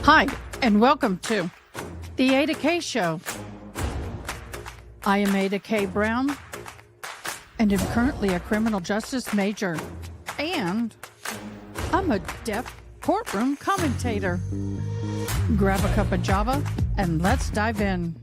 Hi, and welcome to the Ada K Show. I am Ada K. Brown, and am currently a criminal justice major, and I'm a deaf courtroom commentator. Grab a cup of Java, and let's dive in.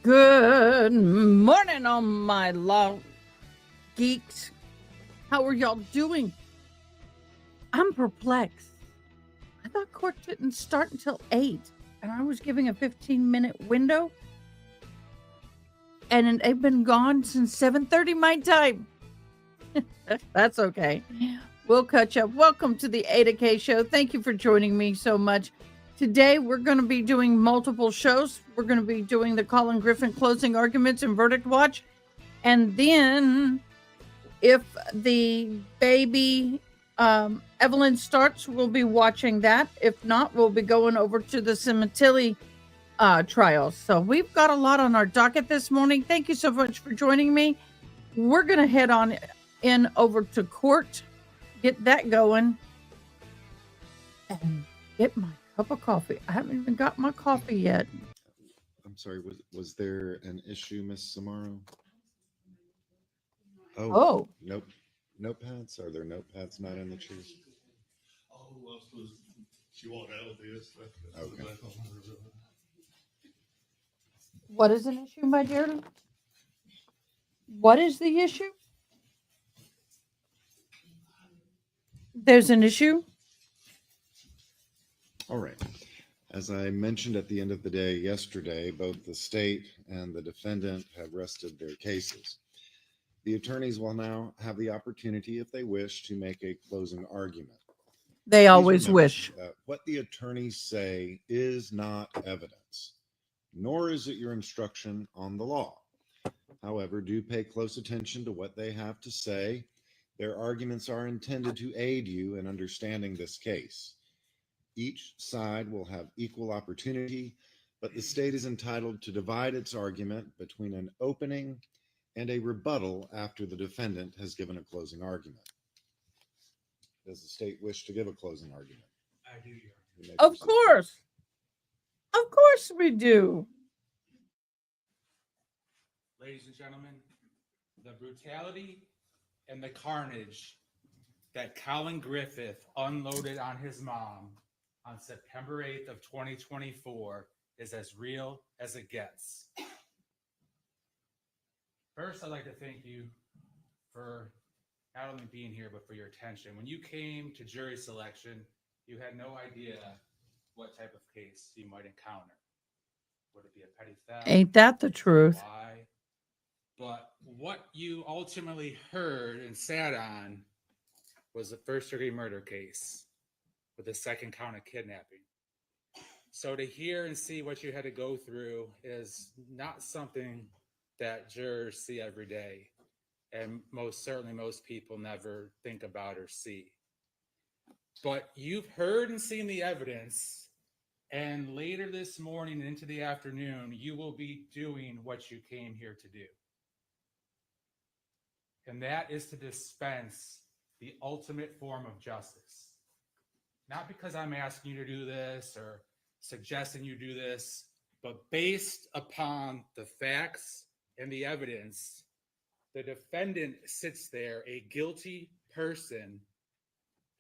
Good morning, all my law geeks. How are y'all doing? I'm perplexed. I thought court didn't start until 8, and I was giving a 15-minute window, and they've been gone since 7:30 my time. That's okay. We'll catch up. Welcome to the Ada K Show. Thank you for joining me so much. Today, we're going to be doing multiple shows. We're going to be doing the Collin Griffith closing arguments and verdict watch. And then, if the baby Evelyn starts, we'll be watching that. If not, we'll be going over to the Cemetilli trials. So we've got a lot on our docket this morning. Thank you so much for joining me. We're going to head on in over to court, get that going, and get my cup of coffee. I haven't even got my coffee yet. I'm sorry, was there an issue, Miss Samaro? Oh. Nope. Notepads? Are there notepads not in the chairs? Oh, well, she won't have this. Okay. What is an issue, my dear? What is the issue? There's an issue? All right. As I mentioned at the end of the day yesterday, both the state and the defendant have rested their cases. The attorneys will now have the opportunity, if they wish, to make a closing argument. They Please always remember wish. that what the attorneys say is not evidence, nor is it your instruction on the law. However, do pay close attention to what they have to say. Their arguments are intended to aid you in understanding this case. Each side will have equal opportunity, but the state is entitled to divide its argument between an opening and a rebuttal after the defendant has given a closing argument. Does the state wish to give a closing argument? I do, Your Honor. Of course. Of course we do. Ladies and gentlemen, the brutality and the carnage that Collin Griffith unloaded on his mom on September 8th of 2024 is as real as it gets. First, I'd like to thank you for not only being here, but for your attention. When you came to jury selection, you had no idea what type of case you might encounter. Would it be a petty theft? Ain't that the truth? Why? But what you ultimately heard and sat on was a first-degree murder case with a second count of kidnapping. So to hear and see what you had to go through is not something that jurors see every day, and most certainly most people never think about or see. But you've heard and seen the evidence, and later this morning and into the afternoon, you will be doing what you came here to do. And that is to dispense the ultimate form of justice. Not because I'm asking you to do this or suggesting you do this, but based upon the facts and the evidence, the defendant sits there, a guilty person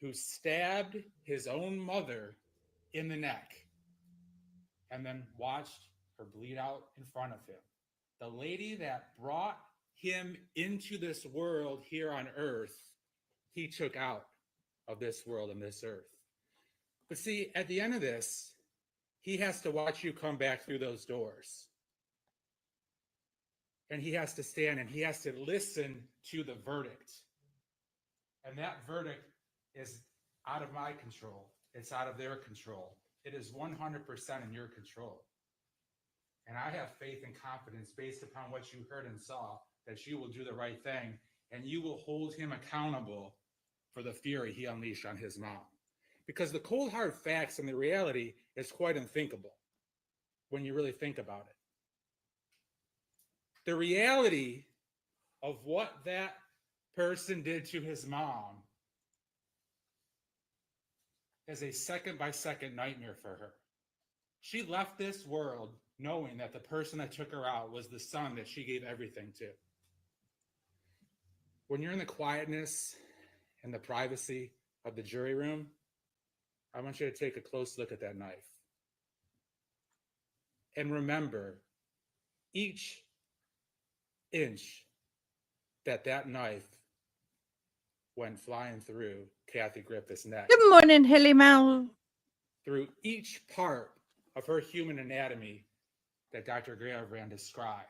who stabbed his own mother in the neck and then watched her bleed out in front of him. The lady that brought him into this world here on earth, he took out of this world and this earth. But see, at the end of this, he has to watch you come back through those doors. And he has to stand and he has to listen to the verdict. And that verdict is out of my control. It's out of their control. It is 100% in your control. And I have faith and confidence based upon what you heard and saw that you will do the right thing and you will hold him accountable for the fury he unleashed on his mom. Because the cold hard facts and the reality is quite unthinkable when you really think about it. The reality of what that person did to his mom is a second-by-second nightmare for her. She left this world knowing that the person that took her out was the son that she gave everything to. When you're in the quietness and the privacy of the jury room, I want you to take a close look at that knife. And remember, each inch that knife went flying through Kathy Griffith's neck. Good morning, Hilly Mal. Through each part of her human anatomy that Dr. Graham described.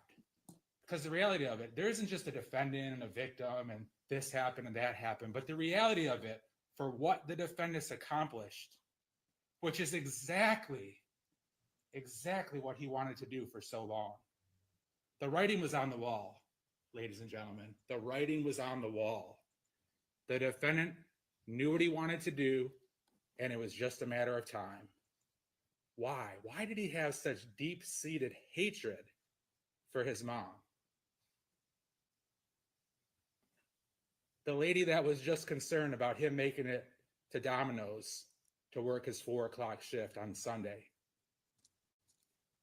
Because the reality of it, there isn't just a defendant and a victim and this happened and that happened, but the reality of it, for what the defendants accomplished, which is exactly what he wanted to do for so long. The writing was on the wall, ladies and gentlemen. The writing was on the wall. The defendant knew what he wanted to do, and it was just a matter of time. Why? Why did he have such deep-seated hatred for his mom? The lady that was just concerned about him making it to Domino's to work his 4 o'clock shift on Sunday.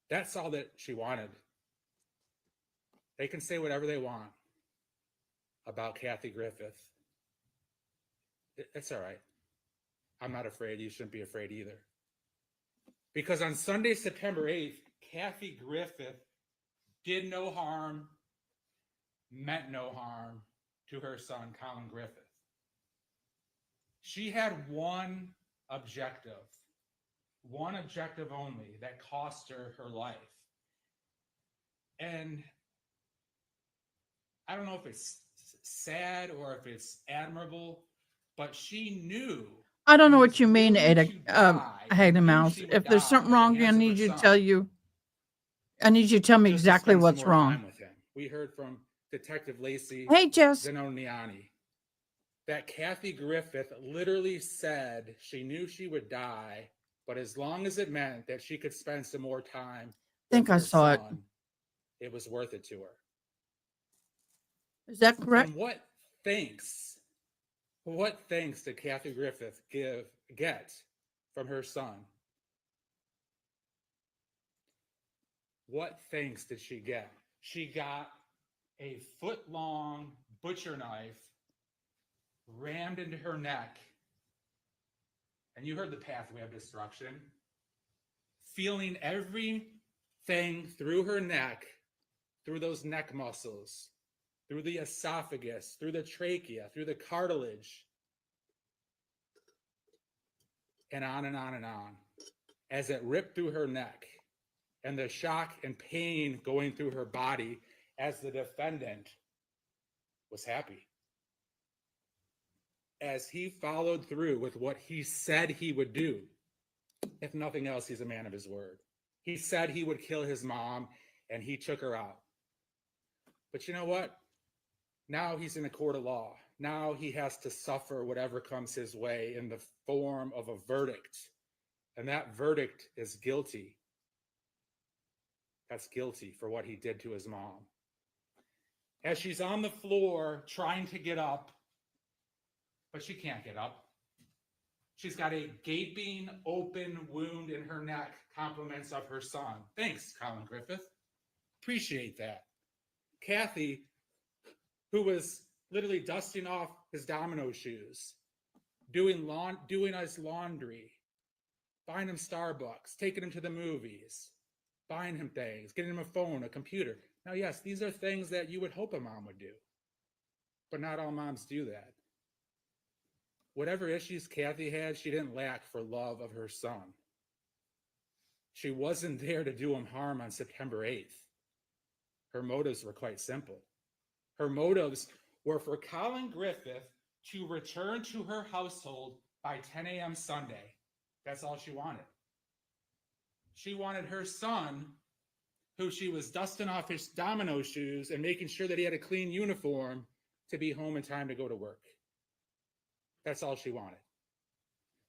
That's all that she wanted. They can say whatever they want about Kathy Griffith. It's all right. I'm not afraid. You shouldn't be afraid either. Because on Sunday, September 8th, Kathy Griffith did no harm, meant no harm to her son, Collin Griffith. She had one objective only that cost her life. And I don't know if it's sad or if it's admirable, but she knew. I don't know what you mean, Ada. Haley Mouse. If there's something wrong, I need you to tell you. I need you to tell me exactly what's wrong. We heard from Detective Lacey Hey, Jess. Zanoniani that Kathy Griffith literally said she knew she would die, but as long as it meant that she could spend some more time I think I saw it. It was worth it to her. Is that correct? And what thanks did Kathy Griffith get from her son? What thanks did she get? She got a foot-long butcher knife rammed into her neck. And you heard the pathway of destruction. Feeling everything through her neck, through those neck muscles, through the esophagus, through the trachea, through the cartilage, and on and on and on, as it ripped through her neck, and the shock and pain going through her body as the defendant was happy. As he followed through with what he said he would do. If nothing else, he's a man of his word. He said he would kill his mom, and he took her out. But you know what? Now he's in a court of law. Now he has to suffer whatever comes his way in the form of a verdict. And that verdict is guilty. That's guilty for what he did to his mom. As she's on the floor trying to get up, but she can't get up. She's got a gaping, open wound in her neck, compliments of her son. Thanks, Collin Griffith. Appreciate that. Kathy, who was literally dusting off his domino shoes, doing his laundry, buying him Starbucks, taking him to the movies, buying him things, getting him a phone, a computer. Now, yes, these are things that you would hope a mom would do, but not all moms do that. Whatever issues Kathy had, she didn't lack for love of her son. She wasn't there to do him harm on September 8th. Her motives were quite simple. Her motives were for Collin Griffith to return to her household by 10 a.m. Sunday. That's all she wanted. She wanted her son, who she was dusting off his domino shoes and making sure that he had a clean uniform, to be home in time to go to work. That's all she wanted.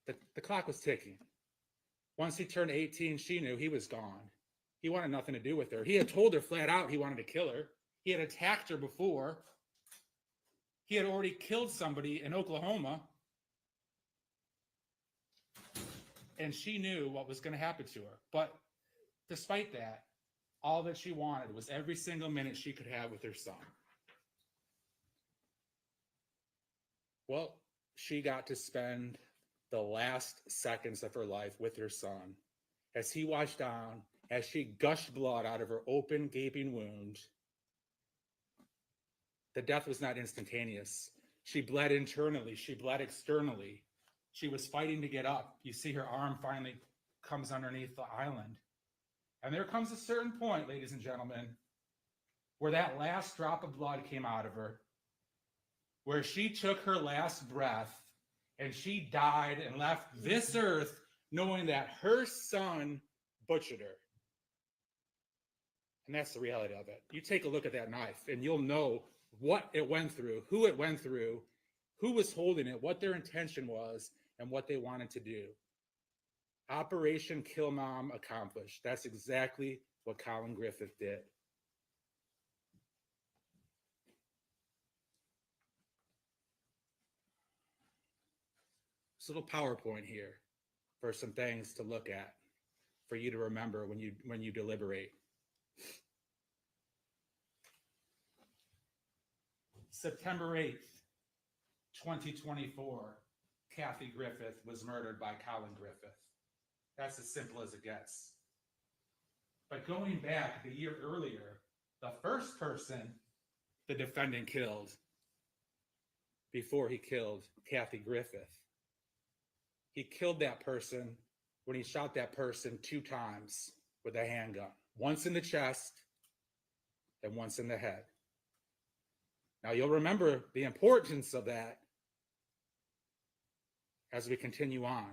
The clock was ticking. Once he turned 18, she knew he was gone. He wanted nothing to do with her. He had told her flat out he wanted to kill her. He had attacked her before. He had already killed somebody in Oklahoma. And she knew what was going to happen to her. But despite that, all that she wanted was every single minute she could have with her son. Well, she got to spend the last seconds of her life with her son as he watched on, as she gushed blood out of her open, gaping wound. The death was not instantaneous. She bled internally. She bled externally. She was fighting to get up. You see her arm finally comes underneath the island. And there comes a certain point, ladies and gentlemen, where that last drop of blood came out of her, where she took her last breath and she died and left this earth knowing that her son butchered her. And that's the reality of it. You take a look at that knife and you'll know what it went through, who it went through, who was holding it, what their intention was, and what they wanted to do. Operation Kill Mom accomplished. That's exactly what Collin Griffith did. This little PowerPoint here for some things to look at, for you to remember when you deliberate. September 8th, 2024, Kathy Griffith was murdered by Collin Griffith. That's as simple as it gets. But going back the year earlier, the first person the defendant killed before he killed Kathy Griffith, he killed that person when he shot that person 2 times with a handgun, once in the chest and once in the head. Now, you'll remember the importance of that as we continue on.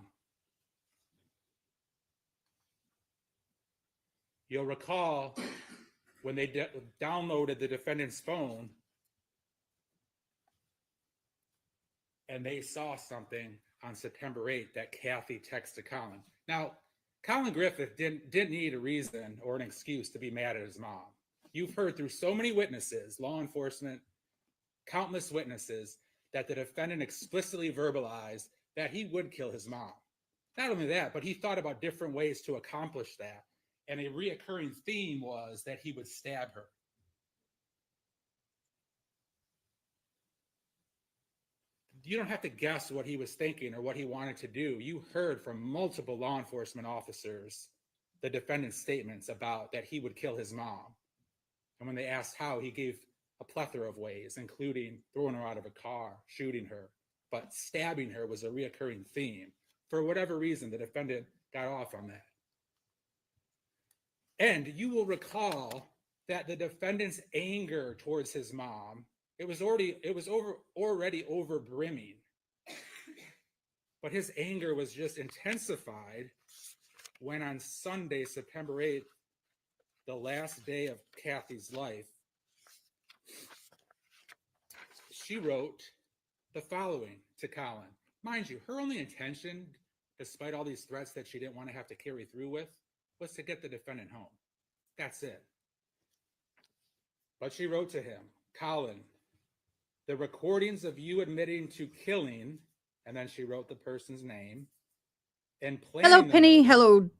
You'll recall when they downloaded the defendant's phone and they saw something on September 8th that Kathy texted Collin. Now, Collin Griffith didn't need a reason or an excuse to be mad at his mom. You've heard through so many witnesses, law enforcement, countless witnesses, that the defendant explicitly verbalized that he would kill his mom. Not only that, but he thought about different ways to accomplish that. And a reoccurring theme was that he would stab her. You don't have to guess what he was thinking or what he wanted to do. You heard from multiple law enforcement officers the defendant's statements about that he would kill his mom. And when they asked how, he gave a plethora of ways, including throwing her out of a car, shooting her, but stabbing her was a reoccurring theme. For whatever reason, the defendant got off on that. And you will recall that the defendant's anger towards his mom, it was already over brimming. But his anger was just intensified when on Sunday, September 8th, the last day of Kathy's life, she wrote the following to Collin. Mind you, her only intention, despite all these threats that she didn't want to have to carry through with, was to get the defendant home. That's it. But she wrote to him, Collin, the recordings of you admitting to killing, and then she wrote the person's name, and planning Hello, the Penny. murder, Hello,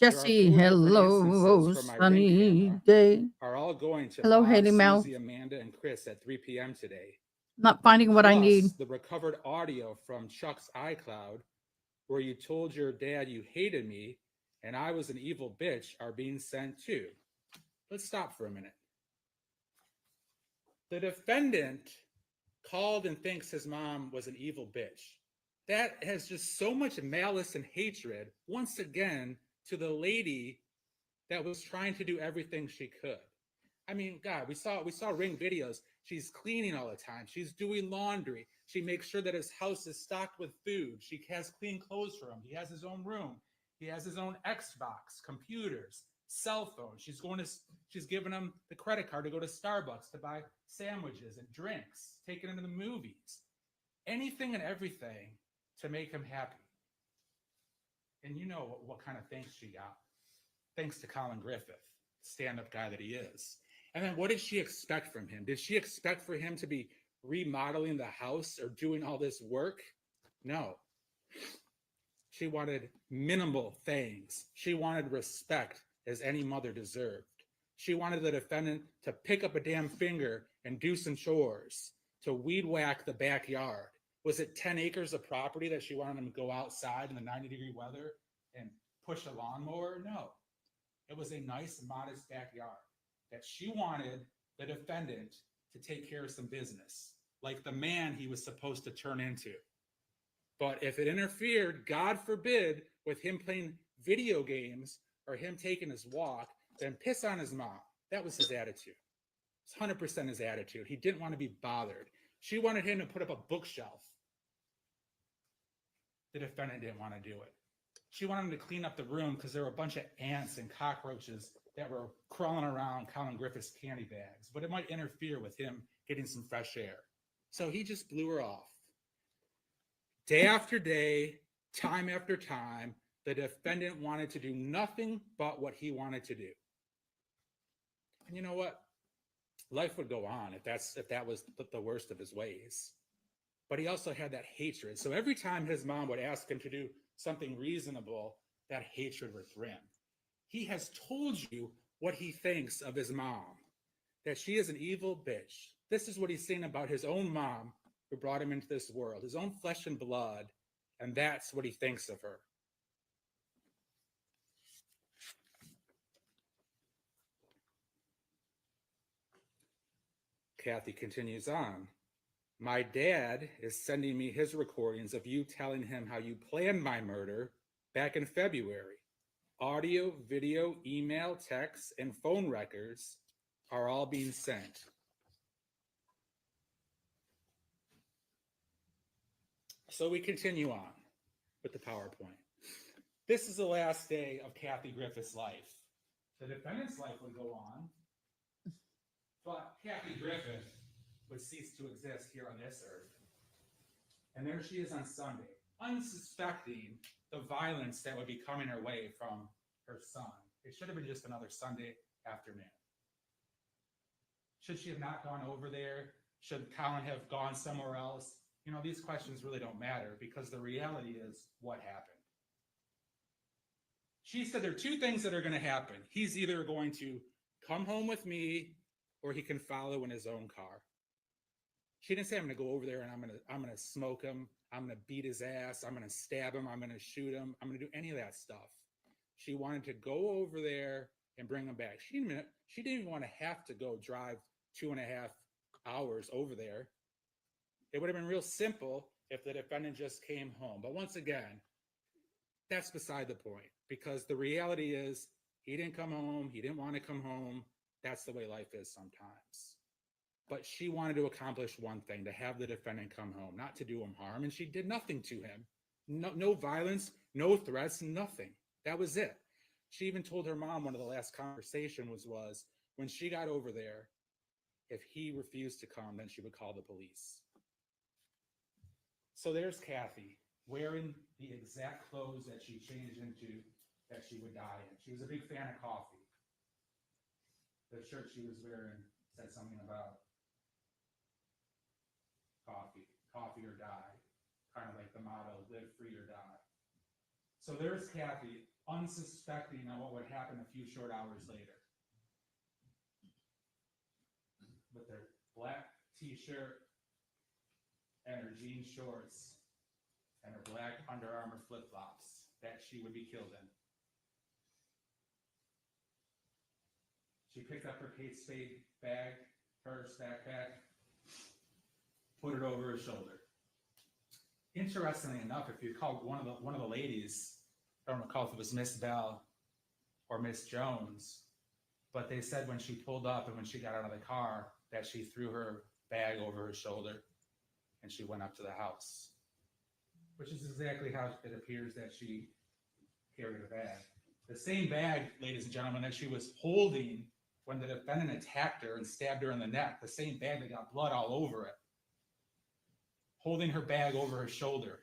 there are Jesse. 4 different Hello, instances from my ring sunny camera, day. are all going to Hello, Bob, Haley Mouth. Susie, Amanda, and Chris at 3 p.m. today. Not finding what I need. Plus, the recovered audio from Chuck's iCloud, where you told your dad you hated me and I was an evil bitch, are being sent too. Let's stop for a minute. The defendant called and thinks his mom was an evil bitch. That has just so much malice and hatred, once again, to the lady that was trying to do everything she could. I mean, God, we saw Ring videos. She's cleaning all the time. She's doing laundry. She makes sure that his house is stocked with food. She has clean clothes for him. He has his own room. He has his own Xbox, computers, cell phone. She's giving him the credit card to go to Starbucks to buy sandwiches and drinks, taking him to the movies, anything and everything to make him happy. And you know what kind of thanks she got. Thanks to Collin Griffith, stand-up guy that he is. And then what did she expect from him? Did she expect for him to be remodeling the house or doing all this work? No. She wanted minimal things. She wanted respect, as any mother deserved. She wanted the defendant to pick up a damn finger and do some chores, to weed whack the backyard. Was it 10 acres of property that she wanted him to go outside in the 90-degree weather and push a lawnmower? No. It was a nice, modest backyard that she wanted the defendant to take care of some business, like the man he was supposed to turn into. But if it interfered, God forbid, with him playing video games or him taking his walk, then piss on his mom. That was his attitude. It's 100% his attitude. He didn't want to be bothered. She wanted him to put up a bookshelf. The defendant didn't want to do it. She wanted him to clean up the room because there were a bunch of ants and cockroaches that were crawling around Collin Griffith's candy bags, but it might interfere with him getting some fresh air. So he just blew her off. Day after day, time after time, the defendant wanted to do nothing but what he wanted to do. And you know what? Life would go on if that was the worst of his ways. But he also had that hatred. So every time his mom would ask him to do something reasonable, that hatred would thrill him. He has told you what he thinks of his mom, that she is an evil bitch. This is what he's saying about his own mom who brought him into this world, his own flesh and blood, and that's what he thinks of her. Kathy continues on. My dad is sending me his recordings of you telling him how you planned my murder back in February. Audio, video, email, texts, and phone records are all being sent. So we continue on with the PowerPoint. This is the last day of Kathy Griffith's life. The defendant's life would go on, but Kathy Griffith would cease to exist here on this earth. And there she is on Sunday, unsuspecting the violence that would be coming her way from her son. It should have been just another Sunday afternoon. Should she have not gone over there? Should Collin have gone somewhere else? You know, these questions really don't matter because the reality is what happened. She said there are 2 things that are going to happen. He's either going to come home with me or he can follow in his own car. She didn't say I'm going to go over there and I'm going to smoke him. I'm going to beat his ass. I'm going to stab him. I'm going to shoot him. I'm going to do any of that stuff. She wanted to go over there and bring him back. She didn't even want to have to go drive 2.5 hours over there. It would have been real simple if the defendant just came home. But once again, that's beside the point because the reality is he didn't come home. He didn't want to come home. That's the way life is sometimes. But she wanted to accomplish one thing, to have the defendant come home, not to do him harm. And she did nothing to him. No violence, no threats, nothing. That was it. She even told her mom one of the last conversations was when she got over there, if he refused to come, then she would call the police. So there's Kathy wearing the exact clothes that she changed into that she would die in. She was a big fan of coffee. The shirt she was wearing said something about coffee or die, kind of like the motto, live free or die. So there's Kathy, unsuspecting of what would happen a few short hours later. With her black t-shirt and her jean shorts and her black Under Armour flip-flops that she would be killed in. She picked up her Kate Spade bag, purse, backpack, put it over her shoulder. Interestingly enough, if you call one of the ladies, I don't recall if it was Miss Bell or Miss Jones, but they said when she pulled up and when she got out of the car that she threw her bag over her shoulder and she went up to the house, which is exactly how it appears that she carried her bag. The same bag, ladies and gentlemen, that she was holding when the defendant attacked her and stabbed her in the neck, the same bag that got blood all over it, holding her bag over her shoulder,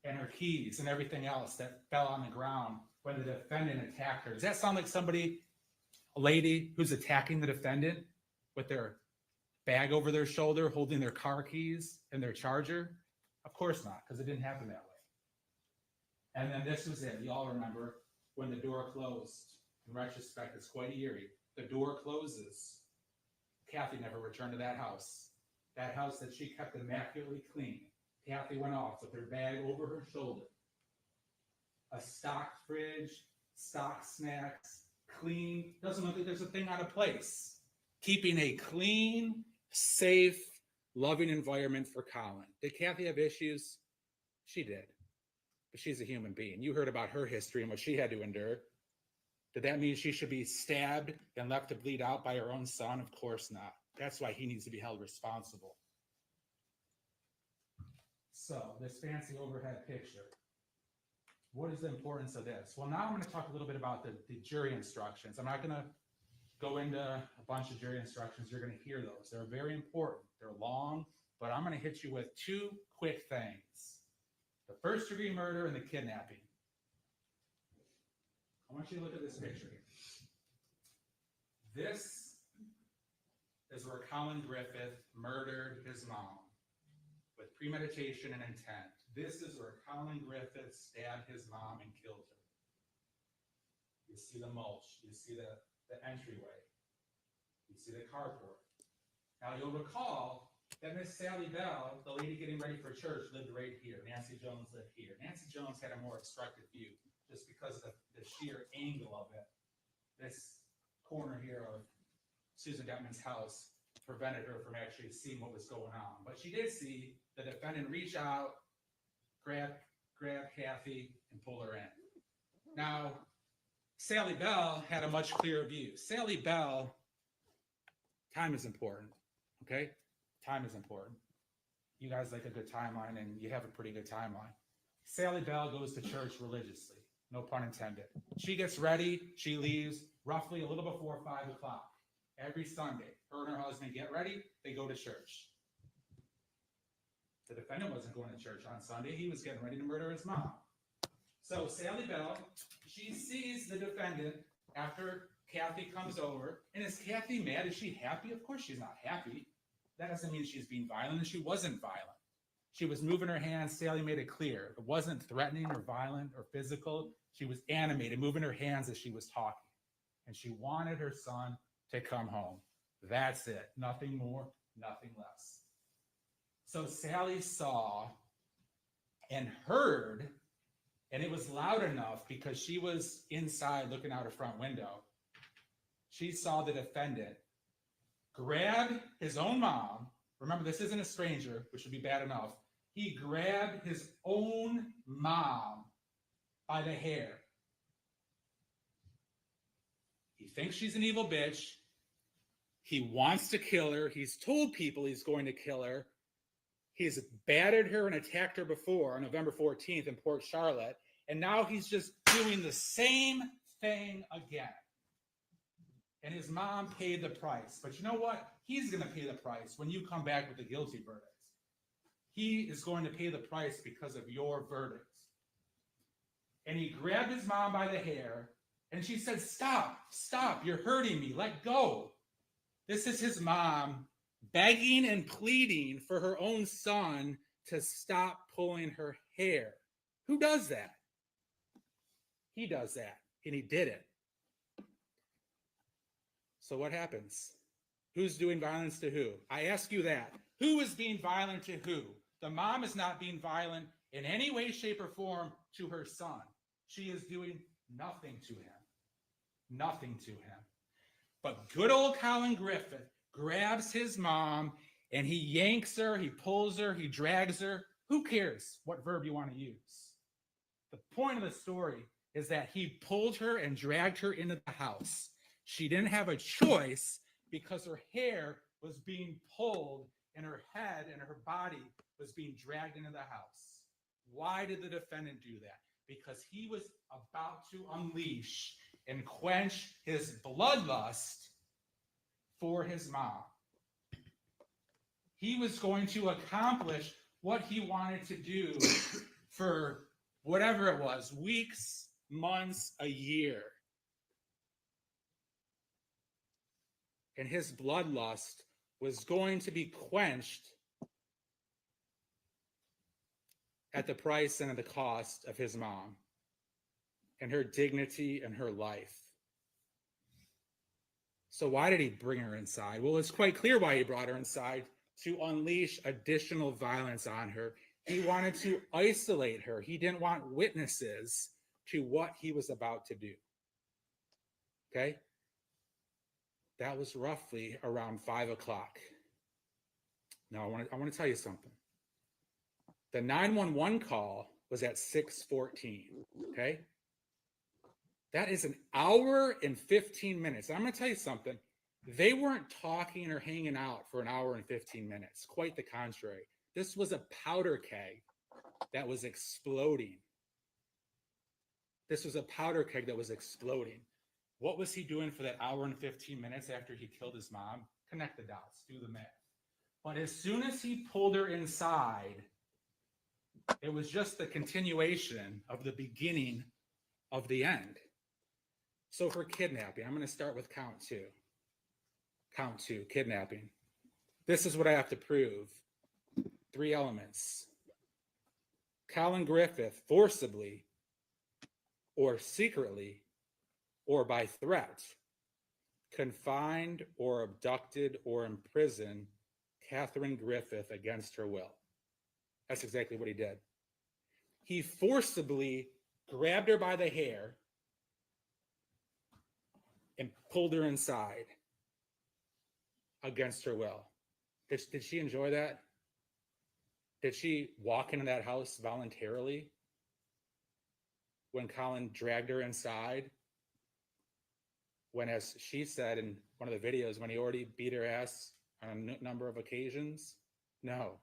and her keys and everything else that fell on the ground when the defendant attacked her. Does that sound like somebody, a lady who's attacking the defendant with their bag over their shoulder, holding their car keys and their charger? Of course not, because it didn't happen that way. And then this was it. You all remember when the door closed. In retrospect, it's quite eerie. The door closes. Kathy never returned to that house. That house that she kept immaculately clean. Kathy went off with her bag over her shoulder. A stocked fridge, stocked snacks, clean. Doesn't look like there's a thing out of place. Keeping a clean, safe, loving environment for Collin. Did Kathy have issues? She did. But she's a human being. You heard about her history and what she had to endure. Did that mean she should be stabbed and left to bleed out by her own son? Of course not. That's why he needs to be held responsible. So, this fancy overhead picture. What is the importance of this? Well, now I'm going to talk a little bit about the jury instructions. I'm not going to go into a bunch of jury instructions. You're going to hear those. They're very important. They're long, but I'm going to hit you with two quick things. The first degree murder and the kidnapping. I want you to look at this picture here. This is where Collin Griffith murdered his mom with premeditation and intent. This is where Collin Griffith stabbed his mom and killed her. You see the mulch. You see the entryway. You see the carport. Now, you'll recall that Miss Sally Bell, the lady getting ready for church, lived right here. Nancy Jones lived here. Nancy Jones had a more obstructed view just because of the sheer angle of it. This corner here of Susan Detman's house prevented her from actually seeing what was going on. But she did see the defendant reach out, grab Kathy, and pull her in. Now, Sally Bell had a much clearer view. Sally Bell, time is important, okay? Time is important. You guys like a good timeline, and you have a pretty good timeline. Sally Bell goes to church religiously, no pun intended. She gets ready, she leaves roughly a little before 5 o'clock. Every Sunday, her and her husband get ready, they go to church. The defendant wasn't going to church on Sunday. He was getting ready to murder his mom. So Sally Bell, she sees the defendant after Kathy comes over. And is Kathy mad? Is she happy? Of course she's not happy. That doesn't mean she's being violent, and she wasn't violent. She was moving her hands. Sally made it clear. It wasn't threatening or violent or physical. She was animated, moving her hands as she was talking. And she wanted her son to come home. That's it. Nothing more, nothing less. So Sally saw and heard, and it was loud enough because she was inside looking out her front window. She saw the defendant grab his own mom. Remember, this isn't a stranger, which would be bad enough. He grabbed his own mom by the hair. He thinks she's an evil bitch. He wants to kill her. He's told people he's going to kill her. He's battered her and attacked her before on November 14th in Port Charlotte. And now he's just doing the same thing again. And his mom paid the price. But you know what? He's going to pay the price when you come back with a guilty verdict. he is going to pay the price because of your verdict. And he grabbed his mom by the hair, and she said, stop, you're hurting me, let go. This is his mom begging and pleading for her own son to stop pulling her hair. Who does that? He does that, and he did it. So what happens? Who's doing violence to who? I ask you that. Who is being violent to who? The mom is not being violent in any way, shape, or form to her son. She is doing nothing to him. Nothing to him. But good old Collin Griffith grabs his mom and he yanks her, he pulls her, he drags her. Who cares what verb you want to use? The point of the story is that he pulled her and dragged her into the house. She didn't have a choice because her hair was being pulled and her head and her body was being dragged into the house. Why did the defendant do that? Because he was about to unleash and quench his bloodlust for his mom. He was going to accomplish what he wanted to do for whatever it was, weeks, months, a year. And his bloodlust was going to be quenched at the price and at the cost of his mom and her dignity and her life. So why did he bring her inside? Well, it's quite clear why he brought her inside: to unleash additional violence on her. He wanted to isolate her. He didn't want witnesses to what he was about to do. Okay? That was roughly around 5 o'clock. Now, I want to tell you something. The 911 call was at 6:14, okay? That is an hour and 15 minutes. I'm going to tell you something. They weren't talking or hanging out for an hour and 15 minutes. Quite the contrary. This was a powder keg that was exploding. This was a powder keg that was exploding. What was he doing for that hour and 15 minutes after he killed his mom? Connect the dots, do the math. But as soon as he pulled her inside, it was just the continuation of the beginning of the end. So for kidnapping, I'm going to start with count two. Count two, kidnapping. This is what I have to prove. 3 elements. Collin Griffith forcibly or secretly or by threat confined or abducted or imprisoned Catherine Griffith against her will. That's exactly what he did. He forcibly grabbed her by the hair and pulled her inside against her will. Did she enjoy that? Did she walk into that house voluntarily when Collin dragged her inside? When, as she said in one of the videos, when he already beat her ass on a number of occasions? No,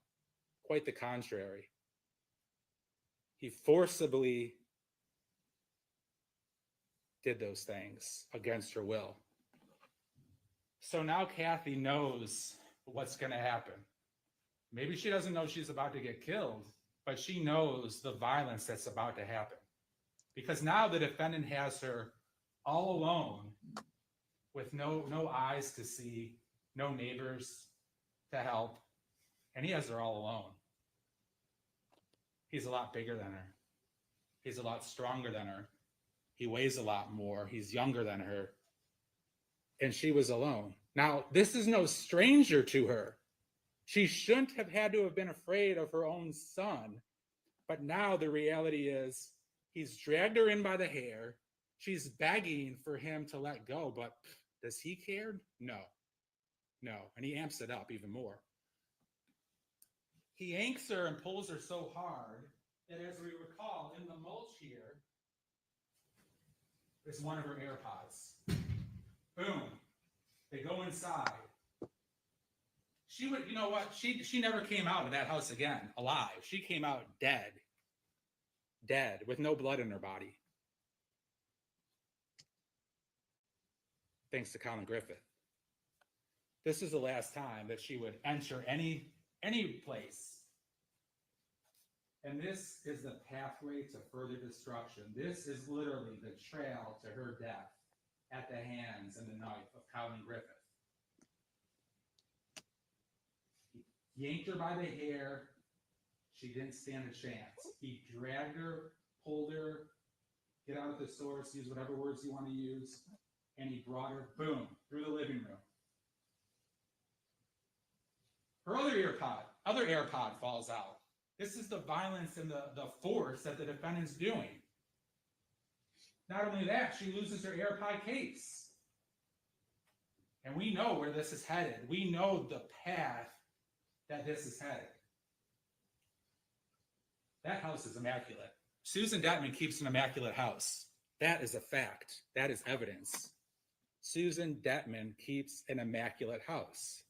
quite the contrary. He forcibly did those things against her will. So now Kathy knows what's going to happen. Maybe she doesn't know she's about to get killed, but she knows the violence that's about to happen. Because now the defendant has her all alone with no eyes to see, no neighbors to help, and he has her all alone. He's a lot bigger than her. He's a lot stronger than her. He weighs a lot more. He's younger than her. And she was alone. Now, this is no stranger to her. She shouldn't have had to have been afraid of her own son. But now the reality is he's dragged her in by the hair. She's begging for him to let go. But does he care? No. And he amps it up even more. He yanks her and pulls her so hard that, as we recall, in the mulch here is one of her AirPods. Boom. They go inside. She would, you know what? She never came out of that house again alive. She came out dead, with no blood in her body. Thanks to Collin Griffith. This is the last time that she would enter any place And this is the pathway to further destruction. This is literally the trail to her death at the hands and the knife of Collin Griffith. He yanked her by the hair. She didn't stand a chance. He dragged her, pulled her, get out of the source, use whatever words you want to use, and he brought her, boom, through the living room. Her other AirPod falls out. This is the violence and the force that the defendant's doing. Not only that, she loses her AirPod case. And we know where this is headed. We know the path that this is headed. That house is immaculate. Susan Detman keeps an immaculate house. That is a fact. That is evidence. Susan Detman keeps an immaculate house.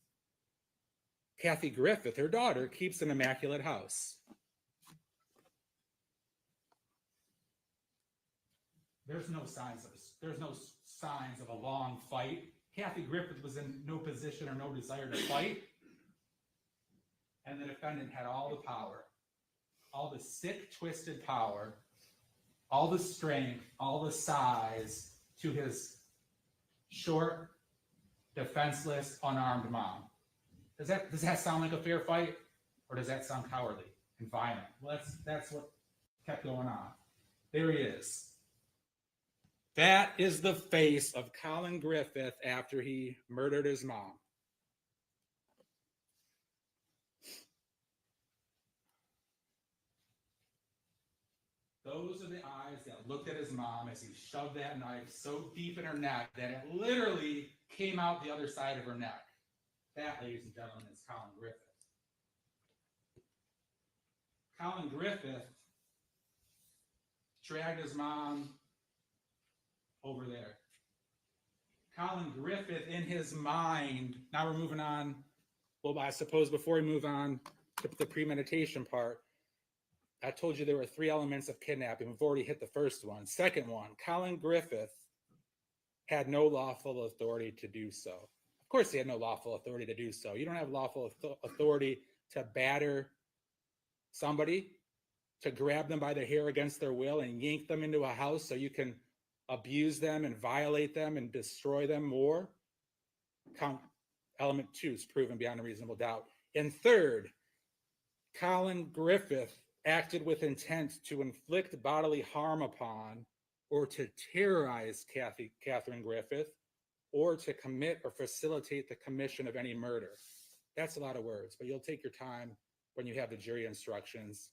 Kathy Griffith, her daughter, keeps an immaculate house. There's no signs of a long fight. Kathy Griffith was in no position or no desire to fight. And the defendant had all the power, all the sick, twisted power, all the strength, all the size to his short, defenseless, unarmed mom. Does that sound like a fair fight? Or does that sound cowardly and violent? Well, that's what kept going on. There he is. That is the face of Collin Griffith after he murdered his mom. Those are the eyes that looked at his mom as he shoved that knife so deep in her neck that it literally came out the other side of her neck. That, ladies and gentlemen, is Collin Griffith. Collin Griffith dragged his mom over there. Collin Griffith, in his mind, now we're moving on. Well, I suppose before we move on to the premeditation part, I told you there were 3 elements of kidnapping. We've already hit the first one. Second one, Collin Griffith had no lawful authority to do so. Of course, he had no lawful authority to do so. You don't have lawful authority to batter somebody, to grab them by the hair against their will and yank them into a house so you can abuse them and violate them and destroy them more. Element 2 is proven beyond a reasonable doubt. And third, Collin Griffith acted with intent to inflict bodily harm upon or to terrorize Catherine Griffith or to commit or facilitate the commission of any murder. That's a lot of words, but you'll take your time when you have the jury instructions.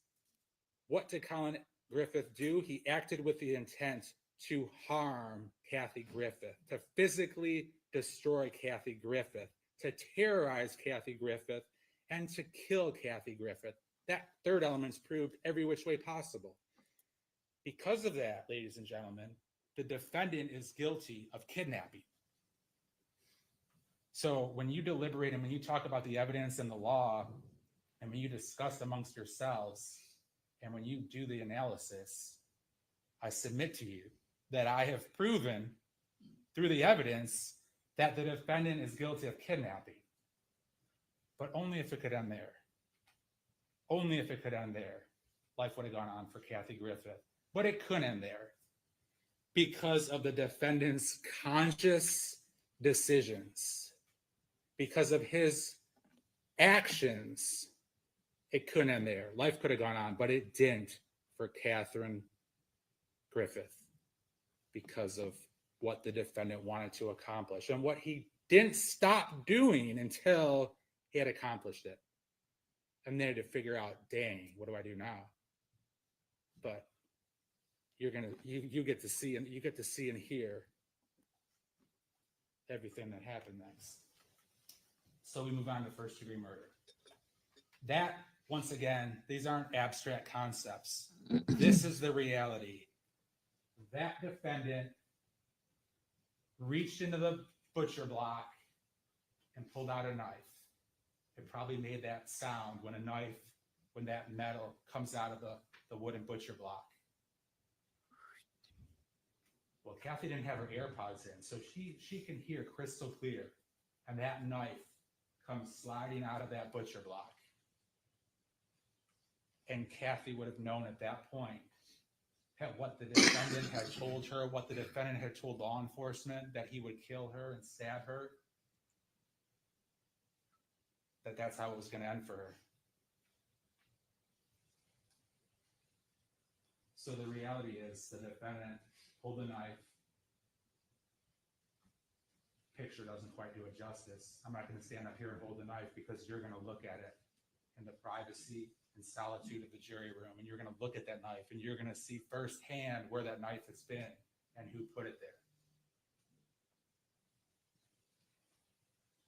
What did Collin Griffith do? He acted with the intent to harm Kathy Griffith, to physically destroy Kathy Griffith, to terrorize Kathy Griffith, and to kill Kathy Griffith. That third element's proved every which way possible. Because of that, ladies and gentlemen, the defendant is guilty of kidnapping. So when you deliberate and when you talk about the evidence and the law, and when you discuss amongst yourselves, and when you do the analysis, I submit to you that I have proven through the evidence that the defendant is guilty of kidnapping. But only if it could end there. Only if it could end there. Life would have gone on for Kathy Griffith. But it couldn't end there because of the defendant's conscious decisions. Because of his actions, it couldn't end there. Life could have gone on, but it didn't for Catherine Griffith because of what the defendant wanted to accomplish and what he didn't stop doing until he had accomplished it. And then to figure out, dang, what do I do now? But you get to see and hear everything that happened next. So we move on to first degree murder. That, once again, these aren't abstract concepts. This is the reality. That defendant reached into the butcher block and pulled out a knife. It probably made that sound when that metal comes out of the wooden butcher block. Well, Kathy didn't have her AirPods in, so she can hear crystal clear. And that knife comes sliding out of that butcher block. And Kathy would have known at that point what the defendant had told her, what the defendant had told law enforcement, that he would kill her and stab her, that's how it was going to end for her. So the reality is the defendant pulled the knife. Picture doesn't quite do it justice. I'm not going to stand up here and hold the knife because you're going to look at it in the privacy and solitude of the jury room, and you're going to look at that knife and you're going to see firsthand where that knife has been and who put it there.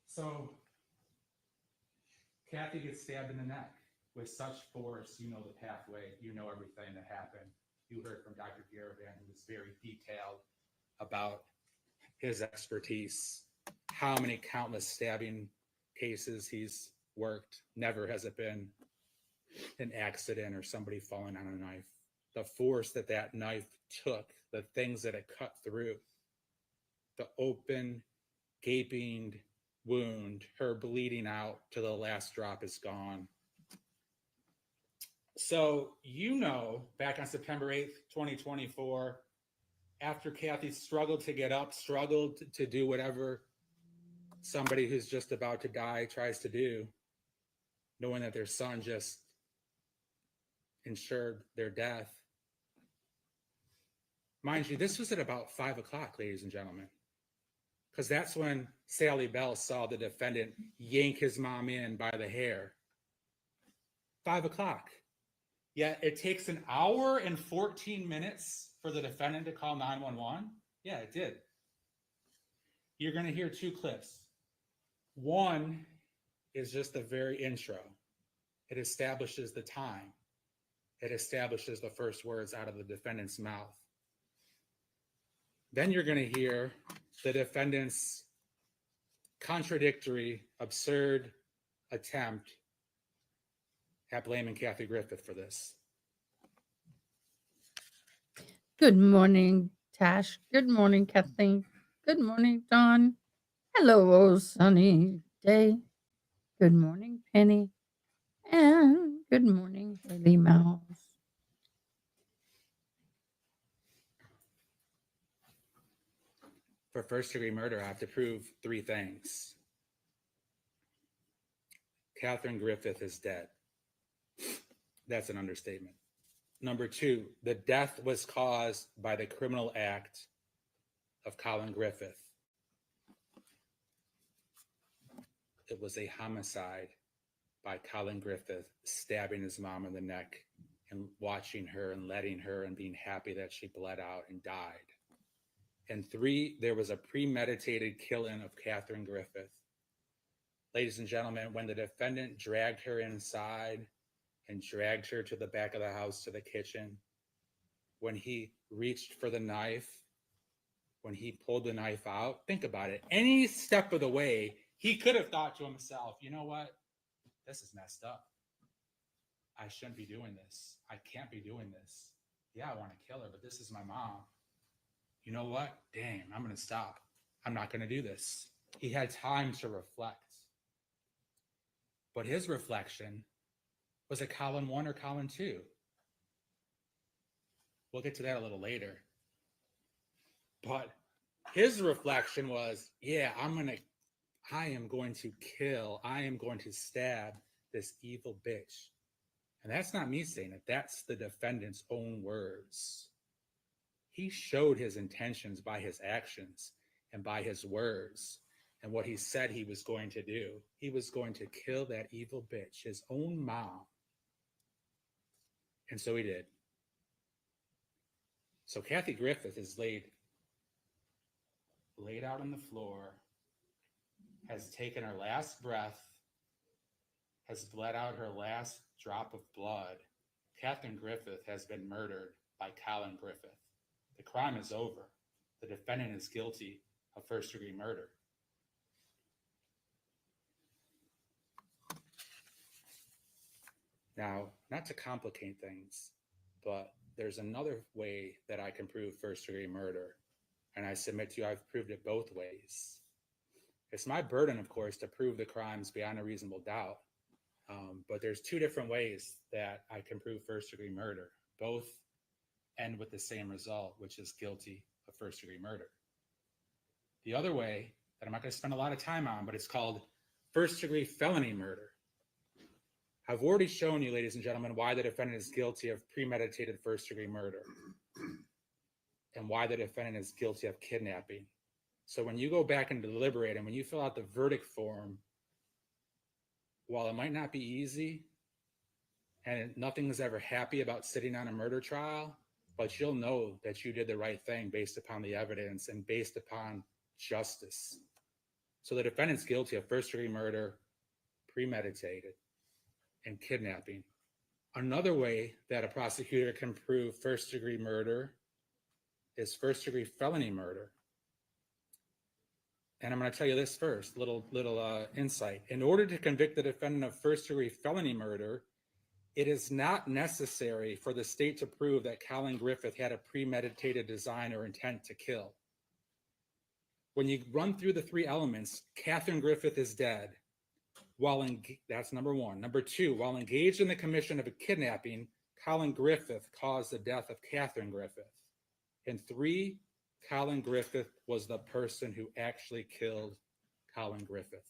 So Kathy gets stabbed in the neck with such force. You know the pathway, you know everything that happened. You heard from Dr. Garavan, who was very detailed about his expertise, how many countless stabbing cases he's worked. Never has it been an accident or somebody falling on a knife. The force that that knife took, the things that it cut through, the open, gaping wound, her bleeding out to the last drop is gone. So, back on September 8th, 2024, after Kathy struggled to get up, struggled to do whatever somebody who's just about to die tries to do, knowing that their son just ensured their death. Mind you, this was at about 5 o'clock, ladies and gentlemen, because that's when Sally Bell saw the defendant yank his mom in by the hair. 5 o'clock. Yet it takes an hour and 14 minutes for the defendant to call 911. Yeah, it did. You're going to hear two clips. One is just the very intro. It establishes the time. It establishes the first words out of the defendant's mouth. Then you're going to hear the defendant's contradictory, absurd attempt at blaming Kathy Griffith for this. Good morning, Tash. Good morning, Kathleen. Good morning, Dawn. Hello, sunny day. Good morning, Penny. And good morning, Haley Mouse. For first-degree murder, I have to prove three things. Catherine Griffith is dead. That's an understatement. Number two, the death was caused by the criminal act of Collin Griffith. It was a homicide by Collin Griffith, stabbing his mom in the neck and watching her and letting her and being happy that she bled out and died. And three, there was a premeditated killing of Catherine Griffith. Ladies and gentlemen, when the defendant dragged her inside and dragged her to the back of the house, to the kitchen, when he reached for the knife, when he pulled the knife out, think about it. Any step of the way, he could have thought to himself, you know what? This is messed up. I shouldn't be doing this. I can't be doing this. Yeah, I want to kill her, but this is my mom. You know what? Damn, I'm going to stop. I'm not going to do this. He had time to reflect. But his reflection was it Collin 1 or Collin 2? We'll get to that a little later. But his reflection was, yeah, I am going to kill, I am going to stab this evil bitch. And that's not me saying it. That's the defendant's own words. He showed his intentions by his actions and by his words and what he said he was going to do. He was going to kill that evil bitch, his own mom. And so he did. So Kathy Griffith is laid out on the floor, has taken her last breath, has bled out her last drop of blood. Catherine Griffith has been murdered by Collin Griffith. The crime is over. The defendant is guilty of first-degree murder. Now, not to complicate things, but there's another way that I can prove first-degree murder, and I submit to you I've proved it both ways. It's my burden, of course, to prove the crimes beyond a reasonable doubt, But there's two different ways that I can prove first-degree murder. Both end with the same result, which is guilty of first-degree murder. The other way that I'm not going to spend a lot of time on, but it's called first-degree felony murder. I've already shown you, ladies and gentlemen, why the defendant is guilty of premeditated first-degree murder and why the defendant is guilty of kidnapping. So when you go back and deliberate and when you fill out the verdict form, while it might not be easy and nothing's ever happy about sitting on a murder trial, but you'll know that you did the right thing based upon the evidence and based upon justice. So the defendant's guilty of first-degree murder, premeditated, and kidnapping. Another way that a prosecutor can prove first-degree murder is first-degree felony murder. And I'm going to tell you this first, little insight. In order to convict the defendant of first-degree felony murder, it is not necessary for the state to prove that Collin Griffith had a premeditated design or intent to kill. When you run through the three elements, Catherine Griffith is dead. That's number one. Number two, while engaged in the commission of a kidnapping, Collin Griffith caused the death of Catherine Griffith. And three, Collin Griffith was the person who actually killed Collin Griffith.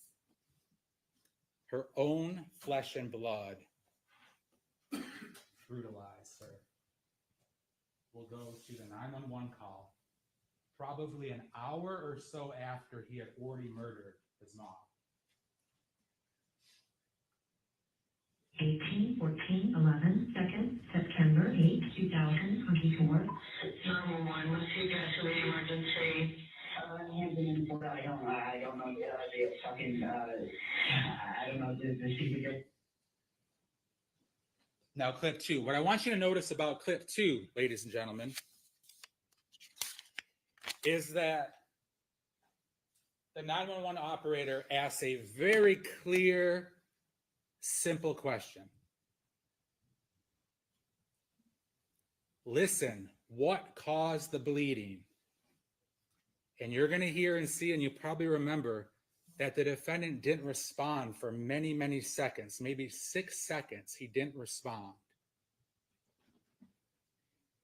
Her own flesh and blood brutalized her. We'll go to the 911 call, probably an hour or so after he had already murdered his mom. 18/14/11, 2nd September 8, 2024. 911, what's your gasoline emergency? Ambulance, I don't know the fucking, I don't know the secret. Now, clip two. What I want you to notice about clip two, ladies and gentlemen, is that the 911 operator asks a very clear, simple question. Listen, what caused the bleeding? And you're going to hear and see, and you probably remember that the defendant didn't respond for many, many seconds, maybe 6 seconds. He didn't respond.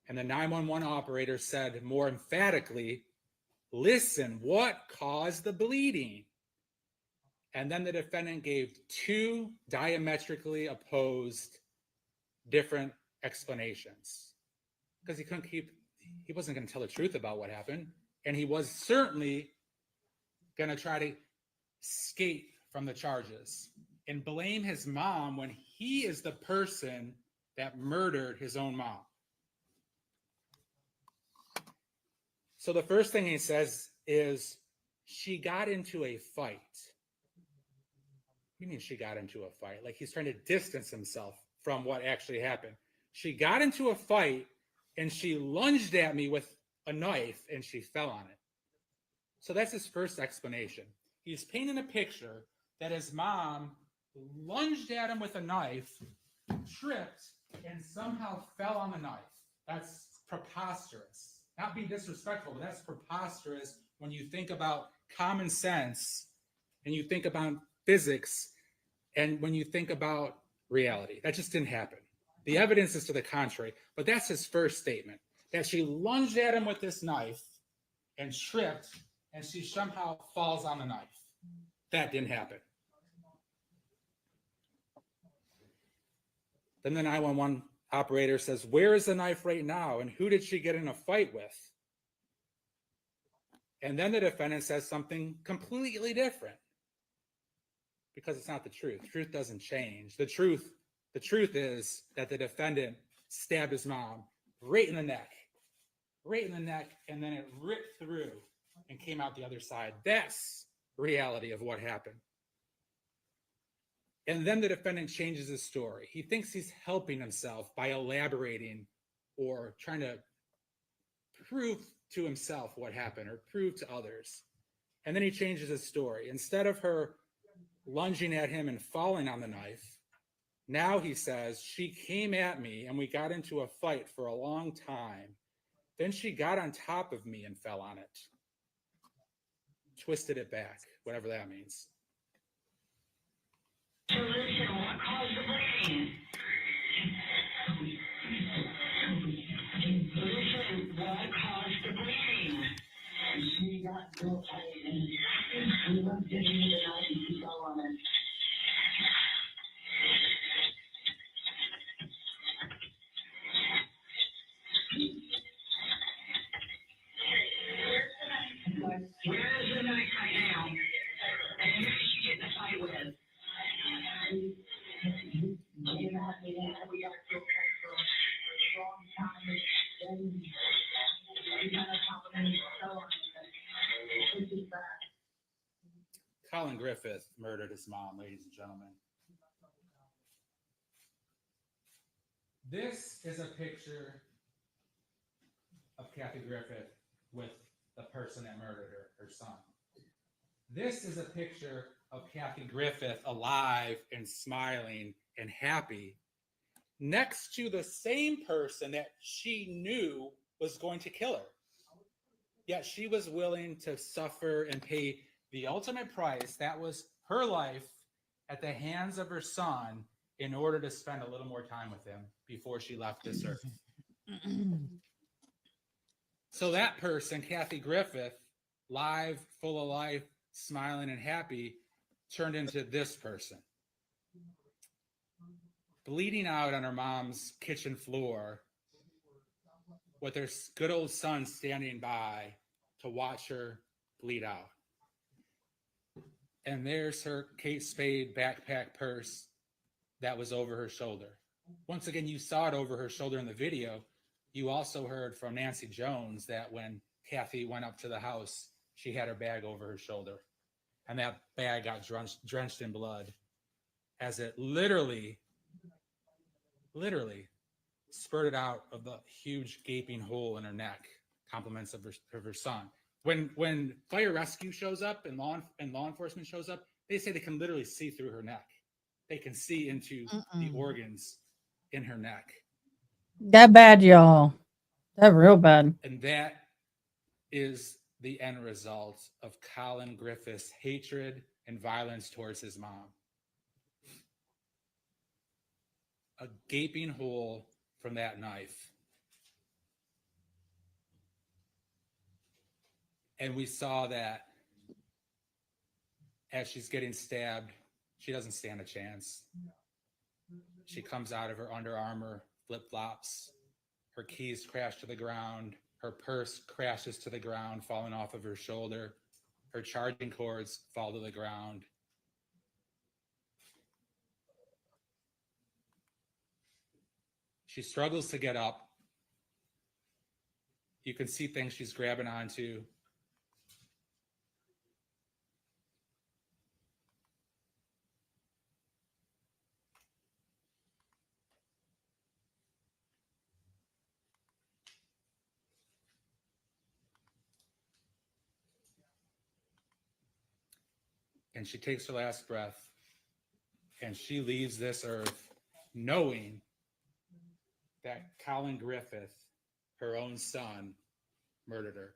And the 911 operator said more emphatically, listen, what caused the bleeding? And then the defendant gave two diametrically opposed different explanations because he wasn't going to tell the truth about what happened. And he was certainly going to try to escape from the charges and blame his mom when he is the person that murdered his own mom. So the first thing he says is, she got into a fight. What do you mean she got into a fight? Like he's trying to distance himself from what actually happened. She got into a fight and she lunged at me with a knife and she fell on it. So that's his first explanation. He's painting a picture that his mom lunged at him with a knife, tripped, and somehow fell on the knife. That's preposterous. Not being disrespectful, but that's preposterous when you think about common sense and you think about physics and when you think about reality. That just didn't happen. The evidence is to the contrary, but that's his first statement, that she lunged at him with this knife and tripped and she somehow falls on the knife. That didn't happen. Then the 911 operator says, where is the knife right now? And who did she get in a fight with? And then the defendant says something completely different because it's not the truth. The truth doesn't change. The truth is that the defendant stabbed his mom right in the neck, and then it ripped through and came out the other side. That's reality of what happened. And then the defendant changes his story. He thinks he's helping himself by elaborating or trying to prove to himself what happened or prove to others. And then he changes his story. Instead of her lunging at him and falling on the knife, now he says, she came at me and we got into a fight for a long time. Then she got on top of me and fell on it. Twisted it back, whatever that means. So listen, what caused Listen, what caused the bleeding? She got built and we went digging in the night and she fell on it. Where's the knife right now? And who did she get in a fight with? We got built for a long time. Then we got a problem and fell on it. This is bad. Collin Griffith murdered his mom, ladies and gentlemen. This is a picture of Kathy Griffith with the person that murdered her son. This is a picture of Kathy Griffith alive and smiling and happy next to the same person that she knew was going to kill her. Yet she was willing to suffer and pay the ultimate price, that was her life, at the hands of her son in order to spend a little more time with him before she left this earth. So that person, Kathy Griffith, live, full of life, smiling and happy, turned into this person. Bleeding out on her mom's kitchen floor with her good old son standing by to watch her bleed out. And there's her Kate Spade backpack purse that was over her shoulder. Once again, you saw it over her shoulder in the video. You also heard from Nancy Jones that when Kathy went up to the house, she had her bag over her shoulder. And that bag got drenched in blood as it literally spurted out of the huge gaping hole in her neck, compliments of her son. When fire rescue shows up and law enforcement shows up, they say they can literally see through her neck. They can see into the organs in her neck. That bad, y'all. That real bad. And that is the end result of Collin Griffith's hatred and violence towards his mom. A gaping hole from that knife. And we saw that as she's getting stabbed, she doesn't stand a chance. She comes out of her Under Armour flip-flops. Her keys crash to the ground. Her purse crashes to the ground, falling off of her shoulder. Her charging cords fall to the ground. She struggles to get up. You can see things she's grabbing onto. And she takes her last breath, and she leaves this earth knowing that Collin Griffith, her own son, murdered her.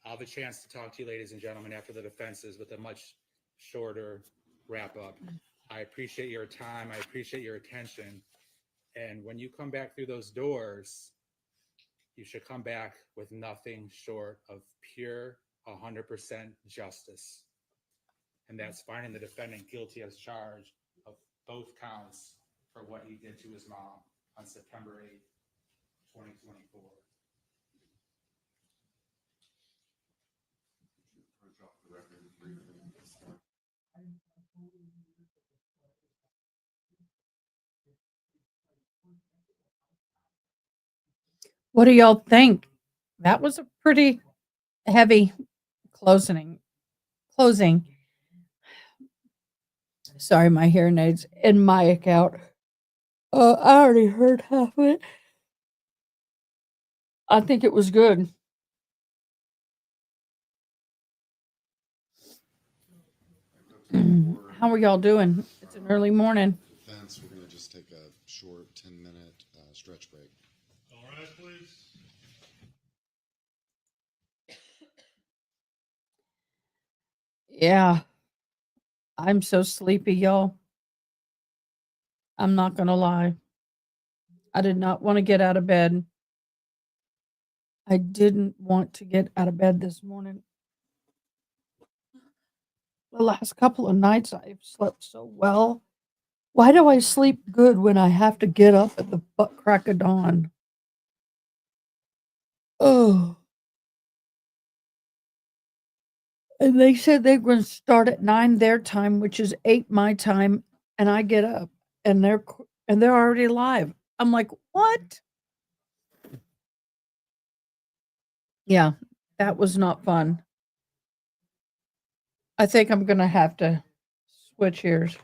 I'll have a chance to talk to you, ladies and gentlemen, after the defenses with a much shorter wrap-up. I appreciate your time. I appreciate your attention. And when you come back through those doors, you should come back with nothing short of pure 100% justice. And that's finding the defendant guilty as charged of both counts for what he did to his mom on September 8th, 2024. What do y'all think? That was a pretty heavy closing. Sorry, my hearing aids and my account. I already heard half of it. I think it was good. How are y'all doing? It's an early morning. Defense, we're going to just take a short 10-minute stretch break. All right, please. Yeah. I'm so sleepy, y'all. I'm not going to lie. I did not want to get out of bed. I didn't want to get out of bed this morning. The last couple of nights I've slept so well. Why do I sleep good when I have to get up at the butt crack of dawn? Oh. And they said they were going to start at 9 their time, which is 8 my time, and I get up and they're already live. I'm like, "What?" Yeah, that was not fun. I think I'm going to have to switch ears.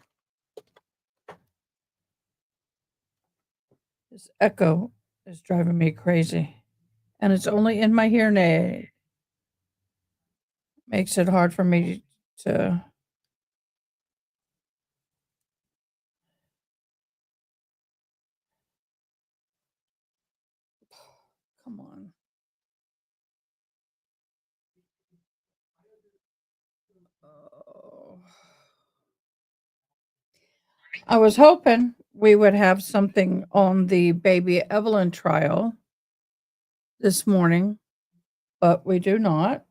This echo is driving me crazy, and it's only in my hearing aid. Makes it hard for me to. Come on. Oh. I was hoping we would have something on the baby Evelyn trial this morning, but we do not.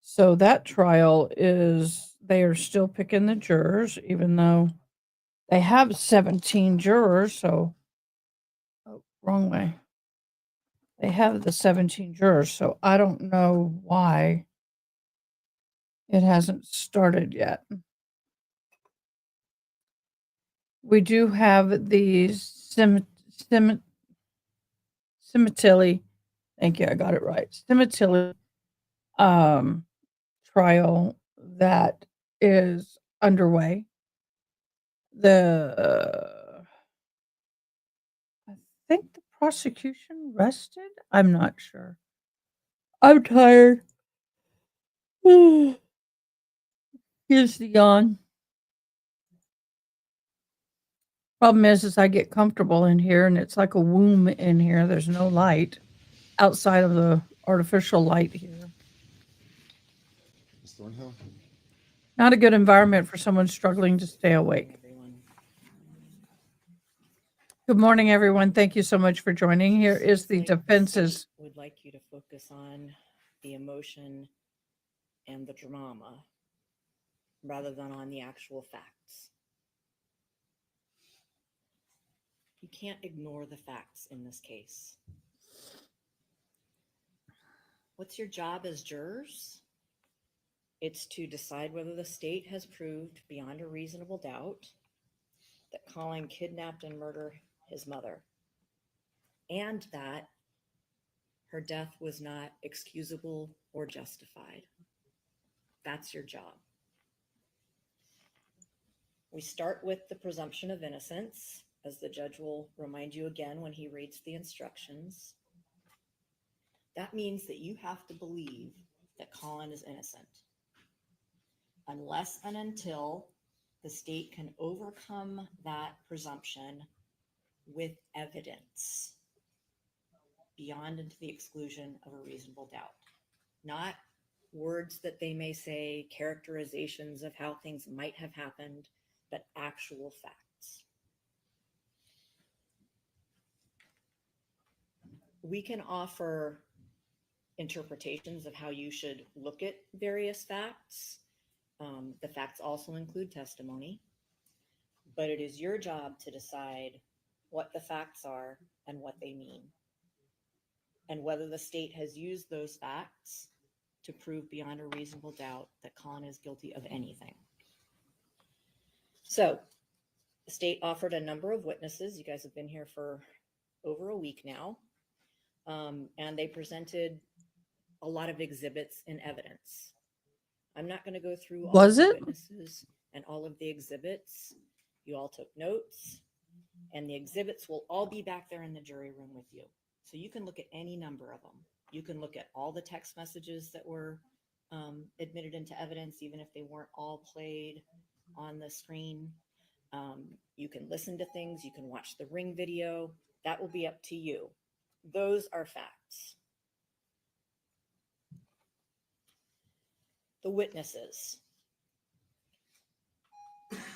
So that trial they are still picking the jurors, even though they have 17 jurors. So, oh, wrong way. They have the 17 jurors. So I don't know why it hasn't started yet. We do have the Cemetilly. Thank you, I got it right. Cemetilly trial that is underway. I think the prosecution rested. I'm not sure. I'm tired. Here's the yawn. Problem is I get comfortable in here and it's like a womb in here. There's no light outside of the artificial light here. Ms. Thornhill? Not a good environment for someone struggling to stay awake. Good morning, everyone. Thank you so much for joining. Here is the defense's. Would like you to focus on the emotion and the drama rather than on the actual facts. You can't ignore the facts in this case. What's your job as jurors? It's to decide whether the state has proved beyond a reasonable doubt that Collin kidnapped and murdered his mother, and that her death was not excusable or justified. That's your job. We start with the presumption of innocence, as the judge will remind you again when he reads the instructions. That means that you have to believe that Collin is innocent, unless and until the state can overcome that presumption with evidence beyond and to the exclusion of a reasonable doubt. Not words that they may say, characterizations of how things might have happened, but actual facts. We can offer interpretations of how you should look at various facts. The facts also include testimony, but it is your job to decide what the facts are and what they mean, and whether the state has used those facts to prove beyond a reasonable doubt that Collin is guilty of anything. So the state offered a number of witnesses. You guys have been here for over a week now, and they presented a lot of exhibits and evidence. I'm not going to go through all of the witnesses and all of the exhibits. You all took notes, and the exhibits will all be back there in the jury room with you. So you can look at any number of them. You can look at all the text messages that were admitted into evidence, even if they weren't all played on the screen. You can listen to things. You can watch the Ring video. That will be up to you. Those are facts. The witnesses.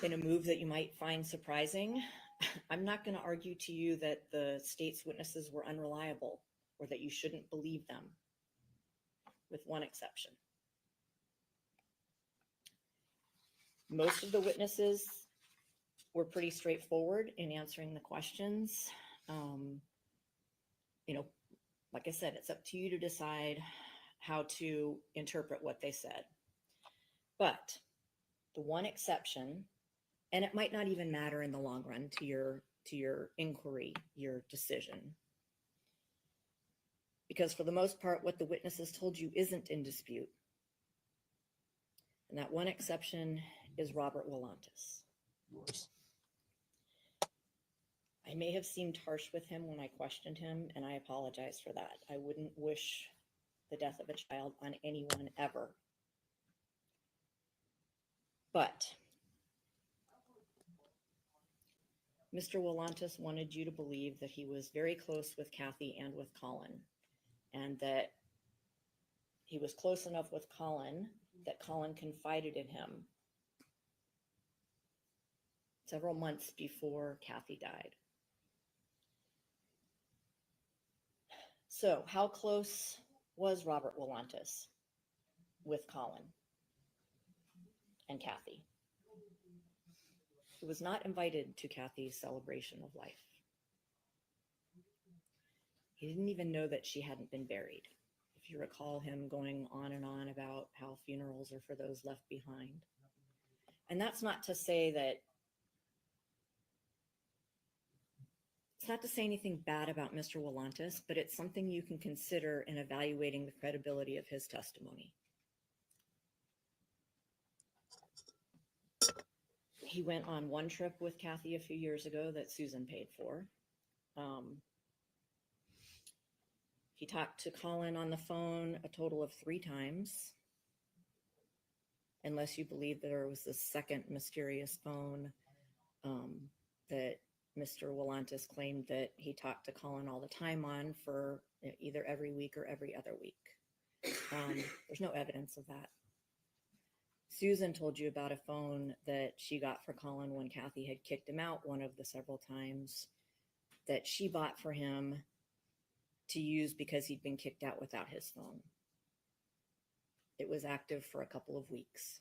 In a move that you might find surprising, I'm not going to argue to you that the state's witnesses were unreliable or that you shouldn't believe them, with one exception. Most of the witnesses were pretty straightforward in answering the questions. You know, like I said, it's up to you to decide how to interpret what they said. But the one exception, and it might not even matter in the long run to your inquiry, your decision, because for the most part, what the witnesses told you isn't in dispute. And that one exception is Robert Wolantis. I may have seemed harsh with him when I questioned him, and I apologize for that. I wouldn't wish the death of a child on anyone ever. But Mr. Wolantis wanted you to believe that he was very close with Kathy and with Collin, and that he was close enough with Collin that Collin confided in him several months before Kathy died. So, how close was Robert Wolantis with Collin and Kathy? He was not invited to Kathy's celebration of life. He didn't even know that she hadn't been buried. If you recall him going on and on about how funerals are for those left behind. And that's not to say that, it's not to say anything bad about Mr. Wolantis, but it's something you can consider in evaluating the credibility of his testimony. He went on one trip with Kathy a few years ago that Susan paid for. He talked to Collin on the phone a total of 3 times, unless you believe there was this second mysterious phone that Mr. Wolantis claimed that he talked to Collin all the time on for either every week or every other week. There's no evidence of that. Susan told you about a phone that she got for Collin when Kathy had kicked him out one of the several times that she bought for him to use because he'd been kicked out without his phone. It was active for a couple of weeks.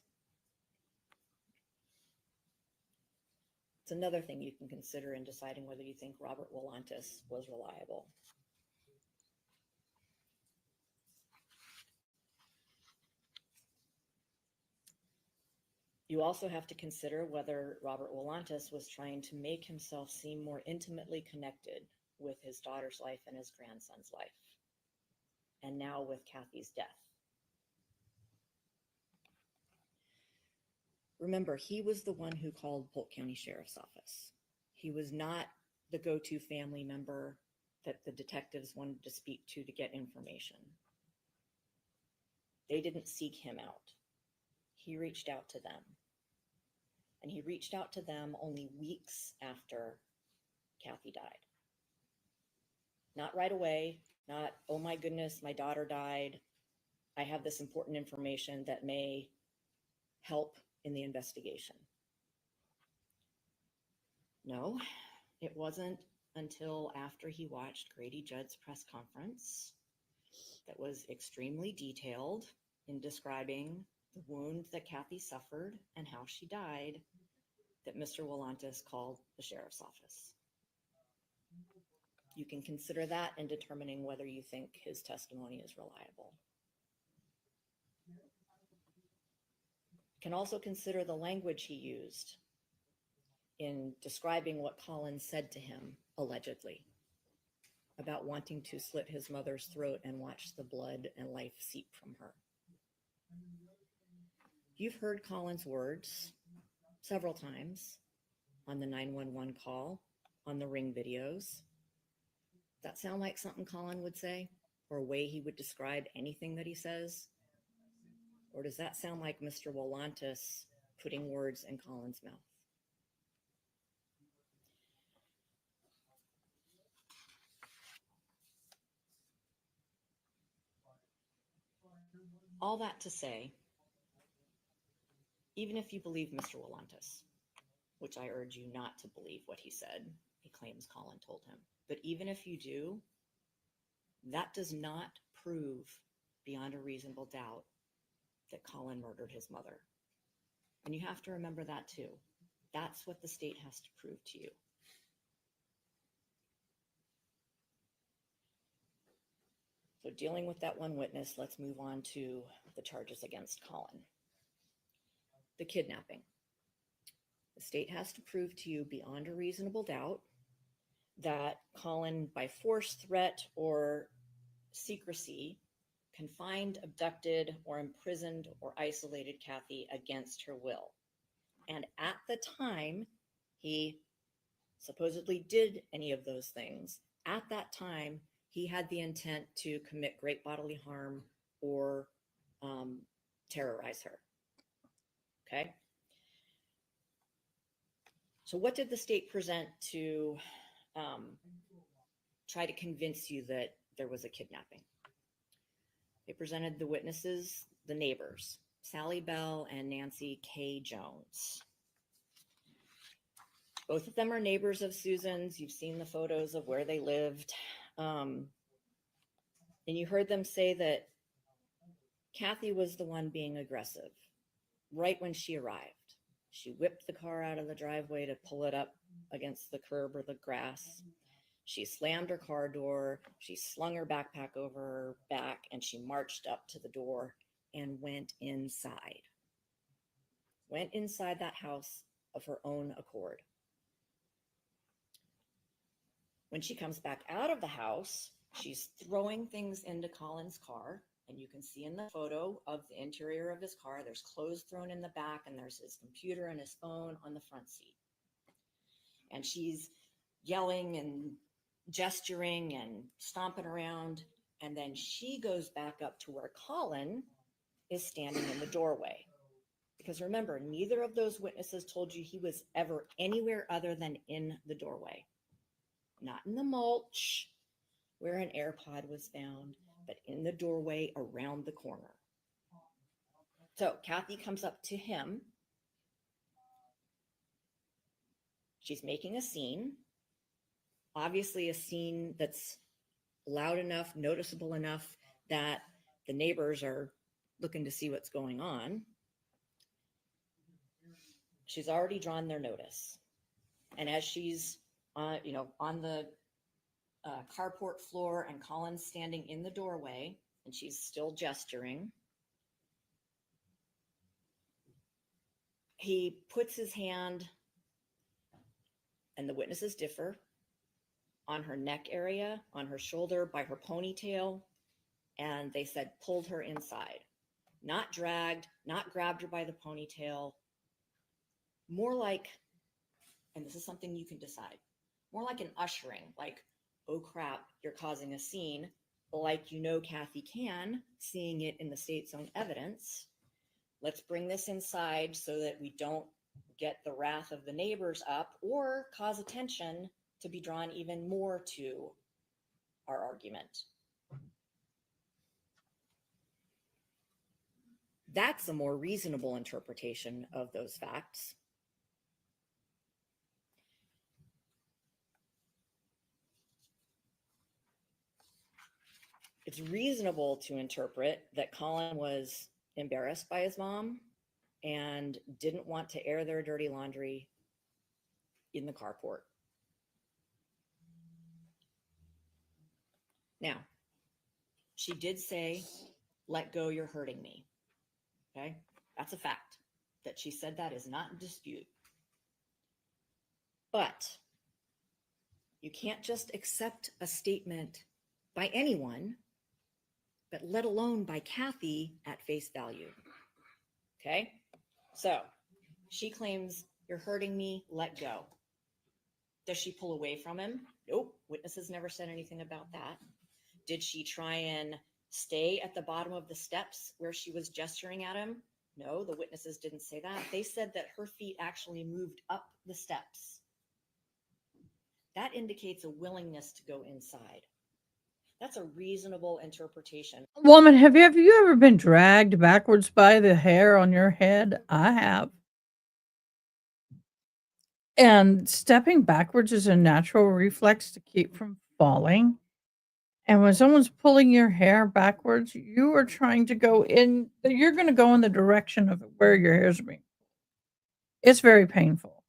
It's another thing you can consider in deciding whether you think Robert Wolantis was reliable. You also have to consider whether Robert Wolantis was trying to make himself seem more intimately connected with his daughter's life and his grandson's life, and now with Kathy's death. Remember, he was the one who called Polk County Sheriff's Office. He was not the go-to family member that the detectives wanted to speak to get information. They didn't seek him out. He reached out to them. And he reached out to them only weeks after Kathy died. Not right away, not, oh my goodness, my daughter died. I have this important information that may help in the investigation. No, it wasn't until after he watched Grady Judd's press conference that was extremely detailed in describing the wound that Kathy suffered and how she died that Mr. Wolantis called the sheriff's office. You can consider that in determining whether you think his testimony is reliable. You can also consider the language he used in describing what Collin said to him, allegedly, about wanting to slit his mother's throat and watch the blood and life seep from her. You've heard Collin's words several times on the 911 call, on the Ring videos. That sound like something Collin would say, or a way he would describe anything that he says? Or does that sound like Mr. Wolantis putting words in Collin's mouth? All that to say, even if you believe Mr. Wolantis, which I urge you not to believe what he said. He claims Collin told him. But even if you do, that does not prove beyond a reasonable doubt that Collin murdered his mother. And you have to remember that too. That's what the state has to prove to you. So dealing with that one witness, let's move on to the charges against Collin. The kidnapping. The state has to prove to you beyond a reasonable doubt that Collin, by force, threat, or secrecy, confined, abducted, or imprisoned or isolated Kathy against her will. And at the time he supposedly did any of those things, at that time, he had the intent to commit great bodily harm or terrorize her. Okay? So what did the state present to try to convince you that there was a kidnapping? They presented the witnesses, the neighbors, Sally Bell and Nancy K. Jones. Both of them are neighbors of Susan's. You've seen the photos of where they lived. And you heard them say that Kathy was the one being aggressive right when she arrived. She whipped the car out of the driveway to pull it up against the curb or the grass. She slammed her car door. She slung her backpack over her back and she marched up to the door and went inside. Went inside that house of her own accord. When she comes back out of the house, she's throwing things into Collin's car. And you can see in the photo of the interior of his car, there's clothes thrown in the back and there's his computer and his phone on the front seat. And she's yelling and gesturing and stomping around. And then she goes back up to where Collin is standing in the doorway. Because remember, neither of those witnesses told you he was ever anywhere other than in the doorway. Not in the mulch where an AirPod was found, but in the doorway around the corner. So Kathy comes up to him. She's making a scene. Obviously a scene that's loud enough, noticeable enough that the neighbors are looking to see what's going on. She's already drawn their notice. And as she's on the carport floor and Collin's standing in the doorway and she's still gesturing, he puts his hand, and the witnesses differ, on her neck area, on her shoulder, by her ponytail, and they said pulled her inside. Not dragged, not grabbed her by the ponytail, more like, and this is something you can decide, more like an ushering, like, oh crap, you're causing a scene, like Kathy can, seeing it in the state's own evidence. Let's bring this inside so that we don't get the wrath of the neighbors up or cause attention to be drawn even more to our argument. That's a more reasonable interpretation of those facts. It's reasonable to interpret that Collin was embarrassed by his mom and didn't want to air their dirty laundry in the carport. Now, she did say, "Let go, you're hurting me." Okay? That's a fact. That she said that is not in dispute. But you can't just accept a statement by anyone, but let alone by Kathy, at face value. Okay? So she claims, "You're hurting me, let go." Does she pull away from him? Nope. Witnesses never said anything about that. Did she try and stay at the bottom of the steps where she was gesturing at him? No, the witnesses didn't say that. They said that her feet actually moved up the steps. That indicates a willingness to go inside. That's a reasonable interpretation. Woman, have you ever been dragged backwards by the hair on your head? I have. And stepping backwards is a natural reflex to keep from falling. And when someone's pulling your hair backwards, you are trying to go in, you're going to go in the direction of where your hair's being. It's very painful.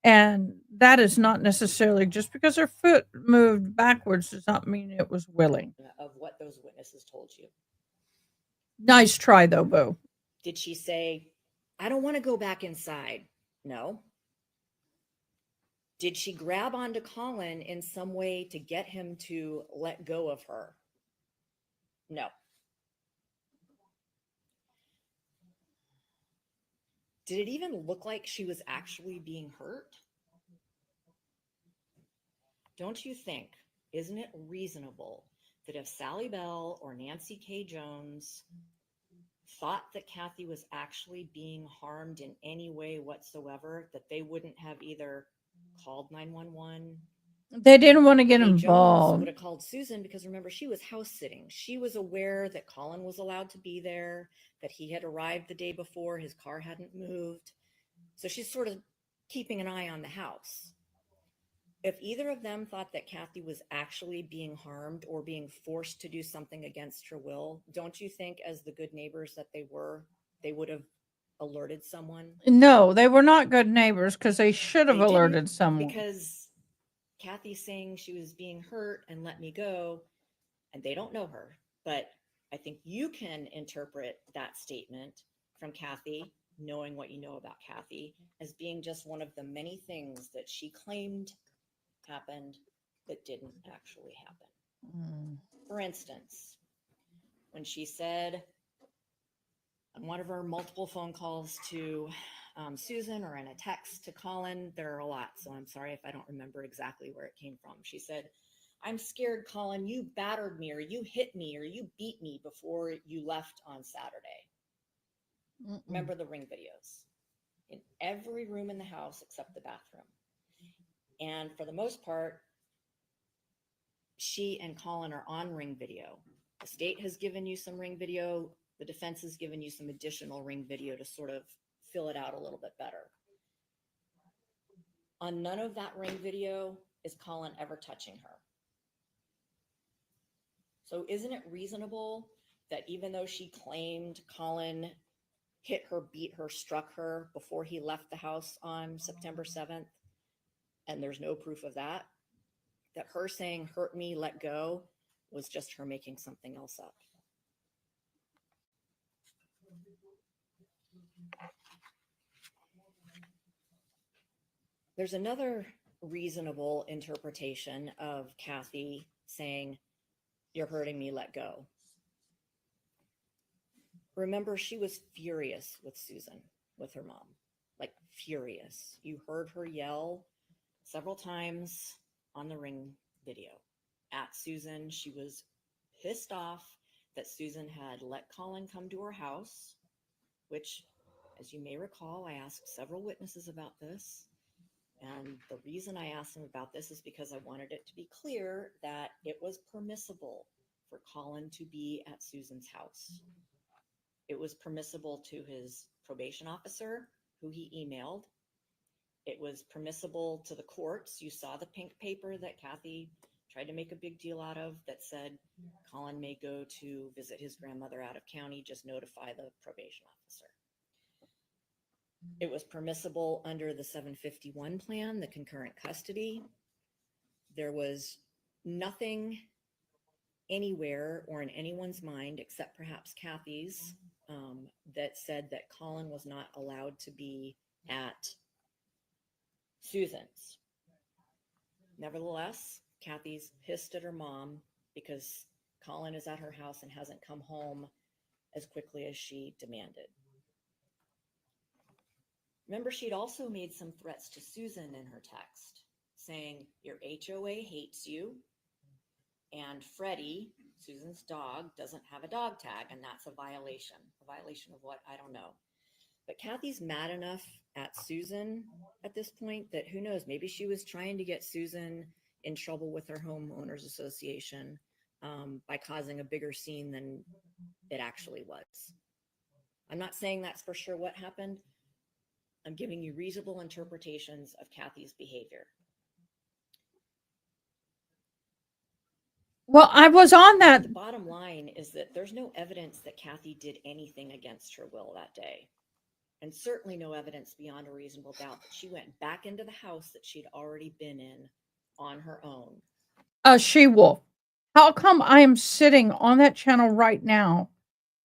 And that is not necessarily just because her foot moved backwards does not mean it was willing. Of what those witnesses told you. Nice try though, Bo. Did she say, I don't want to go back inside? No. Did she grab onto Collin in some way to get him to let go of her? No. Did it even look like she was actually being hurt? Don't you think, isn't it reasonable that if Sally Bell or Nancy K. Jones thought that Kathy was actually being harmed in any way whatsoever, that they wouldn't have either called 911? They didn't want to get Kay Jones involved. would have called Susan because remember, she was house sitting. She was aware that Collin was allowed to be there, that he had arrived the day before, his car hadn't moved. So she's sort of keeping an eye on the house. If either of them thought that Kathy was actually being harmed or being forced to do something against her will, don't you think, as the good neighbors that they were, they would have alerted someone? No, they were not good neighbors because they should have They didn't, alerted someone. because Kathy's saying she was being hurt and let me go, and they don't know her. But I think you can interpret that statement from Kathy, knowing what you know about Kathy, as being just one of the many things that she claimed happened that didn't actually happen. Mm. For instance, when she said on one of her multiple phone calls to Susan or in a text to Collin, there are a lot, so I'm sorry if I don't remember exactly where it came from. She said, I'm scared, Collin, you battered me or you hit me or you beat me before you left on Saturday. Mm-mm. Remember the ring videos in every room in the house except the bathroom. And for the most part, she and Collin are on ring video. The state has given you some ring video. The defense has given you some additional ring video to sort of fill it out a little bit better. On none of that ring video is Collin ever touching her. So isn't it reasonable that even though she claimed Collin hit her, beat her, struck her before he left the house on September 7th, and there's no proof of that, that her saying hurt me, let go, was just her making something else up? There's another reasonable interpretation of Kathy saying, you're hurting me, let go. Remember, she was furious with Susan, with her mom, like furious. You heard her yell several times on the ring video at Susan. She was pissed off that Susan had let Collin come to her house, which, as you may recall, I asked several witnesses about this. And the reason I asked them about this is because I wanted it to be clear that it was permissible for Collin to be at Susan's house. It was permissible to his probation officer, who he emailed. It was permissible to the courts. You saw the pink paper that Kathy tried to make a big deal out of that said Collin may go to visit his grandmother out of county, just notify the probation officer. It was permissible under the 751 plan, the concurrent custody. There was nothing anywhere or in anyone's mind, except perhaps Kathy's, that said that Collin was not allowed to be at Susan's. Nevertheless, Kathy's pissed at her mom because Collin is at her house and hasn't come home as quickly as she demanded. Remember, she'd also made some threats to Susan in her text, saying, your HOA hates you, and Freddie, Susan's dog, doesn't have a dog tag, and that's a violation. A violation of what? I don't know. But Kathy's mad enough at Susan at this point that who knows, maybe she was trying to get Susan in trouble with her homeowners association by causing a bigger scene than it actually was. I'm not saying that's for sure what happened, I'm giving you reasonable interpretations of Kathy's behavior. Well, I was on that. The bottom line is that there's no evidence that Kathy did anything against her will that day. And certainly no evidence beyond a reasonable doubt that she went back into the house that she'd already been in on her own. She-Wolf. How come I am sitting on that channel right now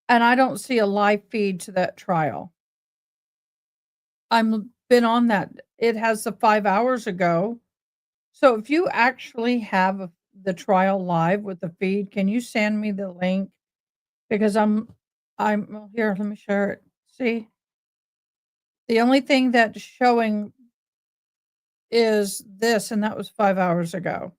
and I don't see a live feed to that trial? I'm been on that. It has the 5 hours ago. So if you actually have the trial live with the feed, can you send me the link? Because well, here, let me share it. See? The only thing that's showing is this, and that was 5 hours ago.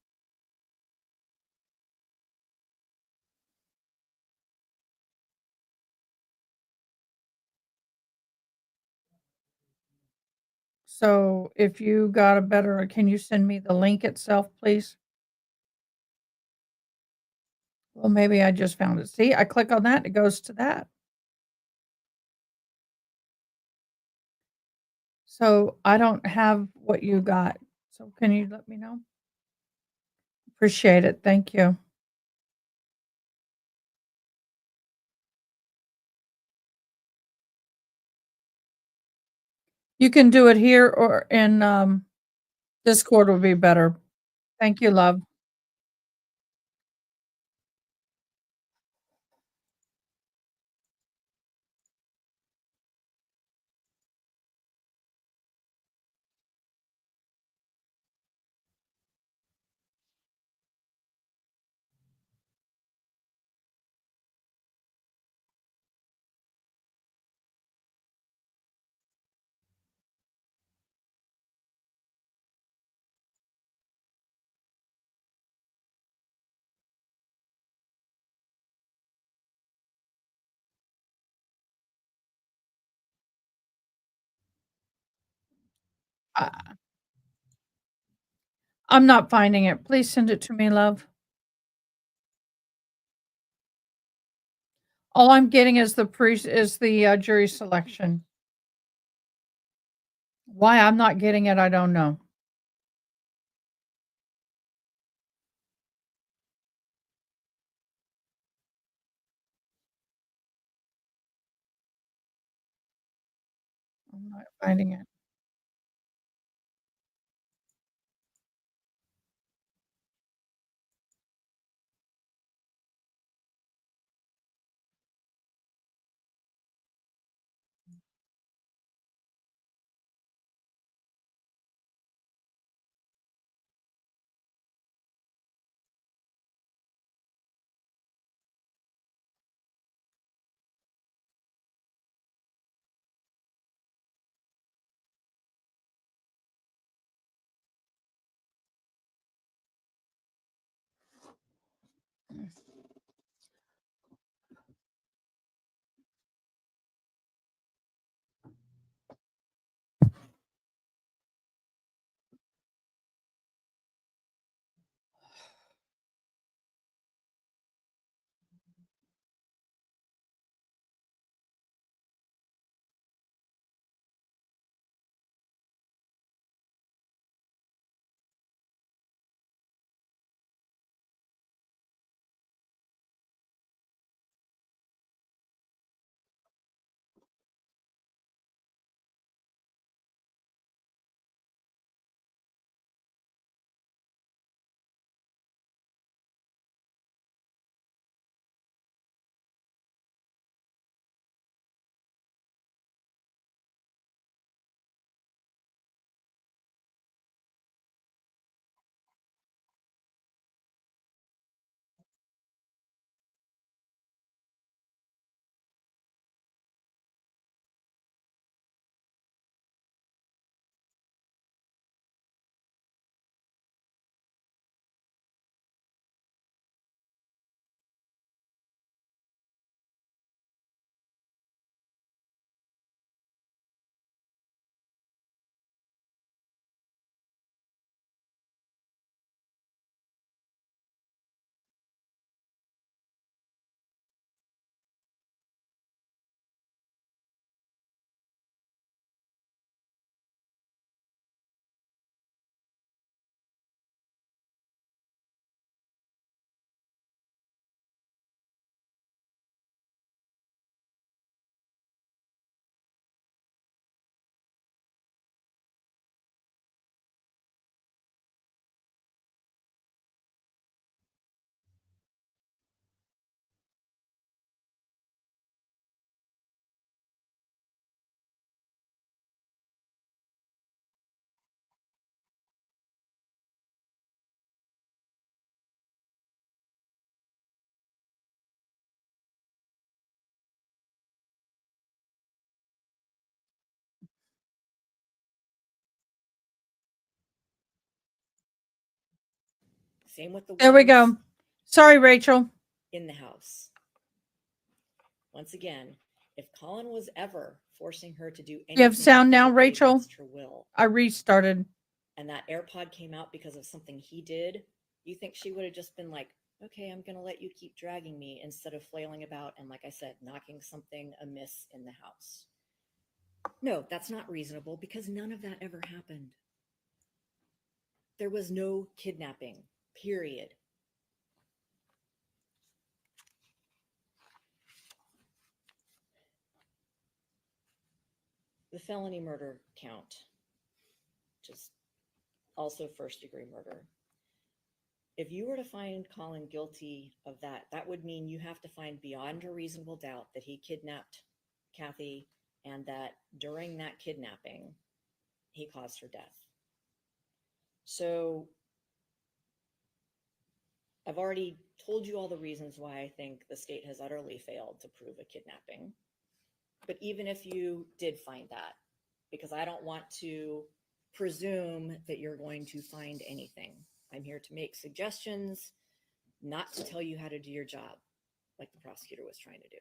So if you got a better, can you send me the link itself, please? Well, maybe I just found it. See, I click on that, it goes to that. So I don't have what you got. So can you let me know? Appreciate it. Thank you. You can do it here or in Discord will be better. Thank you, love. I, I'm not finding it. Please send it to me, love. All I'm getting is the jury selection. Why I'm not getting it, I don't know. I'm not finding it. Same with the There we go. ones Sorry, Rachel. in the house. Once again, if Collin was ever forcing her to do anything, You have sound now, physically Rachel? against her will, I restarted. and that AirPod came out because of something he did, you think she would have just been like, okay, I'm going to let you keep dragging me, instead of flailing about and, like I said, knocking something amiss in the house? No, that's not reasonable, because none of that ever happened. There was no kidnapping, period. The felony murder count, just also first-degree murder. If you were to find Collin guilty of that, that would mean you have to find beyond a reasonable doubt that he kidnapped Kathy, and that during that kidnapping, he caused her death. So I've already told you all the reasons why I think the state has utterly failed to prove a kidnapping. But even if you did find that, because I don't want to presume that you're going to find anything, I'm here to make suggestions, not to tell you how to do your job, like the prosecutor was trying to do.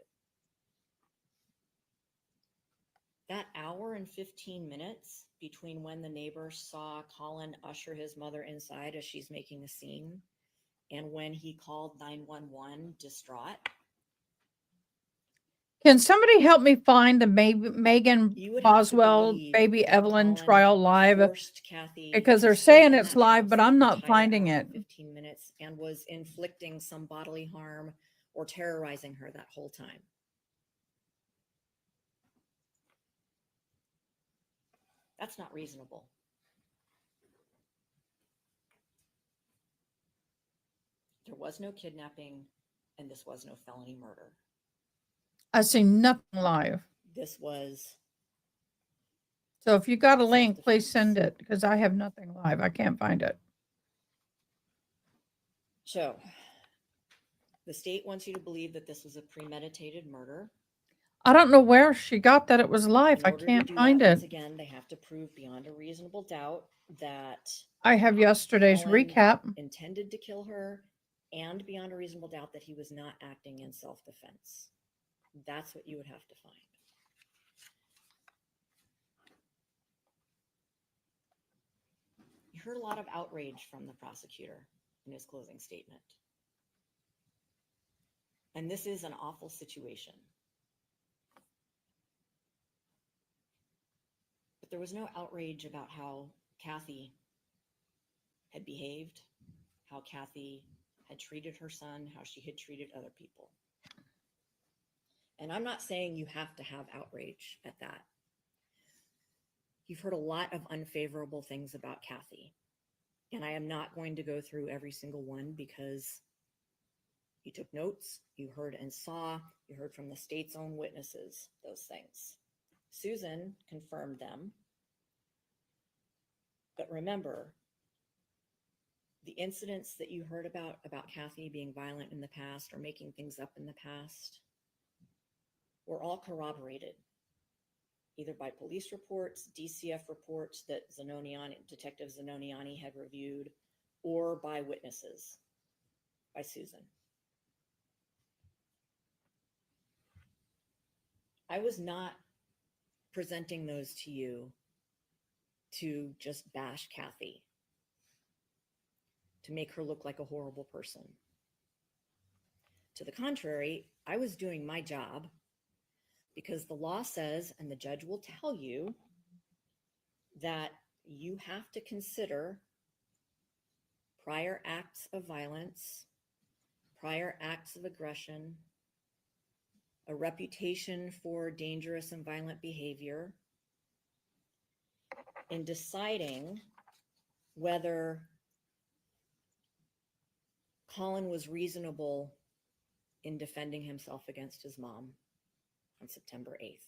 That hour and 15 minutes between when the neighbor saw Collin usher his mother inside as she's making a scene and when he called 911 distraught. Can somebody help me find the Megan You would have to Boswell, believe baby that Evelyn Collin trial live? forced Kathy Because to they're stay saying in it's that live, house but the I'm not entire finding hour it. and 15 minutes and was inflicting some bodily harm or terrorizing her that whole time. That's not reasonable. There was no kidnapping, and this was no felony murder. I see nothing live. This was So if you got a link, please self-defense. send it, because I have nothing live. I can't find it. So the state wants you to believe that this was a premeditated murder. I don't know where she got that it was live. In I order can't to do find that, once it. again, they have to prove beyond a reasonable doubt that I have yesterday's Collin recap. intended to kill her, and beyond a reasonable doubt that he was not acting in self-defense. That's what you would have to find. You heard a lot of outrage from the prosecutor in his closing statement. And this is an awful situation. But there was no outrage about how Kathy had behaved, how Kathy had treated her son, how she had treated other people. And I'm not saying you have to have outrage at that. You've heard a lot of unfavorable things about Kathy. And I am not going to go through every single one, because you took notes, you heard and saw, you heard from the state's own witnesses, those things. Susan confirmed them. But remember, the incidents that you heard about Kathy being violent in the past or making things up in the past were all corroborated, either by police reports, DCF reports that Detective Zanoniani had reviewed, or by witnesses, by Susan. I was not presenting those to you to just bash Kathy, to make her look like a horrible person. To the contrary, I was doing my job, because the law says, and the judge will tell you, that you have to consider prior acts of violence, prior acts of aggression, a reputation for dangerous and violent behavior, in deciding whether Collin was reasonable in defending himself against his mom on September 8th.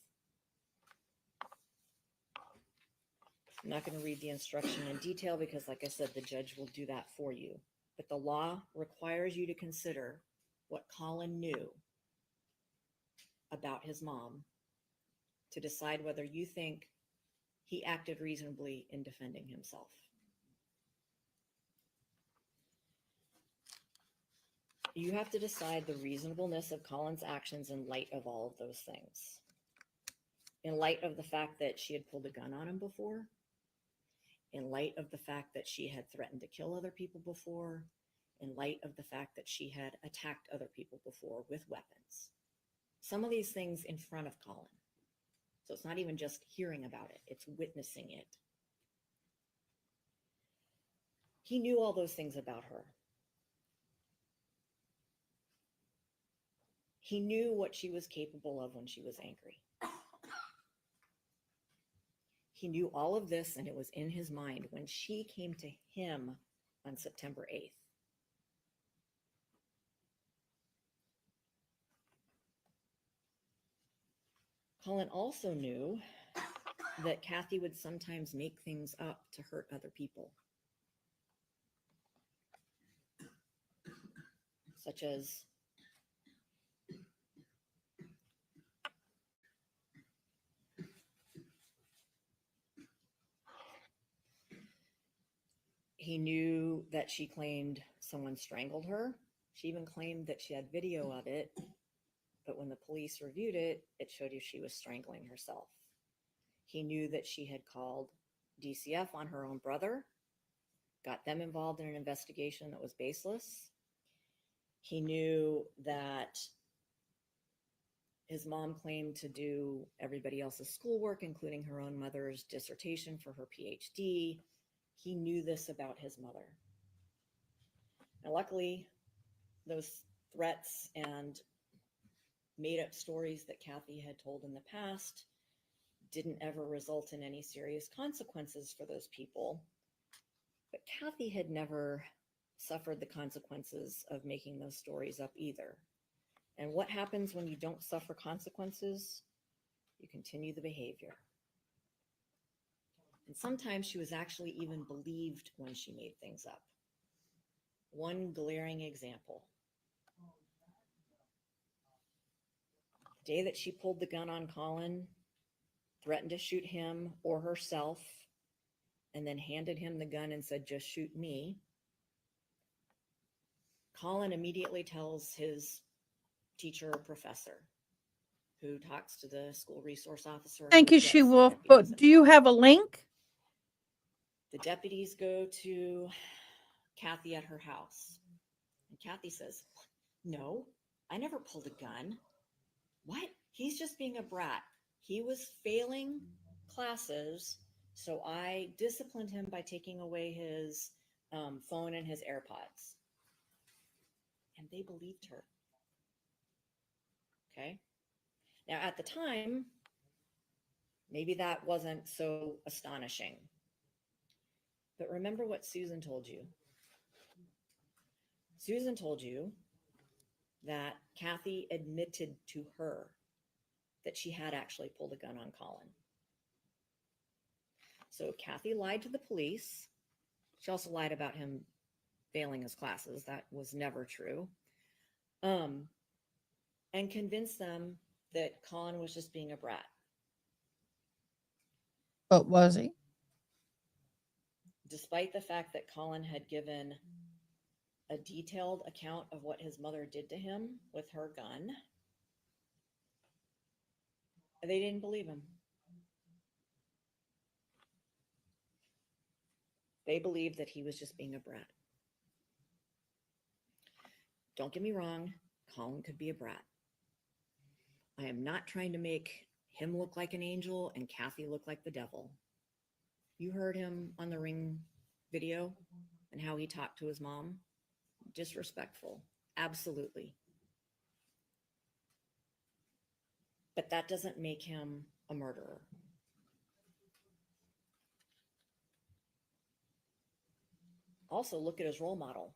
I'm not going to read the instruction in detail, because, like I said, the judge will do that for you. But the law requires you to consider what Collin knew about his mom to decide whether you think he acted reasonably in defending himself. You have to decide the reasonableness of Collin's actions in light of all of those things. In light of the fact that she had pulled a gun on him before, in light of the fact that she had threatened to kill other people before, in light of the fact that she had attacked other people before with weapons. Some of these things in front of Collin. So it's not even just hearing about it, it's witnessing it. He knew all those things about her. He knew what she was capable of when she was angry. He knew all of this, and it was in his mind when she came to him on September 8th. Collin also knew that Kathy would sometimes make things up to hurt other people, such as he knew that she claimed someone strangled her. She even claimed that she had video of it, but when the police reviewed it, it showed you she was strangling herself. He knew that she had called DCF on her own brother, got them involved in an investigation that was baseless. He knew that his mom claimed to do everybody else's schoolwork, including her own mother's dissertation for her PhD. He knew this about his mother. Now, luckily, those threats and made-up stories that Kathy had told in the past didn't ever result in any serious consequences for those people. But Kathy had never suffered the consequences of making those stories up either. And what happens when you don't suffer consequences? You continue the behavior. And sometimes she was actually even believed when she made things up. One glaring example. The day that she pulled the gun on Collin, threatened to shoot him or herself, and then handed him the gun and said, "Just shoot me," Collin immediately tells his teacher or professor, who talks to the school resource officer. Thank who you, gets She the Wolf. deputies But do you involved. have a link? The deputies go to Kathy at her house. And Kathy says, "No, I never pulled a gun." "What? He's just being a brat. He was failing classes, so I disciplined him by taking away his phone and his AirPods." And they believed her. Okay. Now, at the time, maybe that wasn't so astonishing. But remember what Susan told you. Susan told you that Kathy admitted to her that she had actually pulled a gun on Collin. So Kathy lied to the police. She also lied about him failing his classes. That was never true. And convinced them that Collin was just being a brat. But was he? Despite the fact that Collin had given a detailed account of what his mother did to him with her gun, they didn't believe him. They believed that he was just being a brat. Don't get me wrong, Collin could be a brat. I am not trying to make him look like an angel and Kathy look like the devil. You heard him on the Ring video and how he talked to his mom. Disrespectful. Absolutely. But that doesn't make him a murderer. Also, look at his role model.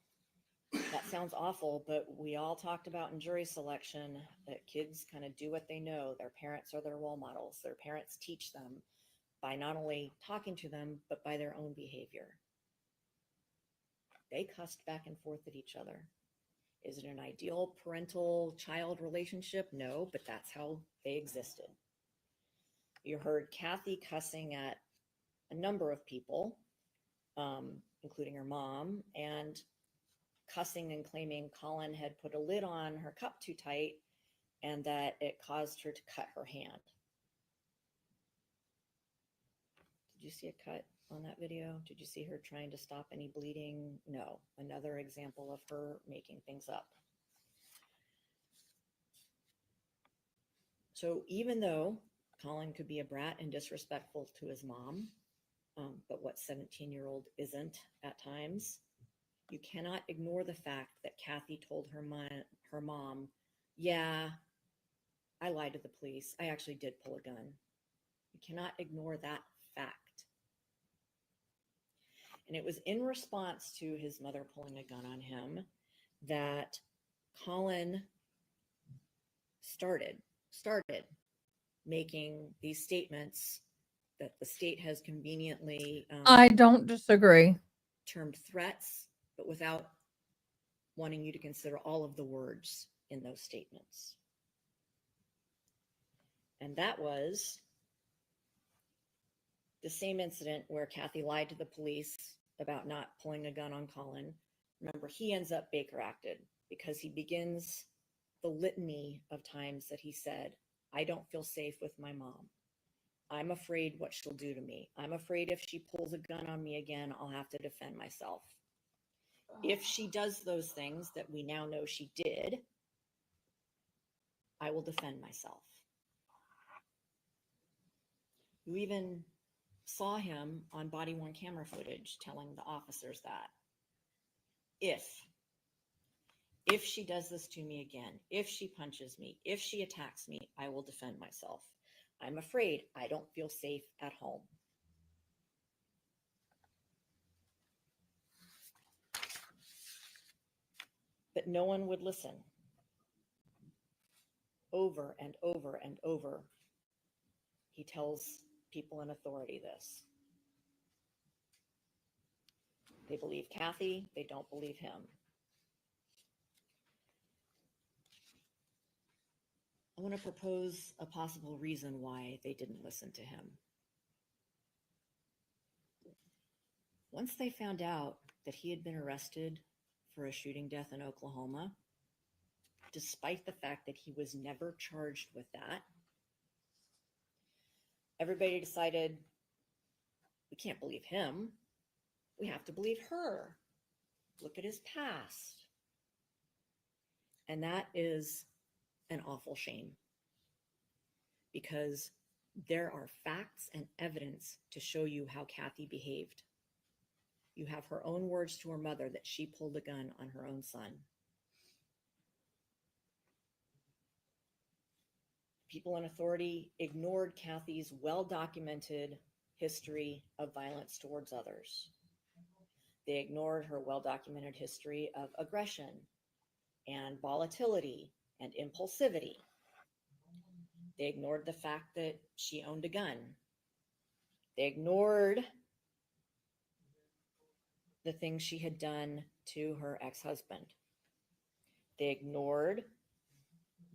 That sounds awful, but we all talked about in jury selection that kids kind of do what they know. Their parents are their role models. Their parents teach them by not only talking to them, but by their own behavior. They cussed back and forth at each other. Is it an ideal parental-child relationship? No, but that's how they existed. You heard Kathy cussing at a number of people, including her mom, and cussing and claiming Collin had put a lid on her cup too tight and that it caused her to cut her hand. Did you see a cut on that video? Did you see her trying to stop any bleeding? No. Another example of her making things up. So even though Collin could be a brat and disrespectful to his mom, but what 17-year-old isn't at times, you cannot ignore the fact that Kathy told her mom, yeah, I lied to the police. I actually did pull a gun. You cannot ignore that fact. And it was in response to his mother pulling a gun on him that Collin started making these statements that the state has conveniently I don't disagree. termed threats, but without wanting you to consider all of the words in those statements. And that was the same incident where Kathy lied to the police about not pulling a gun on Collin. Remember, he ends up Baker acted because he begins the litany of times that he said, I don't feel safe with my mom. I'm afraid what she'll do to me. I'm afraid if she pulls a gun on me again, I'll have to defend myself. If she does those things that we now know she did, I will defend myself. You even saw him on body-worn camera footage telling the officers that if she does this to me again, if she punches me, if she attacks me, I will defend myself. I'm afraid I don't feel safe at home. But no one would listen. Over and over and over, he tells people in authority this. They believe Kathy, they don't believe him. I want to propose a possible reason why they didn't listen to him. Once they found out that he had been arrested for a shooting death in Oklahoma, despite the fact that he was never charged with that, everybody decided, we can't believe him. We have to believe her. Look at his past. And that is an awful shame, because there are facts and evidence to show you how Kathy behaved. You have her own words to her mother that she pulled a gun on her own son. People in authority ignored Kathy's well-documented history of violence towards others. They ignored her well-documented history of aggression and volatility and impulsivity. They ignored the fact that she owned a gun. They ignored the things she had done to her ex-husband. They ignored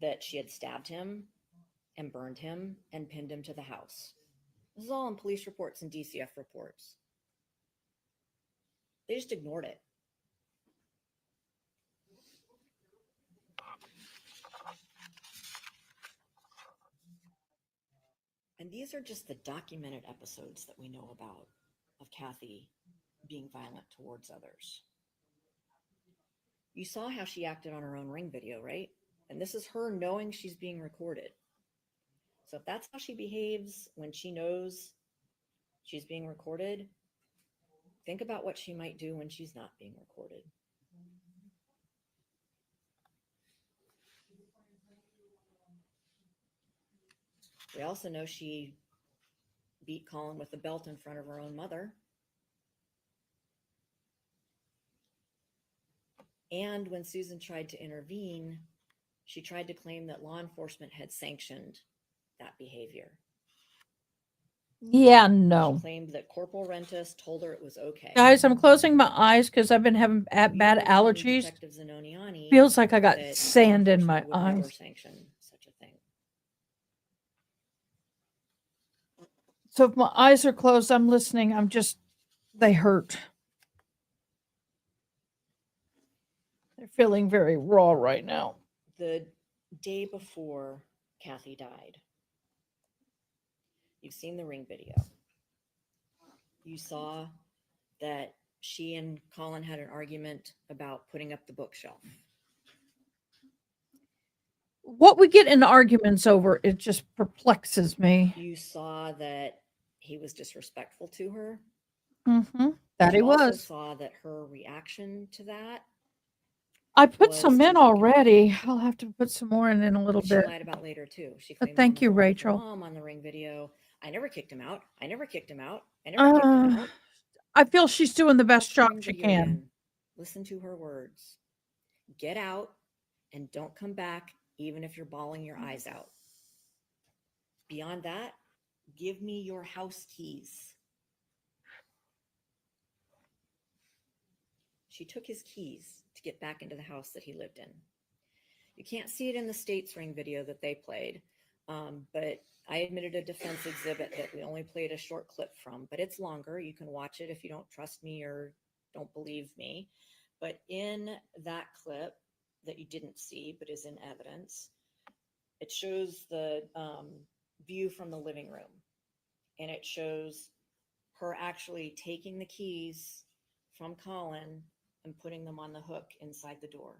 that she had stabbed him and burned him and pinned him to the house. This is all in police reports and DCF reports. They just ignored it. And these are just the documented episodes that we know about of Kathy being violent towards others. You saw how she acted on her own Ring video, right? And this is her knowing she's being recorded. So if that's how she behaves when she knows she's being recorded, think about what she might do when she's not being recorded. We also know she beat Collin with a belt in front of her own mother. And when Susan tried to intervene, she tried to claim that law enforcement had sanctioned that behavior. Yeah, She no. claimed that Corporal Rentis told her it was okay. Guys, I'm closing my eyes because I've been having bad We heard from allergies. Detective Zanoniani Feels like I got that sand law in my enforcement would never eyes. sanction such a thing. So if my eyes are closed, I'm listening. They hurt. They're feeling very raw right now. The day before Kathy died, you've seen the ring video. You saw that she and Collin had an argument about putting up the bookshelf. What we get in arguments over, it just perplexes me. You saw that he was disrespectful to her. Mm-hmm. That he You also was. saw that her reaction to that, I put was some to in kick him out. already. I'll have to put some more in a little which she bit. lied about later too. She claimed Thank on the you, phone with her Rachel. mom on the ring video, I never kicked him out. I never kicked him out. I never kicked him out. I feel she's doing the best Watch the job ring she video can. again. Listen to her words. Get out and don't come back, even if you're bawling your eyes out. Beyond that, give me your house keys. She took his keys to get back into the house that he lived in. You can't see it in the States ring video that they played, but I admitted a defense exhibit that we only played a short clip from, but it's longer. You can watch it if you don't trust me or don't believe me. But in that clip that you didn't see, but is in evidence, it shows the view from the living room. And it shows her actually taking the keys from Collin and putting them on the hook inside the door.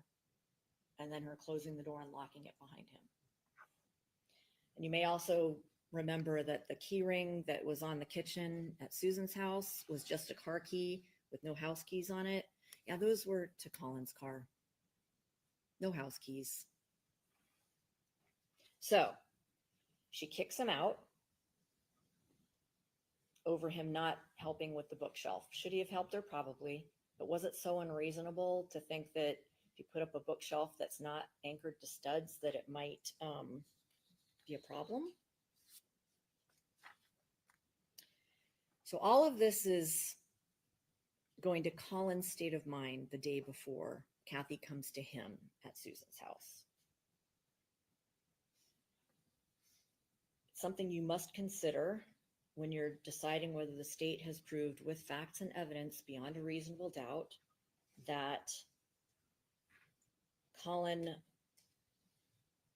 And then her closing the door and locking it behind him. And you may also remember that the key ring that was on the kitchen at Susan's house was just a car key with no house keys on it. Yeah, those were to Collin's car. No house keys. So she kicks him out over him not helping with the bookshelf. Should he have helped her? Probably. But was it so unreasonable to think that if you put up a bookshelf that's not anchored to studs, that it might be a problem? So all of this is going to Collin's state of mind the day before Kathy comes to him at Susan's house. It's something you must consider when you're deciding whether the state has proved with facts and evidence beyond a reasonable doubt that Collin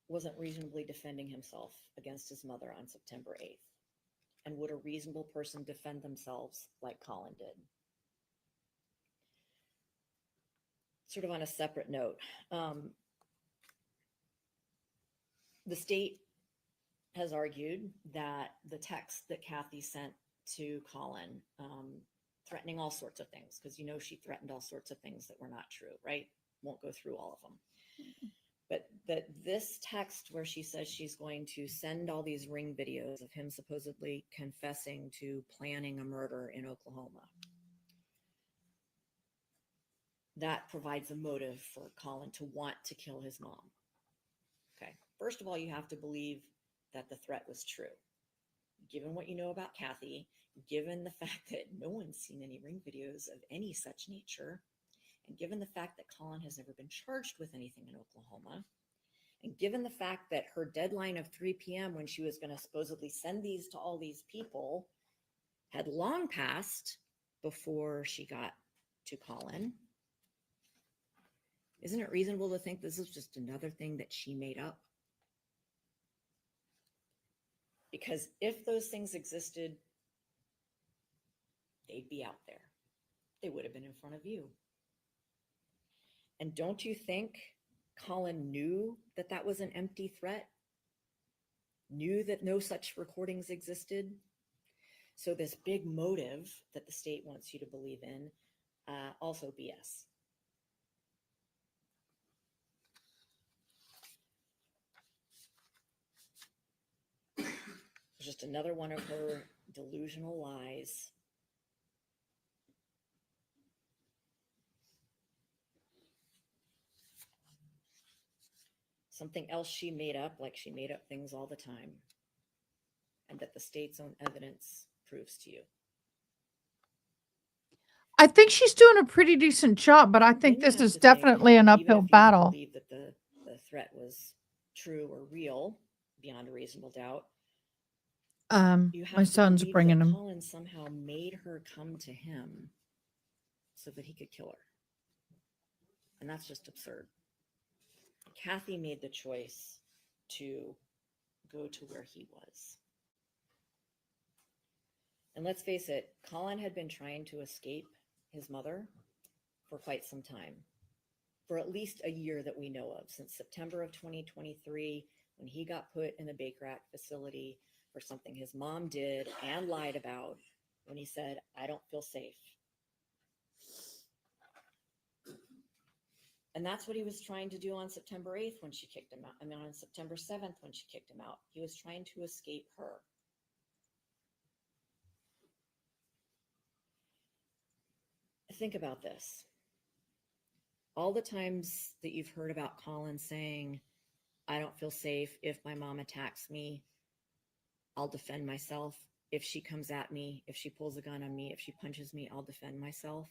wasn't reasonably defending himself against his mother on September 8th. And would a reasonable person defend themselves like Collin did? Sort of on a separate note, the state has argued that the text that Kathy sent to Collin, threatening all sorts of things, because you know she threatened all sorts of things that were not true, right? Won't go through all of them. But that this text where she says she's going to send all these ring videos of him supposedly confessing to planning a murder in Oklahoma, that provides a motive for Collin to want to kill his mom. Okay. First of all, you have to believe that the threat was true. Given what you know about Kathy, given the fact that no one's seen any ring videos of any such nature, and given the fact that Collin has never been charged with anything in Oklahoma, and given the fact that her deadline of 3 p.m. when she was going to supposedly send these to all these people had long passed before she got to Collin, isn't it reasonable to think this is just another thing that she made up? Because if those things existed, they'd be out there. They would have been in front of you. And don't you think Collin knew that that was an empty threat? Knew that no such recordings existed? So this big motive that the state wants you to believe in, also BS. Just another one of her delusional lies. Something else she made up, like she made up things all the time, and that the state's own evidence proves to you. I think she's doing a pretty decent job, but I think Then you this have is to think, definitely an even uphill if you battle. believe that the threat was true or real beyond a reasonable doubt, you have My to son's believe bringing that him. Collin somehow made her come to him so that he could kill her. And that's just absurd. Kathy made the choice to go to where he was. And let's face it, Collin had been trying to escape his mother for quite some time, for at least a year that we know of, since September of 2023, when he got put in the Baker Act facility for something his mom did and lied about, when he said, "I don't feel safe." And that's what he was trying to do on September 8th when she kicked him out. I mean, on September 7th when she kicked him out. He was trying to escape her. Think about this. All the times that you've heard about Collin saying, "I don't feel safe. If my mom attacks me, I'll defend myself. If she comes at me, if she pulls a gun on me, if she punches me, I'll defend myself."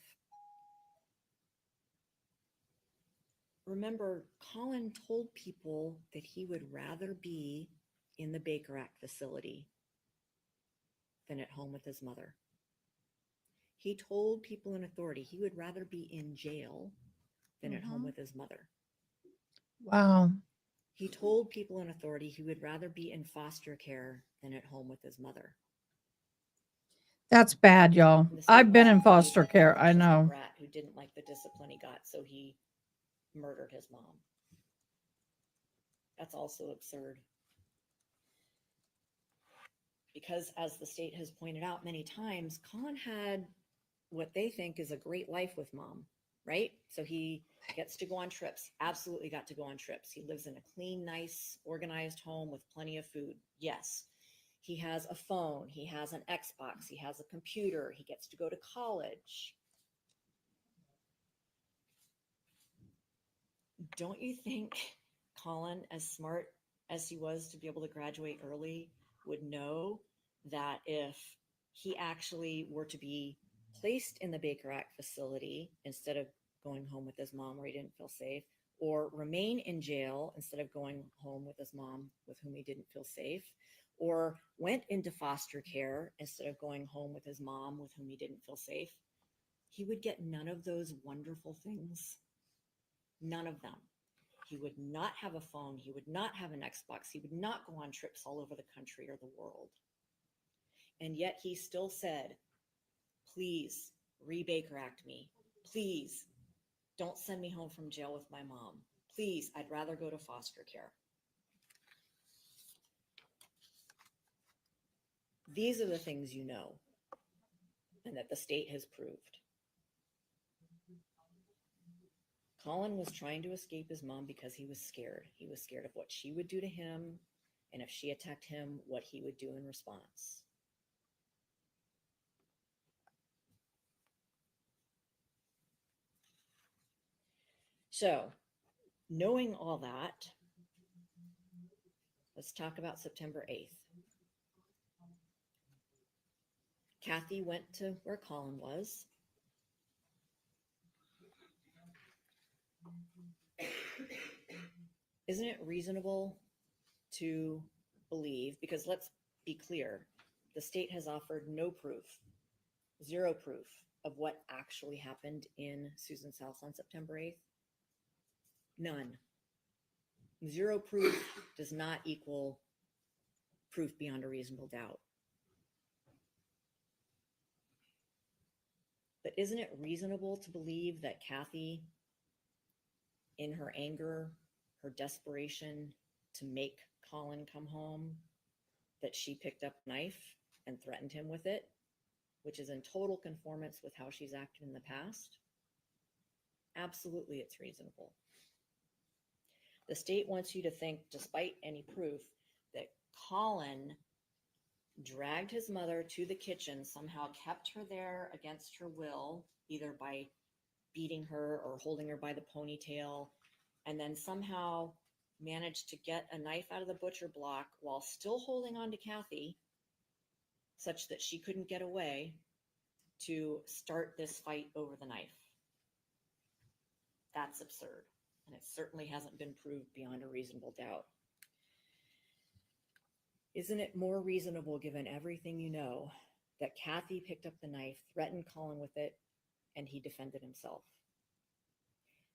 Remember, Collin told people that he would rather be in the Baker Act facility than at home with his mother. He told people in authority he would rather be in jail than at home with his mother. Wow. He told people in authority he would rather be in foster care than at home with his mother. That's bad, y'all. And the state I've been in also believed foster that care. Collin I was just a know. brat who didn't like the discipline he got, so he murdered his mom. That's also absurd. Because as the state has pointed out many times, Collin had what they think is a great life with mom, right? So he gets to go on trips. Absolutely got to go on trips. He lives in a clean, nice, organized home with plenty of food. Yes. He has a phone. He has an Xbox. He has a computer. He gets to go to college. Don't you think Collin, as smart as he was to be able to graduate early, would know that if he actually were to be placed in the Baker Act facility instead of going home with his mom where he didn't feel safe, or remain in jail instead of going home with his mom with whom he didn't feel safe, or went into foster care instead of going home with his mom with whom he didn't feel safe, he would get none of those wonderful things. None of them. He would not have a phone. He would not have an Xbox. He would not go on trips all over the country or the world. And yet he still said, "Please re-Baker Act me. Please don't send me home from jail with my mom. Please, I'd rather go to foster care." These are the things you know and that the state has proved. Collin was trying to escape his mom because he was scared. He was scared of what she would do to him, and if she attacked him, what he would do in response. So, knowing all that, let's talk about September 8th. Kathy went to where Collin was. Isn't it reasonable to believe, because let's be clear, the state has offered no proof, zero proof of what actually happened in Susan's house on September 8th? None. Zero proof does not equal proof beyond a reasonable doubt. But isn't it reasonable to believe that Kathy, in her anger, her desperation to make Collin come home, that she picked up a knife and threatened him with it, which is in total conformance with how she's acted in the past? Absolutely, it's reasonable. The state wants you to think, despite any proof, that Collin dragged his mother to the kitchen, somehow kept her there against her will, either by beating her or holding her by the ponytail, and then somehow managed to get a knife out of the butcher block while still holding on to Kathy, such that she couldn't get away, to start this fight over the knife. That's absurd, and it certainly hasn't been proved beyond a reasonable doubt. Isn't it more reasonable, given everything you know, that Kathy picked up the knife, threatened Collin with it, and he defended himself?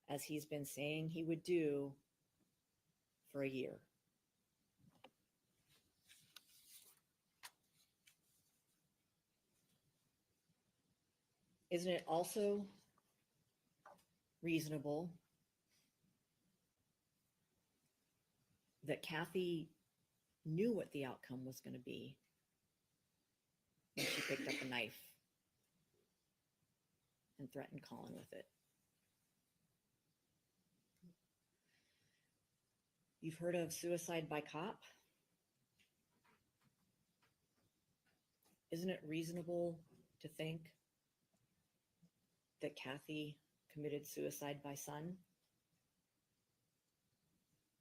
as he's been saying he would do for a year. Isn't it also reasonable that Kathy knew what the outcome was going to be when she picked up a knife and threatened Collin with it? You've heard of suicide by cop? Isn't it reasonable to think that Kathy committed suicide by son?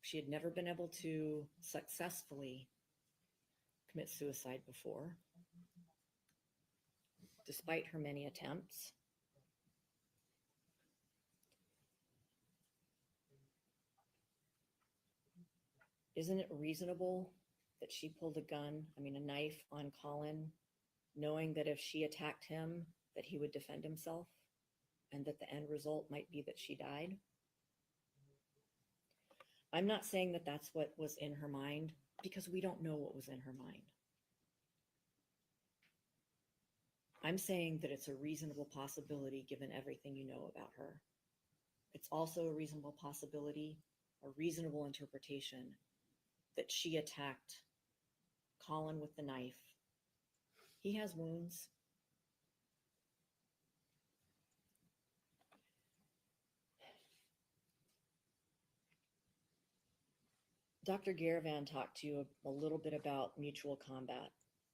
She had never been able to successfully commit suicide before, despite her many attempts. Isn't it reasonable that she pulled a knife on Collin, knowing that if she attacked him, that he would defend himself, and that the end result might be that she died? I'm not saying that that's what was in her mind, because we don't know what was in her mind. I'm saying that it's a reasonable possibility given everything you know about her. It's also a reasonable possibility, a reasonable interpretation, that she attacked Collin with the knife. He has wounds. Dr. Garavan talked to you a little bit about mutual combat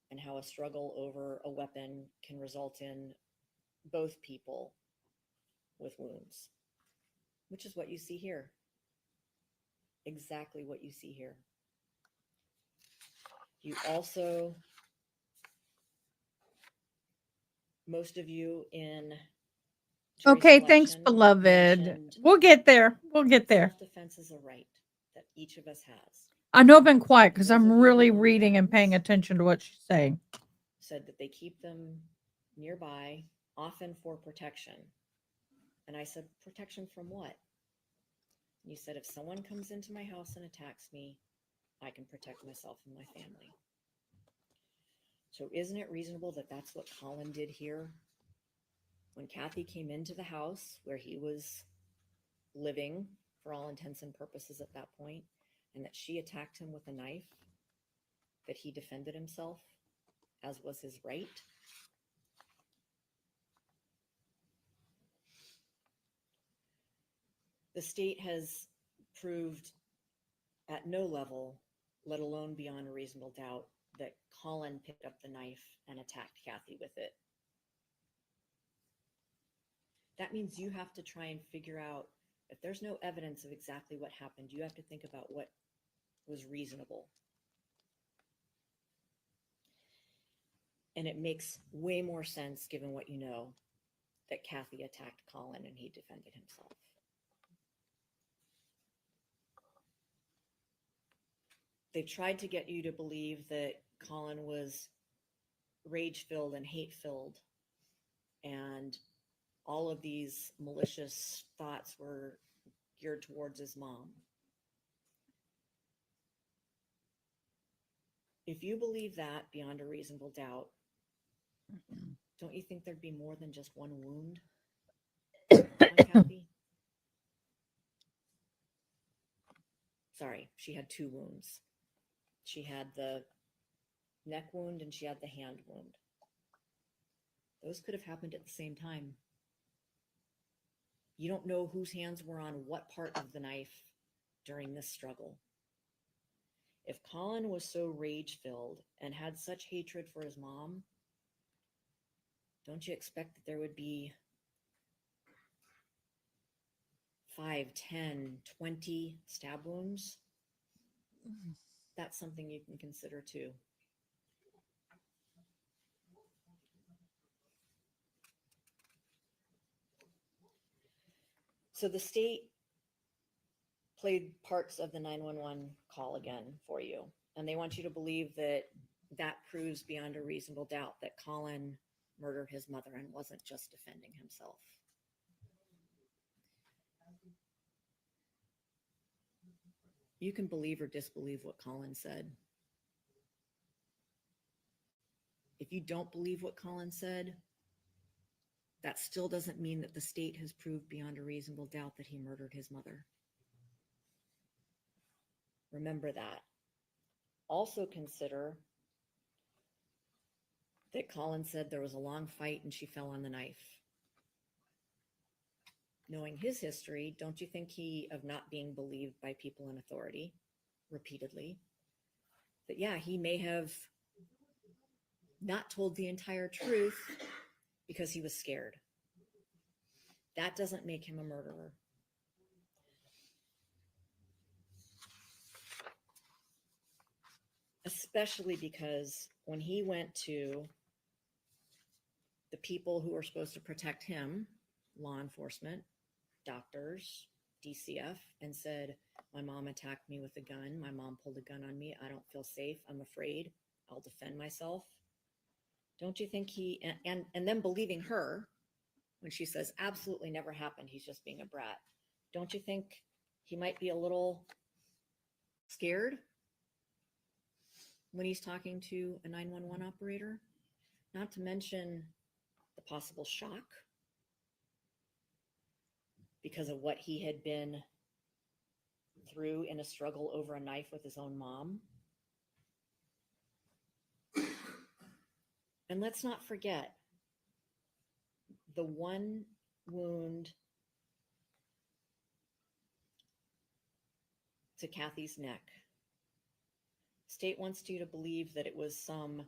and how a struggle over a weapon can result in both people with wounds, which is what you see here. Exactly what you see here. You also, most of you in jury Okay, thanks, selection beloved. mentioned We'll get there. We'll get there. self-defense is a right that each of us has. I know I've been quiet because Those I'm of you who really own reading and paying guns attention to what she's saying. said that they keep them nearby, often for protection. And I said, protection from what? And you said, if someone comes into my house and attacks me, I can protect myself and my family. So isn't it reasonable that that's what Collin did here? When Kathy came into the house where he was living, for all intents and purposes at that point, and that she attacked him with a knife, that he defended himself, as was his right. The state has proved at no level, let alone beyond a reasonable doubt, that Collin picked up the knife and attacked Kathy with it. That means you have to try and figure out, if there's no evidence of exactly what happened, you have to think about what was reasonable. And it makes way more sense, given what you know, that Kathy attacked Collin and he defended himself. They tried to get you to believe that Collin was rage-filled and hate-filled, and all of these malicious thoughts were geared towards his mom. If you believe that beyond a reasonable doubt, don't you think there'd be more than just one wound on Kathy? Sorry, she had two wounds. She had the neck wound and she had the hand wound. Those could have happened at the same time. You don't know whose hands were on what part of the knife during this struggle. If Collin was so rage-filled and had such hatred for his mom, don't you expect that there would be 5, 10, 20 stab wounds? That's something you can consider too. So the state played parts of the 911 call again for you, and they want you to believe that that proves beyond a reasonable doubt that Collin murdered his mother and wasn't just defending himself. You can believe or disbelieve what Collin said. If you don't believe what Collin said, that still doesn't mean that the state has proved beyond a reasonable doubt that he murdered his mother. Remember that. Also consider that Collin said there was a long fight and she fell on the knife. Knowing his history, don't you think of not being believed by people in authority repeatedly, that yeah, he may have not told the entire truth because he was scared. That doesn't make him a murderer. Especially because when he went to the people who were supposed to protect him, law enforcement, doctors, DCF, and said, my mom attacked me with a gun. My mom pulled a gun on me. I don't feel safe. I'm afraid. I'll defend myself. Don't you think and then believing her when she says absolutely never happened, he's just being a brat. Don't you think he might be a little scared when he's talking to a 911 operator? Not to mention the possible shock because of what he had been through in a struggle over a knife with his own mom. And let's not forget the one wound to Kathy's neck. State wants you to believe that it was some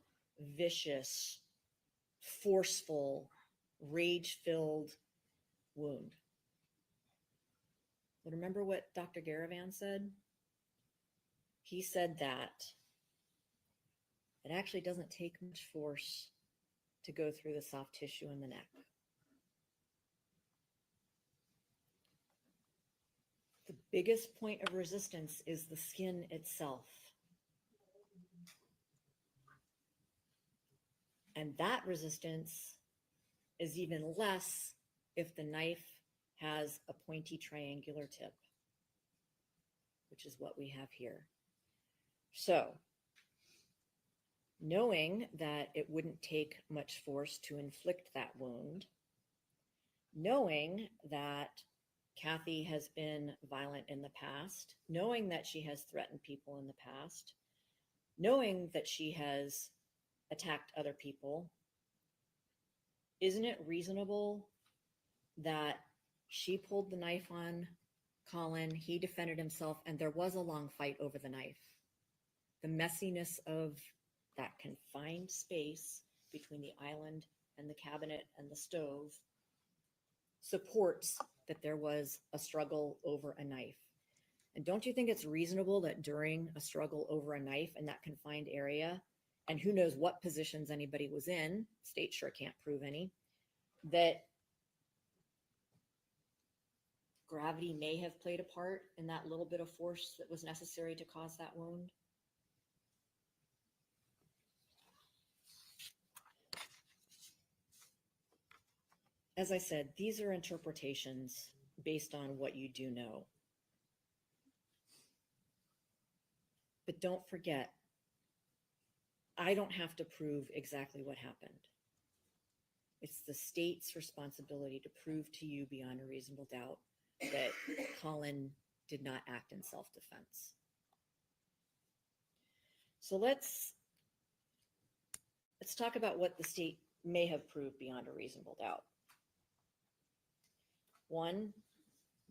vicious, forceful, rage-filled wound. But remember what Dr. Garavan said? He said that it actually doesn't take much force to go through the soft tissue in the neck. The biggest point of resistance is the skin itself. And that resistance is even less if the knife has a pointy triangular tip, which is what we have here. So, knowing that it wouldn't take much force to inflict that wound, knowing that Kathy has been violent in the past, knowing that she has threatened people in the past, knowing that she has attacked other people, isn't it reasonable that she pulled the knife on Collin, he defended himself, and there was a long fight over the knife? The messiness of that confined space between the island and the cabinet and the stove supports that there was a struggle over a knife. And don't you think it's reasonable that during a struggle over a knife in that confined area, and who knows what positions anybody was in, state sure can't prove any, that gravity may have played a part in that little bit of force that was necessary to cause that wound? As I said, these are interpretations based on what you do know. But don't forget, I don't have to prove exactly what happened. It's the state's responsibility to prove to you beyond a reasonable doubt that Collin did not act in self-defense. So let's talk about what the state may have proved beyond a reasonable doubt. One,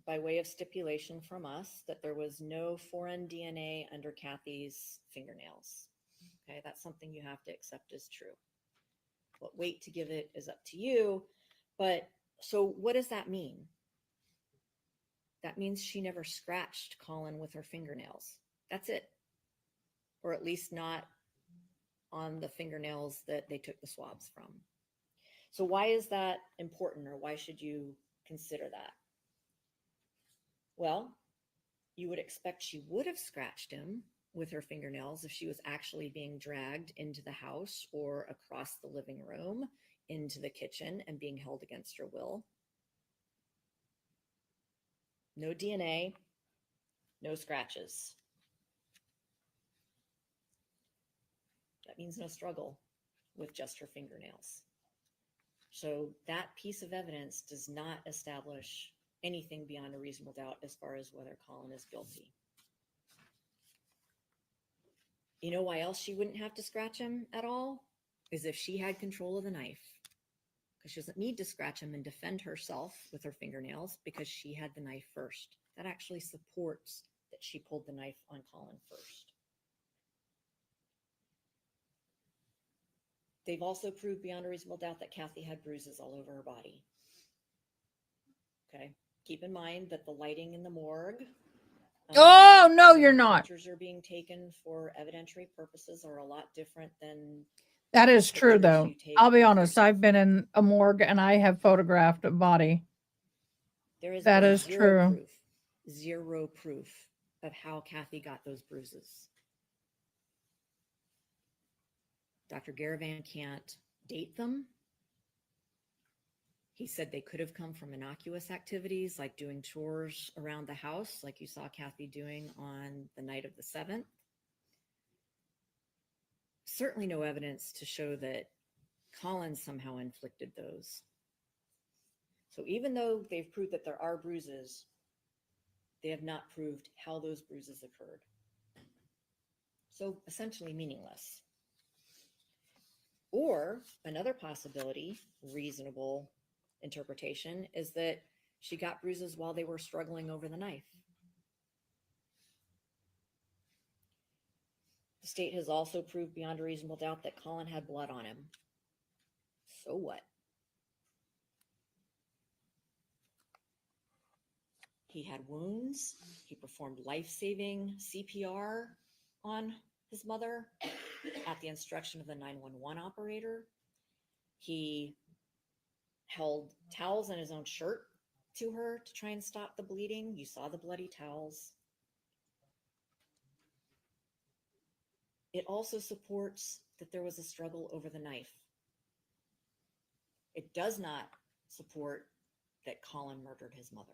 by way of stipulation from us, that there was no foreign DNA under Kathy's fingernails. Okay, that's something you have to accept as true. What weight to give it is up to you. But so what does that mean? That means she never scratched Collin with her fingernails. That's it. Or at least not on the fingernails that they took the swabs from. So why is that important, or why should you consider that? Well, you would expect she would have scratched him with her fingernails if she was actually being dragged into the house or across the living room into the kitchen and being held against her will. No DNA, no scratches. That means no struggle with just her fingernails. So that piece of evidence does not establish anything beyond a reasonable doubt as far as whether Collin is guilty. You know why else she wouldn't have to scratch him at all? Is if she had control of the knife. Because she doesn't need to scratch him and defend herself with her fingernails because she had the knife first. That actually supports that she pulled the knife on Collin first. They've also proved beyond a reasonable doubt that Kathy had bruises all over her body. Okay. Keep in mind that the lighting in the morgue. Oh, no, when you're not. Pictures are being taken for evidentiary purposes are a lot different than. That is true, pictures though. you take I'll be in honest. prison. I've been in a morgue and I have photographed a body. There is That been is true. Zero proof of how Kathy got those bruises. Dr. Garavan can't date them. He said they could have come from innocuous activities like doing chores around the house, like you saw Kathy doing on the night of the 7th. Certainly no evidence to show that Collin somehow inflicted those. So even though they've proved that there are bruises, they have not proved how those bruises occurred. So essentially meaningless. Or another possibility, reasonable interpretation, is that she got bruises while they were struggling over the knife. The state has also proved beyond a reasonable doubt that Collin had blood on him. So what? He had wounds. He performed life-saving CPR on his mother at the instruction of the 911 operator. He held towels in his own shirt to her to try and stop the bleeding. You saw the bloody towels. It also supports that there was a struggle over the knife. It does not support that Collin murdered his mother.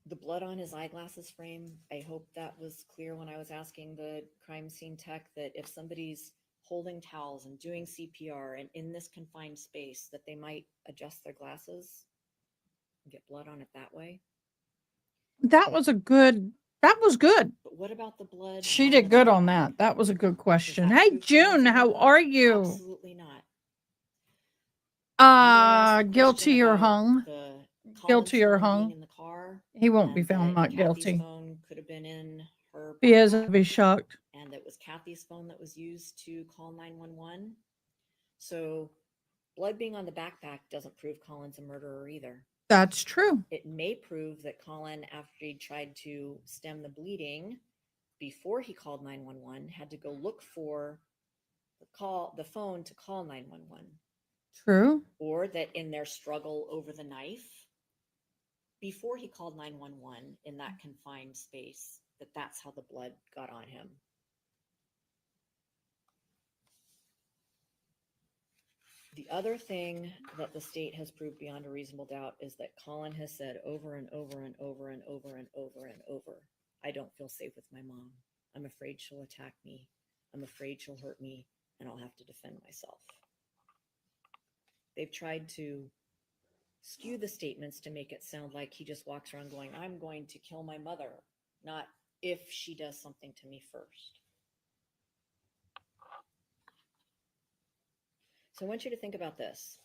The blood on his eyeglasses frame, I hope that was clear when I was asking the crime scene tech that if somebody's holding towels and doing CPR and in this confined space, that they might adjust their glasses and get blood on it that way. That was good. But what about the blood? She did good on that. That was a good question. Hey, June, how are you? Absolutely not. You asked the Guilty question or about hung? the Guilty or Collin's phone being hung? in the car, He won't be and found that not Kathy's guilty. phone could have been in her If he is, backpack, I'd be shocked. and that was Kathy's phone that was used to call 911. So blood being on the backpack doesn't prove Collin's a murderer either. That's true. It may prove that Collin, after he tried to stem the bleeding before he called 911, had to go look for the phone to call 911. True. Or that in their struggle over the knife, before he called 911 in that confined space, that's how the blood got on him. The other thing that the state has proved beyond a reasonable doubt is that Collin has said over and over and over and over and over and over, I don't feel safe with my mom. I'm afraid she'll attack me. I'm afraid she'll hurt me, and I'll have to defend myself. They've tried to skew the statements to make it sound like he just walks around going, I'm going to kill my mother, not if she does something to me first. So I want you to think about this.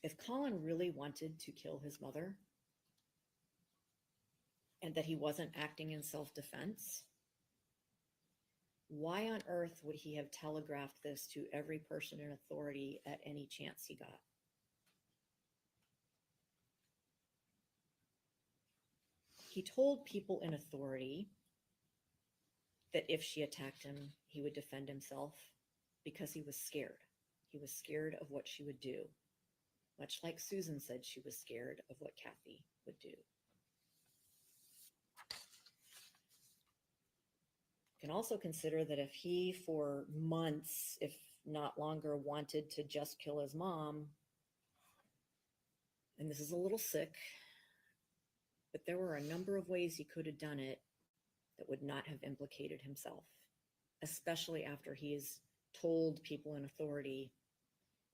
If Collin really wanted to kill his mother and that he wasn't acting in self-defense, why on earth would he have telegraphed this to every person in authority at any chance he got? He told people in authority that if she attacked him, he would defend himself because he was scared. He was scared of what she would do, much like Susan said she was scared of what Kathy would do. You can also consider that if he, for months, if not longer, wanted to just kill his mom, and this is a little sick, But there were a number of ways he could have done it that would not have implicated himself, especially after he has told people in authority,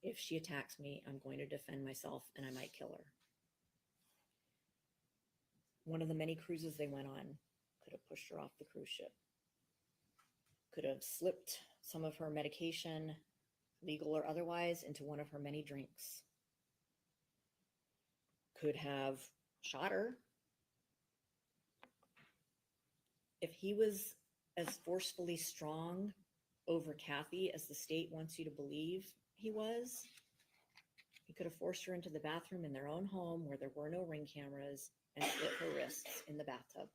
if she attacks me, I'm going to defend myself and I might kill her. One of the many cruises they went on could have pushed her off the cruise ship, could have slipped some of her medication, legal or otherwise, into one of her many drinks, could have shot her. If he was as forcefully strong over Kathy as the state wants you to believe he was, he could have forced her into the bathroom in their own home where there were no ring cameras and slit her wrists in the bathtub.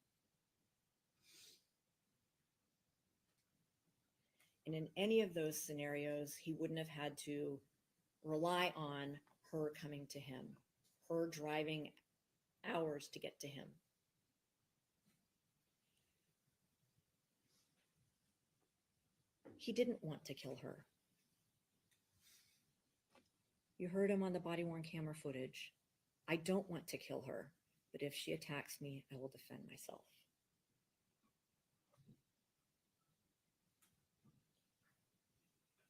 And in any of those scenarios, he wouldn't have had to rely on her coming to him, her driving hours to get to him. He didn't want to kill her. You heard him on the body-worn camera footage. I don't want to kill her, but if she attacks me, I will defend myself.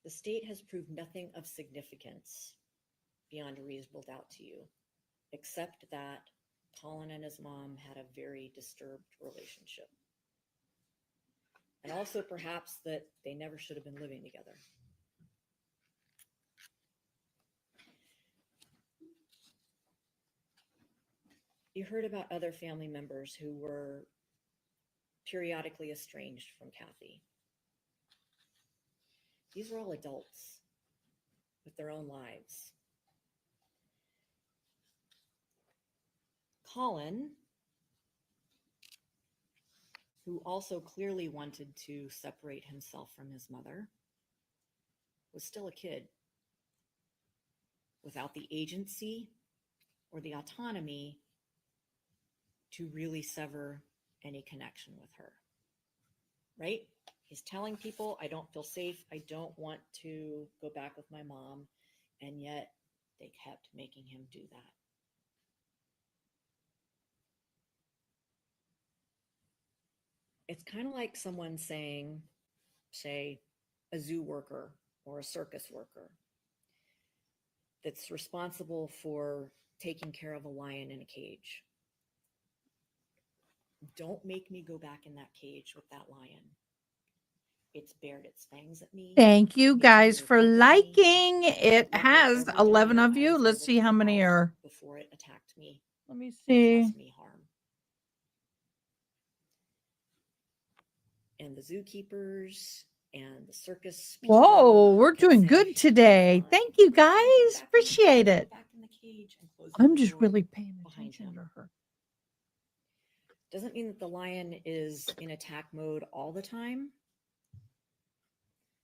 The state has proved nothing of significance beyond a reasonable doubt to you, except that Collin and his mom had a very disturbed relationship. And also perhaps that they never should have been living together. You heard about other family members who were periodically estranged from Kathy. These were all adults with their own lives. Collin, who also clearly wanted to separate himself from his mother, was still a kid without the agency or the autonomy to really sever any connection with her, right? He's telling people, I don't feel safe. I don't want to go back with my mom. And yet they kept making him do that. It's kind of like someone saying, say, a zoo worker or a circus worker that's responsible for taking care of a lion in a cage. Don't make me go back in that cage with that lion. It's bared its fangs at me. Thank you It's guys reared for up at me. liking. It Like has every 11 dog, of I you. was Let's able see to how keep many out are. before it attacked me Let me and see. caused me harm. And the zookeepers and the circus people Whoa, we're kept doing saying, good "You're today. fine. Thank you You're fine. Go guys. back in the Appreciate cage. Go it. back in the cage," and closing I'm the just door really paying behind attention him. to her. Doesn't mean that the lion is in attack mode all the time.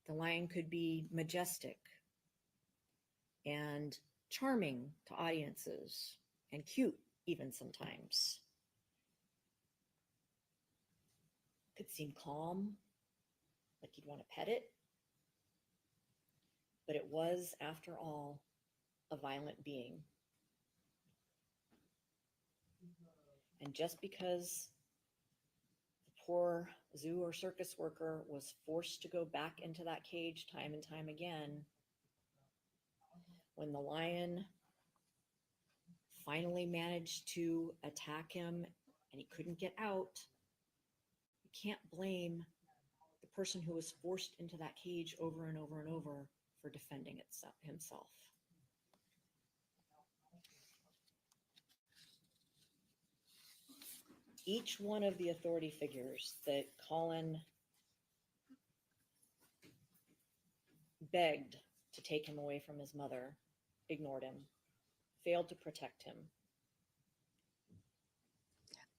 The lion could be majestic and charming to audiences and cute even sometimes. Could seem calm, like you'd want to pet it. But it was, after all, a violent being. And just because the poor zoo or circus worker was forced to go back into that cage time and time again, when the lion finally managed to attack him and he couldn't get out, you can't blame the person who was forced into that cage over and over and over for defending himself. Each one of the authority figures that Collin begged to take him away from his mother ignored him, failed to protect him.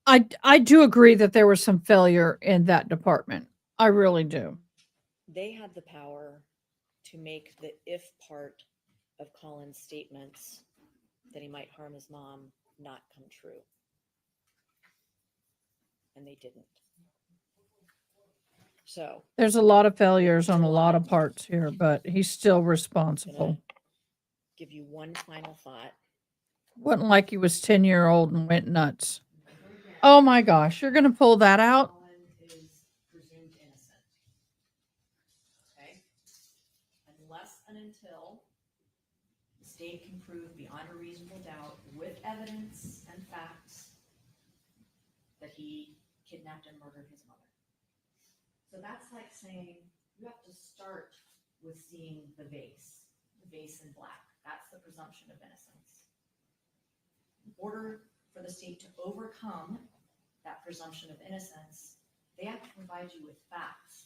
I do agree that there was some failure in that department. I really do. They had the power to make the if part of Collin's statements that he might harm his mom not come true. And they didn't. So There's a lot of failures There's on a a lot lot. of parts here, but he's still I'm gonna responsible. give you one final thought. Wasn't like he was 10-year-old and went nuts. Oh my gosh, you're gonna pull that out? Collin is presumed innocent. Okay? Unless and until the state can prove beyond a reasonable doubt with evidence and facts that he kidnapped and murdered his mother. So that's like saying you have to start with seeing the vase in black. That's the presumption of innocence. In order for the state to overcome that presumption of innocence, they have to provide you with facts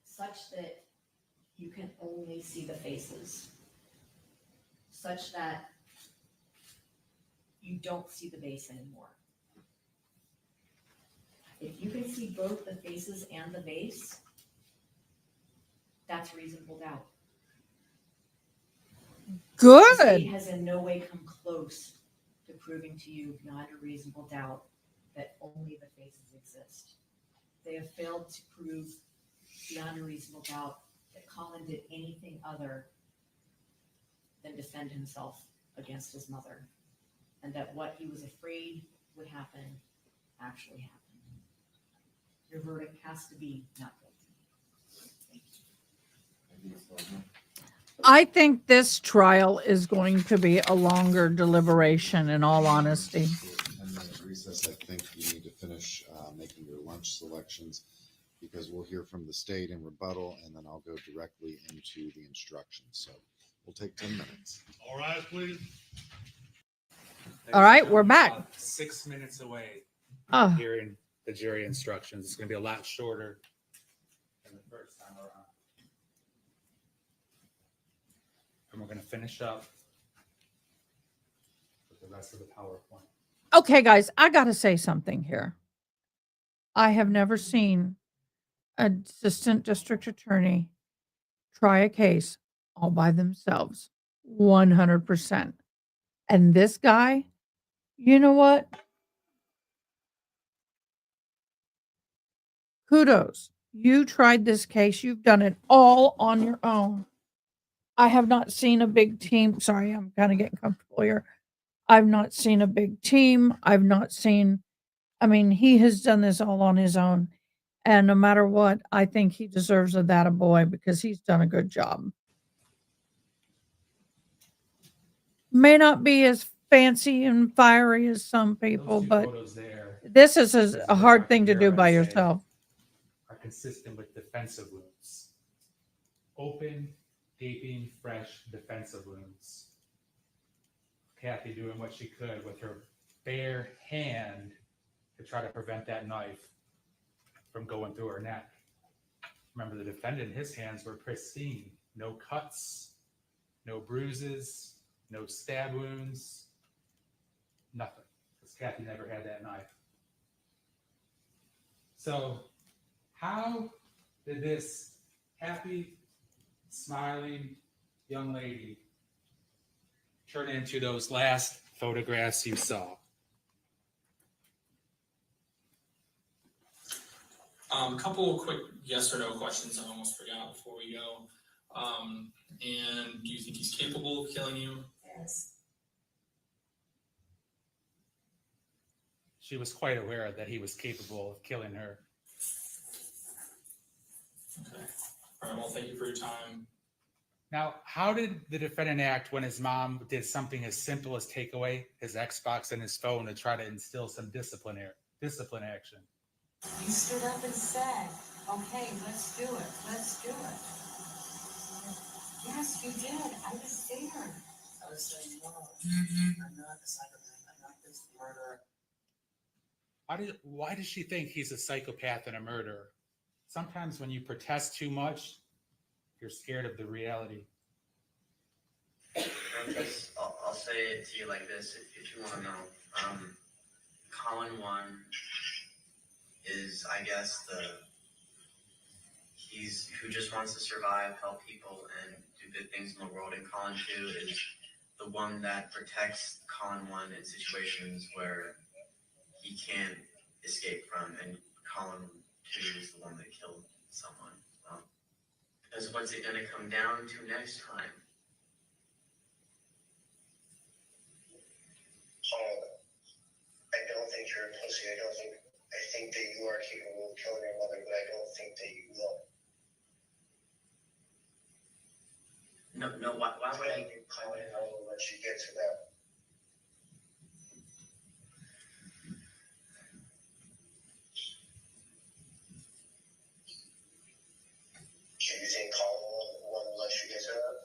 such that you can only see the faces, such that you don't see the vase anymore. If you can see both the faces and the vase, that's reasonable doubt. The state Good. has in no way come close to proving to you beyond a reasonable doubt that only the faces exist. They have failed to prove beyond a reasonable doubt that Collin did anything other than defend himself against his mother, and that what he was afraid would happen actually happened. Your verdict has to be not guilty. Thank you. I think this trial is going to be a longer deliberation, in all honesty. 10-minute recess. I think you need to finish making your lunch selections because we'll hear from the state in rebuttal and then I'll go directly into the instructions. So we'll take 10 minutes. All right, please. All right, we're back. About 6 minutes away Oh, hearing the jury instructions. It's going to be a lot shorter than the first time around. And we're going to finish up with the rest of the PowerPoint. okay, guys, I got to say something here. I have never seen an assistant district attorney try a case all by themselves, 100%. And this guy, you know what? Kudos. You tried this case. You've done it all on your own. I have not seen a big team. Sorry, I'm kind of getting comfortable here. I've not seen a big team. I've not seen, I mean, he has done this all on his own. And no matter what, I think he deserves a that a boy because he's done a good job. May not be as fancy and fiery as some people, Those two but photos there, this is this a what hard Dr. thing to do Guerra by said yourself. are consistent with defensive wounds. Open, gaping, fresh defensive wounds. Kathy doing what she could with her bare hand to try to prevent that knife from going through her neck. Remember, the defendant, his hands were pristine. No cuts, no bruises, no stab wounds, nothing. Because Kathy never had that knife. So, how did this happy, smiling young lady turn into those last photographs you saw? A couple of quick yes or no questions I almost forgot before we go. And do you think he's capable of killing you? Yes. She was quite aware that he was capable of killing her. Okay. All right, well, thank you for your time. Now, how did the defendant act when his mom did something as simple as take away his Xbox and his phone to try to instill some discipline action? You stood up and said, okay, let's do it, let's do it. Yes, you did, I was there. I was saying, no, I'm not a psychopath, I'm not this murderer. Why does she think he's a psychopath and a murderer? Sometimes when you protest too much, you're scared of the reality. I'll say it to you like this, if you want to know. Collin 1 is, I guess, he's who just wants to survive, help people, and do good things in the world. And Collin 2 is the one that protects Collin 1 in situations where he can't escape from. And Collin 2 is the one that killed someone. Because what's it going to come down to next time? No, why would I? Collin, I will let you get to that. Do you think Collin will let you get to that?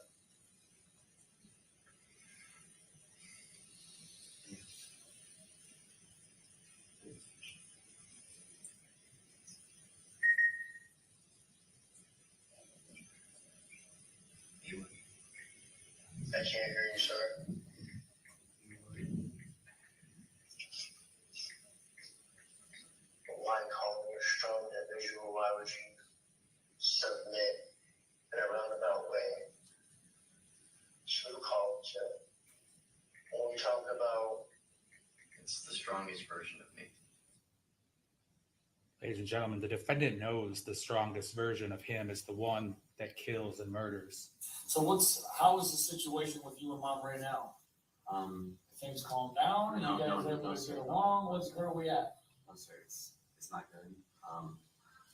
I can't hear you, sir. Why Collin, you're a strong individual, why would you submit in a roundabout way to Collin? When we talk about It's the strongest version of me. Ladies and gentlemen, the defendant knows the strongest version of him is the one that kills and murders. So how is the situation with you and mom right now? Things calm down and No, you guys no, able no, to sir. get along? Where are we at? No, sir, it's not good.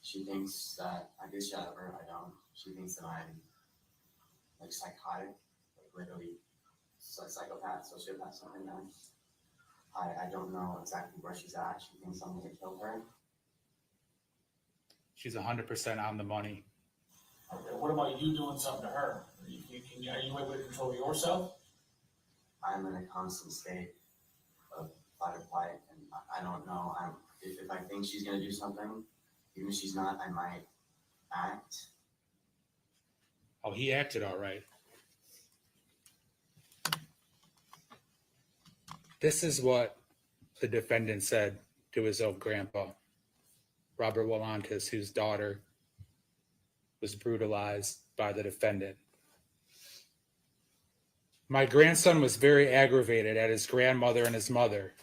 She thinks that I get shit out of her. I don't. She thinks that I'm like psychotic, like literally psychopath, sociopath, something like that. I don't know exactly where she's at. She thinks I'm gonna kill her. She's 100% on the money. Okay, what about you doing something to her? Are you able to control yourself? I'm in a constant state of fight or flight, and I don't know. If I think she's gonna do something, even if she's not, I might act. Oh, he acted all right. This is what the defendant said to his own grandpa, Robert Willantis, whose daughter was brutalized by the defendant. My grandson was very aggravated at his grandmother and his mother.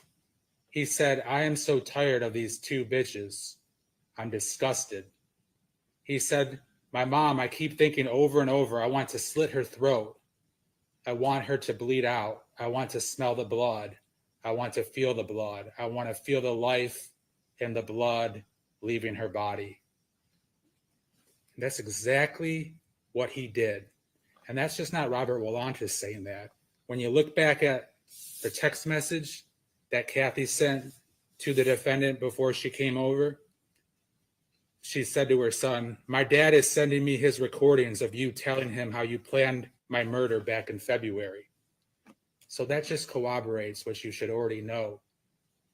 He said, I am so tired of these two bitches. I'm disgusted. He said, my mom, I keep thinking over and over, I want to slit her throat. I want her to bleed out. I want to smell the blood. I want to feel the blood. I want to feel the life and the blood leaving her body. And that's exactly what he did. And that's just not Robert Willantis saying that. When you look back at the text message that Kathy sent to the defendant before she came over, she said to her son, my dad is sending me his recordings of you telling him how you planned my murder back in February. So that just corroborates what you should already know,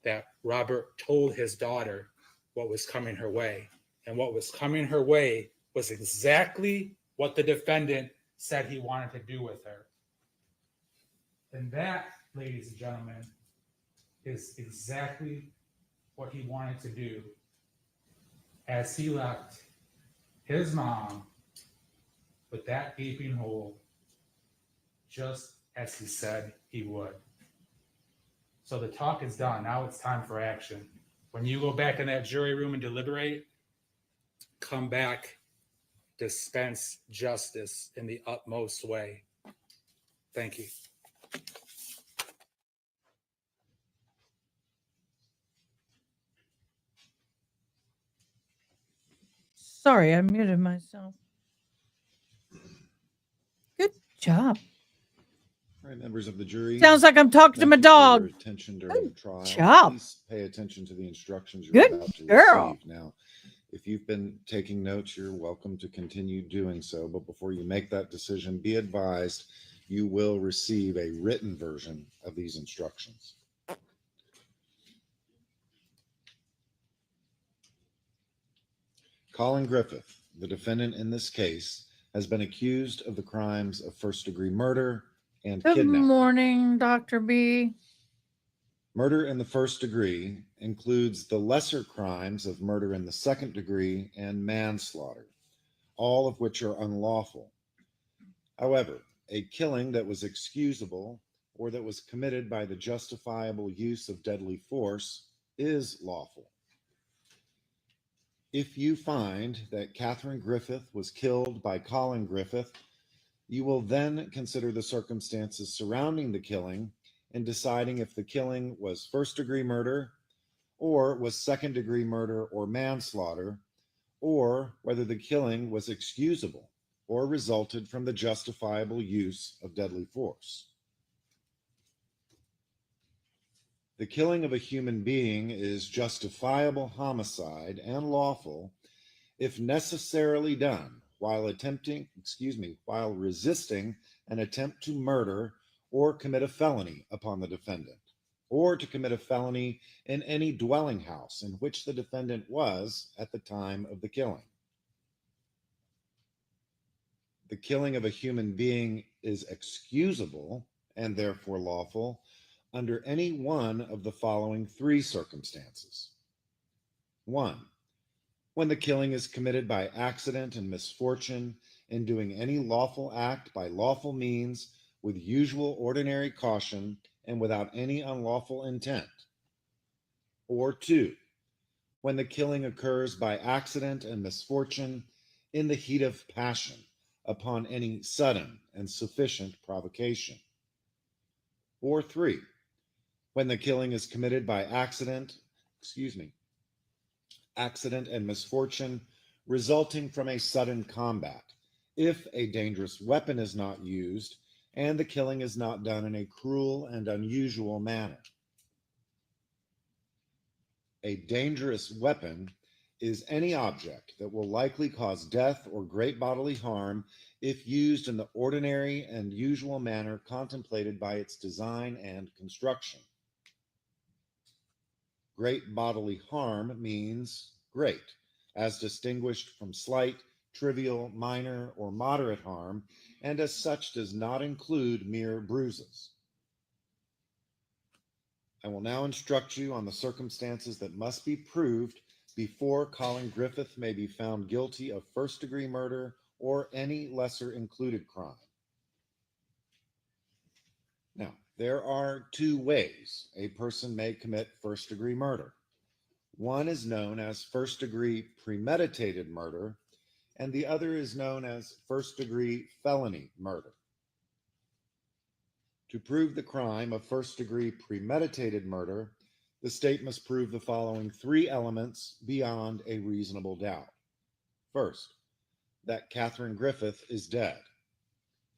that Robert told his daughter what was coming her way. And what was coming her way was exactly what the defendant said he wanted to do with her. And that, ladies and gentlemen, is exactly what he wanted to do as he left his mom with that gaping hole, just as he said he would. So the talk is done. Now it's time for action. When you go back in that jury room and deliberate, come back, dispense justice in the utmost way. Thank you. Sorry, I muted myself. Good job. All right, members of the jury. Sounds like I'm talking to my thank you for your dog. attention during the trial. job. Please pay attention to the instructions you're Good about to girl. receive. Now, if you've been taking notes, you're welcome to continue doing so. But before you make that decision, be advised you will receive a written version of these instructions. Collin Griffith, the defendant in this case, has been accused of the crimes of first-degree murder and Good kidnapping. morning, Dr. B. Murder in the first degree includes the lesser crimes of murder in the second degree and manslaughter, all of which are unlawful. However, a killing that was excusable or that was committed by the justifiable use of deadly force is lawful. If you find that Catherine Griffith was killed by Collin Griffith, you will then consider the circumstances surrounding the killing in deciding if the killing was first-degree murder or was second-degree murder or manslaughter, or whether the killing was excusable or resulted from the justifiable use of deadly force. The killing of a human being is justifiable homicide and lawful if necessarily done while resisting an attempt to murder or commit a felony upon the defendant, or to commit a felony in any dwelling house in which the defendant was at the time of the killing. The killing of a human being is excusable and therefore lawful under any one of the following three circumstances. 1. When the killing is committed by accident and misfortune in doing any lawful act by lawful means with usual ordinary caution and without any unlawful intent. Or 2. When the killing occurs by accident and misfortune in the heat of passion upon any sudden and sufficient provocation. Or 3. When the killing is committed by accident and misfortune resulting from a sudden combat, if a dangerous weapon is not used and the killing is not done in a cruel and unusual manner. A dangerous weapon is any object that will likely cause death or great bodily harm if used in the ordinary and usual manner contemplated by its design and construction. Great bodily harm means great, as distinguished from slight, trivial, minor, or moderate harm, and as such does not include mere bruises. I will now instruct you on the circumstances that must be proved before Collin Griffith may be found guilty of first-degree murder or any lesser included crime. Now, there are two ways a person may commit first-degree murder. One is known as first-degree premeditated murder, and the other is known as first-degree felony murder. To prove the crime of first-degree premeditated murder, the state must prove the following three elements beyond a reasonable doubt. First, that Catherine Griffith is dead.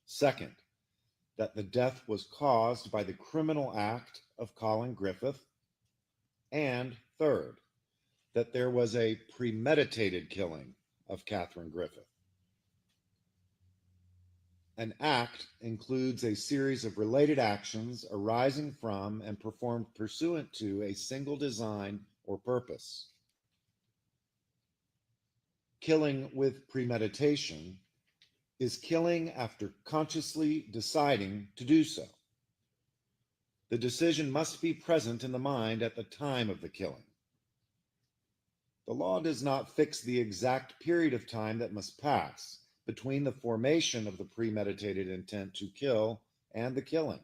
Second, that the death was caused by the criminal act of Collin Griffith. And third, that there was a premeditated killing of Catherine Griffith. An act includes a series of related actions arising from and performed pursuant to a single design or purpose. Killing with premeditation is killing after consciously deciding to do so. The decision must be present in the mind at the time of the killing. The law does not fix the exact period of time that must pass between the formation of the premeditated intent to kill and the killing.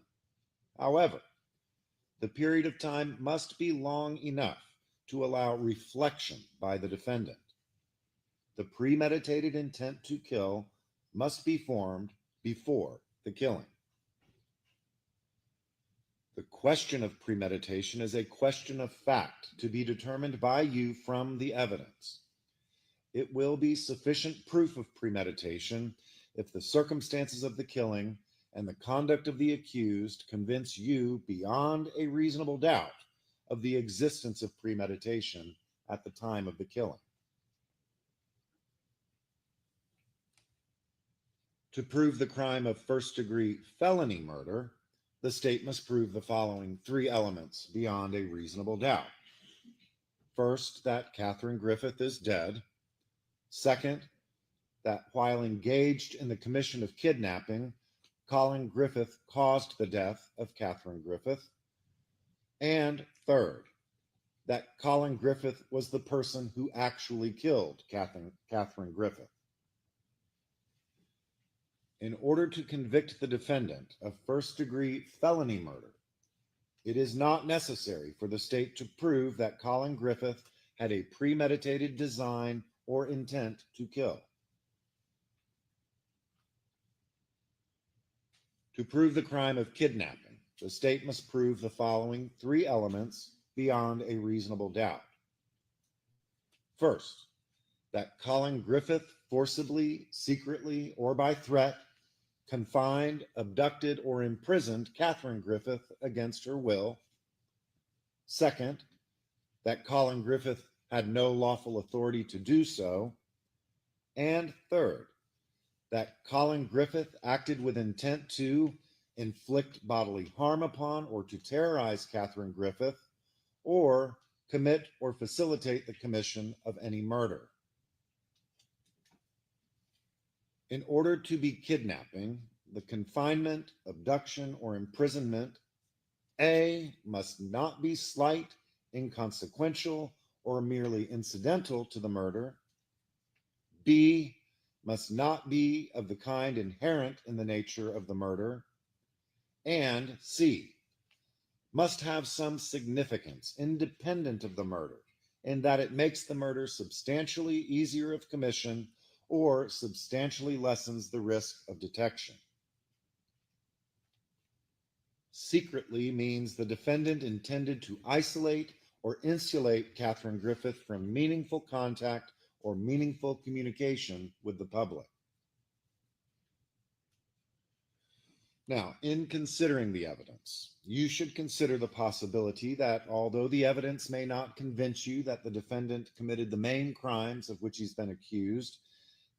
However, the period of time must be long enough to allow reflection by the defendant. The premeditated intent to kill must be formed before the killing. The question of premeditation is a question of fact to be determined by you from the evidence. It will be sufficient proof of premeditation if the circumstances of the killing and the conduct of the accused convince you beyond a reasonable doubt of the existence of premeditation at the time of the killing. To prove the crime of first-degree felony murder, the state must prove the following three elements beyond a reasonable doubt. First, that Catherine Griffith is dead. Second, that while engaged in the commission of kidnapping, Collin Griffith caused the death of Catherine Griffith. And third, that Collin Griffith was the person who actually killed Catherine Griffith. In order to convict the defendant of first-degree felony murder, it is not necessary for the state to prove that Collin Griffith had a premeditated design or intent to kill. To prove the crime of kidnapping, the state must prove the following three elements beyond a reasonable doubt. First, that Collin Griffith forcibly, secretly, or by threat, confined, abducted, or imprisoned Catherine Griffith against her will. Second, that Collin Griffith had no lawful authority to do so. And third, that Collin Griffith acted with intent to inflict bodily harm upon or to terrorize Catherine Griffith, or commit or facilitate the commission of any murder. In order to be kidnapping, the confinement, abduction, or imprisonment, A, must not be slight, inconsequential, or merely incidental to the murder. B, must not be of the kind inherent in the nature of the murder. And C, must have some significance independent of the murder, in that it makes the murder substantially easier of commission or substantially lessens the risk of detection. Secretly means the defendant intended to isolate or insulate Catherine Griffith from meaningful contact or meaningful communication with the public. Now, in considering the evidence, you should consider the possibility that although the evidence may not convince you that the defendant committed the main crimes of which he's been accused,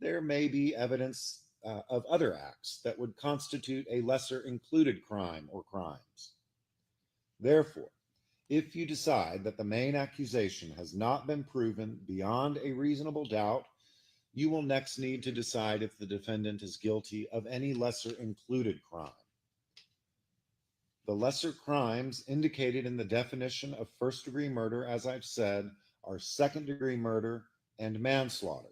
there may be evidence of other acts that would constitute a lesser included crime or crimes. Therefore, if you decide that the main accusation has not been proven beyond a reasonable doubt, you will next need to decide if the defendant is guilty of any lesser included crime. The lesser crimes indicated in the definition of first-degree murder, as I've said, are second-degree murder and manslaughter.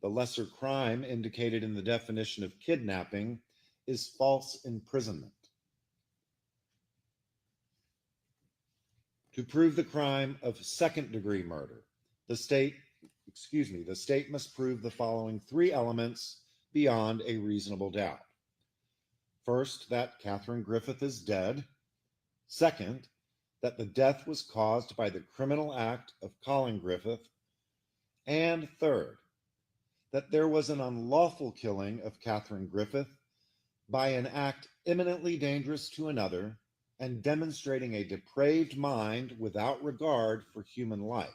The lesser crime indicated in the definition of kidnapping is false imprisonment. To prove the crime of second-degree murder, the state must prove the following three elements beyond a reasonable doubt. First, that Catherine Griffith is dead. Second, that the death was caused by the criminal act of Collin Griffith. And third, that there was an unlawful killing of Catherine Griffith by an act imminently dangerous to another and demonstrating a depraved mind without regard for human life.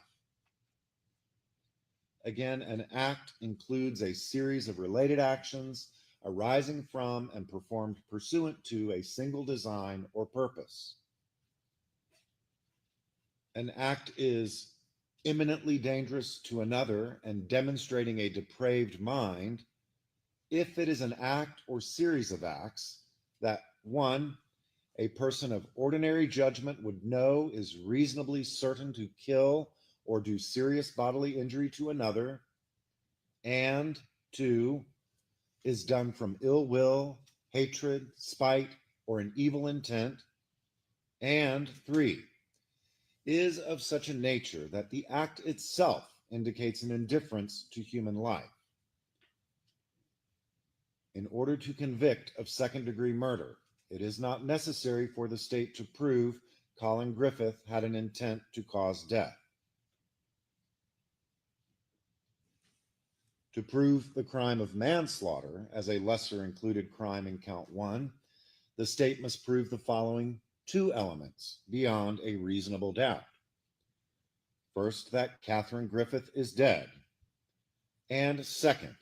Again, an act includes a series of related actions arising from and performed pursuant to a single design or purpose. An act is imminently dangerous to another and demonstrating a depraved mind if it is an act or series of acts that, one, a person of ordinary judgment would know is reasonably certain to kill or do serious bodily injury to another, and two, is done from ill will, hatred, spite, or an evil intent, and three, is of such a nature that the act itself indicates an indifference to human life. In order to convict of second-degree murder, it is not necessary for the state to prove Collin Griffith had an intent to cause death. To prove the crime of manslaughter as a lesser included crime in count one, the state must prove the following two elements beyond a reasonable doubt. First, that Catherine Griffith is dead. And second,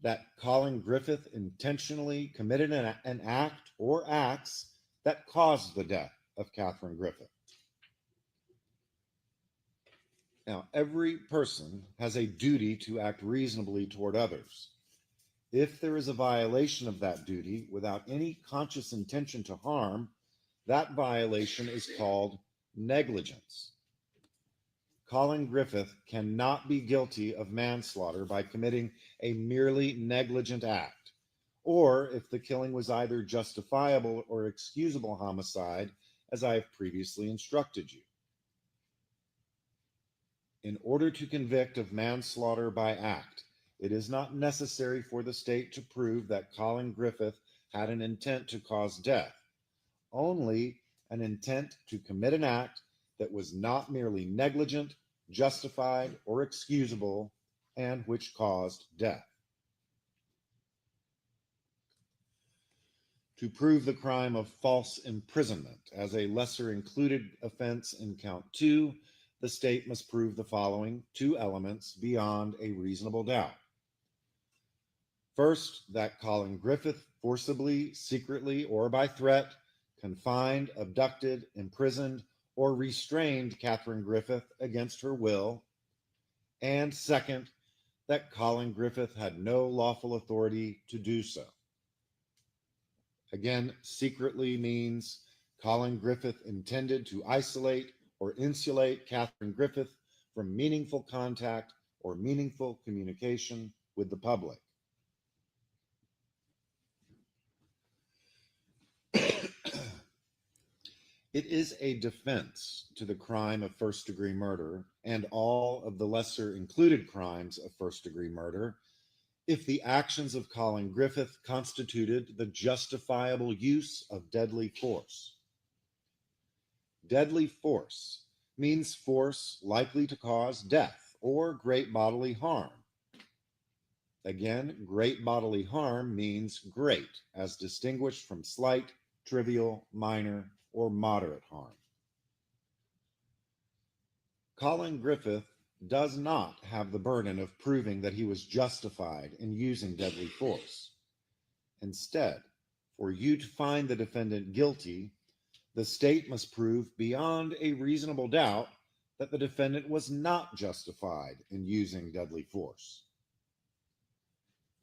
that Collin Griffith intentionally committed an act or acts that caused the death of Catherine Griffith. Now, every person has a duty to act reasonably toward others. If there is a violation of that duty without any conscious intention to harm, that violation is called negligence. Collin Griffith cannot be guilty of manslaughter by committing a merely negligent act, or if the killing was either justifiable or excusable homicide, as I have previously instructed you. In order to convict of manslaughter by act, it is not necessary for the state to prove that Collin Griffith had an intent to cause death, only an intent to commit an act that was not merely negligent, justified, or excusable, and which caused death. To prove the crime of false imprisonment as a lesser included offense in count 2, the state must prove the following 2 elements beyond a reasonable doubt. First, that Collin Griffith forcibly, secretly, or by threat confined, abducted, imprisoned, or restrained Catherine Griffith against her will. And second, that Collin Griffith had no lawful authority to do so. Again, secretly means Collin Griffith intended to isolate or insulate Catherine Griffith from meaningful contact or meaningful communication with the public. It is a defense to the crime of first-degree murder and all of the lesser included crimes of first-degree murder if the actions of Collin Griffith constituted the justifiable use of deadly force. Deadly force means force likely to cause death or great bodily harm. Again, great bodily harm means great, as distinguished from slight, trivial, minor, or moderate harm. Collin Griffith does not have the burden of proving that he was justified in using deadly force. Instead, for you to find the defendant guilty, the state must prove beyond a reasonable doubt that the defendant was not justified in using deadly force.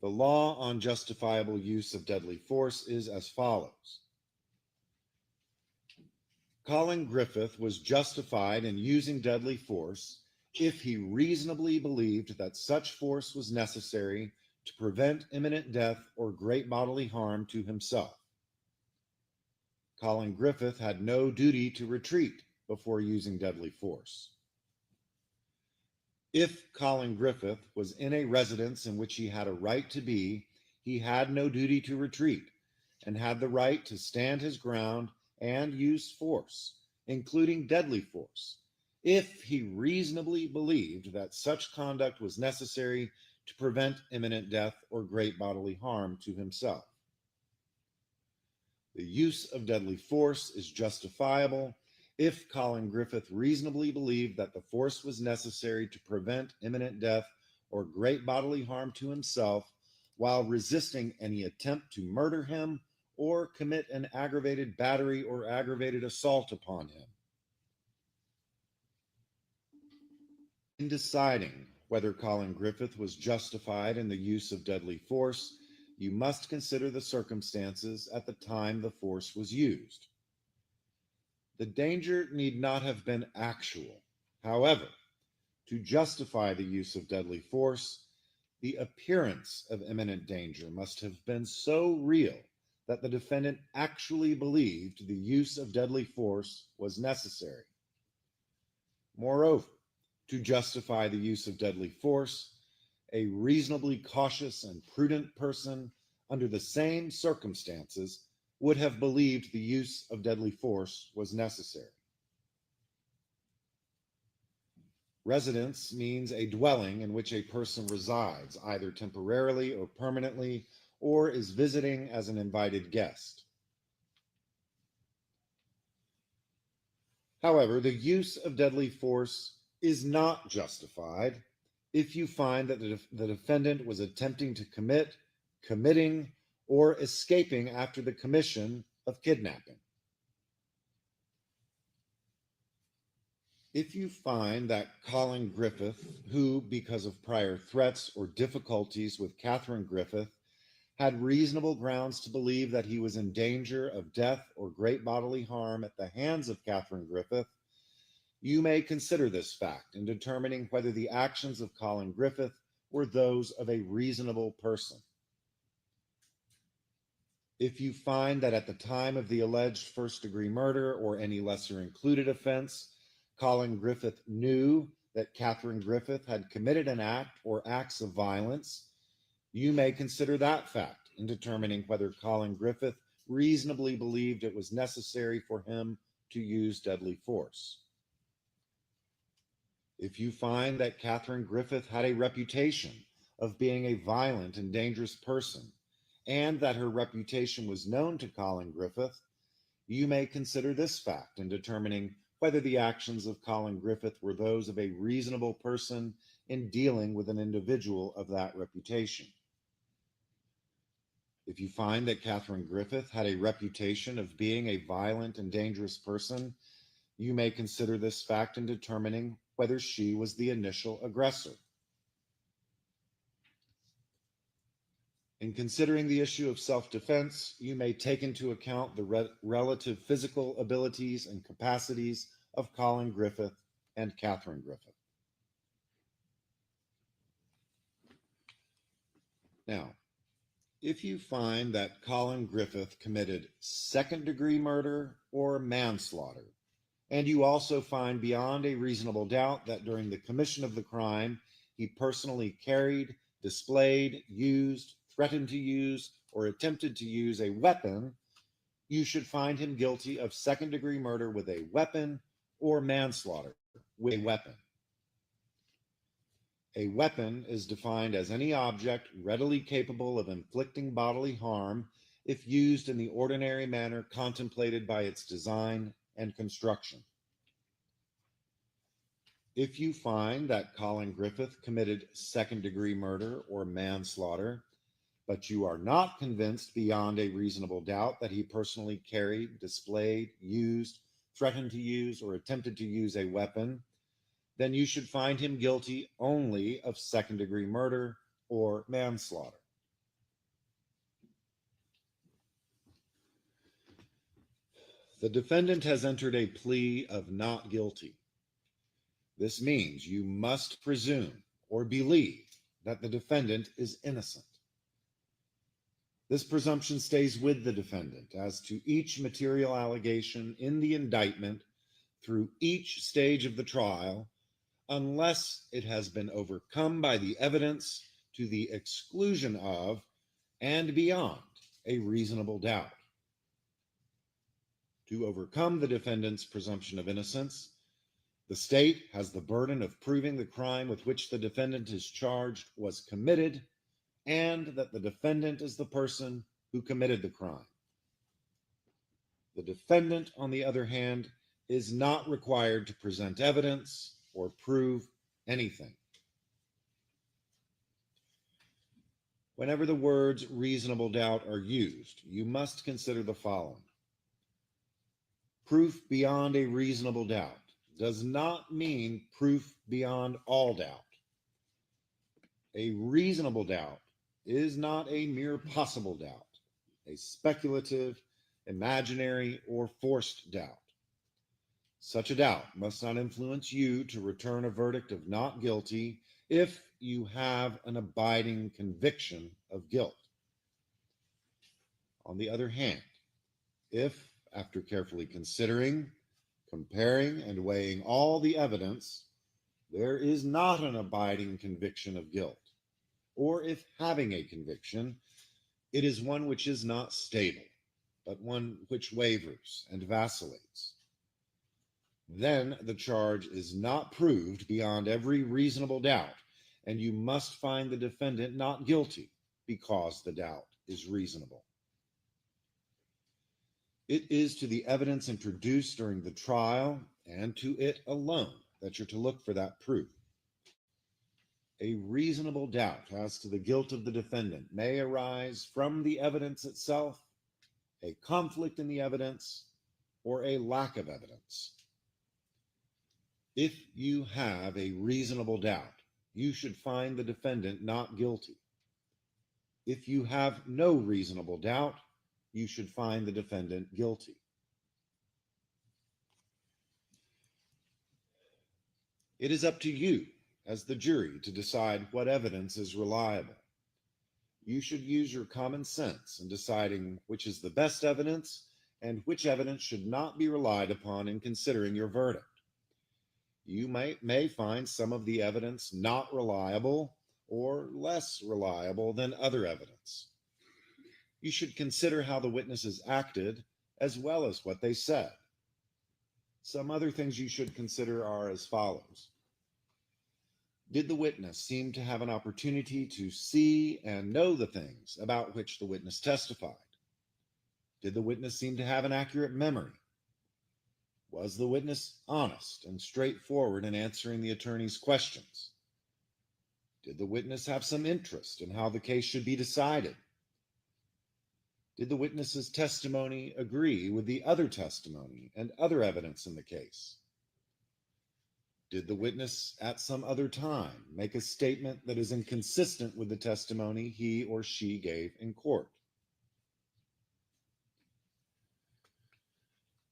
The law on justifiable use of deadly force is as follows. Collin Griffith was justified in using deadly force if he reasonably believed that such force was necessary to prevent imminent death or great bodily harm to himself. Collin Griffith had no duty to retreat before using deadly force. If Collin Griffith was in a residence in which he had a right to be, he had no duty to retreat and had the right to stand his ground and use force, including deadly force, if he reasonably believed that such conduct was necessary to prevent imminent death or great bodily harm to himself. The use of deadly force is justifiable if Collin Griffith reasonably believed that the force was necessary to prevent imminent death or great bodily harm to himself while resisting any attempt to murder him or commit an aggravated battery or aggravated assault upon him. In deciding whether Collin Griffith was justified in the use of deadly force, you must consider the circumstances at the time the force was used. The danger need not have been actual. However, to justify the use of deadly force, the appearance of imminent danger must have been so real that the defendant actually believed the use of deadly force was necessary. Moreover, to justify the use of deadly force, a reasonably cautious and prudent person under the same circumstances would have believed the use of deadly force was necessary. Residence means a dwelling in which a person resides, either temporarily or permanently, or is visiting as an invited guest. However, the use of deadly force is not justified if you find that the defendant was attempting to commit, committing, or escaping after the commission of kidnapping. If you find that Collin Griffith, who, because of prior threats or difficulties with Catherine Griffith, had reasonable grounds to believe that he was in danger of death or great bodily harm at the hands of Catherine Griffith, you may consider this fact in determining whether the actions of Collin Griffith were those of a reasonable person. If you find that at the time of the alleged first-degree murder or any lesser included offense, Collin Griffith knew that Catherine Griffith had committed an act or acts of violence, you may consider that fact in determining whether Collin Griffith reasonably believed it was necessary for him to use deadly force. If you find that Catherine Griffith had a reputation of being a violent and dangerous person, and that her reputation was known to Collin Griffith, you may consider this fact in determining whether the actions of Collin Griffith were those of a reasonable person in dealing with an individual of that reputation. If you find that Catherine Griffith had a reputation of being a violent and dangerous person, you may consider this fact in determining whether she was the initial aggressor. In considering the issue of self-defense, you may take into account the relative physical abilities and capacities of Collin Griffith and Catherine Griffith. Now, if you find that Collin Griffith committed second-degree murder or manslaughter, and you also find beyond a reasonable doubt that during the commission of the crime, he personally carried, displayed, used, threatened to use, or attempted to use a weapon, you should find him guilty of second-degree murder with a weapon or manslaughter with a weapon. A weapon is defined as any object readily capable of inflicting bodily harm if used in the ordinary manner contemplated by its design and construction. If you find that Collin Griffith committed second-degree murder or manslaughter, but you are not convinced beyond a reasonable doubt that he personally carried, displayed, used, threatened to use, or attempted to use a weapon, then you should find him guilty only of second-degree murder or manslaughter. The defendant has entered a plea of not guilty. This means you must presume or believe that the defendant is innocent. This presumption stays with the defendant as to each material allegation in the indictment through each stage of the trial, unless it has been overcome by the evidence to the exclusion of and beyond a reasonable doubt. To overcome the defendant's presumption of innocence, the state has the burden of proving the crime with which the defendant is charged was committed and that the defendant is the person who committed the crime. The defendant, on the other hand, is not required to present evidence or prove anything. Whenever the words reasonable doubt are used, you must consider the following. Proof beyond a reasonable doubt does not mean proof beyond all doubt. A reasonable doubt is not a mere possible doubt, a speculative, imaginary, or forced doubt. Such a doubt must not influence you to return a verdict of not guilty if you have an abiding conviction of guilt. On the other hand, if, after carefully considering, comparing, and weighing all the evidence, there is not an abiding conviction of guilt, or if having a conviction, it is one which is not stable, but one which wavers and vacillates, then the charge is not proved beyond every reasonable doubt, and you must find the defendant not guilty because the doubt is reasonable. It is to the evidence introduced during the trial and to it alone that you're to look for that proof. A reasonable doubt as to the guilt of the defendant may arise from the evidence itself, a conflict in the evidence, or a lack of evidence. If you have a reasonable doubt, you should find the defendant not guilty. If you have no reasonable doubt, you should find the defendant guilty. It is up to you as the jury to decide what evidence is reliable. You should use your common sense in deciding which is the best evidence and which evidence should not be relied upon in considering your verdict. You may find some of the evidence not reliable or less reliable than other evidence. You should consider how the witnesses acted as well as what they said. Some other things you should consider are as follows. Did the witness seem to have an opportunity to see and know the things about which the witness testified? Did the witness seem to have an accurate memory? Was the witness honest and straightforward in answering the attorney's questions? Did the witness have some interest in how the case should be decided? Did the witness's testimony agree with the other testimony and other evidence in the case? Did the witness at some other time make a statement that is inconsistent with the testimony he or she gave in court?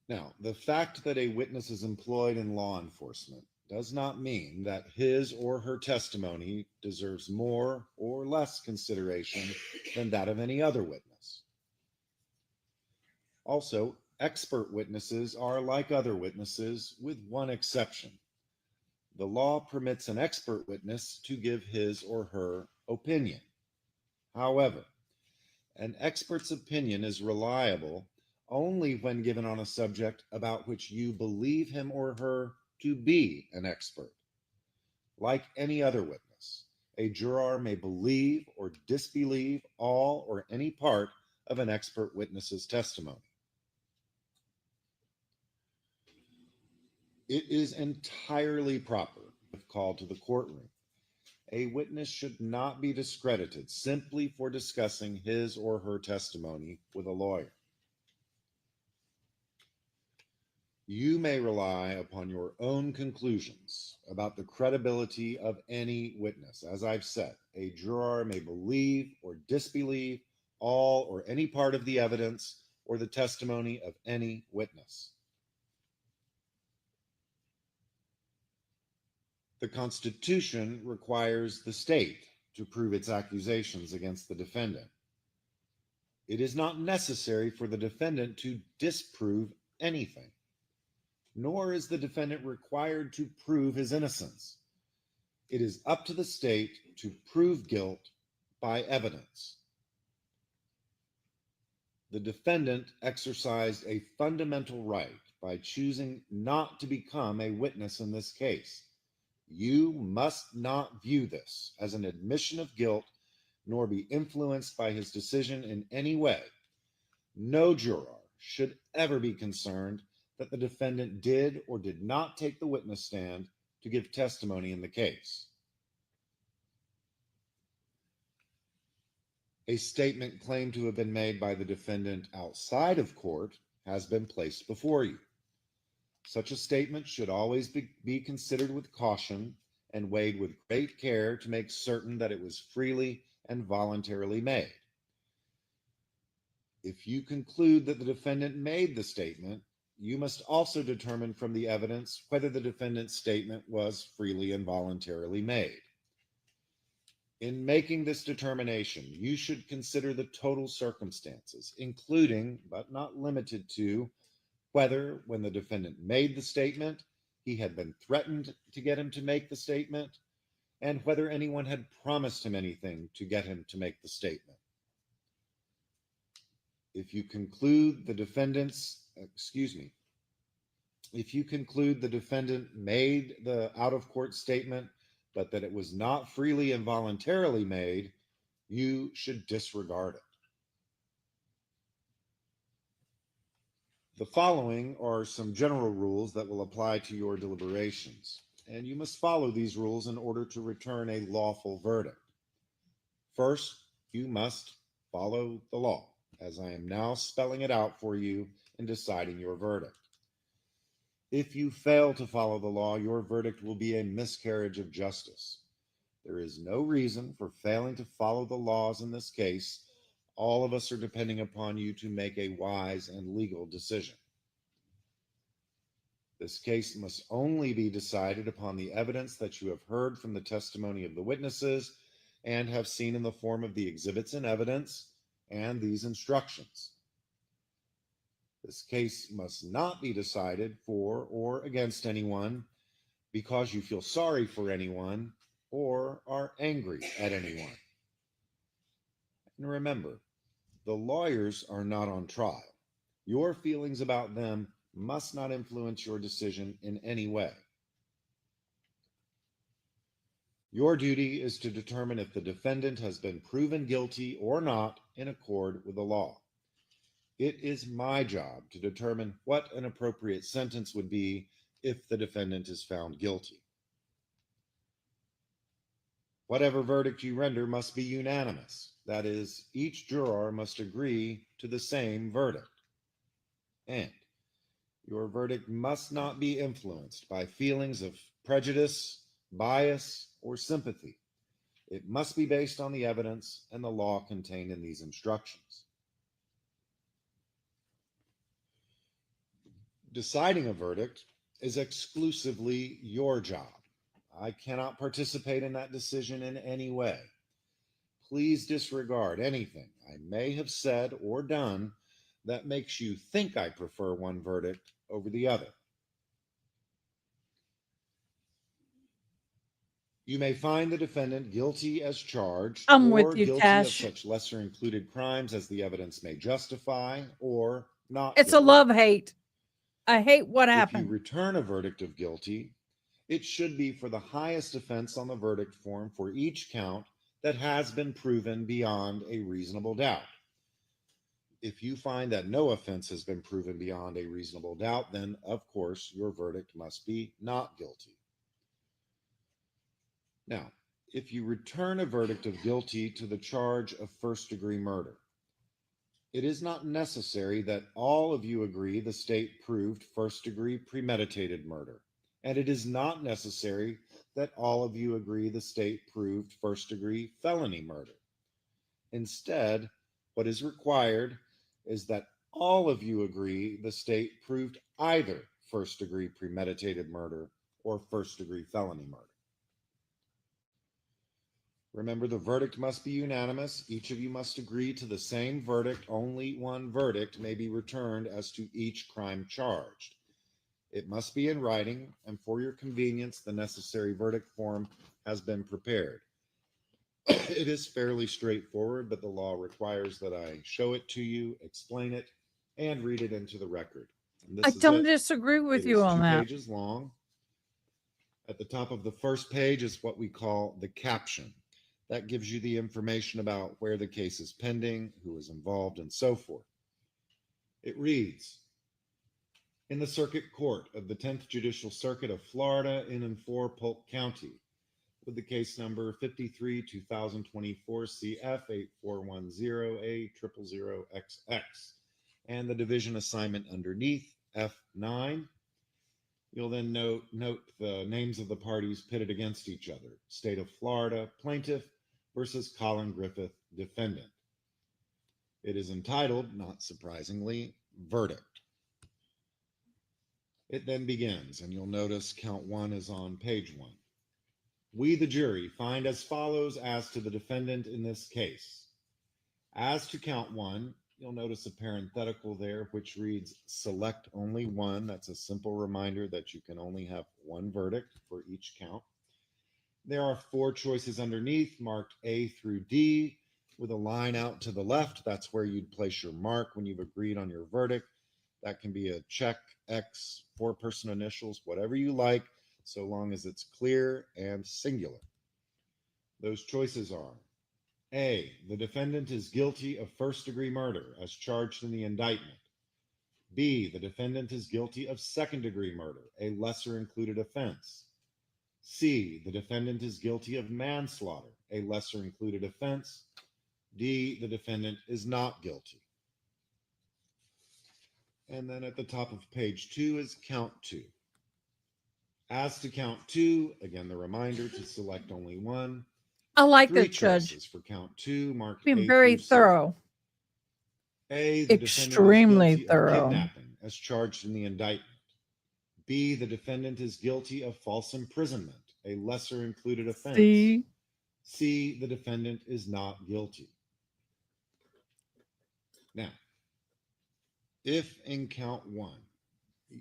Now, the fact that a witness is employed in law enforcement does not mean that his or her testimony deserves more or less consideration than that of any other witness. Also, expert witnesses are like other witnesses, with one exception. The law permits an expert witness to give his or her opinion. However, an expert's opinion is reliable only when given on a subject about which you believe him or her to be an expert. Like any other witness, a juror may believe or disbelieve all or any part of an expert witness's testimony. It is entirely proper if called to the courtroom. A witness should not be discredited simply for discussing his or her testimony with a lawyer. You may rely upon your own conclusions about the credibility of any witness. As I've said, a juror may believe or disbelieve all or any part of the evidence or the testimony of any witness. The Constitution requires the state to prove its accusations against the defendant. It is not necessary for the defendant to disprove anything, nor is the defendant required to prove his innocence. It is up to the state to prove guilt by evidence. The defendant exercised a fundamental right by choosing not to become a witness in this case. You must not view this as an admission of guilt, nor be influenced by his decision in any way. No juror should ever be concerned that the defendant did or did not take the witness stand to give testimony in the case. A statement claimed to have been made by the defendant outside of court has been placed before you. Such a statement should always be considered with caution and weighed with great care to make certain that it was freely and voluntarily made. If you conclude that the defendant made the statement, you must also determine from the evidence whether the defendant's statement was freely and voluntarily made. In making this determination, you should consider the total circumstances, including, but not limited to, whether, when the defendant made the statement, he had been threatened to get him to make the statement, and whether anyone had promised him anything to get him to make the statement. If you conclude the defendant made the out-of-court statement, but that it was not freely and voluntarily made, you should disregard it. The following are some general rules that will apply to your deliberations, and you must follow these rules in order to return a lawful verdict. First, you must follow the law, as I am now spelling it out for you in deciding your verdict. If you fail to follow the law, your verdict will be a miscarriage of justice. There is no reason for failing to follow the laws in this case. All of us are depending upon you to make a wise and legal decision. This case must only be decided upon the evidence that you have heard from the testimony of the witnesses and have seen in the form of the exhibits and evidence and these instructions. This case must not be decided for or against anyone because you feel sorry for anyone or are angry at anyone. And remember, the lawyers are not on trial. Your feelings about them must not influence your decision in any way. Your duty is to determine if the defendant has been proven guilty or not in accord with the law. It is my job to determine what an appropriate sentence would be if the defendant is found guilty. Whatever verdict you render must be unanimous. That is, each juror must agree to the same verdict. And your verdict must not be influenced by feelings of prejudice, bias, or sympathy. It must be based on the evidence and the law contained in these instructions. Deciding a verdict is exclusively your job. I cannot participate in that decision in any way. Please disregard anything I may have said or done that makes you think I prefer one verdict over the other. You may find the defendant guilty as charged I'm or with you, guilty of Tash. such lesser included crimes as the evidence may justify or not It's a guilty. love-hate. I hate what If you happened. return a verdict of guilty, it should be for the highest offense on the verdict form for each count that has been proven beyond a reasonable doubt. If you find that no offense has been proven beyond a reasonable doubt, then of course your verdict must be not guilty. Now, if you return a verdict of guilty to the charge of first-degree murder, it is not necessary that all of you agree the state proved first-degree premeditated murder, and it is not necessary that all of you agree the state proved first-degree felony murder. Instead, what is required is that all of you agree the state proved either first-degree premeditated murder or first-degree felony murder. Remember, the verdict must be unanimous. Each of you must agree to the same verdict. Only one verdict may be returned as to each crime charged. It must be in writing, and for your convenience, the necessary verdict form has been prepared. It is fairly straightforward, but the law requires that I show it to you, explain it, and read it into the record. And I this is don't it. disagree with It you is on 2 that. pages long. At the top of the first page is what we call the caption. That gives you the information about where the case is pending, who is involved, and so forth. It reads, in the Circuit Court of the 10th Judicial Circuit of Florida in and for Polk County, with the case number 53-2024 CF 8410A000XX, and the division assignment underneath, F9. You'll then note the names of the parties pitted against each other. State of Florida, plaintiff versus Collin Griffith, defendant. It is entitled, not surprisingly, verdict. It then begins, and you'll notice count 1 is on page 1. We, the jury, find as follows as to the defendant in this case. As to count 1, you'll notice a parenthetical there which reads select only one. That's a simple reminder that you can only have one verdict for each count. There are 4 choices underneath marked A through D with a line out to the left. That's where you'd place your mark when you've agreed on your verdict. That can be a check, X, 4-person initials, whatever you like, so long as it's clear and singular. Those choices are A, the defendant is guilty of first-degree murder as charged in the indictment. B, the defendant is guilty of second-degree murder, a lesser included offense. C, the defendant is guilty of manslaughter, a lesser included offense. D, the defendant is not guilty. And then at the top of page 2 is count 2. As to count 2, again, the reminder to select only one. I like 3 this, Judge. choices for count 2 marked Being A very through C. thorough. A, the Extremely defendant is guilty thorough. of kidnapping as charged in the indictment. B, the defendant is guilty of false imprisonment, a lesser included offense. C. C, the defendant is not guilty. Now, if in count 1,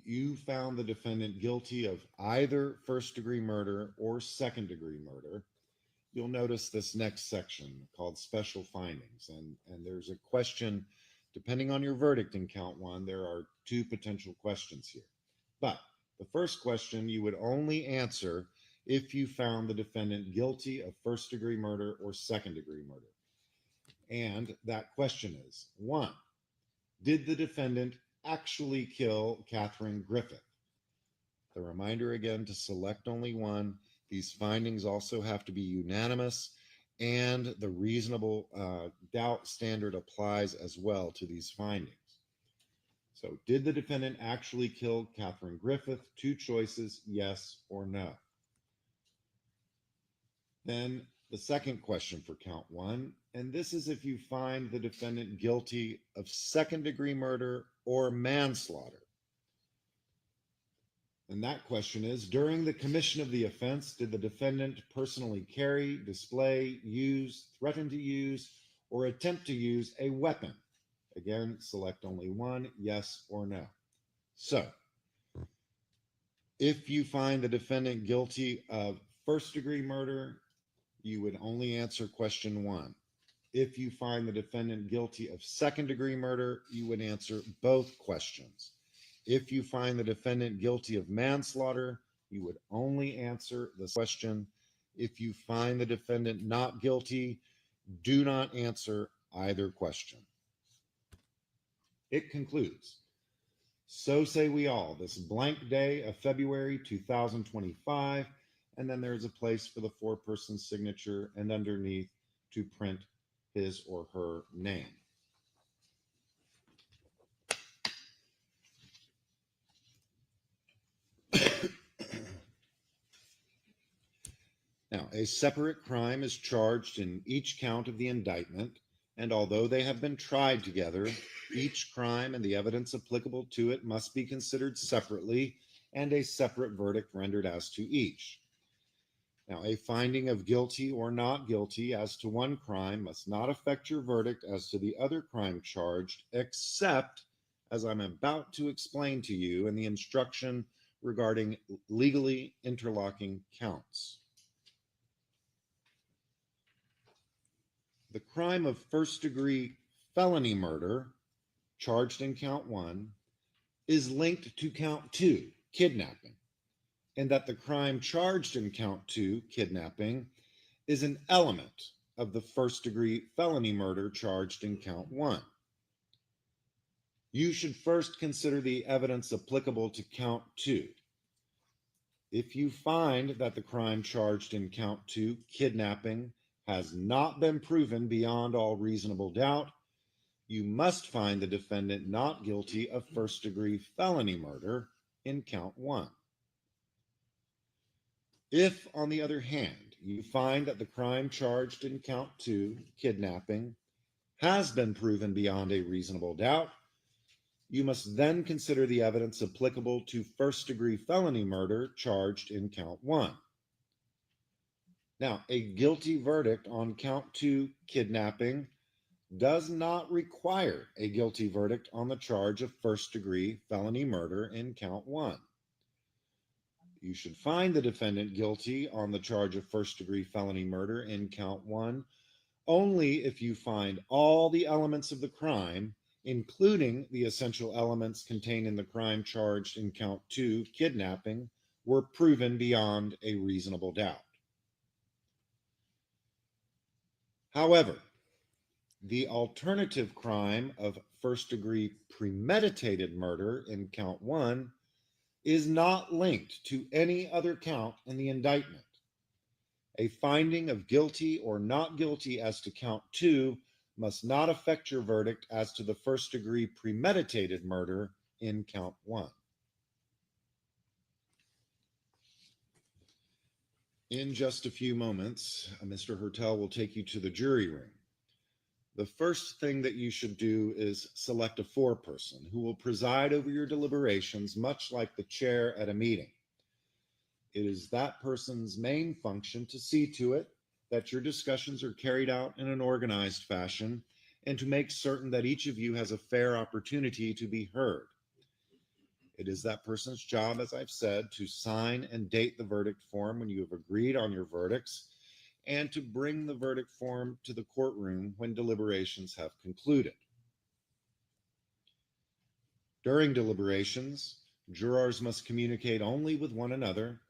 you found the defendant guilty of either first-degree murder or second-degree murder, you'll notice this next section called special findings. And there's a question, depending on your verdict in count 1, there are 2 potential questions here. But the first question you would only answer if you found the defendant guilty of first-degree murder or second-degree murder. And that question is, 1, did the defendant actually kill Catherine Griffith? The reminder again to select only one. These findings also have to be unanimous, and the reasonable doubt standard applies as well to these findings. So, did the defendant actually kill Catherine Griffith? 2 choices, yes or no. Then the second question for count 1, and this is if you find the defendant guilty of second-degree murder or manslaughter. And that question is, during the commission of the offense, did the defendant personally carry, display, use, threaten to use, or attempt to use a weapon? Again, select only one, yes or no. So, if you find the defendant guilty of first-degree murder, you would only answer question 1. If you find the defendant guilty of second-degree murder, you would answer both questions. If you find the defendant guilty of manslaughter, you would only answer the question. If you find the defendant not guilty, do not answer either question. It concludes, so say we all, this blank day of February 2025, and then there's a place for the foreperson signature and underneath to print his or her name. Now, a separate crime is charged in each count of the indictment, and although they have been tried together, each crime and the evidence applicable to it must be considered separately, and a separate verdict rendered as to each. Now, a finding of guilty or not guilty as to one crime must not affect your verdict as to the other crime charged, except, as I'm about to explain to you in the instruction regarding legally interlocking counts. The crime of first-degree felony murder, charged in count 1, is linked to count 2, kidnapping, and that the crime charged in count 2, kidnapping, is an element of the first-degree felony murder charged in count 1. You should first consider the evidence applicable to count 2. If you find that the crime charged in count 2, kidnapping, has not been proven beyond all reasonable doubt, you must find the defendant not guilty of first-degree felony murder in count 1. If, on the other hand, you find that the crime charged in count 2, kidnapping, has been proven beyond a reasonable doubt, you must then consider the evidence applicable to first-degree felony murder charged in count 1. Now, a guilty verdict on count 2, kidnapping, does not require a guilty verdict on the charge of first-degree felony murder in count 1. You should find the defendant guilty on the charge of first-degree felony murder in count 1 only if you find all the elements of the crime, including the essential elements contained in the crime charged in count 2, kidnapping, were proven beyond a reasonable doubt. However, the alternative crime of first-degree premeditated murder in count 1 is not linked to any other count in the indictment. A finding of guilty or not guilty as to count 2 must not affect your verdict as to the first-degree premeditated murder in count 1. In just a few moments, Mr. Hertel will take you to the jury room. The first thing that you should do is select a foreperson who will preside over your deliberations, much like the chair at a meeting. It is that person's main function to see to it that your discussions are carried out in an organized fashion and to make certain that each of you has a fair opportunity to be heard. It is that person's job, as I've said, to sign and date the verdict form when you have agreed on your verdicts, and to bring the verdict form to the courtroom when deliberations have concluded. During deliberations, jurors must communicate only with one another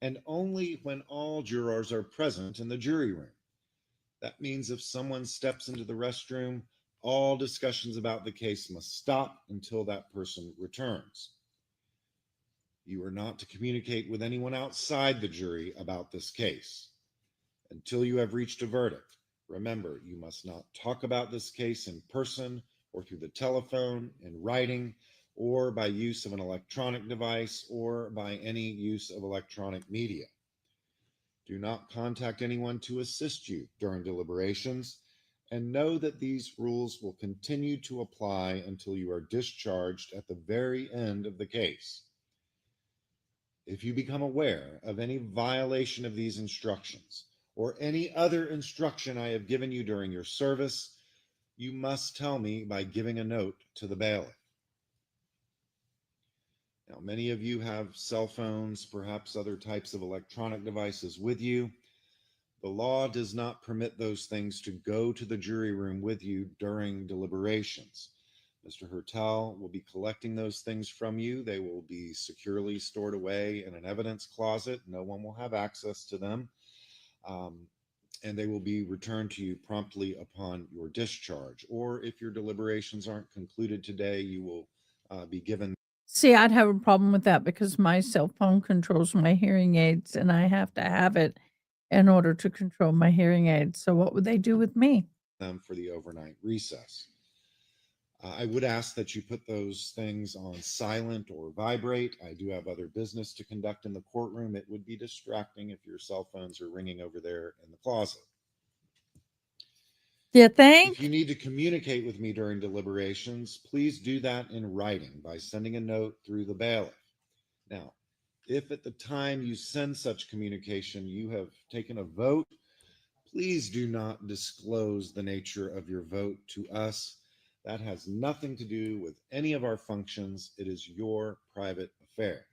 and only when all jurors are present in the jury room. That means if someone steps into the restroom, all discussions about the case must stop until that person returns. You are not to communicate with anyone outside the jury about this case until you have reached a verdict. Remember, you must not talk about this case in person or through the telephone, in writing, or by use of an electronic device, or by any use of electronic media. Do not contact anyone to assist you during deliberations, and know that these rules will continue to apply until you are discharged at the very end of the case. If you become aware of any violation of these instructions, or any other instruction I have given you during your service, you must tell me by giving a note to the bailiff. Now, many of you have cell phones, perhaps other types of electronic devices with you. The law does not permit those things to go to the jury room with you during deliberations. Mr. Hertel will be collecting those things from you. They will be securely stored away in an evidence closet. No one will have access to them. And they will be returned to you promptly upon your discharge. Or if your deliberations aren't concluded today, you will be given. See, I'd have a problem with that because my cell phone controls my hearing aids and I have to have it in order to control my hearing aids. So what would they do with me? Them for the overnight recess. I would ask that you put those things on silent or vibrate. I do have other business to conduct in the courtroom. It would be distracting if your cell phones are ringing over there in the closet. You think? If you need to communicate with me during deliberations, please do that in writing by sending a note through the bailiff. Now, if at the time you send such communication you have taken a vote, please do not disclose the nature of your vote to us. That has nothing to do with any of our functions. It is your private affair.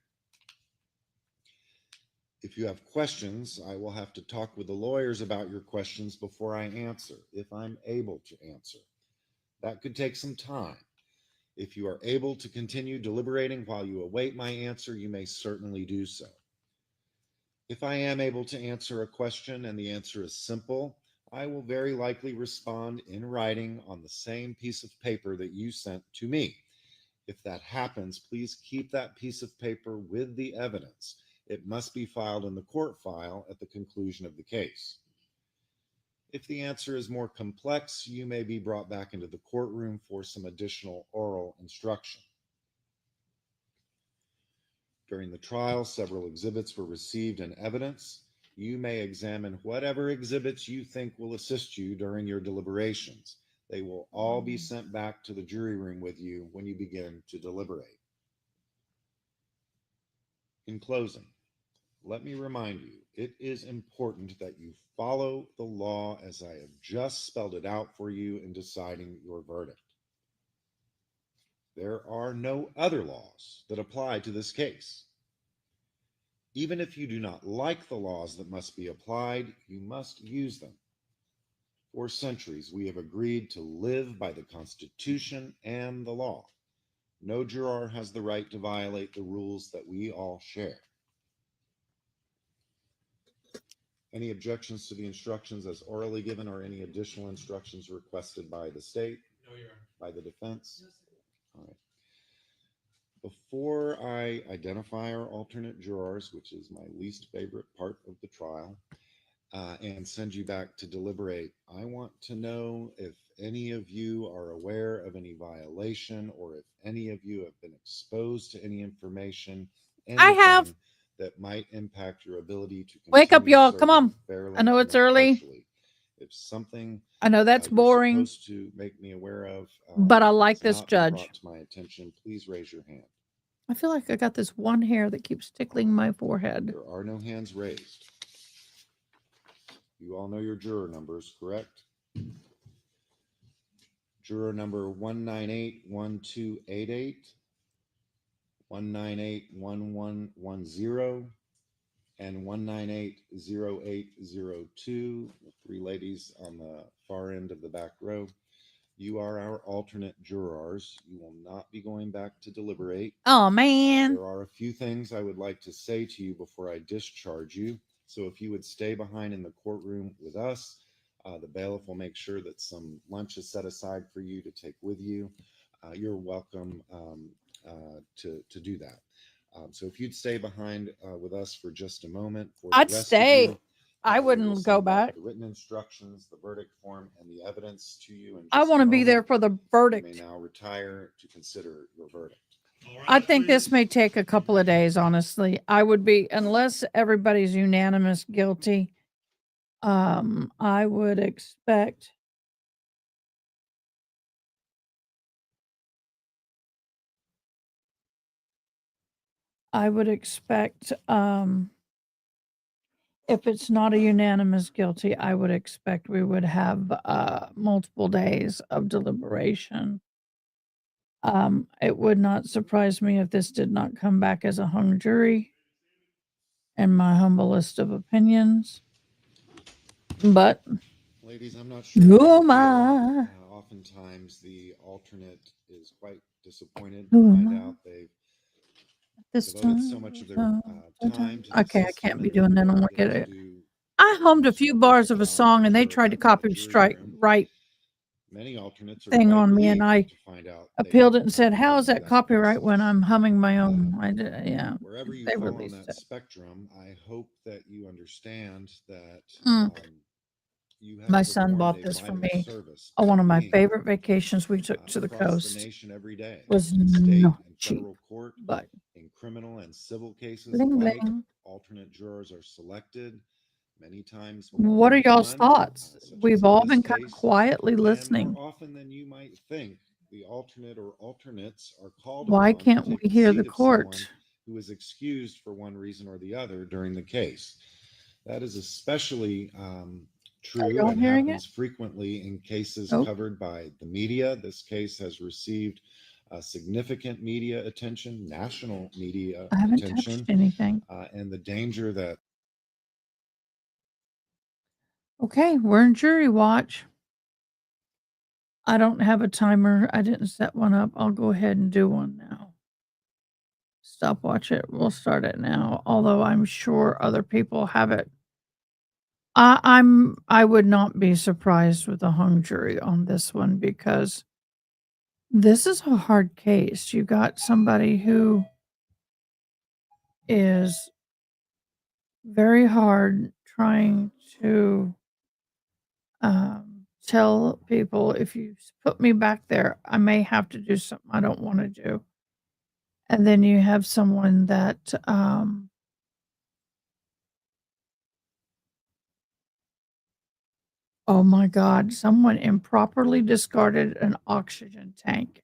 If you have questions, I will have to talk with the lawyers about your questions before I answer, if I'm able to answer. That could take some time. If you are able to continue deliberating while you await my answer, you may certainly do so. If I am able to answer a question and the answer is simple, I will very likely respond in writing on the same piece of paper that you sent to me. If that happens, please keep that piece of paper with the evidence. It must be filed in the court file at the conclusion of the case. If the answer is more complex, you may be brought back into the courtroom for some additional oral instruction. During the trial, several exhibits were received in evidence. You may examine whatever exhibits you think will assist you during your deliberations. They will all be sent back to the jury room with you when you begin to deliberate. In closing, let me remind you, it is important that you follow the law as I have just spelled it out for you in deciding your verdict. There are no other laws that apply to this case. Even if you do not like the laws that must be applied, you must use them. For centuries, we have agreed to live by the Constitution and the law. No juror has the right to violate the rules that we all share. Any objections to the instructions as orally given or any additional instructions requested by the state? No, Your Honor. By the defense? All right. Before I identify our alternate jurors, which is my least favorite part of the trial, and send you back to deliberate, I want to know if any of you are aware of any violation or if any of you have been exposed to any information, I have. anything that might impact your ability to Wake up, continue y'all. Come serving on. fairly I know and it's early. impartially. If something I know that's you're boring, supposed to make me aware of but I like has this not been judge. brought to my attention, please raise your hand. I feel like I got this one hair that keeps tickling my forehead. There are no hands raised. You all know your juror numbers, correct? Juror number 1981288, 1981110, and 1980802. The three ladies on the far end of the back row. You are our alternate jurors. You will not be going back to deliberate. Oh, man. There are a few things I would like to say to you before I discharge you. So if you would stay behind in the courtroom with us, the bailiff will make sure that some lunch is set aside for you to take with you. You're welcome to do that. So if you'd stay behind with us for just a moment, for the I'd rest stay. of you, I we will wouldn't go send back. the written instructions, the verdict form, and the evidence to you. I want to be there for the You may verdict. now retire to consider your verdict. I think this may take a couple of days, honestly. I would be, unless everybody's unanimous guilty, I would expect if it's not a unanimous guilty, I would expect we would have multiple days of deliberation. It would not surprise me if this did not come back as a hung jury, in my humblest of opinions. But Ladies, I'm not sure. who how you am feel. I? Oftentimes, the alternate is quite disappointed Who to am find I? out they've This devoted so much of their time to the Okay, I system can't be and they doing that. feel I'm like gonna they get can it. do I hummed a almost few a bars perfect of a job song as and they juror tried to back in the copy jury strike room. right Many alternates are thing quite on me, and relieved I to find out they appealed don't it and said, have to "How is do that that copyright when process. I'm humming my own?" I did, yeah. Wherever you They fall on released that it. spectrum, I hope that you understand that Mm. you have My son performed bought a this for vital me. service Oh, by one of my being favorite vacations we took to the across the coast nation every day was in state not and cheap, federal court, but in criminal and civil cases bling alike. bling. Alternate jurors are selected, many times more What are than y'all's one, thoughts? such as We've in all this been kind of case. quietly And more listening. often than you might think, the alternate or alternates are called Why upon to can't take we the hear the seat of someone court? who is excused for one reason or the other during the case. That is especially Are true y'all and hearing it? happens frequently in cases Nope. covered by the media. This case has received significant media attention, national media I haven't attention, touched anything. and the danger that Okay, we're in jury watch. I don't have a timer. I didn't set one up. I'll go ahead and do one now. Stopwatch it. We'll start it now, although I'm sure other people have it. I would not be surprised with a hung jury on this one because this is a hard case. You got somebody who is very hard trying to tell people, if you put me back there, I may have to do something I don't want to do. And then you have someone that oh my God, someone improperly discarded an oxygen tank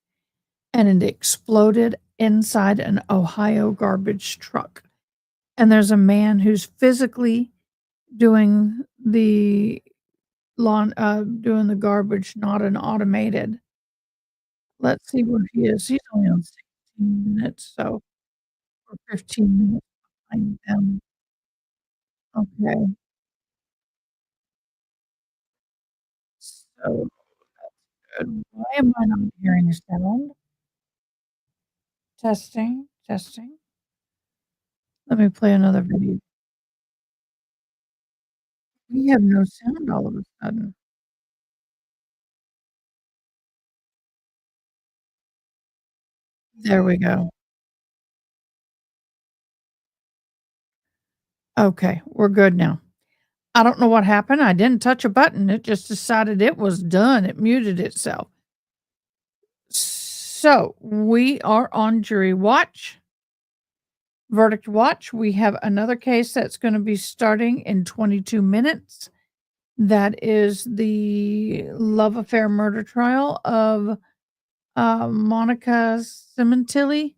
and it exploded inside an Ohio garbage truck. And there's a man who's physically doing the doing the garbage, not an automated. Let's see where he is. He's only on 16 minutes, so or 15 minutes behind them. Okay. So that's good. Why am I not hearing a sound? Testing, testing. Let me play another video. We have no sound all of a sudden. There we go. Okay, we're good now. I don't know what happened. I didn't touch a button. It just decided it was done. It muted itself. So we are on jury watch, verdict watch. We have another case that's going to be starting in 22 minutes. That is the love affair murder trial of Monica Simontilli.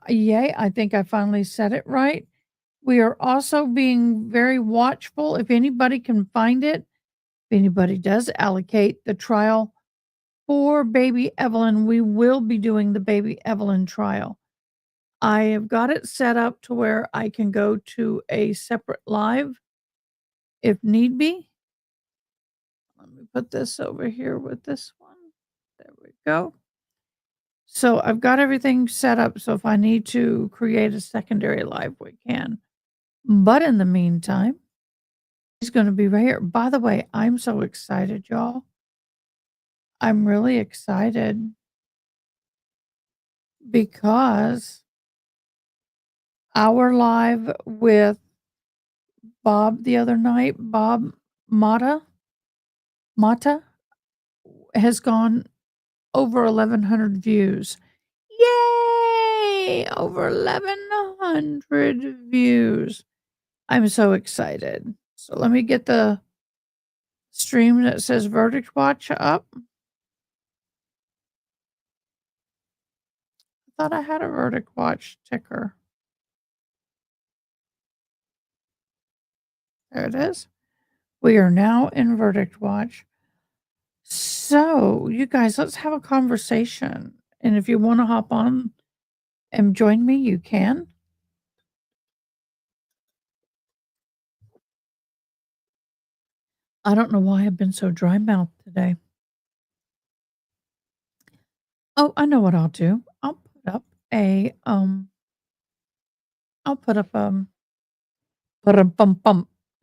Yay, I think I finally said it right. We are also being very watchful. If anybody can find it, if anybody does allocate the trial for baby Evelyn, we will be doing the baby Evelyn trial. I have got it set up to where I can go to a separate live if need be. Let me put this over here with this one. There we go. So I've got everything set up. So if I need to create a secondary live, we can. But in the meantime, he's going to be right here. By the way, I'm so excited, y'all. I'm really excited because our live with Bob the other night, Bob Mata, has gone over 1,100 views. Yay! Over 1,100 views. I'm so excited. So let me get the stream that says Verdict Watch up. I thought I had a Verdict Watch ticker. There it is. We are now in Verdict Watch. So, you guys, let's have a conversation. And if you want to hop on and join me, you can. I don't know why I've been so dry mouthed today. Oh, I know what I'll do. I'll put up a I'll put up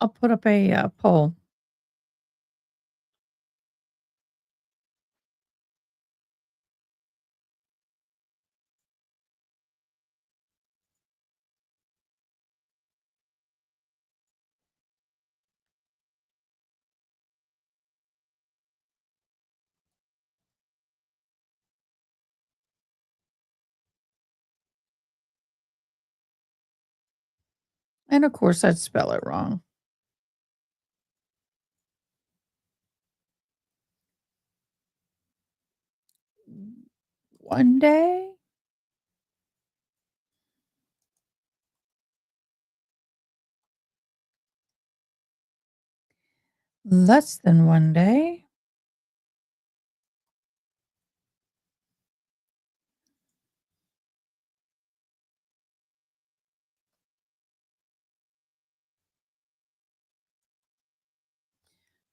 I'll put up a poll. And of course, I'd spell it wrong. One day, less than one day,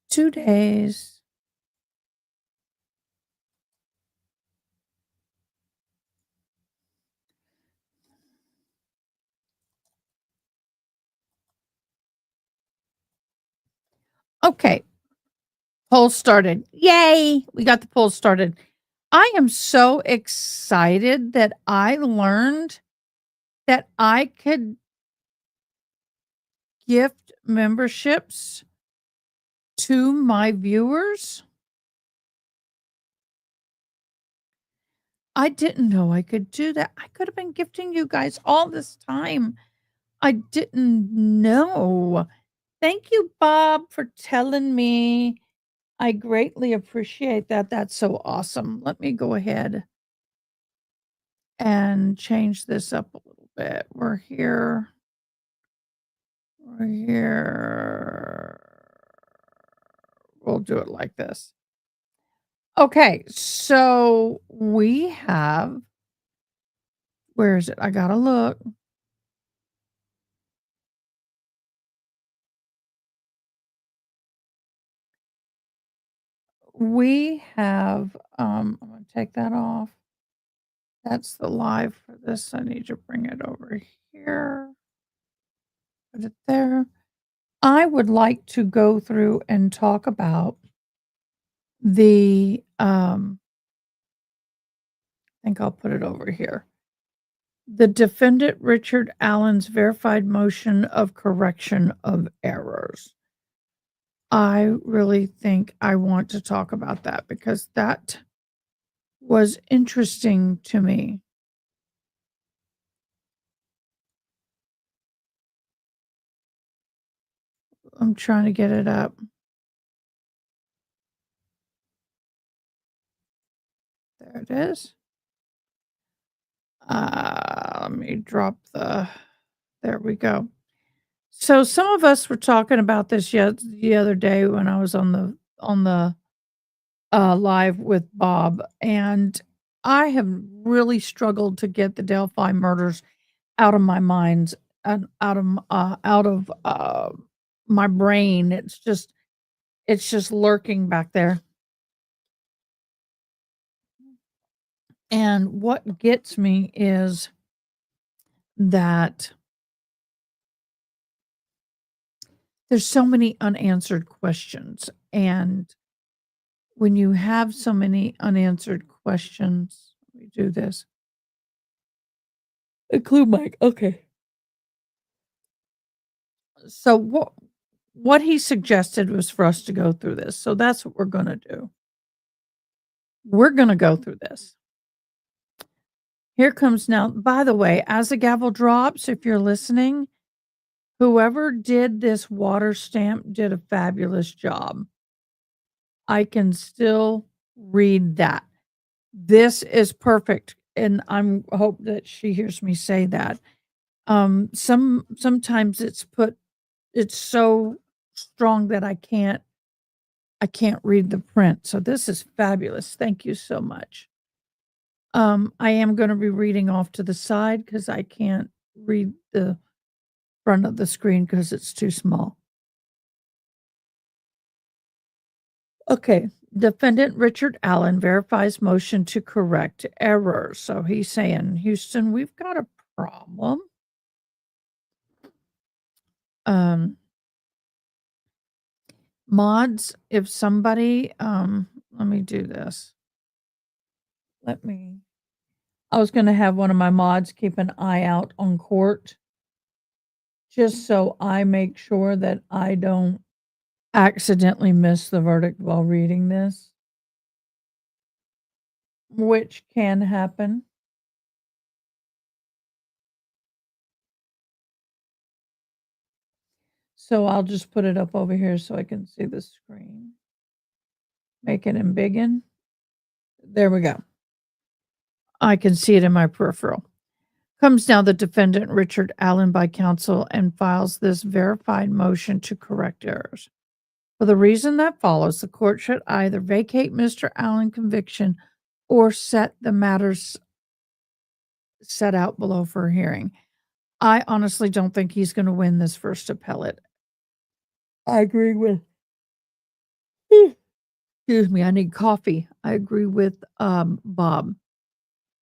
two days, okay. Poll started. Yay! We got the poll started. I am so excited that I learned that I could gift memberships to my viewers. I didn't know I could do that. I could have been gifting you guys all this time. I didn't know. Thank you, Bob, for telling me. I greatly appreciate that. That's so awesome. Let me go ahead and change this up a little bit. We're here. We're here. We'll do it like this. Okay, so we have, where is it? I gotta look. We have, I'm gonna take that off. That's the live for this. I need to bring it over here. Put it there. I would like to go through and talk about the, I think I'll put it over here. The defendant Richard Allen's verified motion of correction of errors. I really think I want to talk about that because that was interesting to me. I'm trying to get it up. There it is. Let me drop there we go. So some of us were talking about this the other day when I was on the live with Bob, and I have really struggled to get the Delphi murders out of my mind and out of my brain. It's just lurking back there. And what gets me is that there's so many unanswered questions. And when you have so many unanswered questions, let me do this. Include Mike. Okay. So what he suggested was for us to go through this. So that's what we're going to do. We're going to go through this. Here comes now. By the way, as the gavel drops, if you're listening, whoever did this water stamp did a fabulous job. I can still read that. This is perfect. And I'm hope that she hears me say that. Sometimes it's so strong that I can't read the print. So this is fabulous. Thank you so much. I am going to be reading off to the side because I can't read the front of the screen because it's too small. Okay. Defendant Richard Allen verifies motion to correct error. So he's saying, Houston, we've got a problem. Mods, if somebody, let me do this. I was going to have one of my mods keep an eye out on court just so I make sure that I don't accidentally miss the verdict while reading this, which can happen. So I'll just put it up over here so I can see the screen. Make it in biggin. There we go. I can see it in my peripheral. Comes now the defendant Richard Allen by counsel and files this verified motion to correct errors. For the reason that follows, the court should either vacate Mr. Allen's conviction or set the matters set out below for a hearing. I honestly don't think he's going to win this first appellate. I agree with, excuse me, I need coffee. I agree with Bob.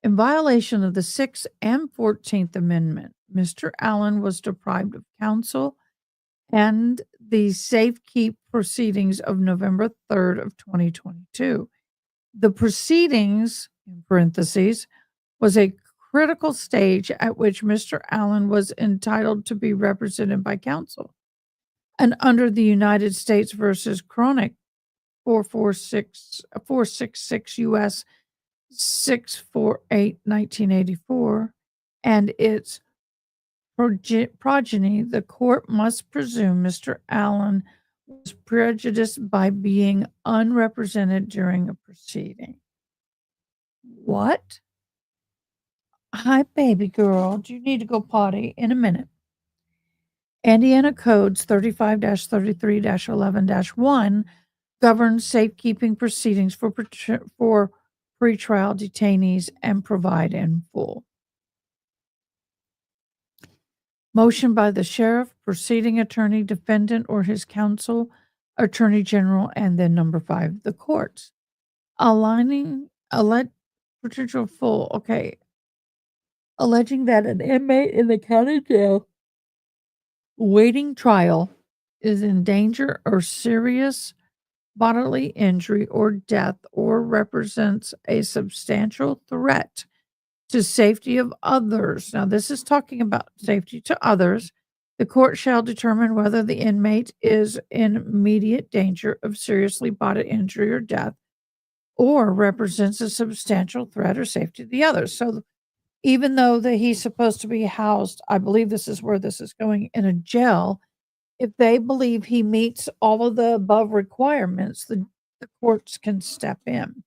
In violation of the 6th and 14th Amendment, Mr. Allen was deprived of counsel and the safekeep proceedings of November 3rd of 2022. The proceedings, in parentheses, was a critical stage at which Mr. Allen was entitled to be represented by counsel. And under the United States versus Chronic 466 U.S. 648 1984 and its progeny, the court must presume Mr. Allen was prejudiced by being unrepresented during a proceeding. What? Hi, baby girl. Do you need to go potty? In a minute. Indiana Codes 35-33-11-1 governs safekeeping proceedings for pretrial detainees and provide in full. Motion by the sheriff, proceeding attorney, defendant, or his counsel, attorney general, and then number 5, the courts. Alleging that an inmate in the county jail waiting trial is in danger or serious bodily injury or death or represents a substantial threat to safety of others. Now, this is talking about safety to others. The court shall determine whether the inmate is in immediate danger of seriously bodily injury or death or represents a substantial threat or safety to the others. So even though that he's supposed to be housed, I believe this is where this is going, in a jail, if they believe he meets all of the above requirements, the courts can step in.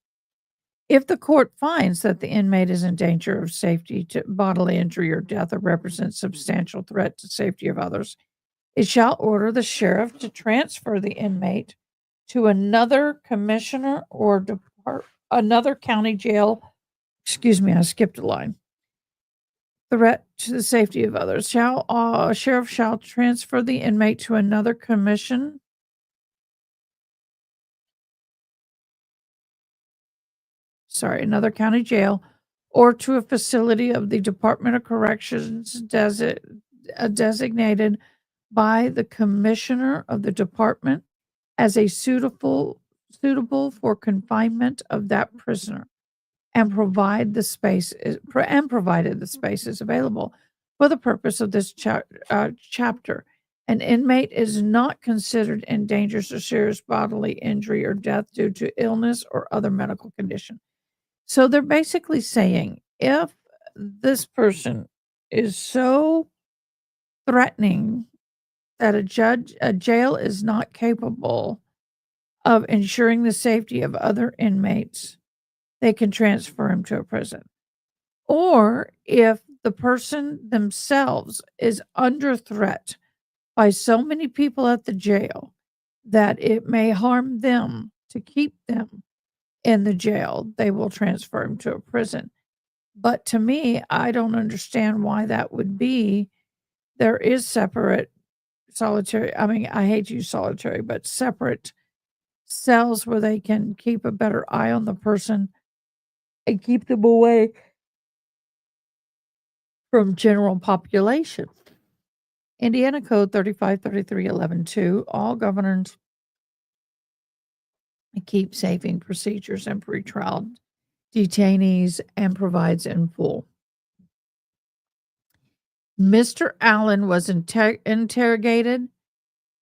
If the court finds that the inmate is in danger of safety to bodily injury or death or represents substantial threat to safety of others, it shall order the sheriff to transfer the inmate to another commissioner or another county jail. Excuse me, I skipped a line. Threat to the safety of others. Sheriff shall transfer the inmate to another commission another county jail, or to a facility of the Department of Corrections designated by the Commissioner of the Department as a suitable for confinement of that prisoner, and provided the space is available for the purpose of this chapter. An inmate is not considered in dangerous or serious bodily injury or death due to illness or other medical condition. So they're basically saying if this person is so threatening that a jail is not capable of ensuring the safety of other inmates, they can transfer him to a prison. Or if the person themselves is under threat by so many people at the jail that it may harm them to keep them in the jail, they will transfer him to a prison. But to me, I don't understand why that would be. There is separate solitary, I mean, I hate to use solitary, but separate cells where they can keep a better eye on the person and keep them away from general population. Indiana Code 3533.11.2, all governors keep saving procedures and pretrial detainees and provides in full. Mr. Allen was interrogated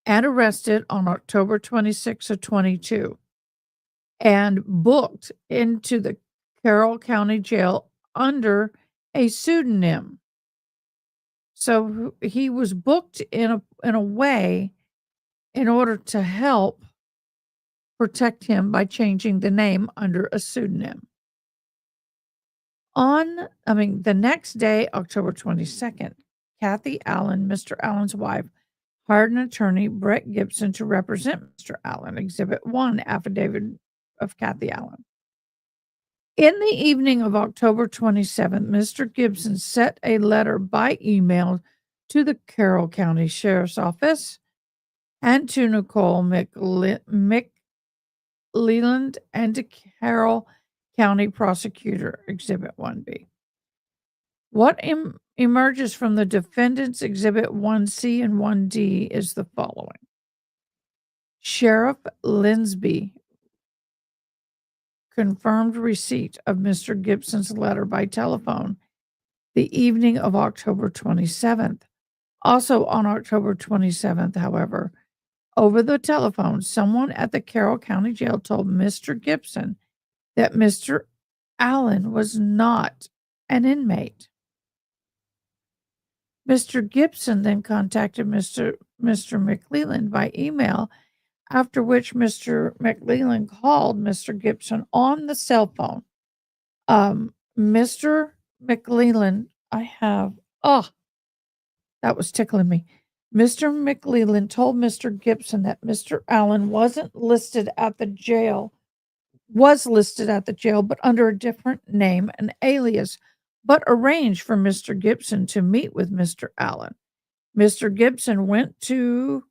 and arrested on October 26 of 22 and booked into the Carroll County Jail under a pseudonym. So he was booked in a way in order to help protect him by changing the name under a pseudonym. The next day, October 22nd, Kathy Allen, Mr. Allen's wife, hired an attorney, Brett Gibson, to represent Mr. Allen. Exhibit 1, affidavit of Kathy Allen. In the evening of October 27th, Mr. Gibson sent a letter by email to the Carroll County Sheriff's Office and to Nicole McLeland and to Carroll County Prosecutor, Exhibit 1B. What emerges from the defendant's Exhibit 1C and 1D is the following. Sheriff Linsby confirmed receipt of Mr. Gibson's letter by telephone the evening of October 27th. Also on October 27th, however, over the telephone, someone at the Carroll County Jail told Mr. Gibson that Mr. Allen was not an inmate. Mr. Gibson then contacted Mr. McLeland by email, after which Mr. McLeland called Mr. Gibson on the cell phone. Mr. McLeland, that was tickling me. Mr. McLeland told Mr. Gibson that Mr. Allen was listed at the jail, but under a different name and alias, but arranged for Mr. Gibson to meet with Mr. Allen. Mr. Gibson went to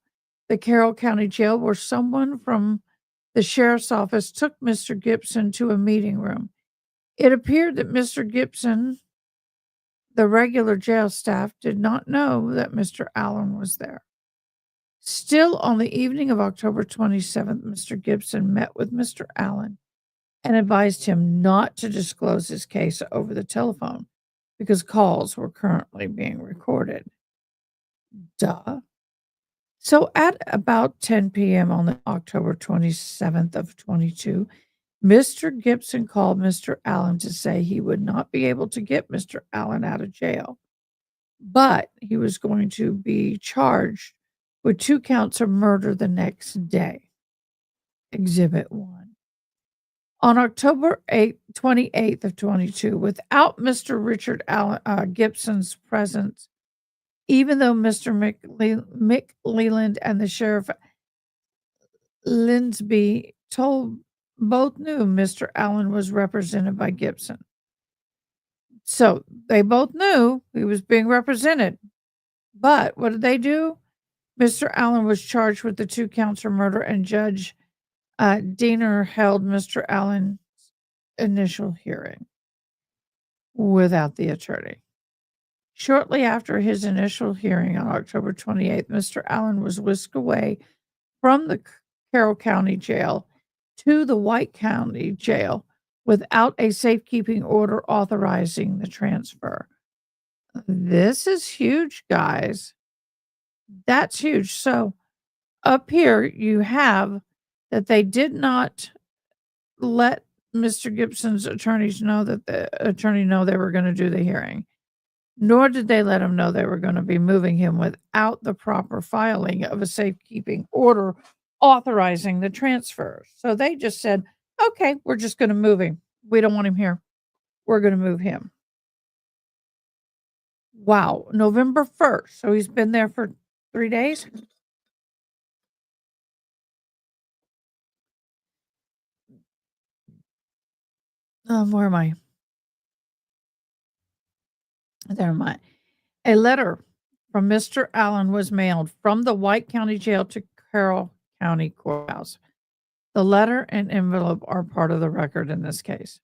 the Carroll County Jail, where someone from the sheriff's office took Mr. Gibson to a meeting room. It appeared that Mr. Gibson, the regular jail staff, did not know that Mr. Allen was there. Still, on the evening of October 27th, Mr. Gibson met with Mr. Allen and advised him not to disclose his case over the telephone because calls were currently being recorded. Duh. So at about 10 p.m. on the October 27th of 22, Mr. Gibson called Mr. Allen to say he would not be able to get Mr. Allen out of jail, but he was going to be charged with 2 counts of murder the next day. Exhibit 1. On October 28th of 22, without Mr. Richard Gibson's presence, even though Mr. McLeland and the Sheriff Linsby both knew Mr. Allen was represented by Gibson. So they both knew he was being represented. But what did they do? Mr. Allen was charged with the 2 counts of murder, and Judge Diener held Mr. Allen's initial hearing without the attorney. Shortly after his initial hearing on October 28th, Mr. Allen was whisked away from the Carroll County Jail to the White County Jail without a safekeeping order authorizing the transfer. This is huge, guys. That's huge. So up here, you have that they did not let Mr. Gibson's attorneys know that the attorney know they were going to do the hearing, nor did they let him know they were going to be moving him without the proper filing of a safekeeping order authorizing the transfer. So they just said, okay, we're just going to move him. We don't want him here. We're going to move him. Wow. November 1st. So he's been there for 3 days. Where am I? There am I. A letter from Mr. Allen was mailed from the White County Jail to Carroll County Courthouse. The letter and envelope are part of the record in this case.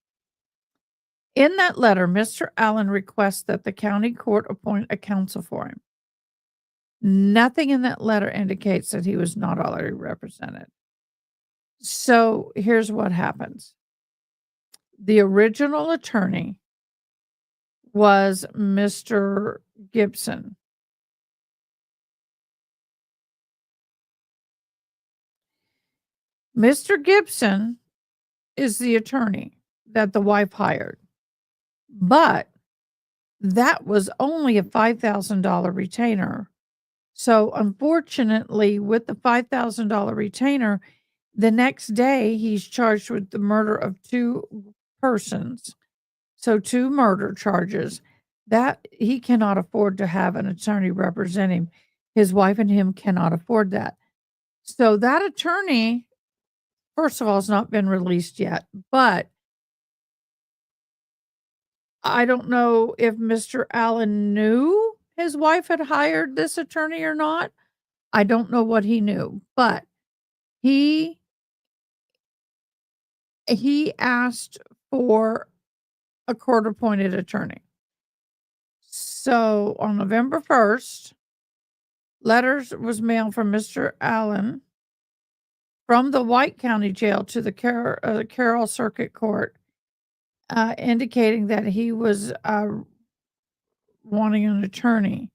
In that letter, Mr. Allen requests that the county court appoint a counsel for him. Nothing in that letter indicates that he was not already represented. So here's what happens. The original attorney was Mr. Gibson. Mr. Gibson is the attorney that the wife hired, but that was only a $5,000 retainer. So unfortunately, with the $5,000 retainer, the next day he's charged with the murder of 2 persons. So 2 murder charges that he cannot afford to have an attorney represent him. His wife and him cannot afford that. So that attorney, first of all, has not been released yet, but I don't know if Mr. Allen knew his wife had hired this attorney or not. I don't know what he knew, but he asked for a court-appointed attorney. So on November 1st, letters was mailed from Mr. Allen from the White County Jail to the Carroll Circuit Court, indicating that he was wanting an attorney.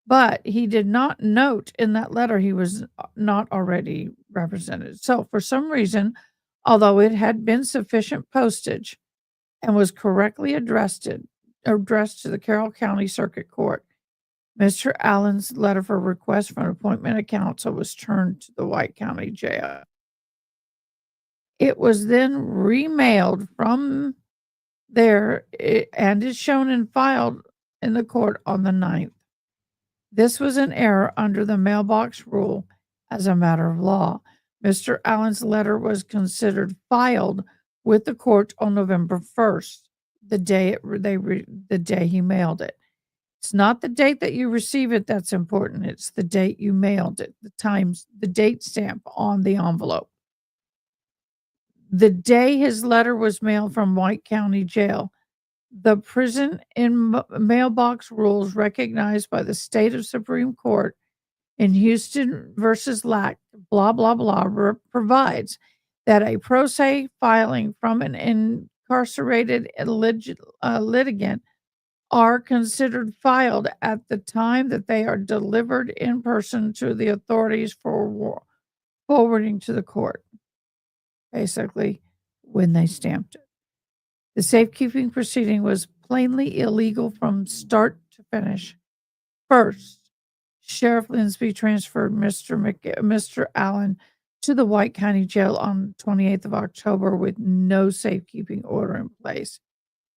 But he did not note in that letter he was not already represented. So for some reason, although it had been sufficient postage and was correctly addressed to the Carroll County Circuit Court, Mr. Allen's letter for request for an appointment of counsel was turned to the White County Jail. It was then remailed from there and is shown and filed in the court on the 9th. This was an error under the mailbox rule as a matter of law. Mr. Allen's letter was considered filed with the court on November 1st, the day he mailed it. It's not the date that you receive it that's important. It's the date you mailed it, the date stamp on the envelope. The day his letter was mailed from White County Jail, the prison in mailbox rules recognized by the state of Supreme Court in Houston versus Lack, blah, blah, blah, provides that a pro se filing from an incarcerated litigant are considered filed at the time that they are delivered in person to the authorities for forwarding to the court. Basically, when they stamped it. The safekeeping proceeding was plainly illegal from start to finish. First, Sheriff Linsby transferred Mr. Allen to the White County Jail on 28th of October with no safekeeping order in place.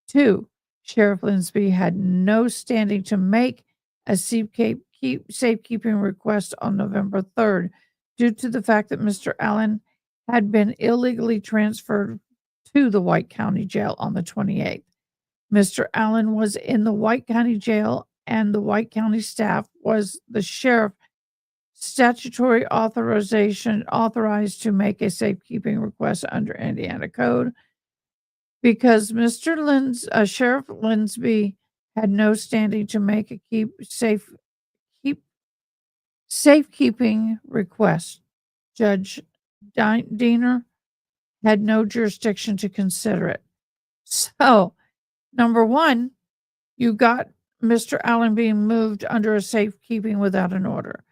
2, Sheriff Linsby had no standing to make a safekeeping request on November 3rd due to the fact that Mr. Allen had been illegally transferred to the White County Jail on the 28th. Mr. Allen was in the White County Jail, and the White County staff was the sheriff statutory authorized to make a safekeeping request under Indiana Code because Sheriff Linsby had no standing to make a safekeeping request. Judge Diener had no jurisdiction to consider it. So, number one, you got Mr. Allen being moved under a safekeeping without an order.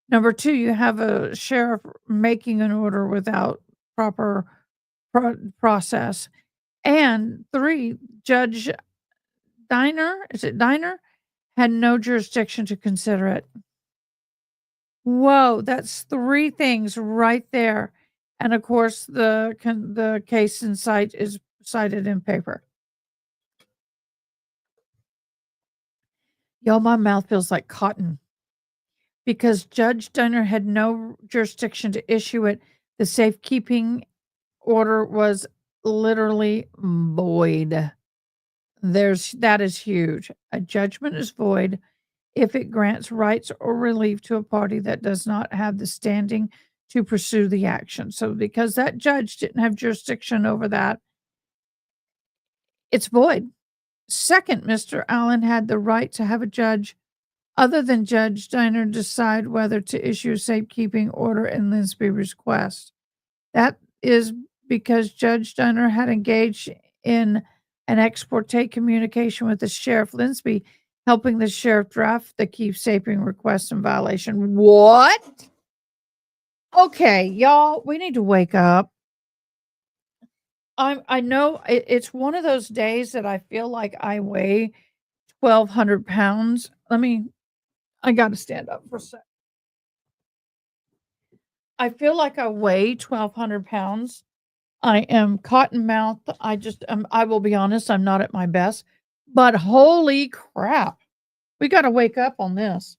Number two, you have a sheriff making an order without proper process. And three, Judge Diener had no jurisdiction to consider it. Whoa, that's three things right there. And of course, the case in sight is cited in paper. Y'all, my mouth feels like cotton because Judge Diener had no jurisdiction to issue it. The safekeeping order was literally void. That is huge. A judgment is void if it grants rights or relief to a party that does not have the standing to pursue the action. So because that judge didn't have jurisdiction over that, it's void. Second, Mr. Allen had the right to have a judge other than Judge Diener decide whether to issue a safekeeping order in Linsby's request. That is because Judge Diener had engaged in an ex parte communication with the Sheriff Linsby, helping the sheriff draft the keepsaping request in violation. What? Okay, y'all, we need to wake up. I know it's one of those days that I feel like I weigh 1,200 pounds. I got to stand up for a sec. I feel like I weigh 1,200 pounds. I am cotton mouth. I will be honest, I'm not at my best, but holy crap. We got to wake up on this.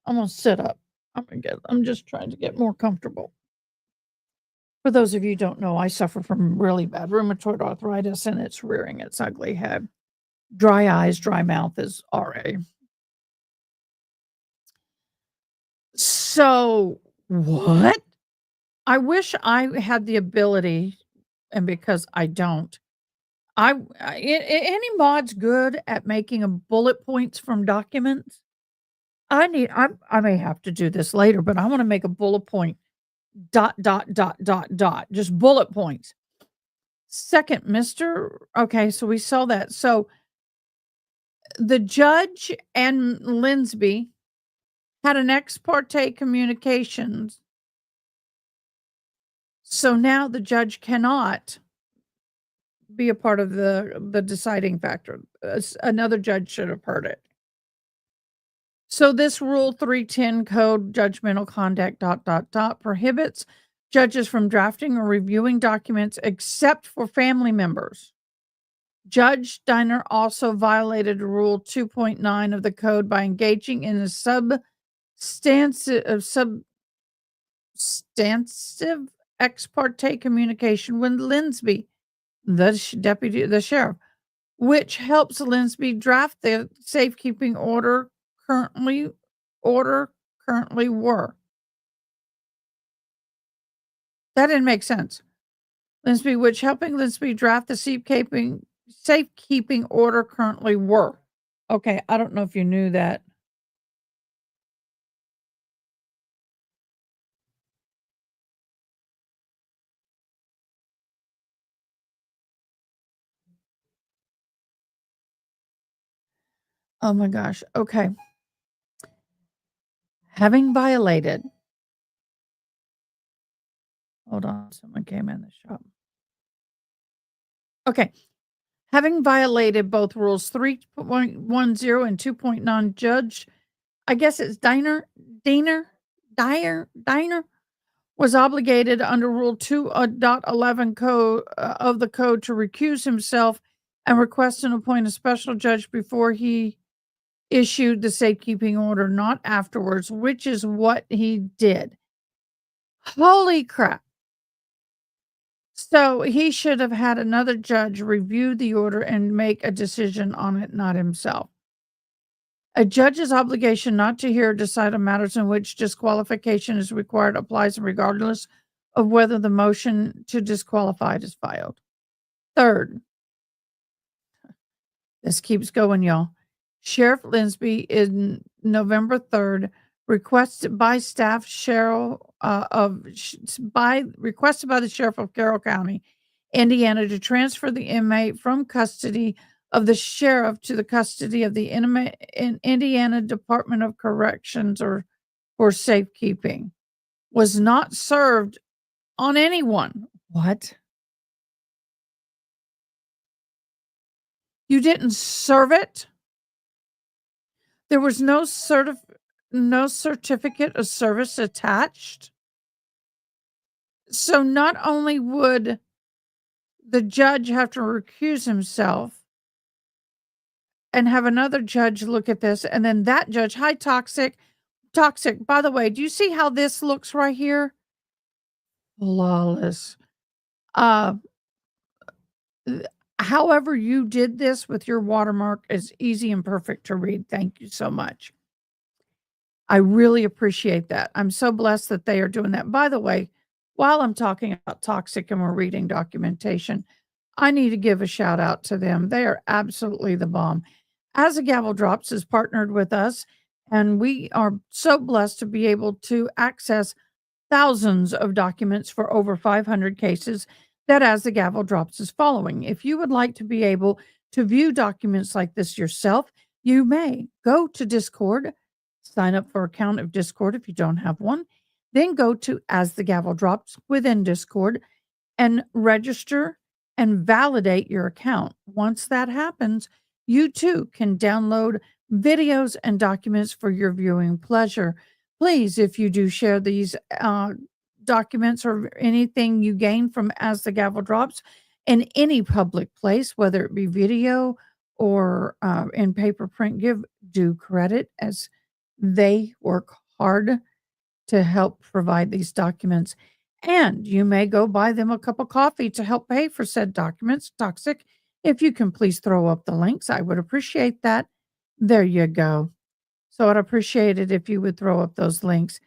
I'm going to sit up. I'm just trying to get more comfortable. For those of you who don't know, I suffer from really bad rheumatoid arthritis and it's rearing its ugly head. Dry eyes, dry mouth is RA. So, what? I wish I had the ability, and because I don't, any mod's good at making a bullet points from documents. I may have to do this later, but I want to make a bullet point, ... just bullet points. Second, okay, so we saw that. So the judge and Linsby had an ex parte communications. So now the judge cannot be a part of the deciding factor. Another judge should have heard it. So this Rule 310 code judgmental conduct ... prohibits judges from drafting or reviewing documents except for family members. Judge Diener also violated Rule 2.9 of the code by engaging in a substantive ex parte communication with Linsby, the sheriff, which helps Linsby draft the safekeeping order currently were. That didn't make sense. Which helping Linsby draft the safekeeping order currently were. Okay, I don't know if you knew that. Oh my gosh. Okay. Having violated. Hold on. Someone came in the shop. Okay. Having violated both rules 3.10 and 2.9, Judge, I guess it's Diener was obligated under Rule 2.11 code of the code to recuse himself and request and appoint a special judge before he issued the safekeeping order, not afterwards, which is what he did. Holy crap. So he should have had another judge review the order and make a decision on it, not himself. A judge's obligation not to hear or decide on matters in which disqualification is required applies regardless of whether the motion to disqualify is filed. Third, This keeps going, y'all. Sheriff Linsby in November 3rd requested by staff requested by the sheriff of Carroll County, Indiana, to transfer the inmate from custody of the sheriff to the custody of the Indiana Department of Corrections or for safekeeping. Was not served on anyone. What? You didn't serve it? There was no certificate of service attached? So not only would the judge have to recuse himself and have another judge look at this, and then that judge, hi, toxic. By the way, do you see how this looks right here? Flawless. However you did this with your watermark is easy and perfect to read. Thank you so much. I really appreciate that. I'm so blessed that they are doing that. By the way, while I'm talking about toxic and we're reading documentation, I need to give a shout out to them. They are absolutely the bomb. As the Gavel Drops is partnered with us, and we are so blessed to be able to access thousands of documents for over 500 cases that As the Gavel Drops is following. If you would like to be able to view documents like this yourself, you may go to Discord, sign up for an account of Discord if you don't have one, then go to As the Gavel Drops within Discord and register and validate your account. Once that happens, you too can download videos and documents for your viewing pleasure. Please, if you do share these documents or anything you gain from As the Gavel Drops in any public place, whether it be video or in paper print, give due credit, as they work hard to help provide these documents. And you may go buy them a cup of coffee to help pay for said documents. Toxic, if you can please throw up the links, I would appreciate that. There you go. So I'd appreciate it if you would throw up those links.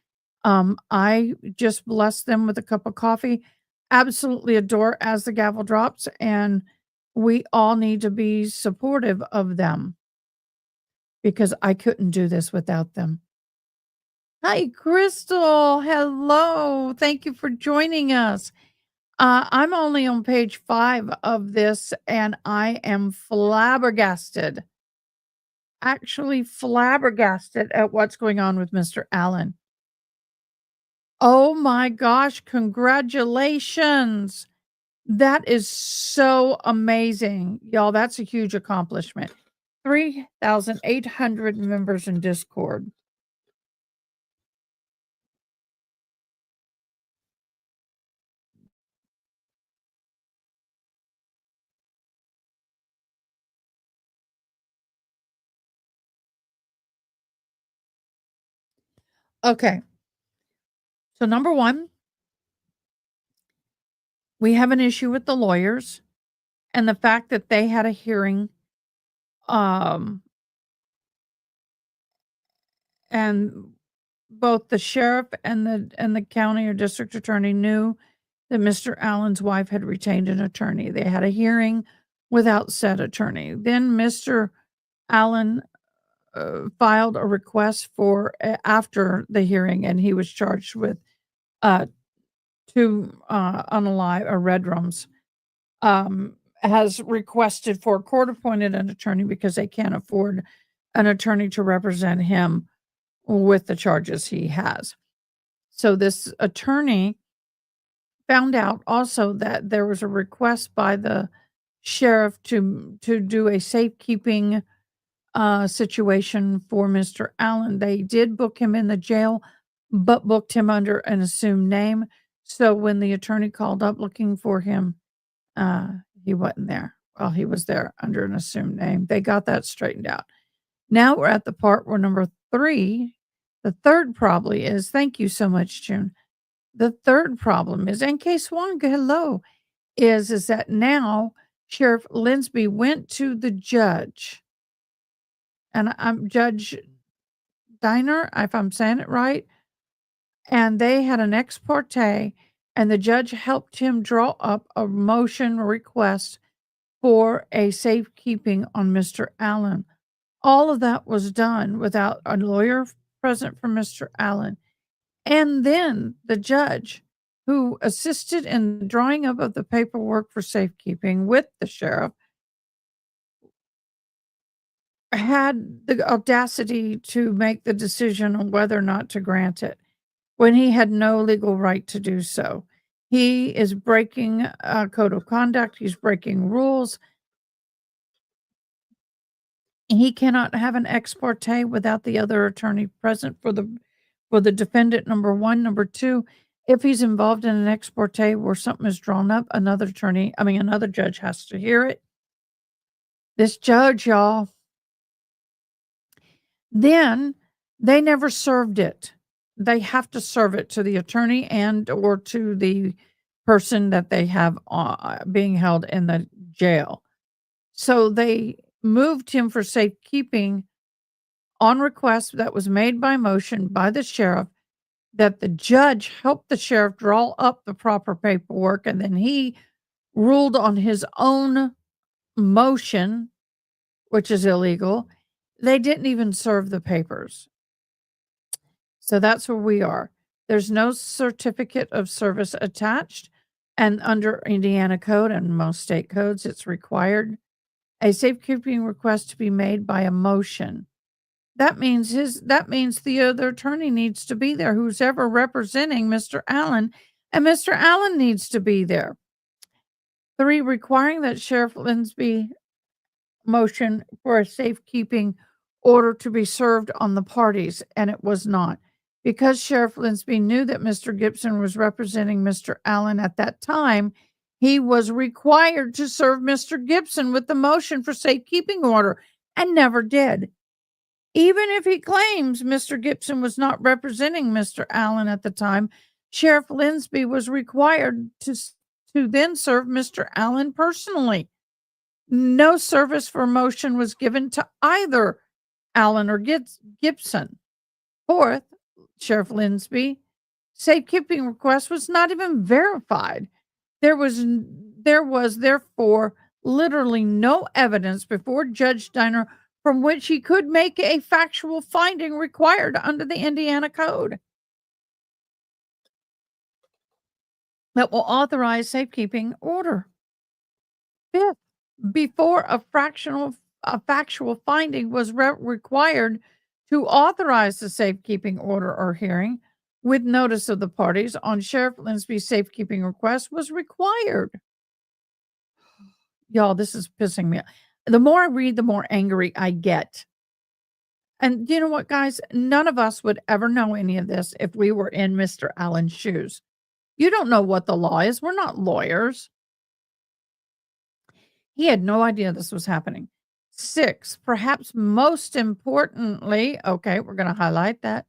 I just bless them with a cup of coffee. Absolutely adore As the Gavel Drops, and we all need to be supportive of them because I couldn't do this without them. Hi, Crystal. Hello. Thank you for joining us. I'm only on page 5 of this, and I am flabbergasted. Actually flabbergasted at what's going on with Mr. Allen. Oh my gosh, congratulations. That is so amazing. Y'all, that's a huge accomplishment. 3,800 members in Discord. Okay. So number 1, we have an issue with the lawyers and the fact that they had a hearing, and both the sheriff and the county or district attorney knew that Mr. Allen's wife had retained an attorney. They had a hearing without said attorney. Then Mr. Allen filed a request for after the hearing, and he was charged with 2 unalive or red rooms. Has requested for a court-appointed an attorney because they can't afford an attorney to represent him with the charges he has. So this attorney found out also that there was a request by the sheriff to do a safekeeping situation for Mr. Allen. They did book him in the jail, but booked him under an assumed name. So when the attorney called up looking for him, he wasn't there. Well, he was there under an assumed name. They got that straightened out. Now we're at the part where number 3, the third probably is, thank you so much, June. The third problem is, and Case Wonga, hello, is that now Sheriff Linsby went to the judge, and I'm Judge Diner, if I'm saying it right, and they had an ex parte, and the judge helped him draw up a motion request for a safekeeping on Mr. Allen. All of that was done without a lawyer present for Mr. Allen. And then the judge who assisted in the drawing up of the paperwork for safekeeping with the sheriff had the audacity to make the decision on whether or not to grant it when he had no legal right to do so. He is breaking a code of conduct. He's breaking rules. He cannot have an ex parte without the other attorney present for the defendant, number one. Number two, if he's involved in an ex parte where something is drawn up, another judge has to hear it. This judge, y'all, then they never served it. They have to serve it to the attorney and or to the person that they have being held in the jail. So they moved him for safekeeping on request that was made by motion by the sheriff, that the judge helped the sheriff draw up the proper paperwork, and then he ruled on his own motion, which is illegal. They didn't even serve the papers. So that's where we are. There's no certificate of service attached, and under Indiana code and most state codes, it's required a safekeeping request to be made by a motion. That means the other attorney needs to be there, who's ever representing Mr. Allen, and Mr. Allen needs to be there. 3, requiring that Sheriff Linsby motion for a safekeeping order to be served on the parties, and it was not. Because Sheriff Linsby knew that Mr. Gibson was representing Mr. Allen at that time, he was required to serve Mr. Gibson with the motion for safekeeping order and never did. Even if he claims Mr. Gibson was not representing Mr. Allen at the time, Sheriff Linsby was required to then serve Mr. Allen personally. No service for motion was given to either Allen or Gibson. 4th, Sheriff Linsby, safekeeping request was not even verified. There was therefore literally no evidence before Judge Steiner from which he could make a factual finding required under the Indiana Code that will authorize safekeeping order. 5th, before a factual finding was required to authorize the safekeeping order or hearing with notice of the parties on Sheriff Linsby's safekeeping request was required. Y'all, this is pissing me off. The more I read, the more angry I get. And you know what, guys? None of us would ever know any of this if we were in Mr. Allen's shoes. You don't know what the law is. We're not lawyers. He had no idea this was happening. 6, perhaps most importantly, okay, we're going to highlight that,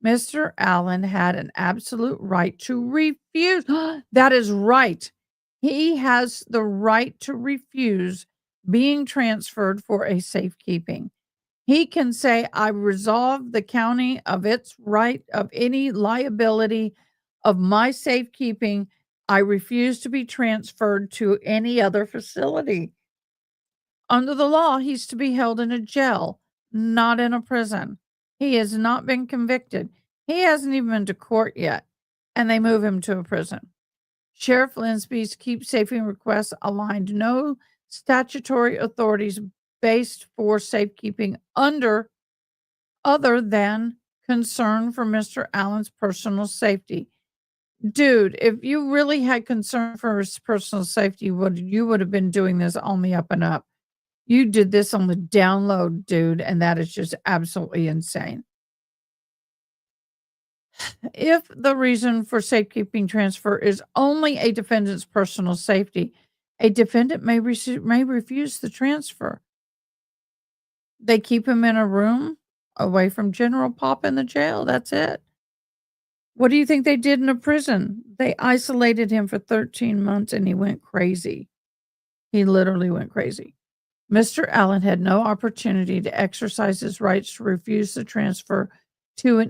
Mr. Allen had an absolute right to refuse. That is right. He has the right to refuse being transferred for a safekeeping. He can say, I resolve the county of its right of any liability of my safekeeping. I refuse to be transferred to any other facility. Under the law, he's to be held in a jail, not in a prison. He has not been convicted. He hasn't even been to court yet, and they move him to a prison. Sheriff Linsby's keep safekeeping requests aligned no statutory authorities based for safekeeping other than concern for Mr. Allen's personal safety. Dude, if you really had concern for his personal safety, you would have been doing this on the up and up. You did this on the down low, dude, and that is just absolutely insane. If the reason for safekeeping transfer is only a defendant's personal safety, a defendant may refuse the transfer. They keep him in a room away from general pop in the jail. That's it. What do you think they did in a prison? They isolated him for 13 months and he went crazy. He literally went crazy. Mr. Allen had no opportunity to exercise his rights to refuse the transfer to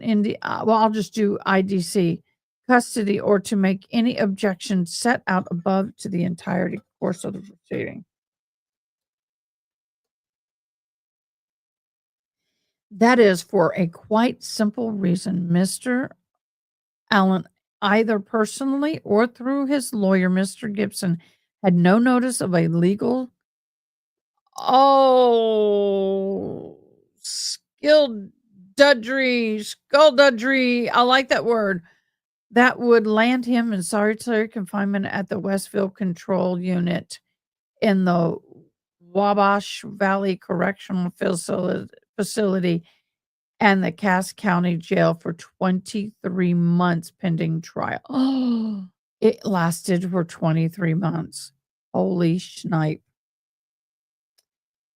I'll just do IDC custody or to make any objection set out above to the entirety course of the proceeding. That is for a quite simple reason. Mr. Allen, either personally or through his lawyer, Mr. Gibson, had no notice of a legal skullduggery. I like that word. That would land him in solitary confinement at the Westfield Control Unit in the Wabash Valley Correctional Facility and the Cass County Jail for 23 months pending trial. Oh, it lasted for 23 months. Holy shnipe.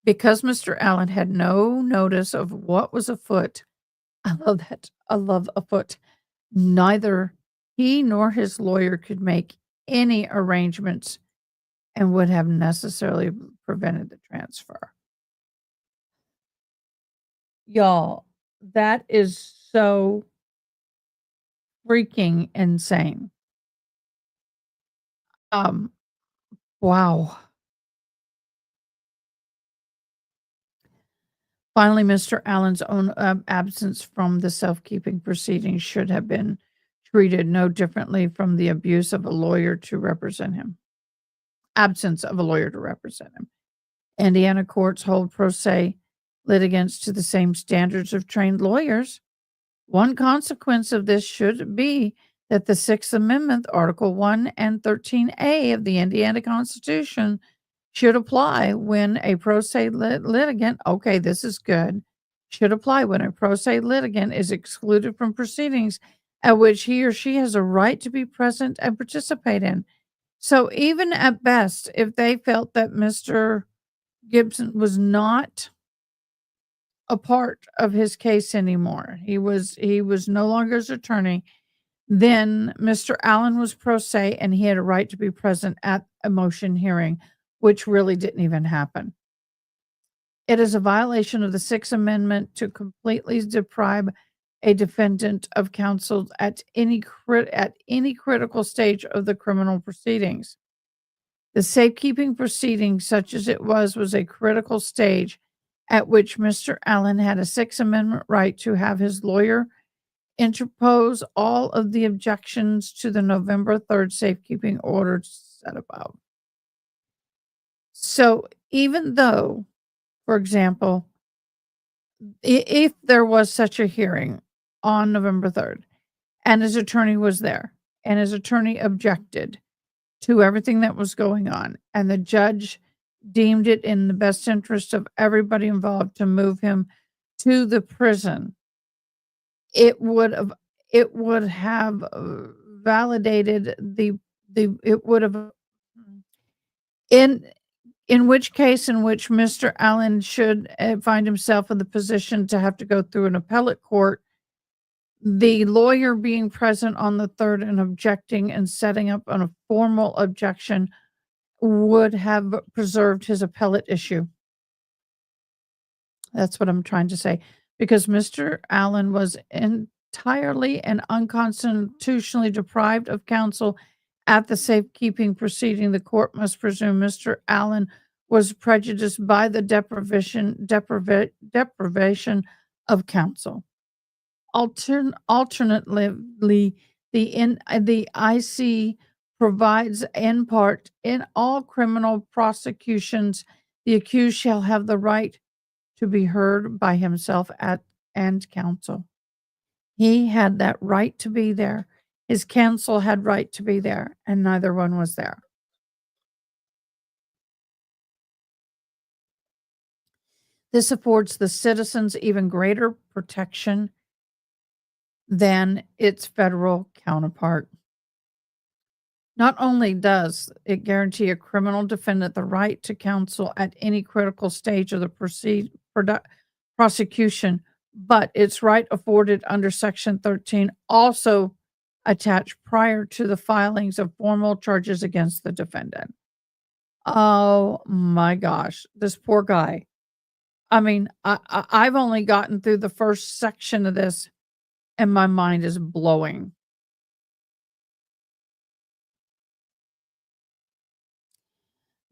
Because Mr. Allen had no notice of what was afoot, I love that. I love afoot. Neither he nor his lawyer could make any arrangements and would have necessarily prevented the transfer. Y'all, that is so freaking insane. Wow. Finally, Mr. Allen's own absence from the self-keeping proceedings should have been treated no differently from the abuse of a lawyer to represent him. Absence of a lawyer to represent him. Indiana courts hold pro se litigants to the same standards of trained lawyers. One consequence of this should be that the Sixth Amendment, Article 1 and 13A of the Indiana Constitution should apply when a pro se litigant, okay, this is good, should apply when a pro se litigant is excluded from proceedings at which he or she has a right to be present and participate in. So even at best, if they felt that Mr. Gibson was not a part of his case anymore, he was no longer his attorney, then Mr. Allen was pro se and he had a right to be present at a motion hearing, which really didn't even happen. It is a violation of the Sixth Amendment to completely deprive a defendant of counsel at any critical stage of the criminal proceedings. The safekeeping proceeding, such as it was a critical stage at which Mr. Allen had a Sixth Amendment right to have his lawyer interpose all of the objections to the November 3rd safekeeping order set above. So even though, for example, if there was such a hearing on November 3rd and his attorney was there and his attorney objected to everything that was going on and the judge deemed it in the best interest of everybody involved to move him to the prison, it would have validated it would have in which case in which Mr. Allen should find himself in the position to have to go through an appellate court, the lawyer being present on the 3rd and objecting and setting up on a formal objection would have preserved his appellate issue. That's what I'm trying to say. Because Mr. Allen was entirely and unconstitutionally deprived of counsel at the safekeeping proceeding, the court must presume Mr. Allen was prejudiced by the deprivation of counsel. Alternatively, the IC provides in part in all criminal prosecutions, the accused shall have the right to be heard by himself and counsel. He had that right to be there. His counsel had right to be there, and neither one was there. This affords the citizens even greater protection than its federal counterpart. Not only does it guarantee a criminal defendant the right to counsel at any critical stage of the prosecution, but its right afforded under Section 13 also attached prior to the filings of formal charges against the defendant. Oh my gosh, this poor guy. I mean, I've only gotten through the first section of this and my mind is blowing.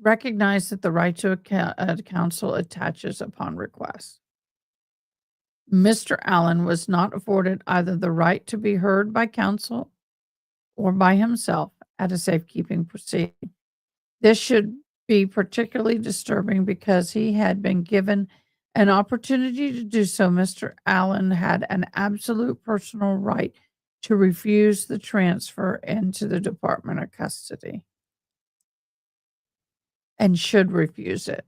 Recognize that the right to counsel attaches upon request. Mr. Allen was not afforded either the right to be heard by counsel or by himself at a safekeeping proceeding. This should be particularly disturbing because he had been given an opportunity to do so. Mr. Allen had an absolute personal right to refuse the transfer into the Department of Custody and should refuse it.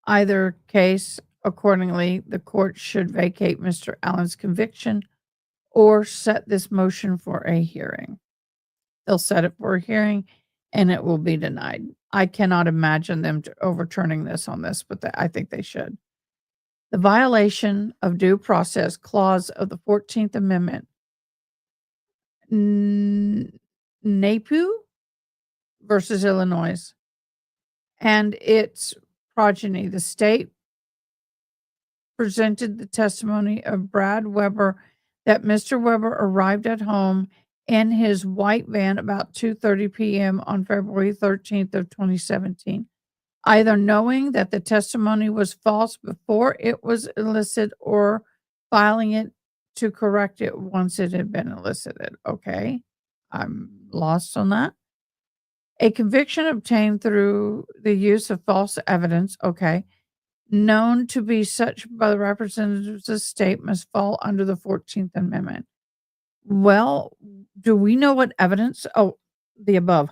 Either case, accordingly, the court should vacate Mr. Allen's conviction or set this motion for a hearing. They'll set it for a hearing and it will be denied. I cannot imagine them overturning this on this, but I think they should. The violation of due process clause of the 14th Amendment, NAPU versus Illinois, and its progeny. The state presented the testimony of Brad Weber that Mr. Weber arrived at home in his white van about 2:30 p.m. on February 13th of 2017, either knowing that the testimony was false before it was elicited or filing it to correct it once it had been elicited. Okay, I'm lost on that. A conviction obtained through the use of false evidence, okay, known to be such by the representatives of the state must fall under the 14th Amendment. Well, do we know what evidence? Oh, the above.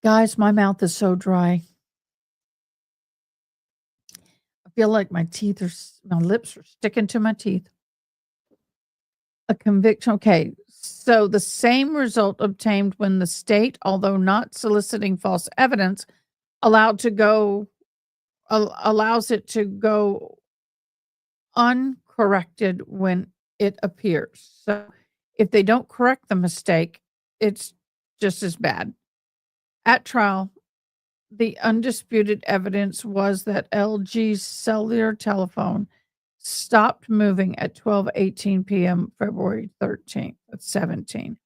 Guys, my mouth is so dry. I feel like my lips are sticking to my teeth. A conviction. Okay, so the same result obtained when the state, although not soliciting false evidence, allows it to go uncorrected when it appears. So if they don't correct the mistake, it's just as bad. At trial, the undisputed evidence was that LG's cellular telephone stopped moving at 12:18 p.m. February 13th at 17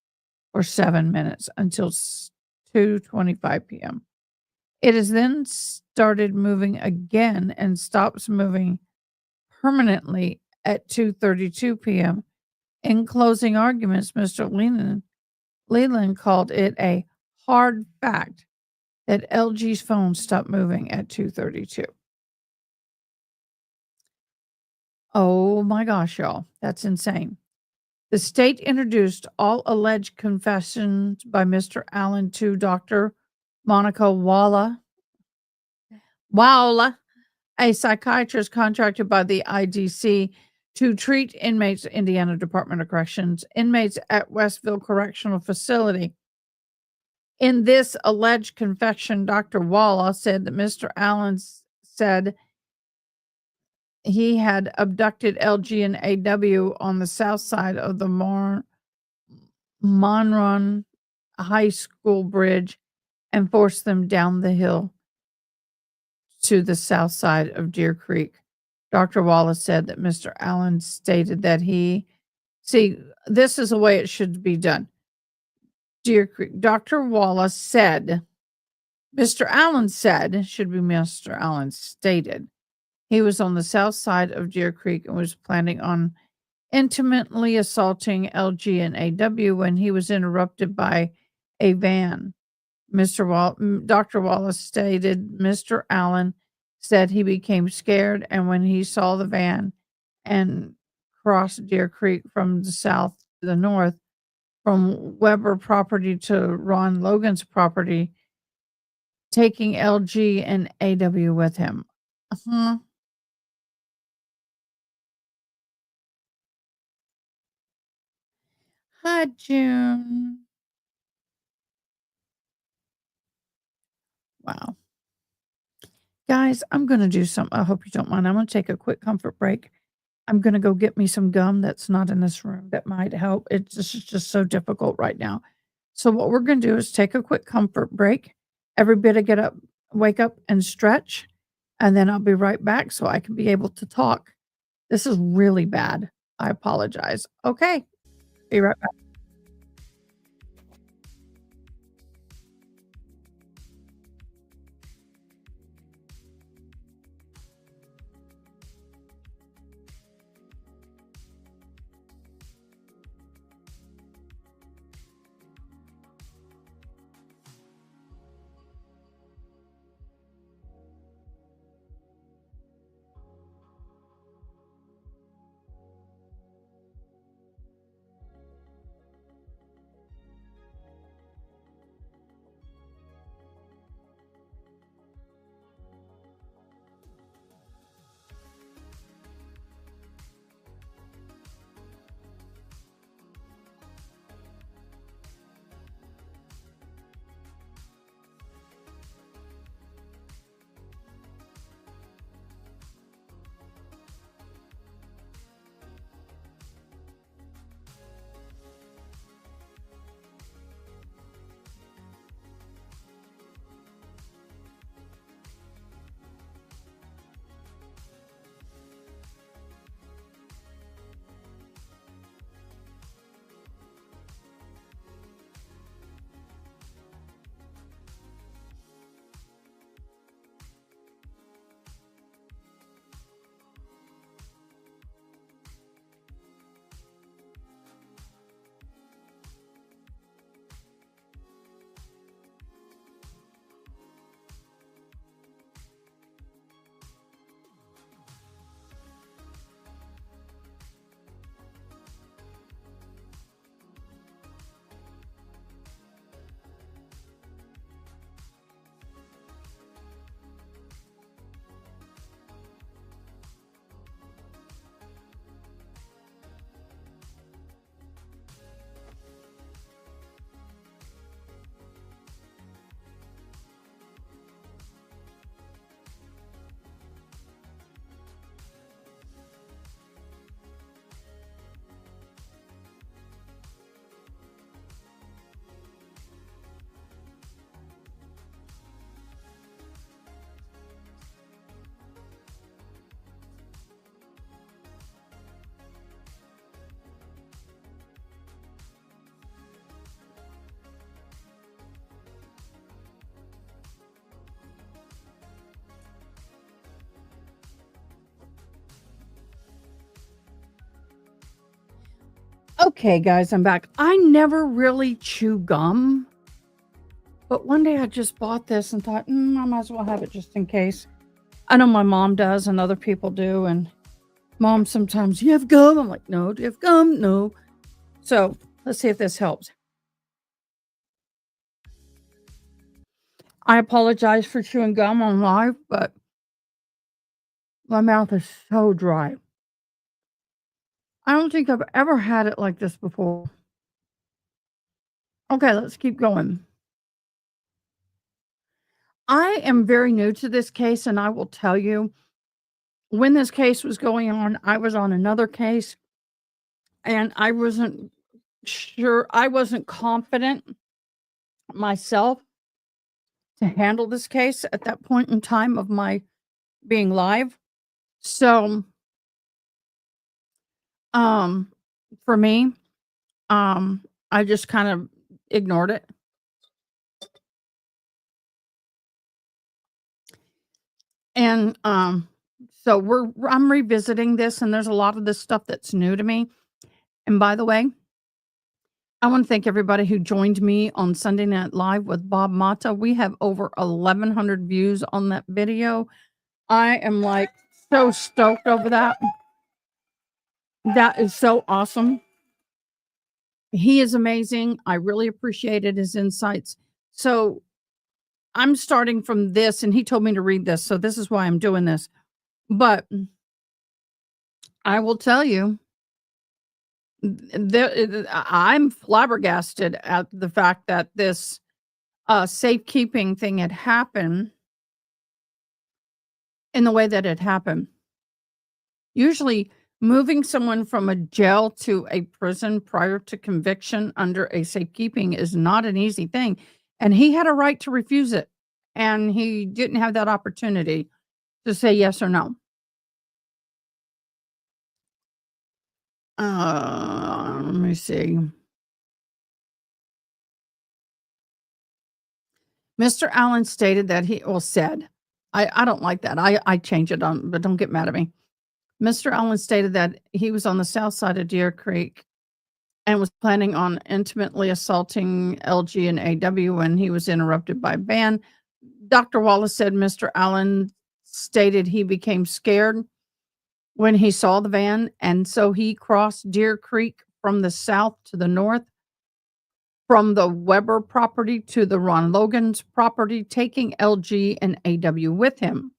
or 7 minutes until 2:25 p.m. It has then started moving again and stops moving permanently at 2:32 p.m. In closing arguments, Mr. Leland called it a hard fact that LG's phone stopped moving at 2:32. Oh my gosh, y'all. That's insane. The state introduced all alleged confessions by Mr. Allen to Dr. Monica Walla, a psychiatrist contracted by the IDC to treat inmates, Indiana Department of Corrections, inmates at Westville Correctional Facility. In this alleged confession, Dr. Walla said that Mr. Allen said he had abducted LG and AW on the south side of the Monron High School bridge and forced them down the hill to the south side of Deer Creek. Dr. Wallace said that Mr. Allen stated that this is the way it should be done. Deer Creek. Dr. Wallace said, Mr. Allen said, should be Mr. Allen stated, he was on the south side of Deer Creek and was planning on intimately assaulting LG and AW when he was interrupted by a van. Dr. Wallace stated Mr. Allen said he became scared, and when he saw the van and crossed Deer Creek from the south to the north, from Weber property to Ron Logan's property, taking LG and AW with him. Hi, June. Wow. Guys, I'm going to do something. I hope you don't mind. I'm going to take a quick comfort break. I'm going to go get me some gum that's not in this room that might help. It's just so difficult right now. So what we're going to do is take a quick comfort break. Everybody get up, wake up and stretch, and then I'll be right back so I can be able to talk. This is really bad. I apologize. Okay. Be right back. Okay, guys, I'm back. I never really chew gum, but one day I just bought this and thought, I might as well have it just in case. I know my mom does and other people do. And mom sometimes, you have gum? I'm like, no. Do you have gum? No. So let's see if this helps. I apologize for chewing gum on live, but my mouth is so dry. I don't think I've ever had it like this before. Okay, let's keep going. I am very new to this case, and I will tell you, when this case was going on, I was on another case, and I wasn't sure, I wasn't confident myself to handle this case at that point in time of my being live. So, for me, I just kind of ignored it. And so I'm revisiting this, and there's a lot of this stuff that's new to me. And by the way, I want to thank everybody who joined me on Sunday Night Live with Bob Mata. We have over 1,100 views on that video. I am like so stoked over that. That is so awesome. He is amazing. I really appreciated his insights. So I'm starting from this, and he told me to read this. So this is why I'm doing this. But I will tell you, I'm flabbergasted at the fact that this safekeeping thing had happened in the way that it happened. Usually, moving someone from a jail to a prison prior to conviction under a safekeeping is not an easy thing. And he had a right to refuse it. And he didn't have that opportunity to say yes or no. Let me see. Mr. Allen stated that said, I don't like that. I change it on, but don't get mad at me. Mr. Allen stated that he was on the south side of Deer Creek and was planning on intimately assaulting LG and AW when he was interrupted by a van. Dr. Wallace said Mr. Allen stated he became scared when he saw the van, and so he crossed Deer Creek from the south to the north, from the Weber property to the Ron Logan's property, taking LG and AW with him.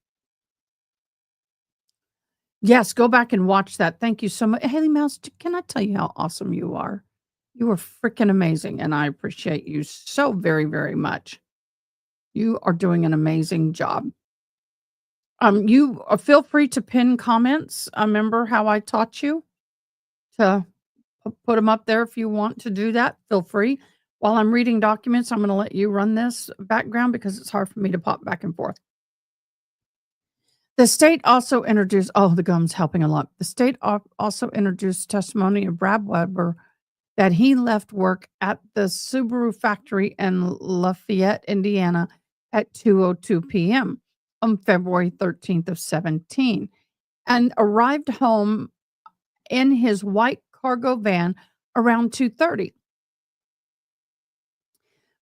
Yes, go back and watch that. Thank you so much. Haley Mouse, can I tell you how awesome you are? You are freaking amazing, and I appreciate you so very, very much. You are doing an amazing job. You feel free to pin comments. Remember how I taught you to put them up there if you want to do that. Feel free. While I'm reading documents, I'm going to let you run this background because it's hard for me to pop back and forth. The state also introduced, the gum's helping a lot. The state also introduced testimony of Brad Weber that he left work at the Subaru factory in Lafayette, Indiana at 2:02 p.m. on February 13th of 17 and arrived home in his white cargo van around 2:30.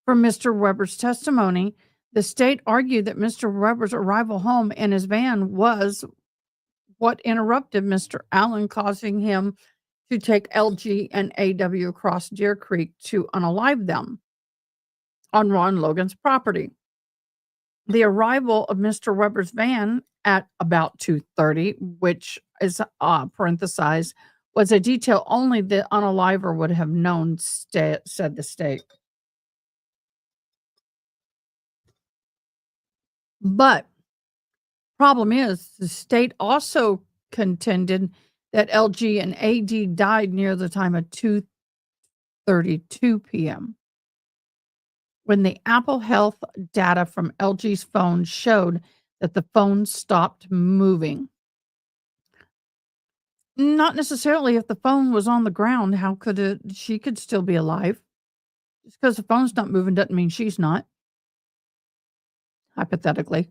From Mr. Weber's testimony, the state argued that Mr. Weber's arrival home in his van was what interrupted Mr. Allen, causing him to take LG and AW across Deer Creek to unalive them on Ron Logan's property. The arrival of Mr. Weber's van at about 2:30, which is parenthesized, was a detail only the unaliver would have known, said the state. But problem is, the state also contended that LG and AD died near the time of 2:32 p.m. when the Apple Health data from LG's phone showed that the phone stopped moving. Not necessarily if the phone was on the ground, how could she could still be alive. Just because the phone's not moving doesn't mean she's not. Hypothetically.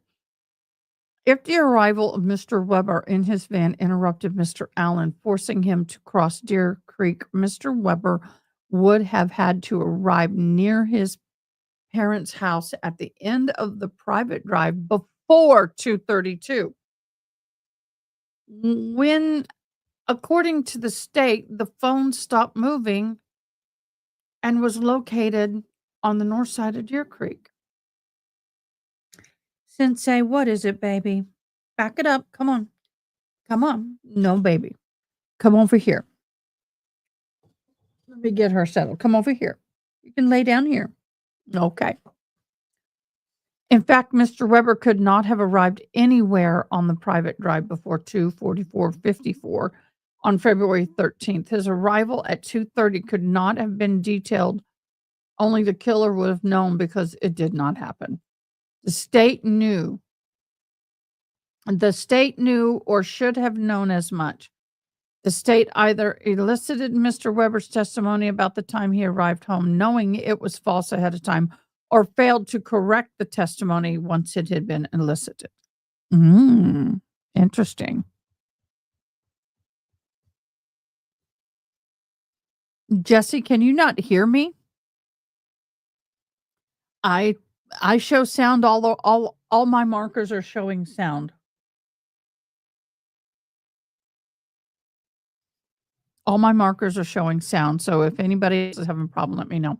If the arrival of Mr. Weber in his van interrupted Mr. Allen, forcing him to cross Deer Creek, Mr. Weber would have had to arrive near his parents' house at the end of the private drive before 2:32. When, according to the state, the phone stopped moving and was located on the north side of Deer Creek. Sensei, what is it, baby? Back it up. Come on. Come on. No, baby. Come over here. Let me get her settled. Come over here. You can lay down here. Okay. In fact, Mr. Weber could not have arrived anywhere on the private drive before 2:44:54 on February 13th. His arrival at 2:30 could not have been detailed. Only the killer would have known because it did not happen. The state knew or should have known as much. The state either elicited Mr. Weber's testimony about the time he arrived home, knowing it was false ahead of time, or failed to correct the testimony once it had been elicited. Interesting. Jesse, can you not hear me? I show sound. All my markers are showing sound. All my markers are showing sound. So if anybody else is having a problem, let me know.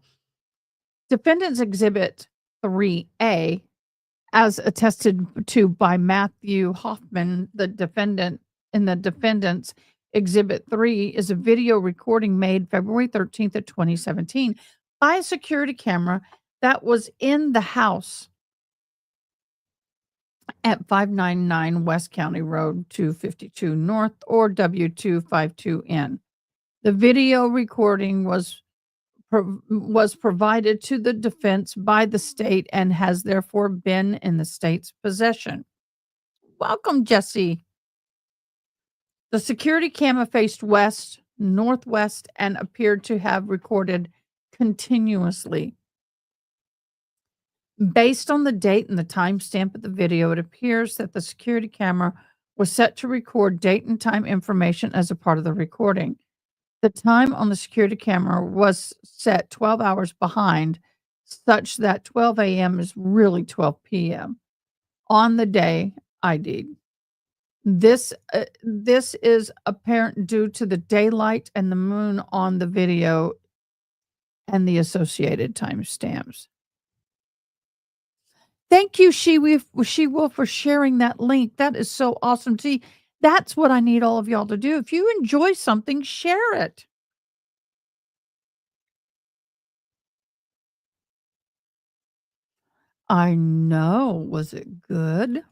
Defendant's Exhibit 3A, as attested to by Matthew Hoffman, the defendant in the defendant's Exhibit 3, is a video recording made February 13th of 2017 by a security camera that was in the house at 599 West County Road 252 North or W252N. The video recording was provided to the defense by the state and has therefore been in the state's possession. Welcome, Jesse. The security camera faced west, northwest, and appeared to have recorded continuously. Based on the date and the timestamp of the video, it appears that the security camera was set to record date and time information as a part of the recording. The time on the security camera was set 12 hours behind, such that 12 a.m. is really 12 p.m. on the day ID'd. This is apparent due to the daylight and the moon on the video and the associated timestamps. Thank you, She Wolf, for sharing that link. That is so awesome. See, that's what I need all of y'all to do. If you enjoy something, share it. I know. Was it good?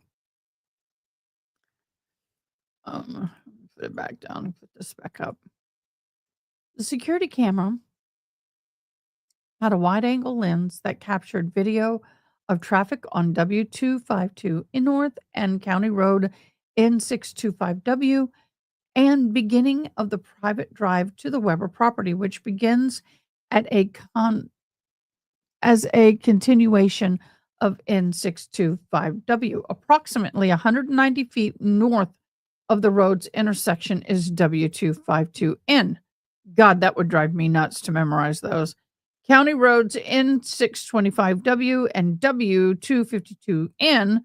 Put it back down and put this back up. The security camera had a wide-angle lens that captured video of traffic on W252 in North and County Road N625W and beginning of the private drive to the Weber property, which begins at as a continuation of N625W. Approximately 190 feet north of the road's intersection is W252N. God, that would drive me nuts to memorize those. County roads N625W and W252N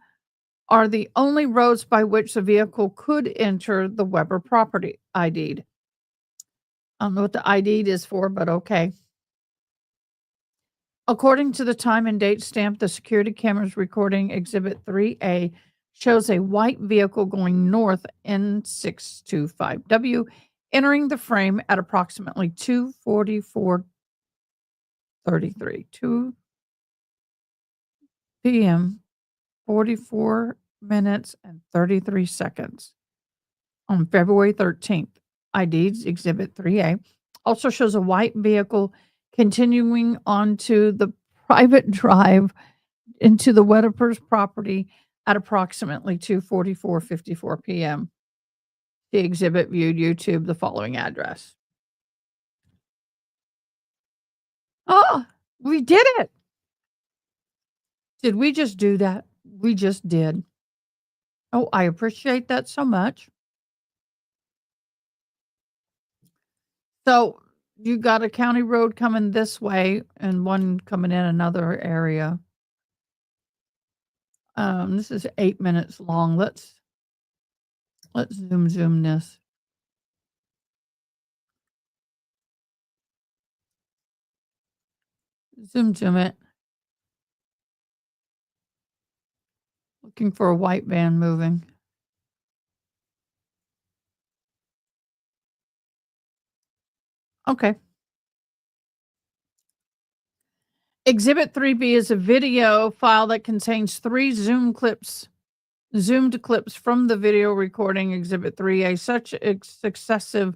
are the only roads by which the vehicle could enter the Weber property ID'd. I don't know what the ID'd is for, but okay. According to the time and date stamp, the security camera's recording Exhibit 3A shows a white vehicle going north N625W, entering the frame at approximately 2:44:33, 2 p.m., 44 minutes and 33 seconds on February 13th. ID's Exhibit 3A also shows a white vehicle continuing onto the private drive into the Weber's property at approximately 2:44:54 p.m. The exhibit viewed YouTube the following address. Oh, we did it. Did we just do that? We just did. Oh, I appreciate that so much. So you got a county road coming this way and one coming in another area. This is 8 minutes long. Let's zoom this. Zoom it. Looking for a white van moving. Okay. Exhibit 3B is a video file that contains 3 zoomed clips from the video recording Exhibit 3A. Such successive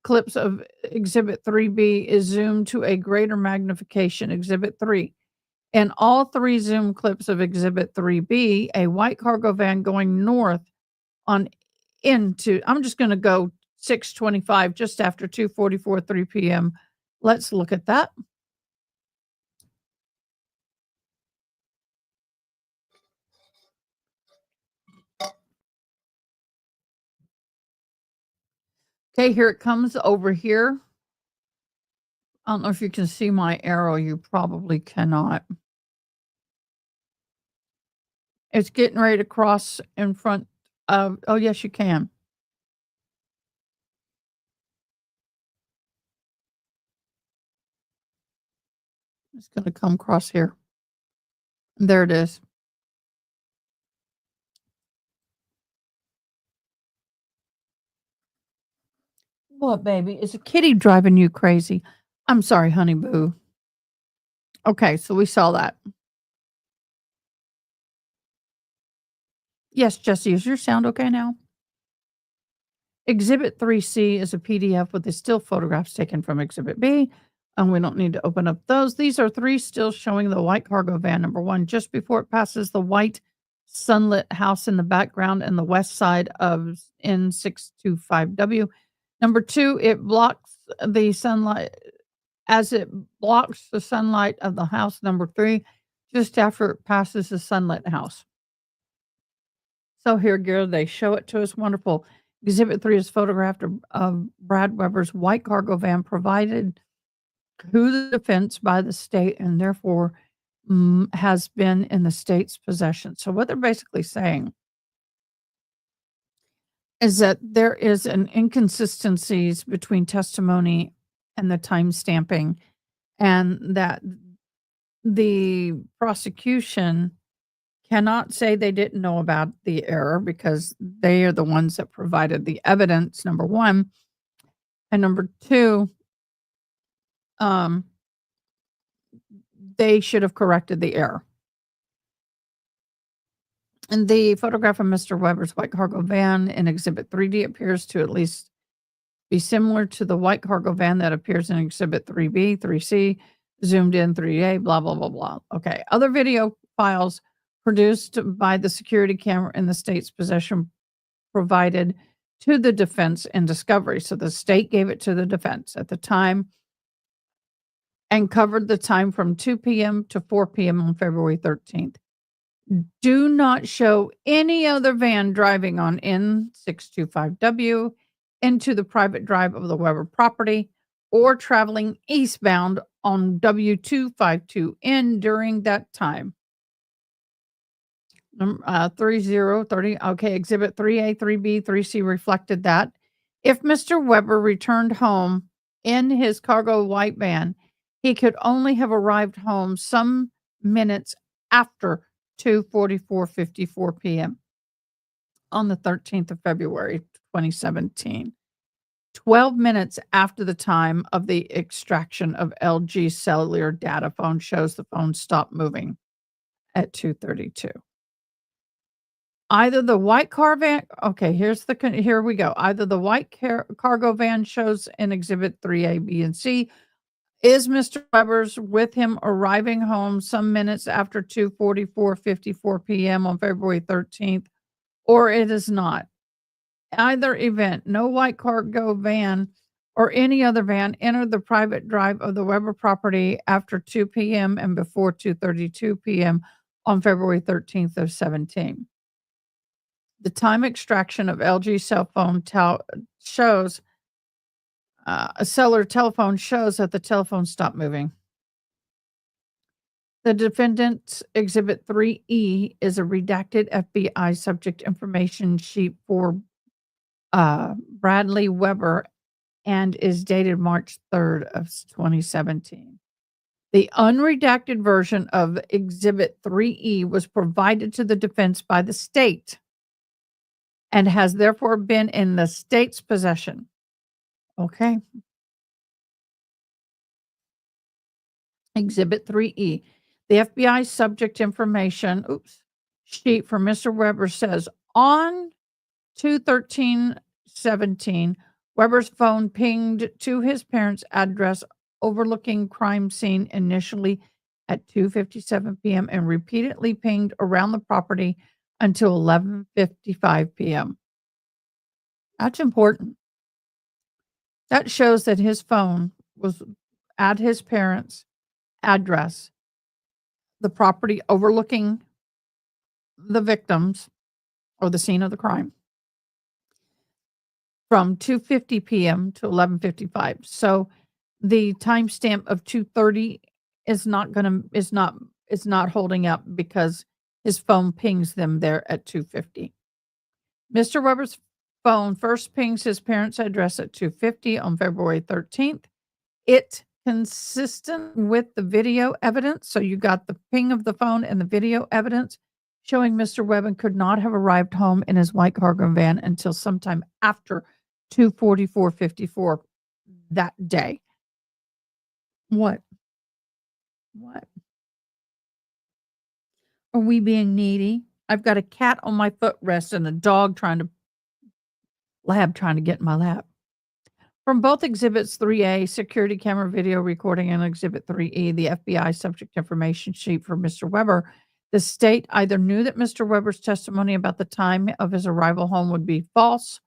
clips of Exhibit 3B is zoomed to a greater magnification, Exhibit 3. In all 3 zoom clips of Exhibit 3B, a white cargo van going north on into, I'm just going to go 6:25, just after 2:44, 3 p.m. Let's look at that. Okay, here it comes over here. I don't know if you can see my arrow. You probably cannot. It's getting ready to cross in front of, oh, yes, you can. It's going to come across here. There it is. What, baby? Is a kitty driving you crazy? I'm sorry, honey boo. Okay, so we saw that. Yes, Jesse, is your sound okay now? Exhibit 3C is a PDF with the still photographs taken from Exhibit B, and we don't need to open up those. These are 3 stills showing the white cargo van, number 1, just before it passes the white sunlit house in the background and the west side of N625W. Number 2, it blocks the sunlight as it blocks the sunlight of the house. Number 3, just after it passes the sunlit house. So here, Gary, they show it to us. Wonderful. Exhibit 3 is photographed of Brad Weber's white cargo van provided to the defense by the state and therefore has been in the state's possession. So what they're basically saying is that there is an inconsistencies between testimony and the time stamping, and that the prosecution cannot say they didn't know about the error because they are the ones that provided the evidence, number 1. And number 2, they should have corrected the error. And the photograph of Mr. Weber's white cargo van in Exhibit 3D appears to at least be similar to the white cargo van that appears in Exhibit 3B, 3C, zoomed in 3A, blah, blah, blah, blah. Okay. Other video files produced by the security camera in the state's possession provided to the defense in discovery. So the state gave it to the defense at the time and covered the time from 2 p.m. to 4 p.m. on February 13th. Do not show any other van driving on N625W into the private drive of the Weber property or traveling eastbound on W252N during that time. 3030. Okay, Exhibit 3A, 3B, 3C reflected that. If Mr. Weber returned home in his cargo white van, he could only have arrived home some minutes after 2:44:54 p.m. on the 13th of February, 2017. 12 minutes after the time of the extraction of LG cellular data phone shows the phone stopped moving at 2:32. Either the white car van, okay, here we go. Either the white cargo van shows in Exhibit 3A, B, and C is Mr. Weber's with him arriving home some minutes after 2:44:54 p.m. on February 13th, or it is not. Either event, no white cargo van or any other van entered the private drive of the Weber property after 2 p.m. and before 2:32 p.m. on February 13th of 17. The time extraction of LG cell phone shows a cellular telephone shows that the telephone stopped moving. The defendant's Exhibit 3E is a redacted FBI subject information sheet for Bradley Weber and is dated March 3rd of 2017. The unredacted version of Exhibit 3E was provided to the defense by the state and has therefore been in the state's possession. Okay. Exhibit 3E. The FBI subject information sheet for Mr. Weber says on 2/13/17, Weber's phone pinged to his parents' address overlooking crime scene initially at 2:57 p.m. and repeatedly pinged around the property until 11:55 p.m. That's important. That shows that his phone was at his parents' address, the property overlooking the victims or the scene of the crime, from 2:50 p.m. to 11:55. So the timestamp of 2:30 is not holding up because his phone pings them there at 2:50. Mr. Weber's phone first pings his parents' address at 2:50 on February 13th. It consistent with the video evidence. So you got the ping of the phone and the video evidence showing Mr. Weber could not have arrived home in his white cargo van until sometime after 2:44:54 that day. What? Are we being needy? I've got a cat on my footrest and a dog trying to get in my lap. From both Exhibits 3A, security camera video recording, and Exhibit 3E, the FBI subject information sheet for Mr. Weber, the state either knew that Mr. Weber's testimony about the time of his arrival home would be false.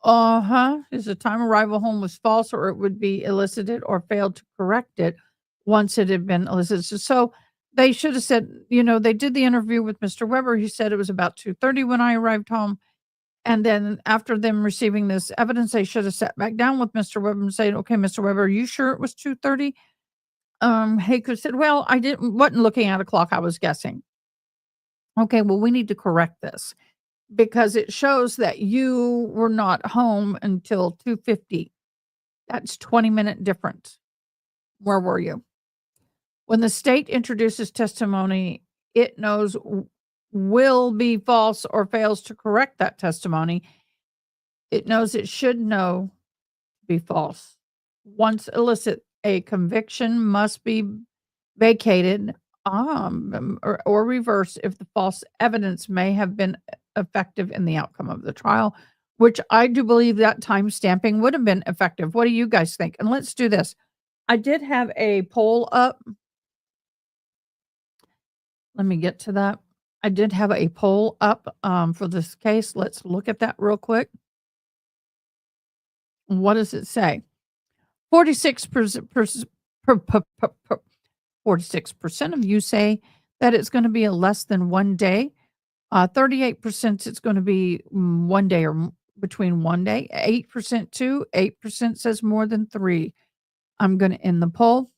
His time arrival home was false, or it would be elicited or failed to correct it once it had been elicited. So they should have said, they did the interview with Mr. Weber. He said it was about 2:30 when I arrived home. And then after them receiving this evidence, they should have sat back down with Mr. Weber and said, okay, Mr. Weber, are you sure it was 2:30? He could have said, well, I wasn't looking at a clock. I was guessing. Okay, well, we need to correct this because it shows that you were not home until 2:50. That's 20-minute difference. Where were you? When the state introduces testimony, it knows will be false or fails to correct that testimony, it knows it should know be false. Once illicit, a conviction must be vacated or reversed if the false evidence may have been effective in the outcome of the trial, which I do believe that time stamping would have been effective. What do you guys think? And let's do this. I did have a poll up. Let me get to that. I did have a poll up for this case. Let's look at that real quick. What does it say? 46% of you say that it's going to be a less than 1 day. 38% it's going to be 1 day or between 1 day. 8% 2. 8% says more than 3. I'm going to end the poll.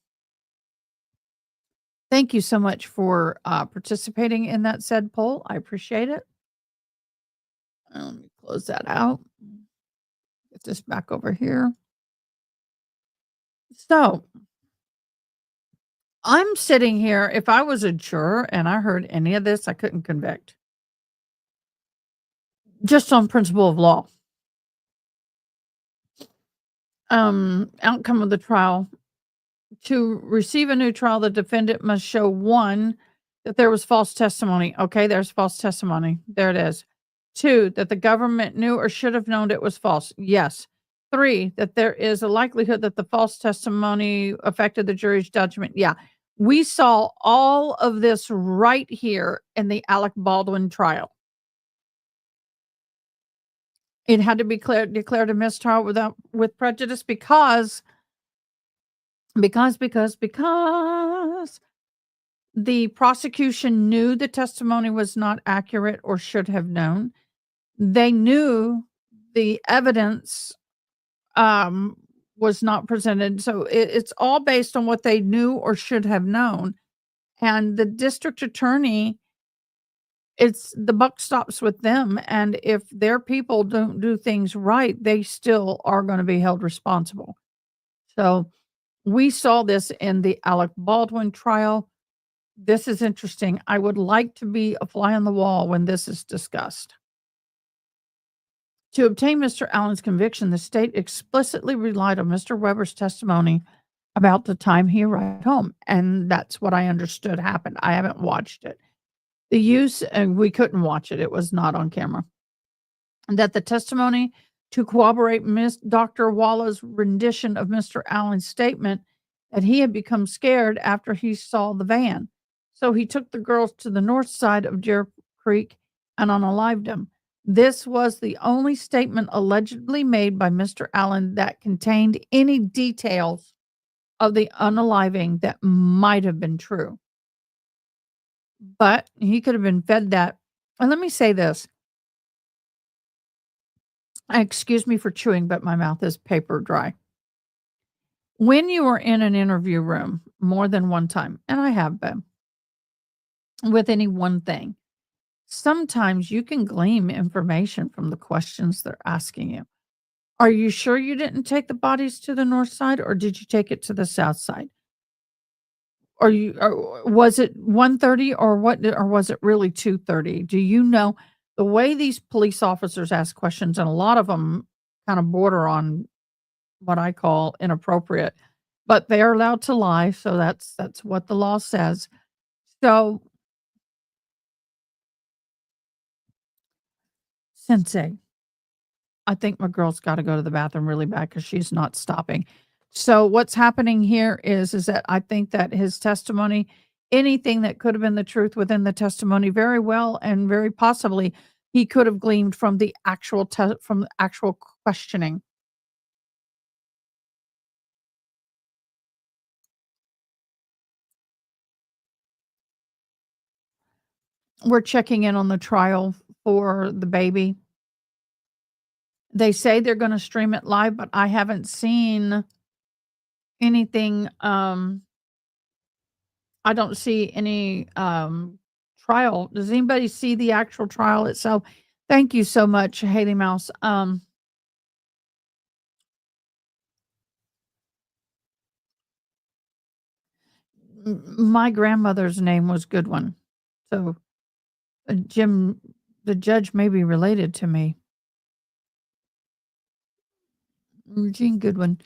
Thank you so much for participating in that said poll. I appreciate it. Let me close that out. Get this back over here. So I'm sitting here. If I was a juror and I heard any of this, I couldn't convict. Just on principle of law. Outcome of the trial. To receive a new trial, the defendant must show 1, that there was false testimony. Okay, there's false testimony. There it is. 2, that the government knew or should have known it was false. Yes. 3, that there is a likelihood that the false testimony affected the jury's judgment. Yeah. We saw all of this right here in the Alec Baldwin trial. It had to be declared a mistrial with prejudice because the prosecution knew the testimony was not accurate or should have known. They knew the evidence was not presented. So it's all based on what they knew or should have known. And the district attorney, it's the buck stops with them. And if their people don't do things right, they still are going to be held responsible. So we saw this in the Alec Baldwin trial. This is interesting. I would like to be a fly on the wall when this is discussed. To obtain Mr. Allen's conviction, the state explicitly relied on Mr. Weber's testimony about the time he arrived home. And that's what I understood happened. I haven't watched it. The use, and we couldn't watch it, it was not on camera. And that the testimony to corroborate Miss Dr. Walla's rendition of Mr. Allen's statement that he had become scared after he saw the van. So he took the girls to the north side of Deer Creek and unalived them. This was the only statement allegedly made by Mr. Allen that contained any details of the unaliving that might have been true. But he could have been fed that. And let me say this. Excuse me for chewing, but my mouth is paper dry. When you are in an interview room more than one time, and I have been, with any one thing, sometimes you can glean information from the questions they're asking you. Are you sure you didn't take the bodies to the north side, or did you take it to the south side? Or was it 1:30 or what, or was it really 2:30? Do you know the way these police officers ask questions, and a lot of them kind of border on what I call inappropriate, but they are allowed to lie, so that's what the law says. So, Sensei, I think my girl's gotta go to the bathroom really bad because she's not stopping. So what's happening here is that I think that his testimony, anything that could have been the truth within the testimony, very well and very possibly he could have gleaned from the actual from the actual questioning. We're checking in on the trial for the baby. They say they're gonna stream it live, but I haven't seen anything, I don't see any, trial. Does anybody see the actual trial itself? Thank you so much, Haley Mouse. My grandmother's name was Goodwin. So, Jim, the judge may be related to me. Jean Goodwin.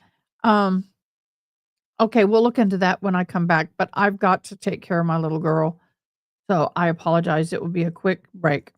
Okay, we'll look into that when I come back, but I've got to take care of my little girl. So I apologize. It will be a quick break.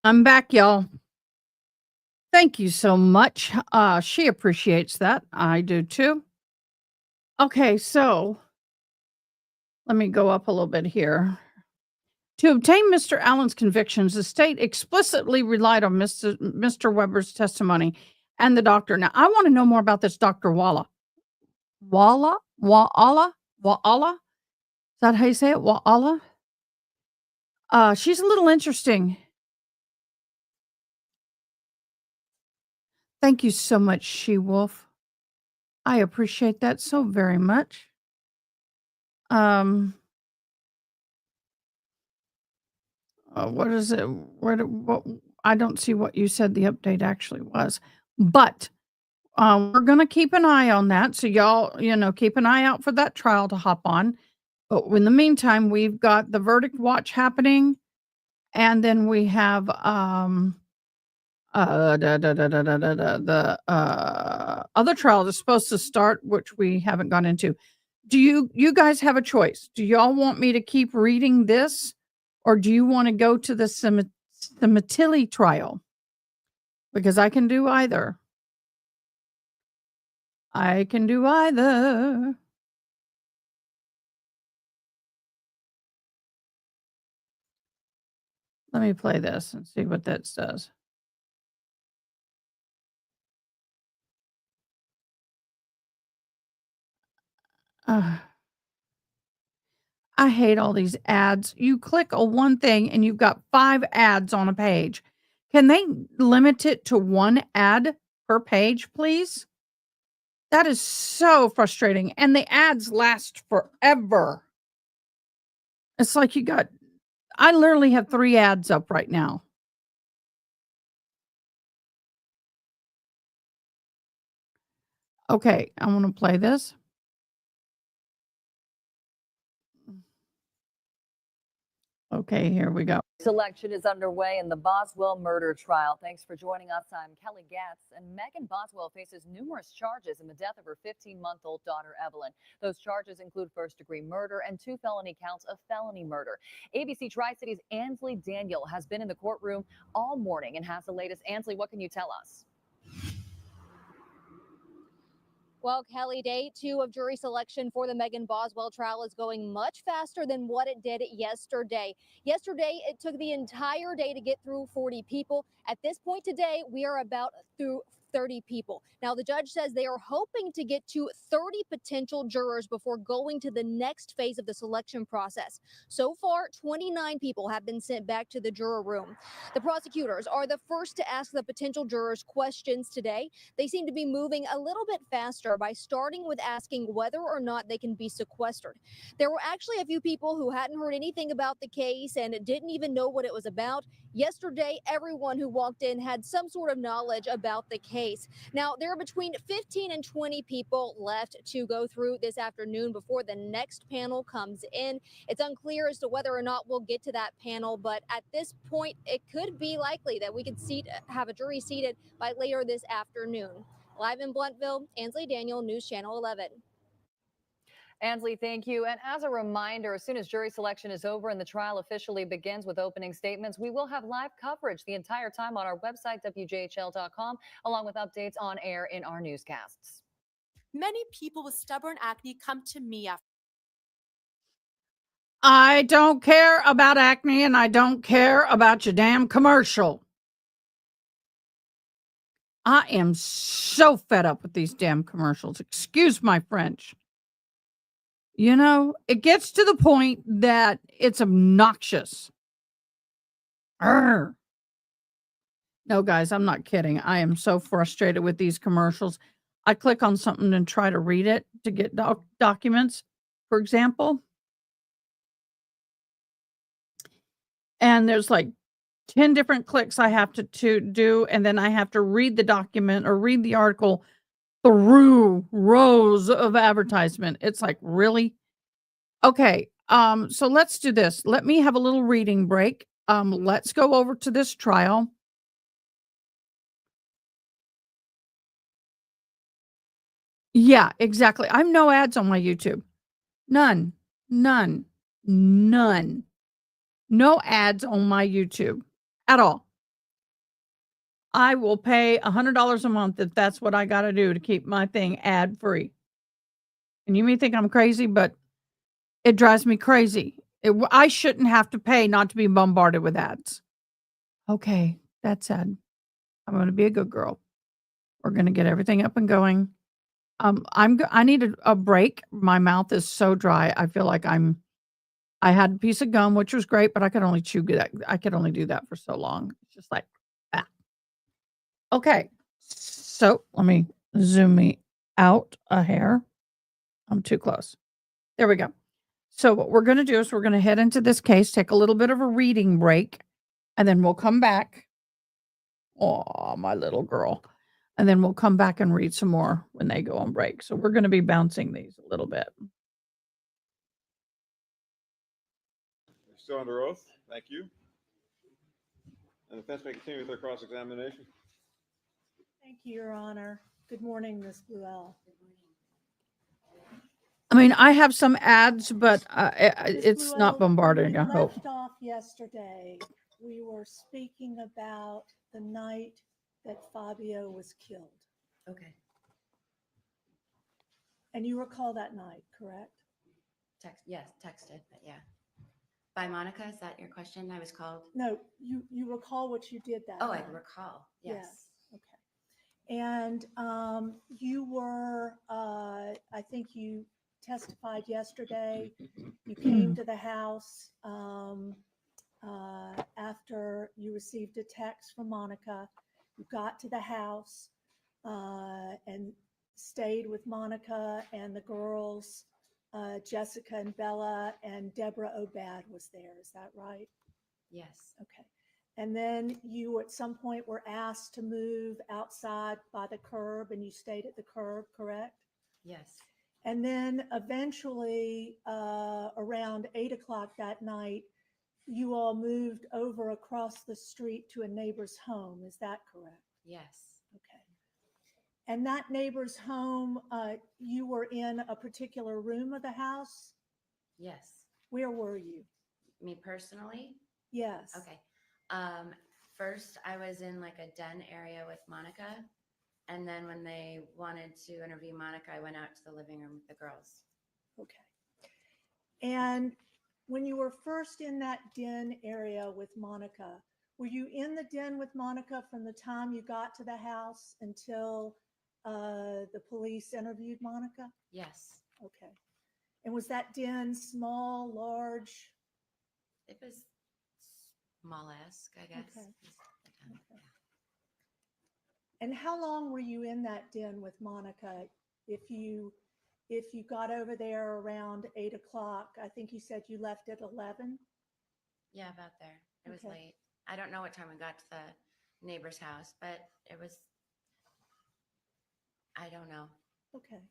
I'm back, y'all. Thank you so much. She appreciates that. I do too. Okay, so let me go up a little bit here. To obtain Mr. Allen's convictions, the state explicitly relied on Mr. Weber's testimony and the doctor. Now, I want to know more about this Dr. Walla. Walla? Walla? Walla? Is that how you say it? Walla? She's a little interesting. Thank you so much, She-Wolf. I appreciate that so very much. What is it? What? I don't see what you said the update actually was, but we're gonna keep an eye on that. So y'all, keep an eye out for that trial to hop on. But in the meantime, we've got the verdict watch happening, and then we have the other trial is supposed to start, which we haven't gone into. Do you guys have a choice? Do y'all want me to keep reading this, or do you want to go to the Matilli trial? Because I can do either. I can do either. Let me play this and see what that says. I hate all these ads. You click on one thing and you've got 5 ads on a page. Can they limit it to 1 ad per page, please? That is so frustrating. And the ads last forever. It's like I literally have 3 ads up right now. Okay, I want to play this. Okay, here we go. Selection is underway in the Boswell murder trial. Thanks for joining us. I'm Kelly Gatz. And Megan Boswell faces numerous charges in the death of her 15-month-old daughter, Evelyn. Those charges include first-degree murder and 2 felony counts of felony murder. ABC Tri-City's Ansley Daniel has been in the courtroom all morning and has the latest. Ansley, what can you tell us? Well, Kelly, day 2 of jury selection for the Megan Boswell trial is going much faster than what it did yesterday. Yesterday, it took the entire day to get through 40 people. At this point today, we are about through 30 people. Now, the judge says they are hoping to get to 30 potential jurors before going to the next phase of the selection process. So far, 29 people have been sent back to the juror room. The prosecutors are the first to ask the potential jurors questions today. They seem to be moving a little bit faster by starting with asking whether or not they can be sequestered. There were actually a few people who hadn't heard anything about the case and didn't even know what it was about. Yesterday, everyone who walked in had some sort of knowledge about the case. Now, there are between 15 and 20 people left to go through this afternoon before the next panel comes in. It's unclear as to whether or not we'll get to that panel, but at this point, it could be likely that we could have a jury seated by later this afternoon. Live in Bluntville, Ansley Daniel, News Channel 11. Ansley, thank you. And as a reminder, as soon as jury selection is over and the trial officially begins with opening statements, we will have live coverage the entire time on our website, WJHL.com, along with updates on air in our newscasts. Many people with stubborn acne come to me after. I don't care about acne and I don't care about your damn commercial. I am so fed up with these damn commercials. Excuse my French. It gets to the point that it's obnoxious. Arr. No, guys, I'm not kidding. I am so frustrated with these commercials. I click on something and try to read it to get documents, for example. And there's like 10 different clicks I have to do, and then I have to read the document or read the article through rows of advertisement. It's like, really? Okay, so let's do this. Let me have a little reading break. Let's go over to this trial. Yeah, exactly. I have no ads on my YouTube. None. No ads on my YouTube at all. I will pay $100 a month if that's what I got to do to keep my thing ad free. And you may think I'm crazy, but it drives me crazy. I shouldn't have to pay not to be bombarded with ads. Okay, that said, I'm going to be a good girl. We're going to get everything up and going. I need a break. My mouth is so dry. I feel like I had a piece of gum, which was great, but I could only chew that. I could only do that for so long. It's just like, ah. Okay. So let me zoom me out a hair. I'm too close. There we go. So what we're going to do is we're going to head into this case, take a little bit of a reading break, and then we'll come back. Oh, my little girl. And then we'll come back and read some more when they go on break. So we're going to be bouncing these a little bit. You're still under oath. Thank you. And the defense may continue with their cross-examination. Thank you, Your Honor. Good morning, Ms. Bluell. I mean, I have some ads, but Ms. it's not Bluell, bombarding, I when we hope. left off yesterday, we were speaking about the night that Fabio was killed. Okay. And you recall that night, correct? Yes, texted, but yeah. By Monica, is that your question? I was called. No, you recall what you did that Oh, night. I recall. Yes. Okay. And you were, I think you testified yesterday. You came to the house after you received a text from Monica. You got to the house and stayed with Monica and the girls, Jessica and Bella, and Deborah Obad was there. Is that right? Yes. Okay. And then you at some point were asked to move outside by the curb and you stayed at the curb, correct? Yes. And then eventually around 8 o'clock that night, you all moved over across the street to a neighbor's home. Is that correct? Yes. Okay. And that neighbor's home, you were in a particular room of the house? Yes. Where were you? Me personally? Yes. Okay. First, I was in like a den area with Monica. And then when they wanted to interview Monica, I went out to the living room with the girls. Okay. And when you were first in that den area with Monica, were you in the den with Monica from the time you got to the house until the police interviewed Monica? Yes. Okay. And was that den small, large? It was small-esque, I guess. Okay. Okay. And how long were you in that den with Monica? If you got over there around 8 o'clock, I think you said you left at 11? Yeah, about there. It was Okay. late. I don't know what time we got to the neighbor's house, but it was, I don't know. Okay.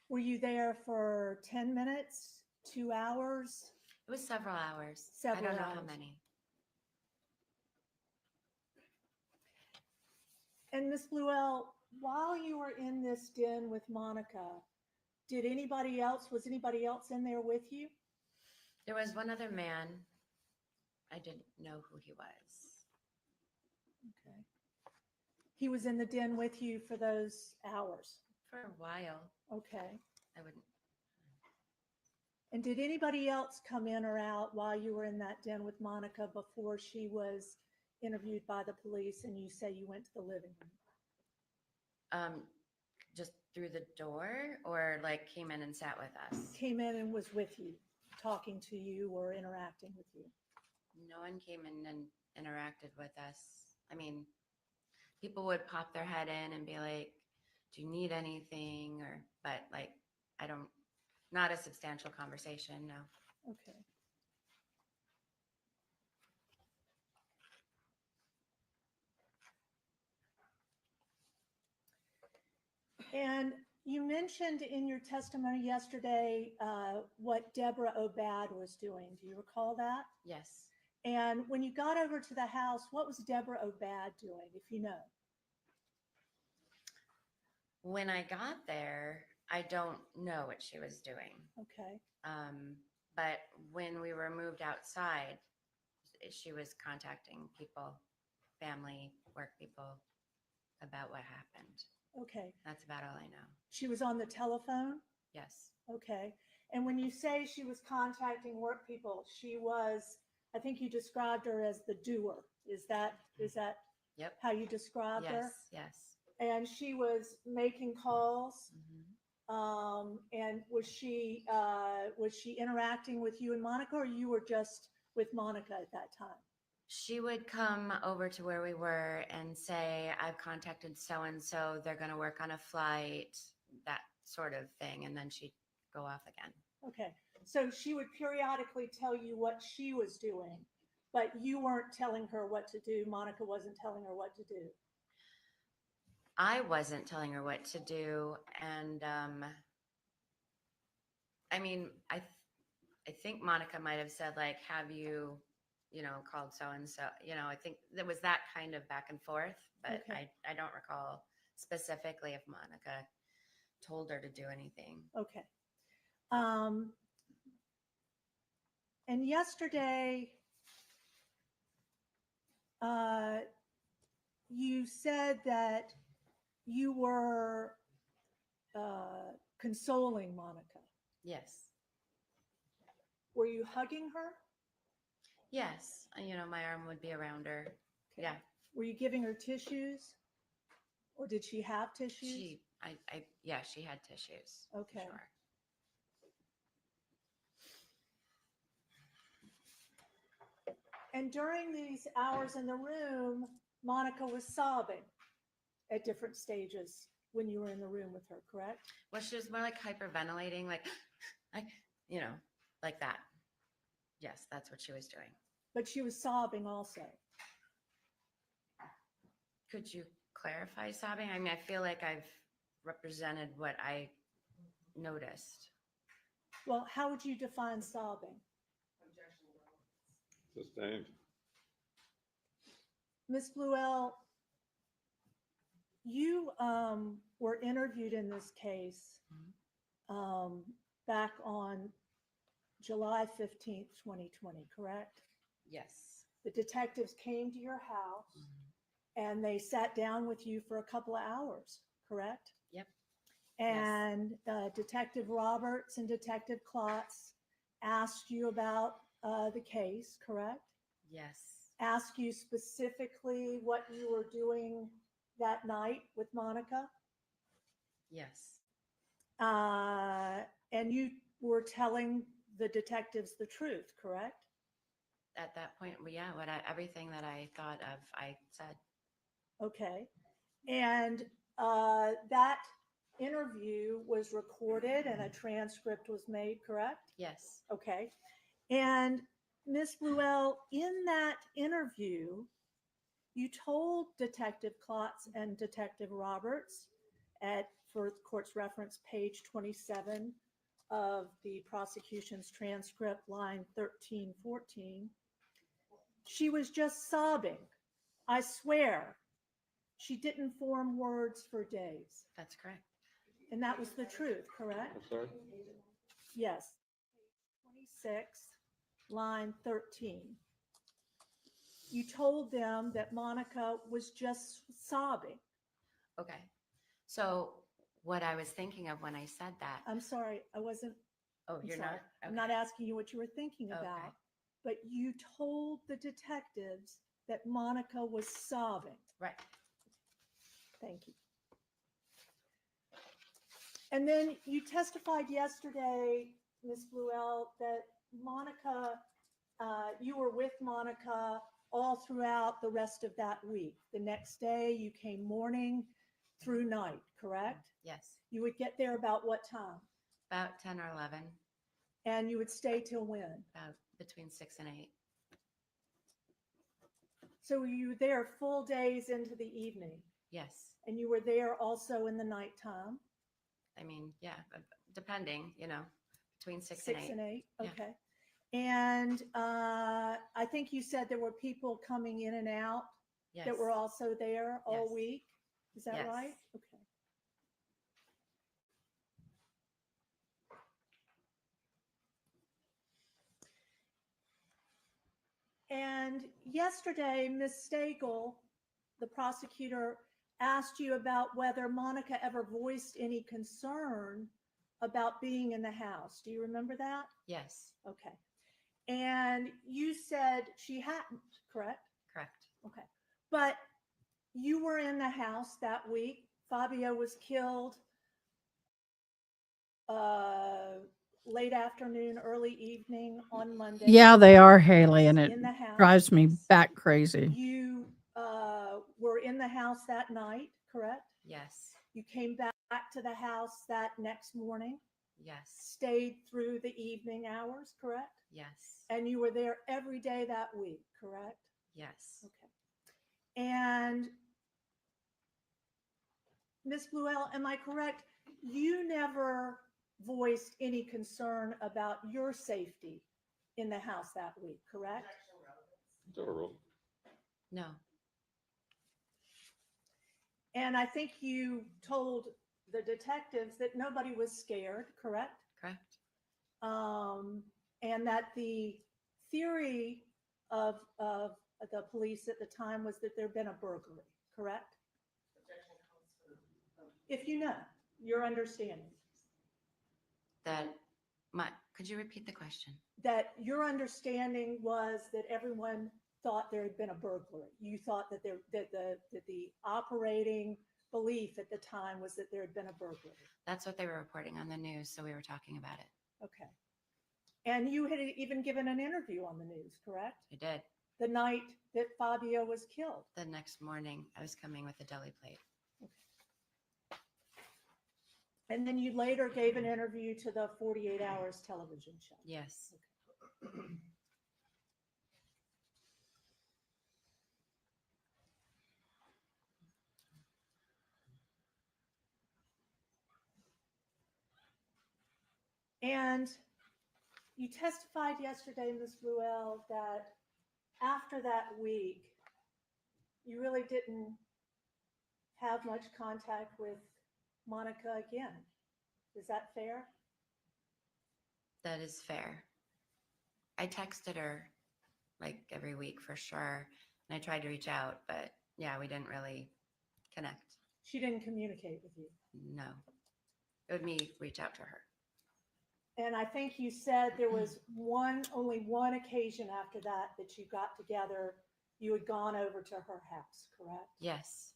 Were you there for 10 minutes, 2 hours? It was several hours. Several I don't know how hours. many. And Miss Bluell, while you were in this den with Monica, was anybody else in there with you? There was one other man. I didn't know who he was. Okay. He was in the den with you for those hours? For a while. Okay. I wouldn't. And did anybody else come in or out while you were in that den with Monica before she was interviewed by the police and you say you went to the living room? Just through the door, or like came in and sat with us? Came in and was with you, talking to you or interacting with you? No one came in and interacted with us. I mean, people would pop their head in and be like, do you need anything? But like, not a substantial conversation, no. Okay. And you mentioned in your testimony yesterday what Deborah Obad was doing. Do you recall that? Yes. And when you got over to the house, what was Deborah Obad doing, if you know? When I got there, I don't know what she was doing. Okay. But when we were moved outside, she was contacting people, family, work people. about what happened. Okay. That's about all I know. She was on the telephone? Yes. Okay. And when you say she was contacting work people, she was, I think you described her as the doer. Is that Yep. how you described her? Yes. And she was making calls. Mhm. And was she interacting with you and Monica, or you were just with Monica at that time? She would come over to where we were and say, I've contacted so-and-so, they're going to work on a flight, that sort of thing. And then she'd go off again. Okay. So she would periodically tell you what she was doing, but you weren't telling her what to do. Monica wasn't telling her what to do. I wasn't telling her what to do. And I mean, I think Monica might have said, like, have you, called so-and-so, I think there was that kind of back and forth, but Okay. I don't recall specifically if Monica told her to do anything. Okay. And yesterday, you said that you were consoling Monica. Yes. Were you hugging her? Yes. My arm would be around her. Okay. Yeah. Were you giving her tissues? Or did she have tissues? Yeah, she had tissues. for Okay. Sure. And during these hours in the room, Monica was sobbing at different stages when you were in the room with her, correct? Well, she was more like hyperventilating, like, like that. Yes, that's what she was doing. But she was sobbing also. Could you clarify sobbing? I mean, I feel like I've represented what I noticed. Well, how would you define sobbing? Sustained. Ms. Bluell, you were interviewed in this case back on July 15th, 2020, correct? Yes. The detectives came to your house and they sat down with you for a couple of hours, correct? Yep. And Detective Roberts and Detective Klotz asked you about the case, correct? Yes. Asked you specifically what you were doing that night with Monica? Yes. And you were telling the detectives the truth, correct? At that point, yeah, everything that I thought of, I said. Okay. And that interview was recorded and a transcript was made, correct? Yes. Okay. And Ms. Bluell, in that interview, you told Detective Klotz and Detective Roberts for court's reference, page 27 of the prosecution's transcript, line 1314, she was just sobbing. I swear, she didn't form words for days. That's correct. And that was the truth, correct? I'm sorry? Yes. 26, line 13. You told them that Monica was just sobbing. Okay. So what I was thinking of when I said that. I'm sorry, I wasn't. Oh, I'm you're sorry. not? I'm Okay. not asking you what you were thinking Okay. about, but you told the detectives that Monica was sobbing. Right. Thank you. And then you testified yesterday, Ms. Bluell, that Monica, you were with Monica all throughout the rest of that week. The next day, you came morning through night, correct? Yes. You would get there about what time? About 10 or 11. And you would stay till when? About between 6 and 8. So you were there full days into the evening? Yes. And you were there also in the nighttime? I mean, yeah, depending, between 6 6 and 8. and 8, Yeah. okay. And I think you said there were people coming in and out Yes. that were also there all Yes. week. Is that Yes. right? Okay. And yesterday, Ms. Stagel, the prosecutor, asked you about whether Monica ever voiced any concern about being in the house. Do you remember that? Yes, Okay. And you said she hadn't, correct? correct. Okay. But you were in the house that week. Fabio was killed late afternoon, early evening on Monday. Yeah, they are, Haley, and it In the house. drives me back crazy. You were in the house that night, correct? Yes, You came back to the house that next morning, yes, stayed through the evening hours, correct? yes, And you were there every day that week, correct? yes. Okay. And Ms. Bluell, am I correct? You never voiced any concern about your safety in the house that week, correct? It's overruled. No, And I think you told the detectives that nobody was scared, correct? correct. And that the theory of the police at the time was that there'd been a burglary, correct? If you know, your understanding. Could you repeat the question? That your understanding was that everyone thought there had been a burglary. You thought that the operating belief at the time was that there had been a burglary. That's what they were reporting on the news, so we were talking about it. Okay. And you had even given an interview on the news, correct? I did. The night that Fabio was killed. The next morning, I was coming with a deli plate. And then you later gave an interview to the 48 Hours television show. Yes. And you testified yesterday, Ms. Bluell, that after that week, you really didn't have much contact with Monica again. Is that fair? That is fair. I texted her like every week for sure, and I tried to reach out, but yeah, we didn't really connect. She didn't communicate with you. No, it would me reach out to her. And I think you said there was only one occasion after that you got together, you had gone over to her house, correct? Yes,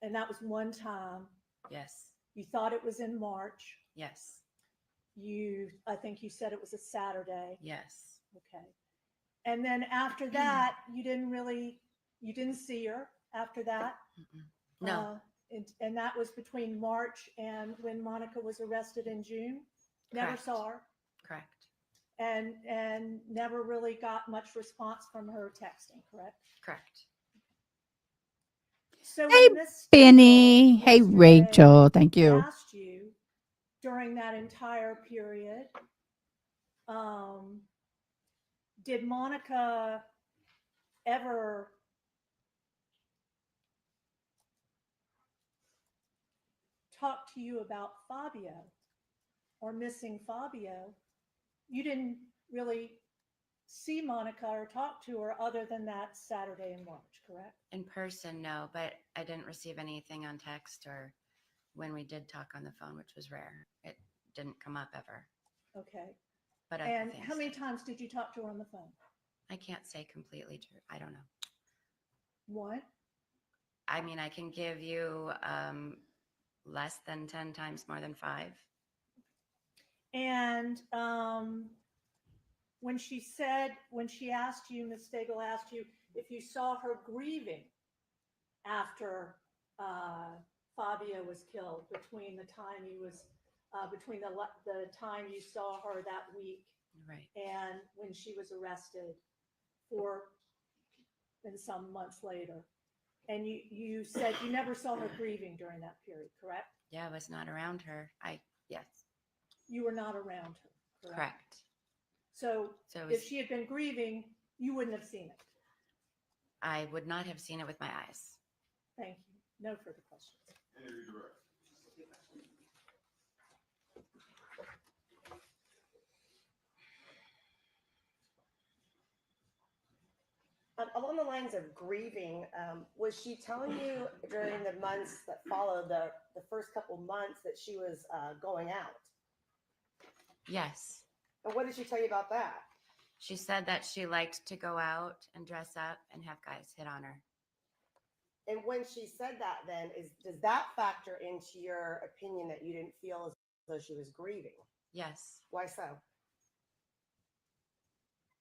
And that was one time. yes, You thought it was in March. yes, I think you said it was a Saturday. yes. Okay. And then after that, you didn't see her after that. Mm-mm. No, And that was between March and when Monica was arrested in June. Never Correct. saw her. correct. And never really got much response from her texting, correct? Correct. So Hey, when Miss Benny. Staples Hey, yesterday Rachel. Thank you. asked you during that entire period, did Monica ever talk to you about Fabio or missing Fabio? You didn't really see Monica or talk to her other than that Saturday in March, correct? In person, no, but I didn't receive anything on text or when we did talk on the phone, which was rare. It didn't come up ever. Okay. But other And things how many did. times did you talk to her on the phone? I can't say completely true. I don't know. One? I mean, I can give you less than 10 times more than 5. And when she asked you, Ms. Stagel asked you if you saw her grieving after Fabio was killed, between the time the time you saw her that week Right. and when she was arrested and some months later. And you said you never saw her grieving during that period, correct? Yeah, I was not around her. Yes. You were not around her, correct? Correct. So So it if was, she had been grieving, you wouldn't have seen it. I would not have seen it with my eyes. Thank you. No further questions. Along the lines of grieving, was she telling you during the months that followed the first couple months that she was going out? Yes. And what did she tell you about that? She said that she liked to go out and dress up and have guys hit on her. And when she said that, then does that factor into your opinion that you didn't feel as though she was grieving? Yes. Why so?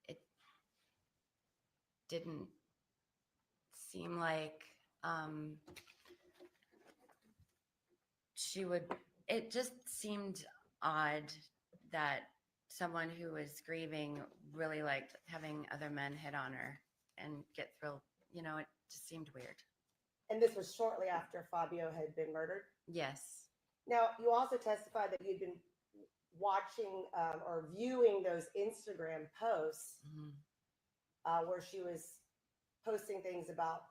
It didn't seem like she would, it just seemed odd that someone who was grieving really liked having other men hit on her and get thrilled. You know, it just seemed weird. And this was shortly after Fabio had been murdered? Yes. Now, you also testified that you'd been watching or viewing those Instagram posts where she was posting things about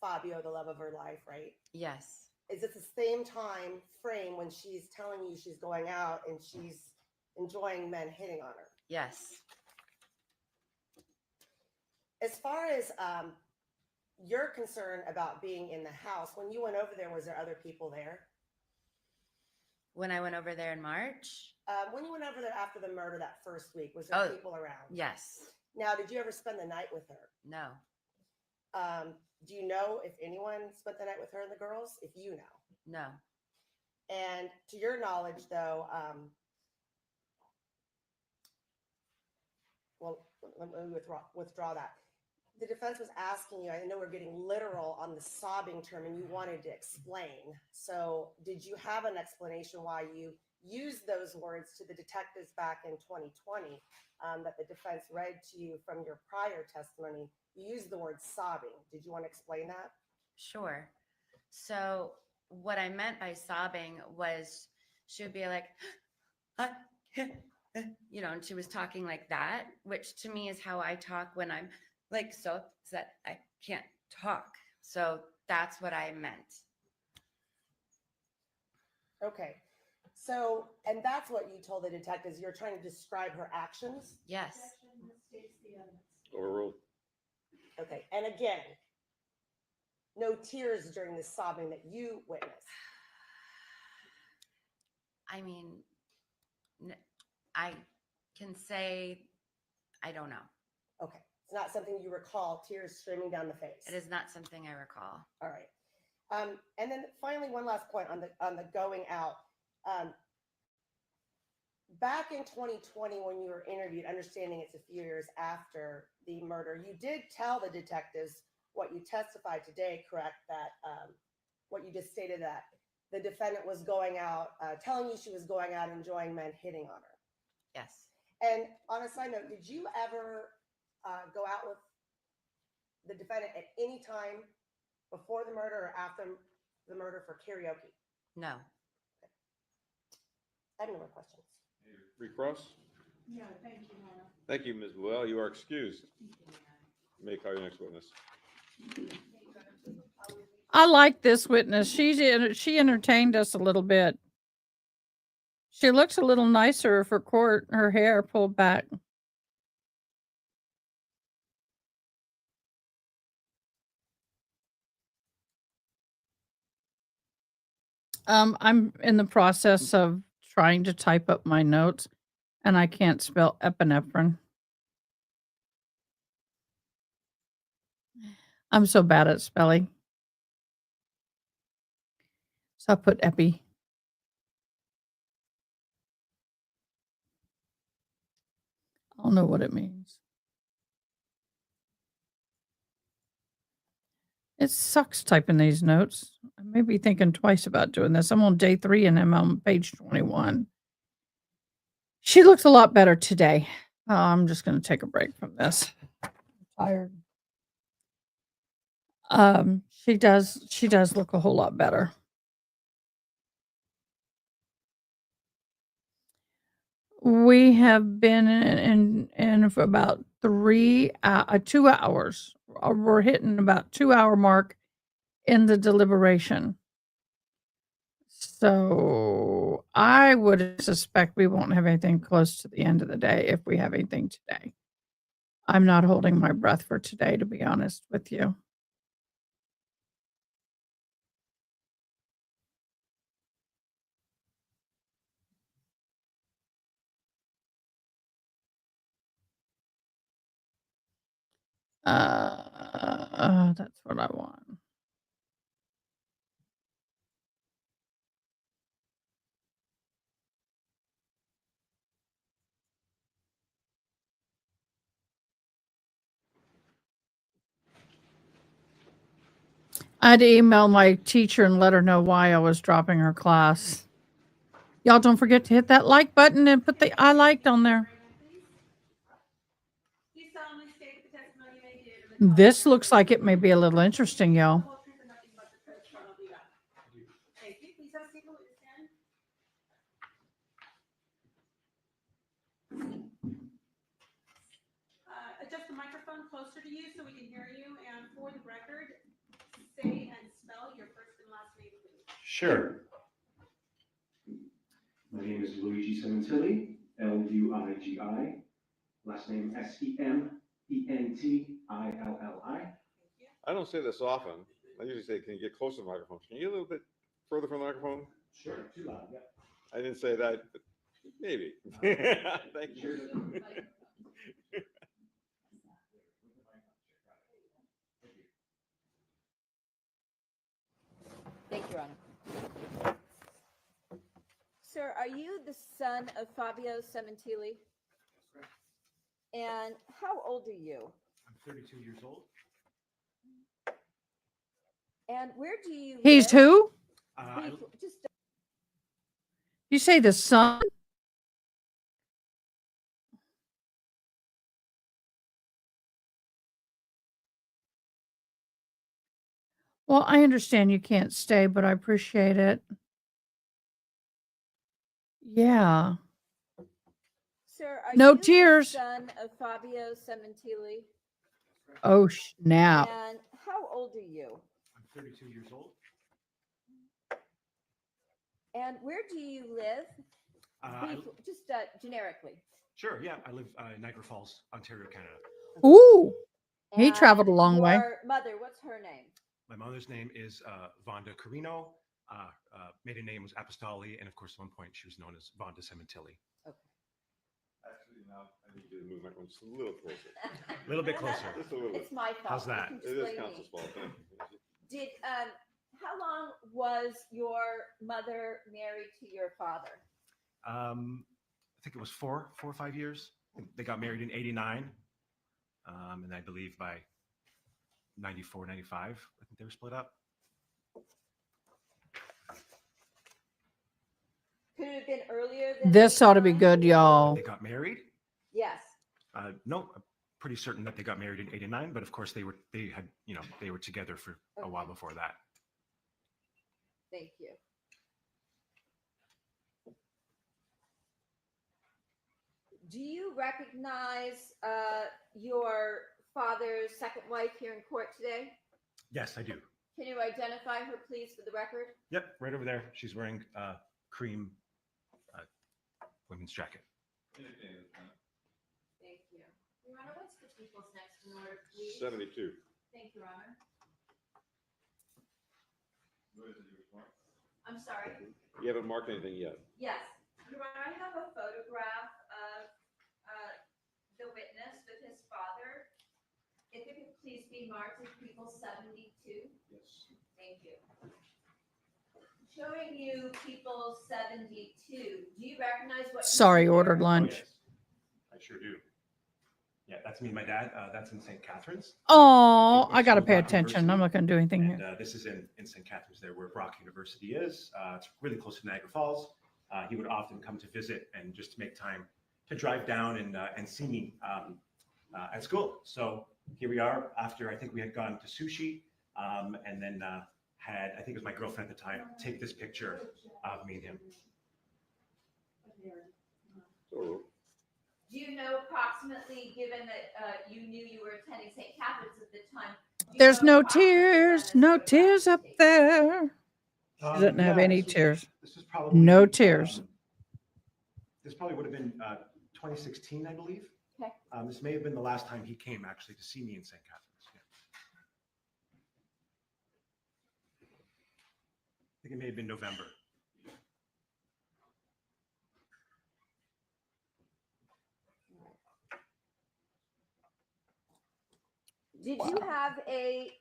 Fabio, the love of her life, right? Yes. Is it the same time frame when she's telling you she's going out and she's enjoying men hitting on her? Yes. As far as your concern about being in the house, when you went over there, was there other people there? When I went over there in March? When you went over there after the murder that first week, was there people around? Yes. Now, did you ever spend the night with her? No. Do you know if anyone spent the night with her and the girls? If you know. No. And to your knowledge, though, well, let me withdraw that. The defense was asking you, I know we're getting literal on the sobbing term, and you wanted to explain. So did you have an explanation why you used those words to the detectives back in 2020 that the defense read to you from your prior testimony? You used the word sobbing. Did you want to explain that? Sure. So what I meant by sobbing was she would be like, you know, and she was talking like that, which to me is how I talk when I'm like so upset I can't talk. So that's what I meant. Okay. So, and that's what you told the detectives. You're trying to describe her actions? Yes. Overruled. Okay. And again, no tears during the sobbing that you witnessed. I mean, I can say, I don't know. Okay. It's not something you recall, tears streaming down the face. It is not something I recall. All right. And then finally, one last point on the going out. Back in 2020, when you were interviewed, understanding it's a few years after the murder, you did tell the detectives what you testified today, correct? That what you just stated, that the defendant was going out, telling you she was going out, enjoying men hitting on her. Yes. And on a side note, did you ever go out with the defendant at any time before the murder or after the murder for karaoke? No. I have no more questions. Recross? No, thank you, Nora. Thank you, Ms. Well. You are excused. May call your next witness. I like this witness. She entertained us a little bit. She looks a little nicer for court, her hair pulled back. I'm in the process of trying to type up my notes, and I can't spell epinephrine. I'm so bad at spelling. So I put epi. I don't know what it means. It sucks typing these notes. I may be thinking twice about doing this. I'm on day 3 and I'm on page 21. She looks a lot better today. I'm just going to take a break from this. I'm tired. She does look a whole lot better. We have been in for about 2 hours. We're hitting about 2-hour mark in the deliberation. So I would suspect we won't have anything close to the end of the day if we have anything today. I'm not holding my breath for today, to be honest with you. That's what I want. I had to email my teacher and let her know why I was dropping her class. Y'all don't forget to hit that like button and put the I liked on there. This looks like it may be a little interesting, y'all. Thank you. Please have a seat. Will you stand? Adjust the microphone closer to you so we can hear you. And for the record, say and spell your first and last name, please. Sure. My name is Luigi Cementilli, Luigi. Last name Sementilli. I don't say this often. I usually say, can you get closer to the microphone? Can you get a little bit further from the microphone? Sure, too loud, yeah. I didn't say that, but maybe. Thank you. Thank you, Your Honor. Sir, are you the son of Fabio Cementilli? And how old are you? I'm 32 years old. And where do you He's live? who? Just You say the son? Well, I understand you can't stay, but I appreciate it. Yeah. Sir, are No you tears. the son of Fabio Cementilli? Oh, snap. And how old are you? I'm 32 years old. And where do you live? Just generically. Sure, yeah. I live in Niagara Falls, Ontario, Canada. Ooh. He And traveled a long way. Your mother, what's her name? My mother's name is Vonda Carino. Maiden name was Apostoli, and of course, at one point she was known as Vonda Cementilli. Actually, now I need you to move my phone just a little closer. A little bit closer. Just a little bit. It's my fault. How's that? It is council's fault. Thank you. Did how long was your mother married to your father? I think it was four or 5 years. They got married in '89, and I believe by 94, 95, I think they were split up. Could it have been earlier than This ought to be good, y'all. They got married? Yes. No, I'm pretty certain that they got married in '89, but of course they were together for a while before that. Thank you. Do you recognize your father's second wife here in court today? Yes, I do. Can you identify her, please, for the record? Yep, right over there. She's wearing a cream women's jacket. Thank you. Your Honor, what's the people's next in order, please? 72. Thank you, Your Honor. I'm sorry? You haven't marked anything yet. Yes. Your Honor, I have a photograph of the witness with his father. If it could please be marked as people 72. Yes. Thank you. Showing you people 72. Do you recognize what? Sorry, ordered lunch. Oh, yes. I sure do. Yeah, that's me and my dad. That's in St. Catharines. Oh, I got to School, pay Brock attention. I'm not going to do anything And here. this is in St. Catharines, there where Brock University is. It's really close to Niagara Falls. He would often come to visit and just to make time to drive down and see me at school. So here we are after I think we had gone to sushi and then had, I think it was my girlfriend at the time, take this picture of me and him. Do you know approximately, given that you knew you were attending St. Catherine's at the time? There's no tears. No tears up there. She doesn't have Yeah, any this was- tears. This was probably No tears. This probably would have been 2016, I believe. Okay. This may have been the last time he came actually to see me in St. Catharines. Yeah. I think it may have been November. Did you have a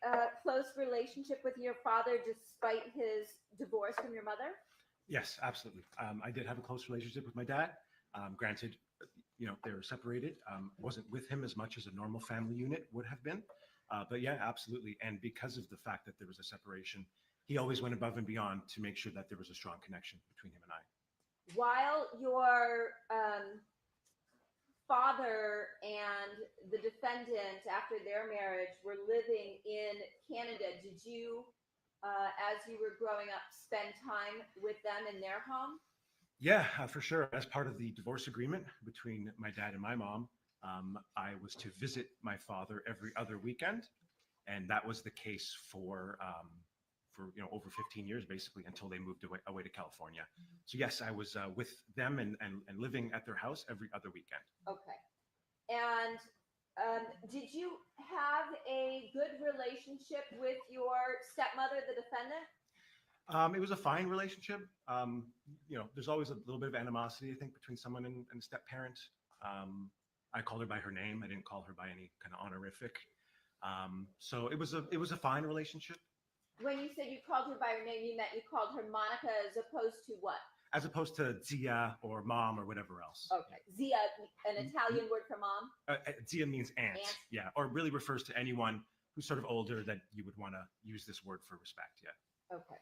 close relationship with your father despite his divorce from your mother? Yes, absolutely. I did have a close relationship with my dad. Granted, they were separated. Wasn't with him as much as a normal family unit would have been. But yeah, absolutely. And because of the fact that there was a separation, he always went above and beyond to make sure that there was a strong connection between him and I. While your father and the defendant, after their marriage, were living in Canada, did you, as you were growing up, spend time with them in their home? Yeah, for sure. As part of the divorce agreement between my dad and my mom, I was to visit my father every other weekend, and that was the case for over 15 years, basically, until they moved away to California. So yes, I was with them and living at their house every other weekend. Okay. And did you have a good relationship with your stepmother, the defendant? It was a fine relationship. There's always a little bit of animosity, I think, between someone and a step parent. I called her by her name. I didn't call her by any kind of honorific. So it was a fine relationship. When you said you called her by her name, you meant you called her Monica as opposed to what? As opposed to Zia or mom or whatever else. Okay. Zia, an Italian word for mom? Zia means aunt. Aunt. Yeah. Or really refers to anyone who's sort of older that you would want to use this word for respect. Yeah. Okay.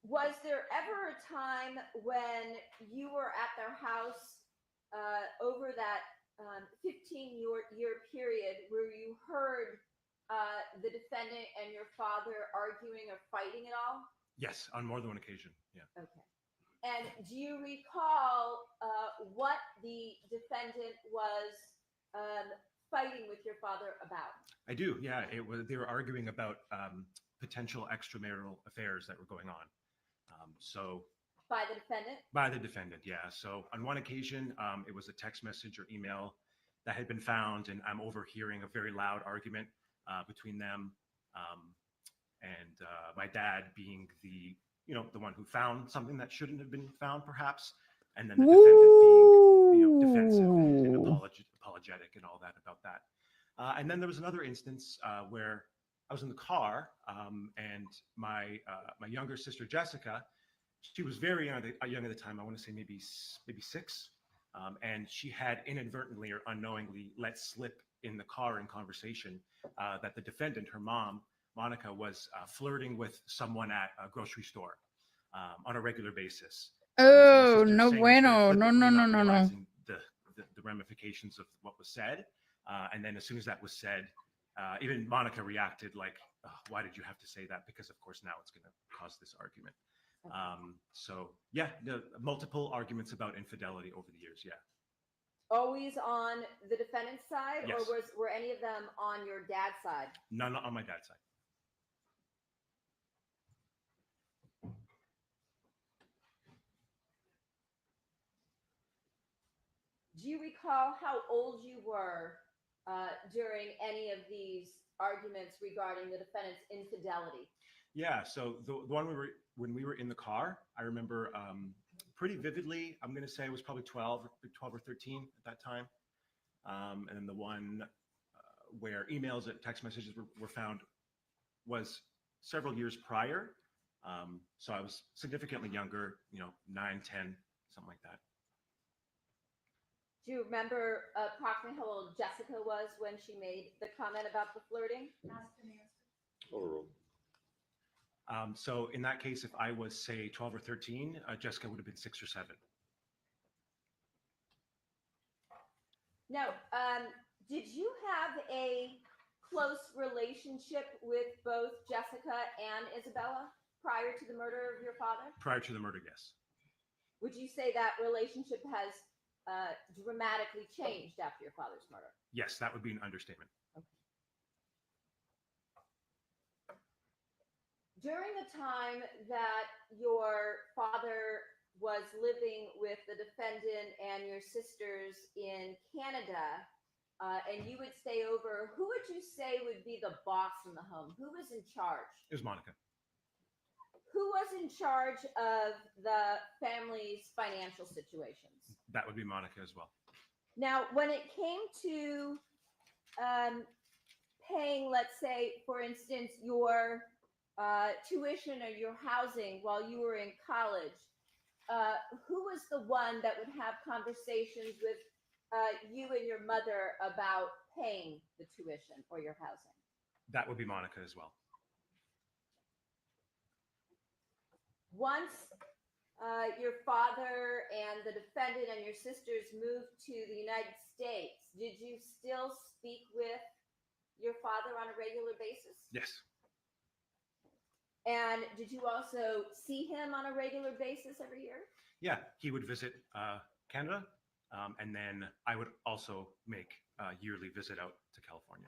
Was there ever a time when you were at their house over that 15-year period where you heard the defendant and your father arguing or fighting at all? Yes, on more than one occasion. Yeah. Okay. And do you recall what the defendant was fighting with your father about? I do. Yeah, they were arguing about potential extramarital affairs that were going on. By the defendant? By the defendant, yeah. So on one occasion, it was a text message or email that had been found, and I'm overhearing a very loud argument between them, and my dad being the one who found something that shouldn't have been found, perhaps, and then the defendant being defensive and apologetic and all that about that. And then there was another instance where I was in the car, and my younger sister Jessica, she was very young at the time. I want to say maybe 6, and she had inadvertently or unknowingly let slip in the car in conversation that the defendant, her mom, Monica, was flirting with someone at a grocery store on a regular basis. Oh, no bueno. No, no, no, no, no. The ramifications of what was said. And then as soon as that was said, even Monica reacted like, oh, why did you have to say that? Because of course now it's going to cause this argument. So yeah, multiple arguments about infidelity over the years. Yeah. Always on the defendant's side? Yes. Or were any of them on your dad's side? None on my dad's side. Do you recall how old you were during any of these arguments regarding the defendant's infidelity? Yeah, so the one when we were in the car, I remember pretty vividly. I'm going to say I was probably 12 or 13 at that time. And then the one where emails and text messages were found was several years prior. So I was significantly younger, 9, 10, something like that. Do you remember approximately how old Jessica was when she made the comment about the flirting? Overruled. So in that case, if I was, say, 12 or 13, Jessica would have been 6 or 7. Now, did you have a close relationship with both Jessica and Isabella prior to the murder of your father? Prior to the murder, yes. Would you say that relationship has dramatically changed after your father's murder? Yes, that would be an understatement. During the time that your father was living with the defendant and your sisters in Canada, and you would stay over, who would you say would be the boss in the home? Who was in charge? It was Monica. Who was in charge of the family's financial situations? That would be Monica as well. Now, when it came to paying, let's say, for instance, your tuition or your housing while you were in college, who was the one that would have conversations with you and your mother about paying the tuition or your housing? That would be Monica as well. Once your father and the defendant and your sisters moved to the United States, did you still speak with your father on a regular basis? Yes. And did you also see him on a regular basis every year? Yeah, he would visit Canada, and then I would also make a yearly visit out to California.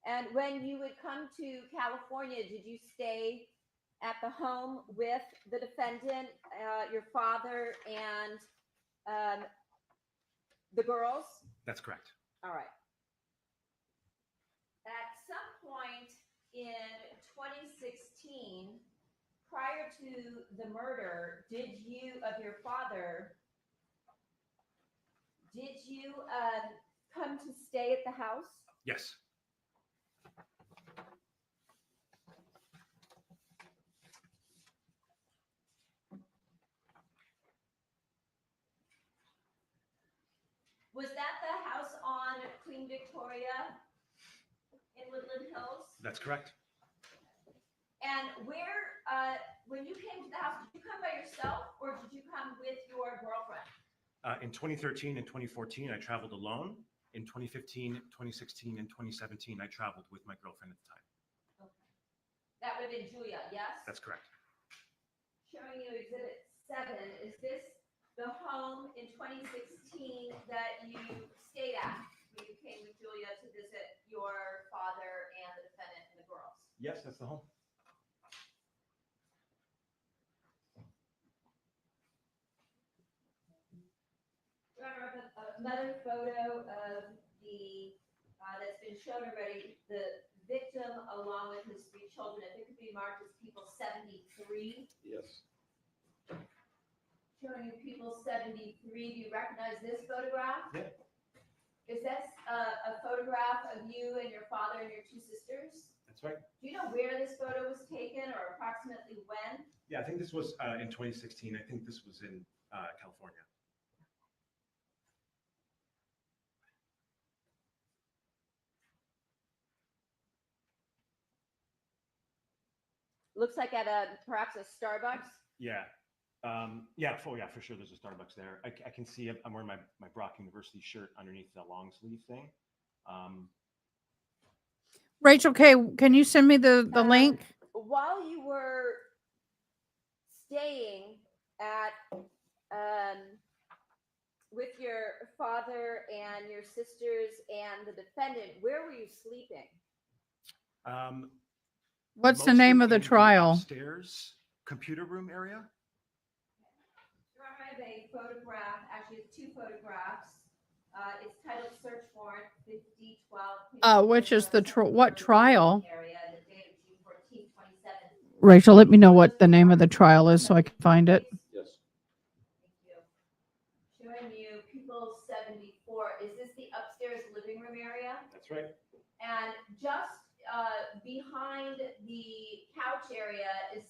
And when you would come to California, did you stay at the home with the defendant, your father, and the girls? That's correct. All right. At some point in 2016, prior to the murder, did you come to stay at the house? Yes. Was that the house on Queen Victoria in Woodland Hills? That's correct. And where, when you came to the house, did you come by yourself or did you come with your girlfriend? In 2013 and 2014, I traveled alone. In 2015, 2016, and 2017, I traveled with my girlfriend at the time. Okay. That would have been Julia, yes? That's correct. Showing you Exhibit 7, is this the home in 2016 that you stayed at when you came with Julia to visit your father and the defendant and the girls? Yes, that's the home. Another photo of the that's been shown already. The victim, along with his 3 children, if it could be marked as people 73. Yes. Showing you people 73. Do you recognize this photograph? Yeah. Is this a photograph of you and your father and your 2 sisters? That's right. Do you know where this photo was taken or approximately when? Yeah, I think this was in 2016. I think this was in California. Looks like at perhaps a Starbucks. Yeah. For sure. There's a Starbucks there. I can see I'm wearing my Brock University shirt underneath the long sleeve thing. Rachel K, can you send me the link? While you were staying at with your father and your sisters and the defendant, where were you sleeping? What's the name of the in trial? Upstairs computer room area. Here I have a photograph, actually it's 2 photographs. It's titled Search Warrant 5012. Which is the what trial? Area, the date of June 14, 2017. Rachel, let me know what the name of the trial is so I can find it. Yes. Thank you. Showing you people 74. Is this the upstairs living room area? That's right. And just behind the couch area is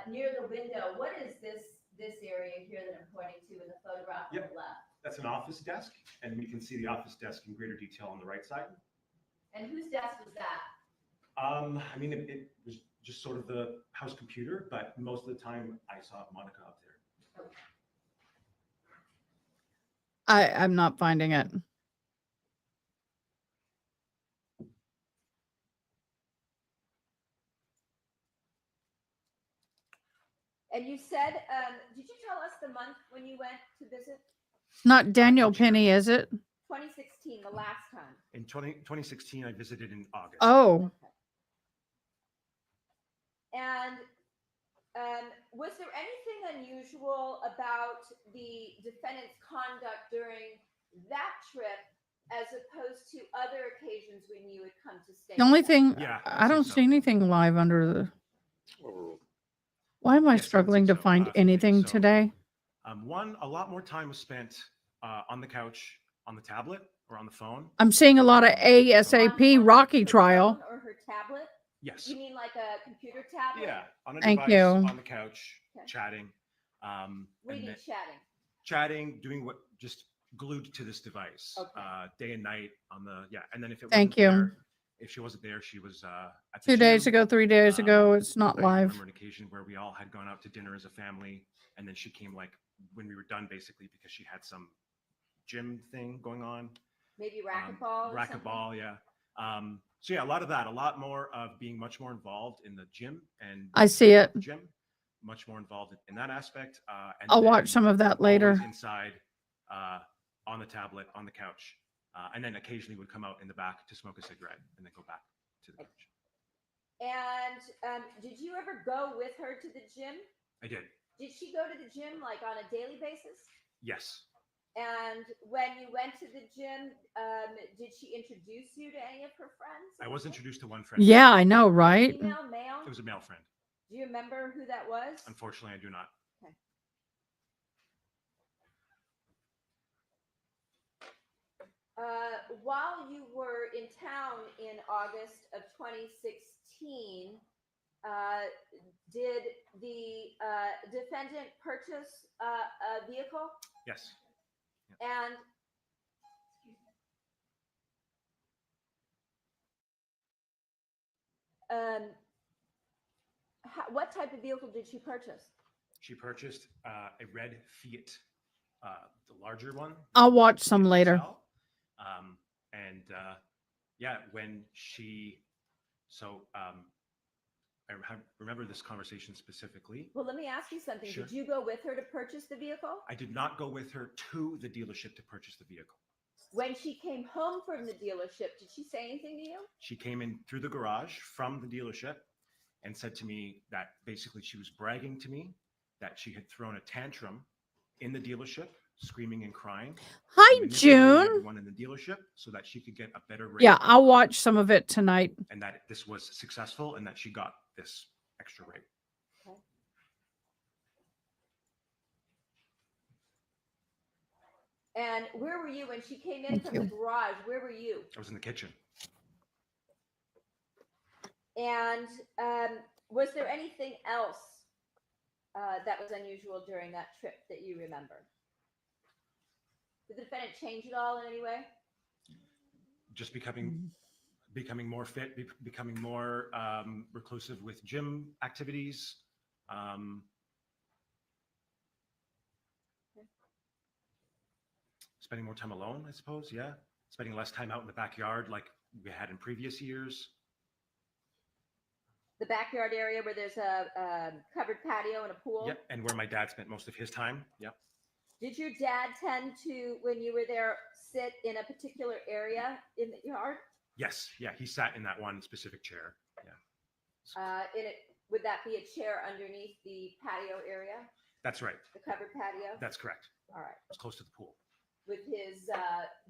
near the window. What is this area here that I'm pointing to in the photograph on the left? That's an office desk, and we can see the office desk in greater detail on the right side. And whose desk was that? I mean, it was just sort of the house computer, but most of the time I saw Monica up there. Okay. I'm not finding it. And you said, did you tell us the month when you went to visit? It's not Daniel Penny, is it? 2016, the last time. In 2016, I visited in August. Oh, And Was there anything unusual about the defendant's conduct during that trip as opposed to other occasions when you had come to stay? The only with them? thing, I don't see anything live under the. Why am I struggling to find anything today? One, a lot more time was spent on the couch, on the tablet, or on the phone. I'm seeing a lot of ASAP Rocky trial. Or her tablet? Yes. You mean like a computer tablet? Yeah, on a Thank device, you. on the couch, Okay. chatting. What do and you mean then- chatting? Chatting, doing what, just glued to this device, Okay. day and night on the, yeah. And then if it Thank wasn't you. there, if she wasn't there, she was at the 2 days gym. ago, 3 days ago, it's not I live. remember an occasion where we all had gone out to dinner as a family, and then she came like when we were done, basically because she had some gym thing going on. Maybe racquetball or something? Racquetball, yeah. So yeah, a lot of that, a lot more of being much more involved in the gym and I see it. gym, much more involved in that aspect. And I'll watch then some of that always later. inside, on the tablet, on the couch, and then occasionally would come out in the back to smoke a cigarette and then go back to the couch. And did you ever go with her to the gym? I did. Did she go to the gym like on a daily basis? Yes. And when you went to the gym, did she introduce you to any of her friends? I was introduced to one friend. Yeah, I know, right? Female, male? It was a male friend. Do you remember who that was? Unfortunately, I do not. Okay. While you were in town in August of 2016, did the defendant purchase a vehicle? Yes. And what type of vehicle did she purchase? She purchased a red Fiat, the larger one. I'll watch some later. And yeah, when she, so I remember this conversation specifically. Well, let me ask you something. Sure. Did you go with her to purchase the vehicle? I did not go with her to the dealership to purchase the vehicle. When she came home from the dealership, did she say anything to you? She came in through the garage from the dealership and said to me that basically she was bragging to me that she had thrown a tantrum in the dealership, screaming and crying. Hi, manipulating June. Everyone in the dealership so that she could get a better rate. Yeah, I'll watch some of it tonight. And that this was successful and that she got this extra rate. Okay. And where were you when she came in Thank from you. the garage? Where were you? I was in the kitchen. And was there anything else that was unusual during that trip that you remember? Did the defendant change at all in any way? Just becoming more fit, becoming more reclusive with gym activities. Spending more time alone, I suppose. Yeah, spending less time out in the backyard like we had in previous years. The backyard area where there's a covered patio and a pool? Yep, and where my dad spent most of his time. Yep. Did your dad tend to, when you were there, sit in a particular area in the yard? Yes, yeah, he sat in that one specific chair. Yeah, Would that be a chair underneath the patio area, that's right. the covered patio? That's correct. All right. It's close to the pool. With his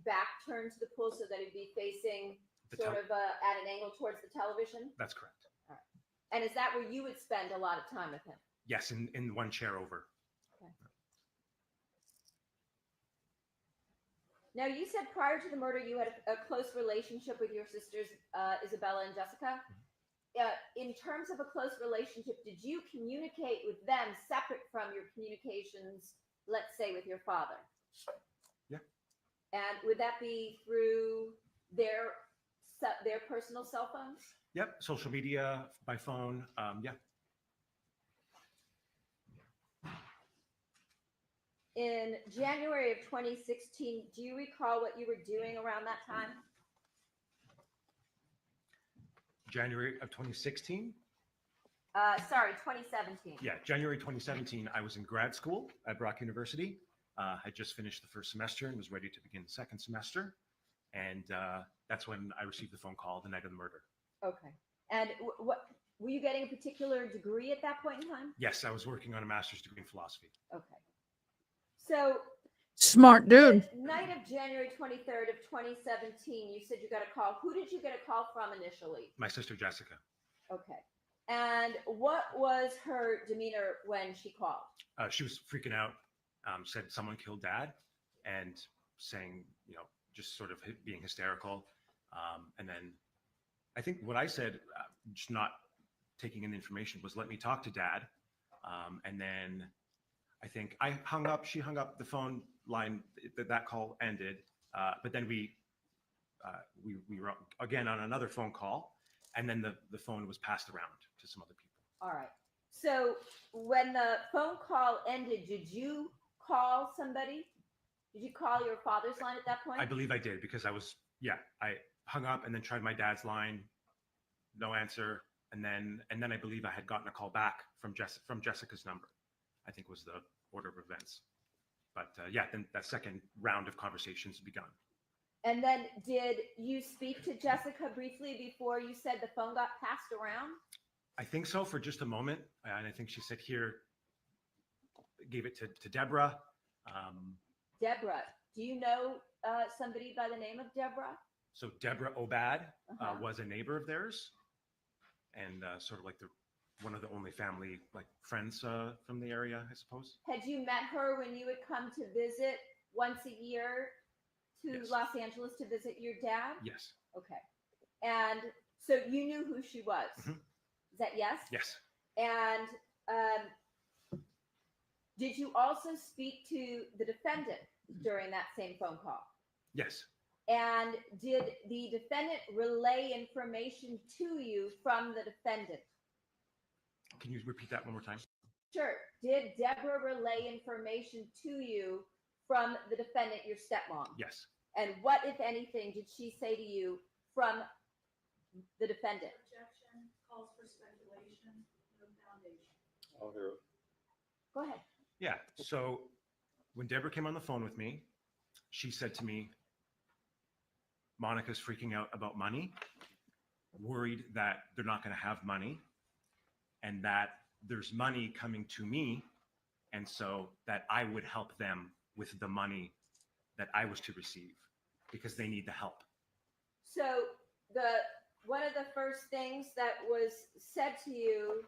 back turned to the pool so that he'd be facing The sort tel- of at an angle towards the television? That's correct. All right. And is that where you would spend a lot of time with him? Yes, in one chair over. Now, you said prior to the murder, you had a close relationship with your sisters, Isabella and Jessica. In terms of a close relationship, did you communicate with them separate from your communications, let's say, with your father? Yeah. And would that be through their personal cell phones? Yep, social media, by phone. Yeah. In January of 2016, do you recall what you were doing around that time? January of 2016. Sorry, 2017. Yeah, January 2017, I was in grad school at Brock University. I just finished the first semester and was ready to begin the second semester. And that's when I received the phone call the night of the murder. Okay. And what were you getting a particular degree at that point in time? Yes, I was working on a master's degree in philosophy. Okay. So Smart dude. the night of January 23rd of 2017, you said you got a call. Who did you get a call from initially? My sister Jessica. Okay. And what was her demeanor when she called? She was freaking out. Said someone killed Dad, and saying, just sort of being hysterical. And then I think what I said, just not taking in the information, was let me talk to Dad. And then I think I hung up. She hung up the phone line. That call ended. But then we were again on another phone call, and then the phone was passed around to some other people. All right. So when the phone call ended, did you call somebody? Did you call your father's line at that point? I believe I did, because I hung up and then tried my dad's line, no answer, and then I believe I had gotten a call back from Jessica's number. I think was the order of events. But then that second round of conversations begun. And then did you speak to Jessica briefly before you said the phone got passed around? I think so, for just a moment. And I think she said, here, gave it to Deborah. Deborah, do you know somebody by the name of Deborah? So Deborah Obad was a neighbor of theirs, and sort of like one of the only family friends from the area, I suppose. Had you met her when you would come to visit once a year to Yes. Los Angeles to visit your dad? Yes. Okay. And so you knew who she was. Mhm. Is that yes? Yes. And did you also speak to the defendant during that same phone call? Yes. And did the defendant relay information to you from the defendant? Can you repeat that one more time? Sure. Did Deborah relay information to you from the defendant, your stepmom? Yes. And what, if anything, did she say to you from the defendant? Objection, calls for speculation, no foundation. I'll hear it. Go ahead. Yeah. So when Deborah came on the phone with me, she said to me, Monica's freaking out about money, worried that they're not going to have money, and that there's money coming to me, and so that I would help them with the money that I was to receive, because they need the help. So one of the first things that was said to you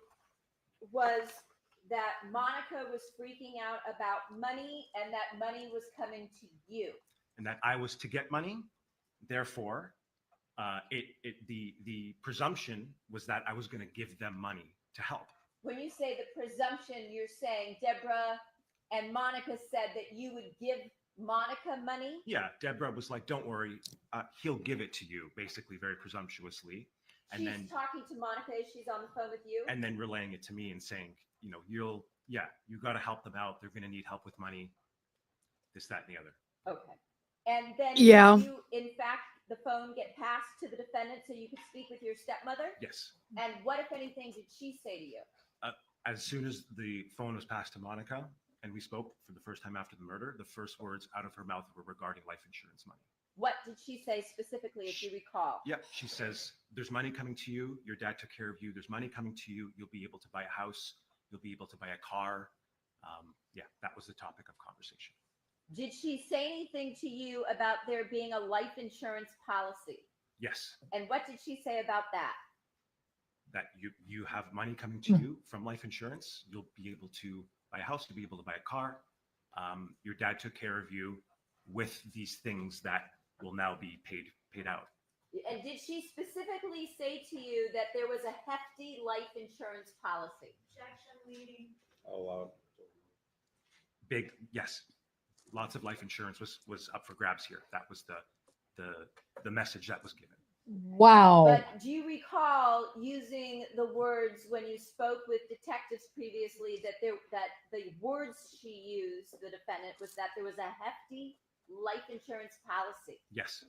was that Monica was freaking out about money, and that money was coming to you. And that I was to get money. Therefore, the presumption was that I was going to give them money to help. When you say the presumption, you're saying Deborah and Monica said that you would give Monica money? Yeah, Deborah was like, don't worry, he'll give it to you, basically very presumptuously. And She's then talking to Monica as she's on the phone with you? and then relaying it to me and saying, you got to help them out. They're going to need help with money, this, that, and the other. Okay. And then Yeah. did you, in fact, the phone get passed to the defendant so you could speak with your stepmother? Yes. And what, if anything, did she say to you? As soon as the phone was passed to Monica and we spoke for the first time after the murder, the first words out of her mouth were regarding life insurance money. What did she say specifically, if you recall? Yeah, she says, there's money coming to you. Your dad took care of you. There's money coming to you. You'll be able to buy a house. You'll be able to buy a car. That was the topic of conversation. Did she say anything to you about there being a life insurance policy? Yes, And what did she say about that? that you have money coming to you from life insurance. You'll be able to buy a house. You'll be able to buy a car. Your dad took care of you with these things that will now be paid out. And did she specifically say to you that there was a hefty life insurance policy? Objection, leading. I'll Big, yes. Lots of life insurance was up for grabs here. That was the message that was given. Wow. But do you recall using the words when you spoke with detectives previously that the words she used, the defendant, was that there was a hefty life insurance policy? Yes.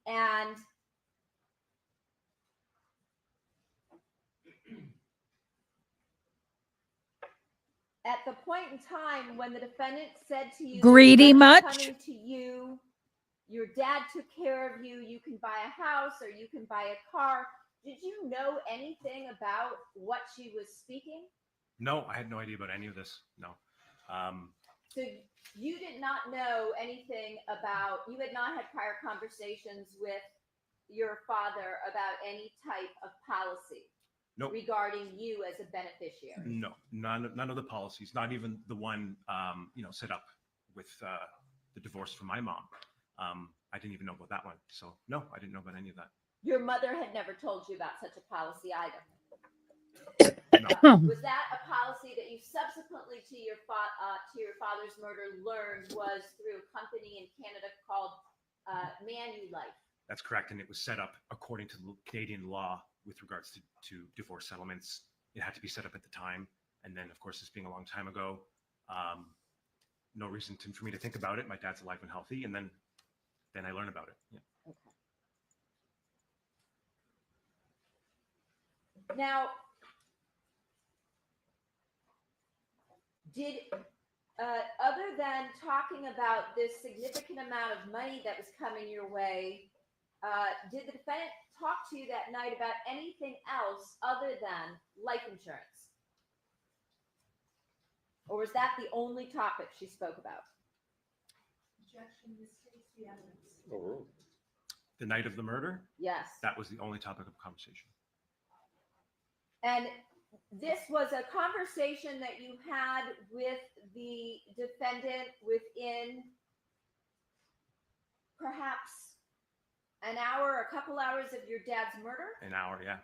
And at the point in time when the defendant said to you, Greedy "Money's much?" coming to you, your dad took care of you, you can buy a house or you can buy a car," Did you know anything about what she was speaking? No, I had no idea about any of this. No. So you did not know anything about, you had not had prior conversations with your father about any type of policy Nope. regarding you as a beneficiary? No, none of the policies, not even the one, set up with the divorce from my mom. I didn't even know about that one. So no, I didn't know about any of that. Your mother had never told you about such a policy either. Was that a policy that you subsequently to your father's murder learned was through a company in Canada called Manulife? That's correct. And it was set up according to the Canadian law with regards to divorce settlements. It had to be set up at the time. And then, of course, this being a long time ago, no reason for me to think about it. My dad's alive and healthy. And then I learned about it. Yeah. Okay. Now, did other than talking about this significant amount of money that was coming your way, did the defendant talk to you that night about anything else other than life insurance? Or was that the only topic she spoke about? Objection, this states the evidence. Overruled. The night of the murder? Yes. That was the only topic of conversation. And this was a conversation that you had with the defendant within perhaps an hour, a couple hours of your dad's murder? An hour, yeah.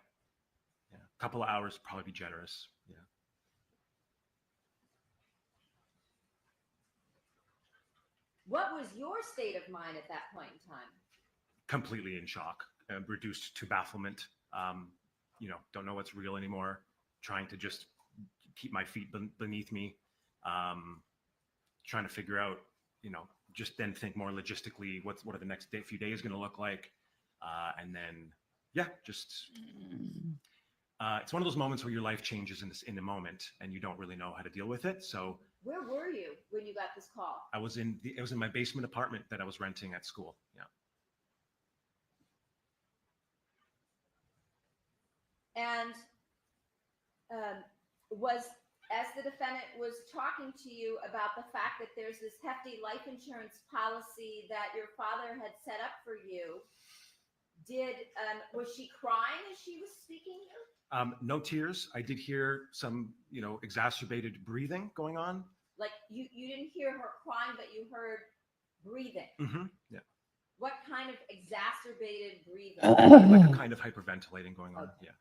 Yeah. A couple of hours would probably be generous. Yeah. What was your state of mind at that point in time? Completely in shock, reduced to bafflement. Don't know what's real anymore. Trying to just keep my feet beneath me. Trying to figure out, just then think more logistically, what are the next few days going to look like? And then, it's one of those moments where your life changes in the moment and you don't really know how to deal with it. So Where were you when you got this call? it was in my basement apartment that I was renting at school. Yeah. And as the defendant was talking to you about the fact that there's this hefty life insurance policy that your father had set up for you, was she crying as she was speaking to you? No tears. I did hear some, exacerbated breathing going on. Like you didn't hear her crying, but you heard breathing. Mm-hmm. Yeah. What kind of exacerbated breathing? Like a kind of hyperventilating going on. Okay. Yeah.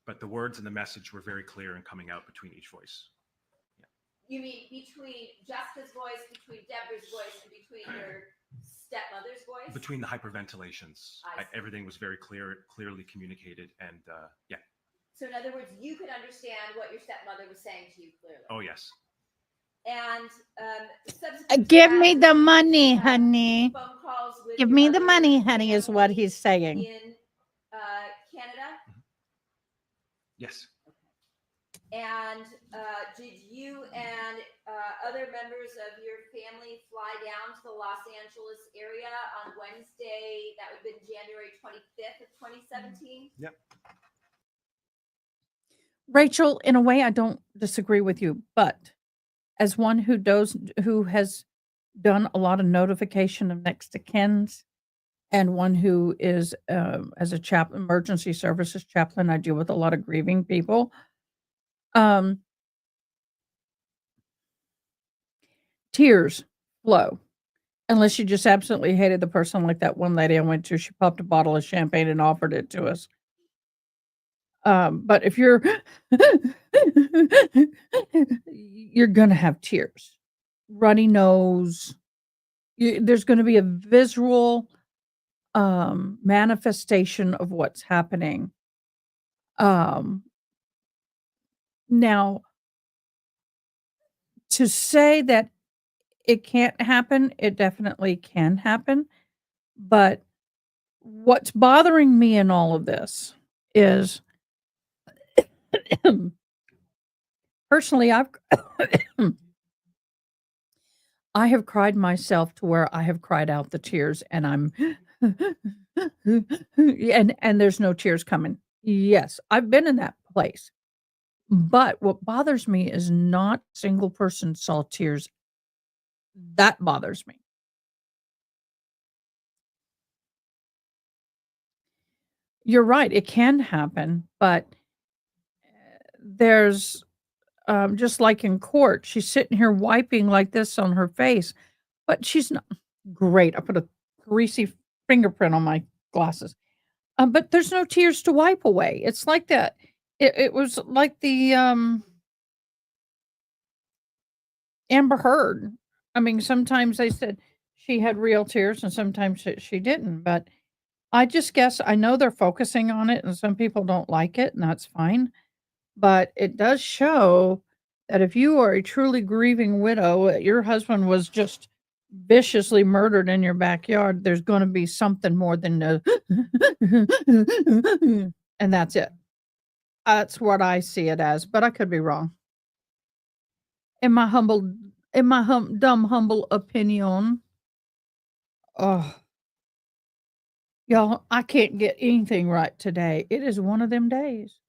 But the words and the message were very clear and coming out between each voice. Yeah. You mean between Jessica's voice, between Deborah's voice, and between your stepmother's voice? Between the hyperventilations, I see. everything was very clearly communicated. And yeah. So in other words, you could understand what your stepmother was saying to you clearly. Oh, yes. And subsequent Give to me that, the money, honey. phone calls with Give your me the other money, honey, is what family he's saying. in Canada. Yes. And did you and other members of your family fly down to the Los Angeles area on Wednesday? That would have been January 25th of 2017. Yep. Rachel, in a way, I don't disagree with you, but as one who has done a lot of notification of next to kins, and one who is as a emergency services chaplain, I deal with a lot of grieving people. Tears flow unless you just absolutely hated the person, like that one lady I went to. She popped a bottle of champagne and offered it to us. But if you're you're gonna have tears, runny nose. There's going to be a visual manifestation of what's happening. Now, to say that it can't happen, it definitely can happen. But what's bothering me in all of this is personally, I have cried myself to where I have cried out the tears, and I'm and there's no tears coming. Yes, I've been in that place. But what bothers me is not single person saw tears. That bothers me. You're right, it can happen, but there's, just like in court, she's sitting here wiping like this on her face, but she's not great. I put a greasy fingerprint on my glasses. But there's no tears to wipe away. It's like that. It was like the, Amber Heard. I mean, sometimes they said she had real tears and sometimes she didn't, but I just guess I know they're focusing on it and some people don't like it, and that's fine. But it does show that if you are a truly grieving widow, your husband was just viciously murdered in your backyard, there's going to be something more than and that's it. That's what I see it as, but I could be wrong. In my humble dumb humble opinion. Oh, y'all, I can't get anything right today. It is one of them days.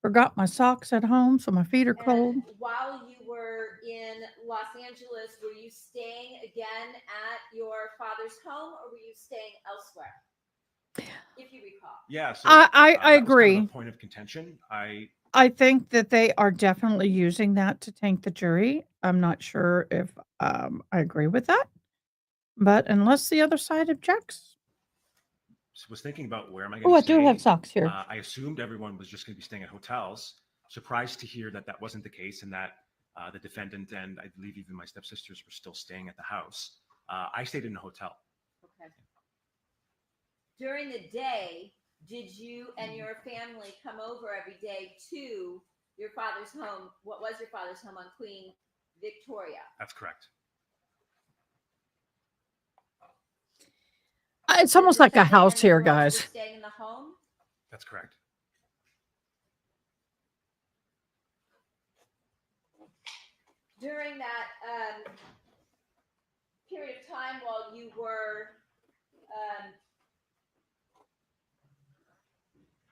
Forgot my socks at home, so my feet are cold. And while you were in Los Angeles, were you staying again at your father's home or were you staying elsewhere? If you recall. Yeah, so I that was kind of agree. a point of contention. I think that they are definitely using that to tank the jury. I'm not sure if I agree with that, but unless the other side objects. was thinking about where am I Oh, going I to do stay. have socks here. I assumed everyone was just going to be staying at hotels. Surprised to hear that that wasn't the case and that the defendant and I believe even my stepsisters were still staying at the house. I stayed in a hotel. Okay. During the day, did you and your family come over every day to your father's home? What was your father's home on Queen Victoria? That's correct. It's almost like a house here, Girls were guys. staying in the home? That's correct. During that period of time while you were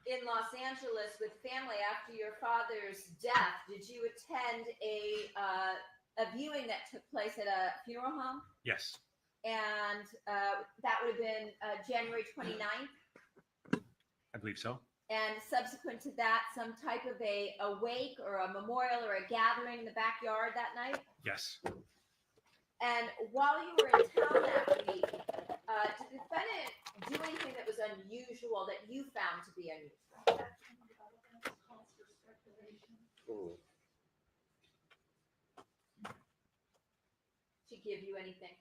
in Los Angeles with family after your father's death, did you attend a viewing that took place at a funeral home? Yes. And that would have been January 29th. I believe so. And subsequent to that, some type of a wake or a memorial or a gathering in the backyard that night? Yes. And while you were in town that week, did the defendant do anything that was unusual that you found to be unusual? To give you anything?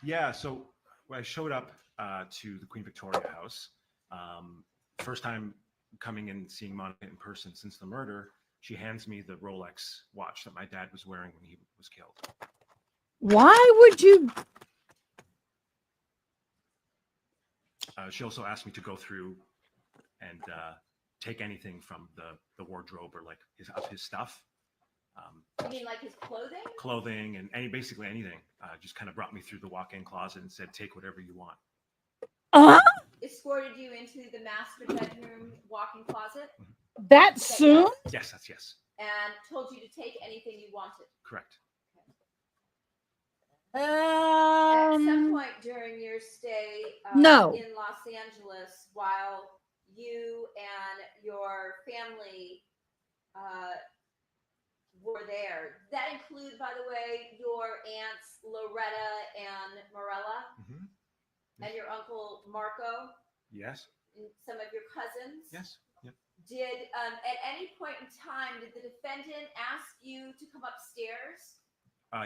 Yeah, so when I showed up to the Queen Victoria house, first time coming and seeing Monica in person since the murder, she hands me the Rolex watch that my dad was wearing when he was killed. Why would you? She also asked me to go through and take anything from the wardrobe or like his stuff. You mean like his clothing? Clothing and basically anything. Just kind of brought me through the walk-in closet and said, take whatever you want. Escorted you into the master bedroom walk-in closet? That soon? Yes, that's yes. And told you to take anything you wanted? Correct. At some point during your stay No. in Los Angeles, while you and your family were there, that include, by the way, your aunts Loretta and Morella, and your uncle Marco, Yes. and some of your cousins. Yes. Yep. Did at any point in time did the defendant ask you to come upstairs?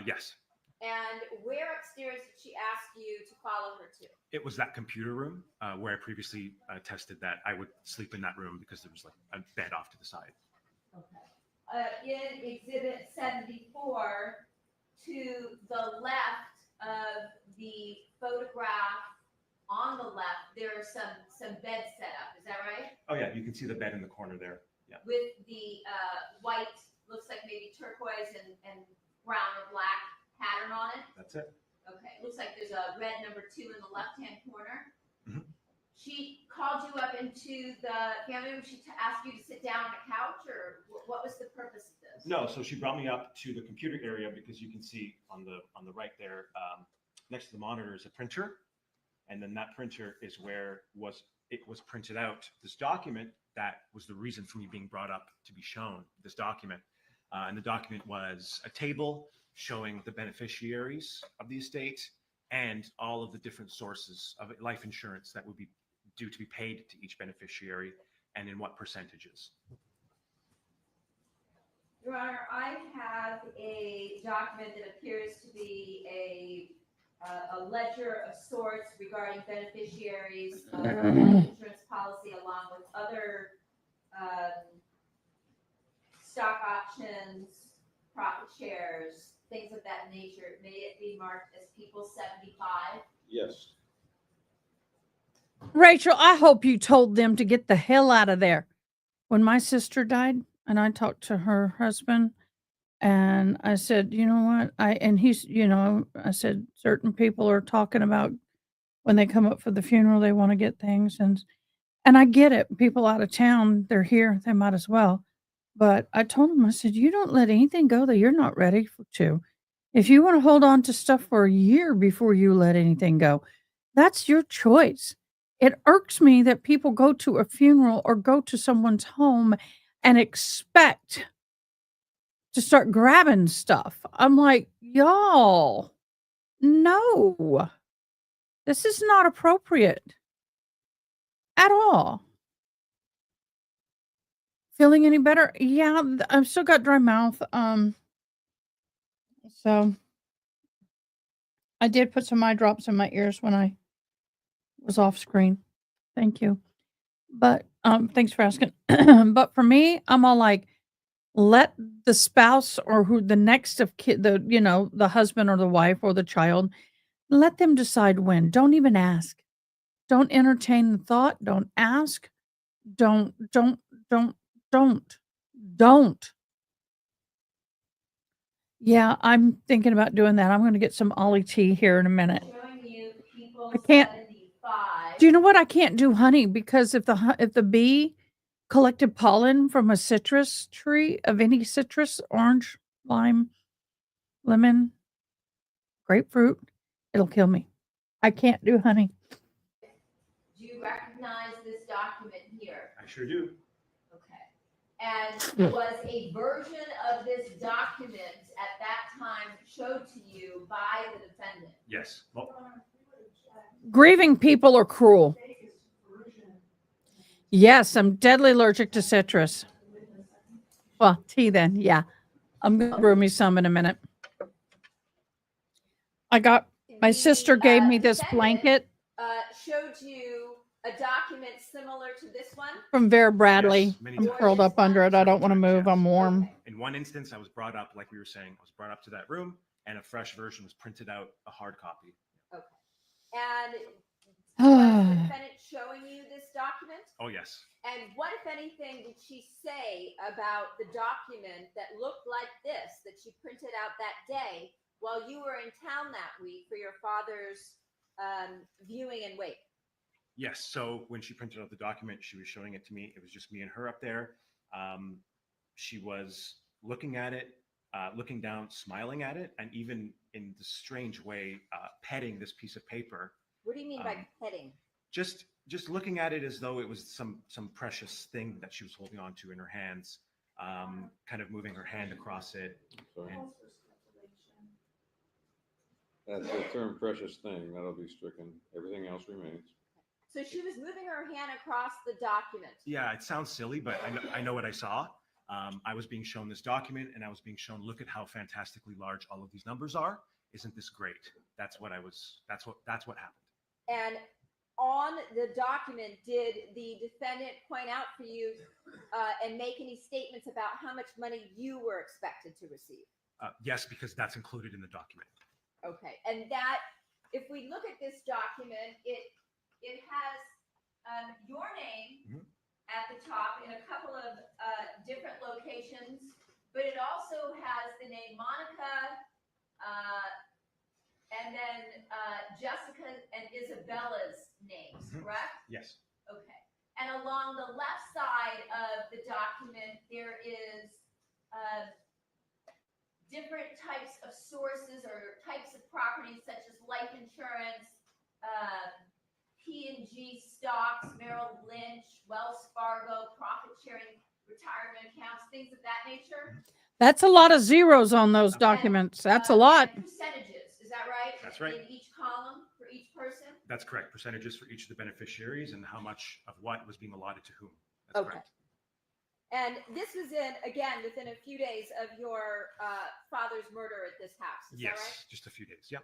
Yes. And where upstairs did she ask you to follow her to? It was that computer room where I previously tested that I would sleep in that room because there was like a bed off to the side. Okay. In Exhibit 74, to the left of the photograph, on the left, there are some beds set up. Is that right? Oh yeah, you can see the bed in the corner there. Yeah. With the white, looks like maybe turquoise and brown or black pattern on it. That's it. Okay. Looks like there's a red number 2 in the left-hand corner. she called you up into the family room. She asked you to sit down on a couch, or what was the purpose of this? No, so she brought me up to the computer area because you can see on the right there, next to the monitor is a printer, and then that printer is where it was printed out. This document that was the reason for me being brought up to be shown this document, and the document was a table showing the beneficiaries of the estate and all of the different sources of life insurance that would be due to be paid to each beneficiary and in what percentages. Your Honor, I have a document that appears to be a ledger of sorts regarding beneficiaries of the insurance policy, along with other stock options, profit shares, things of that nature. May it be marked as People 75? Yes. Rachel, I hope you told them to get the hell out of there. When my sister died, and I talked to her husband, and I said, you know what? I said, certain people are talking about when they come up for the funeral, they want to get things. And I get it. People out of town, they're here, they might as well. But I told him, I said, you don't let anything go that you're not ready to. If you want to hold on to stuff for a year before you let anything go, that's your choice. It irks me that people go to a funeral or go to someone's home and expect to start grabbing stuff. I'm like, y'all, no, this is not appropriate at all. Feeling any better? Yeah, I've still got dry mouth. So I did put some eye drops in my ears when I was off screen. Thank you. But thanks for asking. But for me, I'm all like, let the spouse or who the next of the husband or the wife or the child, let them decide when. Don't even ask. Don't entertain the thought. Don't ask. Don't. Yeah, I'm thinking about doing that. I'm going to get some Ollie tea here in a minute. Showing you People I can't. 75. Do you know what? I can't do honey because if the bee collected pollen from a citrus tree of any citrus, orange, lime, lemon, grapefruit, it'll kill me. I can't do honey. Do you recognize this document here? I sure do. And was a version of this document at that time showed to you by the defendant? Yes. Well, Grieving people are cruel. Yes, I'm deadly allergic to citrus. Well, tea then. Yeah. I'm going to brew me some in a minute. My sister gave me this blanket Showed you a document similar to this one? from Vera Bradley. Yes, many I'm times. curled up under it. I don't want to move. I'm warm. In one instance, I was brought up, like we were saying, I was brought up to that room and a fresh version was printed out, a hard copy. Okay. And was the defendant showing you this document? Oh, yes. And what, if anything, did she say about the document that looked like this, that she printed out that day while you were in town that week for your father's viewing and wake? Yes. So when she printed out the document, she was showing it to me. It was just me and her up there. She was looking at it, looking down, smiling at it, and even in this strange way, petting this piece of paper. What do you mean by petting? Just looking at it as though it was some precious thing that she was holding on to in her hands, kind of moving her hand across it. And That's the term precious thing. That'll be stricken. Everything else remains. So she was moving her hand across the document. yeah, it sounds silly, but I know what I saw. I was being shown this document and I was being shown, look at how fantastically large all of these numbers are. Isn't this great? That's what happened. And on the document, did the defendant point out for you and make any statements about how much money you were expected to receive? Yes, because that's included in the document. Okay, and that, if we look at this document, it has your name at the top in a couple of different locations, but it also has the name Monica, and then Jessica and Isabella's names, Mhm. correct? Yes. Okay. And along the left side of the document, there is different types of sources or types of properties such as life insurance, P&G stocks, Merrill Lynch, Wells Fargo, profit sharing, retirement accounts, things of that nature. That's a lot of zeros on those documents. That's a lot. And percentages, is that right? That's right. In each column for each person? That's correct. Percentages for each of the beneficiaries and how much of what was being allotted to whom. That's correct. And this was within a few days of your father's murder at this house, is that right? Yes, just a few days. Yep.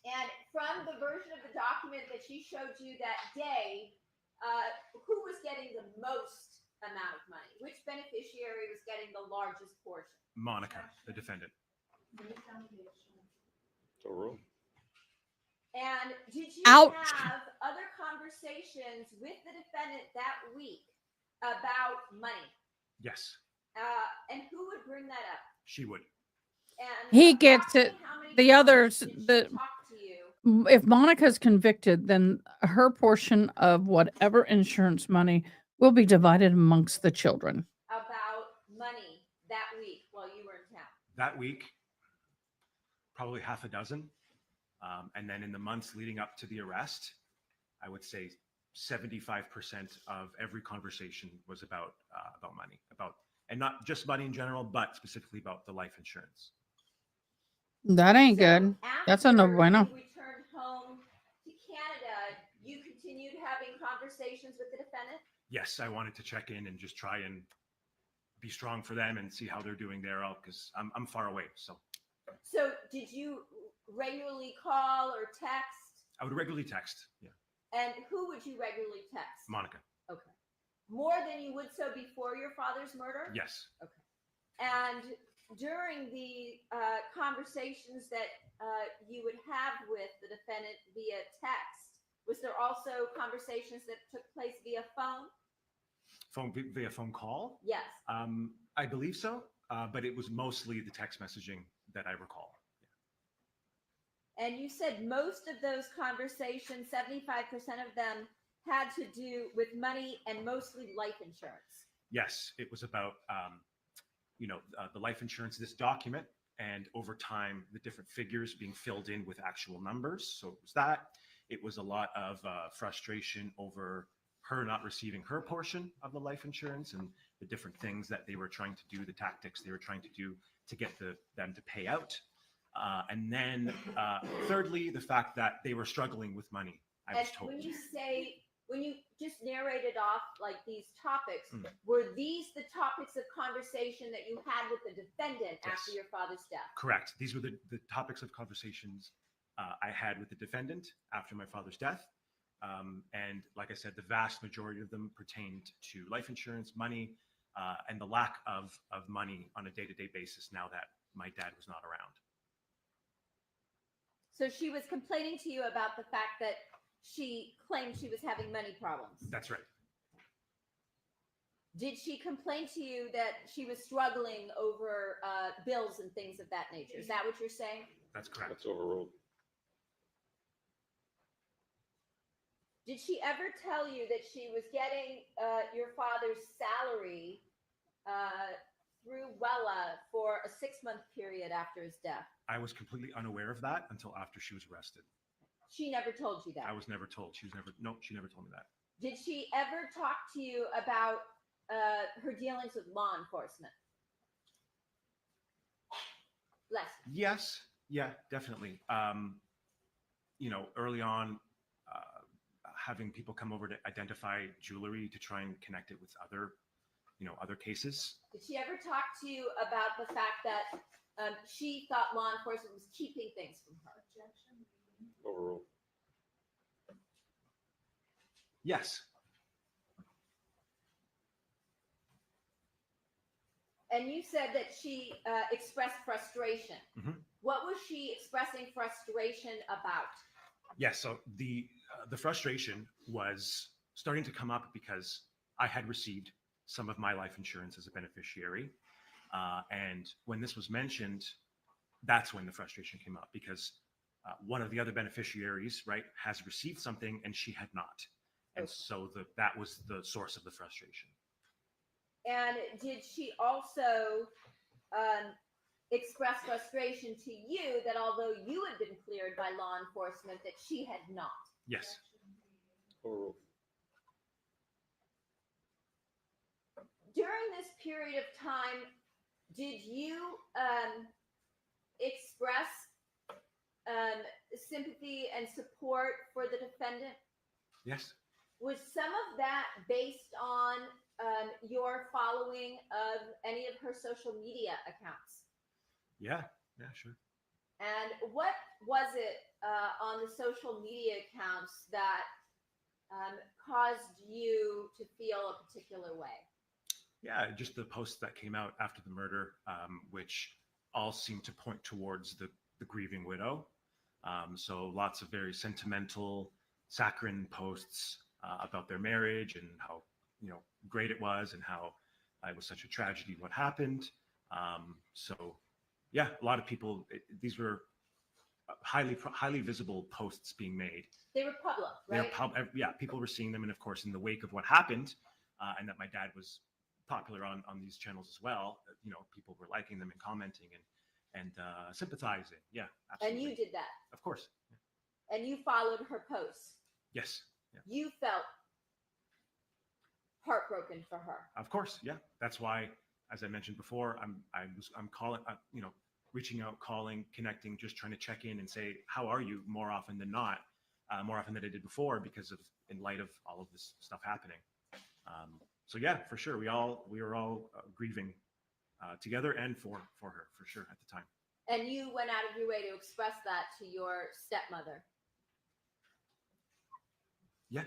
And from the version of the document that she showed you that day, who was getting the most amount of money? Which beneficiary was getting the largest portion? Monica, the defendant. Overruled. And did you Ouch. have other conversations with the defendant that week about money? Yes, And who would bring that up? she would. And He gets it. how many The times others, did she the talk to you? if Monica's convicted, then her portion of whatever insurance money will be divided amongst the children. About money that week while you were in town? That week, probably half a dozen. And then in the months leading up to the arrest, I would say 75% of every conversation was about money, and not just money in general, but specifically about the life insurance. That ain't good. That's a no bueno. You returned home to Canada, you continued having conversations with the defendant? Yes, I wanted to check in and just try and be strong for them and see how they're doing there out because I'm far away. So Did you regularly call or text? I would regularly text. Yeah. And who would you regularly text? Monica. Okay. More than you would so before your father's murder? Yes. Okay. And during the conversations that you would have with the defendant via text, was there also conversations that took place via phone? Via phone call? Yes. I believe so, but it was mostly the text messaging that I recall. And you said most of those conversations, 75% of them, had to do with money and mostly life insurance. Yes, it was about the life insurance, this document, and over time the different figures being filled in with actual numbers. So it was that. It was a lot of frustration over her not receiving her portion of the life insurance and the different things that they were trying to do, the tactics they were trying to do to get them to pay out. And then thirdly, the fact that they were struggling with money, I was told. When you just narrated off like these topics, were these the topics of conversation that you had with the defendant after your father's death? Correct. These were the topics of conversations I had with the defendant after my father's death. And like I said, the vast majority of them pertained to life insurance, money, and the lack of money on a day-to-day basis now that my dad was not around. So she was complaining to you about the fact that she claimed she was having money problems. That's right. Did she complain to you that she was struggling over bills and things of that nature? Is that what you're saying? That's correct. That's overruled. Did she ever tell you that she was getting your father's salary through Wella for a 6-month period after his death? I was completely unaware of that until after she was arrested. She never told you that? I was never told. She never told me that. Did she ever talk to you about her dealings with law enforcement? Les? Yes. Yeah, definitely. Early on, having people come over to identify jewelry to try and connect it with other cases. Did she ever talk to you about the fact that she thought law enforcement was keeping things from her? Overruled. Yes. And you said that she expressed frustration. Mm-hmm. What was she expressing frustration about? Yes. So the frustration was starting to come up because I had received some of my life insurance as a beneficiary. And when this was mentioned, that's when the frustration came up because one of the other beneficiaries, right, has received something and she had not. And so that was the source of the frustration. And did she also express frustration to you that although you had been cleared by law enforcement, that she had not? Yes. During this period of time, did you express sympathy and support for the defendant? Yes. Was some of that based on your following of any of her social media accounts? Yeah, sure. And what was it on the social media accounts that caused you to feel a particular way? Yeah, just the posts that came out after the murder, which all seemed to point towards the grieving widow. So lots of very sentimental, saccharine posts about their marriage and how great it was and how it was such a tragedy what happened. So yeah, a lot of people. These were highly visible posts being made. They were public, right? Yeah, people were seeing them, and of course, in the wake of what happened, and that my dad was popular on these channels as well. People were liking them and commenting and sympathizing. Yeah, absolutely. And you did that, of course. Yeah. And you followed her posts. Yes. Yeah. You felt heartbroken for her. Of course, yeah. That's why, as I mentioned before, I'm calling, reaching out, calling, connecting, just trying to check in and say, how are you? More often than not, more often than I did before, because of in light of all of this stuff happening. So yeah, for sure, we were all grieving together and for her, for sure, at the time. And you went out of your way to express that to your stepmother. Yeah.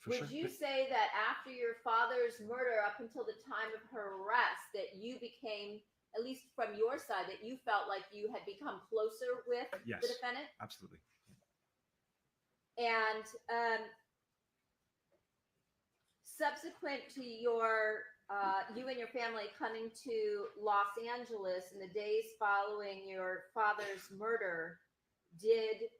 Would you say that after your father's murder, up until the time of her arrest, that you became, at least from your side, that you felt like you had become closer with the defendant? Absolutely. And subsequent to your, you and your family coming to Los Angeles in the days following your father's murder, did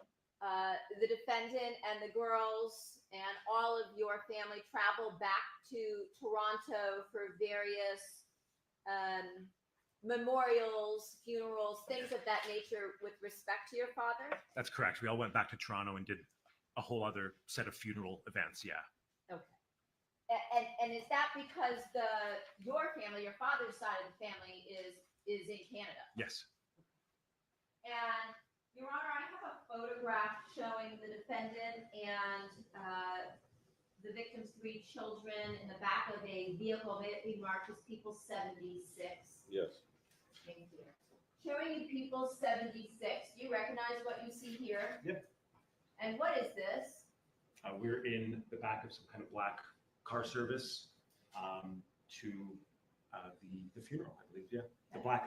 the defendant and the girls and all of your family travel back to Toronto for various memorials, funerals, things of that nature with respect to your father? That's correct. We all went back to Toronto and did a whole other set of funeral events. Yeah. Okay. And is that because your family, your father's side of the family is in Canada? Yes. And Your Honor, I have a photograph showing the defendant and the victim's 3 children in the back of a vehicle that we marked as People 76. Yes. Thank you. Showing you People 76. Do you recognize what you see here? Yep. And what is this? We're in the back of some kind of black car service to the funeral, I believe. Yeah.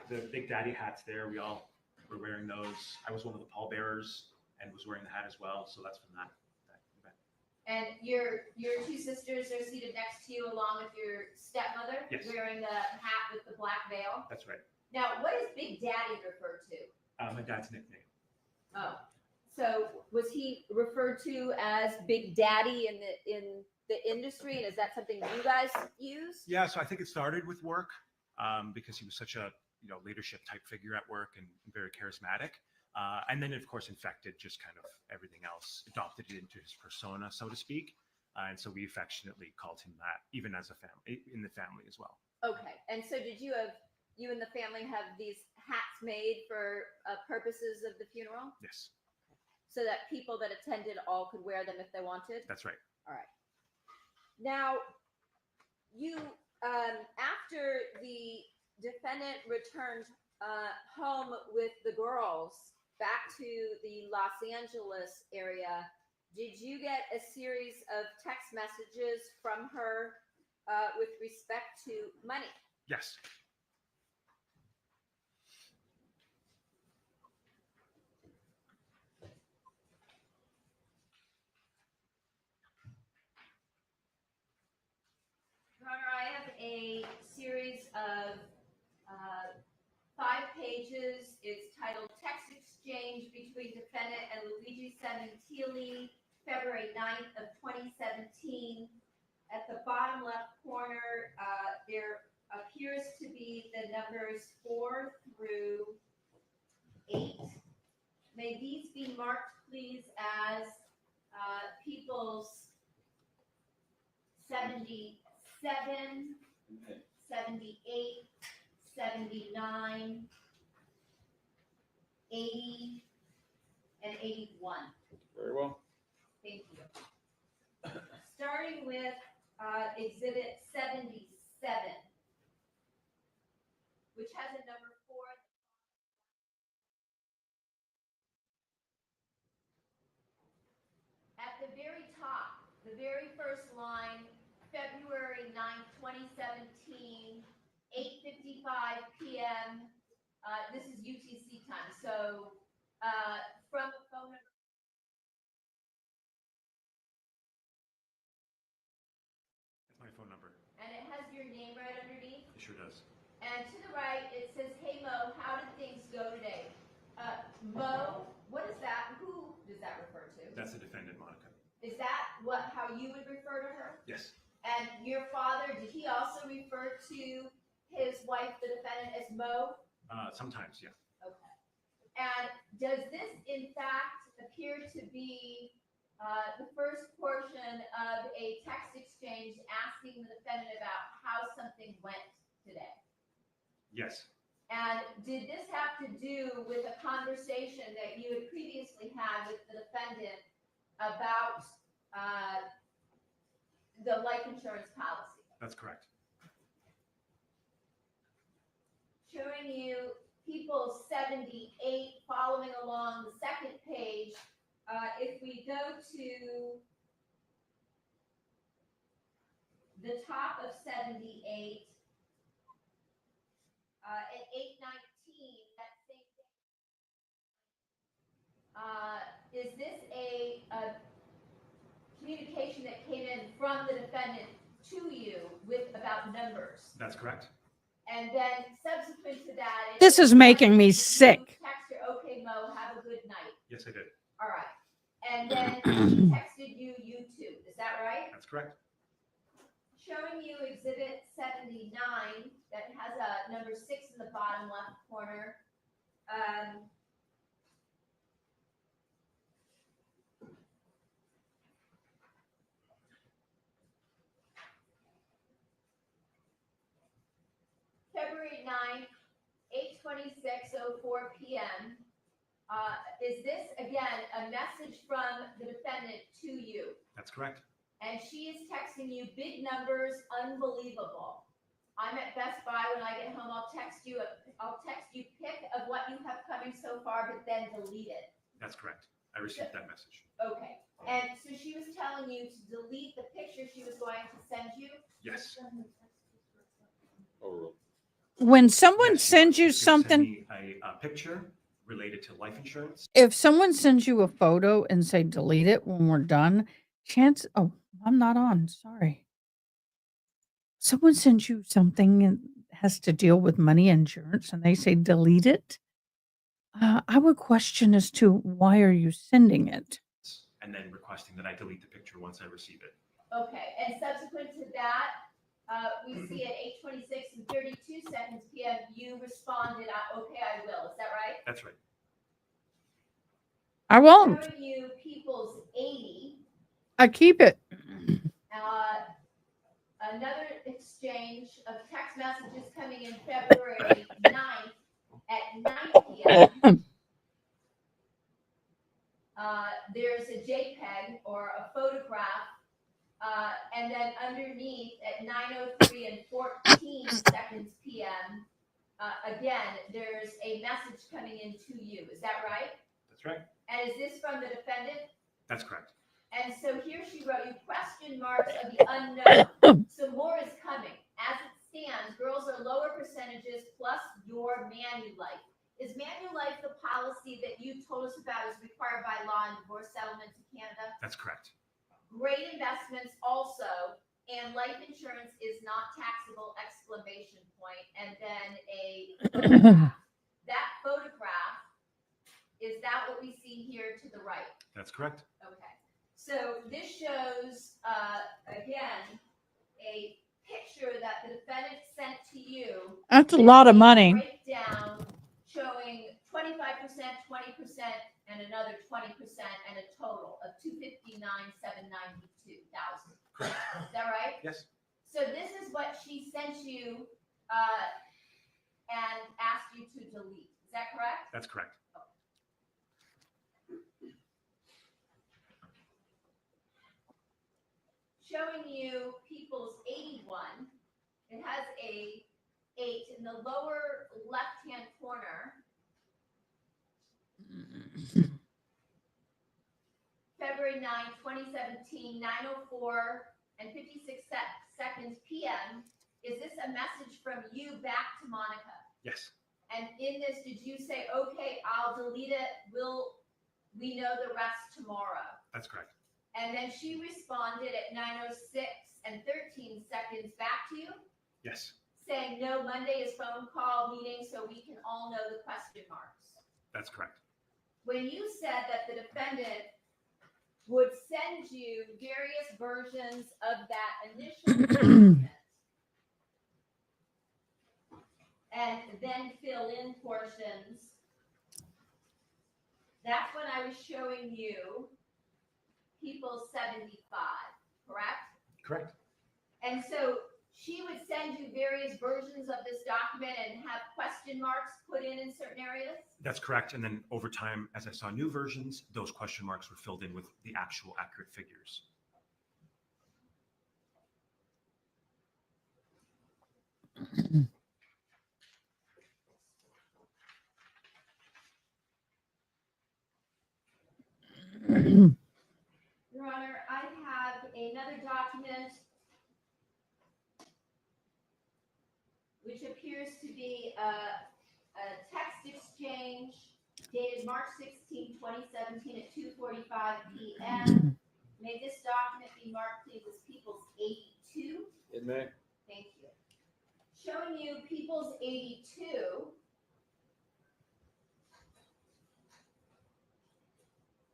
The Big Daddy hats there. We all were wearing those. I was one of the pallbearers and was wearing the hat as well. So that's from that event. And your 2 sisters are seated next to you along with your stepmother, yes, wearing the hat with the black veil. That's right. Now, what does Big Daddy refer to? My dad's nickname. Oh, so was he referred to as Big Daddy in the industry, and is that something you guys use? Yeah, so I think it started with work because he was such a leadership type figure at work and very charismatic, and then of course infected just kind of everything else, adopted it into his persona, so to speak, and so we affectionately called him that, even as a family, in the family as well. Okay, and so did you and the family have these hats made for purposes of the funeral? Yes. So that people that attended all could wear them if they wanted? That's right. All right. Now, you, after the defendant returned home with the girls back to the Los Angeles area, did you get a series of text messages from her with respect to money? Yes. Your Honor, I have a series of 5 pages. It's titled Text Exchange Between Defendant and 337 Tealy, February 9th of 2017. At the bottom left corner, there appears to be the numbers 4 through 8. May these be marked, please, as people's 77, 78, 79, 80, and 81. Very well. Thank you. Starting with Exhibit 77, which has a number 4. At the very top, the very first line, February 9th, 2017, 8:55 p.m. This is UTC time. So from the phone number. That's my phone number. And it has your name right underneath. It sure does. And to the right, it says, "Hey Mo, how did things go today?" Mo, what is that? Who does that refer to? That's the defendant, Monica. Is that how you would refer to her? Yes. And your father, did he also refer to his wife, the defendant, as Mo? Sometimes, yeah. Okay. And does this, in fact, appear to be the first portion of a text exchange asking the defendant about how something went today? Yes. And did this have to do with a conversation that you had previously had with the defendant about the life insurance policy? That's correct. Showing you people 78 following along the second page. If we go to the top of 78, at 8:19, that same thing. Is this a communication that came in from the defendant to you with about numbers? That's correct. And then subsequent to that, This is making me sick. Text her, "Okay, Mo, have a good night." Yes, I did. All right. And then he texted you too. Is that right? That's correct. Showing you Exhibit 79 that has a number 6 in the bottom left corner. February 9th, 8:26:04 p.m. Is this, again, a message from the defendant to you? That's correct. And she is texting you big numbers, unbelievable. I'm at Best Buy. When I get home, I'll text you pic of what you have coming so far, but then delete it. That's correct. I received that message. Okay. And so she was telling you to delete the picture she was going to send you? Yes. When someone Yes, sends you you can send something, me a picture related to life insurance. if someone sends you a photo and say delete it when we're done, I'm not on. Sorry. Someone sends you something and has to deal with money insurance and they say delete it. I would question as to why are you sending it? And then requesting that I delete the picture once I receive it. Okay. And subsequent to that, we see at 8:26 and 32 seconds p.m. you responded, "Okay, I will." Is that right? That's right. I won't. Showing you people's 80. I keep it. Another exchange of text messages coming in February 9th at 9 p.m. There's a JPEG or a photograph, and then underneath at 9:03 and 14 seconds p.m. Again, there's a message coming in to you. Is that right? That's right. And is this from the defendant? That's correct. And so here she wrote you question marks of the unknown. So more is coming. As it stands, girls are lower percentages plus your Manulife. Is Manulife the policy that you told us about is required by law in divorce settlements in Canada? That's correct. Great investments also, and life insurance is not taxable, exclamation point, and then a photograph. That photograph, is that what we see here to the right? That's correct. Okay. So this shows, again, a picture that the defendant sent to you. That's a with lot of money. Breakdown showing 25%, 20%, and another 20%, and a total of 259,792,000. Correct. Is that right? Yes. So this is what she sent you and asked you to delete. Is that correct? That's correct. Showing you People's 81. It has a 8 in the lower left-hand corner. February 9, 2017, 9:04 and 56 seconds p.m. Is this a message from you back to Monica? Yes. And in this, did you say, okay, I'll delete it. We know the rest tomorrow? That's correct. And then she responded at 9:06 and 13 seconds back to you, Yes. saying, no, Monday is phone call meeting, so we can all know the question marks. That's correct. When you said that the defendant would send you various versions of that initial document and then fill in portions, that's when I was showing you People 75, correct? Correct. And so she would send you various versions of this document and have question marks put in certain areas? That's correct. And then over time, as I saw new versions, those question marks were filled in with the actual accurate figures. Your Honor, I have another document which appears to be a text exchange dated March 16, 2017 at 2:45 p.m. May this document be marked, please, as People's 82? It may. Thank you. Showing you People's 82.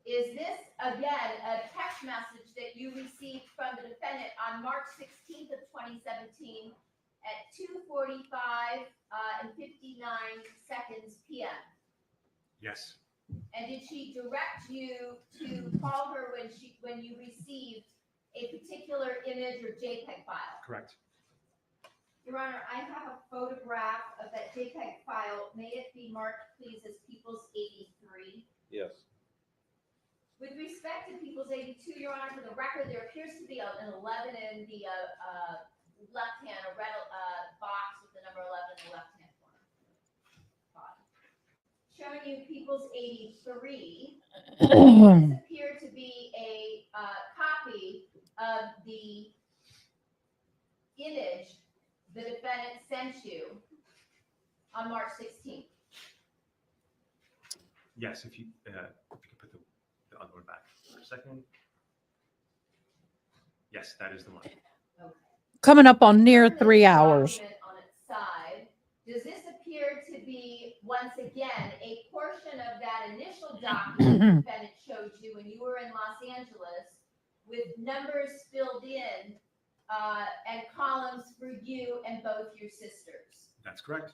Is this, again, a text message that you received from the defendant on March 16th of 2017 at 2:45 and 59 seconds p.m.? Yes. And did she direct you to call her when you received a particular image or JPEG file? Correct. Your Honor, I have a photograph of that JPEG file. May it be marked, please, as People's 83? Yes. With respect to People's 82, Your Honor, for the record, there appears to be an 11 in the left hand, a red box with the number 11 in the left hand corner. Showing you People's 83. This appeared to be a copy of the image the defendant sent you on March 16th. Yes, if you could put the other one back for a second. Yes, that is the one. Okay. Coming up on near 3 hours. On its side, does this appear to be, once again, a portion of that initial document the defendant showed you when you were in Los Angeles with numbers filled in and columns for you and both your sisters? That's correct.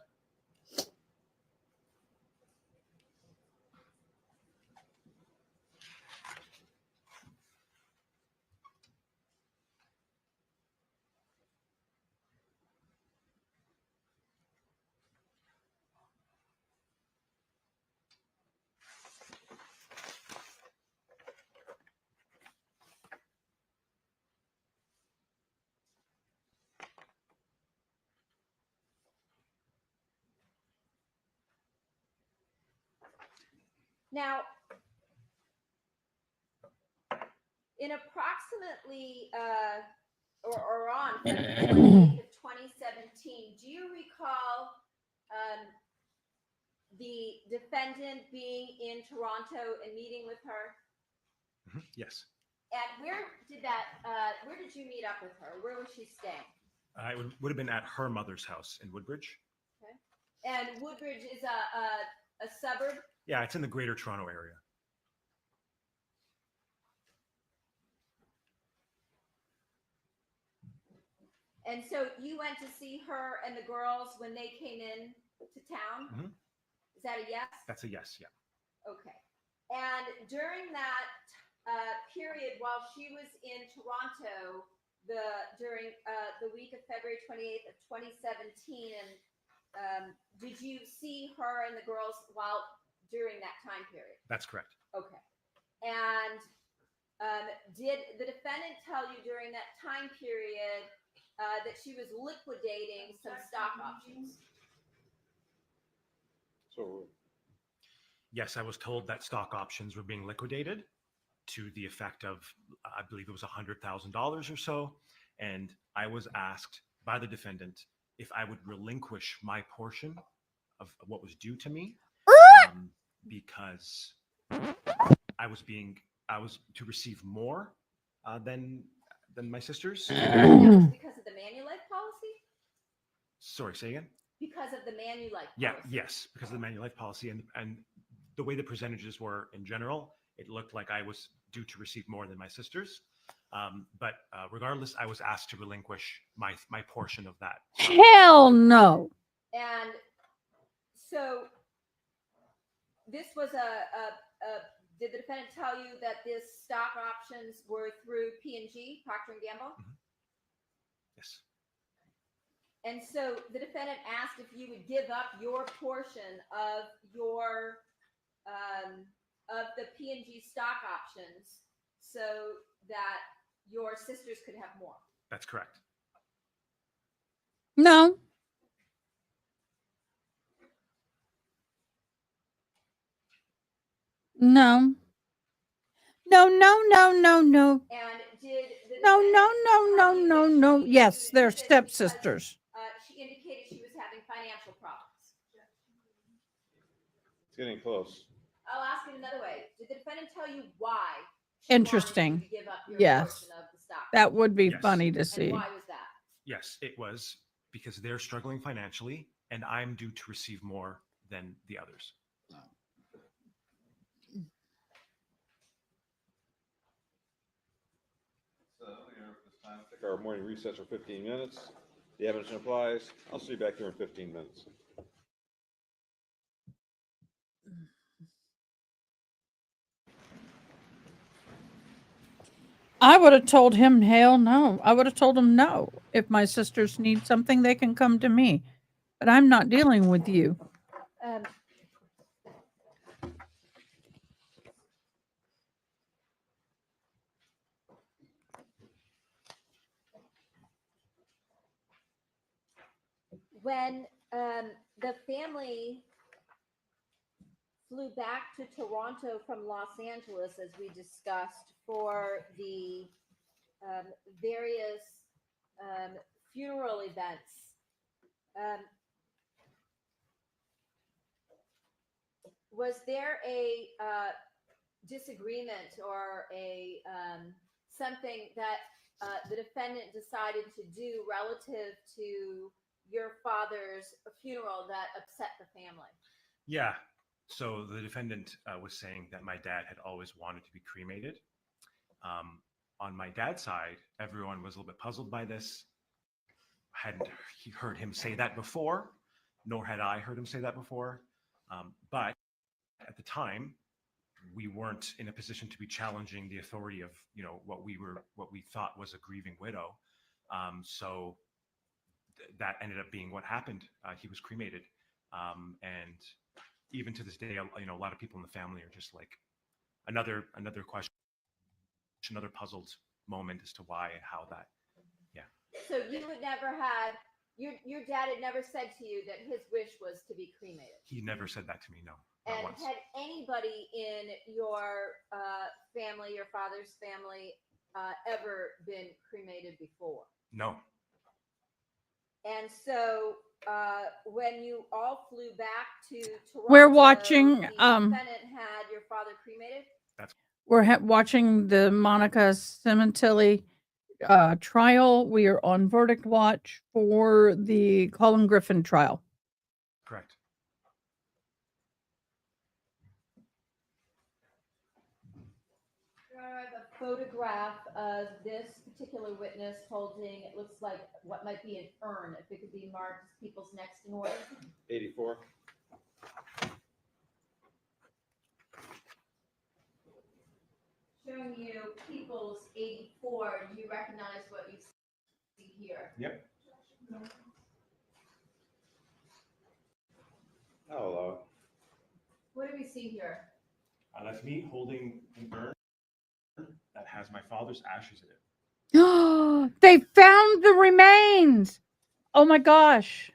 Now, in approximately or on February 28th of 2017, do you recall the defendant being in Toronto and meeting with her? Mm-hmm. Yes. And where did you meet up with her? Where was she staying? It would have been at her mother's house in Woodbridge. Okay. And Woodbridge is a suburb? Yeah, it's in the greater Toronto area. And so you went to see her and the girls when they came in to town? Mhm. Is that a yes? That's a yes, yeah. Okay. And during that period while she was in Toronto, during the week of February 28th of 2017, and did you see her and the girls while during that time period? That's correct. Okay. And did the defendant tell you during that time period that she was liquidating some stock options? So Yes, I was told that stock options were being liquidated to the effect of, I believe it was $100,000 or so. And I was asked by the defendant if I would relinquish my portion of what was due to me, because I was to receive more than my sisters. That was because of the Manulife policy? Sorry, say again? Because of the Manulife Yeah, policy? yes, because of the Manulife policy and the way the percentages were in general, it looked like I was due to receive more than my sisters. But regardless, I was asked to relinquish my portion of that. Hell no. And so this was did the defendant tell you that this stock options were through P&G, Procter & Gamble? Yes. And so the defendant asked if you would give up your portion of your of the P&G stock options so that your sisters could have more. That's correct. No. No. No, no, no, no, no. And did the No, no, defendant no, tell no, you no, that no. she Yes, used they're this because, stepsisters. she indicated she was having financial problems. it's getting close. I'll ask it another way. Did the defendant tell you why Interesting. wanted you to give up your Yes. portion of the stock? That would be Yes. funny to And see. why was that? Yes, it was because they're struggling financially and I'm due to receive more than the others. So, it's time to take our morning recess for 15 minutes. The evidence applies. I'll see you back here in 15 minutes. I would have told him, hell no. I would have told him no. If my sisters need something, they can come to me. But I'm not dealing with you. When the family flew back to Toronto from Los Angeles, as we discussed, for the various funeral events, was there a disagreement or a something that the defendant decided to do relative to your father's funeral that upset the family? Yeah. So the defendant was saying that my dad had always wanted to be cremated. On my dad's side, everyone was a little bit puzzled by this. Hadn't heard him say that before, nor had I heard him say that before. But at the time, we weren't in a position to be challenging the authority of, what we thought was a grieving widow. So that ended up being what happened. He was cremated. And even to this day, a lot of people in the family are just like another question, another puzzled moment as to why and how that. Yeah. So you would never have your dad had never said to you that his wish was to be cremated. He never said that to me. No. Not And once. had anybody in your family, your father's family, ever been cremated before? No. And so when you all flew back to Toronto, We're watching, the defendant had your father cremated? We're watching the Monica Cementilli trial. We are on verdict watch for the Collin Griffin trial. Correct. Your Honor, I have a photograph of this particular witness holding, it looks like what might be an urn, if it could be marked people's next in order. 84. Showing you People's 84. Do you recognize what you see here? Yep. Hello. What do we see here? That's me holding an urn that has my father's ashes in it. They found the remains. Oh my gosh.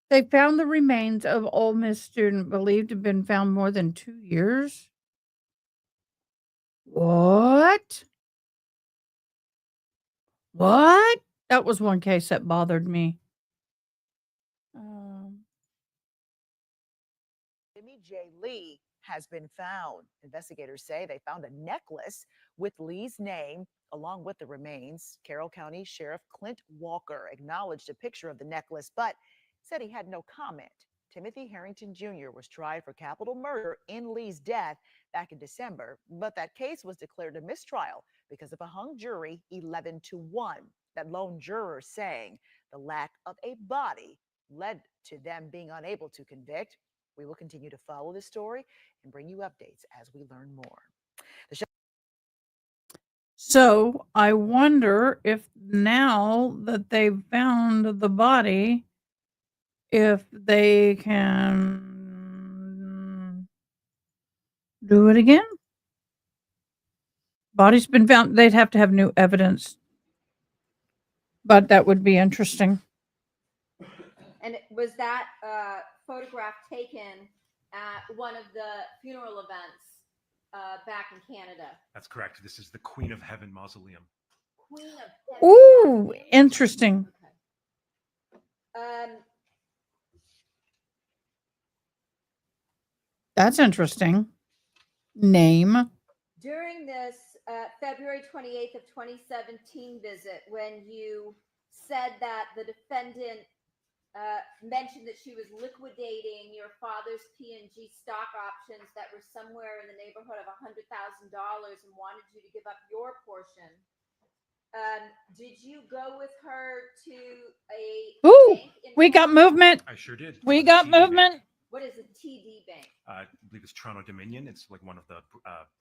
They found the remains of Ole Miss student believed to have been found more than 2 years. What? What? That was one case that bothered me. Jimmy J. Lee has been found. Investigators say they found a necklace with Lee's name along with the remains. Carroll County Sheriff Clint Walker acknowledged a picture of the necklace, but said he had no comment. Timothy Harrington Jr. was tried for capital murder in Lee's death back in December, but that case was declared a mistrial because of a hung jury 11-1. That lone juror saying the lack of a body led to them being unable to convict. We will continue to follow this story and bring you updates as we learn more. So I wonder if now that they've found the body, if they can do it again. Body's been found. They'd have to have new evidence, but that would be interesting. And was that photograph taken at one of the funeral events back in Canada? That's correct. This is the Queen of Heaven mausoleum. Queen of Heaven. Ooh, interesting. That's interesting. Name. During this February 28th of 2017 visit, when you said that the defendant mentioned that she was liquidating your father's P&G stock options that were somewhere in the neighborhood of $100,000 and wanted you to give up your portion. Did you go with her to a Ooh, bank in we got Toronto? movement. I sure did. We It was got TD Bank. movement. What is a TD Bank? I believe it's Toronto Dominion. It's like one of the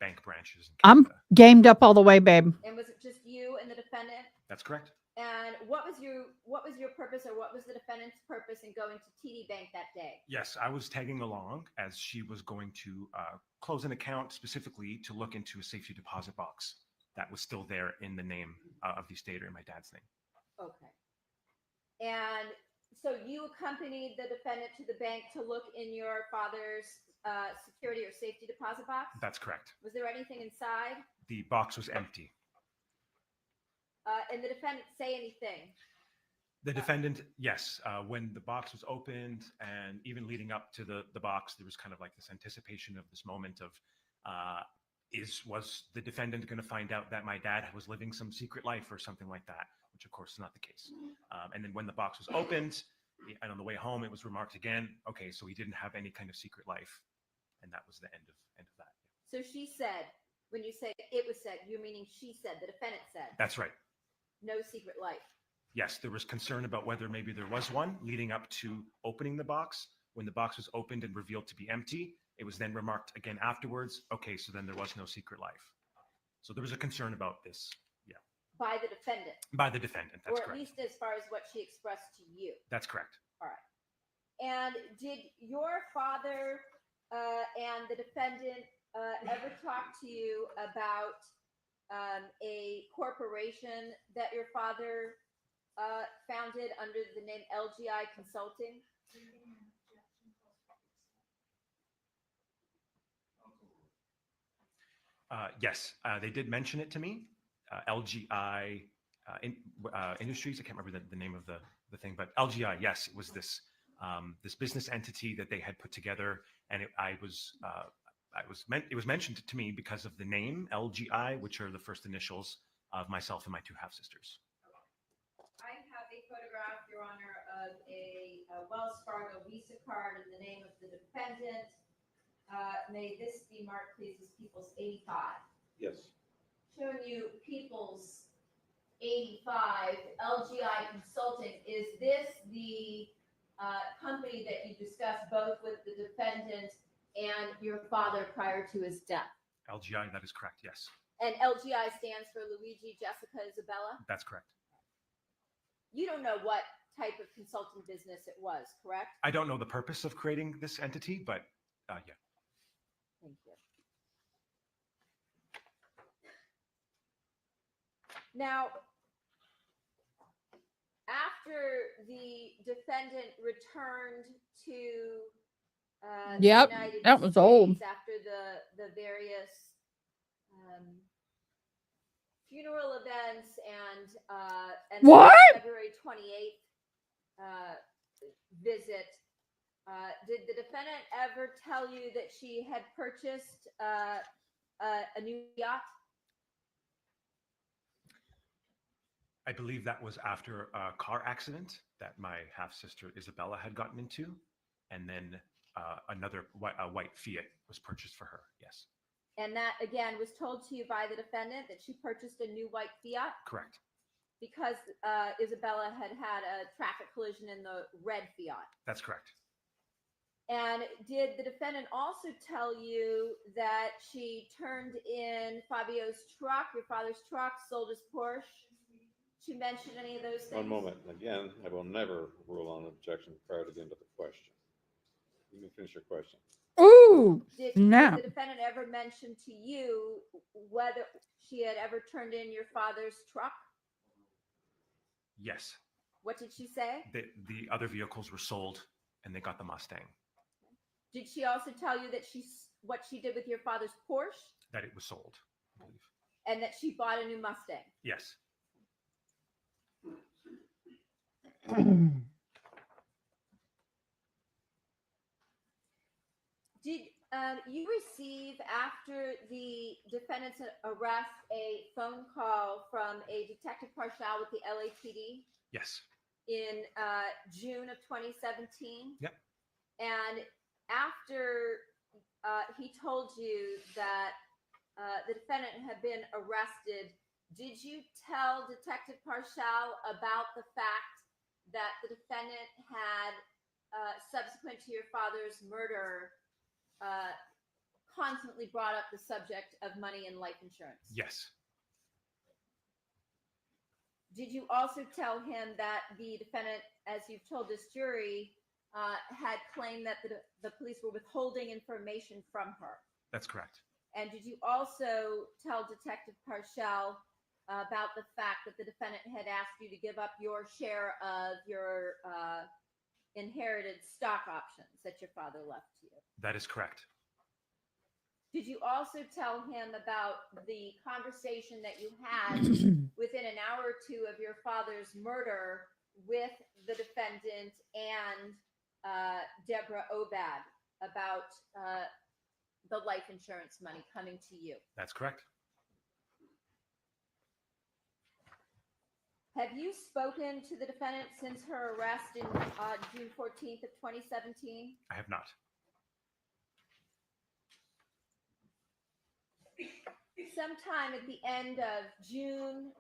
bank branches. I'm gamed up all the way, babe. And was it just you and the defendant? That's correct. And what was your purpose, or what was the defendant's purpose in going to TD Bank that day? Yes, I was tagging along as she was going to close an account specifically to look into a safety deposit box that was still there in the name of the estate or in my dad's name. Okay. And so you accompanied the defendant to the bank to look in your father's security or safety deposit box? That's correct. Was there anything inside? The box was empty. And the defendant say anything? The defendant, yes. When the box was opened and even leading up to the box, there was kind of like this anticipation of this moment of, was the defendant going to find out that my dad was living some secret life or something like that, which of course is not the case. And then when the box was opened and on the way home, it was remarked again, okay, so he didn't have any kind of secret life. And that was the end of that. So she said, when you say it was said, you're meaning she said, the defendant said? That's right. No secret life. Yes, there was concern about whether maybe there was one leading up to opening the box. When the box was opened and revealed to be empty, it was then remarked again afterwards, okay, so then there was no secret life. So there was a concern about this. Yeah. By the defendant? By the defendant, that's correct. Or at correct. least as far as what she expressed to you? That's correct. All right. And did your father and the defendant ever talk to you about a corporation that your father founded under the name LGI Consulting? Yes, they did mention it to me. LGI Industries. I can't remember the name of the thing, but LGI. Yes, it was this this business entity that they had put together, and it was mentioned to me because of the name LGI, which are the first initials of myself and my two half sisters. I have a photograph, Your Honor, of a Wells Fargo Visa card in the name of the defendant. May this be marked, please, as People's 85. Yes. 85, LGI Consulting. Is this the company that you discussed both with the defendant and your father prior to his death? LGI, that is correct, yes. And LGI stands for Luigi, Jessica, Isabella? That's correct. You don't know what type of consulting business it was, correct? I don't know the purpose of creating this entity, but yeah. Thank you. Now, after the defendant returned to the Yep, United that was old. States after the various funeral events and What? the February 28th visit, did the defendant ever tell you that she had purchased a new yacht? I believe that was after a car accident that my half-sister Isabella had gotten into, and then another white Fiat was purchased for her, yes. And that, again, was told to you by the defendant that she purchased a new white Fiat? Correct. Because Isabella had had a traffic collision in the red Fiat. That's correct. And did the defendant also tell you that she turned in Fabio's truck, your father's truck, sold his Porsche? She mentioned any of those things? One moment. Again, I will never rule on objection prior to the end of the question. You can finish your question. Ooh, Did snap. the defendant ever mention to you whether she had ever turned in your father's truck? Yes. What did she say? The other vehicles were sold, and they got the Mustang. Did she also tell you that what she did with your father's Porsche? That it was sold, I believe. And that she bought a new Mustang? Yes. Did you receive, after the defendant's arrest, a phone call from a Detective Parshall with the LAPD Yes. in June of 2017? Yep. And after he told you that the defendant had been arrested, did you tell Detective Parshall about the fact that the defendant had, subsequent to your father's murder, constantly brought up the subject of money and life insurance? Yes. Did you also tell him that the defendant, as you've told this jury, had claimed that the police were withholding information from her? That's correct. And did you also tell Detective Parshall about the fact that the defendant had asked you to give up your share of your inherited stock options that your father left to you? That is correct. Did you also tell him about the conversation that you had within an hour or two of your father's murder with the defendant and Deborah Obad about the life insurance money coming to you? That's correct. Have you spoken to the defendant since her arrest in June 14th of 2017? I have not. Sometime at the end of June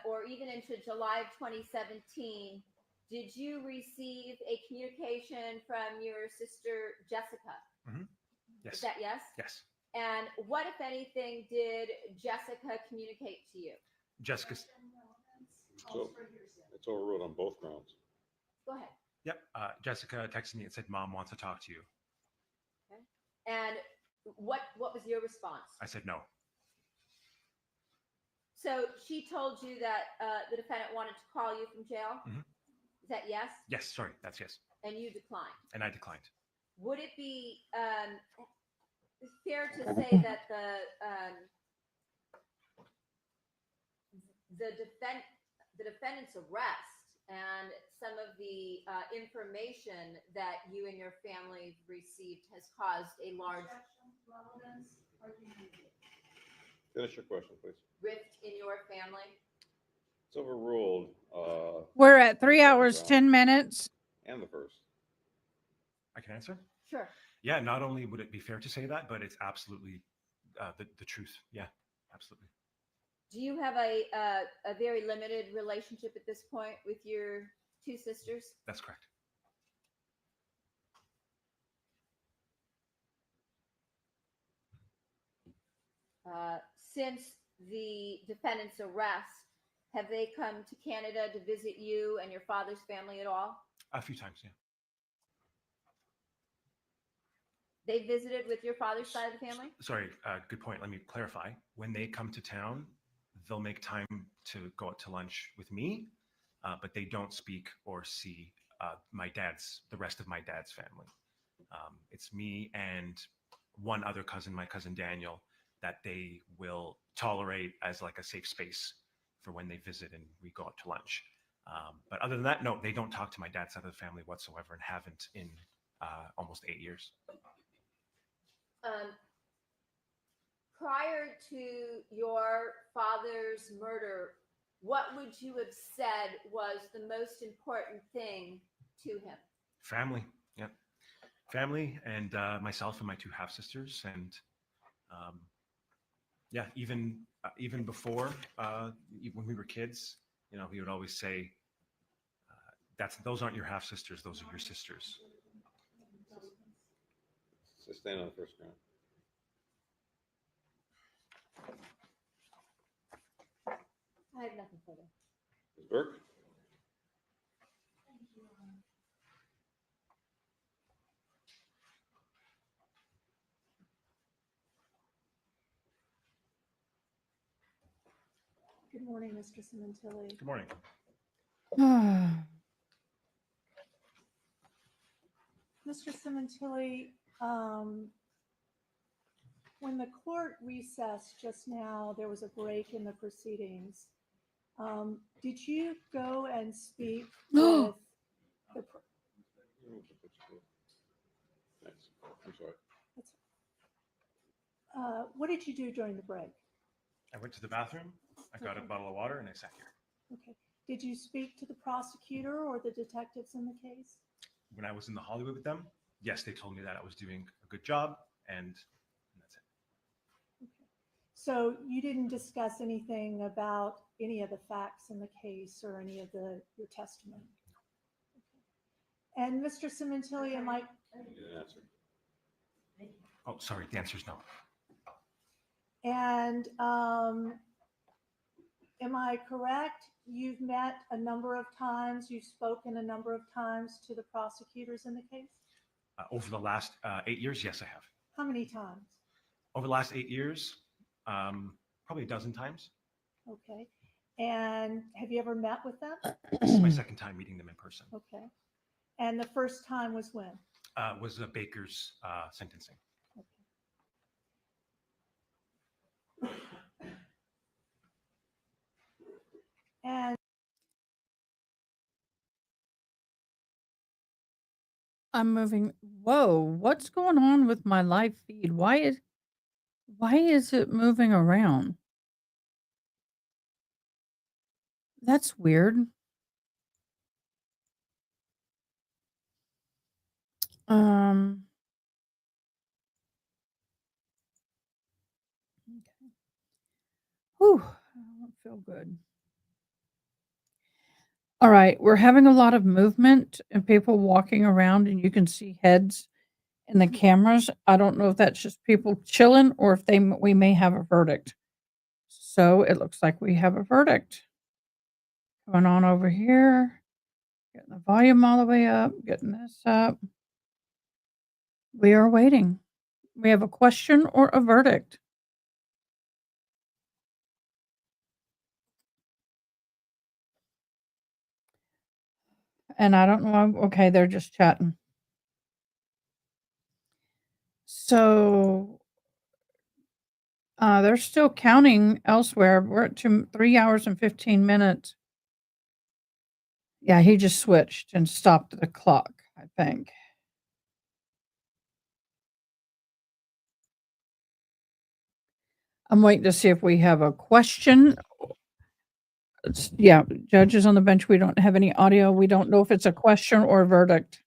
or even into July of 2017, did you receive a communication from your sister Jessica? Mm-hmm. Yes. Is that yes? Yes. And what, if anything, did Jessica communicate to you? Jessica. So it's overruled on both grounds. Go ahead. Yep. Jessica texted me and said, "Mom wants to talk to you." Okay. And what was your response? I said no. So she told you that the defendant wanted to call you from jail? Mm-hmm. Is that yes? Yes. Sorry. That's yes. And you declined? And I declined. Would it be fair to say that the defendant's arrest and some of the information that you and your family received has caused a large Finish your question, please. rift in your family? It's overruled. We're at 3 hours, 10 minutes. And the first. I can answer? Sure. Yeah, not only would it be fair to say that, but it's absolutely the truth. Yeah, absolutely. Do you have a very limited relationship at this point with your two sisters? That's correct. Since the defendant's arrest, have they come to Canada to visit you and your father's family at all? A few times, yeah. They visited with your father's side of the family? Sorry, good point. Let me clarify. When they come to town, they'll make time to go out to lunch with me, but they don't speak or see the rest of my dad's family. It's me and one other cousin, my cousin Daniel, that they will tolerate as like a safe space for when they visit and we go out to lunch. But other than that, no, they don't talk to my dad's side of the family whatsoever and haven't in almost 8 years. Prior to your father's murder, what would you have said was the most important thing to him? Family, yeah. Family and myself and my two half sisters. And yeah, even before, when we were kids, he would always say, those aren't your half sisters, those are your sisters. So stand on the first ground. I have nothing further. Ms. Burke? Good morning, Mr. Cementilli. Good morning. Mr. Cementilli, when the court recessed just now, there was a break in the proceedings. Did you go and speak with the? Thanks. I'm sorry. What did you do during the break? I went to the bathroom, I got a bottle of water, and I sat here. Okay. Did you speak to the prosecutor or the detectives in the case? When I was in the Hollywood with them, yes, they told me that I was doing a good job, and that's it. So you didn't discuss anything about any of the facts in the case or any of your testimony? Okay. And Mr. Cementilli, am I? You didn't answer. Oh, sorry, the answer is no. And am I correct? You've met a number of times, you've spoken a number of times to the prosecutors in the case? Over the last 8 years, yes, I have. How many times? Over the last 8 years, probably a dozen times. Okay. And have you ever met with them? This is my second time meeting them in person. Okay. And the first time was when? Was Baker's sentencing. And I'm moving. Whoa, what's going on with my live feed? Why is it moving around? That's weird. Um okay. Whew, I don't feel good. All right, we're having a lot of movement and people walking around, and you can see heads in the cameras. I don't know if that's just people chilling or if we may have a verdict. So it looks like we have a verdict. Going on over here. Getting the volume all the way up, getting this up. We are waiting. We have a question or a verdict. And I don't know. Okay, they're just chatting. So they're still counting elsewhere. We're at 3 hours and 15 minutes. Yeah, he just switched and stopped the clock, I think. I'm waiting to see if we have a question. Yeah, judges on the bench, we don't have any audio. We don't know if it's a question or a verdict.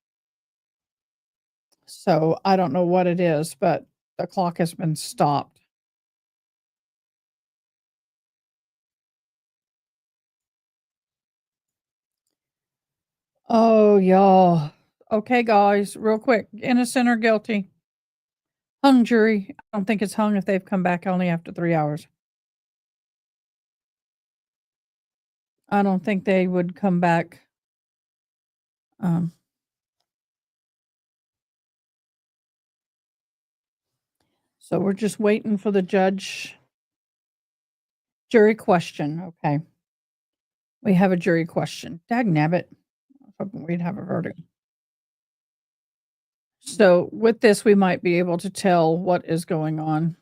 So I don't know what it is, but the clock has been stopped. Oh, y'all. Okay, guys, real quick. Innocent or guilty? Hung jury. I don't think it's hung if they've come back only after 3 hours. I don't think they would come back. Um, so we're just waiting for the judge. Jury question. Okay. We have a jury question. Dagnabbit. I was hoping we'd have a verdict. So with this, we might be able to tell what is going on.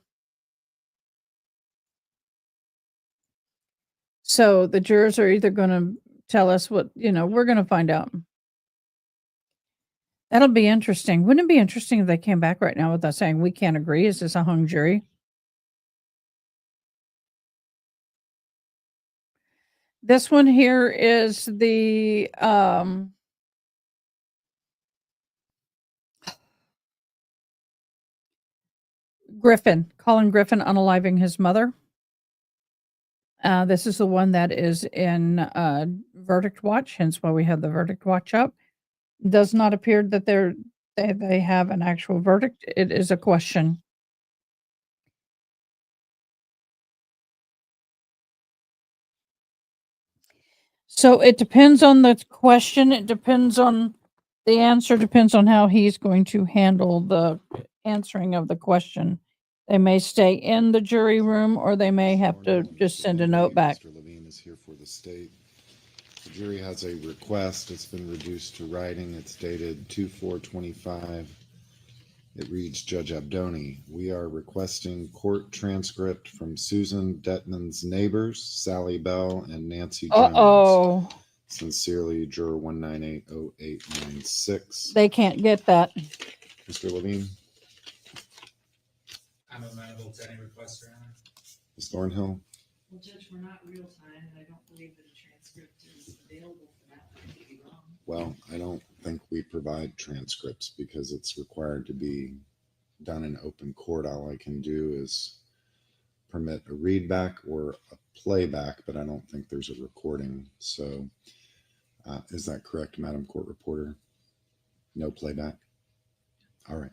So the jurors are either going to tell us what, we're going to find out. That'll be interesting. Wouldn't it be interesting if they came back right now with us saying we can't agree? Is this a hung jury? This one here is the Griffin, Collin Griffin unaliving his mother. This is the one that is in verdict watch, hence why we have the verdict watch up. Does not appear that they have an actual verdict. It is a question. So it depends on the question. It depends on the answer, depends on how he's going to handle the answering of the question. They may stay in the jury room or they may have to just send a note back. Mr. Levine is here for the state. The jury has a request. It's been reduced to writing. It's dated 2/4/25. It reads, Judge Abdoni, we are requesting court transcript from Susan Detman's neighbors, Sally Bell and Nancy Jones. Uh-oh. Sincerely, juror 1980896. They can't get that. Mr. Levine, I'm amenable to any request, Your Honor. Ms. Thornhill, Well, Judge, we're not real time, and I don't believe that a transcript is available for that, but I could be wrong. well, I don't think we provide transcripts because it's required to be done in open court. All I can do is permit a readback or a playback, but I don't think there's a recording. So is that correct, Madam Court Reporter? No playback? All right.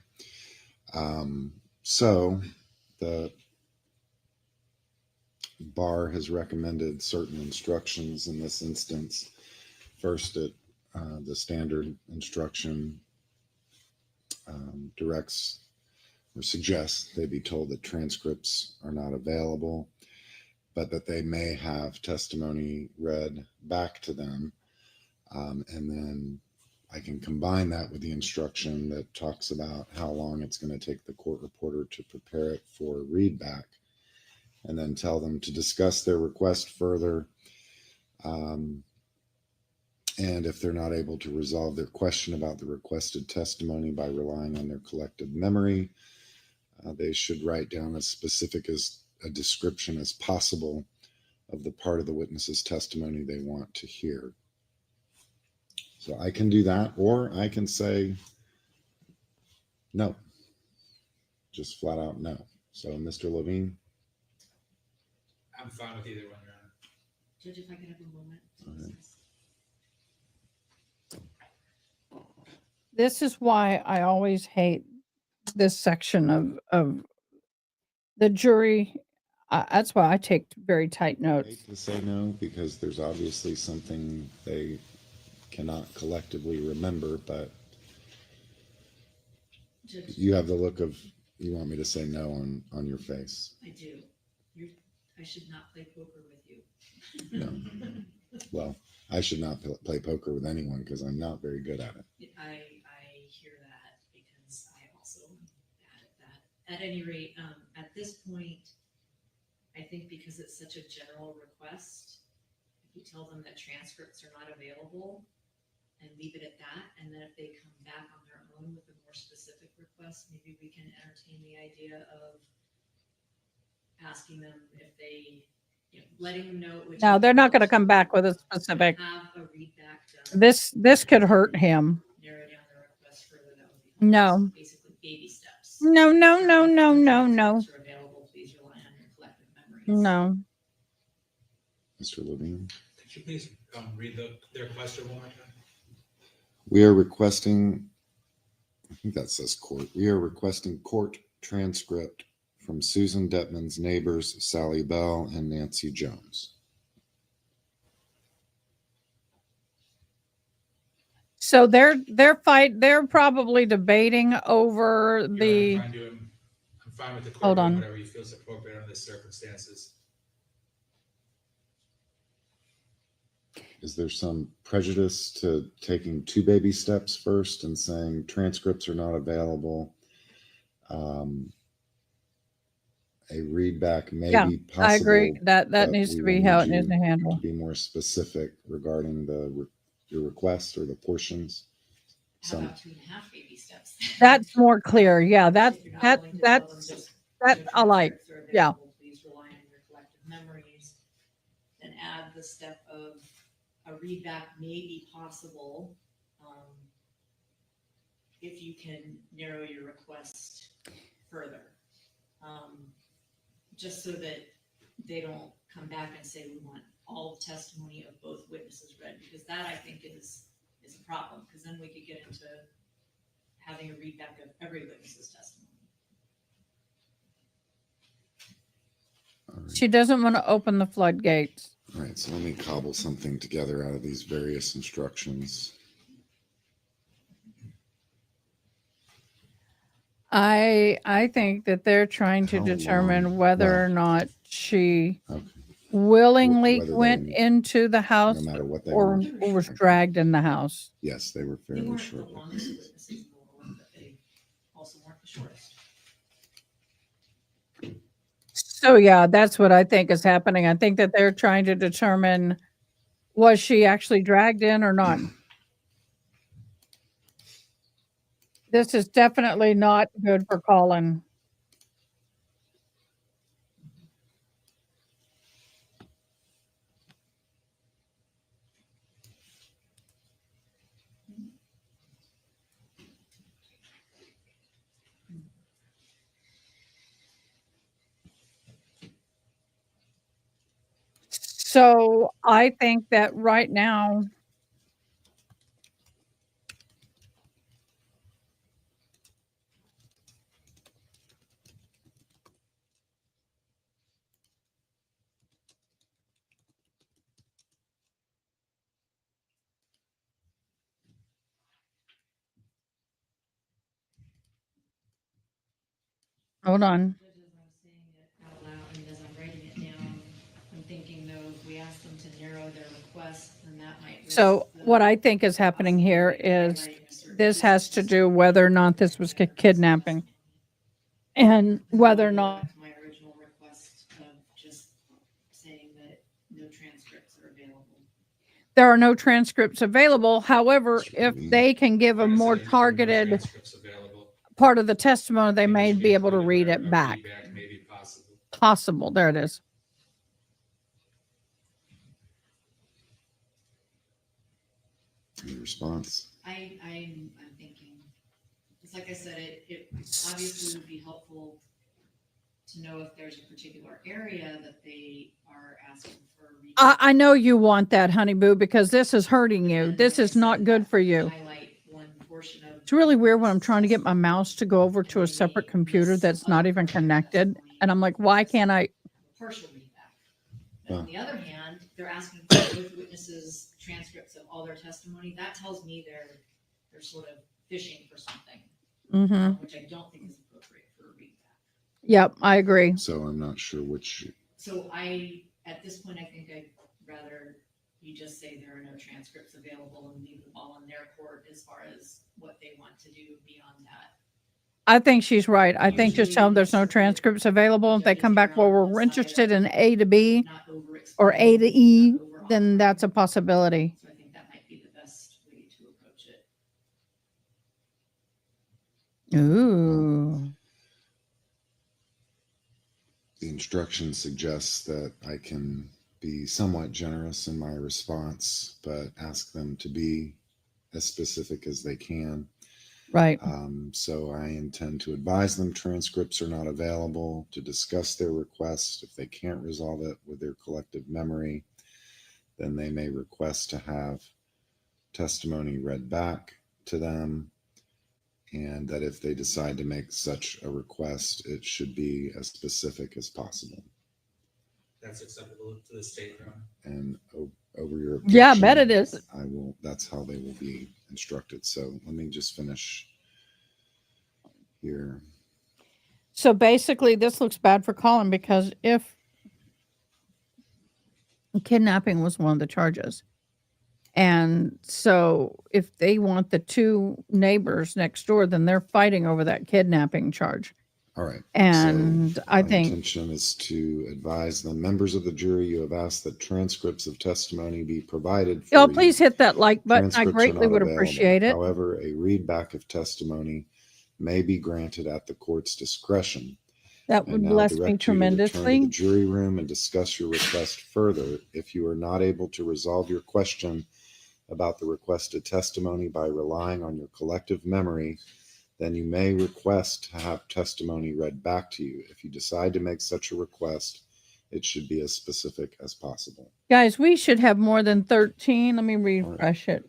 So the bar has recommended certain instructions in this instance. First, the standard instruction directs or suggests they be told that transcripts are not available, but that they may have testimony read back to them. And then I can combine that with the instruction that talks about how long it's going to take the court reporter to prepare it for readback, and then tell them to discuss their request further. And if they're not able to resolve their question about the requested testimony by relying on their collective memory, they should write down as specific as a description as possible of the part of the witness's testimony they want to hear. So I can do that, or I can say no, just flat out no. So Mr. Levine? I'm fine with either one, Your Honor. Judge, if I could have a moment. Okay. This is why I always hate this section of the jury. That's why I take very tight I notes. hate to say no because there's obviously something they cannot collectively remember, but Judge, you have the look of you want me to say no on your face. I do. I should not play poker with you. No. Well, I should not play poker with anyone because I'm not very good at it. I hear that because I also am bad at that. At any rate, at this point, I think because it's such a general request, if you tell them that transcripts are not available and leave it at that, and then if they come back on their own with a more specific request, maybe we can entertain the idea of asking them if they, letting them know. No, they're not going to come back with a specific. Have a readback done. This could hurt him. Narrow down the request further. That would be No. basically baby steps. No. Are available. Please rely on your collective memories. No. Mr. Levine? Could you please read their question one more time? We are requesting, I think that says court. We are requesting court transcript from Susan Detman's neighbors, Sally Bell and Nancy Jones. So they're probably debating over the. I'm fine with the court Hold doing on. whatever he feels appropriate under the circumstances. Is there some prejudice to taking 2 baby steps first and saying transcripts are not available? A readback may Yeah, be possible. I agree. That but needs we to will be how need it needs you to handle. to be more specific regarding your request or the portions. How about 2.5 baby steps? That's more clear. Yeah, If you're not willing to tell them just that no I like. transcripts are Yeah. available, please rely on your collective memories. Then add the step of a readback may be possible, if you can narrow your request further. Just so that they don't come back and say, we want all the testimony of both witnesses read, because that I think is a problem, because then we could get into having a readback of every witness's testimony. She doesn't want to open the floodgates. All right, so let me cobble something together out of these various instructions. I think that they're trying to How determine long- whether well, or not she Okay. willingly Whether went they- into the house matter what they or, want. or was dragged in the house. Yes, they were They fairly weren't short. the longest witnesses in the world, but they also weren't the shortest. So yeah, that's what I think is happening. I think that they're trying to determine, was she actually dragged in or not? This is definitely not good for Collin. So I think that right now, hold on. Out loud, and as I'm writing it down, I'm thinking though, if we ask them to narrow their request, then that might risk So the what I think is happening here is highlighting a certain this has to do whether or not this was kidnapping and whether or not my original request of just saying that no transcripts are available. there are no transcripts available. However, if they can give a Like I more said, no targeted transcripts available. part of the testimony, they may Just be able to clear read where it a back. readback may be possible. Possible. There it is. Any response? I'm thinking, it's like I said, it obviously would be helpful to know if there's a particular area that they are asking for. I know you want that, honey boo, because this is hurting you. This is not good for you. Highlight one portion of. It's really weird when I'm trying to get my mouse to go over to a separate computer that's not even connected. And I'm like, why can't I? Partial readback. But on the other hand, they're asking for both witnesses transcripts of all their testimony. That tells me they're sort of fishing for something, Mm-hmm. which I don't think is appropriate for a readback. Yep, I agree. So I'm not sure which. So at this point, I think I'd rather you just say there are no transcripts available and leave the ball in their court as far as what they want to do beyond that. I think she's right. I think just tell them there's no transcripts available. If they come back, well, we're interested in A to B or A to E, then that's a possibility. So I think that might be the best way to approach it. Ooh. The instruction suggests that I can be somewhat generous in my response, but ask them to be as specific as they can. Right. So I intend to advise them transcripts are not available, to discuss their request. If they can't resolve it with their collective memory, then they may request to have testimony read back to them, and that if they decide to make such a request, it should be as specific as possible. That's acceptable to the state, Your Honor. And over your objection, Yeah, I bet it is. I will. That's how they will be instructed. So let me just finish here. So basically, this looks bad for Collin because if kidnapping was one of the charges, and so if they want the two neighbors next door, then they're fighting over that kidnapping charge. All right. And so I my think intention is to advise the members of the jury you have asked that transcripts of testimony be provided for y'all you. please hit that like button. I Transcripts are greatly not would available. appreciate it. However, a readback of testimony may be granted at the court's discretion. That I would now bless me direct you to return to tremendously. the jury room and discuss your request further. If you are not able to resolve your question about the requested testimony by relying on your collective memory, then you may request to have testimony read back to you. If you decide to make such a request, it should be as specific as possible. Guys, we should have more than 13. Let me refresh it.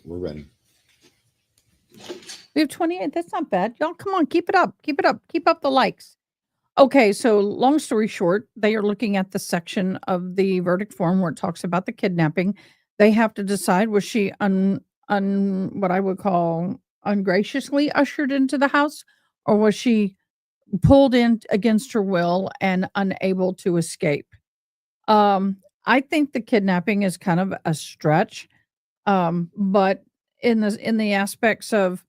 We're ready. We have 28. That's not bad. Y'all, come on, keep it up. Keep it up. Keep up the likes. Okay, so long story short, they are looking at the section of the verdict form where it talks about the kidnapping. They have to decide, was she what I would call ungraciously ushered into the house, or was she pulled in against her will and unable to escape? I think the kidnapping is kind of a stretch. But in the aspects of,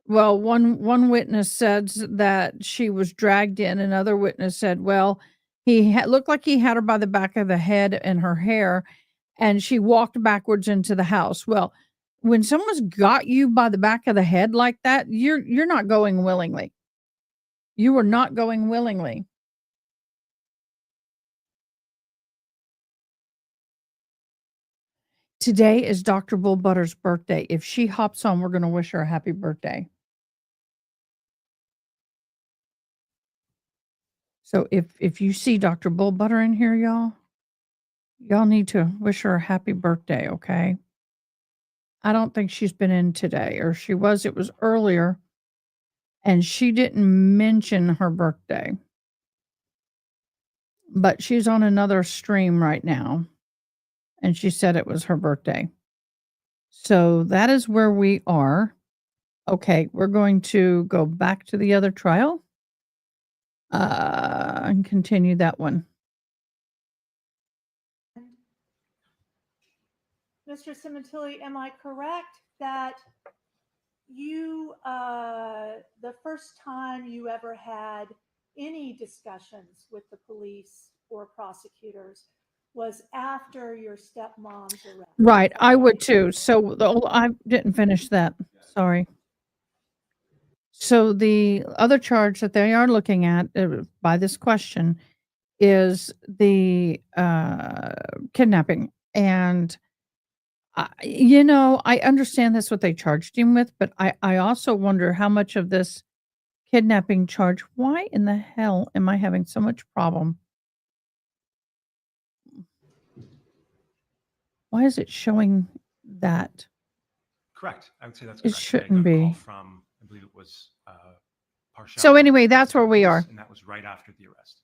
well, one witness said that she was dragged in. Another witness said, well, he looked like he had her by the back of the head and her hair, and she walked backwards into the house. Well, when someone's got you by the back of the head like that, you're not going willingly. You are not going willingly. Today is Dr. Bullbutter's birthday. If she hops on, we're going to wish her a happy birthday. So if you see Dr. Bullbutter in here, y'all need to wish her a happy birthday, okay? I don't think she's been in today, or she was, it was earlier, and she didn't mention her birthday. But she's on another stream right now, and she said it was her birthday. So that is where we are. Okay, we're going to go back to the other trial and continue that one. Mr. Simontilli, am I correct that you, the first time you ever had any discussions with the police or prosecutors was after your stepmom's arrest? Right, I would too. So I didn't finish that. Sorry. So the other charge that they are looking at by this question is the kidnapping. And I understand that's what they charged him with, but I also wonder how much of this kidnapping charge, why in the hell am I having so much problem? Why is it showing that? Correct. I would say that's It correct. shouldn't I got a be. call from, I believe it was Parshall. So anyway, that's where we are. And that was right after the arrest.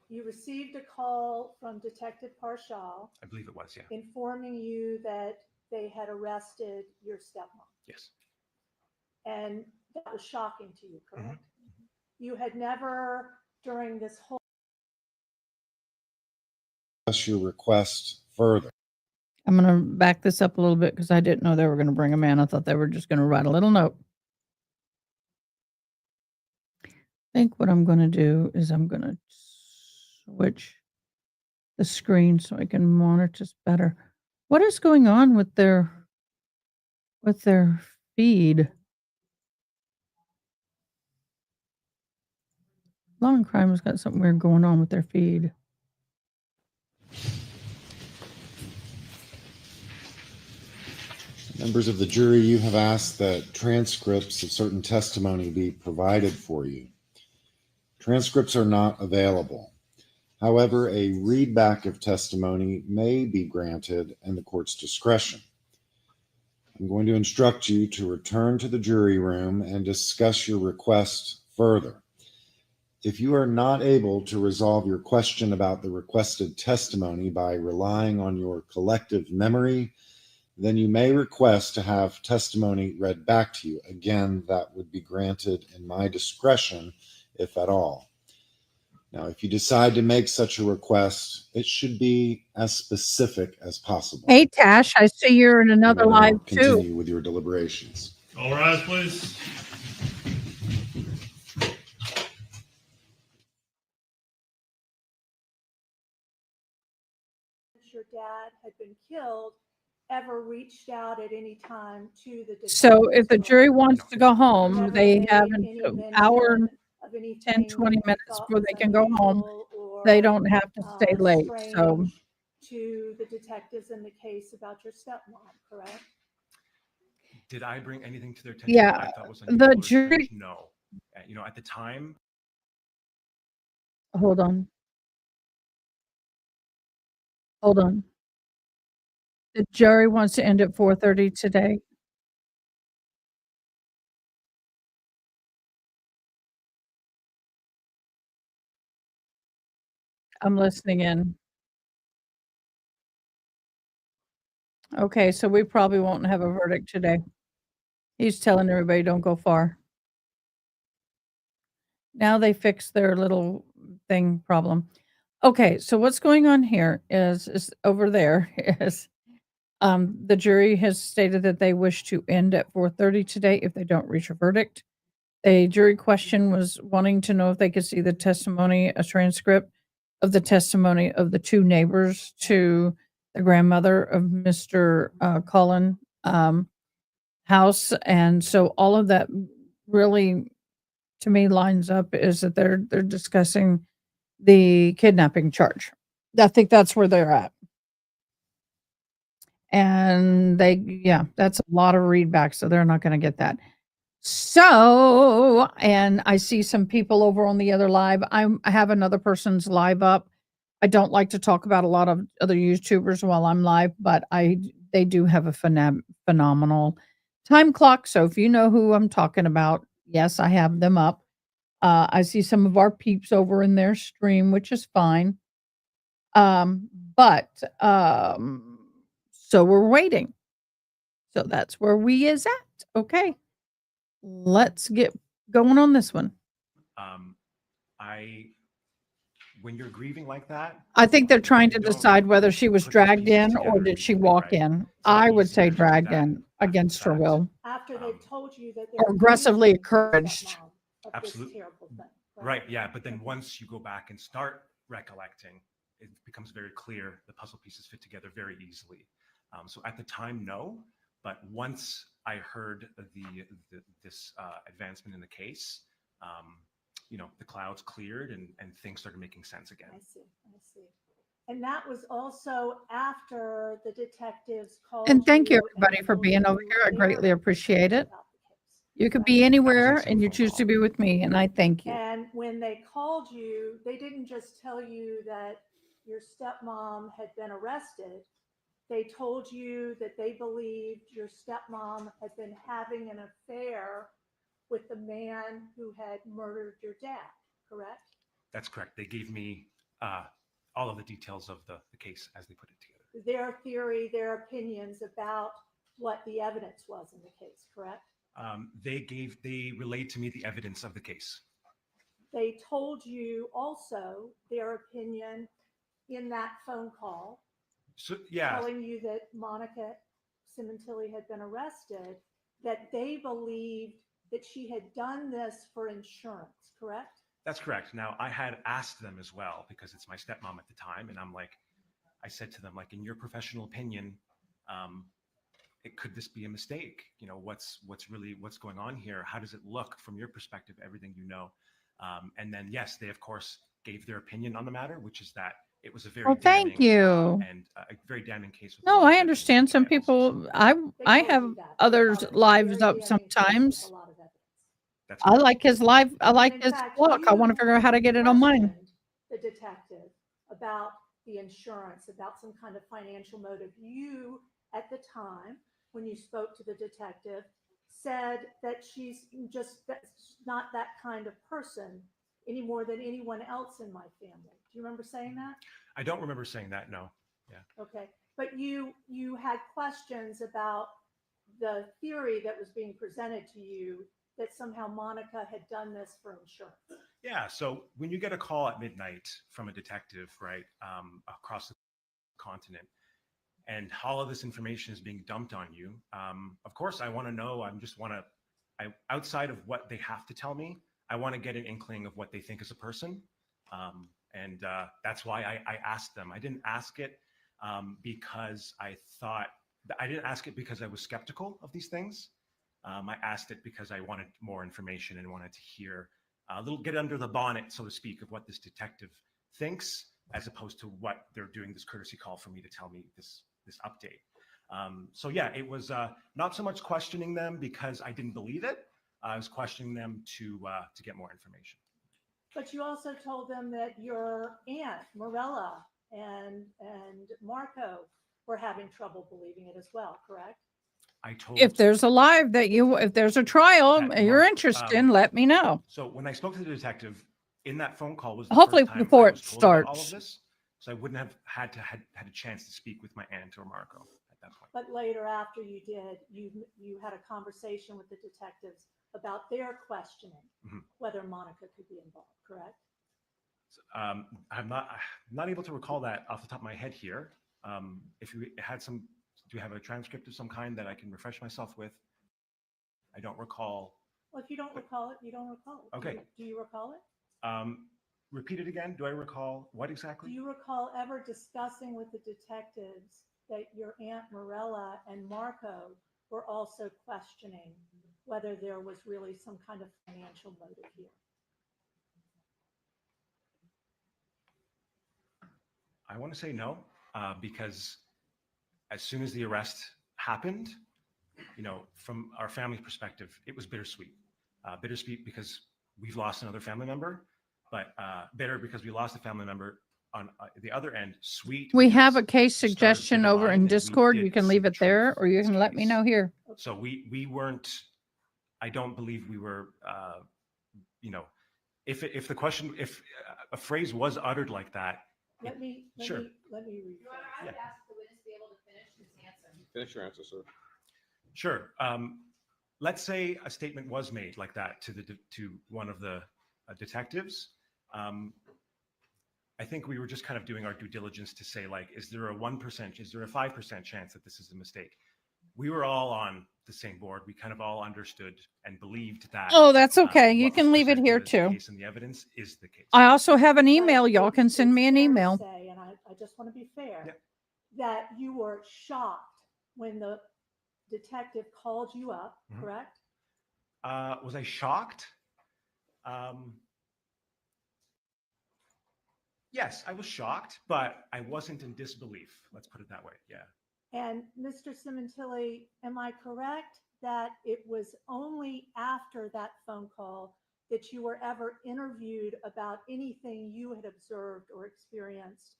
You received a call from Detective Parshall. I believe it was, yeah. Informing you that they had arrested your stepmom. Yes. And that was shocking to you, correct? You had never, during this whole Your request further. I'm going to back this up a little bit because I didn't know they were going to bring him in. I thought they were just going to write a little note. I think what I'm going to do is I'm going to switch the screen so I can monitor this better. What is going on with their feed? Law and Crime has got something weird going on with their feed. Members of the jury, you have asked that transcripts of certain testimony be provided for you. Transcripts are not available. However, a readback of testimony may be granted in the court's discretion. I'm going to instruct you to return to the jury room and discuss your request further. If you are not able to resolve your question about the requested testimony by relying on your collective memory, then you may request to have testimony read back to you. Again, that would be granted in my discretion, if at all. Now, if you decide to make such a request, it should be as specific as possible. Hey, Tash, I see you're in You another may now live too. continue with your deliberations. All rise, please. Your dad had been killed ever reached out at any time to the So if the detectives, jury correct? wants to go home, Never they made have any an hour and mention of 10, anything 20 you minutes thought before was they can go home. unusual They or don't have to stay late. So strange to the detectives in the case about your stepmom, correct? Did I bring anything to their attention yeah, that I thought was the unusual or jury. strange? No. At the time, Hold on. Hold on. The jury wants to end at 4:30 today. I'm listening in. Okay, so we probably won't have a verdict today. He's telling everybody don't go far. Now they fixed their little thing problem. Okay, so what's going on here is over there is the jury has stated that they wish to end at 4:30 today if they don't reach a verdict. A jury question was wanting to know if they could see the testimony, a transcript of the testimony of the two neighbors to the grandmother of Mr. Collin house, and so all of that really, to me, lines up is that they're discussing the kidnapping charge. I think that's where they're at. And yeah, that's a lot of readback, so they're not gonna get that. So, and I see some people over on the other live. I have another person's live up. I don't like to talk about a lot of other YouTubers while I'm live, but they do have a phenomenal time clock. So if you know who I'm talking about, yes, I have them up. I see some of our peeps over in their stream, which is fine. But so we're waiting. So that's where we is at. Okay. Let's get going on this one. when you're grieving like that, I think they're trying to you don't decide whether she was put the dragged pieces in or together did she immediately, walk right? in. It's not I would easy say to do dragged that in against her will. After they've told you that Or they're aggressively accusing your encouraged. stepmom of this Absolutely. terrible thing. Right, yeah, but then once you go back and start recollecting, it becomes very clear the puzzle pieces fit together very easily. So at the time, no, but once I heard this advancement in the case, the clouds cleared and things started making sense again. I see. And that was also after the detectives called And thank you you everybody and for told being over you here. I their greatly appreciate it. about the case. You could be anywhere and you choose to be with me, and I thank you. And when they called you, they didn't just tell you that your stepmom had been arrested. They told you that they believed your stepmom had been having an affair with the man who had murdered your dad, correct? That's correct. They gave me all of the details of the case as they put it together. Their theory, their opinions about what the evidence was in the case, correct? They relayed to me the evidence of the case. They told you also their opinion in that phone call, So yeah, telling you that Monica Simontilli had been arrested, that they believed that she had done this for insurance, correct? that's correct. Now I had asked them as well because it's my stepmom at the time, and I said to them, like, in your professional opinion, could this be a mistake? What's going on here? How does it look from your perspective, everything you know? And then, yes, they of course gave their opinion on the matter, which is that it was a very Thank damning, you. and a very damning case. With No, I understand some people. I have others lives up sometimes. That's I like his live. I like In his fact, look. I want to you figure out how to get it on mine. questioned the detective about the insurance, about some kind of financial motive. You, at the time, when you spoke to the detective, said that she's that's not that kind of person any more than anyone else in my family. Do you remember saying that? I don't remember saying that. No. Yeah. Okay. But you had questions about the theory that was being presented to you that somehow Monica had done this for insurance. Yeah. So when you get a call at midnight from a detective, right, across the continent, and all of this information is being dumped on you, of course, I want to know. Outside of what they have to tell me, I want to get an inkling of what they think as a person. And that's why I asked them. I didn't ask it because I didn't ask it because I was skeptical of these things. I asked it because I wanted more information and wanted to hear get under the bonnet, so to speak, of what this detective thinks, as opposed to what they're doing this courtesy call for me to tell me this update. So yeah, it was not so much questioning them because I didn't believe it. I was questioning them to get more information. But you also told them that your aunt, Morella, and Marco were having trouble believing it as well, correct? I told If there's a live if there's a trial That you're Mark, interested in, let me know. So when I spoke to the detective in that phone call was the Hopefully first time before I it was told about all of starts. this. So I wouldn't have had a chance to speak with my aunt or Marco at that point. But later, after you did, you had a conversation with the detectives about their questioning whether Monica could be involved, correct? I'm not able to recall that off the top of my head here. If you had do you have a transcript of some kind that I can refresh myself with? I don't recall. Well, if you don't recall it, you don't recall it. Okay. Do you recall it? Repeat it again. Do I recall what Do exactly? you recall ever discussing with the detectives that your Aunt Morella and Marco were also questioning whether there was really some kind of financial motive here? I want to say no, because as soon as the arrest happened, from our family perspective, it was bittersweet. Bittersweet because we've lost another family member, but bitter because we lost a family member. On the other end, sweet. We have a because case the stars did suggestion over align in and we Discord. did You can see leave the it there, truth or you in can this let me case. know here. So we weren't. I don't believe we were. If a phrase was uttered like that, Let me sure. rephrase. Yeah. ask the witness to be able to finish his answer. Finish your answer, sir. Sure. Let's say a statement was made like that to one of the detectives. I think we were just kind of doing our due diligence to say, like, is there a 1%, is there a 5% chance that this is a mistake? We were all on the same board. We kind of all understood and believed that. Oh, that's okay. what You was can leave it presented here as the too. case and the evidence is the case. I also have an email. But Y'all can it's send me an fair to email. say, and I just want to be fair, that you were shocked when the detective called you up, correct? Was I shocked? Yes, I was shocked, but I wasn't in disbelief. Let's put it that way. Yeah. And Mr. Simontilli, am I correct that it was only after that phone call that you were ever interviewed about anything you had observed or experienced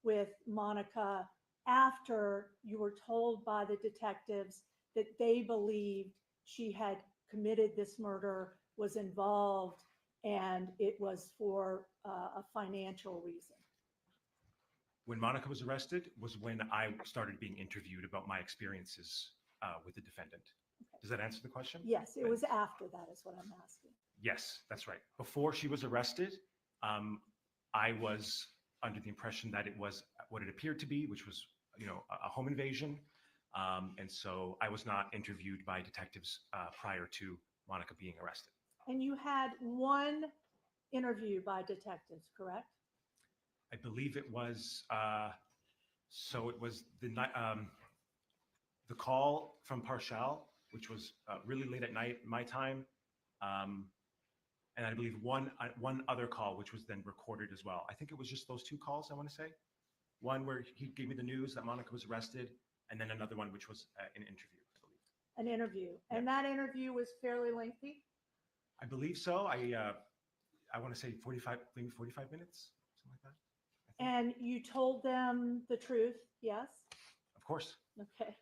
with Monica after you were told by the detectives that they believed she had committed this murder, was involved, and it was for a financial reason? When Monica was arrested was when I started being interviewed about my experiences with the defendant. Does that answer the question? Yes, it was after that is what I'm asking. Yes, that's right. Before she was arrested, I was under the impression that it was what it appeared to be, which was, a home invasion. And so I was not interviewed by detectives prior to Monica being arrested. And you had one interview by detectives, correct? I believe it was, so it was the call from Parshal, which was really late at night, my time. And I believe one other call, which was then recorded as well. I think it was just those two calls, I want to say. One where he gave me the news that Monica was arrested, and then another one, which was an interview, I believe. An interview. And that interview was fairly lengthy? I believe so. I want to say 45 minutes, something like that. I And you told them the truth, yes? Of course. Okay.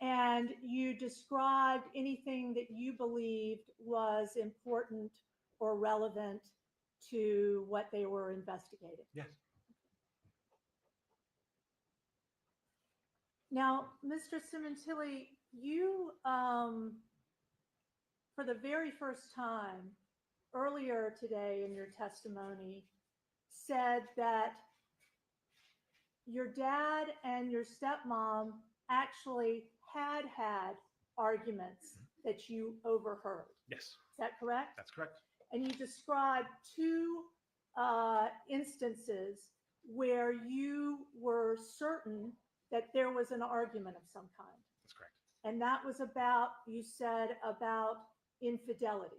And you described anything that you believed was important or relevant to what they were investigating. Yes. Now, Mr. Simontilli, you, for the very first time earlier today in your testimony, said that your dad and your stepmom actually had arguments that you overheard. Yes. Is that correct? That's correct. And you described two instances where you were certain that there was an argument of some kind. That's correct. And that was about, you said, about infidelity.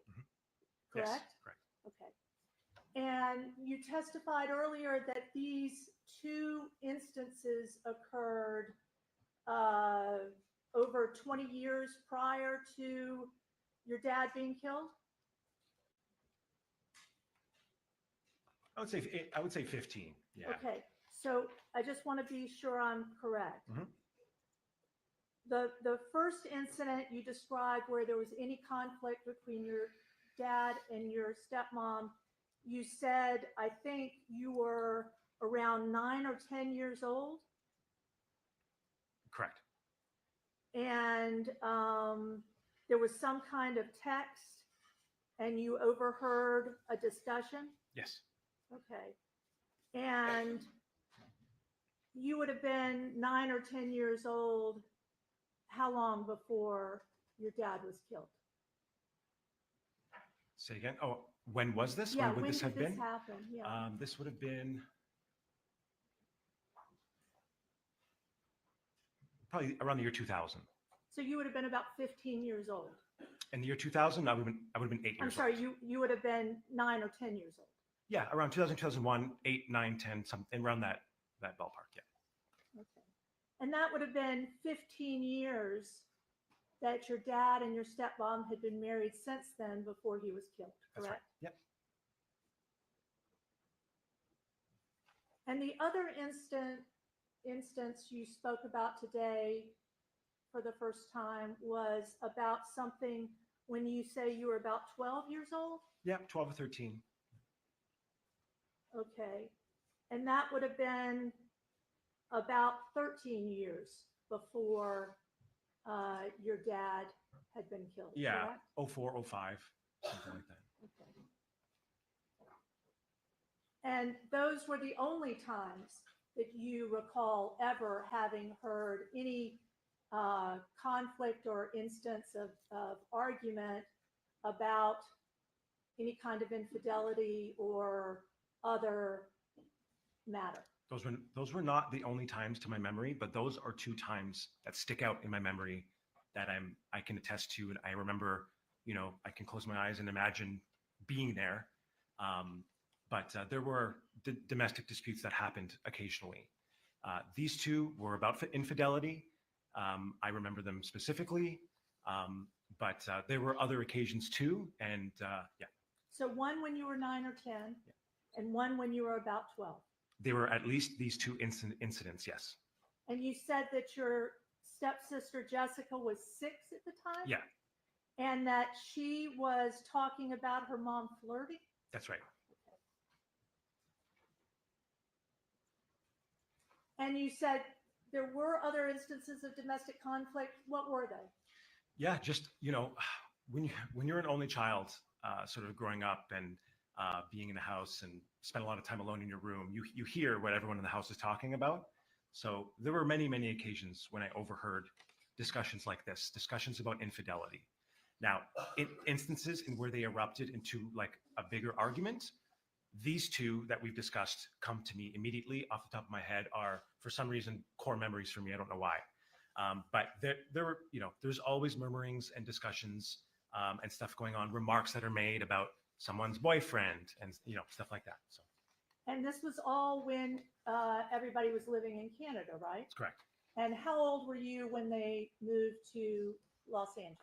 Correct? Yes, correct. Okay. And you testified earlier that these two instances occurred over 20 years prior to your dad being killed? I would say 15. Yeah. Okay. So I just want to be sure I'm correct. Mhm. The first incident you described where there was any conflict between your dad and your stepmom, you said, I think you were around 9 or 10 years old. Correct. And there was some kind of text and you overheard a discussion. Yes. Okay. And you would have been 9 or 10 years old. How long before your dad was killed? Say again. Oh, when was this? Yeah, when would when this did have this been? happen? Yeah. This would have been probably around the year 2000. So you would have been about 15 years old. In the year 2000, I would have been 8 years I'm sorry, old. you would have been 9 or 10 years old. Yeah, around 2000, 2001, 8, 9, 10, something around that ballpark. Yeah. Okay. And that would have been 15 years that your dad and your stepmom had been married since then before he was killed, That's correct? right. Yep. And the other instance you spoke about today for the first time was about something when you say you were about 12 years old? Yeah, 12 or 13. Okay. And that would have been about 13 years before your dad had been killed, Yeah, correct? 04, 05, something like that. Okay. And those were the only times that you recall ever having heard any conflict or instance of argument about any kind of infidelity or other matter. Those were not the only times to my memory, but those are two times that stick out in my memory that I can attest to, and I remember. I can close my eyes and imagine being there. But there were domestic disputes that happened occasionally. These two were about infidelity. I remember them specifically, but there were other occasions too, and yeah. So one when you were 9 or 10, and one when you were about 12. There were at least these two incidents, yes. And you said that your stepsister Jessica was 6 at the time? Yeah, And that she was talking about her mom flirting? that's right. And you said there were other instances of domestic conflict. What were they? Yeah, just when you're an only child, sort of growing up and being in the house and spend a lot of time alone in your room, you hear what everyone in the house is talking about. So there were many occasions when I overheard discussions like this, discussions about infidelity. Now, in instances in where they erupted into like a bigger argument, these two that we've discussed come to me immediately off the top of my head are, for some reason, core memories for me. I don't know why. But there were, there's always murmurings and discussions and stuff going on, remarks that are made about someone's boyfriend and, stuff like that. So And this was all when everybody was living in Canada, right? that's correct. And how old were you when they moved to Los Angeles?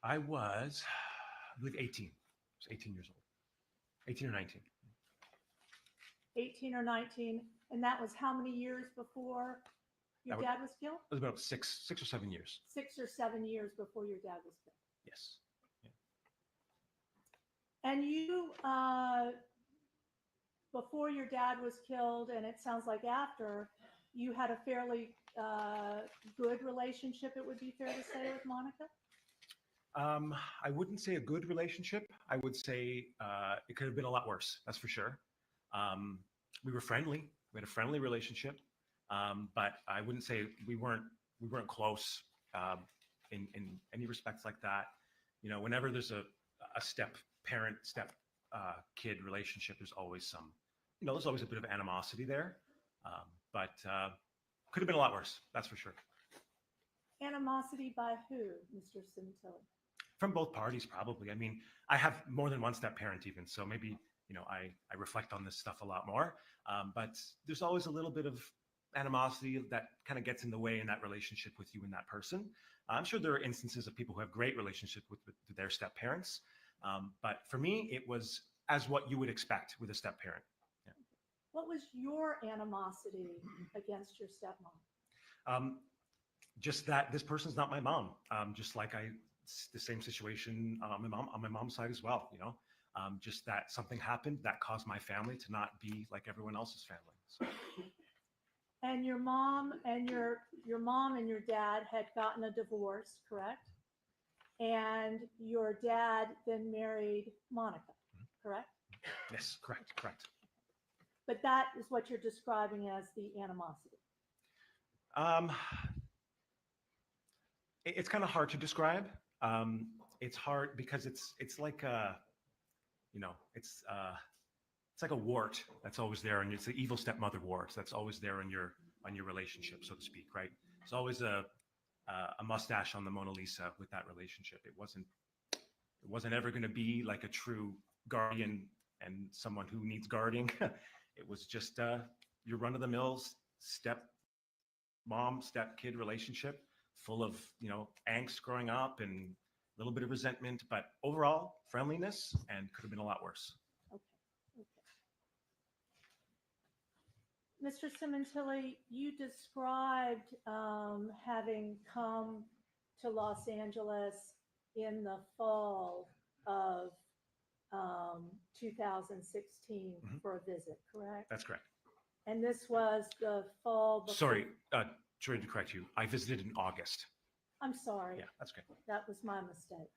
I was, I believe, 18. I was 18 years old. 18 or 19. 18 or 19. And that was how many years before your That dad was killed? It was about 6 or 7 years. 6 or 7 years before your dad was killed. Yes. And you, before your dad was killed, and it sounds like after, you had a fairly good relationship, it would be fair to say, with Monica? I wouldn't say a good relationship. I would say it could have been a lot worse. That's for sure. We were friendly. We had a friendly relationship, but I wouldn't say we weren't close in any respects like that. You know, whenever there's a step parent step kid relationship, there's always some, you know, there's always a bit of animosity there, but could have been a lot worse. That's for sure. Animosity by who, Mr. Centilli? From both parties, probably. I mean, I have more than one step parent even, so maybe, you know, I reflect on this stuff a lot more. But there's always a little bit of animosity that kind of gets in the way in that relationship with you and that person. I'm sure there are instances of people who have great relationship with their step parents. But for me, it was as what you would expect with a step parent. Yeah. What was your animosity against your stepmom? Just that this person's not my mom. Just like the same situation on my mom's side as well. You know, just that something happened that caused my family to not be like everyone else's family. So. And your mom and your dad had gotten a divorce, correct? And your dad then married Monica, correct? Yes, correct. But that is what you're describing as the animosity. It's kind of hard to describe. It's hard because it's like you know, it's like a wart that's always there, and it's the evil stepmother wart that's always there on your relationship, so to speak, right? It's always a mustache on the Mona Lisa with that relationship. It wasn't ever going to be like a true guardian and someone who needs guarding. It was just your run-of-the-mill step mom, step kid relationship, full of, you know, angst growing up and a little bit of resentment, but overall friendliness, and could have been a lot worse. Mr. Cementilli, you described having come to Los Angeles in the fall of 2016 for a visit, correct? That's correct. And this was the fall before. Sorry to correct you. I visited in August. I'm sorry. Yeah, that's okay. That was my mistake.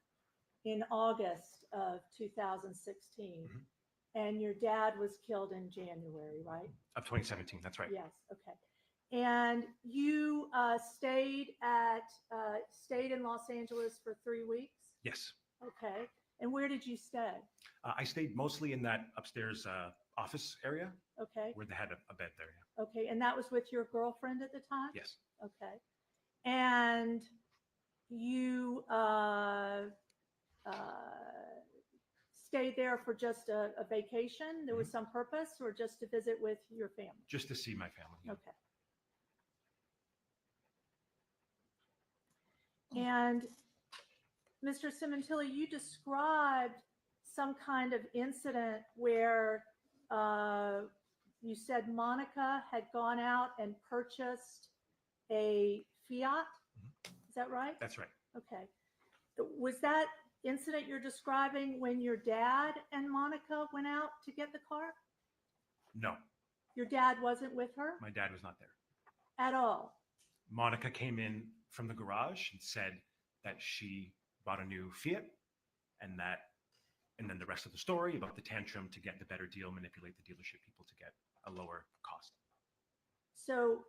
In August of 2016. And your dad was killed in January, right? Of 2017, that's right. Yes, okay. And you stayed in Los Angeles for 3 weeks? Yes. Okay. And where did you stay? I stayed mostly in that upstairs office area. Okay. Where they had a bed there. Yeah. Okay. And that was with your girlfriend at the time? Yes. Okay. And you stayed there for just a vacation? There was some purpose, or just to visit with your family? Just to see my family. Yeah. Okay. And Mr. Cementilli, you described some kind of incident where you said Monica had gone out and purchased a Fiat. Is that right? That's right. Okay. Was that incident you're describing when your dad and Monica went out to get the car? No. Your dad wasn't with her? My dad was not there. At all? Monica came in from the garage and said that she bought a new Fiat, and then the rest of the story about the tantrum to get the better deal, manipulate the dealership people to get a lower cost. So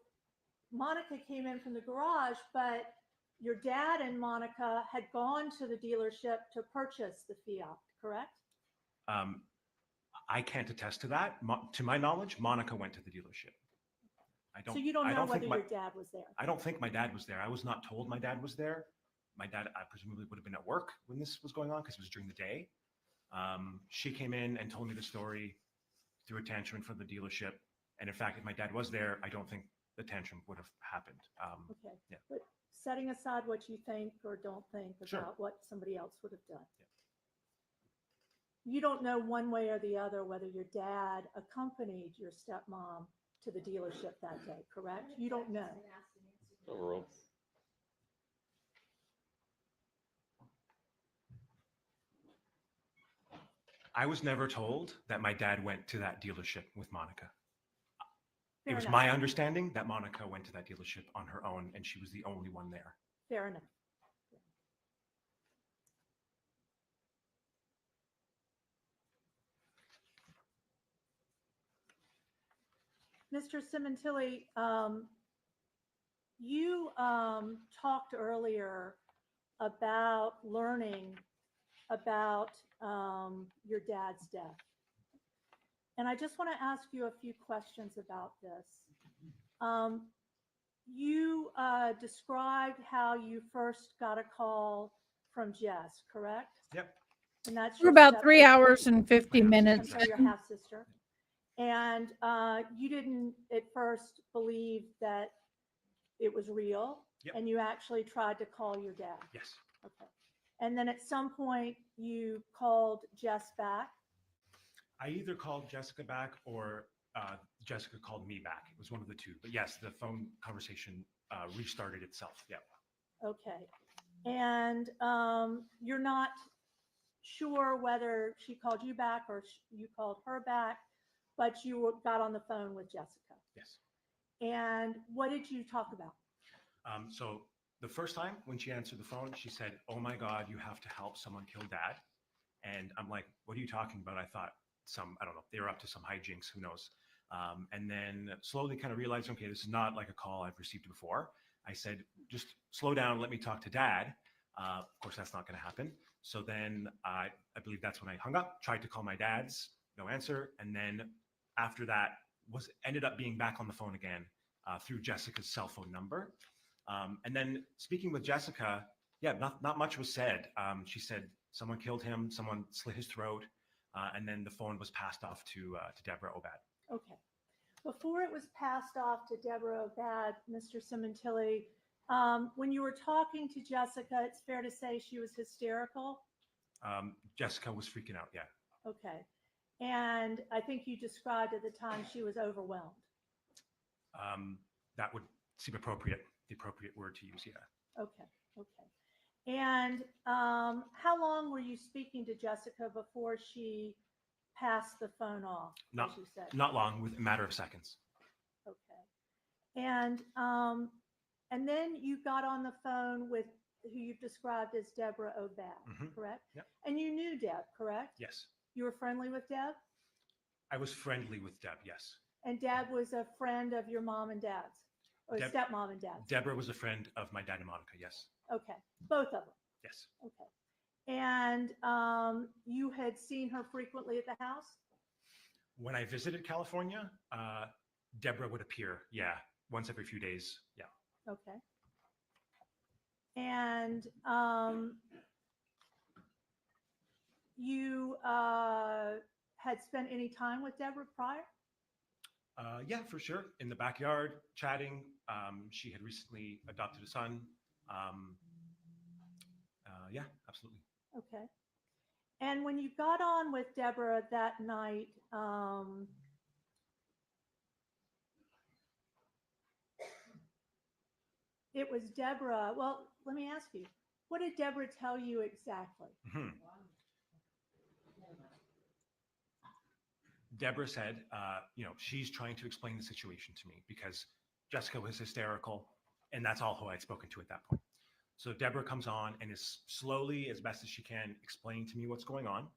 Monica came in from the garage, but your dad and Monica had gone to the dealership to purchase the Fiat, correct? I can't attest to that. To my knowledge, Monica went to the dealership. So you don't know whether your dad was there? I don't think my dad was there. I was not told my dad was there. My dad, I presumably would have been at work when this was going on because it was during the day. She came in and told me the story through a tantrum from the dealership. And in fact, if my dad was there, I don't think the tantrum would have happened. Okay. Yeah. But setting aside what you think or don't think about Sure. what somebody else would have done. you don't know one way or the other whether your dad accompanied your stepmom to the dealership that day, correct? You don't know. Overall. I was never told that my dad went to that dealership with Monica. Fair It was enough. my understanding that Monica went to that dealership on her own and she was the only one there. Fair enough. Mr. Simontilli, you talked earlier about learning about your dad's death. And I just want to ask you a few questions about this. You described how you first got a call from Jess, correct? Yep. And that's For your about 3 stepsister. hours and 50 I'm minutes. sorry, your half sister. And you didn't at first believe that it was real, Yep. and you actually tried to call your dad. Yes. Okay. And then at some point you called Jess back. I either called Jessica back or Jessica called me back. It was one of the two. But yes, the phone conversation restarted itself. Yeah. Okay. And you're not sure whether she called you back or you called her back, but you got on the phone with Jessica. Yes. And what did you talk about? So the first time when she answered the phone, she said, "Oh my God, you have to help someone kill dad." And I'm like, "What are you talking about?" I thought I don't know, they were up to some hijinks, who knows? And then slowly kind of realized, okay, this is not like a call I've received before. I said, "Just slow down, let me talk to dad." Of course, that's not going to happen. So then I believe that's when I hung up, tried to call my dad's, no answer. And then after that ended up being back on the phone again through Jessica's cell phone number. And then speaking with Jessica, yeah, not much was said. She said someone killed him, someone slit his throat, and then the phone was passed off to Deborah Obad. Okay. Before it was passed off to Deborah Obad, Mr. Simontilli, when you were talking to Jessica, it's fair to say she was hysterical. Jessica was freaking out, yeah. Okay. And I think you described at the time she was overwhelmed. That would seem appropriate, the appropriate word to use, yeah. Okay. Okay. And how long were you speaking to Jessica before she passed the phone off, Not, as you said? not long, with a matter of seconds. Okay. And then you got on the phone with who you've described as Deborah Obad, Mhm. correct? Yep. And you knew Deb, correct? Yes. You were friendly with Deb? I was friendly with Deb, yes. And Deb was a friend of your mom and dad's, or stepmom and dad's? Deborah was a friend of my dad and Monica, yes. Okay. Both of them? Yes. Okay. And you had seen her frequently at the house? When I visited California, Deborah would appear, yeah, once every few days, yeah. Okay. And you had spent any time with Deborah prior? Yeah, for sure. In the backyard, chatting. She had recently adopted a son. Yeah, absolutely. Okay. And when you got on with Deborah that night, it was Deborah. Well, let me ask you, what did Deborah tell you exactly? Mhm. Deborah said, she's trying to explain the situation to me because Jessica was hysterical, and that's all who I'd spoken to at that point. So Deborah comes on and is slowly, as best as she can, explaining to me what's going on.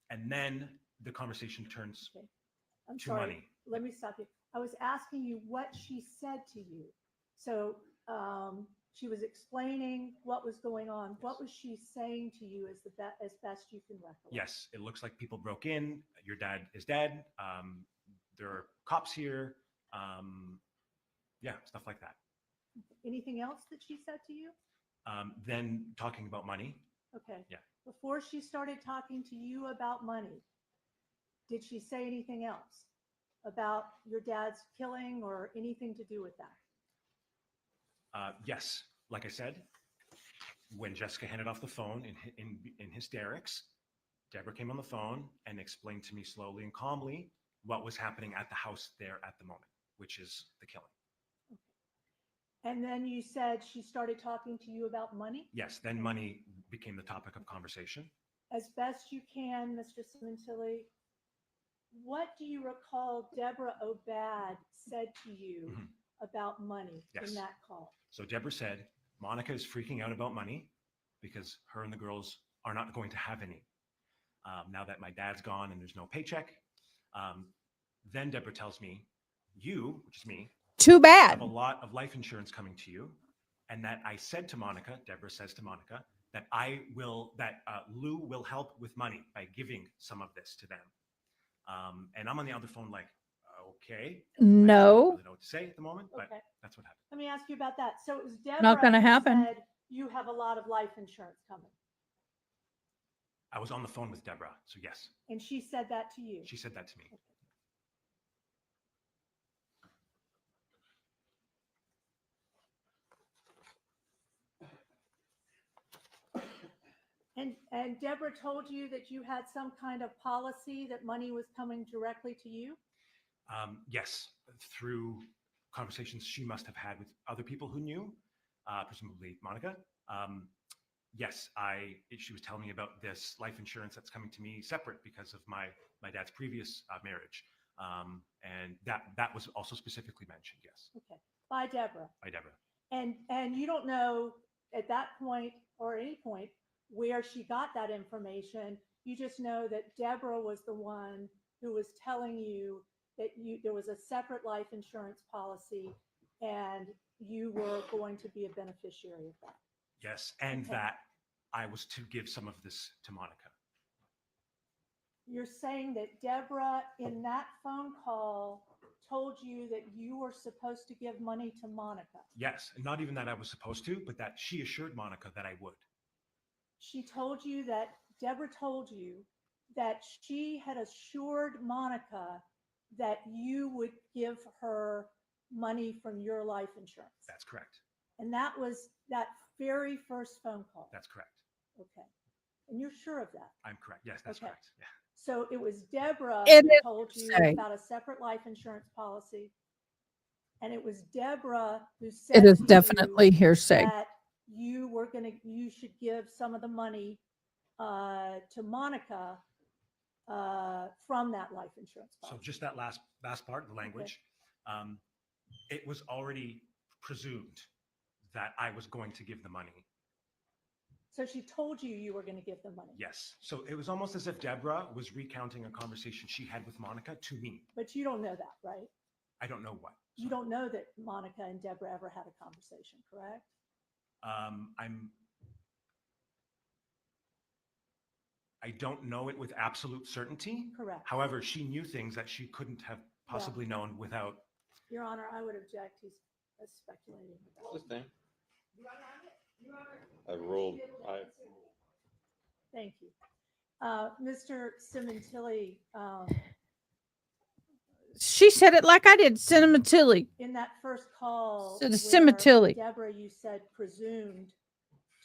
And then the conversation turns I'm to sorry. money. Let me stop you. I was asking you what she said to you. So she was explaining what was going on. What was she saying to you as best you can recollect? Yes, it looks like people broke in. Your dad is dead. There are cops here. Yeah, stuff like that. Anything else that she said to you? Then talking about money. Okay. Yeah. Before she started talking to you about money, did she say anything else about your dad's killing or anything to do with that? Yes, like I said, when Jessica handed off the phone in hysterics, Deborah came on the phone and explained to me slowly and calmly what was happening at the house there at the moment, which is the killing. And then you said she started talking to you about money? Yes, then money became the topic of conversation. As best you can, Mr. Simontilli, what do you recall Deborah Obad said to you about money Yes. in that call? So Deborah said, Monica is freaking out about money because her and the girls are not going to have any. Now that my dad's gone and there's no paycheck. Then Deborah tells me, you, which is me, Too bad. have a lot of life insurance coming to you. And that I said to Monica, Deborah says to Monica, that Lou will help with money by giving some of this to them. And I'm on the other phone like, okay. I don't No. really know what to say at the moment, but Okay. that's what happened. Let me ask you about that. So it was Deborah Not gonna who happen. said you have a lot of life insurance coming, I was on the phone with Deborah, so yes, and she said that to you. she said that to me. And Deborah told you that you had some kind of policy that money was coming directly to you? Yes, through conversations she must have had with other people who knew, presumably Monica. Yes, she was telling me about this life insurance that's coming to me separate because of my dad's previous marriage. And that was also specifically mentioned, yes. Okay, by Deborah. By Deborah. And you don't know at that point or any point where she got that information. You just know that Deborah was the one who was telling you that there was a separate life insurance policy and you were going to be a beneficiary of that. Yes, and Okay. that I was to give some of this to Monica. You're saying that Deborah in that phone call told you that you were supposed to give money to Monica. Yes, and not even that I was supposed to, but that she assured Monica that I would. Deborah told you that she had assured Monica that you would give her money from your life insurance. That's correct. And that was that very first phone call. That's correct. Okay. And you're sure of that? I'm correct. Yes, that's Okay. correct. Yeah. So it was Deborah It who is told you hearsay. about a separate life insurance policy. And it was Deborah who said It is to you definitely hearsay. that you should give some of the money to Monica from that life insurance policy. So just that last part, the language, it was already presumed that I was going to give the money. So she told you were going to give the money. Yes. So it was almost as if Deborah was recounting a conversation she had with Monica to me. But you don't know that, right? I don't know what. You don't know that Monica and Deborah ever had a conversation, correct? I don't know it with absolute certainty. Correct. However, she knew things that she couldn't have possibly known without. Your Honor, I would object. He's speculating. This thing. I rolled. Thank you. Mr. Simontilli, She said it like I did, Cinnamon-Tilly. in that first call, So the where Cinnamon-Tilly. Deborah, you said presumed,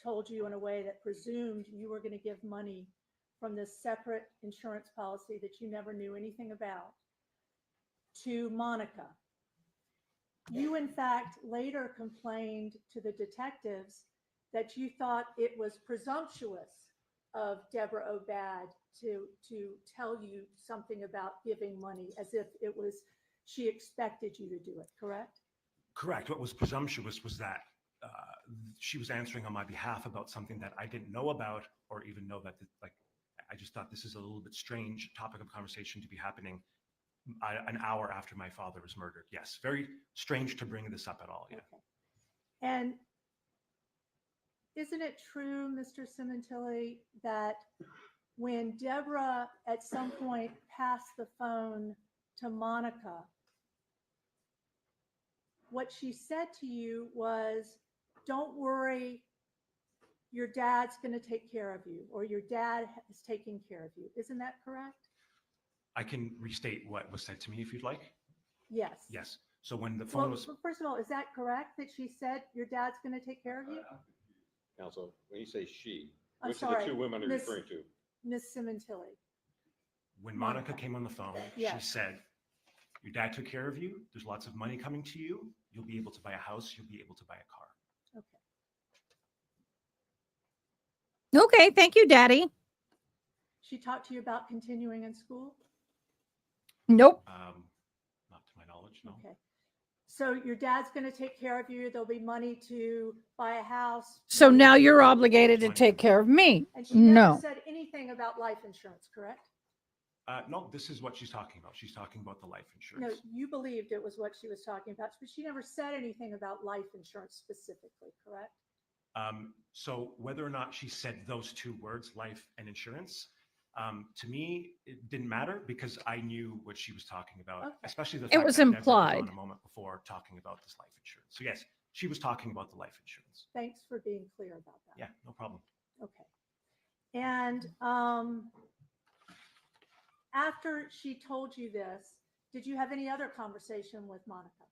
told you in a way that presumed you were going to give money from this separate insurance policy that you never knew anything about to Monica. You, in fact, later complained to the detectives that you thought it was presumptuous of Deborah Obad to tell you something about giving money, as if it was she expected you to do it, correct? Correct. What was presumptuous was that she was answering on my behalf about something that I didn't know about or even know that, I just thought this is a little bit strange topic of conversation to be happening an hour after my father was murdered. Yes, very strange to bring this up at all. Yeah. Okay. And isn't it true, Mr. Simontilli, that when Deborah at some point passed the phone to Monica, what she said to you was, don't worry, your dad's going to take care of you, or your dad is taking care of you. Isn't that correct? I can restate what was said to me if you'd like. Yes. Yes. So when the phone was. First of all, is that correct that she said your dad's going to take care of you? Counsel, when you say she, I'm which sorry, of the two women are you Miss- referring to? Miss Simontilli? When Monica came on the phone, she Yes. said, your dad took care of you. There's lots of money coming to you. You'll be able to buy a house. You'll be able to buy a car. Okay, thank you, Daddy. She talked to you about continuing in school? Nope. Not to my knowledge, no. Okay. So your dad's going to take care of you. There'll be money to buy a house. So money now to- you're obligated to take care of me. And she never No. said anything about life insurance, correct? No, this is what she's talking about. She's talking about the life No, insurance. you believed it was what she was talking about, but she never said anything about life insurance specifically, correct? So whether or not she said those two words, life and insurance, to me, it didn't matter because I knew what she was talking about, Okay. especially the It fact was that Deborah implied. was on a moment before talking about this life insurance. So yes, she was talking about the life insurance. Thanks for being clear about that. Yeah, no problem. Okay. And after she told you this, did you have any other conversation with Monica?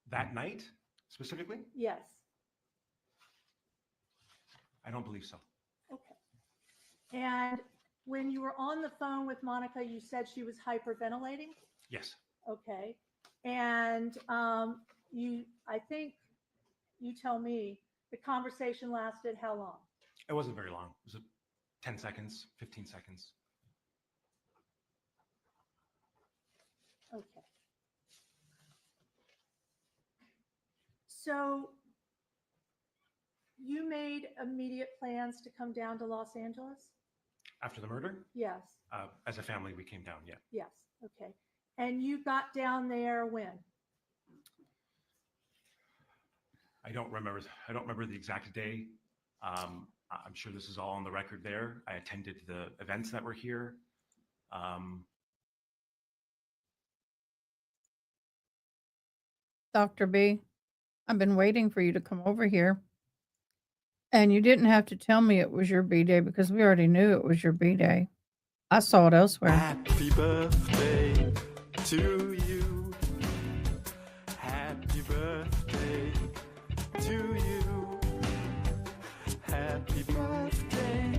That night, specifically, Yes. I don't believe so. Okay. And when you were on the phone with Monica, you said she was hyperventilating? Yes. Okay. And I think you tell me the conversation lasted how long? It wasn't very long. It was 10 seconds, 15 seconds. Okay. So you made immediate plans to come down to Los Angeles? After the murder, Yes. as a family, we came down, yeah. Yes. Okay. And you got down there when? I don't remember the exact day. I'm sure this is all on the record there. I attended the events that were here. Dr. B, I've been waiting for you to come over here. And you didn't have to tell me it was your B-Day because we already knew it was your B-Day. I saw it elsewhere. Happy birthday to you. Happy birthday to you. Happy birthday.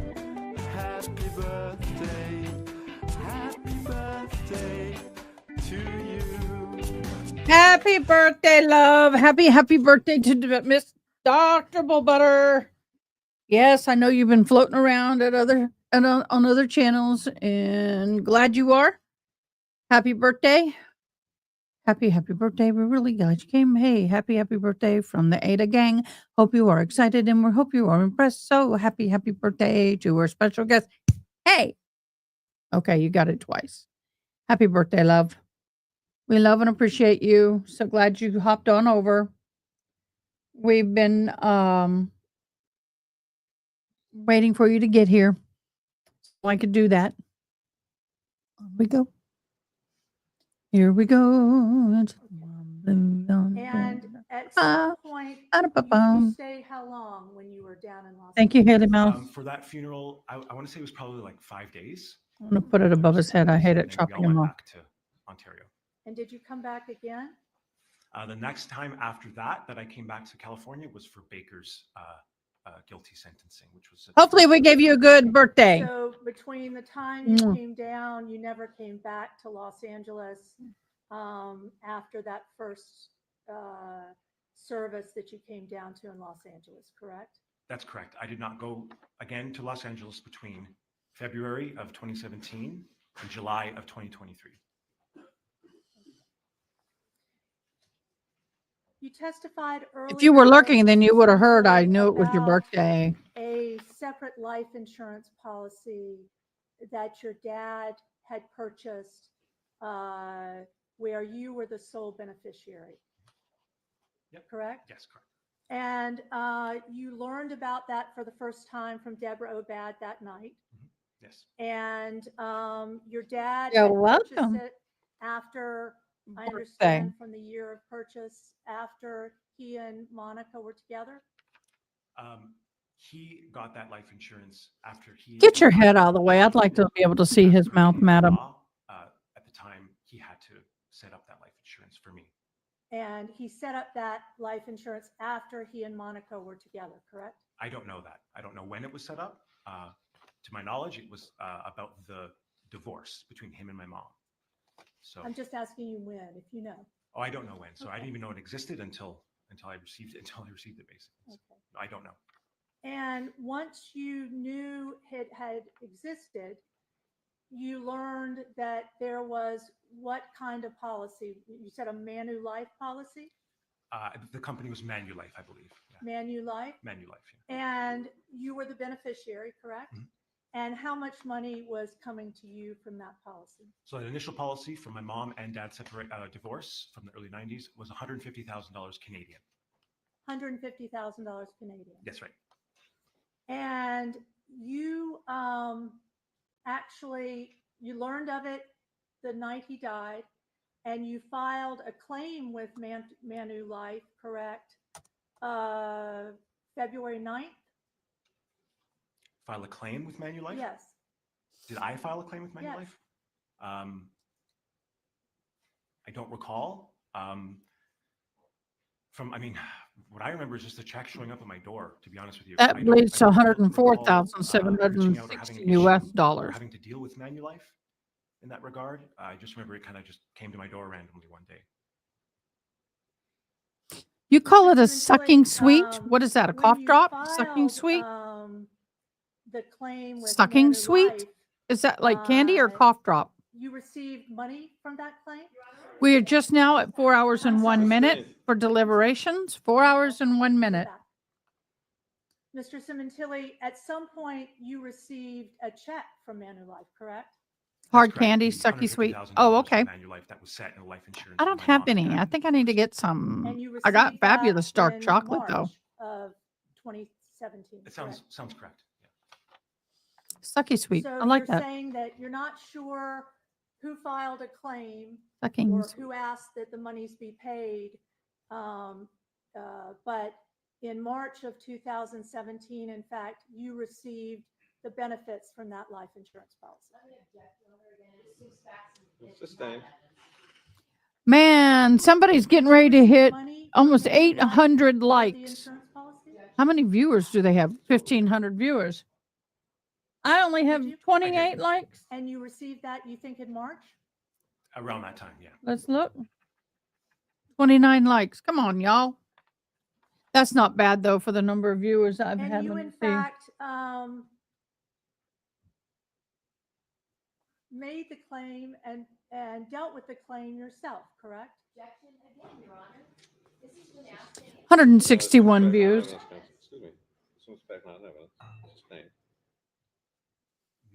Happy birthday. Happy birthday to you. Happy birthday, love. Happy birthday to Miss Dr. Bullbutter. Yes, I know you've been floating around on other channels, and glad you are. Happy birthday. Happy birthday. We're really glad you came. Hey, happy birthday from the Ada gang. Hope you are excited and we hope you are impressed. So happy birthday to our special guest. Hey. Okay, you got it twice. Happy birthday, love. We love and appreciate you. So glad you hopped on over. We've been waiting for you to get here so I could do that. Here we go. Here we go. And at some point, you stayed how long when you were down in Los Thank you, Angeles? Haley Mouse. For that funeral, I want to say it was probably like 5 days. I'm going to put it above his head. I hate it And then we chopping all him went off. back to Ontario. And did you come back again? The next time after that I came back to California was for Baker's guilty sentencing, which was Hopefully we gave you a good birthday. So between the time you Mwah. came down, you never came back to Los Angeles after that first service that you came down to in Los Angeles, correct? That's correct. I did not go again to Los Angeles between February of 2017 and July of 2023. You testified earlier. If you were lurking, then you would have heard I knew it was your about birthday. A separate life insurance policy that your dad had purchased where you were the sole beneficiary. Yep. Correct? Yes, correct. And you learned about that for the first time from Deborah Obad that night. Yes. And your dad You're had purchased welcome. it after, I Birthday. understand, from the year of purchase after he and Monica were together. He got that life insurance after he Get your head out of the way. I'd like to be able to see his mouth, madam. At the time, he had to set up that life insurance for me. And he set up that life insurance after he and Monica were together, correct? I don't know that. I don't know when it was set up. to my knowledge, it was about the divorce between him and my mom. So, I'm just asking you when, if you know. oh, I don't know when. So I Okay. didn't even know it existed until I received it. Basically. Okay. I don't know. And once you knew it had existed, you learned that there was what kind of policy? You said a Manulife policy? The company was Manulife, I believe. Yeah. Manulife? Manulife. And you were the beneficiary, correct? Mhm. And how much money was coming to you from that policy? So the initial policy for my mom and dad's divorce from the early 90s was $150,000 Canadian. $150,000 Canadian. That's right. And you actually, you learned of it the night he died, and you filed a claim with Manulife, correct? February 9th? File a claim with Manulife? Yes. Did I file a claim with Yes. Manulife? I don't recall. What I remember is just a check showing up at my door, to be honest with you. That leads to $104,760 US or dollars. having to deal with Manulife in that regard. I just remember it kind of just came to my door randomly one day. You call it a sucking sweet? What is that? A cough drop? Sucking sweet? The claim with Sucking Manulife, sweet? Is that like candy or cough drop? you received money from that claim? We are just now at 4 hours and 1 minute for deliberations. 4 hours and 1 minute. Mr. Simontilli, at some point you received a check from Manulife, correct? Hard candy, sucky sweet. Oh, okay. Manulife that was set in a life insurance. I don't have any. I think I need to get some. And you I got received that fabulous dark in chocolate though. March of 2017. It sounds correct. Sucky sweet. So I like you're that. saying that you're not sure who filed a claim Sucking or sweet. who asked that the monies be paid. But in March of 2017, in fact, you received the benefits from that life insurance policy. Sustained. Man, somebody's getting ready to hit almost 800 likes. How many viewers do they have? 1,500 viewers. I only have 28 likes. And you received that, you think, in March? Around that time, yeah. Let's look. 29 likes. Come on, y'all. That's not bad though for the number of viewers I've And had. you, Let me in see. fact, made the claim and dealt with the claim yourself, correct? Objection again, Your Honor. This has been asked. 161 views. Excuse me. This back on evidence. Sustained.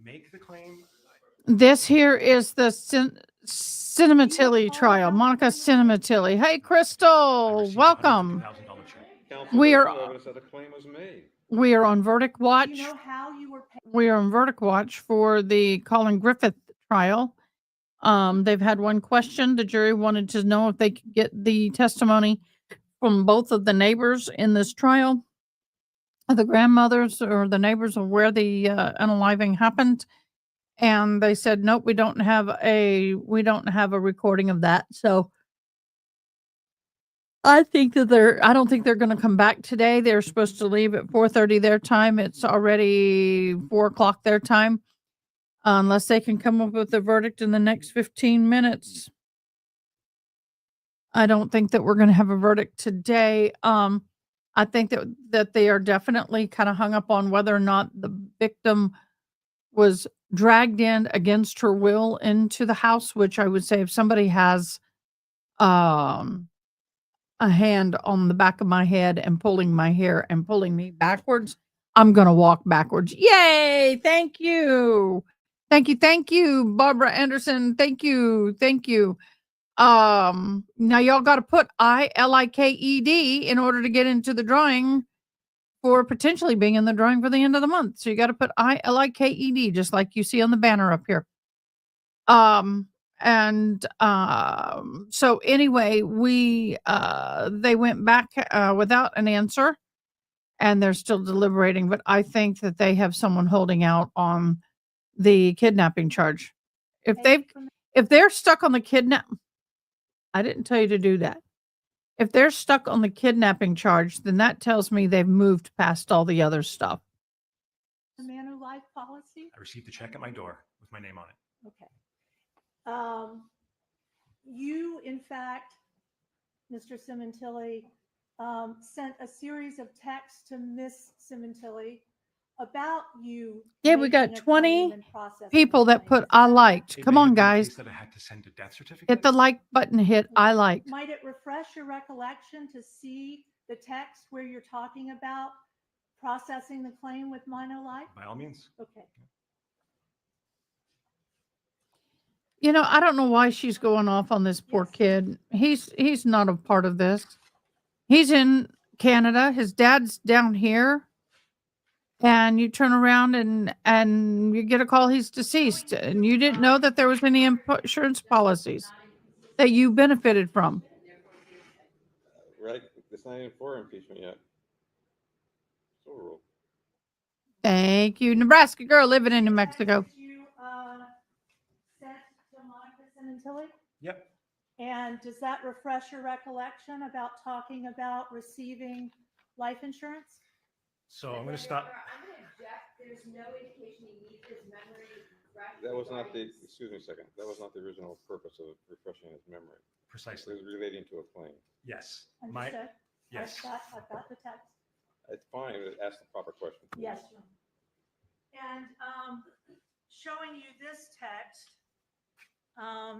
Make the claim. This here is the Cinematilli trial. Monica Cinematilli. Hey, Crystal, welcome. We are Evidence that a claim was made. we are on verdict watch. Do you know how you were paid? We are on verdict watch for the Collin Griffith trial. They've had one question. The jury wanted to know if they could get the testimony from both of the neighbors in this trial, the grandmothers or the neighbors of where the unaliving happened. And they said, nope, we don't have a recording of that. So I think that I don't think they're going to come back today. They're supposed to leave at 4:30 their time. It's already 4:00 their time. Unless they can come up with a verdict in the next 15 minutes. I don't think that we're going to have a verdict today. I think that they are definitely kind of hung up on whether or not the victim was dragged in against her will into the house, which I would say if somebody has a hand on the back of my head and pulling my hair and pulling me backwards, I'm going to walk backwards. Yay! Thank you. Thank you, Barbara Anderson. Thank you. Now y'all got to put ILIKED in order to get into the drawing for potentially being in the drawing for the end of the month. So you got to put ILIKED, just like you see on the banner up here. So anyway, they went back without an answer and they're still deliberating, but I think that they have someone holding out on the kidnapping charge. If they're stuck on the I didn't tell you to do that. If they're stuck on the kidnapping charge, then that tells me they've moved past all the other stuff. Manulife policy? I received a check at my door with my name on it. Okay. You, in fact, Mr. Simontilli, sent a series of texts to Miss Simontilli about you. Yeah, we got making a 20 claim and processing people a that claim. put I liked. It Come may on, have been the guys. case that I had to send a death certificate. Hit the like button, hit I liked. Might it refresh your recollection to see the text where you're talking about processing the claim with Manulife? By all means. Okay. You know, I don't know why she's going off on this poor kid. He's not a part of this. He's in Canada. His dad's down here. And you turn around and you get a call he's deceased, and you didn't know that there was any insurance policies that you benefited from. Right? It's not even for impeachment yet. It's overruled. Thank you. Nebraska girl living in New Mexico. You sent to Monica Simontilli? Yep. And does that refresh your recollection about talking about receiving life insurance? So I'm going to stop. I'm going to object. There's no indication he needs his memory refreshed. That was not the, excuse me a second, that was not the original purpose of refreshing his memory. Precisely. It was relating to a claim. Yes. Understood? Yes. I've got the text. It's fine, ask the proper question. Yes. And showing you this text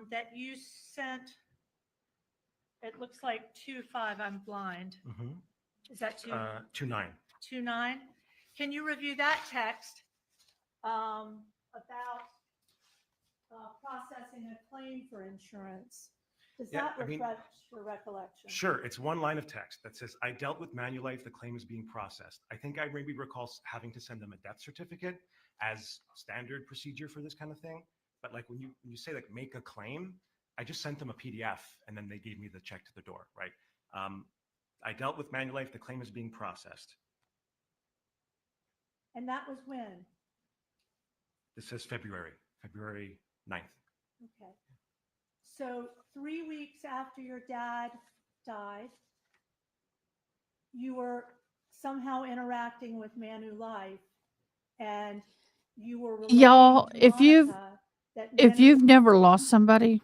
that you sent, it looks like 2-5, I'm blind. Mm-hmm. Is that 2-9. 2-9? Can you review that text about processing a claim for insurance? Does Yeah, that refresh your recollection? Sure. It's one line of text that says, I dealt with Manulife, the claim is being processed. I think I maybe recall having to send them a death certificate as standard procedure for this kind of thing. But like when you say like make a claim, I just sent them a PDF and then they gave me the check to the door, right? I dealt with Manulife, the claim is being processed. And that was when? This says February 9th. Okay. So 3 weeks after your dad died, you were somehow interacting with Manulife, and you were relating Y'all, to if Monica that you've never lost somebody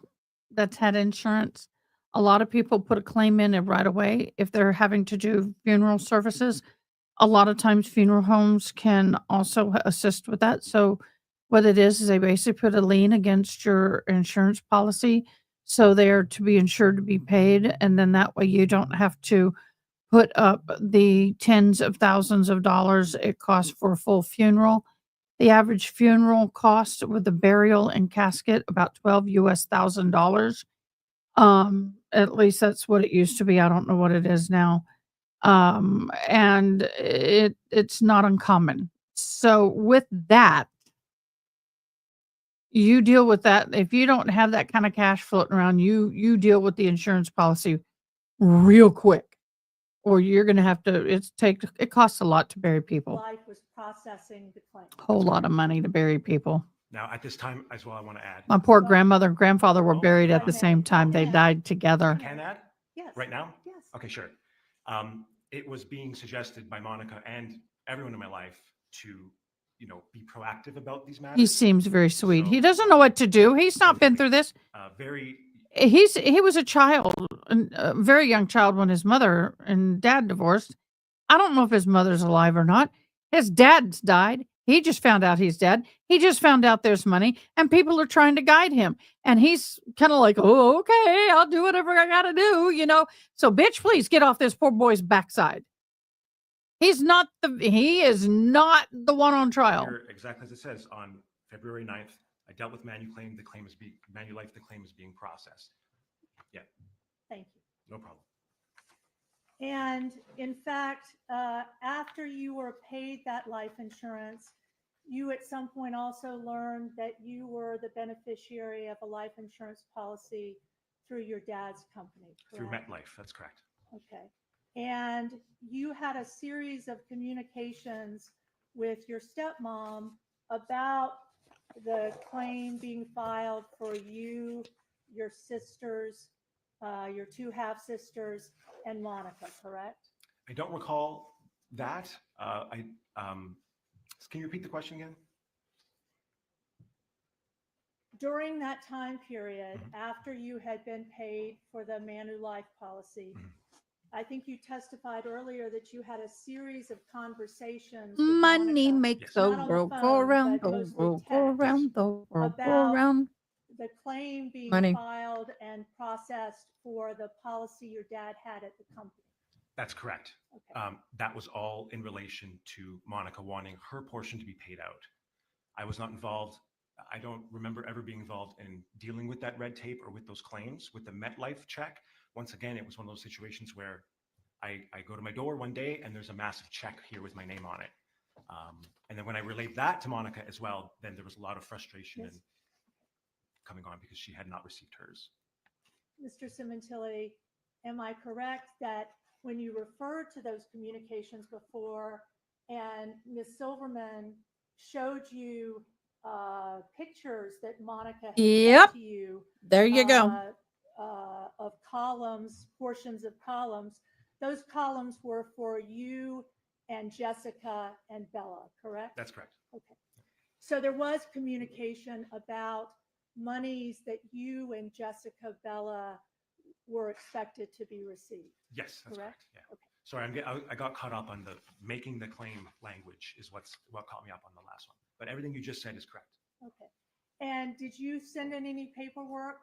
that's had insurance, a lot of people put a claim in it right away if they're having to do funeral services. A lot of times funeral homes can also assist with that. So what it is they basically put a lien against your insurance policy, so they are to be insured to be paid, and then that way you don't have to put up the tens of thousands of dollars it costs for a full funeral. The average funeral cost with the burial and casket about $12,000. At least that's what it used to be. I don't know what it is now. And it's not uncommon. So with that, you deal with that. If you don't have that kind of cash floating around, you deal with the insurance policy real quick, or you're going to have to, it costs a lot to bury people. Life was processing the claim. Whole lot of money to bury people. Now at this time as well, I want to add. My poor grandmother and grandfather were buried at the same time. They died together. Can add? Yes. Right now? Yes. Okay, sure. It was being suggested by Monica and everyone in my life to, be proactive about these matters. He seems very sweet. He doesn't know what to do. He's not been through this. He was a child, a very young child when his mother and dad divorced. I don't know if his mother's alive or not. His dad's died. He just found out he's dead. He just found out there's money, and people are trying to guide him. And he's kind of like, oh, okay, I'll do whatever I got to do, So, bitch, please get off this poor boy's backside. He is not the one on trial. Here, exactly as it says on February 9th, I dealt with Manulife, the claim is being processed. Yeah. Thank you. No problem. And in fact, after you were paid that life insurance, you at some point also learned that you were the beneficiary of a life insurance policy through your dad's company, Through correct? MetLife, that's correct. Okay. And you had a series of communications with your stepmom about the claim being filed for you, your sisters, your two half-sisters, and Monica, correct? I don't recall that. Can you repeat the question again? During that time period, Mhm. after you had been paid for the Manulife policy, Mhm. I think you testified earlier that you had a series of conversations with Money Monica, makes Yes. the not on the world go phone, around, but the mostly world go text, around, the world go about around. the claim being Money. filed and processed for the policy your dad had at the company. That's correct. Okay. That was all in relation to Monica wanting her portion to be paid out. I was not involved. I don't remember ever being involved in dealing with that red tape or with those claims. With the MetLife check, once again, it was one of those situations where I go to my door one day and there's a massive check here with my name on it. And then when I relayed that to Monica as well, then there was a lot of frustration Yes. and coming on because she had not received hers. Mr. Simontilli, am I correct that when you referred to those communications before and Ms. Silverman showed you pictures that Monica had Yep. sent to you There you go. of columns, portions of columns, those columns were for you and Jessica and Bella, correct? That's correct. Okay. So there was communication about monies that you and Jessica Bella were expected to be received. Yes, that's correct. Yeah. Okay. Sorry, I got caught up on the making the claim language is what caught me up on the last one. But everything you just said is correct. Okay. And did you send in any paperwork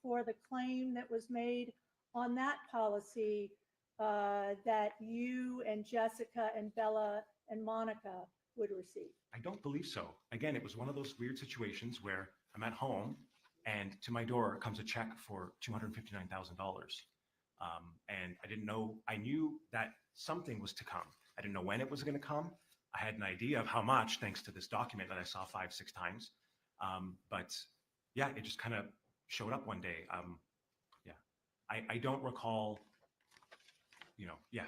for the claim that was made on that policy that you and Jessica and Bella and Monica would receive? I don't believe so. Again, it was one of those weird situations where I'm at home and to my door comes a check for $259,000. And I didn't know, I knew that something was to come. I didn't know when it was going to come. I had an idea of how much, thanks to this document that I saw 5-6 times. But yeah, it just kind of showed up one day. Yeah, I don't recall, yeah.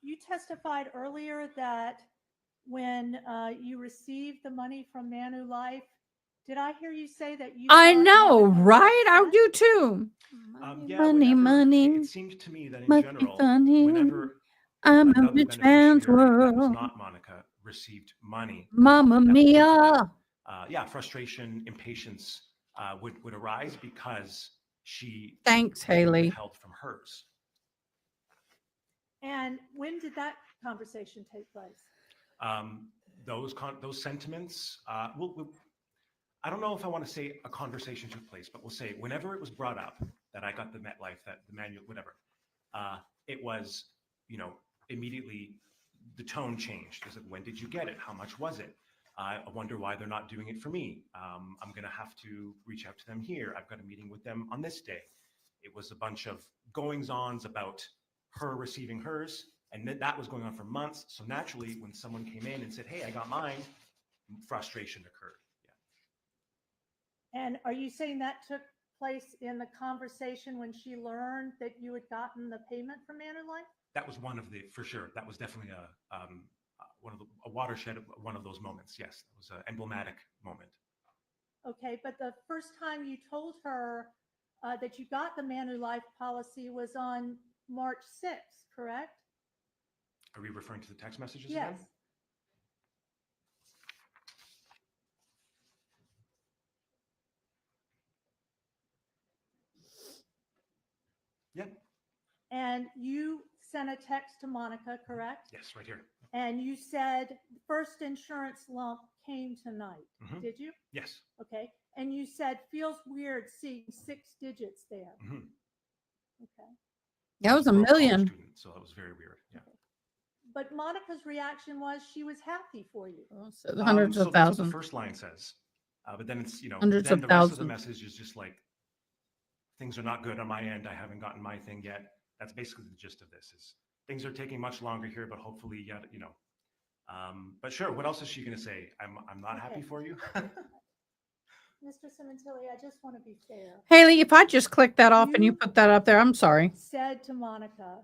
You testified earlier that when you received the money from Manulife, did I hear you say that you I thought know, Monica was right? I upset? do too. Yeah, Money, money. it seemed to me that in Must be general, funny. whenever I'm a another rich man's beneficiary that was world. not Monica received money, Mamma that was mia. typically, yeah, frustration, impatience would arise because she Thanks, had been Haley. withheld from hers. And when did that conversation take place? Those sentiments, I don't know if I want to say a conversation took place, but we'll say whenever it was brought up that I got the MetLife, that the manual, whatever, it was, immediately the tone changed. Is it, when did you get it? How much was it? I wonder why they're not doing it for me. I'm going to have to reach out to them here. I've got a meeting with them on this day. It was a bunch of goings-ons about her receiving hers, and that was going on for months. So naturally, when someone came in and said, hey, I got mine, frustration occurred. And are you saying that took place in the conversation when she learned that you had gotten the payment from Manulife? That was one of the, for sure. That was definitely a watershed, one of those moments. Yes, it was an emblematic moment. Okay, but the first time you told her that you got the Manulife policy was on March 6th, correct? Are we referring to the text messages Yes. again? Yep. And you sent a text to Monica, correct? Yes, right here. And you said first insurance lump came tonight. Mhm. Did you? Yes. Okay. And you said feels weird seeing 6 digits there. Mhm. Okay. That was a Broke college million. student, so that was very weird. Yeah. But Monica's reaction was she was happy for you. So hundreds So of that's what the thousands. first line says. But then it's, Hundreds then of the rest of the thousands. message is just like, things are not good on my end. I haven't gotten my thing yet. That's basically the gist of this is things are taking much longer here, but hopefully, yeah, but sure. What else is she going to say? I'm not happy for you. Mr. Simontilli, I just want to be fair. Haley, if I just click that off and you put that up there, I'm sorry. Said to Monica,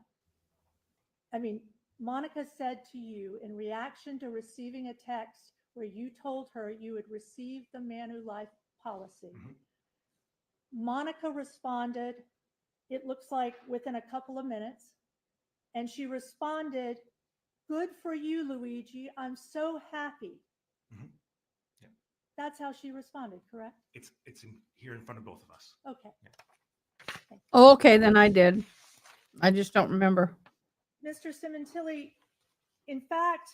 Monica said to you in reaction to receiving a text where you told her you would receive the Manulife policy. Monica responded, it looks like within a couple of minutes, and she responded, "Good for you, Luigi. I'm so happy." Yeah. That's how she responded, correct? It's in here in front of both of us. Okay. Oh, okay, then I did. I just don't remember. Mr. Simontilli, in fact,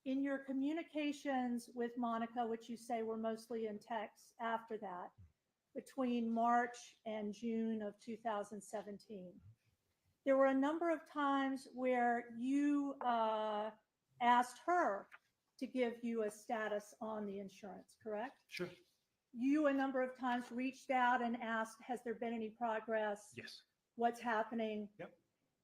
in your communications with Monica, which you say were mostly in text after that, between March and June of 2017, there were a number of times where you asked her to give you a status on the insurance, correct? Sure. You a number of times reached out and asked, has there been any progress? Yes. What's happening? Yep.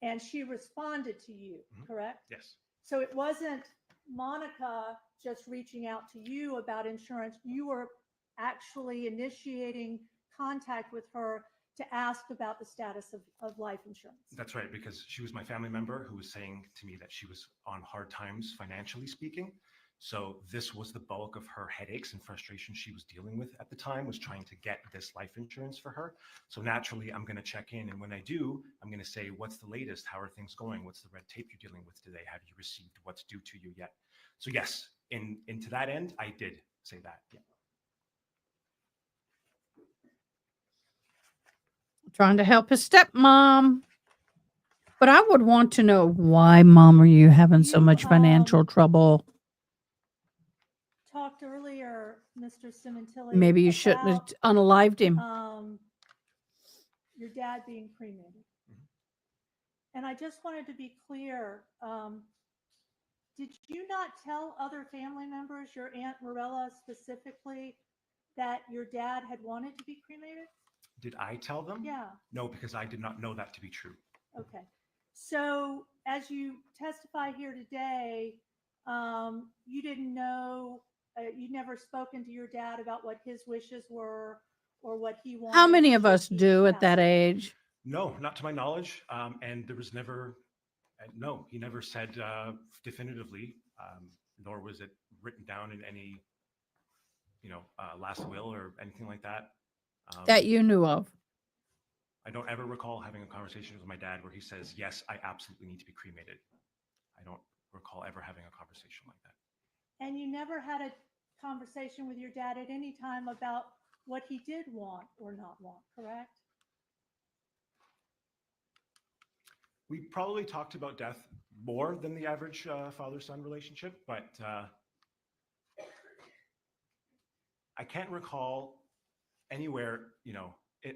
And she responded to you, correct? Yes. So it wasn't Monica just reaching out to you about insurance. You were actually initiating contact with her to ask about the status of life insurance. That's right, because she was my family member who was saying to me that she was on hard times financially speaking. So this was the bulk of her headaches and frustration she was dealing with at the time, was trying to get this life insurance for her. So naturally, I'm going to check in. And when I do, I'm going to say, what's the latest? How are things going? What's the red tape you're dealing with today? Have you received what's due to you yet? So yes, into that end, I did say that. Yeah. Trying to help his stepmom. But I would want to know, why, Mom, are you having so much financial trouble? Talked earlier, Mr. Simontilli. Maybe you shouldn't have unalived him. Your dad being cremated. And I just wanted to be clear. Did you not tell other family members, your Aunt Morella specifically, that your dad had wanted to be cremated? Did I tell them? Yeah. No, because I did not know that to be true. Okay. So as you testify here today, you didn't know, you'd never spoken to your dad about what his wishes were or what he wanted. How many of us do at that age? No, not to my knowledge. And there was never, no, he never said definitively, nor was it written down in any, last will or anything like that. That you knew of? I don't ever recall having a conversation with my dad where he says, yes, I absolutely need to be cremated. I don't recall ever having a conversation like that. And you never had a conversation with your dad at any time about what he did want or not want, correct? We probably talked about death more than the average father-son relationship, but I can't recall anywhere,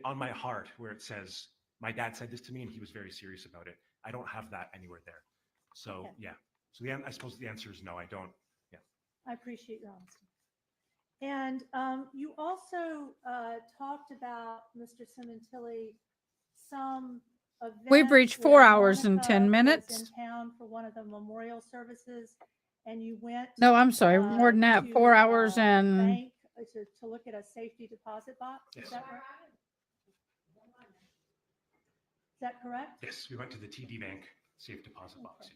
on my heart where it says, my dad said this to me and he was very serious about it. I don't have that anywhere there. So, Okay. yeah. So I suppose the answer is no, I don't. Yeah. I appreciate your honesty. And you also talked about, Mr. Simontilli, some events. We've reached 4 hours and 10 minutes. Was in town for one of the memorial services, and you went. No, I'm sorry, more than that. to, 4 hours and bank to look at a safety deposit box. Yes. Is that right? Is that correct? Yes, we went to the TD Bank safe deposit box. Yeah.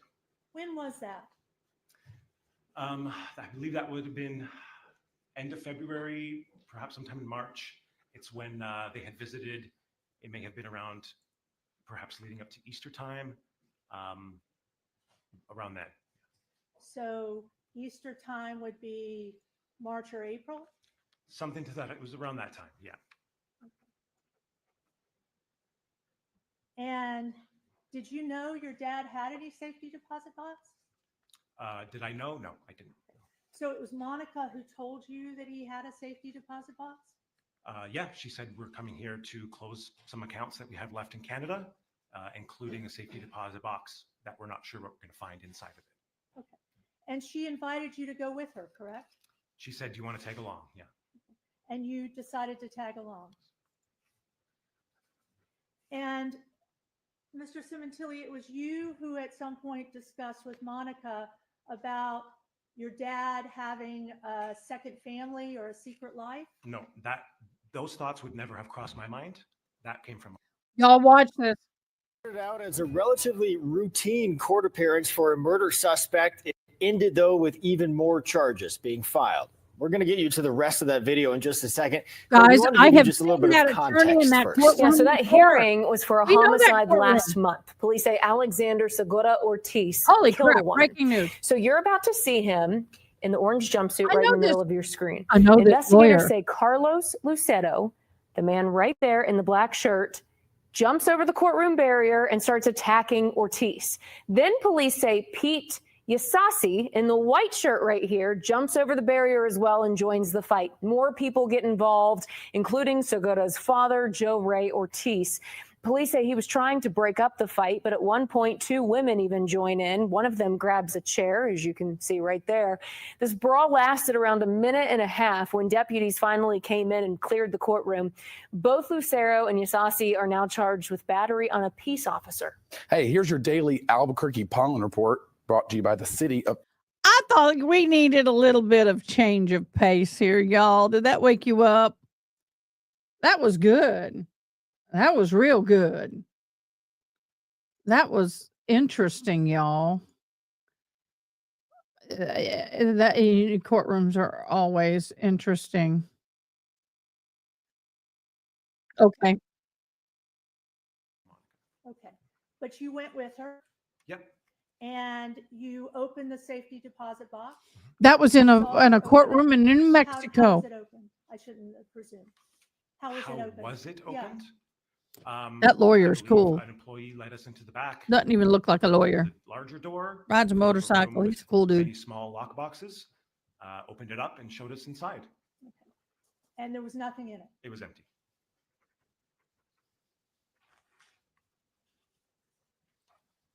When was that? I believe that would have been end of February, perhaps sometime in March. It's when they had visited. It may have been around, perhaps leading up to Easter time, around then. So Easter time would be March or April? Something to that. It was around that time. Yeah. And did you know your dad had any safety deposit box? Did I know? No, I didn't. So it was Monica who told you that he had a safety deposit box? Yeah, she said we're coming here to close some accounts that we have left in Canada, including a safety deposit box that we're not sure what we're going to find inside of it. Okay. And she invited you to go with her, correct? She said, do you want to tag along? Yeah. And you decided to tag along. And Mr. Simontilli, it was you who at some point discussed with Monica about your dad having a second family or a secret life? No, those thoughts would never have crossed my mind. That came from. Y'all watch this. Started out as a relatively routine court appearance for a murder suspect. It ended, though, with even more charges being filed. We're going to get you to the rest of that video in just a second. But we Guys, want to I give you have just a little seen bit that of attorney in context that first. courtroom. Yeah, so that before. hearing was for a We know that homicide courtroom. last month. Police say Alexander Segura Ortiz Holy killed crap, a woman. breaking news. So you're about to see him in the orange jumpsuit I right in know the middle this- of your screen. I know this Investigators lawyer. say Carlos Lucero, the man right there in the black shirt, jumps over the courtroom barrier and starts attacking Ortiz. Then police say Pete Yasasi in the white shirt right here jumps over the barrier as well and joins the fight. More people get involved, including Segura's father, Joe Ray Ortiz. Police say he was trying to break up the fight, but at one point, 2 women even join in. One of them grabs a chair, as you can see right there. This brawl lasted around a minute and a half when deputies finally came in and cleared the courtroom. Both Lucero and Yasasi are now charged with battery on a peace officer. Hey, here's your daily Albuquerque pollen report brought to you by the city of. I thought we needed a little bit of change of pace here, y'all. Did that wake you up? That was good. That was real good. That was interesting, y'all. Courtrooms are always interesting. Okay. Okay. But you went with her Yep. and you opened the safety deposit box. That was in Saw her a open it. courtroom in New How Mexico. was it open? I shouldn't presume. How was it open? Was it Yeah. opened? That lawyer's I believe cool. An employee led us into the back. Doesn't even look like a lawyer. Larger door. Rides a door of motorcycle. room He's a with cool dude. Many small lock boxes. Opened it up and showed us inside. And there was nothing in it. It was empty.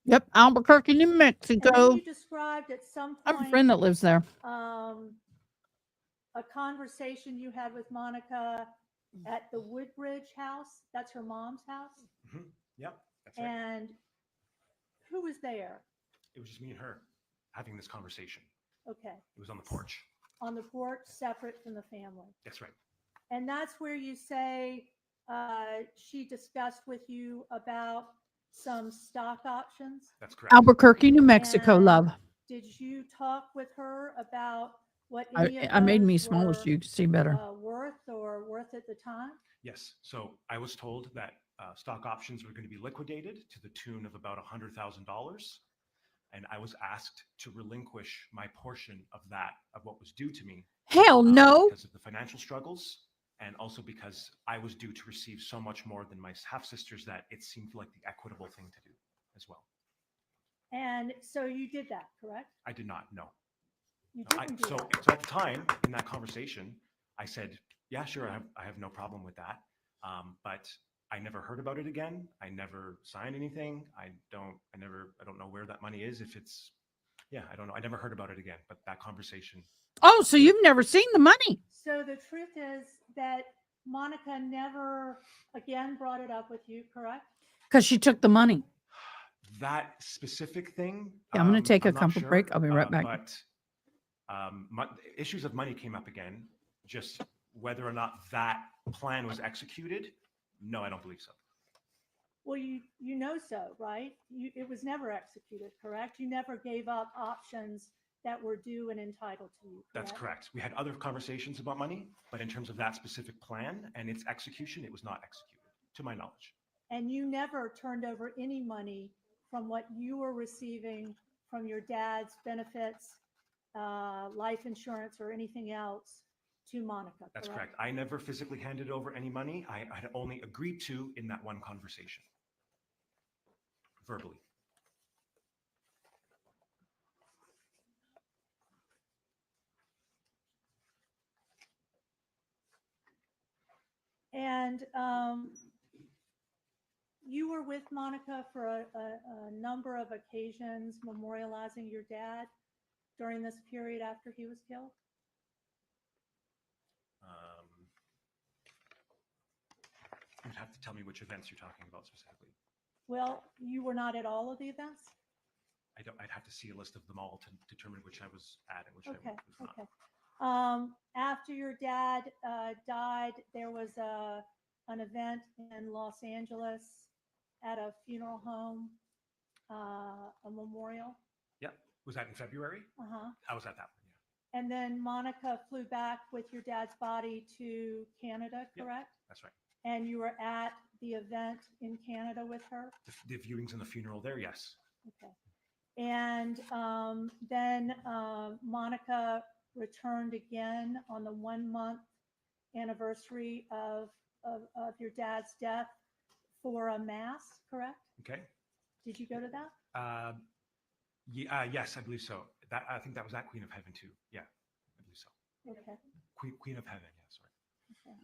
Yep, Albuquerque, New And then Mexico. you described at some I point. have a friend that lives there. A conversation you had with Monica at the Woodbridge house. That's her mom's house. Yep. That's right. And who was there? It was just me and her having this conversation. Okay. It was on the porch. On the porch, separate from the family. That's right. And that's where you say she discussed with you about some stock options. That's correct. Albuquerque, New Mexico, And love. Did you talk with her about what any of I made me those small were, so you could see better. worth or worth at the time? Yes. So I was told that stock options were going to be liquidated to the tune of about $100,000. And I was asked to relinquish my portion of that, of what was due to me. Hell no. Because of the financial struggles. And also because I was due to receive so much more than my half sisters that it seemed like the equitable thing to do as well. And so you did that, correct? I did not, no. You No, didn't do so that. at the time in that conversation, I said, yeah, sure, I have no problem with that. But I never heard about it again. I never signed anything. I don't know where that money is. If it's, I don't know. I never heard about it again, but that conversation. Oh, so you've never seen the money? So the truth is that Monica never again brought it up with you, correct? Because she took the money. That specific thing. Yeah, I'm going to take a I'm not couple sure, break. I'll be right back. But issues of money came up again. Just whether or not that plan was executed, no, I don't believe so. Well, you know so, right? It was never executed, correct? You never gave up options that were due and entitled to you, correct? That's correct. We had other conversations about money, but in terms of that specific plan and its execution, it was not executed, to my knowledge. And you never turned over any money from what you were receiving from your dad's benefits, life insurance, or anything else to Monica, That's correct. I never physically handed over any money. I had only agreed to in that one conversation, verbally. And you were with Monica for a number of occasions memorializing your dad during this period after he was killed? You'd have to tell me which events you're talking about specifically. Well, you were not at all of the events? I'd have to see a list of them all to determine which I was at and which I Okay, was not. okay. After your dad died, there was an event in Los Angeles at a funeral home, a memorial. Yep. Was that in February? Uh-huh. I was at that one. And then Monica flew back with your dad's body to Canada, correct? That's right. And you were at the event in Canada with her? The viewings and the funeral there, yes. Okay. And then Monica returned again on the 1 month anniversary of your dad's death for a mass, correct? Okay. Did you go to that? Yes, I believe so. I think that was at Queen of Heaven too. Yeah, I believe so. Okay. Queen of Heaven. Yeah, sorry. Okay.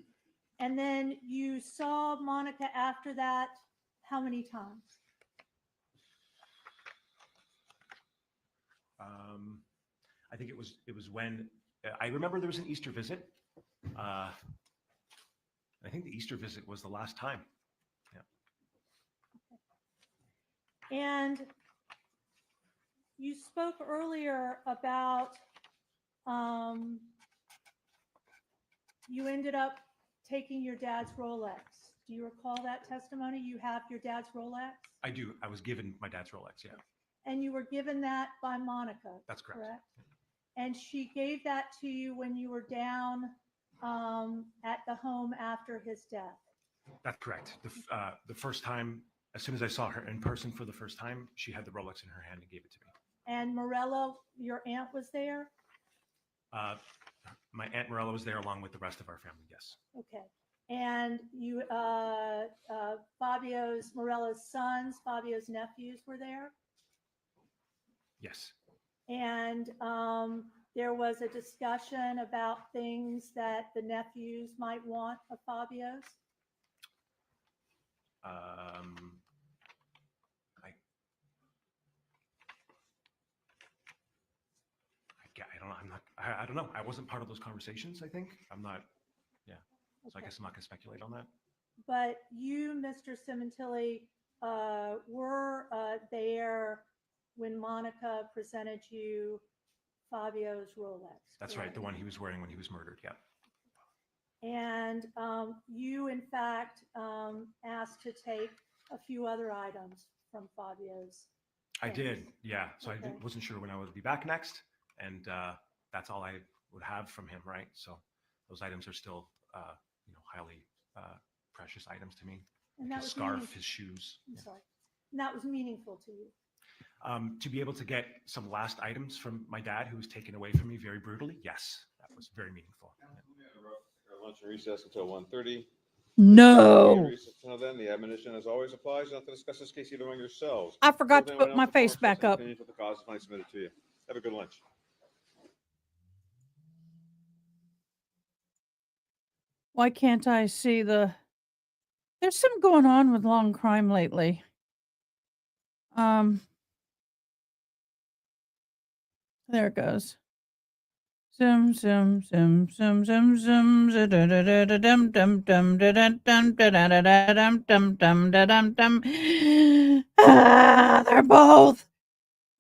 And then you saw Monica after that how many times? I think it was when I remember there was an Easter visit. I think the Easter visit was the last time. Yeah. And you spoke earlier about you ended up taking your dad's Rolex. Do you recall that testimony? You have your dad's Rolex? I do. I was given my dad's Rolex. Yeah. And you were given that by Monica. That's correct. And she gave that to you when you were down at the home after his death. That's correct. The first time, as soon as I saw her in person for the first time, she had the Rolex in her hand and gave it to me. And Morella, your aunt, was there? My Aunt Morella was there along with the rest of our family, yes. Okay. And you, Morella's sons, Fabio's nephews were there? Yes. And there was a discussion about things that the nephews might want of Fabio's? I don't know. I wasn't part of those conversations, I think. I'm not, yeah. So I guess I'm not going to speculate on that. But you, Mr. Simontilli, were there when Monica presented you Fabio's Rolex. That's right. The one he was wearing when he was murdered. Yeah. And you, in fact, asked to take a few other items from Fabio's. I things. did. Yeah. So Okay. I wasn't sure when I would be back next. And that's all I would have from him. Right. So those items are still, highly precious items to me. And Like that his was scarf, meaningful. his shoes. I'm sorry. And that was meaningful to you. To be able to get some last items from my dad, who was taken away from me very brutally, yes, that was very meaningful. Our lunch and recess until 1:30. No. Until then, the admonition as always applies. Not to discuss this case either among yourselves. I forgot Or to with anyone put my else face before back discussing up. opinions with the cause is finally submitted to you. Have a good lunch. Why can't I see the... There's some going on with long crime lately. There it goes. Zoom, zoom, zoom, zoom, zoom, zoom, dum dum dum dum dum dum dum dum dum. Ah,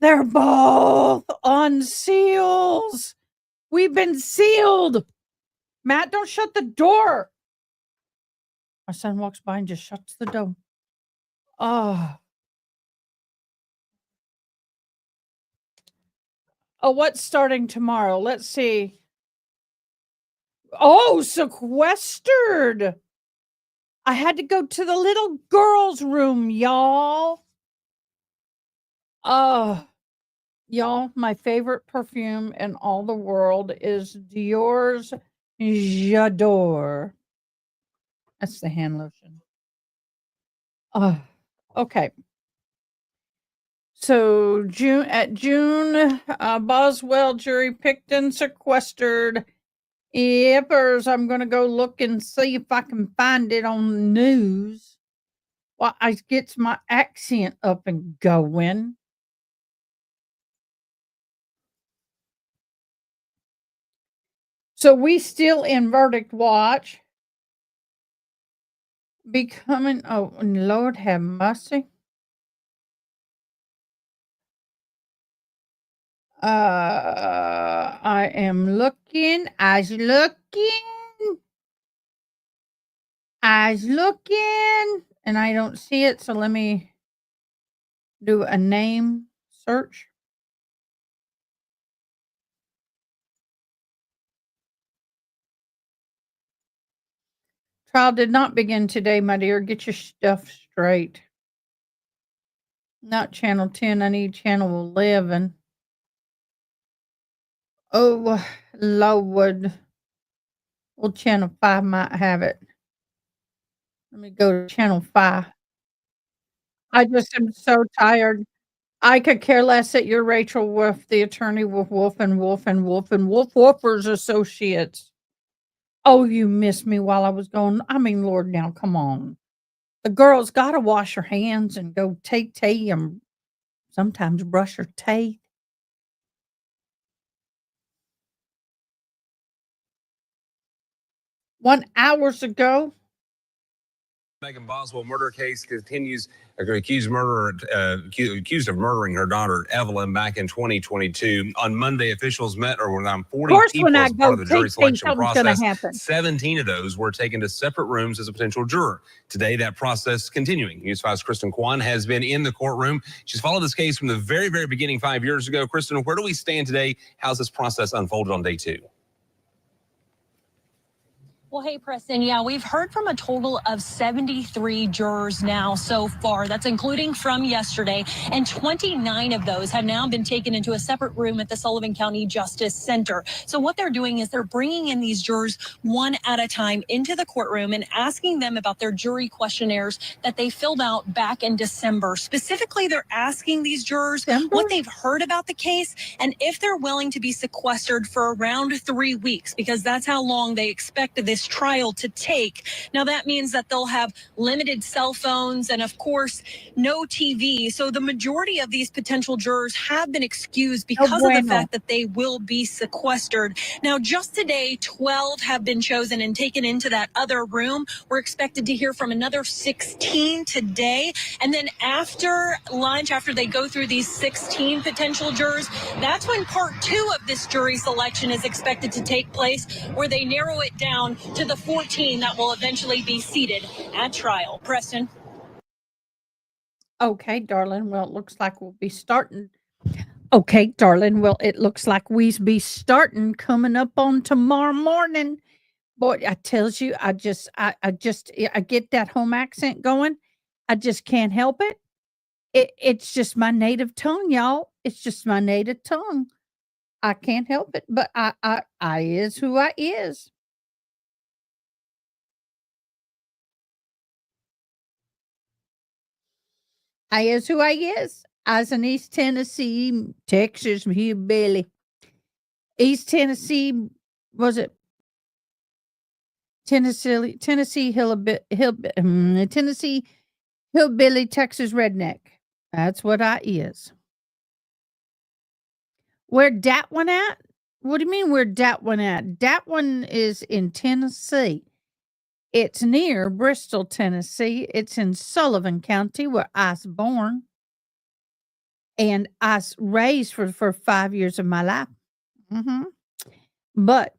they're both on seals. We've been sealed. Matt, don't shut the door. My son walks by and just shuts the door. Oh. Oh, what's starting tomorrow? Let's see. Oh, sequestered. I had to go to the little girl's room, y'all. Oh, y'all, my favorite perfume in all the world is Dior's J'adore. That's the hand lotion. Okay. So June, Boswell jury picked and sequestered. Yippers, I'm going to go look and see if I can find it on the news while I gets my accent up and going. So we still in verdict watch. Becoming, oh, Lord have mercy. I am looking, eyes looking, and I don't see it. So let me do a name search. Trial did not begin today, my dear. Get your stuff straight. Not channel 10. I need channel 11. Oh, Lord. Well, channel 5 might have it. Let me go to channel 5. I just am so tired. I could care less that you're Rachel Wolf, the attorney with Wolf and Wolf and Wolf and Wolf Wolfers Associates. Oh, you missed me while I was gone. I mean, Lord, now come on. The girl's got to wash her hands and go take tea and sometimes brush her teeth. Hours ago. Megan Boswell murder case continues. Accused of murdering her daughter Evelyn back in 2022. On Monday, officials met around 40 people When I as part go of the jury take tea, selection something's gonna process. happen. 17 of those were taken to separate rooms as a potential juror. Today, that process continuing. News 5's Kristen Kwan has been in the courtroom. She's followed this case from the very, very beginning 5 years ago. Kristen, where do we stand today? How's this process unfolded on day 2? Well, hey, Preston. Yeah, we've heard from a total of 73 jurors now so far. That's including from yesterday. And 29 of those have now been taken into a separate room at the Sullivan County Justice Center. So what they're doing is they're bringing in these jurors one at a time into the courtroom and asking them about their jury questionnaires that they filled out back in December. Specifically, they're asking these jurors what they've heard about the case and if they're willing to be sequestered for around 3 weeks, because that's how long they expect this trial to take. Now, that means that they'll have limited cell phones and, of course, no TV. So the majority of these potential jurors have been excused because of the fact that they will be sequestered. Now, just today, 12 have been chosen and taken into that other room. We're expected to hear from another 16 today. And then after lunch, after they go through these 16 potential jurors, that's when part 2 of this jury selection is expected to take place, where they narrow it down to the 14 that will eventually be seated at trial. Preston. Okay, darling. Well, it looks like we'll be starting. Okay, darling. Well, it looks like we be starting coming up on tomorrow morning. Boy, I tells you, I get that home accent going. I just can't help it. It's just my native tongue, y'all. It's just my native tongue. I can't help it, but I is who I is. I is who I is. I's an East Tennessee, Texas hillbilly. East Tennessee, was it Tennessee Tennessee Tennessee hillbilly, Texas redneck. That's what I is. Where dat one at? What do you mean where dat one at? Dat one is in Tennessee. It's near Bristol, Tennessee. It's in Sullivan County where I's born. And I's raised for 5 years of my life. But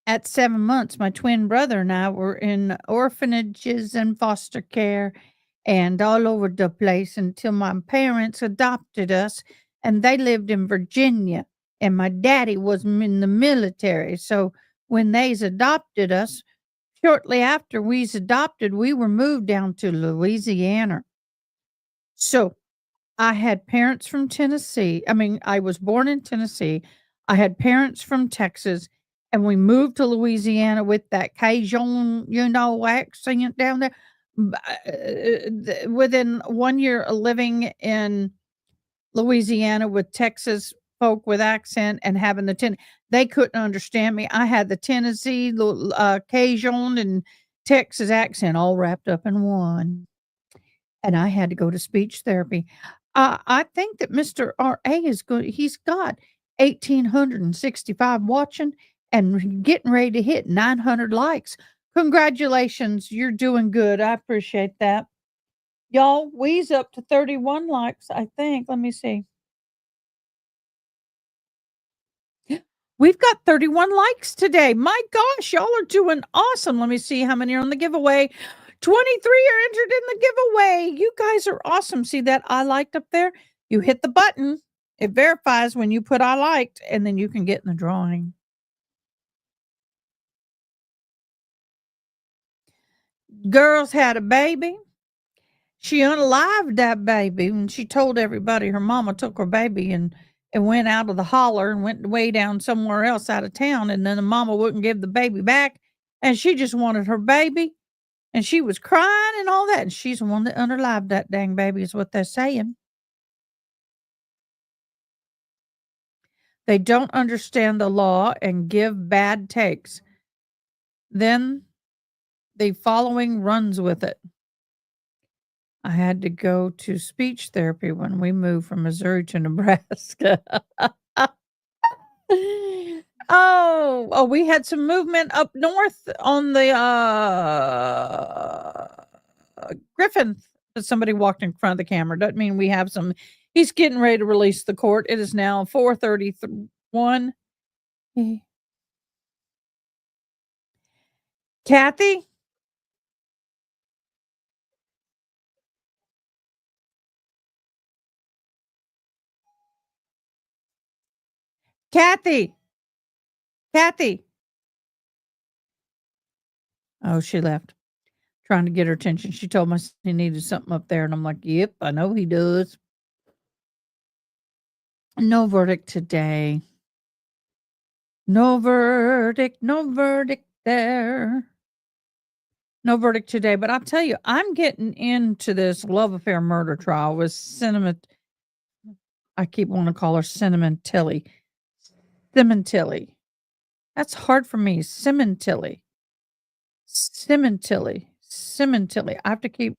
at 7 months, my twin brother and I were in orphanages and foster care and all over the place until my parents adopted us, and they lived in Virginia, and my daddy was in the military. So when they's adopted us, shortly after we's adopted, we were moved down to Louisiana. So I had parents from Tennessee. I mean, I was born in Tennessee. I had parents from Texas, and we moved to Louisiana with that Cajun, accent down there. Within 1 year of living in Louisiana with Texas folk with accent and having they couldn't understand me. I had the Tennessee, Cajun, and Texas accent all wrapped up in one. And I had to go to speech therapy. I think that Mr. R.A. is good. He's got 1,865 watching and getting ready to hit 900 likes. Congratulations. You're doing good. I appreciate that. Y'all, we's up to 31 likes, I think. Let me see. We've got 31 likes today. My gosh, y'all are doing awesome. Let me see how many are on the giveaway. 23 are entered in the giveaway. You guys are awesome. See that I liked up there? You hit the button. It verifies when you put I liked, and then you can get in the drawing. Girls had a baby. She unalived that baby and she told everybody her mama took her baby and went out of the holler and went way down somewhere else out of town. And then the mama wouldn't give the baby back. And she just wanted her baby. And she was crying and all that. And she's the one that unalived that dang baby, is what they're saying. They don't understand the law and give bad takes. Then the following runs with it. I had to go to speech therapy when we moved from Missouri to Nebraska. Oh, we had some movement up north on the Griffith. Somebody walked in front of the camera. Doesn't mean we have some. He's getting ready to release the court. It is now 4:31. Kathy? Kathy? Kathy? Oh, she left. Trying to get her attention. She told me he needed something up there, and I'm like, "Yep, I know he does." No verdict today. No verdict there. No verdict today, but I'll tell you, I'm getting into this love affair murder trial with Cinnamon. I keep wanting to call her Cinnamon Tilly. Cinnamon Tilly. That's hard for me. Cinnamon Tilly. Cinnamon Tilly. Cinnamon Tilly. I have to keep.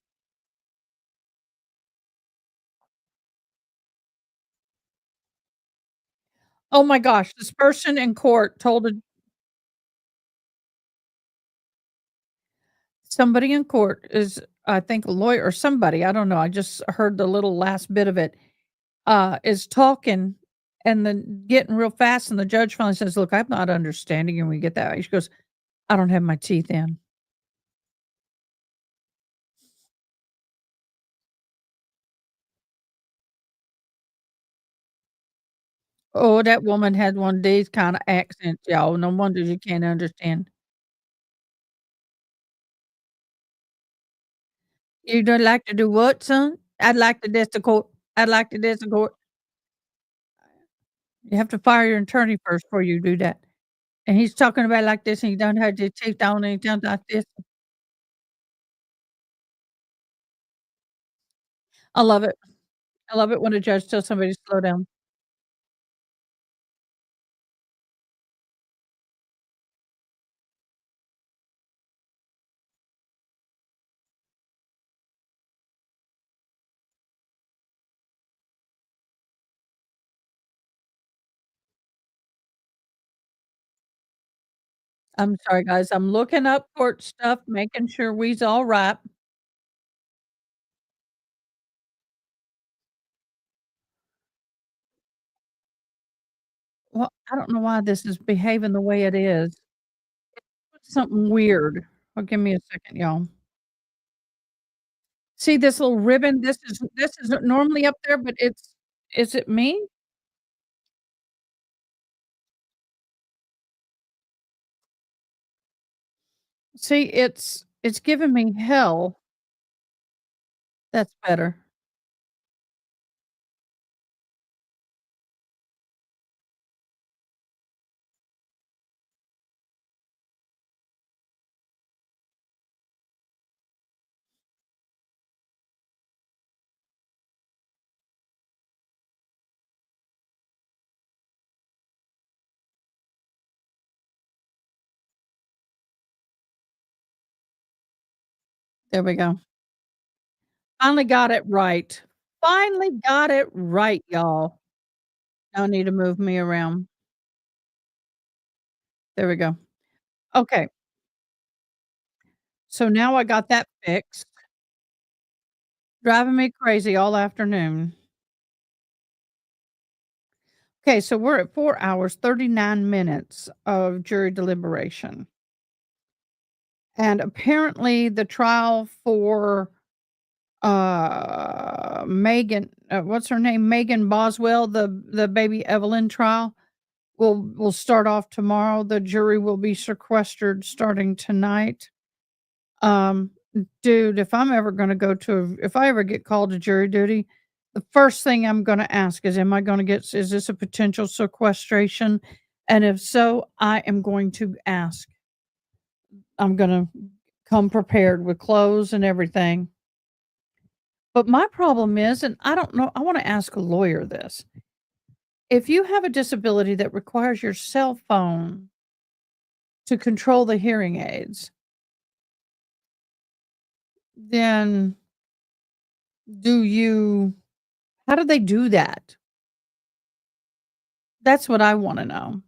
Oh my gosh, this person in court told somebody in court is, I think, a lawyer or somebody, I don't know. I just heard the little last bit of it, is talking and then getting real fast. And the judge finally says, "Look, I'm not understanding." And we get that. She goes, "I don't have my teeth in." Oh, that woman had one of these kind of accents, y'all. No wonder you can't understand. You don't like to do what, son? I'd like to desk the court. I'd like to desk the court. You have to fire your attorney first before you do that. And he's talking about it like this, and you don't have your teeth on, and he sounds like this. I love it. I love it when a judge tells somebody to slow down. I'm sorry, guys. I'm looking up court stuff, making sure we's all right. Well, I don't know why this is behaving the way it is. Something weird. Oh, give me a second, y'all. See this little ribbon? This is normally up there, but it's is it me? See, it's giving me hell. That's better. There we go. Finally got it right. Finally got it right, y'all. Y'all need to move me around. There we go. Okay. So now I got that fixed. Driving me crazy all afternoon. Okay, so we're at 4 hours, 39 minutes of jury deliberation. And apparently the trial for Megan, what's her name? Megan Boswell, the baby Evelyn trial will start off tomorrow. The jury will be sequestered starting tonight. Dude, if I'm ever gonna go to if I ever get called to jury duty, the first thing I'm gonna ask is, is this a potential sequestration? And if so, I am going to ask. I'm gonna come prepared with clothes and everything. But my problem is, and I don't know, I wanna ask a lawyer this. If you have a disability that requires your cell phone to control the hearing aids, then how do they do that? That's what I wanna know.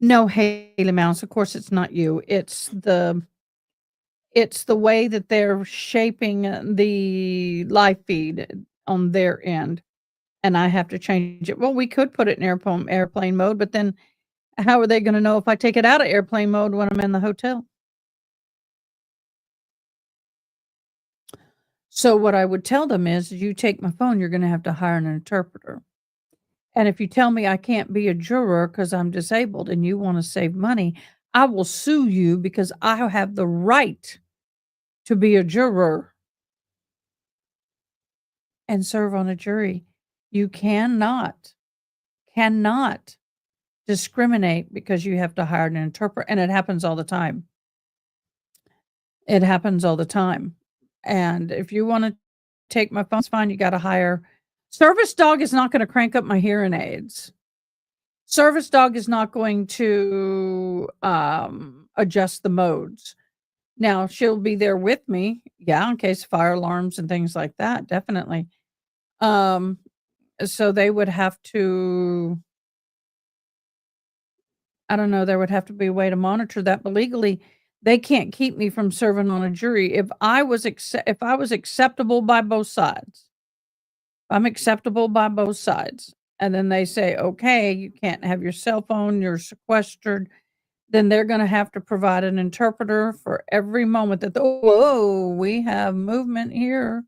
No, Haley Mouse, of course, it's not you. It's the way that they're shaping the live feed on their end, and I have to change it. Well, we could put it in airplane mode, but then how are they gonna know if I take it out of airplane mode when I'm in the hotel? So what I would tell them is, "You take my phone, you're gonna have to hire an interpreter. And if you tell me I can't be a juror because 'cause I'm disabled and you wanna save money, I will sue you because I have the right to be a juror and serve on a jury. You cannot discriminate because you have to hire an interpreter, and it happens all the time. It happens all the time. And if you wanna take my phone, it's fine, you gotta hire Service Dog is not gonna crank up my hearing aids. Service Dog is not going to, adjust the modes. Now, she'll be there with me, yeah, in case fire alarms and things like that, definitely. Um, so they would have to I don't know, there would have to be a way to monitor that, but legally, they can't keep me from serving on a jury. If I was acceptable by both sides, I'm acceptable by both sides, and then they say, "Okay, you can't have your cell phone, you're sequestered," then they're gonna have to provide an interpreter for every moment that "Whoa, we have movement here,"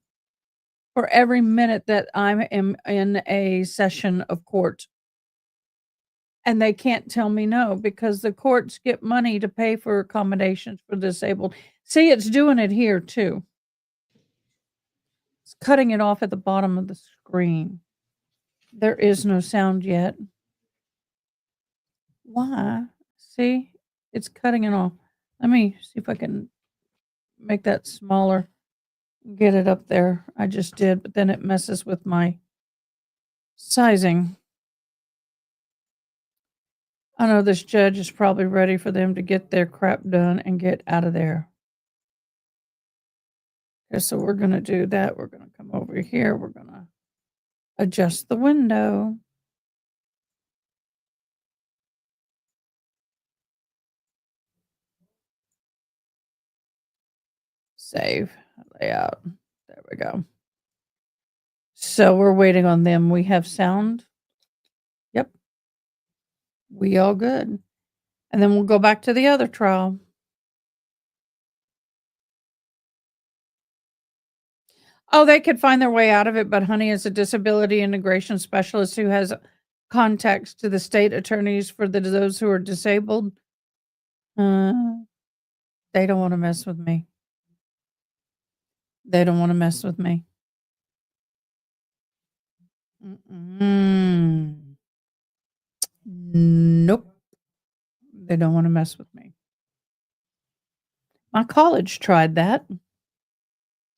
for every minute that I am in a session of court. And they can't tell me no because the courts get money to pay for accommodations for disabled. See, it's doing it here too. It's cutting it off at the bottom of the screen. There is no sound yet. Why? See? It's cutting it off. Let me see if I can make that smaller. Get it up there. I just did, but then it messes with my sizing. I know this judge is probably ready for them to get their crap done and get out of there. Okay, so we're gonna do that. We're gonna come over here. We're gonna adjust the window. Save layout. There we go. So we're waiting on them. We have sound. Yep. We all good. And then we'll go back to the other trial. Oh, they could find their way out of it, but honey is a disability integration specialist who has contacts to the state attorneys for those who are disabled. They don't want to mess with me. They don't want to mess with me. Nope. They don't want to mess with me. My college tried that.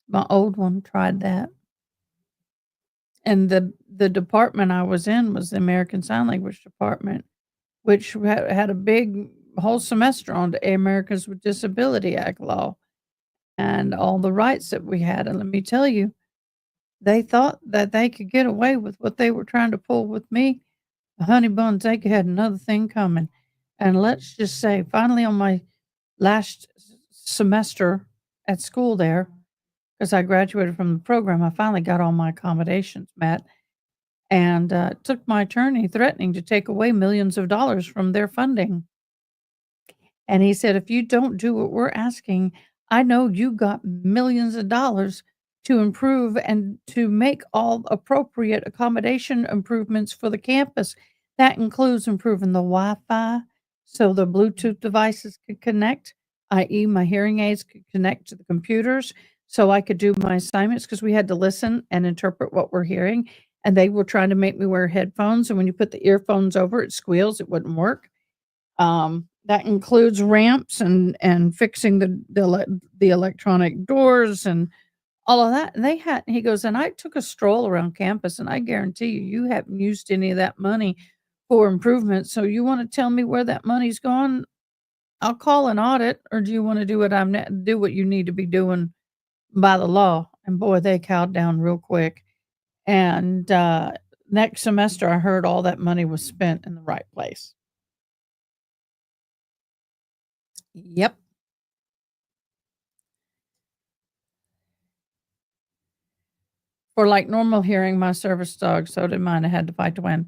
My old one tried that. And the department I was in was the American Sign Language department, which had a big whole semester on the Americans with Disability Act law and all the rights that we had. And let me tell you, they thought that they could get away with what they were trying to pull with me. The honey buns, they had another thing coming. And let's just say, finally, on my last semester at school there, because I graduated from the program, I finally got all my accommodations met. And it took my attorney threatening to take away millions of dollars from their funding. And he said, if you don't do what we're asking, I know you got millions of dollars to improve and to make all appropriate accommodation improvements for the campus. That includes improving the Wi-Fi so the Bluetooth devices could connect. i.e., my hearing aids could connect to the computers so I could do my assignments because we had to listen and interpret what we're hearing. And they were trying to make me wear headphones. And when you put the earphones over, it squeals, it wouldn't work. That includes ramps and fixing the electronic doors and all of that. And he goes, and I took a stroll around campus, and I guarantee you haven't used any of that money for improvement. So you want to tell me where that money's gone? I'll call an audit, or do you want to do what you need to be doing by the law? And boy, they cowed down real quick. And next semester, I heard all that money was spent in the right place. Yep. For like normal hearing, my service dog, so did mine. I had to fight to win.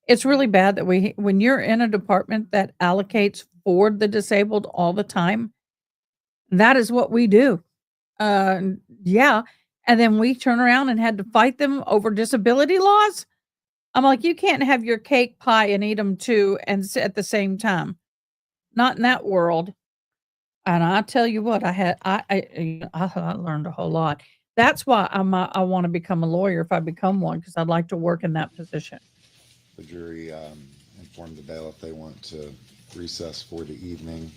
It's really bad that when you're in a department that allocates for the disabled all the time, that is what we do. Yeah. And then we turn around and had to fight them over disability laws. I'm like, you can't have your cake, pie, and eat them too, and at the same time. Not in that world. And I tell you what, I learned a whole lot. That's why I want to become a lawyer if I become one, because I'd like to work in that position. The jury informed the bailiff they want to recess for the evening.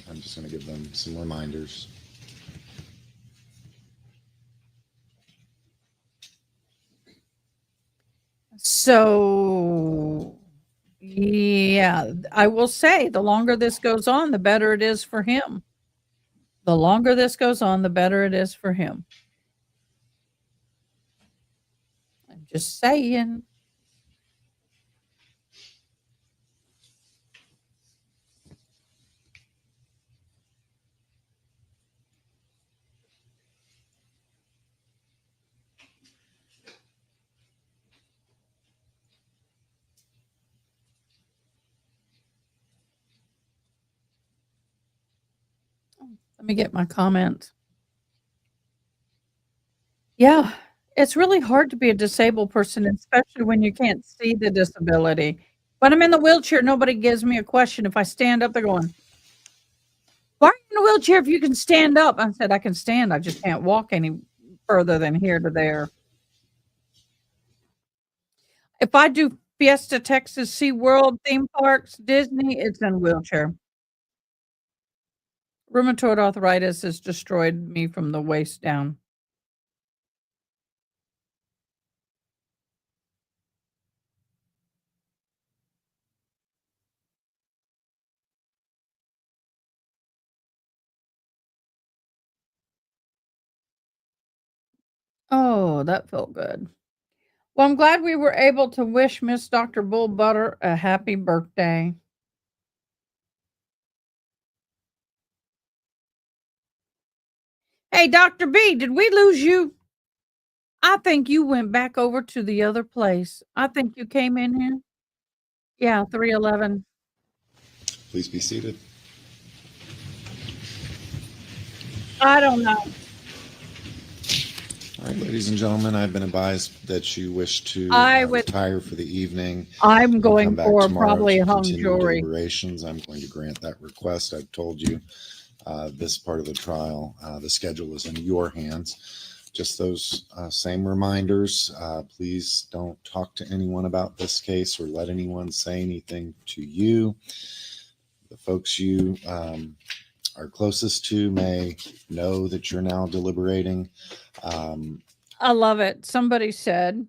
I'm just going to give them some reminders. So, yeah, I will say the longer this goes on, the better it is for him. The longer this goes on, the better it is for him. I'm just saying. Let me get my comment. Yeah, it's really hard to be a disabled person, especially when you can't see the disability. When I'm in the wheelchair, nobody gives me a question. If I stand up, they're going, "Why are you in a wheelchair if you can stand up?" I said, "I can stand. I just can't walk any further than here to there." If I do Fiesta, Texas, SeaWorld, theme parks, Disney, it's in a wheelchair. Rheumatoid arthritis has destroyed me from the waist down. Oh, that felt good. Well, I'm glad we were able to wish Miss Dr. Bull Butter a happy birthday. Hey, Dr. B, did we lose you? I think you went back over to the other place. I think you came in here. Yeah, 311. Please be seated. I don't know. All right, ladies and gentlemen, I've been advised that you wish to retire for the evening. I'm and going come back for tomorrow probably to a hung continue jury. deliberations. I'm going to grant that request. I've told you this part of the trial, the schedule is in your hands. Just those same reminders. Please don't talk to anyone about this case or let anyone say anything to you. The folks you are closest to may know that you're now deliberating. I love it. Somebody said,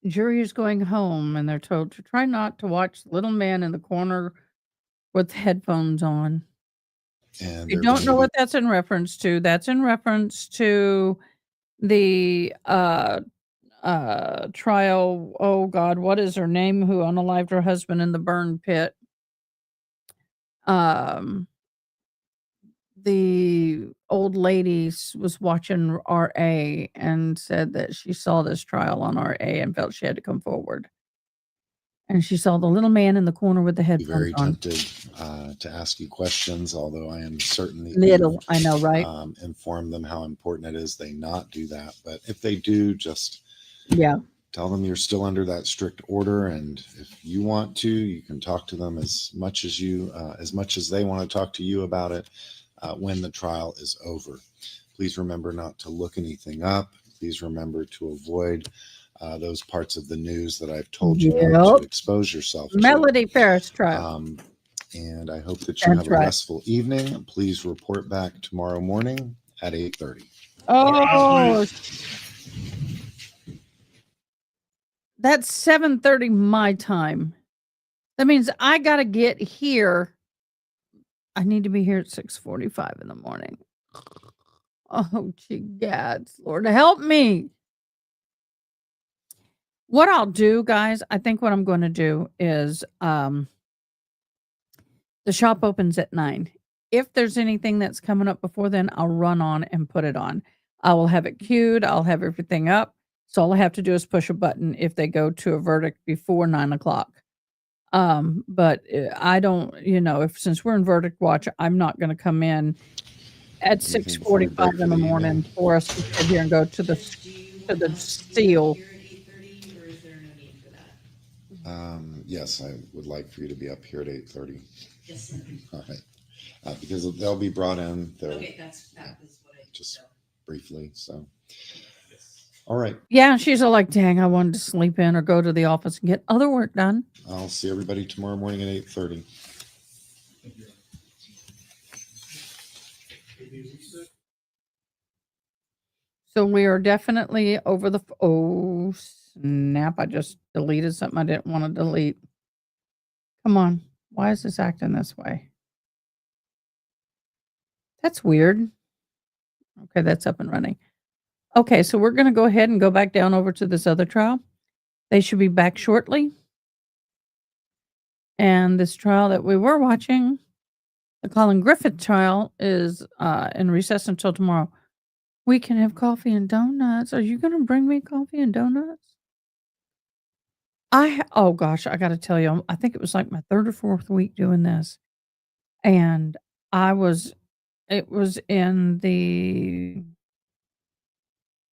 jury is going home, and they're told to try not to watch Little Man in the corner with headphones on. And You they're don't going know to what that's in reference to. That's in reference to the trial. Oh God, what is her name? Who unalived her husband in the burn pit? The old lady was watching RA and said that she saw this trial on RA and felt she had to come forward. And she saw the little man in the corner with the be headphones very on. tempted to ask you questions, although I am certain that Little, I know, right? inform them how important it is they not do that. But if they do, just Yeah. tell them you're still under that strict order, and if you want to, you can talk to them as much as they want to talk to you about it. when the trial is over. Please remember not to look anything up. Please remember to avoid those parts of the news that I've told you not Yep. to expose yourself to. Melody Ferris trial. And I hope that you That's have a right. restful evening. Please report back tomorrow morning at 8:30. Oh, that's 7:30 my time. That means I got to get here. I need to be here at 6:45 in the morning. Oh, gee, gads, Lord, help me. What I'll do, guys, I think what I'm going to do is the shop opens at 9. If there's anything that's coming up before then, I'll run on and put it on. I will have it queued. I'll have everything up. So all I have to do is push a button if they go to a verdict before 9 o'clock. But I don't, if since we're in verdict watch, I'm not going to come in at Anything before we 6:45 break in for the the morning evening? for us to sit here and go to the seal. Yes, I would like for you to be up here at 8:30. Yes, sir. All right. Because they'll be brought in. Okay, that was what I just briefly. So, all right. Yeah, she's all like, dang, I wanted to sleep in or go to the office and get other work done. I'll see everybody tomorrow morning at 8:30. So we are definitely over the. Oh, snap. I just deleted something I didn't want to delete. Come on. Why is this acting this way? That's weird. Okay, that's up and running. Okay, so we're going to go ahead and go back down over to this other trial. They should be back shortly. And this trial that we were watching, the Collin Griffith trial, is in recess until tomorrow. We can have coffee and donuts. Are you going to bring me coffee and donuts? Oh gosh, I got to tell you, I think it was like my third or fourth week doing this. And it was in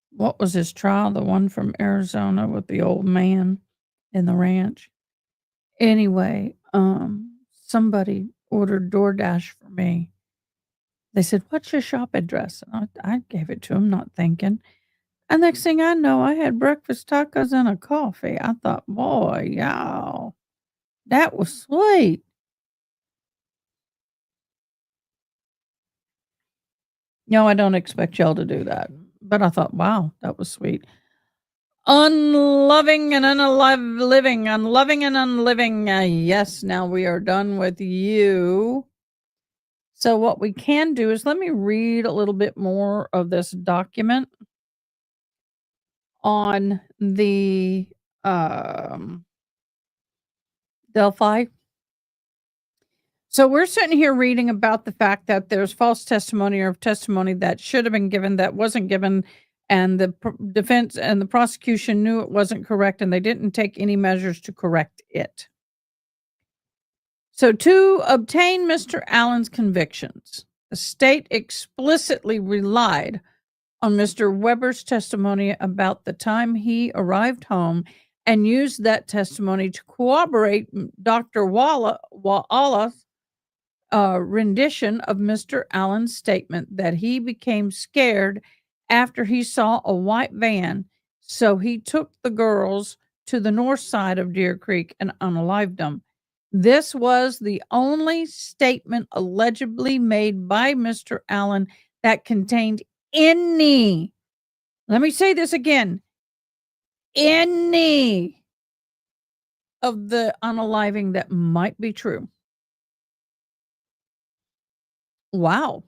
what was his trial? The one from Arizona with the old man in the ranch. Anyway, somebody ordered DoorDash for me. They said, "What's your shop address?" And I gave it to him, not thinking. And next thing I know, I had breakfast tacos and a coffee. I thought, boy, y'all, that was sweet. No, I don't expect y'all to do that. But I thought, wow, that was sweet. Unloving and unliving, unloving and unliving. Yes, now we are done with you. So what we can do is let me read a little bit more of this document on the Delphi. So we're sitting here reading about the fact that there's false testimony or testimony that should have been given that wasn't given, and the defense and the prosecution knew it wasn't correct, and they didn't take any measures to correct it. So to obtain Mr. Allen's convictions, the state explicitly relied on Mr. Weber's testimony about the time he arrived home and used that testimony to corroborate Dr. Wallace's rendition of Mr. Allen's statement that he became scared after he saw a white van, so he took the girls to the north side of Deer Creek and unalived them. This was the only statement allegedly made by Mr. Allen that contained any, let me say this again, any of the unaliving that might be true. Wow.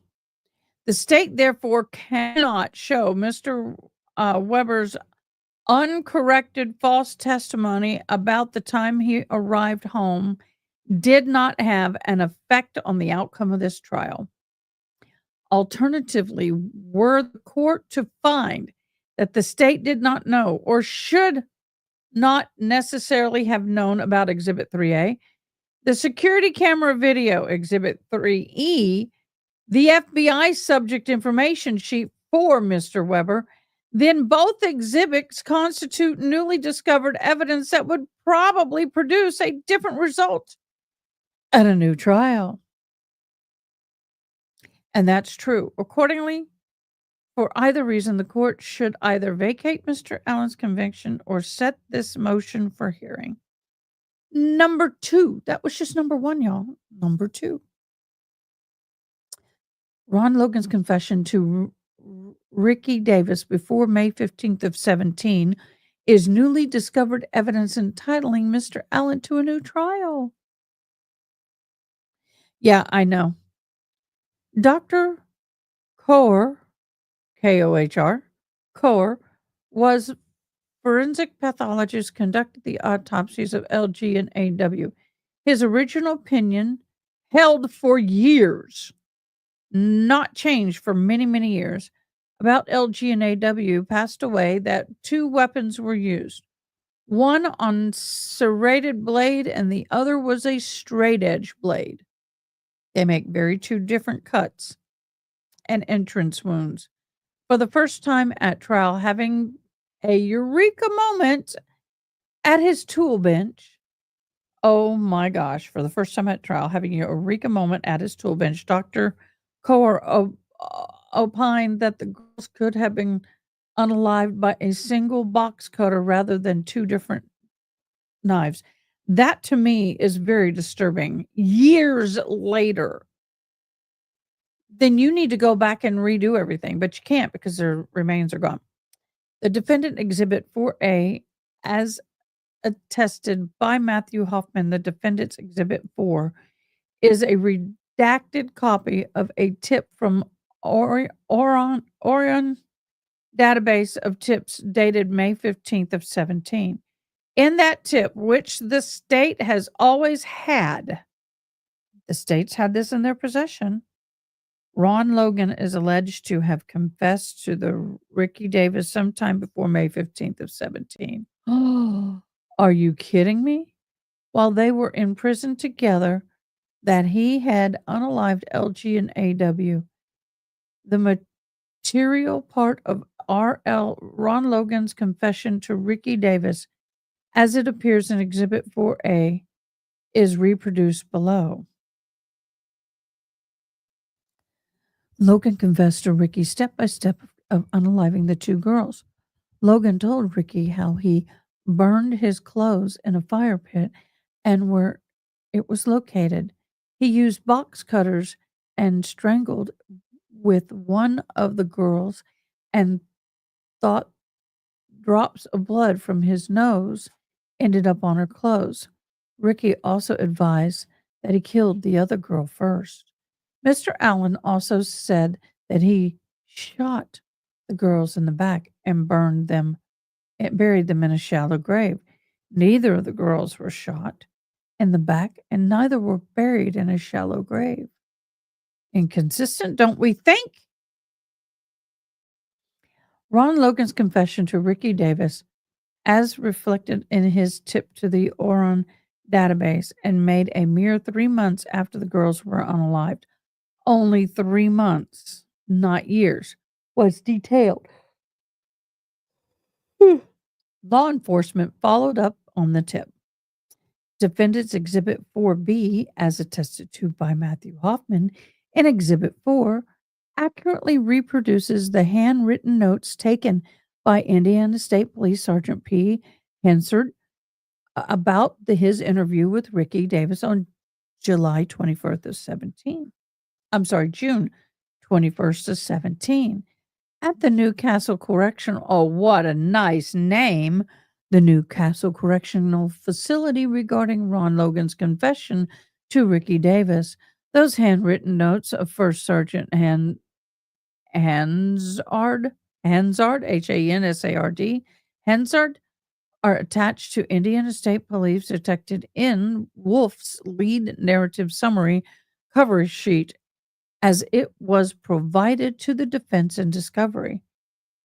The state, therefore, cannot show Mr. Weber's uncorrected false testimony about the time he arrived home did not have an effect on the outcome of this trial. Alternatively, were the court to find that the state did not know or should not necessarily have known about Exhibit 3A, the security camera video, Exhibit 3E, the FBI subject information sheet for Mr. Weber, then both exhibits constitute newly discovered evidence that would probably produce a different result at a new trial. And that's true. Accordingly, for either reason, the court should either vacate Mr. Allen's conviction or set this motion for hearing. Number 2. That was just number 1, y'all. Number 2. Ron Logan's confession to Ricky Davis before May 15th of 17 is newly discovered evidence entitling Mr. Allen to a new trial. Yeah, I know. Dr. Kohr, Kohr, Kohr was forensic pathologist conducted the autopsies of LG and AW. His original opinion, held for years, not changed for many, many years, about LG and AW, passed away that 2 weapons were used. One on serrated blade and the other was a straight edge blade. They make very 2 different cuts and entrance wounds. For the first time at trial, having a eureka moment at his tool bench. Oh my gosh, for the first time at trial, having a eureka moment at his tool bench, Dr. Kohr opined that the girls could have been unalived by a single box cutter rather than 2 different knives. That to me is very disturbing. Years later, then you need to go back and redo everything, but you can't because their remains are gone. The defendant exhibit 4A, as attested by Matthew Hoffman, the defendant's exhibit 4, is a redacted copy of a tip from Orion database of tips dated May 15th of 17. In that tip, which the state has always had, the states had this in their possession, Ron Logan is alleged to have confessed to the Ricky Davis sometime before May 15th of 17. Are you kidding me? While they were in prison together, that he had unalived LG and AW. The material part of Ron Logan's confession to Ricky Davis, as it appears in Exhibit 4A, is reproduced below. Logan confessed to Ricky step by step of unaliving the 2 girls. Logan told Ricky how he burned his clothes in a fire pit and where it was located. He used box cutters and strangled with one of the girls and thought drops of blood from his nose ended up on her clothes. Ricky also advised that he killed the other girl first. Mr. Allen also said that he shot the girls in the back and buried them in a shallow grave. Neither of the girls were shot in the back, and neither were buried in a shallow grave. Inconsistent, don't we think? Ron Logan's confession to Ricky Davis, as reflected in his tip to the Orion database and made a mere 3 months after the girls were unalived, only 3 months, not years, was detailed. Law enforcement followed up on the tip. Defendant's Exhibit 4B, as attested to by Matthew Hoffman, in Exhibit 4, accurately reproduces the handwritten notes taken by Indiana State Police Sergeant P. Hensard about his interview with Ricky Davis on July 21st of 17. June 21st of 17. At the Newcastle Correctional, oh, what a nice name, the Newcastle Correctional Facility, regarding Ron Logan's confession to Ricky Davis. Those handwritten notes of First Sergeant Hansard, Hansard, Hansard, are attached to Indiana State Police Detective N. Wolf's lead narrative summary cover sheet, as it was provided to the defense in discovery.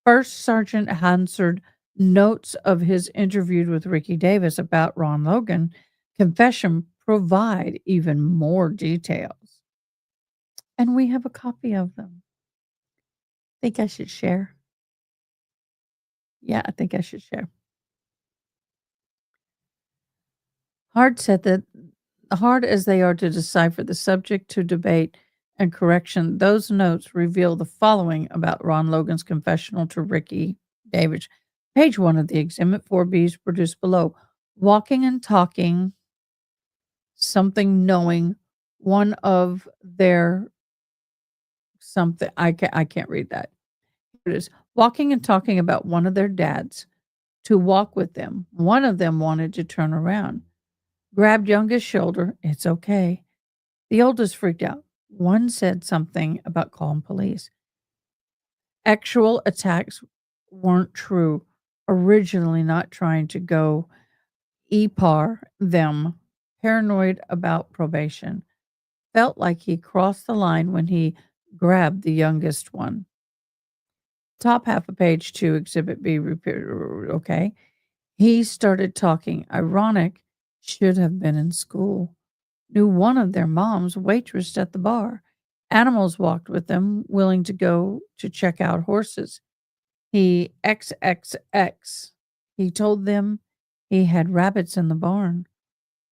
First Sergeant Hansard notes of his interview with Ricky Davis about Ron Logan confession provide even more details. And we have a copy of them. Think I should share? Yeah, I think I should share. Hard said that hard as they are to decipher, the subject to debate And correction, those notes reveal the following about Ron Logan's confessional to Ricky Davis. Page 1 of the exhibit 4B is produced below. Walking and talking, something knowing, one of their something. I can't read that. Here it is. Walking and talking about one of their dads to walk with them. One of them wanted to turn around. Grabbed youngest shoulder. It's okay. The oldest freaked out. One said something about calling police. Actual attacks weren't true. Originally not trying to go EPAR them. Paranoid about probation. Felt like he crossed the line when he grabbed the youngest one. Top half of page 2, exhibit B, okay. He started talking. Ironic, should have been in school. Knew one of their moms, waitress at the bar. Animals walked with them, willing to go to check out horses. He XXX. He told them he had rabbits in the barn.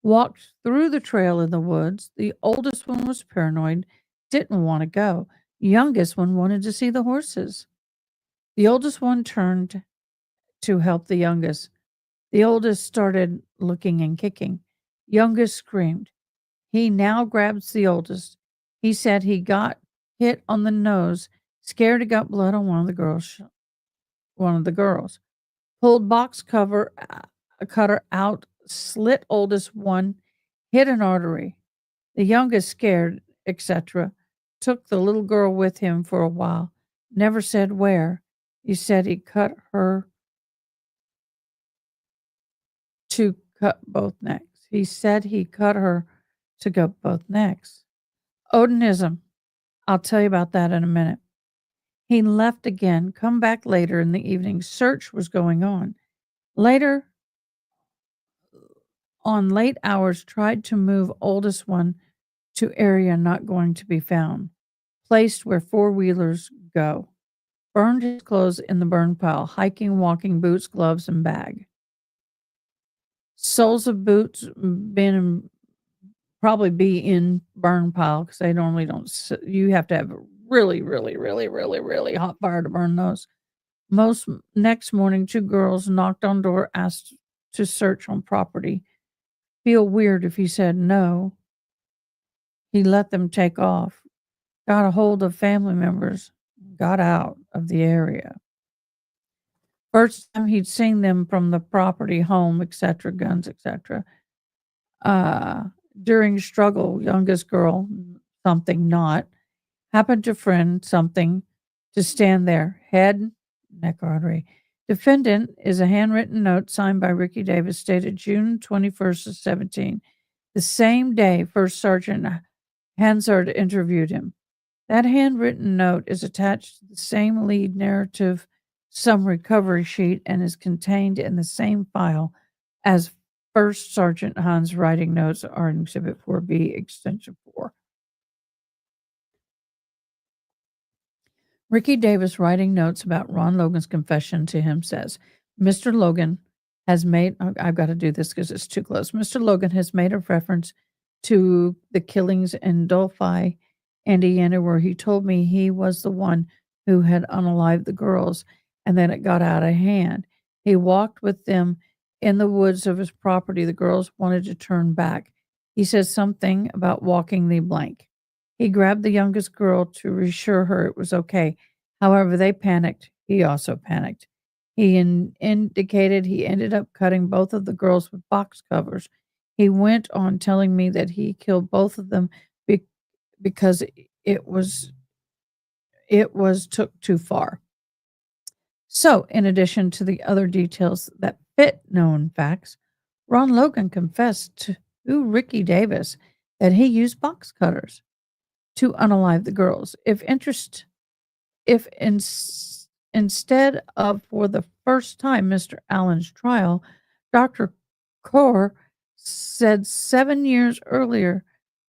Walked through the trail in the woods. The oldest one was paranoid, didn't want to go. Youngest one wanted to see the horses. The oldest one turned to help the youngest. The oldest started looking and kicking. Youngest screamed. He now grabs the oldest. He said he got hit on the nose, scared he got blood on one of the girls. Pulled box cutter out, slit oldest one, hit an artery. The youngest scared, etc. Took the little girl with him for a while. Never said where. He said he cut her to cut both necks. He said he cut her to cut both necks. Odinism. I'll tell you about that in a minute. He left again, come back later in the evening. Search was going on. Later, on late hours, tried to move oldest one to area not going to be found. Placed where four-wheelers go. Burned his clothes in the burn pile. Hiking, walking, boots, gloves, and bag. Soles of boots probably be in burn pile because they normally don't. You have to have a really, really, really, really, really hot fire to burn those. Next morning, 2 girls knocked on door, asked to search on property. Feel weird if he said no. He let them take off. Got a hold of family members. Got out of the area. First time he'd seen them from the property, home, etc., guns, etc. During struggle, youngest girl, something not, happened to friend, something, to stand there, head, neck artery. Defendant is a handwritten note signed by Ricky Davis, dated June 21st of 17. The same day, First Sergeant Hansard interviewed him. That handwritten note is attached to the same lead narrative summary recovery sheet and is contained in the same file as First Sergeant Hans' writing notes are in Exhibit 4B, Extension 4. Ricky Davis writing notes about Ron Logan's confession to him says, Mr. Logan has made, I've got to do this because it's too close. Mr. Logan has made a reference to the killings in Delphi, Indiana, where he told me he was the one who had unalived the girls and then it got out of hand. He walked with them in the woods of his property. The girls wanted to turn back. He said something about walking the blank. He grabbed the youngest girl to reassure her it was okay. However, they panicked. He also panicked. He indicated he ended up cutting both of the girls with box covers. He went on telling me that he killed both of them because it was took too far. So, in addition to the other details that fit known facts, Ron Logan confessed to Ricky Davis that he used box cutters to unalive the girls. Instead of for the first time Mr. Allen's trial, Dr. Kaur said 7 years earlier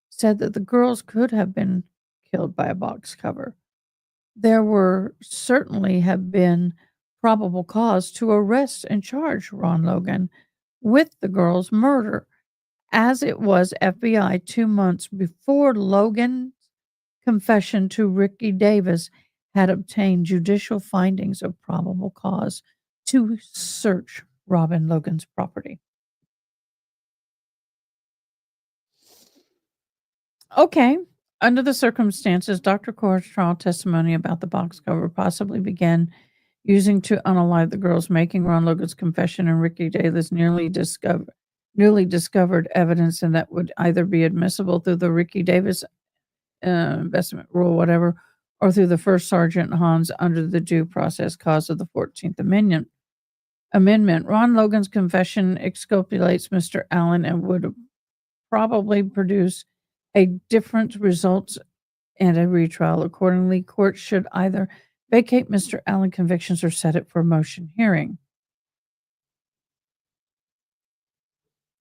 said that the girls could have been killed by a box cover. There were certainly have been probable cause to arrest and charge Ron Logan with the girls' murder, as it was FBI 2 months before Logan's confession to Ricky Davis had obtained judicial findings of probable cause to search Robin Logan's property. Okay. Under the circumstances, Dr. Core's trial testimony about the box cover possibly began using to unalive the girls, making Ron Logan's confession and Ricky Davis newly discovered evidence, and that would either be admissible through the Ricky Davis investment rule, whatever, or through the First Sergeant Hans under the due process clause of the 14th Amendment. Ron Logan's confession exculpates Mr. Allen and would probably produce a different result and a retrial. Accordingly, courts should either vacate Mr. Allen convictions or set it for a motion hearing.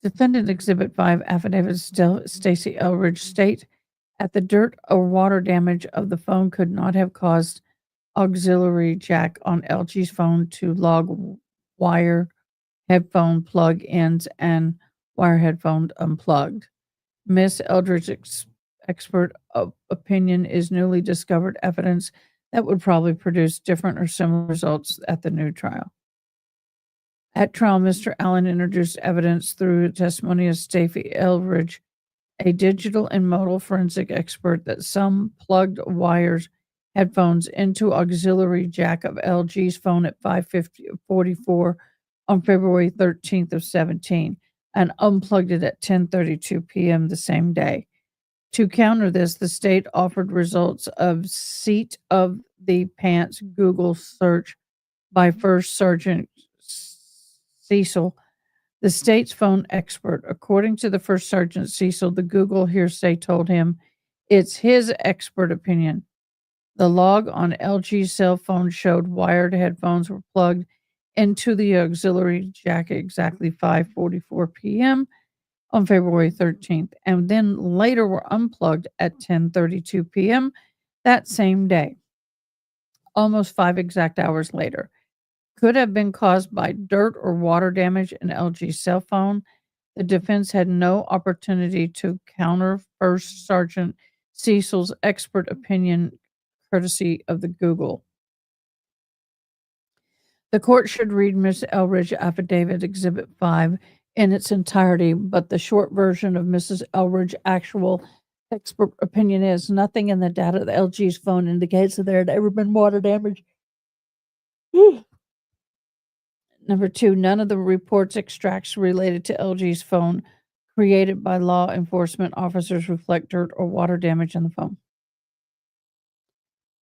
Defendant Exhibit 5 affidavit Stacey Elridge state at the dirt or water damage of the phone could not have caused auxiliary jack on LG's phone to log wire headphone plug ends and wire headphone unplugged. Miss Eldridge's expert opinion is newly discovered evidence that would probably produce different or similar results at the new trial. At trial, Mr. Allen introduced evidence through testimony of Stacey Eldridge, a digital and modal forensic expert, that some plugged wires headphones into auxiliary jack of LG's phone at 5:44 on February 13th of 17 and unplugged it at 10:32 p.m. the same day. To counter this, the state offered results of seat of the pants Google search by First Sergeant Cecil, the state's phone expert. According to the First Sergeant Cecil, the Google hearsay told him it's his expert opinion. The log on LG's cell phone showed wired headphones were plugged into the auxiliary jack at exactly 5:44 p.m. on February 13th, and then later were unplugged at 10:32 p.m. that same day, almost 5 exact hours later. Could have been caused by dirt or water damage in LG's cell phone. The defense had no opportunity to counter First Sergeant Cecil's expert opinion, courtesy of the Google. The court should read Ms. Elridge Affidavit Exhibit 5 in its entirety, but the short version of Mrs. Elridge's actual expert opinion is nothing in the data of the LG's phone indicates that there had ever been water damage. Number 2, none of the reports extracts related to LG's phone created by law enforcement officers reflect dirt or water damage in the phone.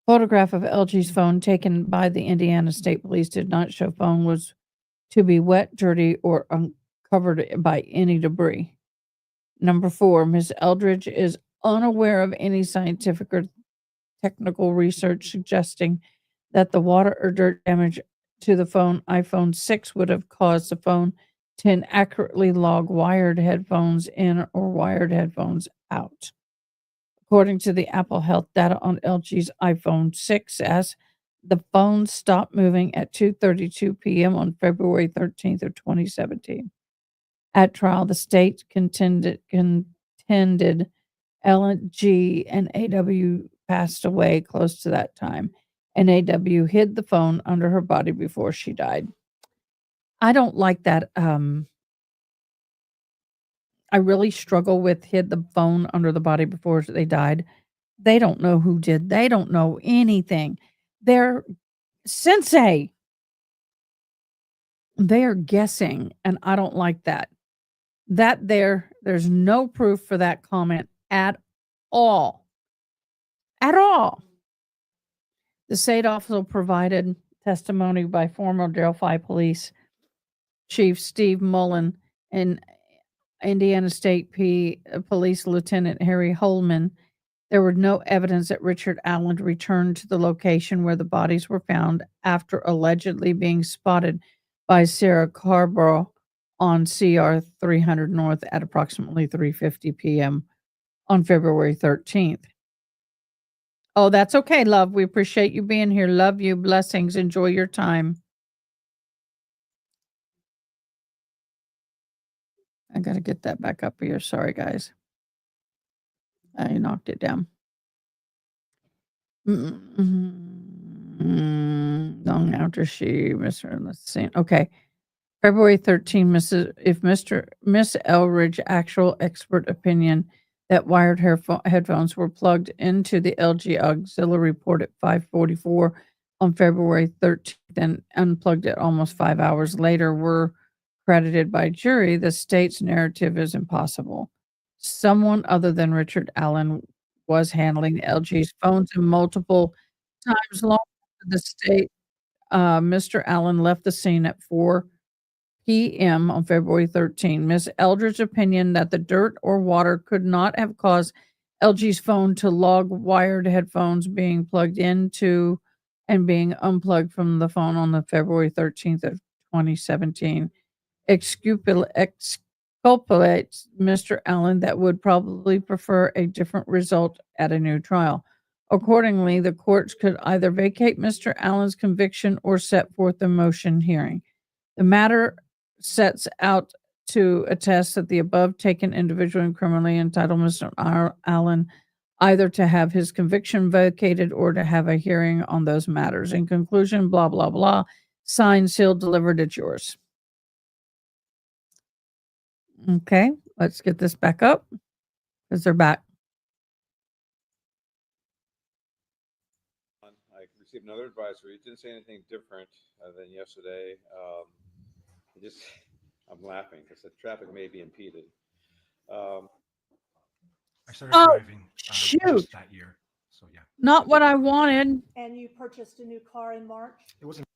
Photograph of LG's phone taken by the Indiana State Police did not show phone was to be wet, dirty, or uncovered by any debris. Number 4, Ms. Eldridge is unaware of any scientific or technical research suggesting that the water or dirt damage to the phone iPhone 6 would have caused the phone to inaccurately log wired headphones in or wired headphones out. According to the Apple Health data on LG's iPhone 6s, the phone stopped moving at 2:32 p.m. on February 13th of 2017. At trial, the state contended LG and AW passed away close to that time, and AW hid the phone under her body before she died. I don't like that. I really struggle with hid the phone under the body before they died. They don't know who did. They don't know anything. They're sensei. They are guessing, and I don't like that. There's no proof for that comment at all. At all. The state also provided testimony by former Delphi Police Chief Steve Mullen and Indiana State Police Lieutenant Harry Holman. There were no evidence that Richard Allen returned to the location where the bodies were found after allegedly being spotted by Sarah Carborough on CR 300 North at approximately 3:50 p.m. on February 13th. Oh, that's okay, love. We appreciate you being here. Love you. Blessings. Enjoy your time. I got to get that back up here. Sorry, guys. I knocked it down. Long after she missed her in the scene. Okay. February 13, Miss Elridge actual expert opinion that wired headphones were plugged into the LG auxiliary port at 5:44 on February 13th and unplugged it almost 5 hours later were credited by jury. The state's narrative is impossible. Someone other than Richard Allen was handling LG's phones and multiple times long after the state. Mr. Allen left the scene at 4 p.m. on February 13. Ms. Eldridge's opinion that the dirt or water could not have caused LG's phone to log wired headphones being plugged into and being unplugged from the phone on the February 13th of 2017 exculpates Mr. Allen that would probably prefer a different result at a new trial. Accordingly, the courts could either vacate Mr. Allen's conviction or set forth a motion hearing. The matter sets out to attest that the above taken individual and criminally entitled Mr. Allen either to have his conviction vacated or to have a hearing on those matters. In conclusion, blah, blah, blah. Signed, sealed, delivered. It's yours. Okay, let's get this back up because they're back. I received another advisory. It didn't say anything different than yesterday. I'm laughing because the traffic may be impeded. I started driving shoot. just that year. So yeah. Not what I wanted. And you purchased a new car in March? It wasn't.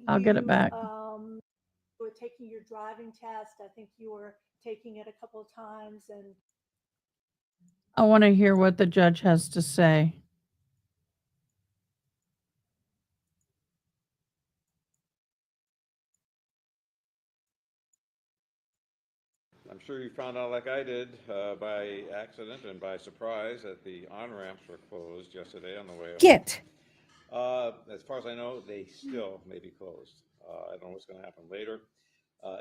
I'll get it back. You were taking your driving test. I think you were taking it a couple of times, and I want to hear what the judge has to say. I'm sure you found out like I did by accident and by surprise that the on-ramps were closed yesterday on the way home. Get. As far as I know, they still may be closed. I don't know what's going to happen later.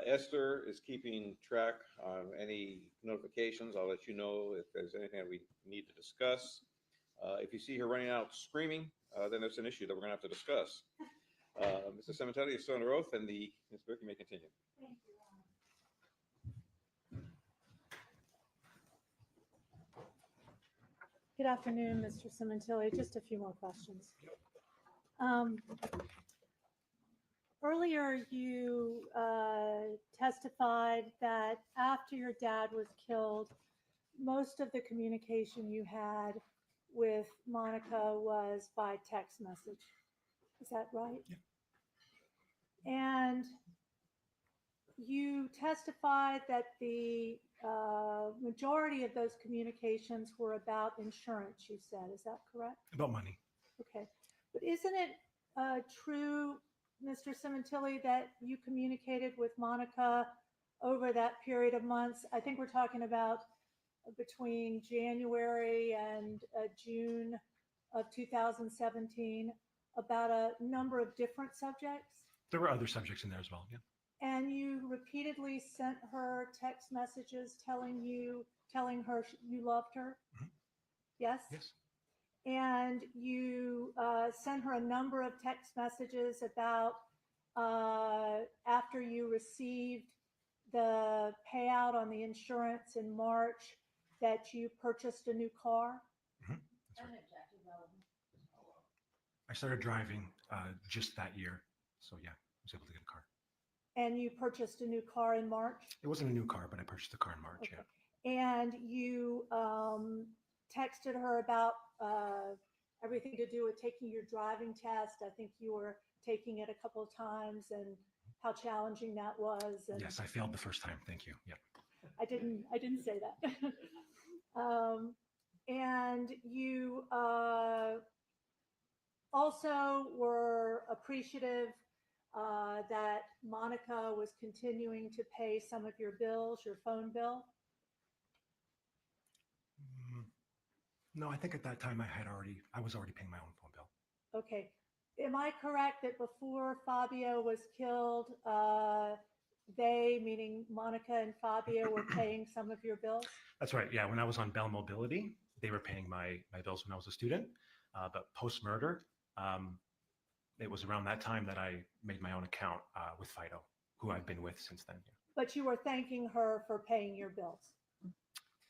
Esther is keeping track on any notifications. I'll let you know if there's anything that we need to discuss. If you see her running out screaming, then there's an issue that we're going to have to discuss. Mr. Cementelli is still under oath, and Ms. Burke, you may continue. thank you. Good afternoon, Mr. Cementilli. Just a few more questions. Earlier, you testified that after your dad was killed, most of the communication you had with Monica was by text message. Is that right? Yeah. And you testified that the majority of those communications were about insurance, you said. Is that correct? About money. Okay. But isn't it true, Mr. Cementilli, that you communicated with Monica over that period of months? I think we're talking about between January and June of 2017 about a number of different subjects? There were other subjects in there as well. Yeah. And you repeatedly sent her text messages telling her you loved her? Mm-hmm. Yes? Yes. And you sent her a number of text messages about after you received the payout on the insurance in March that you purchased a new car? Mm-hmm. That's right. I started driving just that year. So yeah, I was able to get a car. And you purchased a new car in March? It wasn't a new car, but I purchased a car in March. Okay. Yeah. And you texted her about everything to do with taking your driving test. I think you were taking it a couple of times and how challenging that was. And yes, I failed the first time. Thank you. Yeah. I didn't say that. And you also were appreciative that Monica was continuing to pay some of your bills, your phone bill. No, I think at that time I was already paying my own phone bill. Okay. Am I correct that before Fabio was killed, they, meaning Monica and Fabio, were paying some of your bills? That's right. Yeah, when I was on Bell Mobility, they were paying my bills when I was a student. But post murder, it was around that time that I made my own account with Fido, who I've been with since then. But you were thanking her for paying your bills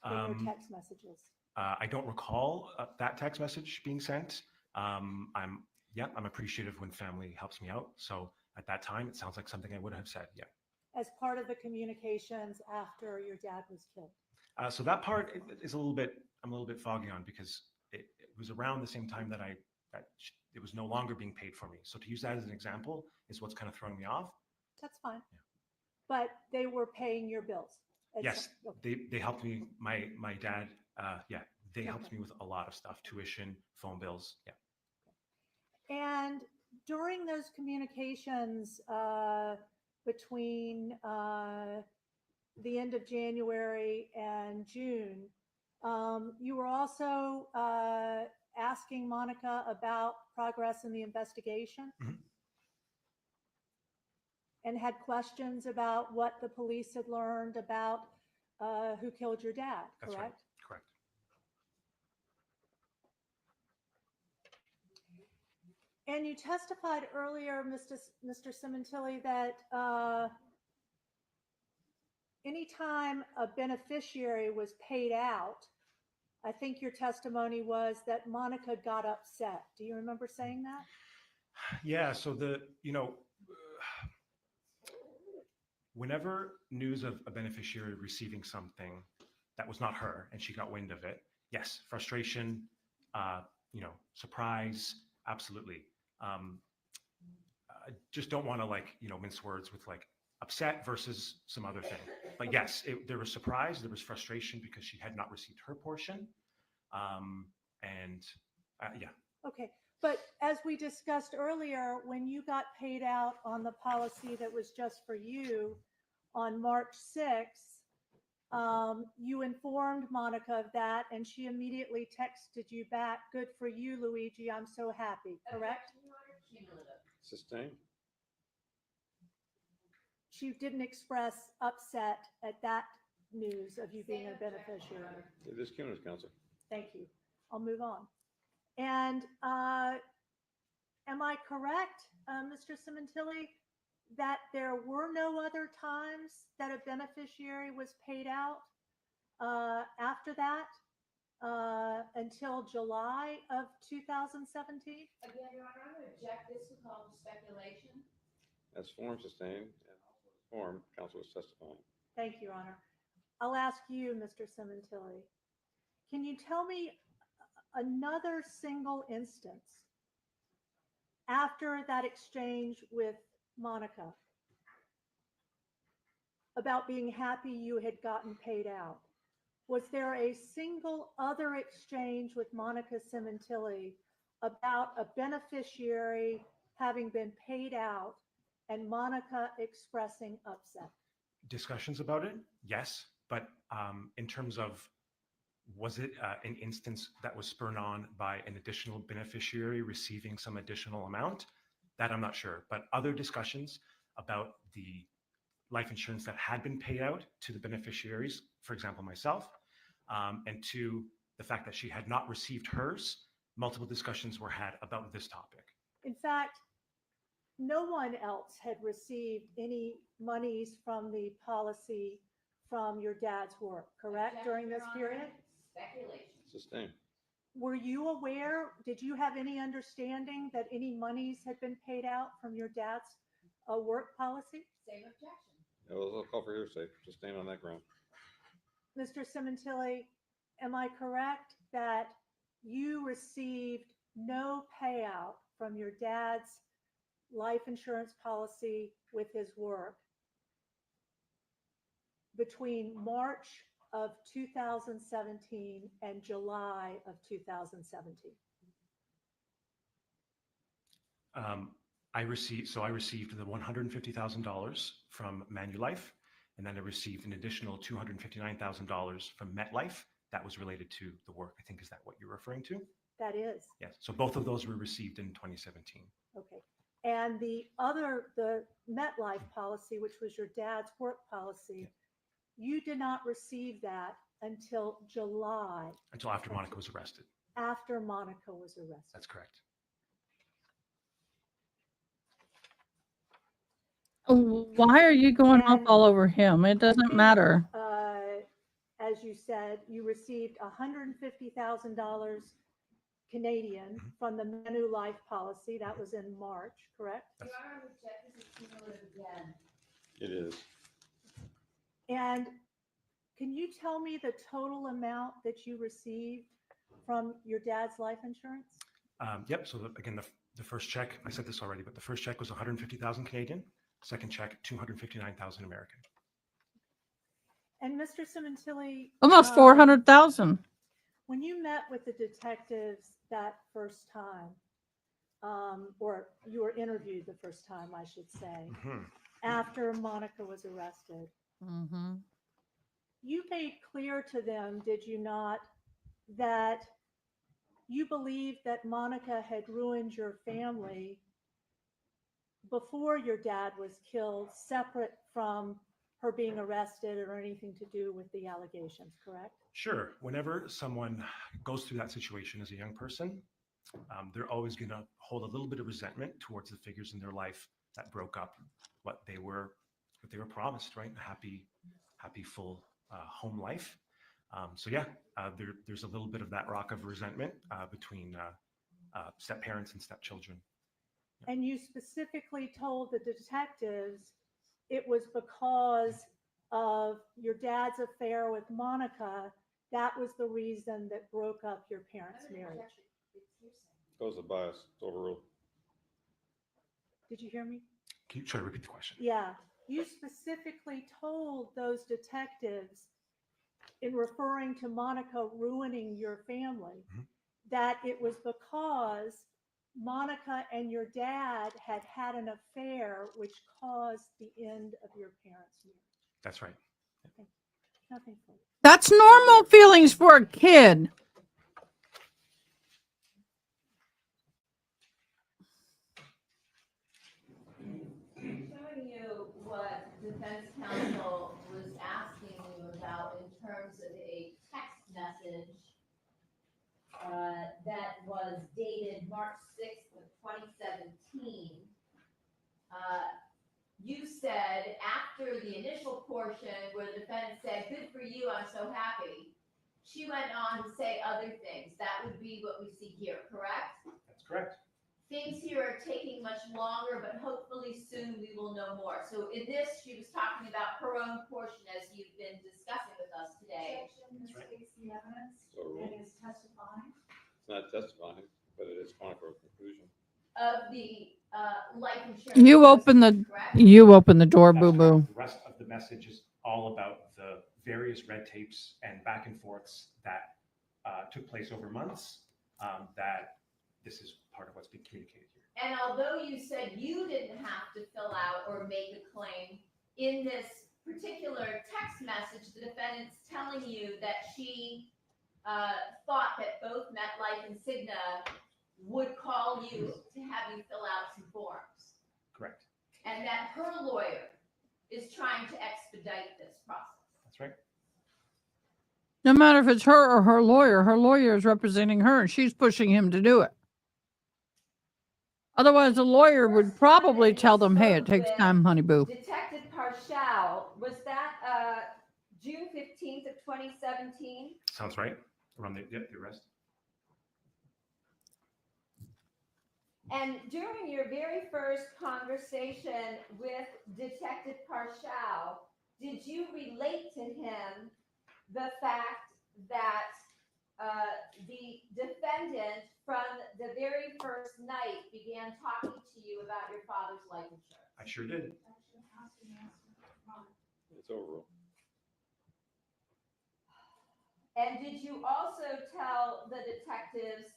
in your text messages. I don't recall that text message being sent. I'm appreciative when family helps me out. So at that time, it sounds like something I would have said. Yeah. As part of the communications after your dad was killed. So that part is I'm a little bit foggy on, because it was around the same time that it was no longer being paid for me. So to use that as an example is what's kind of throwing me off. That's fine. But they were paying your bills. Yes, they helped me. My dad, they helped me with a lot of stuff, tuition, phone bills. Yeah. And during those communications between the end of January and June, you were also asking Monica about progress in the investigation. Mm-hmm. And had questions about what the police had learned about who killed your dad, That's correct? right. Correct. And you testified earlier, Mr. Simontilli, that anytime a beneficiary was paid out, I think your testimony was that Monica got upset. Do you remember saying that? Yeah. So whenever news of a beneficiary receiving something that was not her and she got wind of it, yes, frustration, surprise, absolutely. I just don't want to mince words with upset versus some other thing. But yes, there was surprise, there was frustration because she had not received her portion. Yeah. Okay. But as we discussed earlier, when you got paid out on the policy that was just for you on March 6th, you informed Monica of that, and she immediately texted you back, "Good for you, Luigi. I'm so happy." Correct? Sustained. She didn't express upset at that news of you being a beneficiary. It is cumulative, Counsel. Thank you. I'll move on. And am I correct, Mr. Simontilli, that there were no other times that a beneficiary was paid out after that until July of 2017? Again, Your Honor, I'm going to object. This is called speculation. As form sustained and also as form, counsel is testifying. Thank you, Your Honor. I'll ask you, Mr. Simontilli. Can you tell me another single instance after that exchange with Monica about being happy you had gotten paid out? Was there a single other exchange with Monica Simontilli about a beneficiary having been paid out and Monica expressing upset? Discussions about it, yes. But in terms of, was it an instance that was spurred on by an additional beneficiary receiving some additional amount? That I'm not sure. But other discussions about the life insurance that had been paid out to the beneficiaries, for example, myself, and to the fact that she had not received hers, multiple discussions were had about this topic. In fact, no one else had received any monies from the policy from your dad's work, correct, during this period? Speculation. Sustained. Were you aware, did you have any understanding that any monies had been paid out from your dad's work policy? Same objection. I'll call for hearsay. Sustained on that ground. Mr. Simontilli, am I correct that you received no payout from your dad's life insurance policy with his work between March of 2017 and July of 2017? I received the $150,000 from Manulife, and then I received an additional $259,000 from MetLife. That was related to the work. I think, is that what you're referring to? That is. Yes. So both of those were received in 2017. Okay. And the MetLife policy, which was your dad's work policy, you did not receive that until July, Until after Monica was arrested. after Monica was arrested. That's correct. Why are you going off all over him? It doesn't matter. As you said, you received $150,000 Canadian from the Manulife policy. That was in March, correct? Your Honor, I reject this as cumulative again. It is. And can you tell me the total amount that you received from your dad's life insurance? Yep. So again, the first check, I said this already, but the first check was 150,000 Canadian. Second check, 259,000 American. And Mr. Simontilli, Almost 400,000. when you met with the detectives that first time, or you were interviewed the first time, I should say, after Monica was arrested, you made clear to them, did you not, that you believed that Monica had ruined your family before your dad was killed, separate from her being arrested or anything to do with the allegations, correct? Sure. Whenever someone goes through that situation as a young person, they're always going to hold a little bit of resentment towards the figures in their life that broke up what they were promised, right? A happy, full home life. So yeah, there's a little bit of that rock of resentment between step parents and stepchildren. And you specifically told the detectives it was because of your dad's affair with Monica. That was the reason that broke up your parents' marriage. Goes the bias. It's overruled. Did you hear me? Can you try to repeat the question? Yeah. You specifically told those detectives, in referring to Monica ruining your family, that it was because Monica and your dad had had an affair which caused the end of your parents' marriage. That's right. Okay. Nothing further. That's normal feelings for a kid. Showing you what defense counsel was asking you about in terms of a text message that was dated March 6th of 2017. You said after the initial portion where the defendant said, "Good for you, I'm so happy," she went on to say other things. That would be what we see here, correct? That's correct. Things here are taking much longer, but hopefully soon we will know more. So in this, she was talking about her own portion as you've been discussing with us today. This is the evidence Overruled. and is testifying. It's not testifying, but it is calling for a conclusion. Of the life insurance. You open the door, That's boo correct. boo. The rest of the message is all about the various red tapes and back and forths that took place over months. That this is part of what's being communicated here. And although you said you didn't have to fill out or make a claim, in this particular text message, the defendant's telling you that she thought that both MetLife and Cigna would call you to have you fill out some forms. Correct. And that her lawyer is trying to expedite this process. That's right. No matter if it's her or her lawyer is representing her and she's pushing him to do it. Otherwise, the lawyer would probably tell them, hey, it takes time, honey boo. Detective Parshall, was that June 15th of 2017? Sounds right. Around the arrest. And during your very first conversation with Detective Parshall, did you relate to him the fact that the defendant from the very first night began talking to you about your father's life insurance? I sure did. It's overruled. And did you also tell the detectives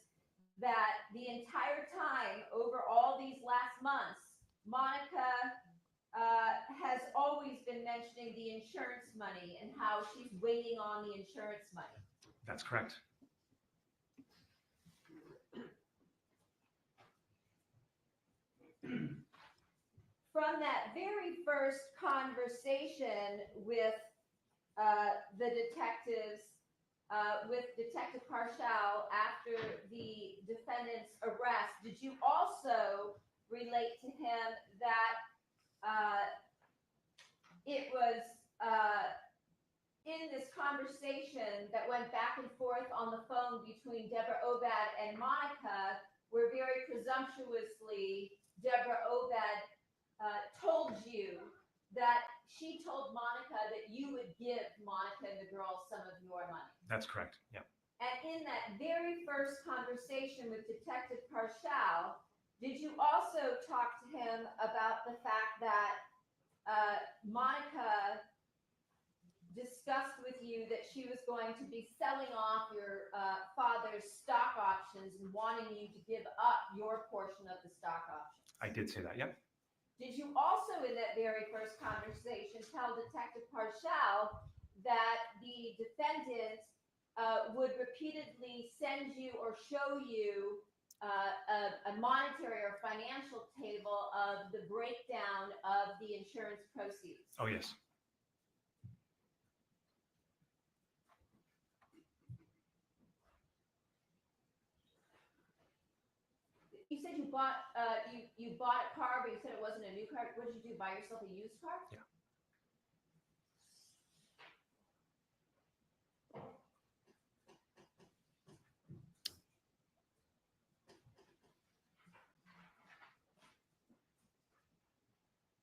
that the entire time over all these last months, Monica has always been mentioning the insurance money and how she's waiting on the insurance money? That's correct. from that very first conversation with the detectives, with Detective Parshall after the defendant's arrest, did you also relate to him that it was in this conversation that went back and forth on the phone between Deborah Obad and Monica, where very presumptuously Deborah Obad told you that she told Monica that you would give Monica and the girls some of your money? That's correct. Yeah. And in that very first conversation with Detective Parshall, did you also talk to him about the fact that Monica discussed with you that she was going to be selling off your father's stock options and wanting you to give up your portion of the stock options? I did say that. Yep. Did you also, in that very first conversation, tell Detective Parshall that the defendant would repeatedly send you or show you a monetary or financial table of the breakdown of the insurance proceeds? Oh, yes. You said you bought you bought a car, but you said it wasn't a new car. What did you do? Buy yourself a used car? Yeah.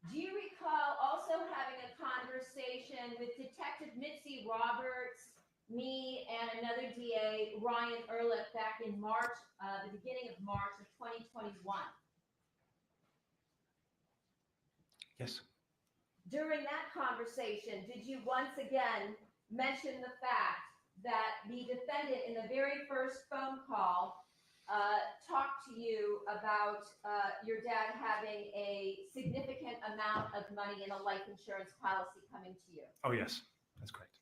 Do you recall also having a conversation with Detective Mitzi Roberts, me, and another DA, Ryan Ehrlich, back in March, the beginning of March of 2021? Yes. During that conversation, did you once again mention the fact that the defendant in the very first phone call talked to you about your dad having a significant amount of money in a life insurance policy coming to you? Oh, yes. That's correct.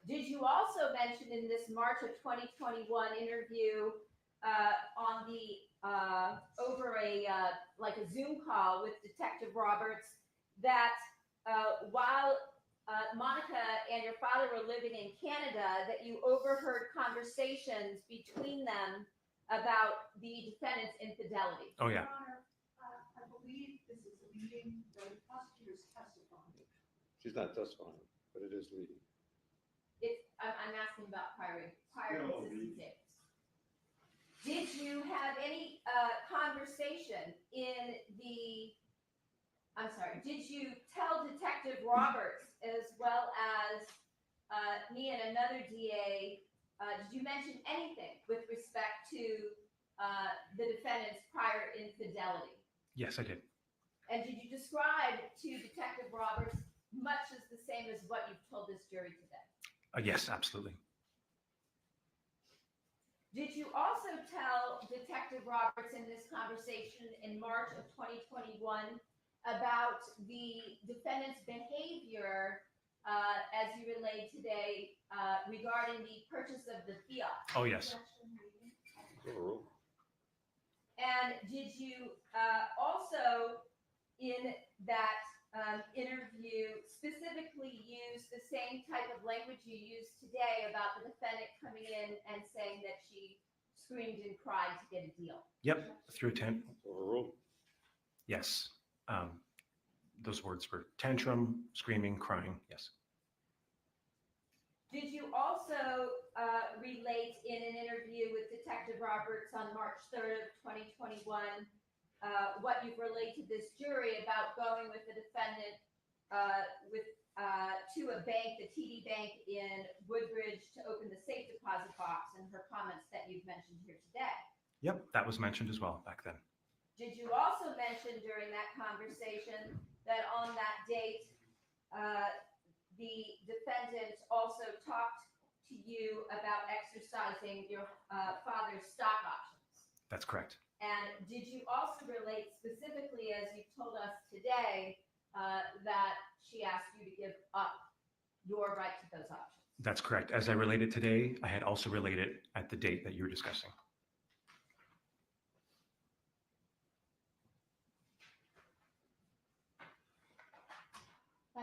Did you also mention in this March of 2021 interview on the over a like a Zoom call with Detective Roberts that while Monica and your father were living in Canada, that you overheard conversations between them about the defendant's infidelity? Oh, yeah. Your Honor, I believe this is a meeting where the prosecutor's testifying. She's not testifying, but it is leading. I'm asking about prior consistent statements. Did you have any conversation in the, I'm sorry, did you tell Detective Roberts as well as me and another DA, did you mention anything with respect to the defendant's prior infidelity? Yes, I did. And did you describe to Detective Roberts much as the same as what you've told this jury today? Yes, absolutely. Did you also tell Detective Roberts in this conversation in March of 2021 about the defendant's behavior as you relayed today regarding the purchase of the Fiat? Oh, yes. And did you also in that interview specifically use the same type of language you used today about the defendant coming in and saying that she screamed and cried to get a deal? Yep. Through 10. Overruled. Yes. Those words were tantrum, screaming, crying. Yes. Did you also relate in an interview with Detective Roberts on March 3rd of 2021 what you've relayed to this jury about going with the defendant to a bank, the TD Bank in Woodbridge, to open the safe deposit box, and her comments that you've mentioned here today? Yep, that was mentioned as well back then. Did you also mention during that conversation that on that date, the defendant also talked to you about exercising your father's stock options? That's correct. And did you also relate specifically, as you told us today, that she asked you to give up your right to those options? That's correct. As I related today, I had also related at the date that you were discussing.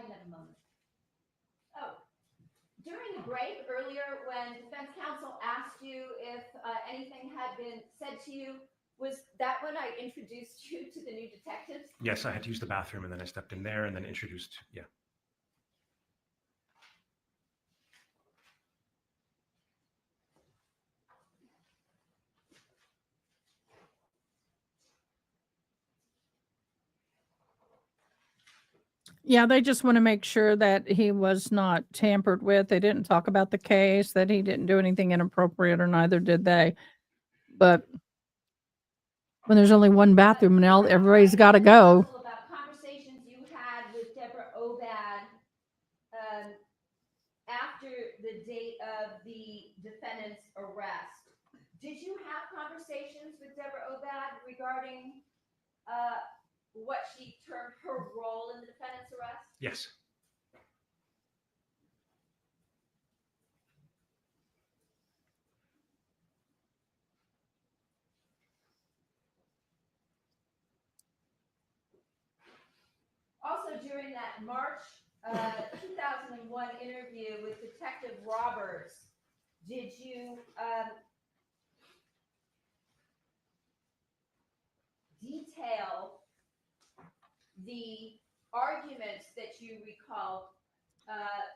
can have a moment. Oh, during the break earlier, when defense counsel asked you if anything had been said to you, was that when I introduced you to the new detectives? Yes, I had to use the bathroom and then I stepped in there and then introduced. Yeah. Yeah, they just want to make sure that he was not tampered with. They didn't talk about the case, that he didn't do anything inappropriate, or neither did they. But when there's only one bathroom and everybody's got to go. About conversations you had with Deborah Obad after the date of the defendant's arrest. Did you have conversations with Deborah Obad regarding what she termed her role in the defendant's arrest? Yes. Also, during that March 2001 interview with Detective Roberts, did you detail the arguments that you recall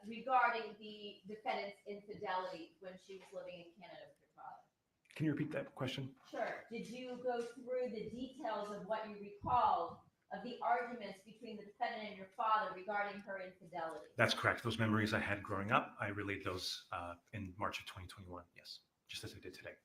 regarding the defendant's infidelity when she was living in Canada with her father? Can you repeat that question? Sure. Did you go through the details of what you recalled of the arguments between the defendant and your father regarding her infidelity? That's correct. Those memories I had growing up, I relayed those in March of 2021. Yes, just as I did today.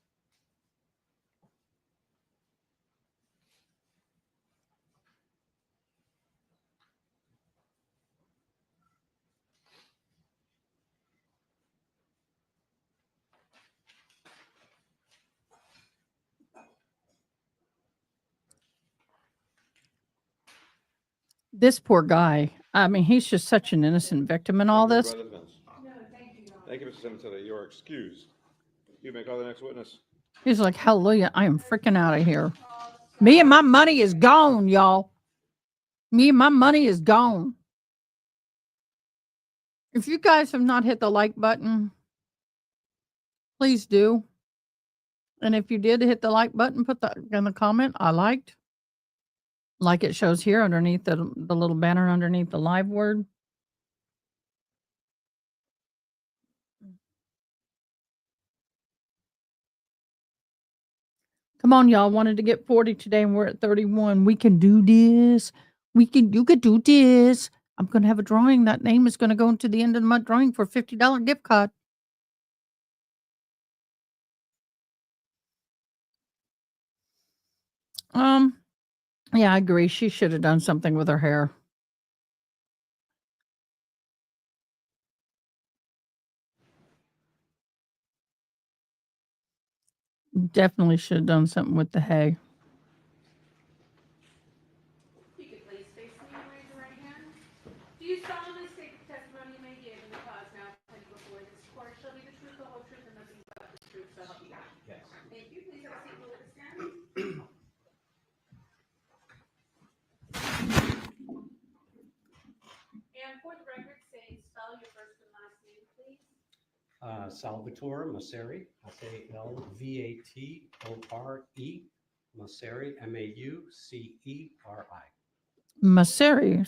This poor guy. I mean, he's just such an innocent victim in all this. Thank you, Mr. Cemetery. You are excused. You may call the next witness. He's like, hallelujah, I am freaking out of here. Me and my money is gone, y'all. Me and my money is gone. If you guys have not hit the like button, please do. And if you did hit the like button, put that in the comment. I liked. Like it shows here underneath the little banner underneath the live word. Come on, y'all. Wanted to get 40 today and we're at 31. We can do this. You could do this. I'm going to have a drawing. That name is going to go into the end of my drawing for a $50 gift card. Yeah, I agree. She should have done something with her hair. Definitely should have done something with the hay. You could please face me and raise your right hand. Do you solemnly state the testimony you may give in the cause now pending before this court shall be the truth, the whole truth, and nothing but the truth, so help you God? Yes. Thank you. Please have a seat and we'll stand. And for the record, say spell your first and last name, please. Salvatore Masseri, Salvatore, Masseri, Mauseri. Masseri.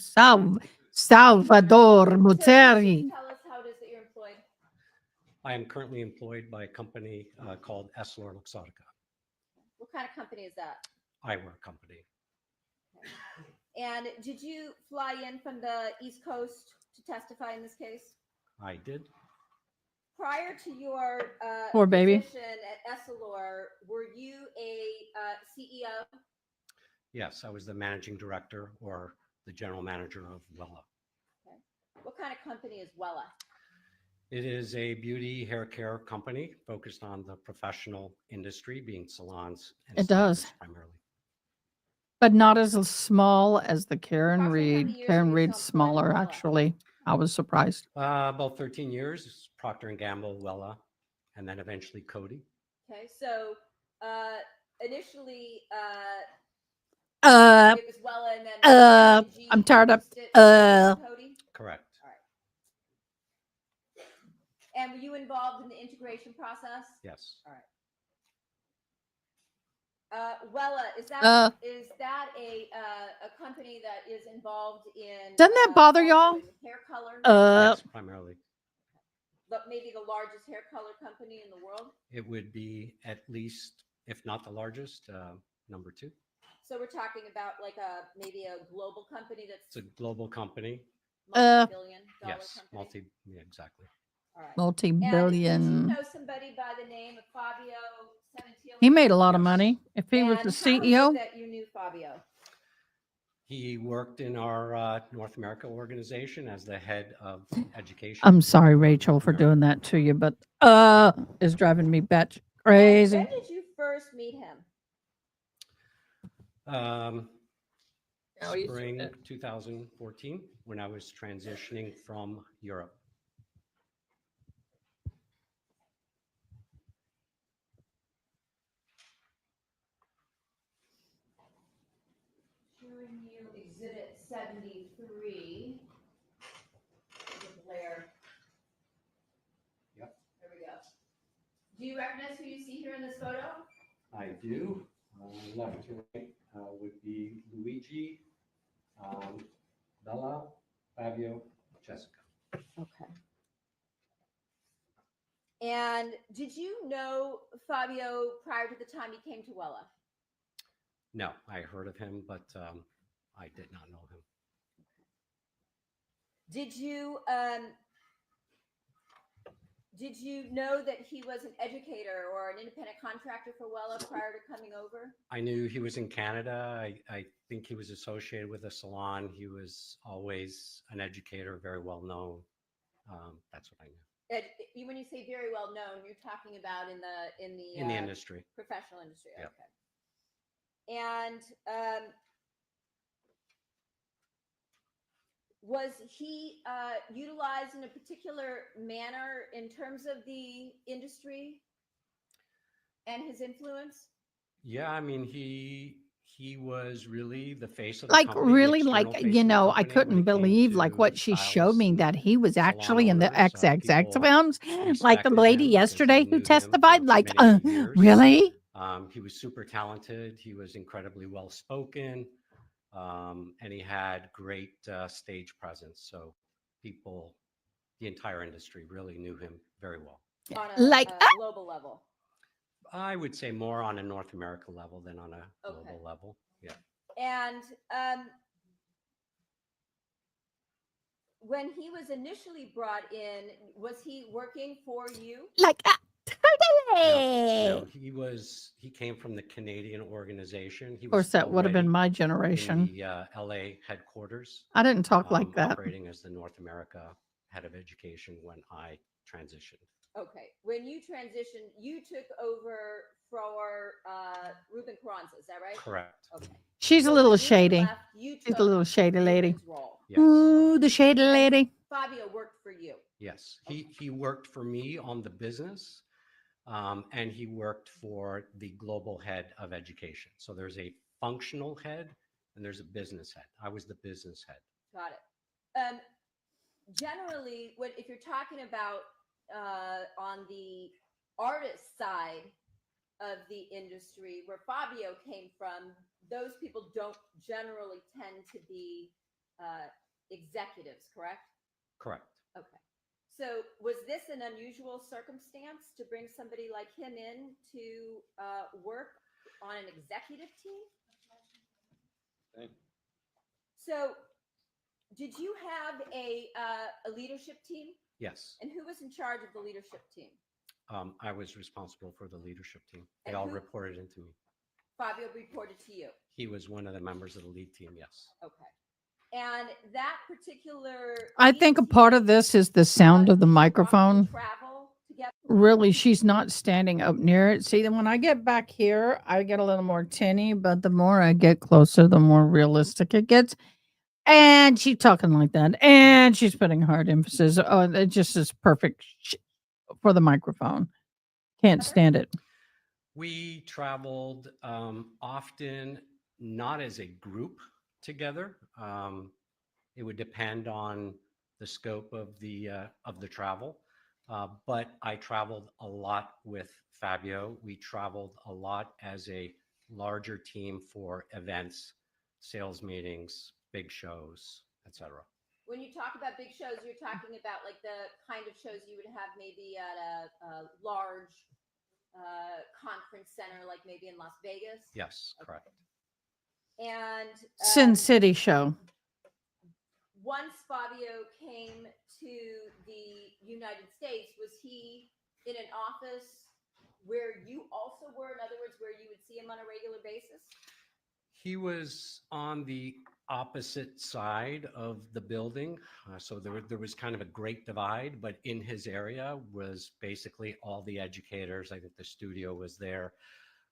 Salvador Muteri. Tell us how it is that you're employed. I am currently employed by a company called Essilor Luxottica, What kind of company is that? eyewear company. And did you fly in from the East Coast to testify in this case? I did. Prior to your Poor baby. position at Essilor, were you a CEO? Yes, I was the managing director or the general manager of Wella. Okay. What kind of company is Wella? It is a beauty hair care company focused on the professional industry, being salons and It does. stylists primarily. But not as small as the Karen Approximately how Reed. many years Karen were you Reed's still employed with smaller, Wella? actually. I was surprised. About 13 years, Procter & Gamble, Wella, and then eventually Coty. Okay, so initially it was Wella, and then I'm tired of, Cody? Correct. And were you involved in the integration process? Yes. All right. Wella, is that a company that is involved in? Doesn't that bother also y'all? in hair color? Yes, primarily. But maybe the largest hair color company in the world. It would be at least, if not the largest, number 2. So we're talking about like maybe a global company that's It's a global company. multi-billion dollar Yes, company. yeah, exactly. All right. Multi-billion. And did you know somebody by the name of Fabio Santilli? He made a lot of money. If he was the And how is CEO, it that you knew Fabio? He worked in our North America organization as the head of education. I'm sorry, Rachel, for doing that to you, but is driving me batch crazy. When did you first meet him? Spring 2014, when I was transitioning from Europe. Showing you Exhibit 73. The glare. Yep. There we go. Do you recognize who you see here in this photo? I do. Left to right would be Luigi, Bella, Fabio, Jessica. Okay. And did you know Fabio prior to the time he came to Wella? No, I heard of him, but I did not know him. Did you know that he was an educator or an independent contractor for Wella prior to coming over? I knew he was in Canada. I think he was associated with a salon. He was always an educator, very well known. That's what I knew. When you say very well known, you're talking about in the industry, professional industry. Yep. Okay. And was he utilized in a particular manner in terms of the industry and his influence? Yeah, I mean, he was really the face of the Like company, the really, external like face of you the know, I company when couldn't it came believe like to what she showed me that he was salon actually in the owners. XXX People films, like the respected lady him because yesterday they who knew him testified. for Like, many years. really? He was super talented. He was incredibly well spoken, and he had great stage presence. So people, the entire industry, really knew him very well. On a, Like, global level. I would say more on a North America level than on a global level. Yeah. And when he was initially brought in, was he working for you? Like, No, he came from the Canadian organization. He of course, was that would have been already my in generation. the LA headquarters. I didn't talk like that. Operating as the North America head of education when I transitioned. Okay. When you transitioned, you took over for Ruben Carranza, is that right? Correct. Okay. She's a So little when Ruben shady. left, you She's a took little shady lady. Ruben's role. Yes. Ooh, the shady lady. Fabio worked for you. Yes, he worked for me on the business, and he worked for the global head of education. So there's a functional head and there's a business head. I was the business head. Got it. Generally, if you're talking about on the artist side of the industry, where Fabio came from, those people don't generally tend to be executives, correct? Correct. Okay. So was this an unusual circumstance to bring somebody like him in to work on an executive team? Okay. So did you have a leadership team? Yes. And who was in charge of the leadership team? I was responsible for the leadership team. They And all who- reported into me. Fabio reported to you. He was one of the members of the lead team. Yes. Okay. And that particular I think a part of this is the sound of the microphone. travel together. Really, she's not standing up near it. See, then when I get back here, I get a little more tinny, but the more I get closer, the more realistic it gets. And she's talking like that, and she's putting hard emphasis. Oh, it just is perfect for the microphone. Can't stand it. We traveled often, not as a group together. It would depend on the scope of the travel, But I traveled a lot with Fabio. We traveled a lot as a larger team for events, sales meetings, big shows, etc. When you talk about big shows, you're talking about like the kind of shows you would have maybe at a large conference center, like maybe in Las Vegas. Yes, correct. And Sin City show. once Fabio came to the United States, was he in an office where you also were? In other words, where you would see him on a regular basis? He was on the opposite side of the building. So there was kind of a great divide, but in his area was basically all the educators. I think the studio was there.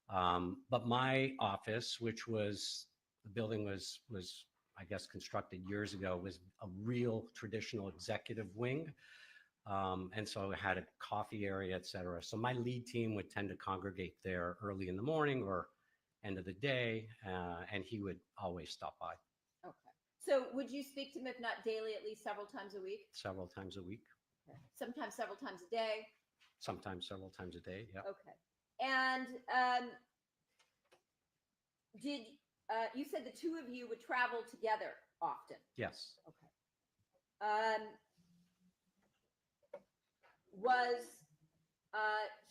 But my office, which was, the building was I guess, constructed years ago, was a real traditional executive wing. And so it had a coffee area, et cetera. So my lead team would tend to congregate there early in the morning or end of the day, and he would always stop by. Okay. So would you speak to him, if not daily, at least several times a week? Several times a week, Okay. Sometimes several times a day? sometimes several times a day, yeah. Okay. And did you said the two of you would travel together often? Yes. Okay. Was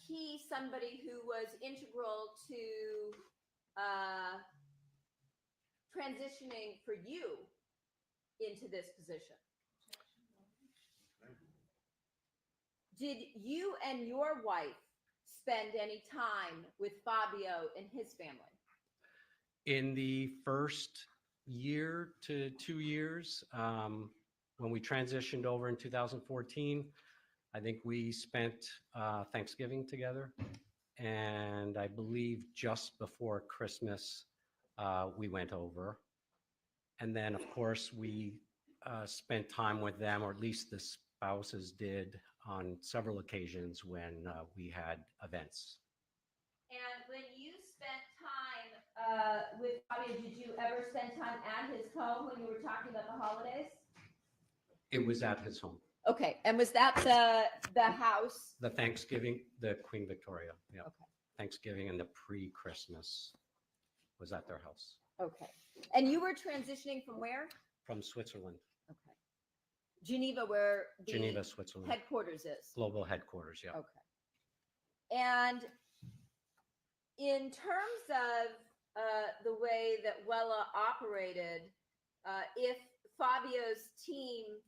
he somebody who was integral to transitioning for you into this position? Did you and your wife spend any time with Fabio and his family? In the first year to 2 years, when we transitioned over in 2014, I think we spent Thanksgiving together. And I believe just before Christmas, we went over. And then, of course, we spent time with them, or at least the spouses did, on several occasions when we had events. And when you spent time with Fabio, did you ever spend time at his home when you were talking about the holidays? It was at his home. Okay, and was that the house? The Thanksgiving, the Queen Victoria, yeah. Okay. Thanksgiving and the pre-Christmas was at their house. Okay. And you were transitioning from where? From Switzerland, Okay. Geneva, where the Geneva, Switzerland. headquarters is. Global headquarters, yeah. Okay. And in terms of the way that Wella operated, if Fabio's team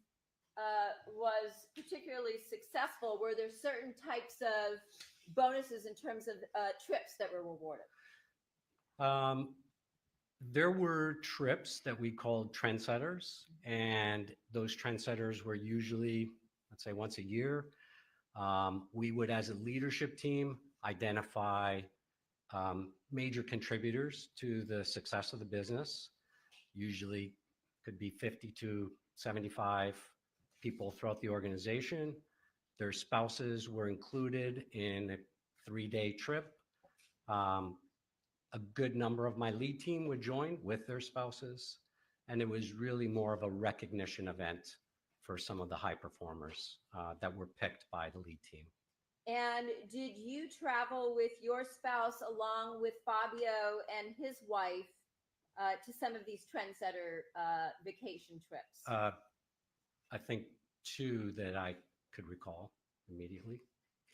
was particularly successful, were there certain types of bonuses in terms of trips that were rewarded? There were trips that we called trendsetters, and those trendsetters were usually, let's say, once a year. We would, as a leadership team, identify major contributors to the success of the business. Usually could be 50 to 75 people throughout the organization. Their spouses were included in a 3-day trip. A good number of my lead team would join with their spouses, and it was really more of a recognition event for some of the high performers that were picked by the lead team. And did you travel with your spouse along with Fabio and his wife to some of these trendsetter vacation trips? I think 2 that I could recall immediately.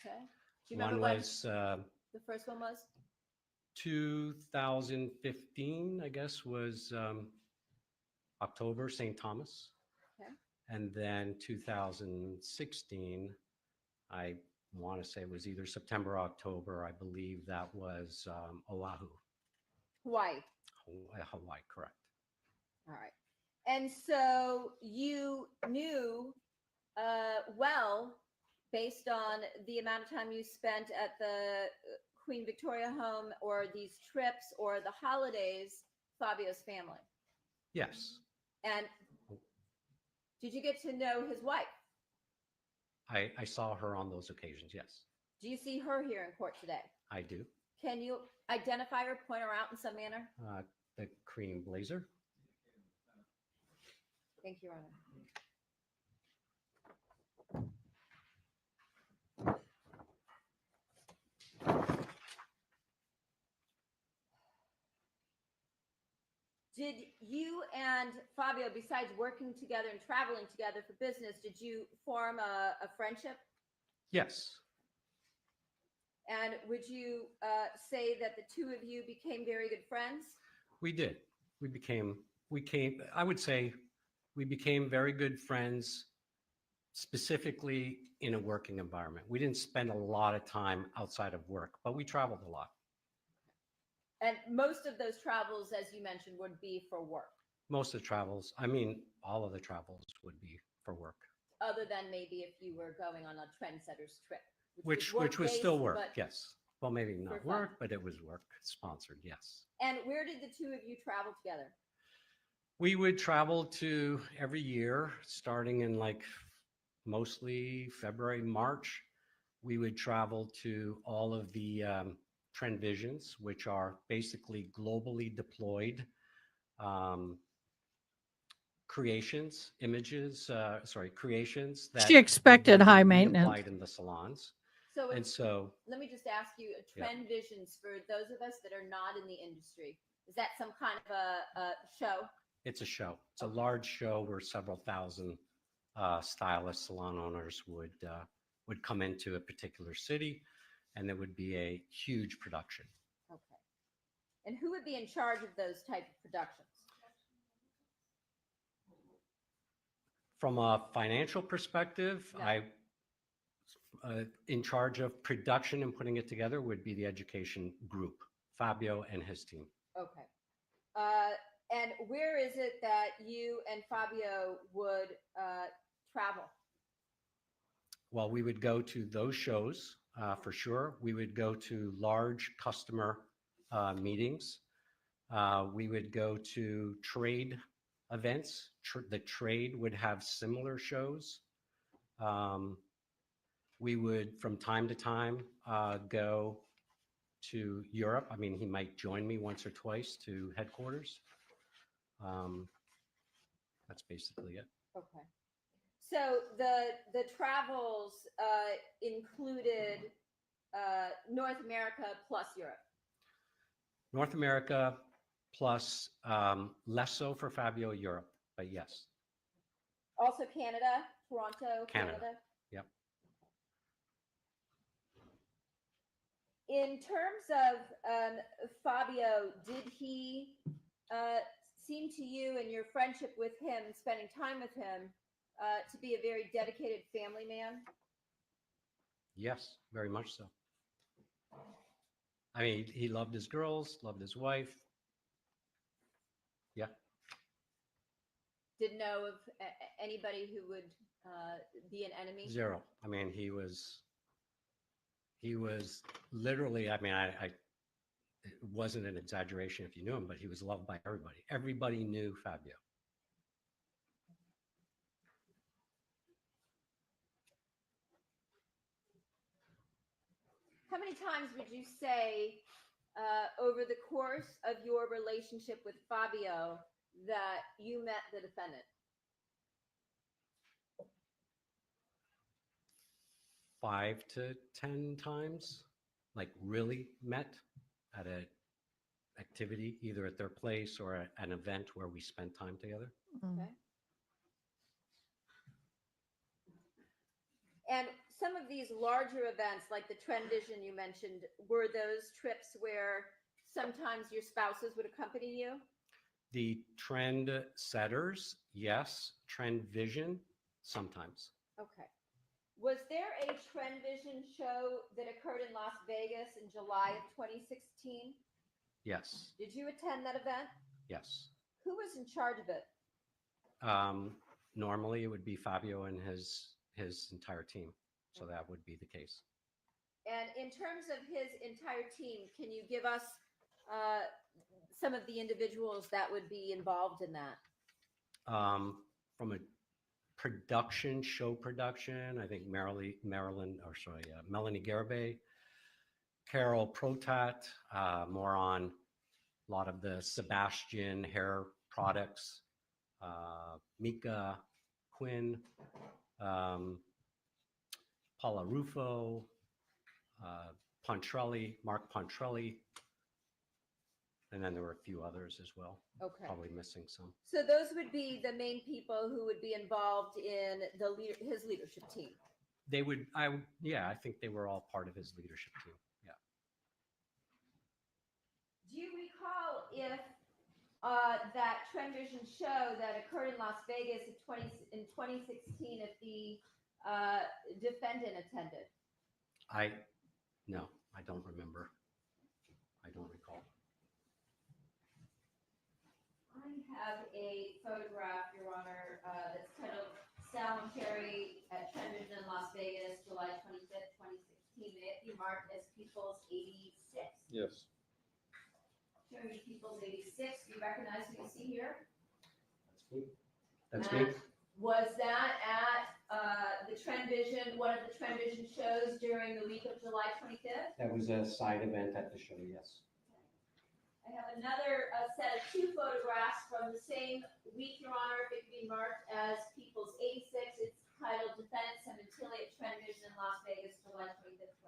Okay. Do you remember One what was the first one was? 2015, I guess, was October, St. Thomas. Okay. And then 2016, I want to say it was either September or October. I believe that was Oahu. Hawaii. Hawaii, correct. All right. And so you knew well, based on the amount of time you spent at the Queen Victoria home or these trips or the holidays, Fabio's family. Yes. And did you get to know his wife? I saw her on those occasions, yes. Do you see her here in court today? I do. Can you identify her, point her out in some manner? The cream blazer. Thank you, Your Honor. did you and Fabio, besides working together and traveling together for business, did you form a friendship? Yes, And would you say that the two of you became very good friends? we did. I would say we became very good friends, specifically in a working environment. We didn't spend a lot of time outside of work, but we traveled a lot. And most of those travels, as you mentioned, would be for work, Most of the travels, I mean, all of the travels would be for work, other than maybe if you were going on a trendsetters trip, which work was still based, work, but- yes. Well, maybe for not fun. work, but it was work sponsored, yes. And where did the two of you travel together? We would travel to every year, starting in like mostly February, March. We would travel to all of the Trend Visions, which are basically globally deployed creations that She expected would be high maintenance. reapplied in the salons. So, And so let me just ask you, Yeah. Trend Visions, for those of us that are not in the industry, is that some kind of a show? it's a show. It's a large show where several thousand stylists, salon owners would come into a particular city, and there would be a huge production. Okay. And who would be in charge of those type of productions? From a financial perspective, Yeah. In charge of production and putting it together would be the education group, Fabio and his team. Okay. And where is it that you and Fabio would travel? Well, we would go to those shows for sure. We would go to large customer meetings. We would go to trade events. The trade would have similar shows. We would, from time to time, go to Europe. I mean, he might join me once or twice to headquarters. That's basically it. Okay. So the travels included North America plus Europe. North America plus less so for Fabio Europe, but yes. Also Canada, Toronto, Canada. Yep. In terms of Fabio, did he seem to you and your friendship with him, spending time with him, to be a very dedicated family man? Yes, very much so. I mean, he loved his girls, loved his wife. Yeah. Didn't know of anybody who would be an enemy? Zero. I mean, he was literally, I mean, it wasn't an exaggeration if you knew him, but he was loved by everybody. Everybody knew Fabio. How many times would you say over the course of your relationship with Fabio that you met the defendant? 5 to 10 times, like really met at a activity, either at their place or at an event where we spent time together. Okay. And some of these larger events, like the Trend Vision you mentioned, were those trips where sometimes your spouses would accompany you? The trend setters, yes. Trend vision, sometimes. Okay. Was there a Trend Vision show that occurred in Las Vegas in July of 2016? Yes, Did you attend that event? yes. Who was in charge of it? Normally, it would be Fabio and his entire team, so that would be the case. And in terms of his entire team, can you give us some of the individuals that would be involved in that? From a show production, I think Melanie Garibay, Carol Protat, more on a lot of the Sebastian hair products, Mika Quinn, Paula Rufo, Pontrelli, Mark Pontrelli, And then there were a few others as well. Okay. Probably missing some. So those would be the main people who would be involved in his leadership team. They would, yeah, I think they were all part of his leadership team. Yeah. Do you recall if that Trend Vision show that occurred in Las Vegas in 2016, if the defendant attended? No, I don't remember. I don't recall. I have a photograph, Your Honor, that's titled Sal and Carrie at Trend Vision in Las Vegas, July 25th, 2016. May it be marked as People's 86. Yes. Showing you People's 86. Do you recognize who you see here? That's me. Was that at the Trend Vision, one of the Trend Vision shows during the week of July 25th? That was a side event at the show, yes. I have another set of two photographs from the same week, Your Honor, if it can be marked as People's 86. It's titled Defendant Cementilli at Trend Vision in Las Vegas, July 25th,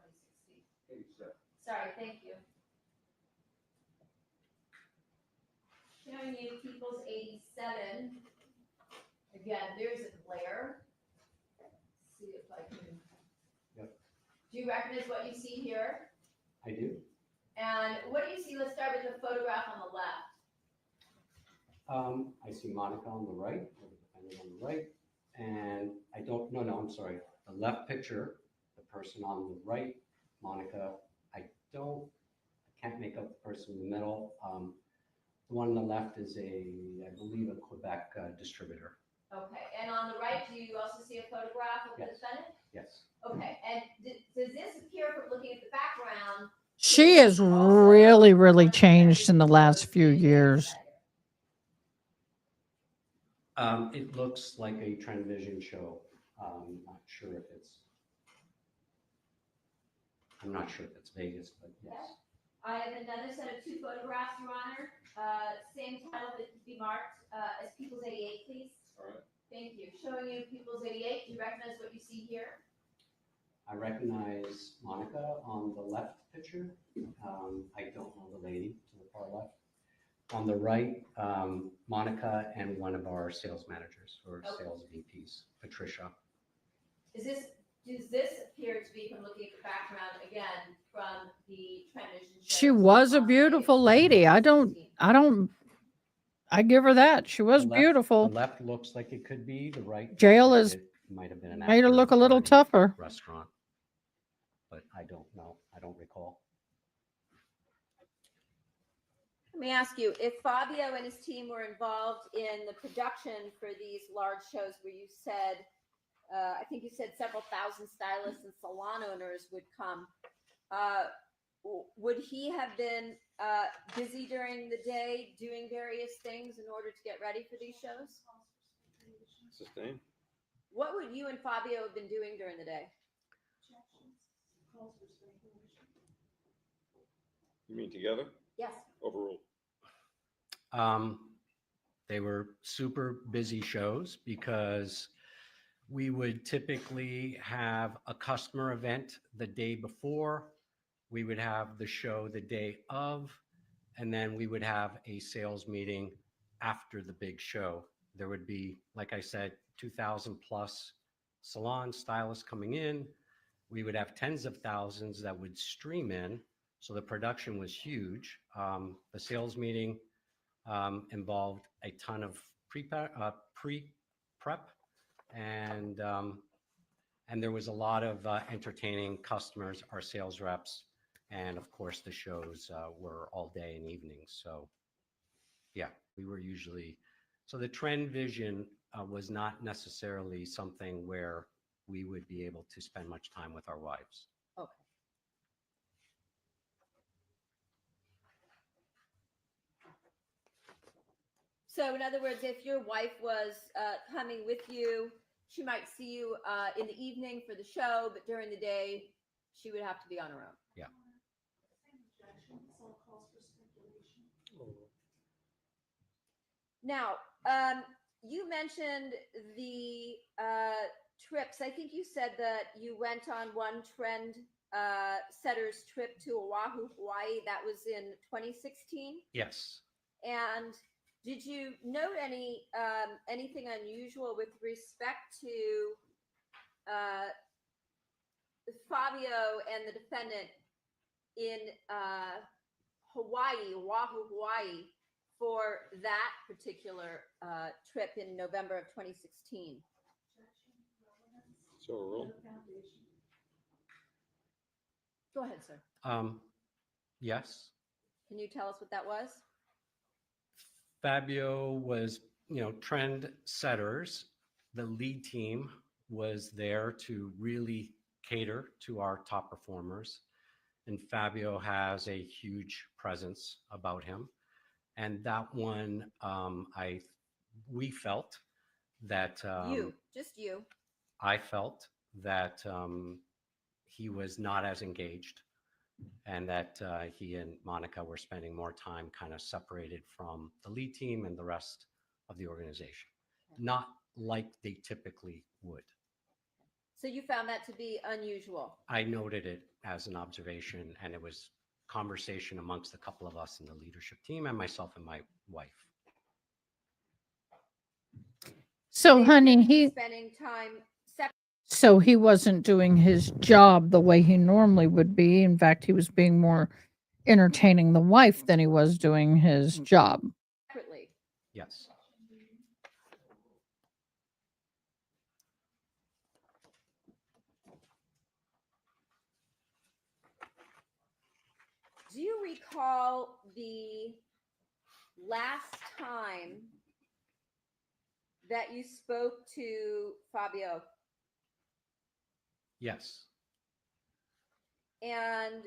2016. Sorry, thank you. Showing you People's 87. Again, there's a glare. Let's see if I can. Yep. Do you recognize what you see here? I do. And what do you see? Let's start with the photograph on the left. I see Monica on the right, or the defendant on the right, and I don't, no, I'm sorry. The left picture, the person on the right, Monica, I can't make out the person in the middle. The one on the left is I believe, a Quebec distributor. Okay, and on the right, do you also see a photograph of the defendant? Yes. Okay, and does this appear from looking at the background? She has really, really changed in the last few years. It looks like a Trend Vision show. Not sure if it's, I'm not sure if it's Vegas, but yes. I have another set of two photographs, Your Honor. Same title that could be marked as People's 88, please. All right. Thank you. Showing you People's 88. Do you recognize what you see here? I recognize Monica on the left picture. I don't know the lady to the far left. On the right, Monica and one of our sales managers or sales VPs, Patricia. Does this appear to be, from looking at the background again, from the Trend Vision show? She was a beautiful lady. I give her that. She was beautiful. The left looks like it could be. The right looks Jail like is it might have been an made her after look a little party tougher. restaurant, but I don't know. I don't recall. Let me ask you, if Fabio and his team were involved in the production for these large shows where you said, I think you said several thousand stylists and salon owners would come, would he have been busy during the day doing various things in order to get ready for these shows? Sustain. What would you and Fabio have been doing during the day? You mean together? Yes. Overruled. They were super busy shows because we would typically have a customer event the day before. We would have the show the day of, and then we would have a sales meeting after the big show. There would be, like I said, 2,000 plus salon stylists coming in. We would have tens of thousands that would stream in. So the production was huge. The sales meeting involved a ton of pre-prep, and there was a lot of entertaining customers, our sales reps, and of course the shows were all day and evenings. So yeah, we were usually, so the Trend Vision was not necessarily something where we would be able to spend much time with our wives. Okay. So in other words, if your wife was coming with you, she might see you in the evening for the show, but during the day, she would have to be on her own. Yeah. Now, you mentioned the trips. I think you said that you went on one trend setters trip to Oahu, Hawaii. That was in 2016. Yes. And did you note anything unusual with respect to Fabio and the defendant in Hawaii, Oahu, Hawaii, for that particular trip in November of 2016? So rule. Go ahead, sir. Yes. Can you tell us what that was? Fabio was, trend setters. The lead team was there to really cater to our top performers. And Fabio has a huge presence about him. And that one, we felt that just you. I felt that he was not as engaged, and that he and Monica were spending more time kind of separated from the lead team and the rest of the organization, not like they typically would. So you found that to be unusual. I noted it as an observation, and it was conversation amongst a couple of us in the leadership team and myself and my wife. So, honey, Spending time so he wasn't doing his job the way he normally would be. In fact, he was being more entertaining the wife than he was doing his job. separately. Yes. Do you recall the last time that you spoke to Fabio? Yes. And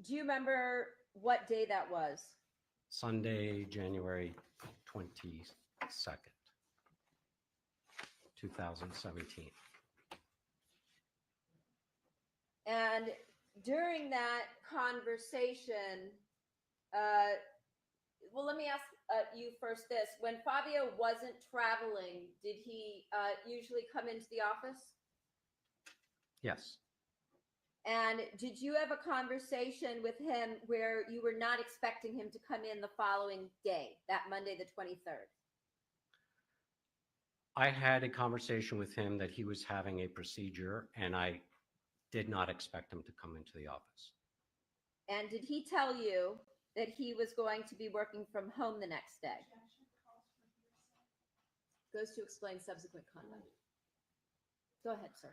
do you remember what day that was? Sunday, January 22nd, 2017. And during that conversation, well, let me ask you first this. When Fabio wasn't traveling, did he usually come into the office? Yes. And did you have a conversation with him where you were not expecting him to come in the following day, that Monday, the 23rd? I had a conversation with him that he was having a procedure, and I did not expect him to come into the office. And did he tell you that he was going to be working from home the next day? Goes to explain subsequent conduct. Go ahead, sir.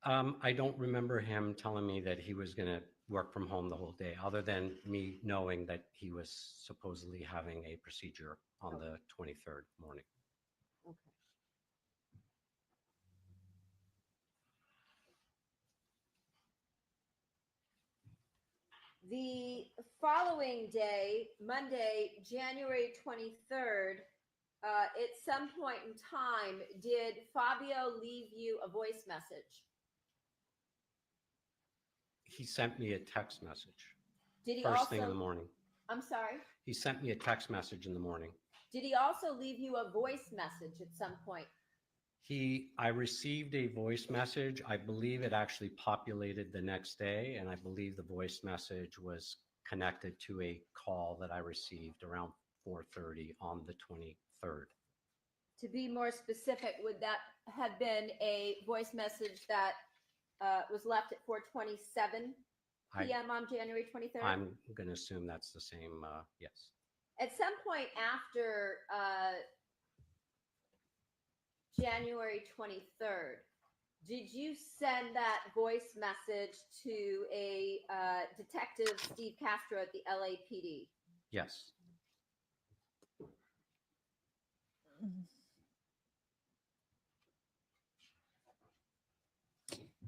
I don't remember him telling me that he was going to work from home the whole day, other than me knowing that he was supposedly having a procedure on the 23rd morning. Okay. The following day, Monday, January 23rd, at some point in time, did Fabio leave you a voice message? He sent me a text message. Did he First thing in the morning. I'm sorry? He sent me a text message in the morning. Did he also leave you a voice message at some point? I received a voice message. I believe it actually populated the next day, and I believe the voice message was connected to a call that I received around 4:30 on the 23rd. To be more specific, would that have been a voice message that was left at 4:27 p.m. on January 23rd? I'm going to assume that's the same, yes. At some point after January 23rd, did you send that voice message to a Detective Steve Castro at the LAPD? Yes.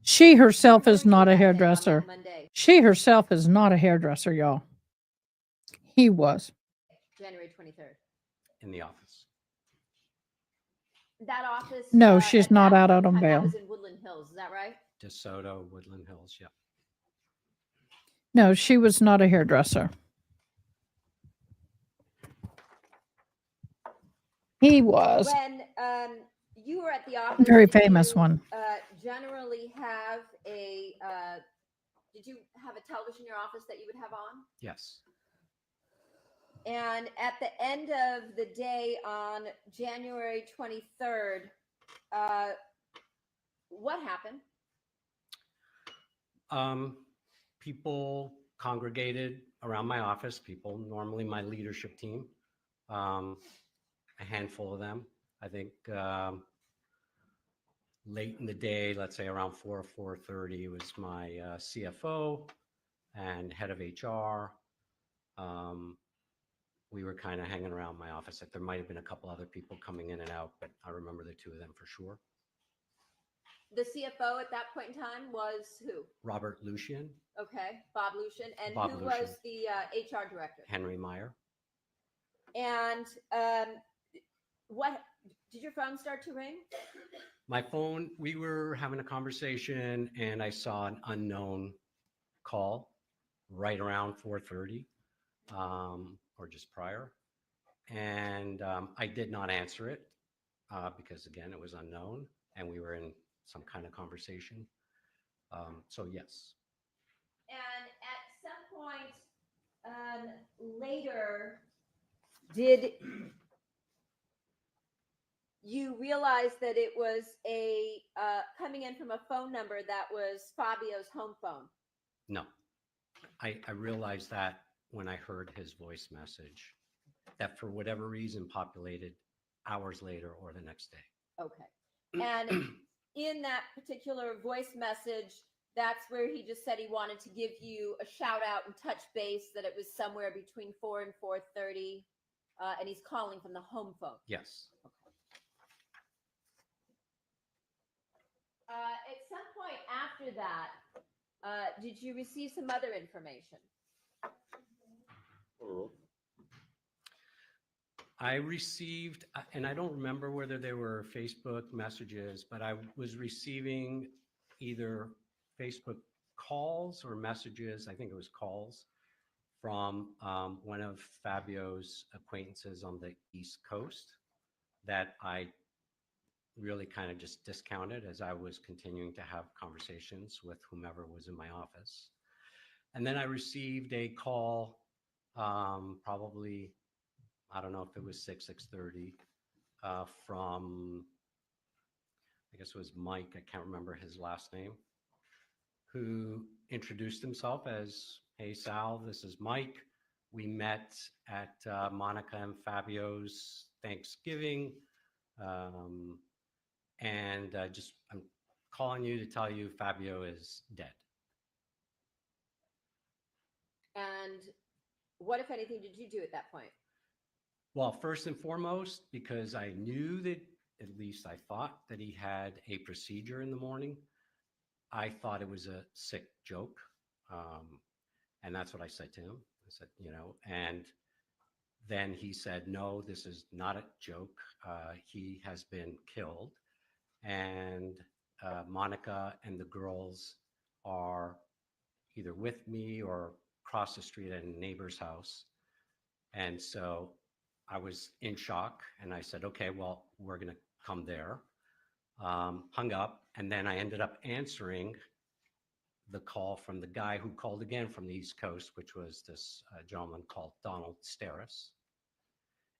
She herself is not a hairdresser. She herself is not a hairdresser, y'all. He was. January 23rd. In the office. That office? No, she's not out on That bail. was in Woodland Hills, is that right? DeSoto, Woodland Hills, yeah. No, she was not a hairdresser. He was. When you were at the office, Very did famous you, one. Generally have a, did you have a television in your office that you would have on? Yes. And at the end of the day on January 23rd, what happened? People congregated around my office, people, normally my leadership team, a handful of them. I think late in the day, let's say around 4:30, was my CFO and head of HR. We were kind of hanging around my office. There might have been a couple other people coming in and out, but I remember the two of them for sure. The CFO at that point in time was who? Robert Lucian, Okay, Bob Lucian. And Bob who Lucian. was the HR director? Henry Meyer. And what did your phone start to ring? My phone, we were having a conversation and I saw an unknown call right around 4:30 or just prior. And I did not answer it because, again, it was unknown and we were in some kind of conversation. So, yes. And at some point later, did you realize that it was a coming in from a phone number that was Fabio's home phone? No, I realized that when I heard his voice message that for whatever reason populated hours later or the next day. Okay. And in that particular voice message, that's where he just said he wanted to give you a shout out and touch base that it was somewhere between 4 and 4:30, and he's calling from the home phone. Yes. At some point after that, did you receive some other information? I received, and I don't remember whether they were Facebook messages, but I was receiving either Facebook calls or messages, I think it was calls, from one of Fabio's acquaintances on the East Coast that I really kind of just discounted as I was continuing to have conversations with whomever was in my office. And then I received a call probably, I don't know if it was 6:30 from, I guess it was Mike, I can't remember his last name, who introduced himself as, hey, Sal, this is Mike. We met at Monica and Fabio's Thanksgiving. And I'm calling you to tell you Fabio is dead. And what, if anything, did you do at that point? Well, first and foremost, because I knew that, at least I thought that he had a procedure in the morning, I thought it was a sick joke. And that's what I said to him. I said, and then he said, no, this is not a joke. He has been killed. And Monica and the girls are either with me or across the street at a neighbor's house. And so I was in shock and I said, okay, well, we're going to come there. Hung up, and then I ended up answering the call from the guy who called again from the East Coast, which was this gentleman called Donald Steris.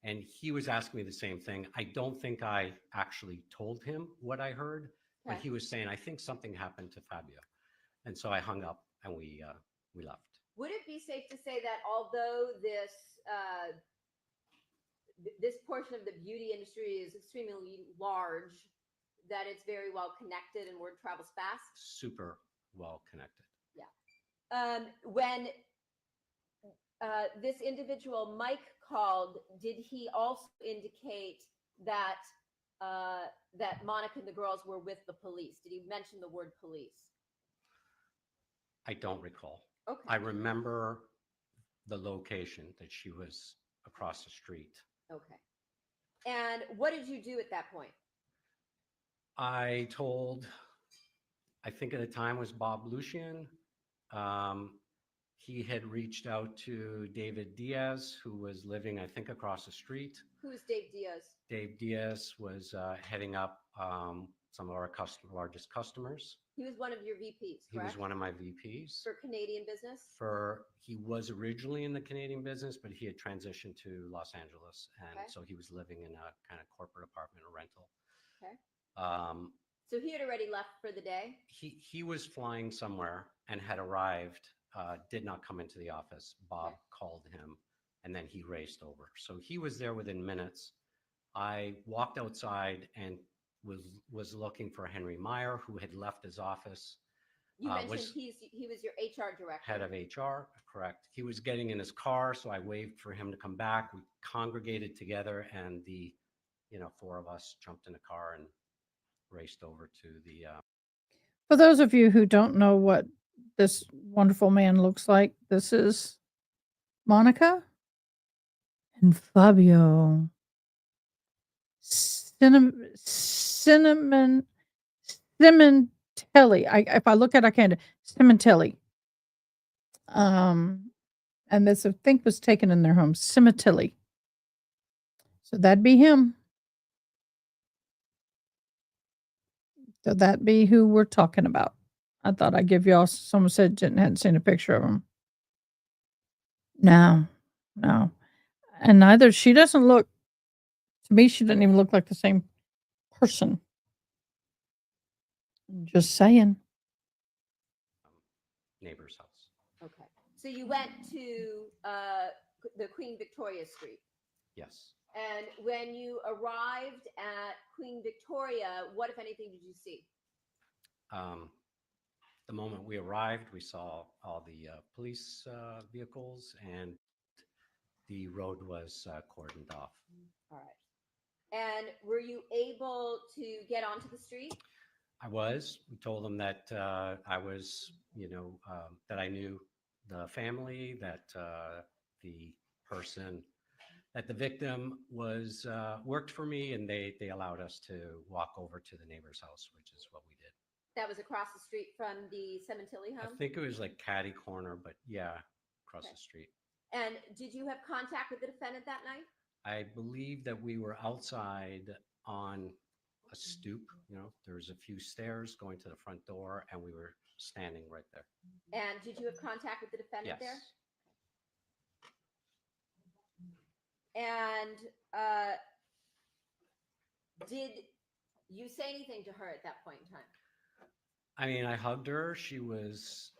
And he was asking me the same thing. I don't think I actually told him what I heard, but he was saying, I think something happened to Fabio. And so I hung up and we left. Would it be safe to say that although this this portion of the beauty industry is extremely large, that it's very well connected and word travels fast? Super well connected. Yeah. When this individual, Mike, called, did he also indicate that that Monica and the girls were with the police? Did he mention the word police? I don't recall. Okay. I remember the location that she was across the street. Okay. And what did you do at that point? I told, I think at the time was Bob Lucian. He had reached out to David Diaz, who was living, I think, across the street. Who's Dave Diaz? Dave Diaz was heading up some of our largest customers. He was one of your VPs, He correct? was one of my VPs. For Canadian business? He was originally in the Canadian business, but he had transitioned to Los Angeles. And Okay. so he was living in a kind of corporate apartment or rental. Okay. Um, So he had already left for the day? he was flying somewhere and had arrived, did not come into the office. Bob called him and then he raced over. So he was there within minutes. I walked outside and was looking for Henry Meyer, who had left his office. You mentioned was he was your HR director. head of HR, correct. He was getting in his car, so I waved for him to come back. We congregated together and the, four of us jumped in a car and raced over to the For those of you who don't know what this wonderful man looks like, this is Monica and Fabio. Cinnamon Simontelli. If I look at it, I can't. Simontelli. And this I think was taken in their home. Simontelli. So that'd be him. So that'd be who we're talking about. I thought I'd give y'all. Someone said hadn't seen a picture of him. No, and neither she doesn't look. To me, she doesn't even look like the same person. Just saying. neighbor's house. Okay. So you went to the Queen Victoria Street. Yes. And when you arrived at Queen Victoria, what, if anything, did you see? The moment we arrived, we saw all the police vehicles and the road was cordoned off. All right. And were you able to get onto the street? I was. We told them that I was, that I knew the family, that the person, that the victim was worked for me, and they allowed us to walk over to the neighbor's house, which is what we did. That was across the street from the Simontelli home? I think it was like Caddy Corner, but yeah, across the street. And did you have contact with the defendant that night? I believe that we were outside on a stoop. There was a few stairs going to the front door, and we were standing right there. And did you have contact with the defendant Yes. there? And did you say anything to her at that point in time? I mean, I hugged her. She was,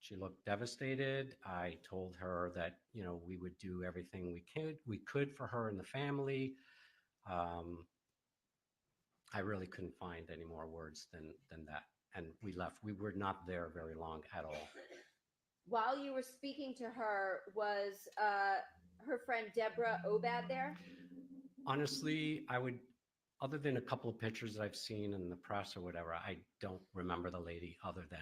she looked devastated. I told her that, we would do everything we could for her and the family. I really couldn't find any more words than that. And we left. We were not there very long at all. While you were speaking to her, was her friend Deborah Obad there? Honestly, other than a couple of pictures that I've seen in the press or whatever, I don't remember the lady other than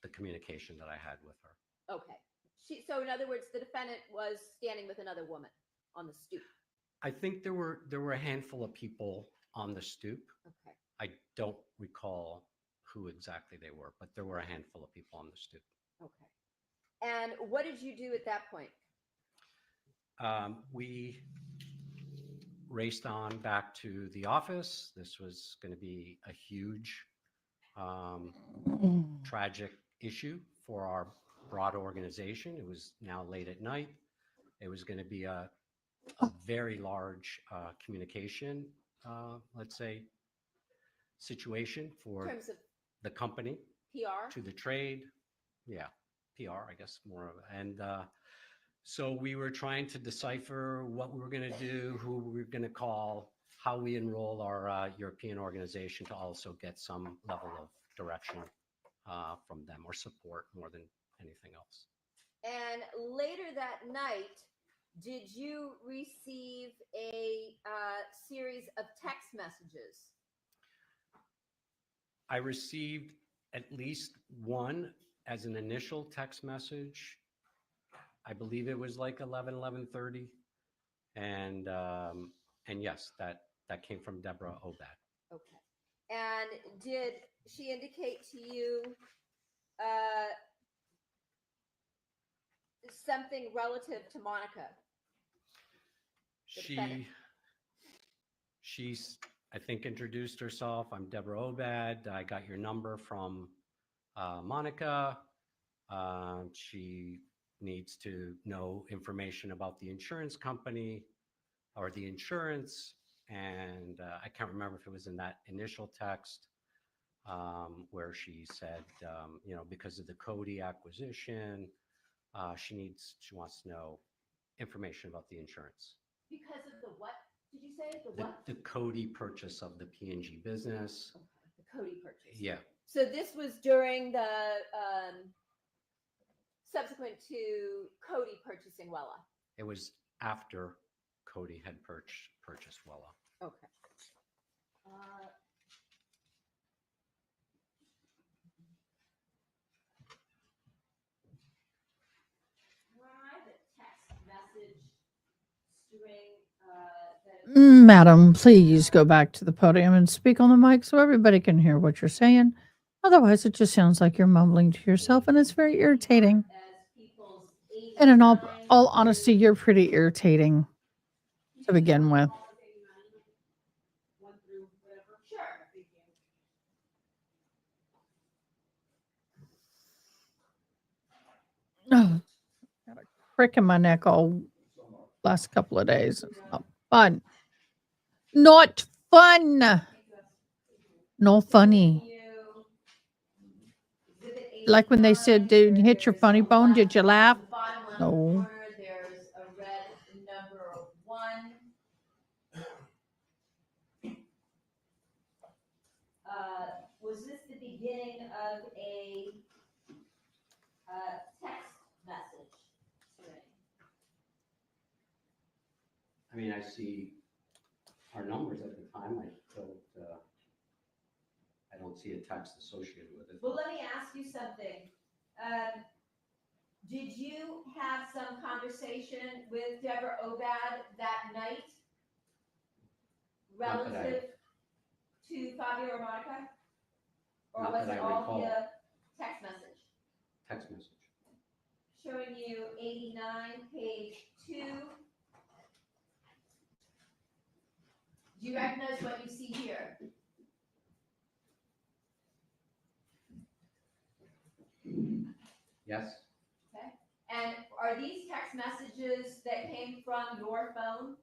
the communication that I had with her. Okay. So in other words, the defendant was standing with another woman on the stoop. I think there were a handful of people on the stoop. Okay. I don't recall who exactly they were, but there were a handful of people on the stoop. Okay. And what did you do at that point? We raced on back to the office. This was going to be a huge, tragic issue for our broad organization. It was now late at night. It was going to be a very large communication, let's say, situation for In terms of the company, PR? to the trade. Yeah, PR, I guess, more of it. And so we were trying to decipher what we were going to do, who we were going to call, how we enroll our European organization to also get some level of direction from them or support more than anything else. And later that night, did you receive a series of text messages? I received at least one as an initial text message. I believe it was like 11:30. And yes, that came from Deborah Obad. Okay. And did she indicate to you something relative to Monica? defendant? She's, I think, introduced herself. I'm Deborah Obad. I got your number from Monica. She needs to know information about the insurance company or the insurance. And I can't remember if it was in that initial text where she said, because of the Cody acquisition, she wants to know information about the insurance. Because of the what? Did you say the what? The Cody purchase of the P&G business. Okay, the Cody purchase. Yeah. So this was during the subsequent to Cody purchasing Wella. It was after Cody had purchased Wella. Okay. The text message string Madam, please go back to the podium and speak on the mic so everybody can hear what you're saying. Otherwise, it just sounds like you're mumbling to yourself, and it's very irritating. And in all honesty, you're pretty irritating to begin with. Oh, got a crick in my neck all last couple of days. It's not fun. Not fun. No funny. Like when they said, "Did you hit your funny bone? Did you laugh?" No. There's a red number 1. Was this the beginning of a text message string? I mean, I see our numbers at the time. I don't see a text associated with it. Well, let me ask you something. Did you have some conversation with Deborah Obad that night relative to Fabio or Monica? Or Not was that it I all recall. via text message? Text message. Showing you 89, page 2. Do you recognize what you see here? Yes. Okay. And are these text messages that came from your phone?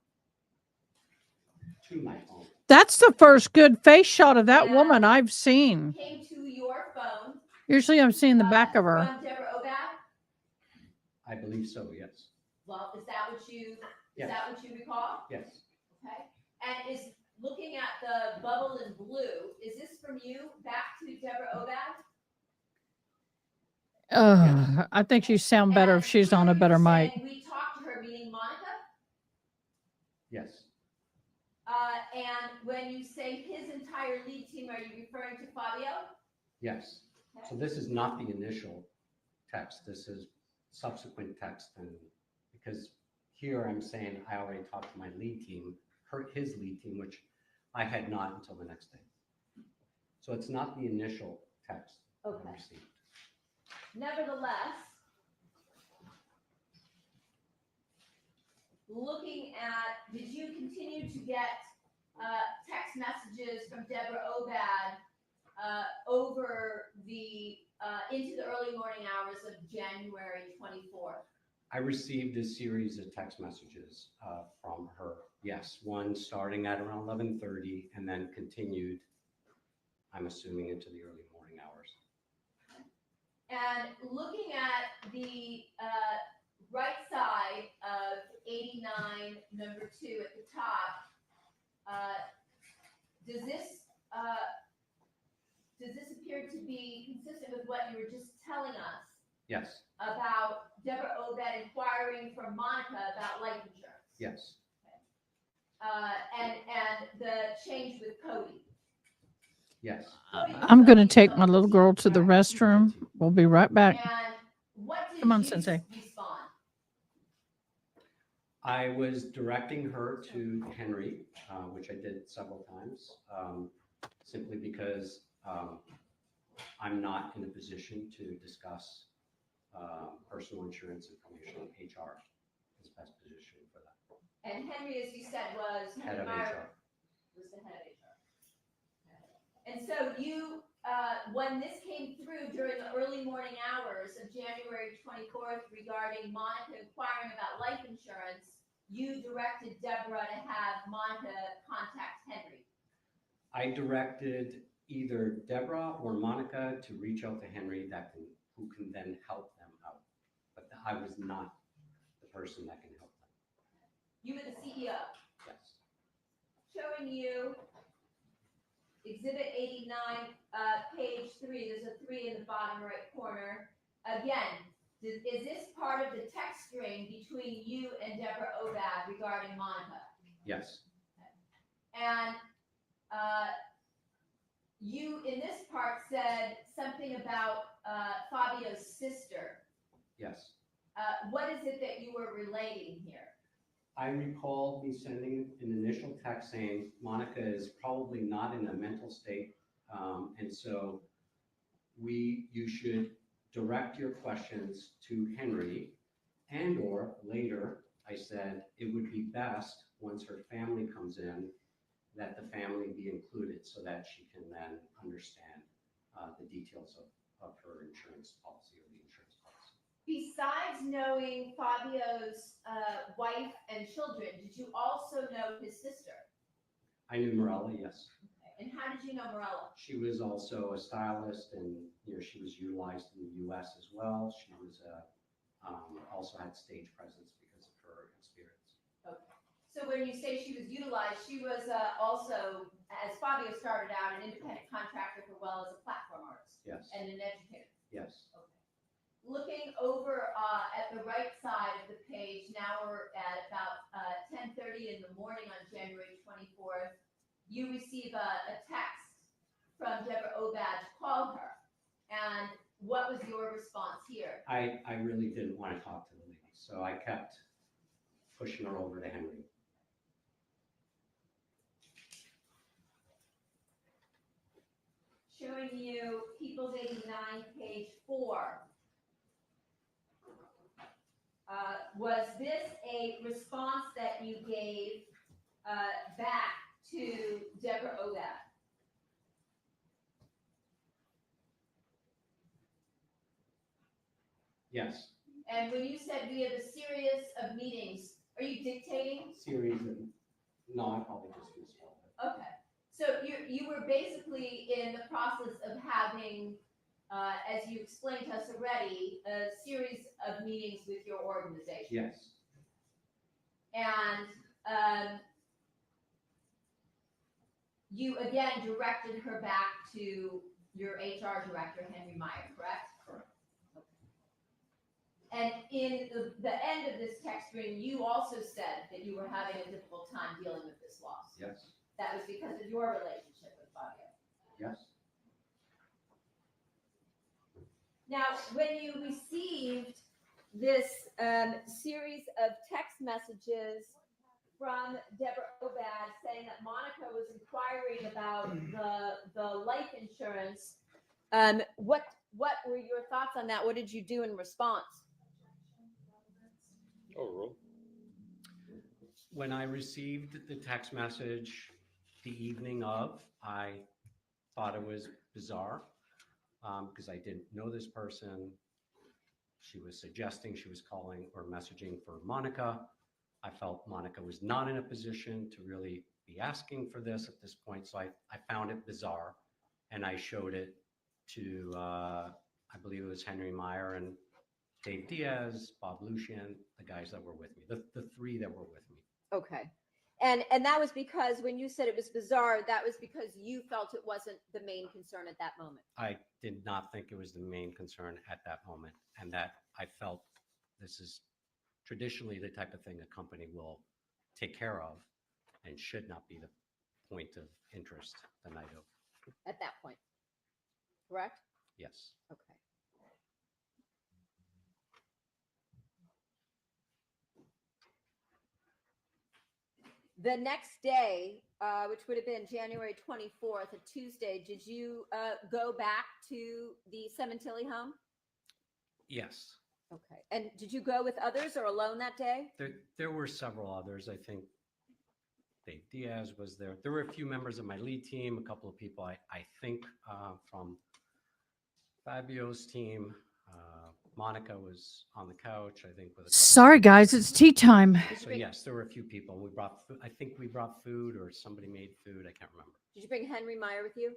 To my phone. That's the first good face shot of that woman I've seen. Came to your phone. Usually I'm seeing the back of her. From Deborah Obad? I believe so, yes. Well, is that what you Yes. recall? Yes. Okay. And is looking at the bubble in blue, is this from you back to Deborah Obad? I think she sound better if she's on a better mic. And we talked to her, meaning Monica. Yes. And when you say his entire lead team, are you referring to Fabio? Yes. So this is not the initial text. This is subsequent text. And because here I'm saying I already talked to my lead team, his lead team, which I had not until the next day. So it's not the initial text that I received. Nevertheless, looking at, did you continue to get text messages from Deborah Obad over the into the early morning hours of January 24th? I received a series of text messages from her. Yes, one starting at around 11:30 and then continued, I'm assuming, into the early morning hours. And looking at the right side of 89, number 2 at the top, does this appear to be consistent with what you were just telling us? Yes. About Deborah Obad inquiring from Monica about life insurance? Yes. And the change with Cody? Yes. I'm going to take my little girl to the restroom. We'll be right back. And what did Come on, you Sensei. respond? I was directing her to Henry, which I did several times, simply because I'm not in a position to discuss personal insurance information. HR is best positioned for that. And Henry, as you said, was Head of Meyer HR. was the head of HR. And so you, when this came through during the early morning hours of January 24th regarding Monica inquiring about life insurance, you directed Deborah to have Monica contact Henry. I directed either Deborah or Monica to reach out to Henry who can then help them out. But I was not the person that can help them. You were the CEO. Yes. Showing you Exhibit 89, page 3. There's a 3 in the bottom right corner. Again, is this part of the text string between you and Deborah Obad regarding Monica? Yes. And you, in this part, said something about Fabio's sister. Yes. What is it that you were relating here? I recall me sending an initial text saying Monica is probably not in a mental state, and so you should direct your questions to Henry, and or later I said it would be best once her family comes in that the family be included so that she can then understand the details of her insurance policy or the insurance policy. Besides knowing Fabio's wife and children, did you also know his sister? I knew Morella, yes. Okay. And how did you know Morella? She was also a stylist, and she was utilized in the U.S. as well. She was also had stage presence because of her experience. Okay. So when you say she was utilized, she was also, as Fabio started out, an independent contractor as well as a platform artist. Yes. And an educator. Yes. Okay. Looking over at the right side of the page, now we're at about 10:30 in the morning on January 24th. You receive a text from Deborah Obad to call her. And what was your response here? I really didn't want to talk to the lady, so I kept pushing her over to Henry. Showing you People's 89, page 4. Was this a response that you gave back to Deborah Obad? Yes. And when you said we have a series of meetings, are you dictating? Series of, no, I probably just misspelled it. Okay. So you were basically in the process of having, as you explained to us already, a series of meetings with your organization. Yes. And you again directed her back to your HR director, Henry Meyer, correct? Correct. Okay. And in the end of this text string, you also said that you were having a difficult time dealing with this loss. Yes. That was because of your relationship with Fabio. Yes. Now, when you received this series of text messages from Deborah Obad saying that Monica was inquiring about the life insurance, what were your thoughts on that? What did you do in response? Overruled. When I received the text message the evening of, I thought it was bizarre because I didn't know this person. She was suggesting she was calling or messaging for Monica. I felt Monica was not in a position to really be asking for this at this point. So I found it bizarre, and I showed it to, I believe it was Henry Meyer and Dave Diaz, Bob Lucian, the guys that were with me, the three that were with me. Okay. And that was because when you said it was bizarre, that was because you felt it wasn't the main concern at that moment. I did not think it was the main concern at that moment, and that I felt this is traditionally the type of thing a company will take care of and should not be the point of interest the night of. At that point, correct? Yes. Okay. The next day, which would have been January 24th, a Tuesday, did you go back to the Cementilli home? Yes. Okay. And did you go with others or alone that day? There were several others. I think Dave Diaz was there. There were a few members of my lead team, a couple of people I think from Fabio's team. Monica was on the couch, I think, with a couple. Sorry, guys, it's tea time. So yes, there were a few people. We brought, I think we brought food, or somebody made food. I can't remember. Did you bring Henry Meyer with you?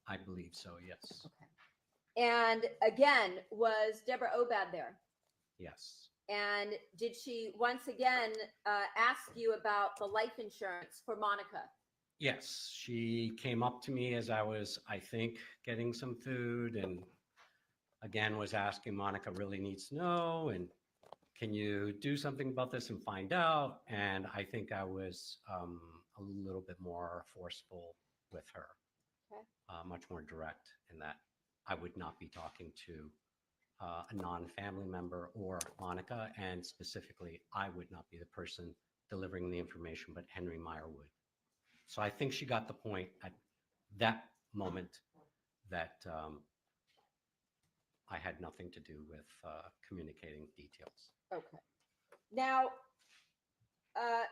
I believe so. Yes. Okay. And again, was Deborah Obad there? Yes. And did she once again ask you about the life insurance for Monica? Yes, she came up to me as I was, I think, getting some food, and again was asking, Monica really needs to know, and can you do something about this and find out? And I think I was a little bit more forceful with her, much more direct in that I would not be talking to a non-family member or Monica, and specifically, I would not be the person delivering the information, but Henry Meyer would. So I think she got the point at that moment that I had nothing to do with communicating details. Okay. Now,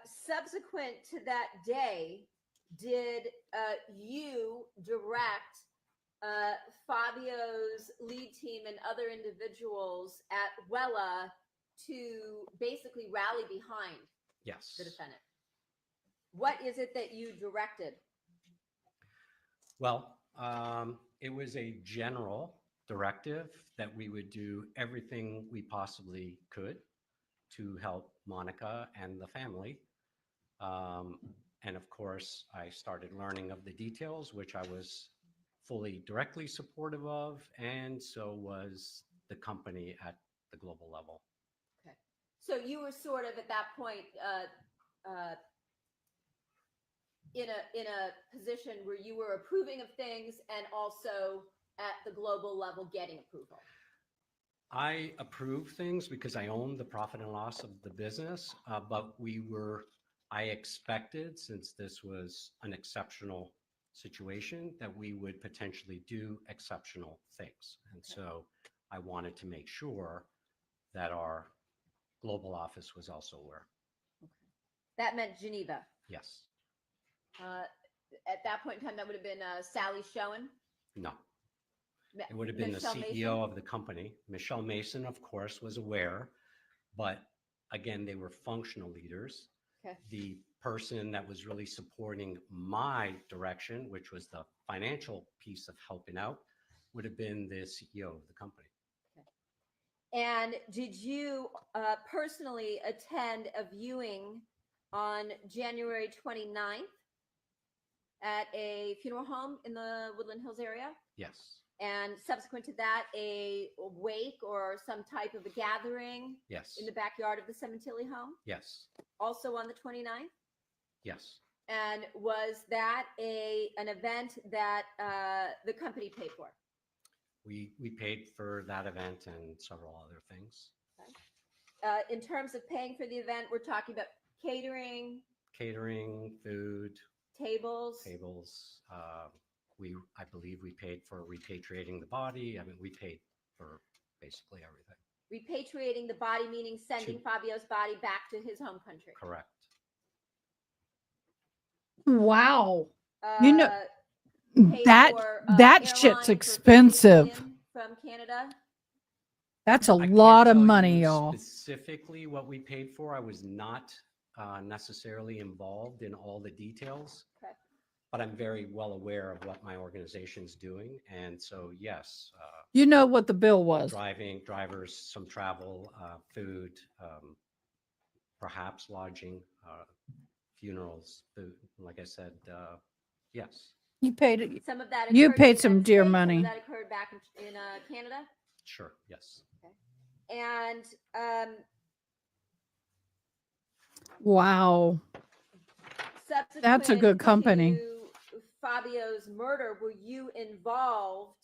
subsequent to that day, did you direct Fabio's lead team and other individuals at Wella to basically rally behind Yes. the defendant? What is it that you directed? Well, it was a general directive that we would do everything we possibly could to help Monica and the family. And of course, I started learning of the details, which I was fully directly supportive of, and so was the company at the global level. Okay. So you were sort of at that point in a position where you were approving of things and also at the global level getting approval. I approve things because I own the profit and loss of the business, but I expected, since this was an exceptional situation, that we would potentially do exceptional things. And so I wanted to make sure that our global office was also aware. That meant Geneva. Yes. At that point in time, that would have been Sally Schoen. No. It would have been Michelle the CEO Mason? of the company. Michelle Mason, of course, was aware, but again, they were functional leaders. Okay. The person that was really supporting my direction, which was the financial piece of helping out, would have been the CEO of the company. And did you personally attend a viewing on January 29th at a funeral home in the Woodland Hills area? Yes. And subsequent to that, a wake or some type of a gathering Yes. in the backyard of the Cementilli home, Yes. also on the 29th? Yes. And was that an event that the company paid for? We paid for that event and several other things. In terms of paying for the event, we're talking about catering, Catering, food, tables. I believe we paid for repatriating the body. I mean, we paid for basically everything. Repatriating the body, meaning sending Fabio's body back to his home country. Correct. Wow. Paid that for, that airline shit's for expensive. in from Canada. That's a I can't lot of tell money, you y'all. Specifically what we paid for, I was not necessarily involved in all the details. Okay. But I'm very well aware of what my organization's doing. And so, yes. You know what the bill was. Drivers, some travel, food, perhaps lodging, funerals, food. Like I said, yes. You paid it. Some of that You occurred in paid the some United dear States, money. Some of that occurred back in Canada. Sure. Yes. And Wow. That's a good subsequent company. to Fabio's murder, were you involved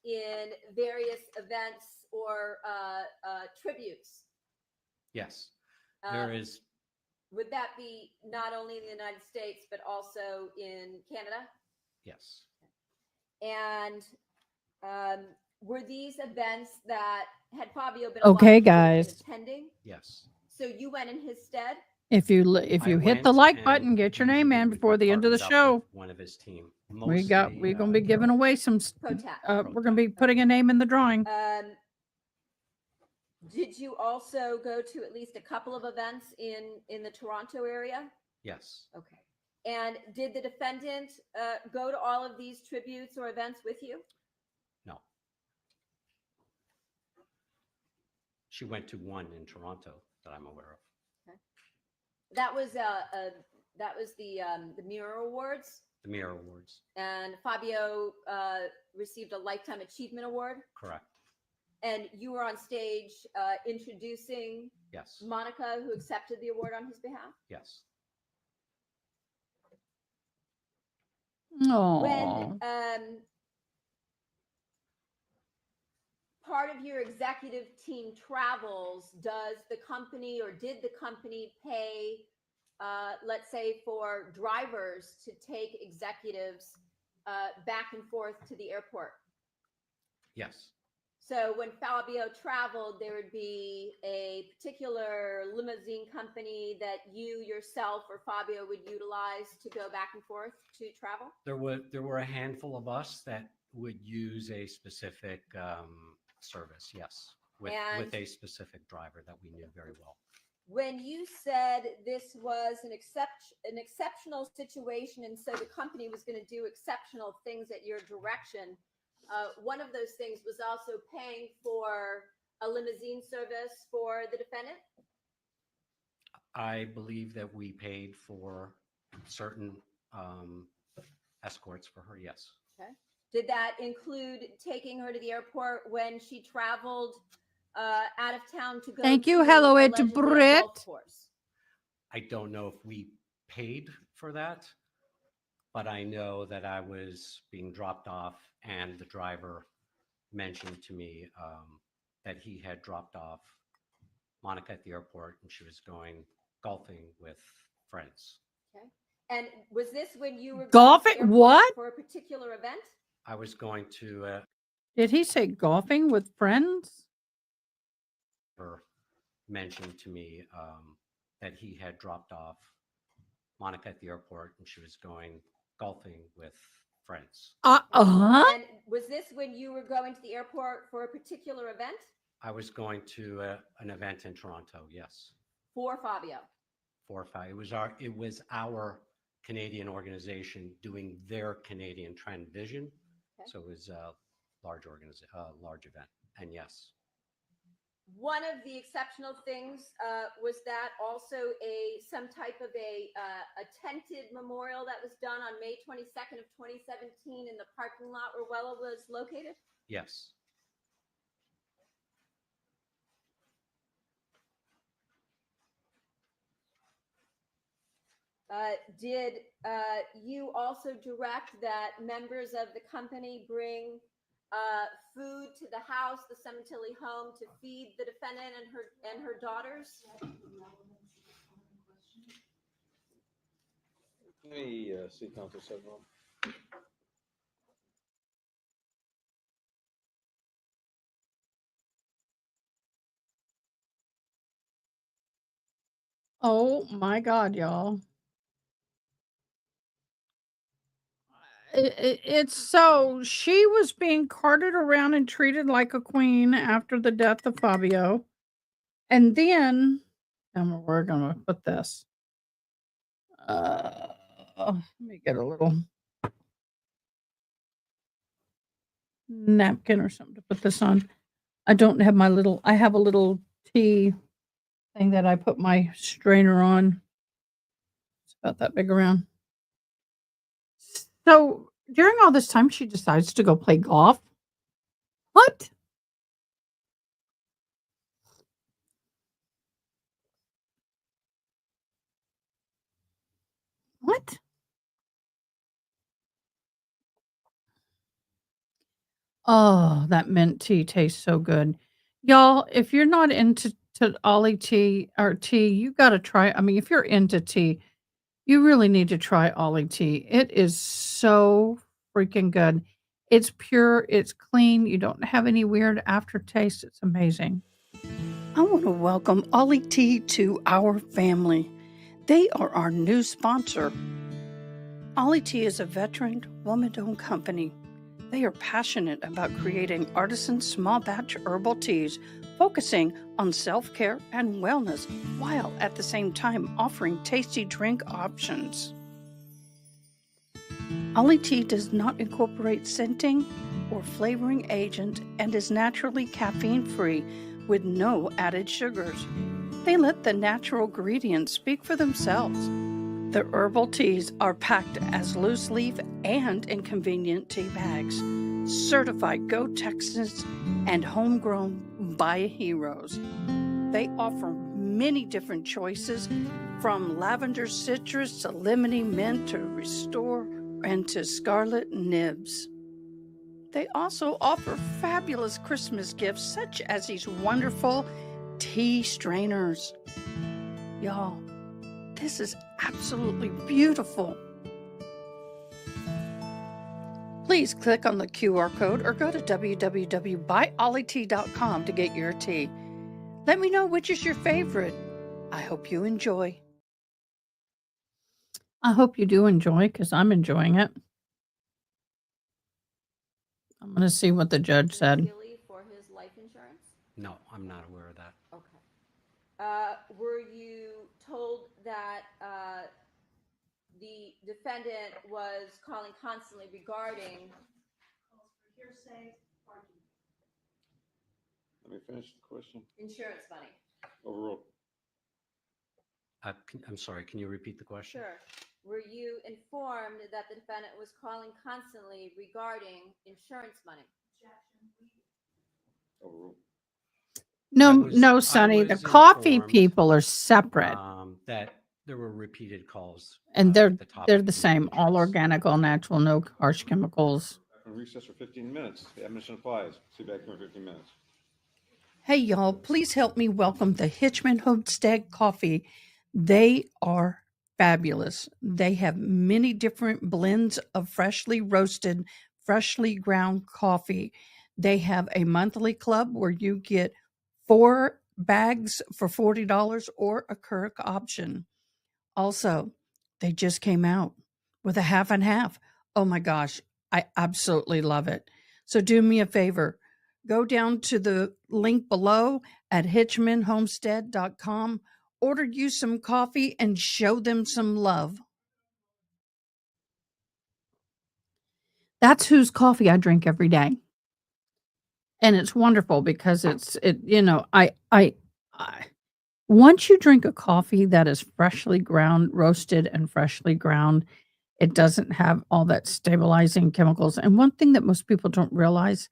in various events or tributes? Yes. Uh, There is. Would that be not only in the United States, but also in Canada? Yes. And were these events that had Fabio been Okay, allowed to guys. attending? Yes. So you went in his stead? If you I hit the went, like and button, get your name usually in would be before the end of the partnered up with show. one of his team. We're Mostly, gonna be giving away some. Protect. We're gonna be putting a name in the drawing. Did you also go to at least a couple of events in the Toronto area? Yes. Okay. And did the defendant go to all of these tributes or events with you? No. She went to one in Toronto that I'm aware of. Okay. That was the Mirror Awards, The Mirror Awards. and Fabio received a Lifetime Achievement Award. Correct. And you were on stage introducing Yes. Monica, who accepted the award on his behalf. Yes. Oh. When part of your executive team travels, does the company or did the company pay, let's say, for drivers to take executives back and forth to the airport? Yes. So when Fabio traveled, there would be a particular limousine company that you yourself or Fabio would utilize to go back and forth to travel? There were a handful of us that would use a specific service, yes, with a specific driver that we knew very well. When you said this was an exceptional situation, and so the company was going to do exceptional things at your direction, one of those things was also paying for a limousine service for the defendant? I believe that we paid for certain escorts for her, yes. Okay. Did that include taking her to the airport when she traveled out of town to go Thank you. to Hello, it's allegedly a Britt. golf course? I don't know if we paid for that, but I know that I was being dropped off and the driver mentioned to me that he had dropped off Monica at the airport and she was going golfing with friends. Okay. And was this when you were Golfing? going to the airport What? for a particular event? I was going to Did he say golfing with friends? mentioned to me that he had dropped off Monica at the airport and she was going golfing with friends. And was this when you were going to the airport for a particular event? I was going to an event in Toronto, yes. For Fabio? It was our Canadian organization doing their Canadian Trend Vision. Okay. So it was a large event. And yes, One of the exceptional things was that also some type of a tented memorial that was done on May 22nd of 2017 in the parking lot where Wella was located? yes. Did you also direct that members of the company bring food to the house, the Cemetilli home, to feed the defendant and her daughters? Let me see Council Sedgwick. Oh my God, y'all. It's so she was being carted around and treated like a queen after the death of Fabio. And then, and we're going to put this. Let me get a little napkin or something to put this on. I don't have I have a little tea thing that I put my strainer on. It's about that big around. So during all this time, she decides to go play golf. What? What? Oh, that mint tea tastes so good. Y'all, if you're not into Ollie tea or tea, you got to try. I mean, if you're into tea, you really need to try Ollie tea. It is so freaking good. It's pure, it's clean, you don't have any weird aftertaste. It's amazing. I want to welcome Ollie Tea to our family. They are our new sponsor. Ollie Tea is a veteran, woman-owned company. They are passionate about creating artisan small batch herbal teas, focusing on self-care and wellness, while at the same time offering tasty drink options. Ollie Tea does not incorporate scenting or flavoring agent and is naturally caffeine-free with no added sugars. They let the natural ingredients speak for themselves. The herbal teas are packed as loose leaf and in convenient tea bags. Certified Go Texas and homegrown by heroes. They offer many different choices from lavender citrus to lemony mint to restore and to scarlet nibs. They also offer fabulous Christmas gifts such as these wonderful tea strainers. Y'all, this is absolutely beautiful. Please click on the QR code or go to www.buyollytea.com to get your tea. Let me know which is your favorite. I hope you enjoy. I hope you do enjoy, because I'm enjoying it. I'm going to see what the judge said. Gilly for his life insurance? No, I'm not aware of that. Okay. Were you told that the defendant was calling constantly regarding Hearsay, argument. Let me finish the question. insurance money? Overruled. I'm sorry, can you repeat the question? Sure. Were you informed that the defendant was calling constantly regarding insurance money? Overruled. No, Sonny, the coffee informed, people are separate, that there were repeated calls. and at the top they're of the same, all organic, all natural, no harsh chemicals. Back in recess for 15 minutes. The admission applies. See you back here in 15 minutes. Hey, y'all, please help me welcome the Hitchman Homestead Coffee. They are fabulous. They have many different blends of freshly roasted, freshly ground coffee. They have a monthly club where you get 4 bags for $40 or a Keurig option. Also, they just came out with a half and half. Oh my gosh, I absolutely love it. So do me a favor. Go down to the link below at hitchmanhomestead.com. Order you some coffee and show them some love. That's whose coffee I drink every day. And it's wonderful because I once you drink a coffee that is freshly ground, roasted and freshly ground, it doesn't have all that stabilizing chemicals. And one thing that most people don't realize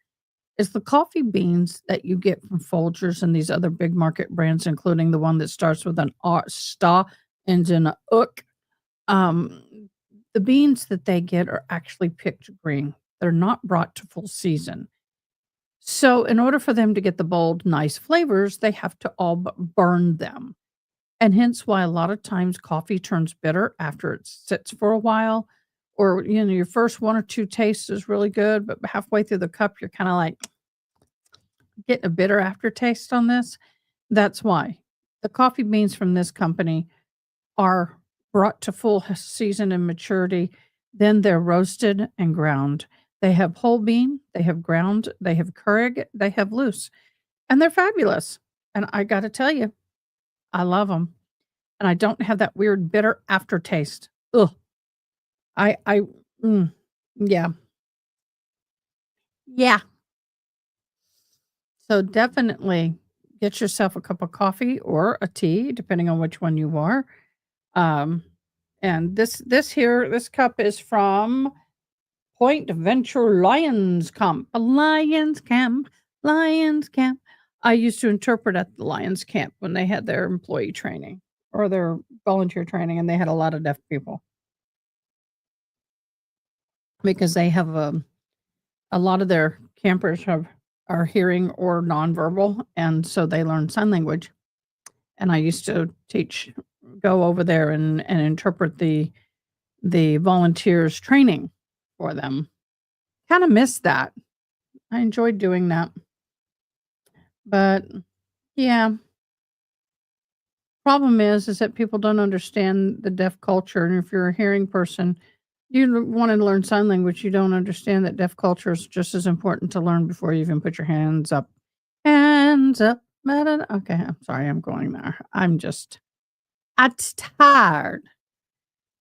is the coffee beans that you get from Folgers and these other big market brands, including the one that starts with an R, sta, ends in a ook. The beans that they get are actually picked green. They're not brought to full season. So in order for them to get the bold, nice flavors, they have to all burn them. And hence why a lot of times coffee turns bitter after it sits for a while. Or, your first 1 or 2 tastes is really good, but halfway through the cup, you're kind of like getting a bitter aftertaste on this. That's why the coffee beans from this company are brought to full season and maturity. Then they're roasted and ground. They have whole bean, they have ground, they have Keurig, they have loose, and they're fabulous. And I got to tell you, I love them. And I don't have that weird bitter aftertaste. Ugh. Yeah. Yeah. So definitely get yourself a cup of coffee or a tea, depending on which one you are. And this cup is from Point Venture Lions Camp. Lions Camp. I used to interpret at the Lions Camp when they had their employee training or their volunteer training, and they had a lot of deaf people. Because they have a lot of their campers are hearing or nonverbal, and so they learn sign language. And I used to go over there and interpret the volunteers training for them. kind of missed that. I enjoyed doing that. But yeah, problem is that people don't understand the deaf culture. And if you're a hearing person, you want to learn sign language, you don't understand that deaf culture is just as important to learn before you even put your hands up. Hands up. Okay, I'm sorry, I'm going there. I'm tired.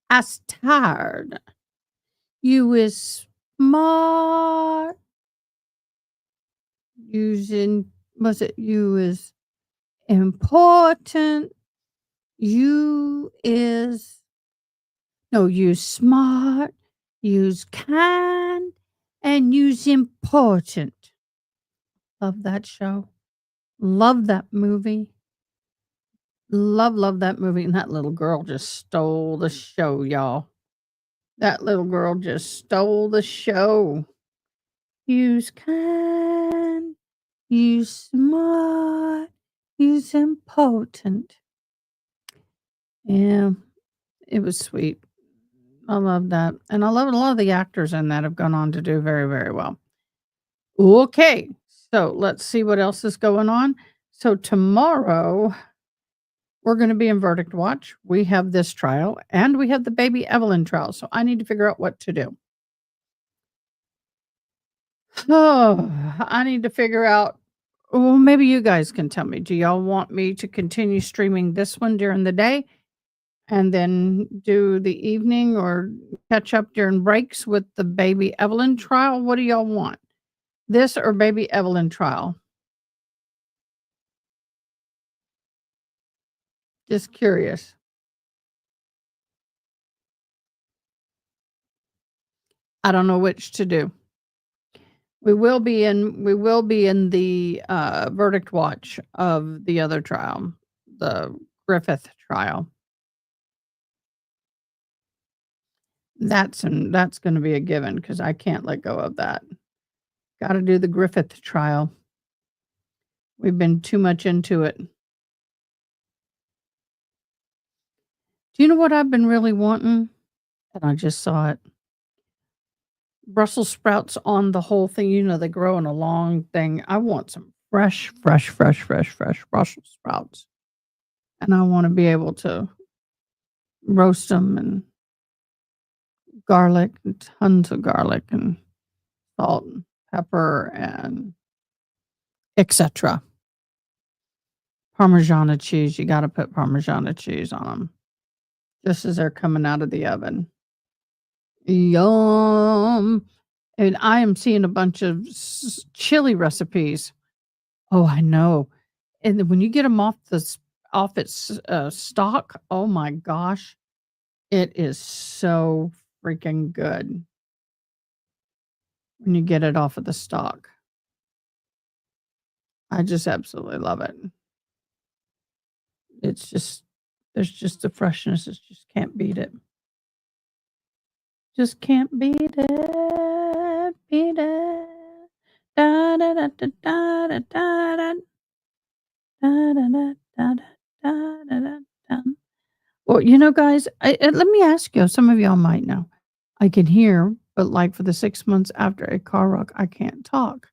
I'm tired. You is smart. You is important. You is you smart, you's kind, and you's important. Love that show. Love that movie. Love that movie. And that little girl just stole the show, y'all. That little girl just stole the show. You's kind, you's smart, you's important. Yeah, it was sweet. I love that. And I love a lot of the actors in that have gone on to do very, very well. Okay. So let's see what else is going on. So tomorrow we're going to be in Verdict Watch. We have this trial and we have the baby Evelyn trial. So I need to figure out what to do. Oh, I need to figure out. Well, maybe you guys can tell me. Do y'all want me to continue streaming this one during the day and then do the evening or catch up during breaks with the baby Evelyn trial? What do y'all want? This or baby Evelyn trial? Just curious. I don't know which to do. We will be in the verdict watch of the other trial, the Griffith trial. That's going to be a given because I can't let go of that. Got to do the Griffith trial. We've been too much into it. Do you know what I've been really wanting? And I just saw it. Brussels sprouts on the whole thing. You know, they grow in a long thing. I want some fresh Brussels sprouts. And I want to be able to roast them and garlic, and tons of garlic and salt and pepper and etc. Parmesan cheese. You got to put Parmesan cheese on them just as they're coming out of the oven. Yum. And I am seeing a bunch of chili recipes. Oh, I know. And then when you get them off its stalk, oh my gosh, it is so freaking good when you get it off of the stalk. I just absolutely love it. It's just, there's just the freshness. It just can't beat it. Just can't beat it. Beat it. Da da da da da da da da. Da da da da da da da da. Well, you know, guys, let me ask you. Some of y'all might know. I can hear, but like for the 6 months after a car wreck, I can't talk.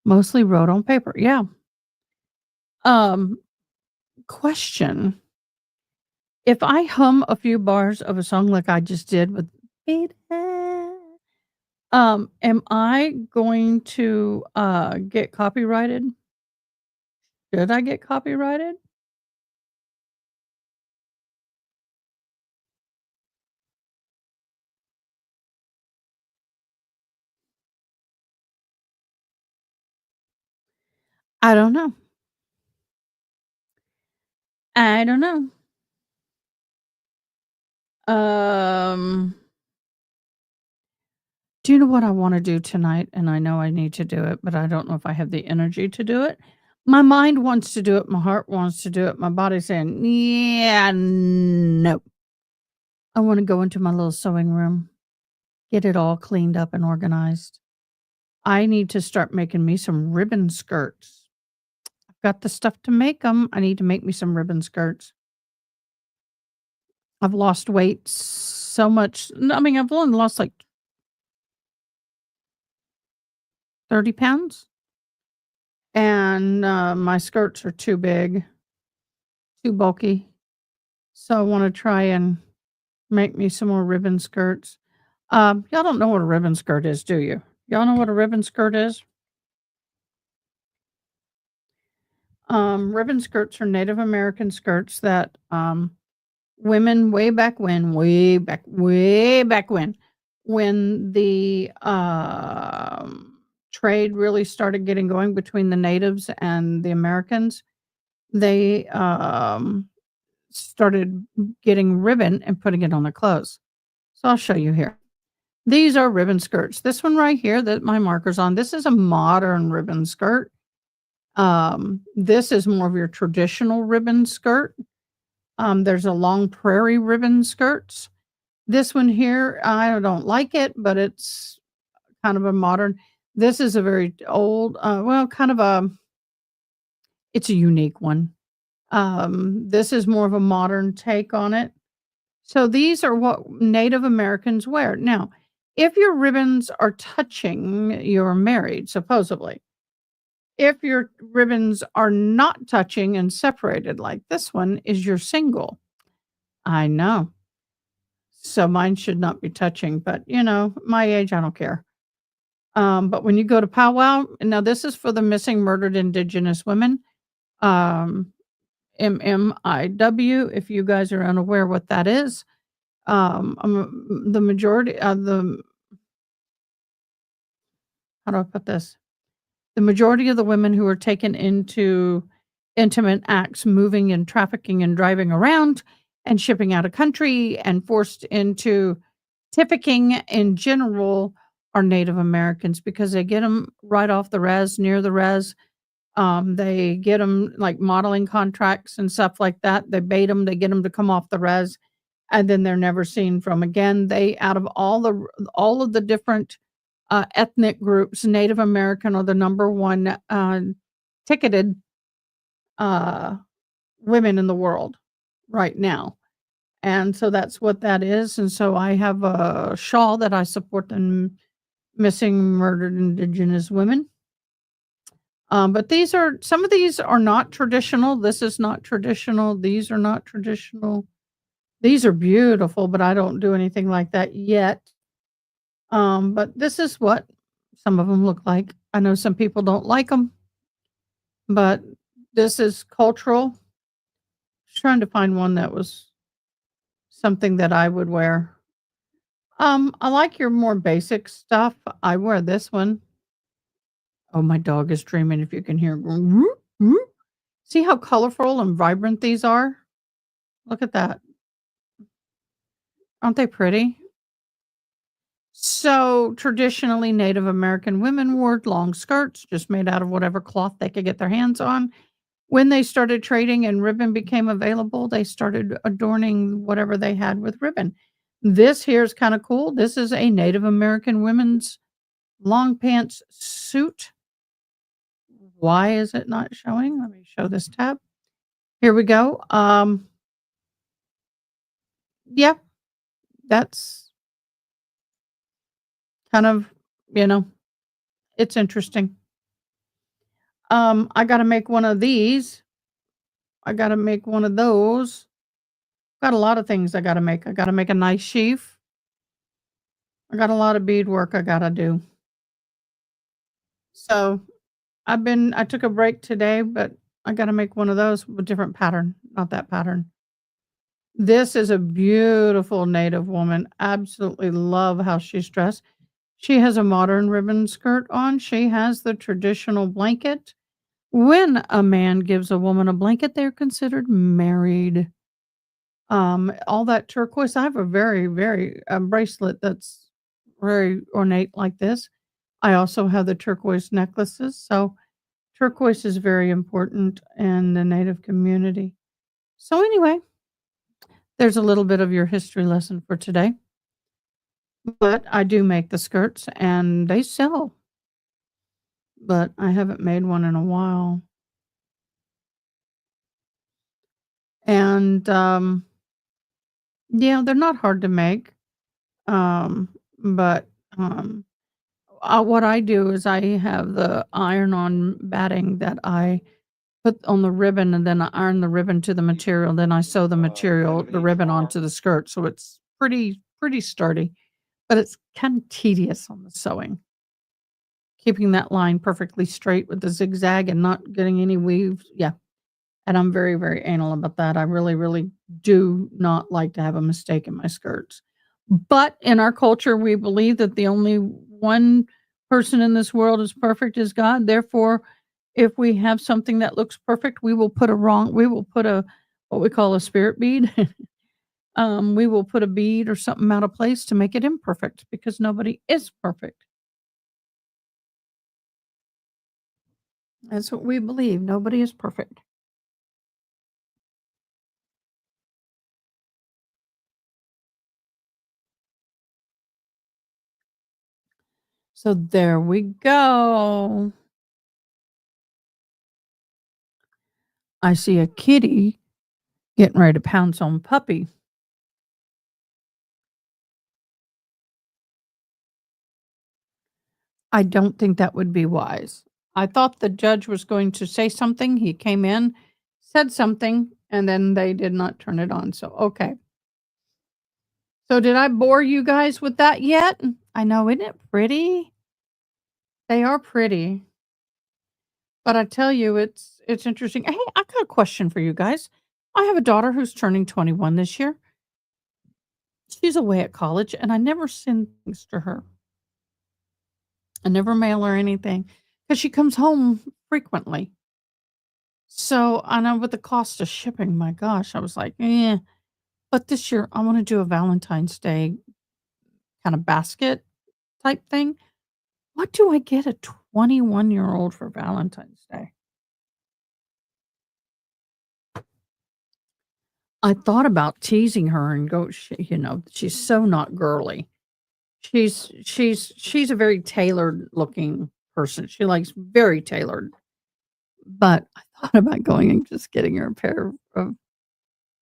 Mostly wrote on paper. Yeah. Question. If I hum a few bars of a song like I just did with Beat It, am I going to get copyrighted? Should I get copyrighted? I don't know. I don't know. Do you know what I want to do tonight? And I know I need to do it, but I don't know if I have the energy to do it. My mind wants to do it. My heart wants to do it. My body's saying, yeah, no. I want to go into my little sewing room, get it all cleaned up and organized. I need to start making me some ribbon skirts. I've got the stuff to make them. I need to make me some ribbon skirts. I've lost weight so much. I mean, I've only lost like 30 pounds. And my skirts are too big, too bulky. So I want to try and make me some more ribbon skirts. Y'all don't know what a ribbon skirt is, do you? Y'all know what a ribbon skirt is? Ribbon skirts are Native American skirts that women way back way back when the trade really started getting going between the natives and the Americans, they started getting ribbon and putting it on their clothes. So I'll show you here. These are ribbon skirts. This one right here that my marker's on, this is a modern ribbon skirt. This is more of your traditional ribbon skirt. There's a long prairie ribbon skirts. This one here, I don't like it, but it's kind of a modern. This is a very old, it's a unique one. This is more of a modern take on it. So these are what Native Americans wear. Now, if your ribbons are touching, you're married, supposedly. If your ribbons are not touching and separated like this one, is you're single. I know. So mine should not be touching, but my age, I don't care. But when you go to powwow, now this is for the missing murdered Indigenous women. MMIW, if you guys are unaware what that is. The majority of how do I put this? The majority of the women who are taken into intimate acts, moving and trafficking and driving around and shipping out of country and forced into trafficking in general are Native Americans because they get them right off the res, near the res. They get them like modeling contracts and stuff like that. They bait them, they get them to come off the res, and then they're never seen from again. They, out of all of the different ethnic groups, Native American are the number one ticketed women in the world right now. And so that's what that is. And so I have a shawl that I support the missing, murdered Indigenous women. But some of these are not traditional. This is not traditional. These are not traditional. These are beautiful, but I don't do anything like that yet. But this is what some of them look like. I know some people don't like them, but this is cultural. Just trying to find one that was something that I would wear. I like your more basic stuff. I wear this one. Oh, my dog is dreaming if you can hear. Whoop, whoop. See how colorful and vibrant these are? Look at that. Aren't they pretty? So traditionally, Native American women wore long skirts, just made out of whatever cloth they could get their hands on. When they started trading and ribbon became available, they started adorning whatever they had with ribbon. This here is kind of cool. This is a Native American women's long pants suit. Why is it not showing? Let me show this tab. Here we go. Yeah, that's kind of, it's interesting. I got to make one of these. I got to make one of those. Got a lot of things I got to make. I got to make a nice sheaf. I got a lot of beadwork I got to do. So I took a break today, but I got to make one of those with a different pattern, not that pattern. This is a beautiful Native woman. Absolutely love how she's dressed. She has a modern ribbon skirt on. She has the traditional blanket. When a man gives a woman a blanket, they're considered married. All that turquoise. I have a very bracelet that's very ornate like this. I also have the turquoise necklaces. So turquoise is very important in the Native community. So anyway, there's a little bit of your history lesson for today. But I do make the skirts and they sell. But I haven't made one in a while. And yeah, they're not hard to make. But what I do is I have the iron-on batting that I put on the ribbon, and then I iron the ribbon to the material, then I sew the material the ribbon onto the skirt, so it's pretty sturdy, but it's kinda tedious on the sewing. Keeping that line perfectly straight with the zigzag and not getting any weave, yeah, and I'm very, very anal about that. I really, really do not like to have a mistake in my skirts. But in our culture, we believe that the only one person in this world is perfect is God. Therefore, if we have something that looks perfect, we will put a what we call a spirit bead. We will put a bead or something out of place to make it imperfect because nobody is perfect. That's what we believe. Nobody is perfect. So there we go. I see a kitty getting ready to pounce on puppy. I don't think that would be wise. I thought the judge was going to say something. He came in, said something, and then they did not turn it on. So, okay. So, did I bore you guys with that yet? I know, isn't it pretty? They are pretty. But I tell you, it's interesting. Hey, I got a question for you guys. I have a daughter who's turning 21 this year. She's away at college, and I never send things to her. I never mail her anything because she comes home frequently. So, I know with the cost of shipping, my gosh, I was like, "Eh." But this year, I wanna do a Valentine's Day kinda basket type thing. What do I get a 21-year-old for Valentine's Day? I thought about teasing her and go she's so not girly. She's a very tailored looking person. She likes very tailored. But I thought about going and just getting her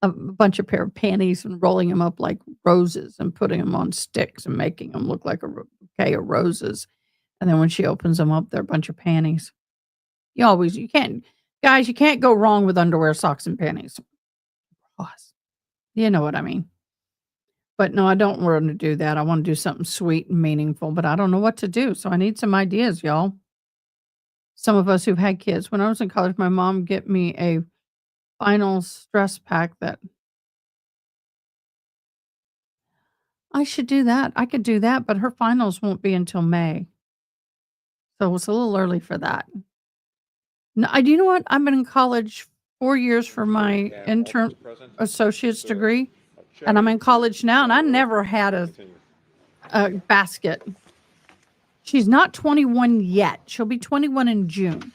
a bunch of pair of panties and rolling them up like roses and putting them on sticks and making them look like a bouquet of roses. And then when she opens them up, they're a bunch of panties. You can't guys, you can't go wrong with underwear, socks, and panties. Us. You know what I mean. But no, I don't wanna do that. I wanna do something sweet and meaningful, but I don't know what to do, so I need some ideas, y'all. Some of us who've had kids. When I was in college, my mom get me a finals dress pack that I should do that. I could do that, but her finals won't be until May. So it's a little early for that. No, do you know what? I've been in college 4 years for my intern associate's degree, and I'm in college now, and I never had a basket. She's not 21 yet. She'll be 21 in June.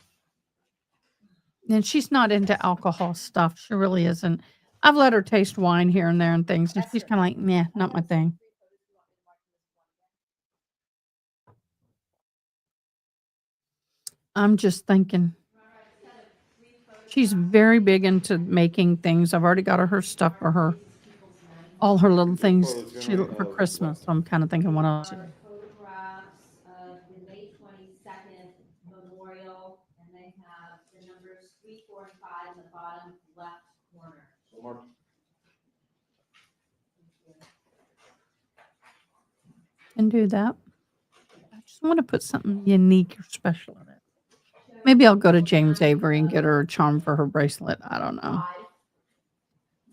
And she's not into alcohol stuff. She really isn't. I've let her taste wine here and there and things, and she's kinda like, "Meh, not my thing." I'm just thinking. She's very big into making things. I've already got her stuff for her. All her little things for Christmas. So I'm kinda thinking what else. Photographs of the May 22nd memorial, and they have the numbers 3, 4, and 5 in the bottom left corner. Can do that. I just wanna put something unique or special in it. Maybe I'll go to James Avery and get her a charm for her bracelet. I don't know.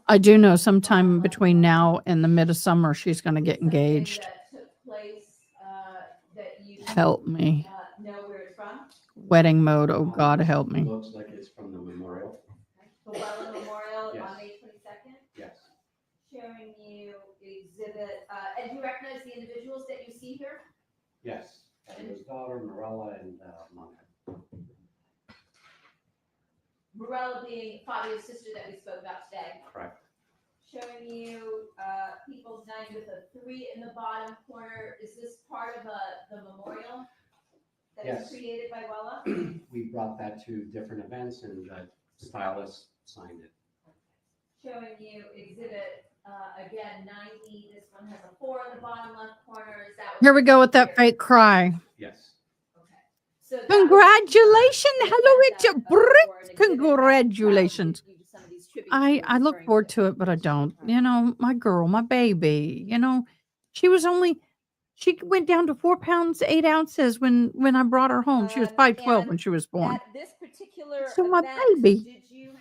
I do know sometime between now and the mid of summer, she's gonna get engaged. That took place, that you Help me. know where it's from? Wedding mode. Oh, God help me. Looks like it's from the memorial. The Wellen Memorial Yes. on May 22nd? Yes. Showing you exhibit, and do you recognize the individuals that you see here? Yes. His daughter, Morella, and Monica. Morella being Fabio's sister that we spoke about today. Correct. Showing you people's name with a 3 in the bottom corner. Is this part of the memorial that was Yes. created by Wella? We brought that to different events and the stylist signed it. Showing you exhibit Again, 90. This one has a 4 in the bottom left corner. Is that what Here we you go with see that here? fake cry. Yes. So that was, Congratulations. the Hello, event it's that, a or an Brit. exhibit that Congratulations. you to some of these tributes I you were look referring forward to. to it, but I don't. You know, my girl, my baby, you know, she went down to 4 pounds, 8 ounces when I brought her home. She was 5'12" And when she was born. at this particular So my event, baby. did you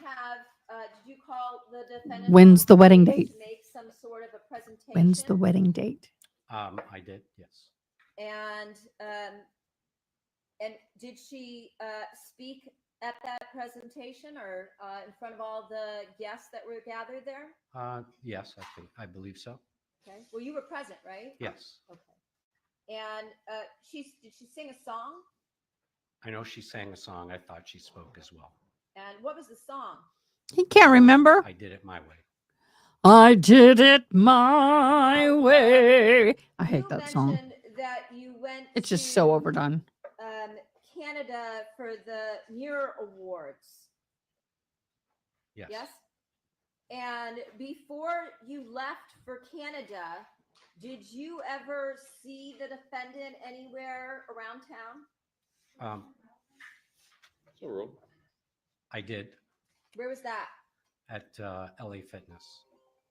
call the defendant When's on the wedding stage date? to make some sort of a presentation? When's the wedding date? I did, yes. And did she speak at that presentation or in front of all the guests that were gathered there? Yes, I believe so. Okay. Well, you were present, right? Yes. Okay. And did she sing a song? I know she sang a song. I thought she spoke as well. And what was the song? He can't remember. I did it my way. I did it my way. I hate that song. mentioned that you went It's just so to, overdone. Canada for the Mirror Awards. Yes. Yes? And before you left for Canada, did you ever see the defendant anywhere around town? I did Where was that? at LA Fitness.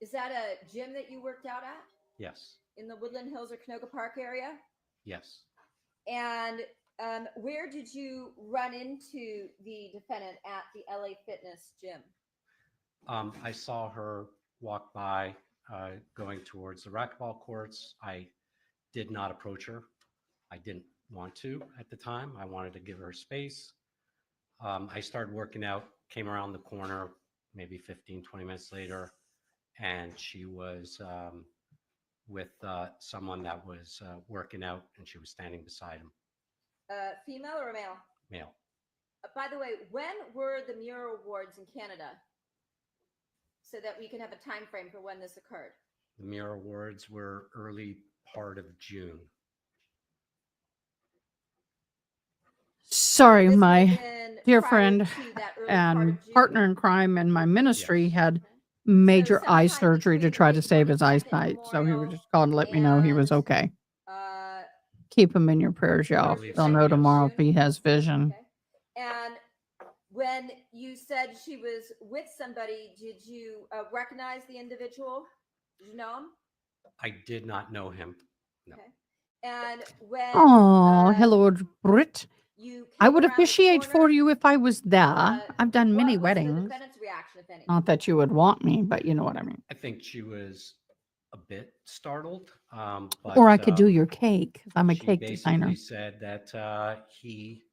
Is that a gym that you worked out at Yes. in the Woodland Hills or Canoga Park area? Yes. And where did you run into the defendant at the LA Fitness gym? I saw her walk by going towards the racquetball courts. I did not approach her. I didn't want to at the time. I wanted to give her space. I started working out, came around the corner maybe 15, 20 minutes later, and she was with someone that was working out, and she was standing beside him. Female or a male? Male. By the way, when were the Mirror Awards in Canada? So that we can have a time frame for when this occurred. The Mirror Awards were early part of June. Sorry, my dear friend and partner in crime in my ministry had major eye surgery to try to save his eyesight. So he was just called to let me know he was okay. Keep him in your prayers, y'all. They'll know tomorrow if he has vision. And when you said she was with somebody, did you recognize the individual? Did you know him? I did not know him. No. Okay. And when Oh, hello, Brit. you I would came around the officiate corner, for you if I was there. I've done many what was the weddings. defendant's reaction, if any? Not that you would want me, but you know what I mean. I think she was a bit startled. But, Or I could do your cake. 'Cause I'm a she cake basically designer. said that he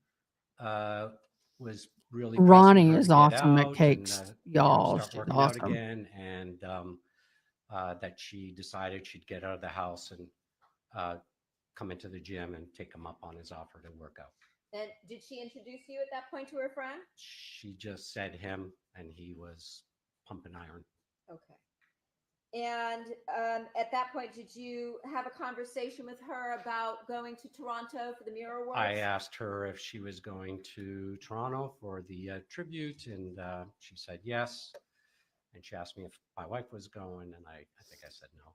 was really Ronnie pressing her is to get awesome at out cakes, and, y'all. start She's working out awesome. again, and that she decided she'd get out of the house and come into the gym and take him up on his offer to work out. And did she introduce you at that point to her friend? She just said him, and he was pumping iron. Okay. And at that point, did you have a conversation with her about going to Toronto for the Mirror Awards? I asked her if she was going to Toronto for the tribute, and she said yes. And she asked me if my wife was going, and I think I said no.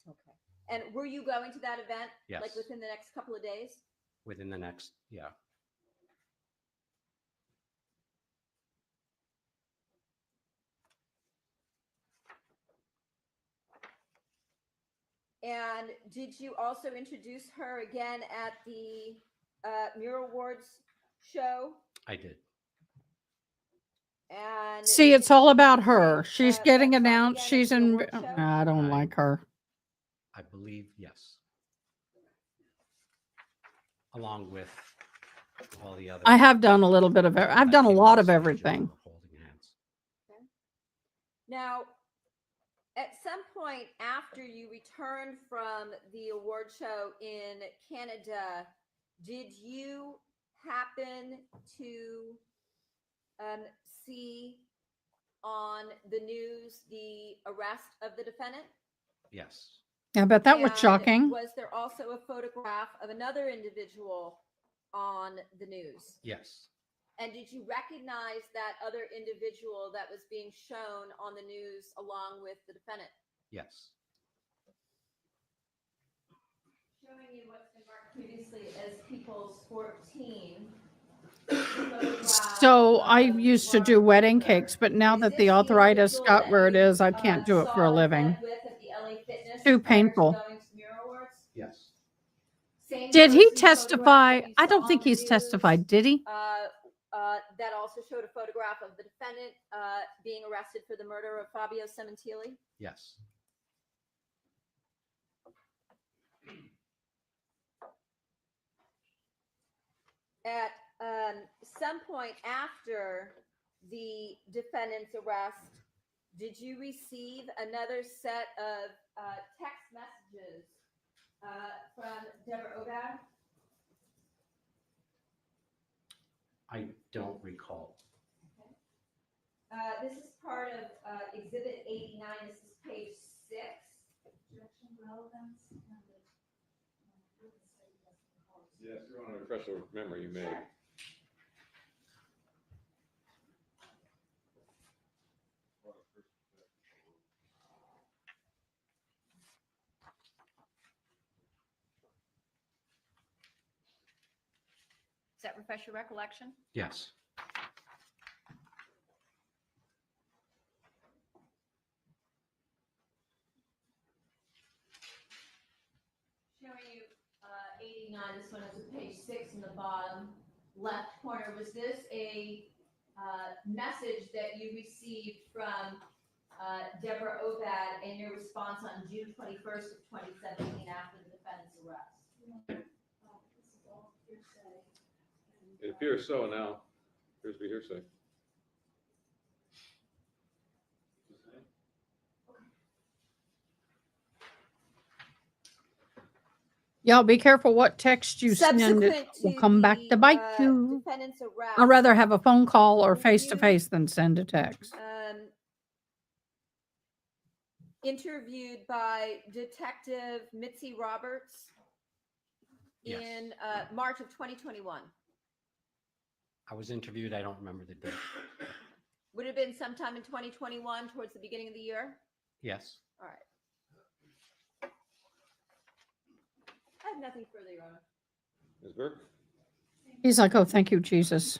Okay. And were you going to that event? Yes. Like within the next couple of days? Within the next, yeah. And did you also introduce her again at the Mirror Awards show? I did. And See, it's all about her. She's getting announced. She's in. I don't like her. I believe yes. Along with all the other. I have done a little bit of. I've done a lot of everything. Now, at some point after you returned from the award show in Canada, did you happen to see on the news the arrest of the defendant? Yes. I bet that was And shocking. Was there also a photograph of another individual on the news? Yes. And did you recognize that other individual that was being shown on the news along with the defendant? Yes. Showing you what's been marked previously as People's 14. So I used to do wedding cakes, but now that the arthritis got where it is, I can't do it for a living. With at the LA Fitness Too prior to painful. going to Muir Awards. Yes. Same Did he person testify? photograph that you I saw don't think on the he's news, testified. Did he? that also showed a photograph of the defendant being arrested for the murder of Fabio Cementili. Yes. At some point after the defendant's arrest, did you receive another set of text messages from Deborah Obad? I don't recall. This is part of Exhibit 89. This is page 6. Objection relevance. Yes, if you want to refresh your memory, you may. Does that refresh your recollection? Yes. Showing you 89. This one is a page 6 in the bottom left corner. Was this a message that you received from Deborah Obad in your response on June 21st of 2017 after the defendant's arrest? It appears so now. Appears to be hearsay. Y'all be careful what text you send. It Subsequent will to come back to bite you. defendant's arrest, I'd rather have a phone call or face to face than send a text. interviewed by Detective Mitzi Roberts in March of 2021. I was interviewed. I don't remember the date. Would it have been sometime in 2021 towards the beginning of the year? Yes. All right. I have nothing further, Your Honor. Ms. Burke? He's like, oh, thank you, Jesus.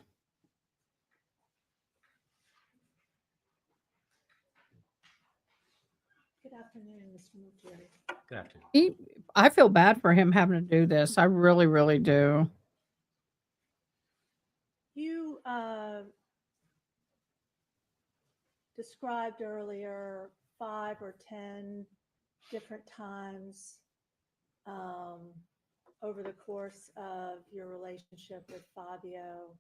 Good afternoon, Mr. Mujeri. Good afternoon. I feel bad for him having to do this. I really, really do. You described earlier 5 or 10 different times over the course of your relationship with Fabio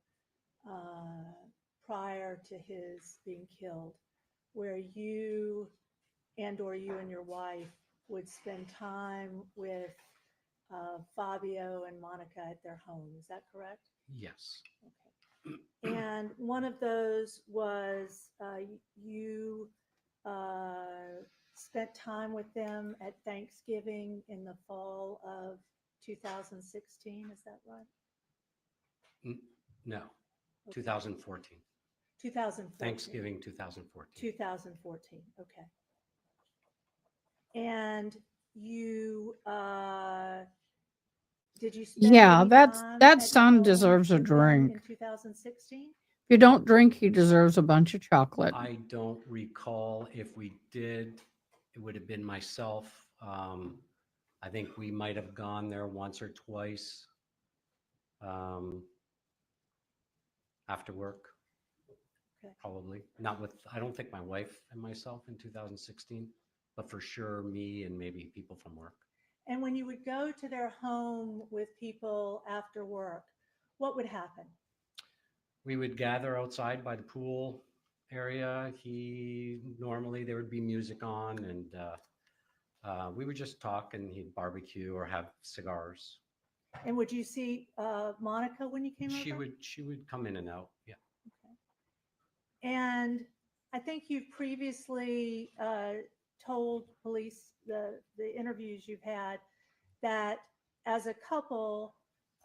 prior to his being killed, where you and your wife would spend time with Fabio and Monica at their home. Is that correct? Yes. Okay. And one of those was you spent time with them at Thanksgiving in the fall of 2016. Is that right? No. Okay. 2014. 2014. Thanksgiving 2014. 2014. Okay. And you did you spend any time that at son home deserves a with them drink. in 2016? If you don't drink, he deserves a bunch of chocolate. I don't recall if we did. It would have been myself. I think we might have gone there once or twice after work. Okay. Probably not with, I don't think my wife and myself in 2016, but for sure me and maybe people from work. And when you would go to their home with people after work, what would happen? We would gather outside by the pool area. Normally there would be music on and we would just talk and he'd barbecue or have cigars. And would you see Monica when you came over? She would come in and out. Yeah. Okay. And I think you've previously told police the interviews you've had that as a couple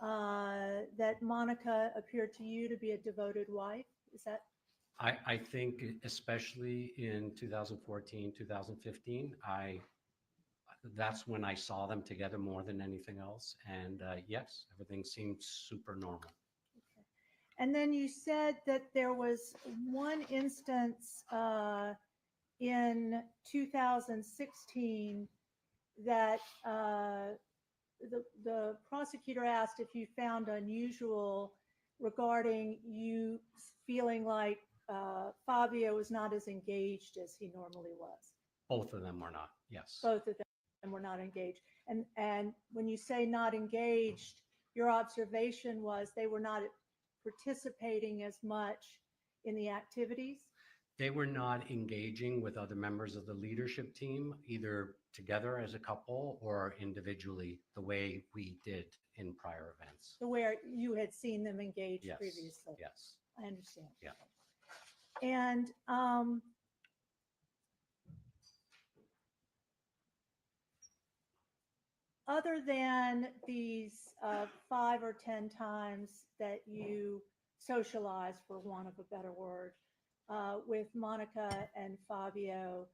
that Monica appeared to you to be a devoted wife. Is that I think especially in 2014, 2015, that's when I saw them together more than anything else. And yes, everything seemed super normal. And then you said that there was one instance in 2016 that the prosecutor asked if you found unusual regarding you feeling like Fabio was not as engaged as he normally was. Both of them were not. Yes. Both of them were not engaged. And when you say not engaged, your observation was they were not participating as much in the activities? They were not engaging with other members of the leadership team, either together as a couple or individually, the way we did in prior events. The where you had seen them engage Yes. previously? Yes. I understand. Yeah. And other than these 5 or 10 times that you socialized, for want of a better word, with Monica and Fabio,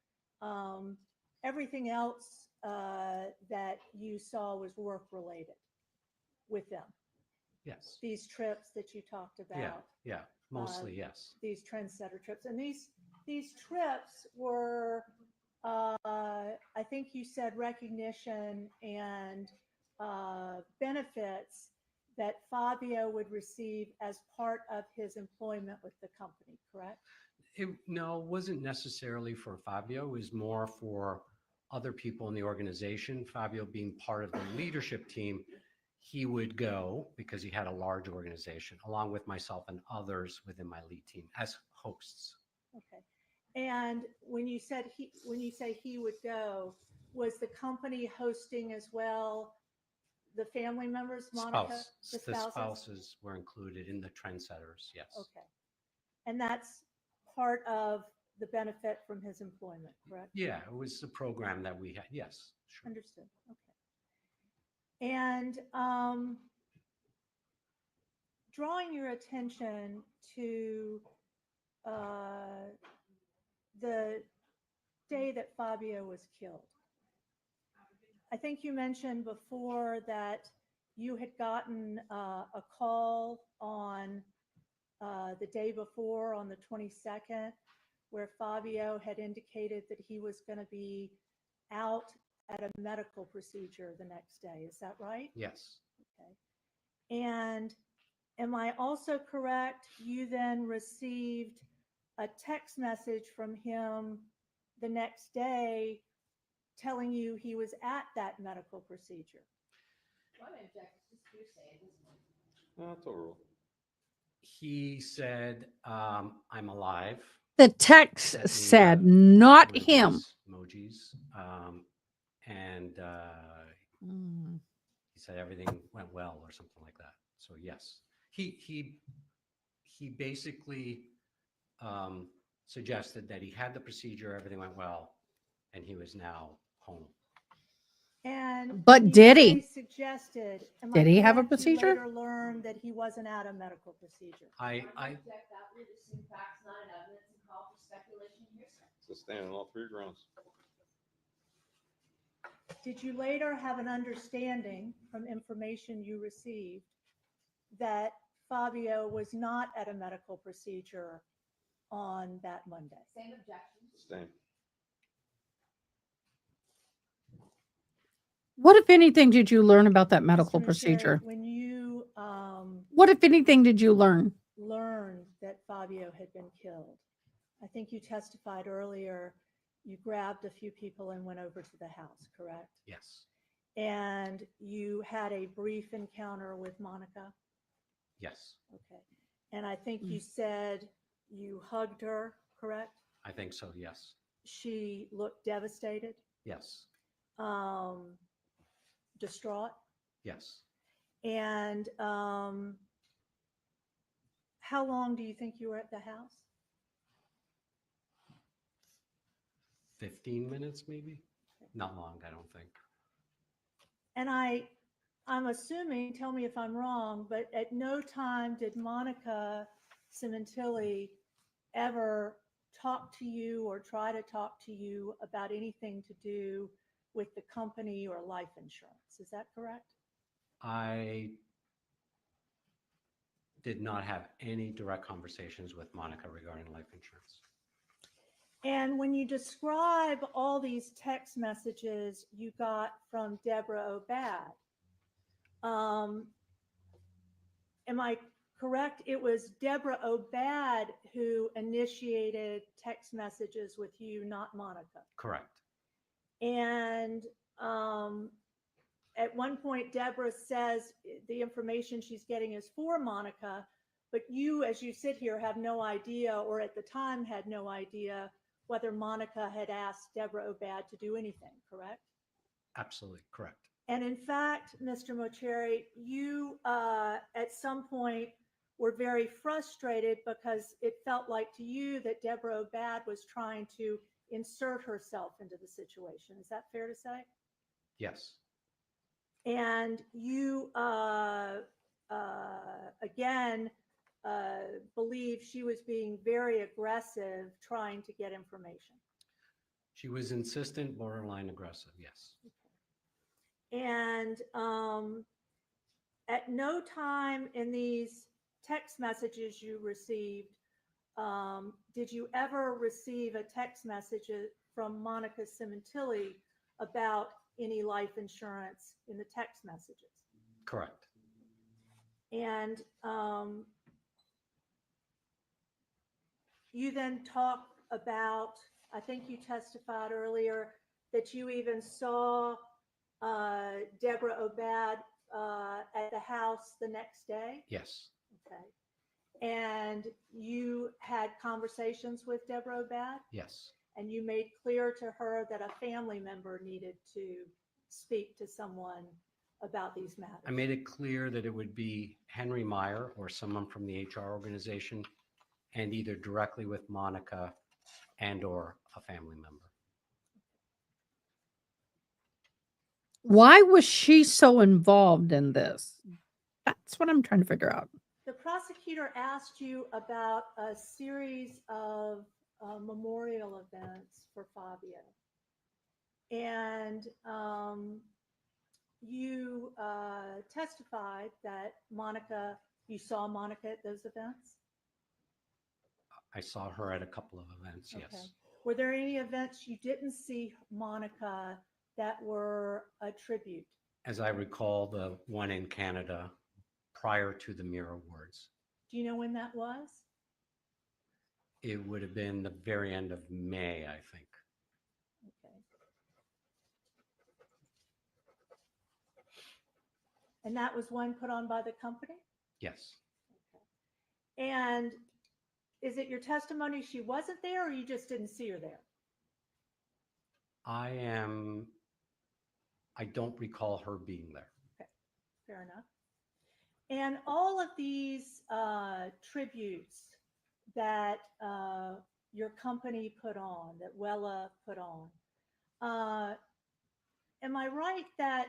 everything else that you saw was work related with them? Yes. These trips that you talked about? Yeah. Yeah. Mostly, yes. These trendsetter trips. And these trips were, I think you said recognition and benefits that Fabio would receive as part of his employment with the company, correct? No, it wasn't necessarily for Fabio. It was more for other people in the organization. Fabio being part of the leadership team, he would go because he had a large organization, along with myself and others within my lead team as hosts. Okay. And when you say he would go, was the company hosting as well the family members, Monica, the spouses? Spouses were included in the trendsetters, yes. Okay. And that's part of the benefit from his employment, correct? Yeah, it was the program that we had. Yes, sure. Understood. Okay. And drawing your attention to the day that Fabio was killed. I think you mentioned before that you had gotten a call on the day before, on the 22nd, where Fabio had indicated that he was going to be out at a medical procedure the next day. Is that right? Yes. Okay. And am I also correct? You then received a text message from him the next day telling you he was at that medical procedure. That's a rule. He said, I'm alive. The text Sent me, said, not one of him. those emojis. And he said everything went well or something like that. So yes, he basically suggested that he had the procedure, everything went well, and he was now home. And But when you did say he? Suggested. Did he have a correct? You procedure? later learned that he wasn't at a medical procedure. I Object that would assume facts not in evidence and call for speculation and hearsay. So stand on all 3 grounds. Did you later have an understanding from information you received that Fabio was not at a medical procedure on that Monday? Same objection. Stand. What, if anything, did you learn about that medical Mr. procedure? Mancheri, when you What, if anything, did you learn? learned that Fabio had been killed, I think you testified earlier, you grabbed a few people and went over to the house, correct? yes, And you had a brief encounter with Monica? yes, Okay. And I think you said you hugged her, correct? I think so. Yes, She looked devastated, yes, distraught. yes. And how long do you think you were at the house? 15 minutes, maybe. Not long, I don't think. And I'm assuming, tell me if I'm wrong, but at no time did Monica Cementilli ever talk to you or try to talk to you about anything to do with the company or life insurance. Is that correct? I did not have any direct conversations with Monica regarding life insurance. And when you describe all these text messages you got from Deborah Obad, am I correct? It was Deborah Obad who initiated text messages with you, not Monica. Correct. And at one point, Deborah says the information she's getting is for Monica, but you, as you sit here, have no idea, or at the time had no idea, whether Monica had asked Deborah Obad to do anything, correct? Absolutely correct. And in fact, Mr. Mocheri, you at some point were very frustrated because it felt like to you that Deborah Obad was trying to insert herself into the situation. Is that fair to say? Yes. And you, again, believe she was being very aggressive trying to get information. She was insistent, borderline aggressive, yes. And at no time in these text messages you received, did you ever receive a text message from Monica Simontilli about any life insurance in the text messages? Correct. And you then talk about, I think you testified earlier that you even saw Deborah Obad at the house the next day? Yes. Okay. And you had conversations with Deborah Obad? Yes. And you made clear to her that a family member needed to speak to someone about these matters? I made it clear that it would be Henry Meyer or someone from the HR organization, and either directly with Monica and or a family member. Why was she so involved in this? That's what I'm trying to figure out. The prosecutor asked you about a series of memorial events for Fabio. And you testified that you saw Monica at those events? I saw her at a couple of events, Okay. yes. Were there any events you didn't see Monica that were a tribute? As I recall, the one in Canada prior to the Mirror Awards. Do you know when that was? It would have been the very end of May, I think. Okay. And that was one put on by the company? Yes. And is it your testimony she wasn't there, or you just didn't see her there? I don't recall her being there. Okay, fair enough. And all of these tributes that your company put on, that Wella put on, am I right that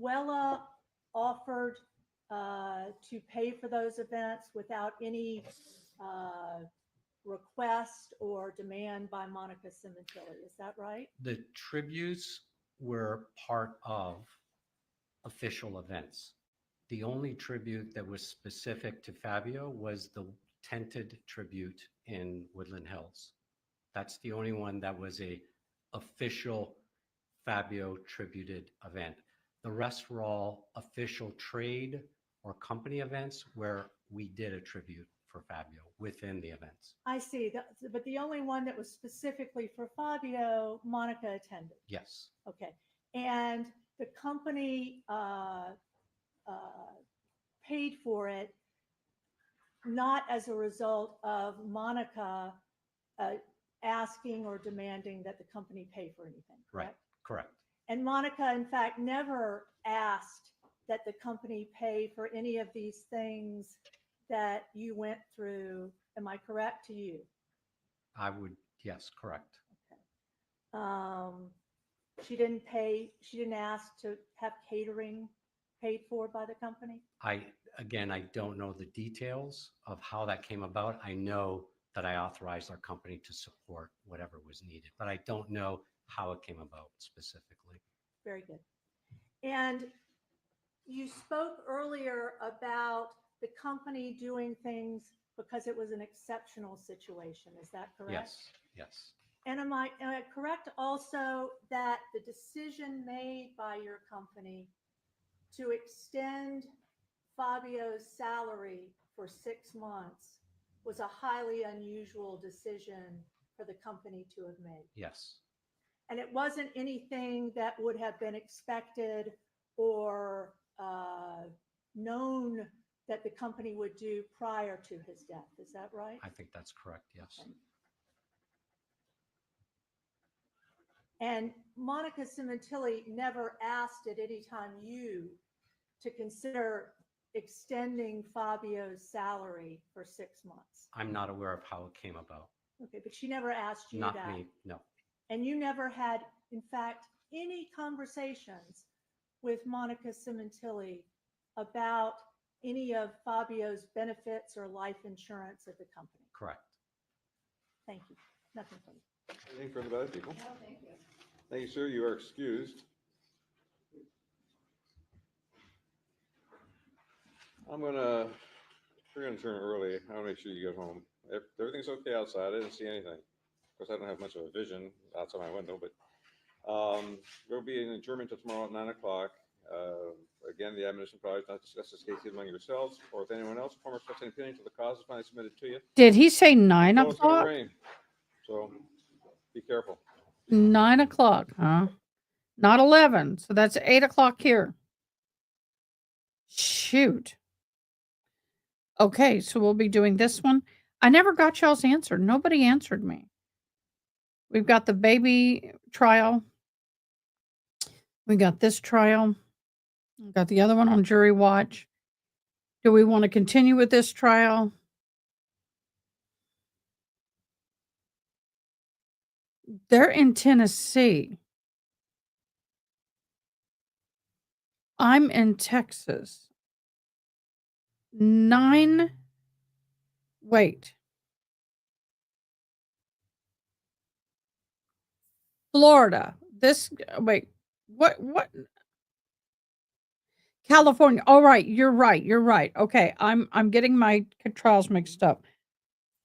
Wella offered to pay for those events without any request or demand by Monica Simontilli? Is that right? The tributes were part of official events. The only tribute that was specific to Fabio was the tented tribute in Woodland Hills. That's the only one that was a official Fabio tributed event. The rest were all official trade or company events where we did a tribute for Fabio within the events. I see. But the only one that was specifically for Fabio, Monica attended. Yes. Okay. And the company paid for it, not as a result of Monica asking or demanding that the company pay for anything, correct? Right. Correct. And Monica, in fact, never asked that the company pay for any of these things that you went through. Am I correct to you? Yes, correct. She didn't ask to have catering paid for by the company? I don't know the details of how that came about. I know that I authorized our company to support whatever was needed. But I don't know how it came about specifically. Very good. And you spoke earlier about the company doing things because it was an exceptional situation. Is that correct? Yes, yes. And am I correct also that the decision made by your company to extend Fabio's salary for 6 months was a highly unusual decision for the company to have made? Yes. And it wasn't anything that would have been expected or known that the company would do prior to his death. Is that right? I think that's correct, yes. Okay. And Monica Simontilli never asked at any time you to consider extending Fabio's salary for 6 months. I'm not aware of how it came about. Okay, but she never asked you Not that. me, no. And you never had, in fact, any conversations with Monica Simontilli about any of Fabio's benefits or life insurance at the company. Correct. Thank you. Nothing from you. Anything further about it, people? No, thank you. Thank you, sir. You are excused. We're gonna turn early. I want to make sure you get home. If everything's okay outside, I didn't see anything. Of course, I don't have much of a vision outside my window, but there'll be an adjournment till tomorrow at 9 o'clock. Again, the admonition probably is not to discuss this case among yourselves or with anyone else. Former express any opinion until the cause is finally submitted to you. Did he say 9 Well, it's gonna o'clock? rain, so be careful. 9 o'clock, huh? Not 11. So that's 8 o'clock here. Shoot. Okay, so we'll be doing this one. I never got y'all's answer. Nobody answered me. We've got the baby trial. We got this trial. We got the other one on jury watch. Do we want to continue with this trial? They're in Tennessee. I'm in Texas. Wait. Florida. Wait. What? California. All right, you're right. Okay, I'm getting my trials mixed up.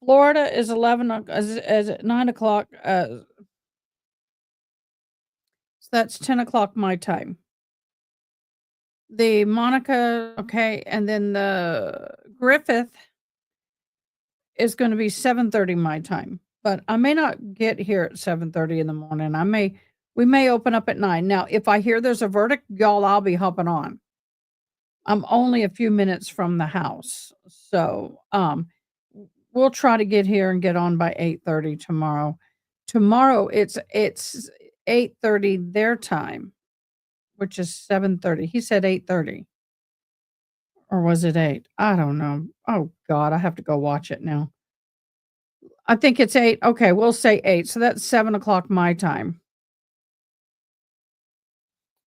Florida is 9 o'clock. So that's 10 o'clock my time. The Monica, okay, and then the Griffith is going to be 7:30 my time. But I may not get here at 7:30 in the morning. We may open up at 9. Now, if I hear there's a verdict, y'all, I'll be hopping on. I'm only a few minutes from the house. So, we'll try to get here and get on by 8:30 tomorrow. Tomorrow it's 8:30 their time, which is 7:30. He said 8:30. Or was it 8? I don't know. Oh God, I have to go watch it now. I think it's 8. Okay, we'll say 8. So that's 7 o'clock my time.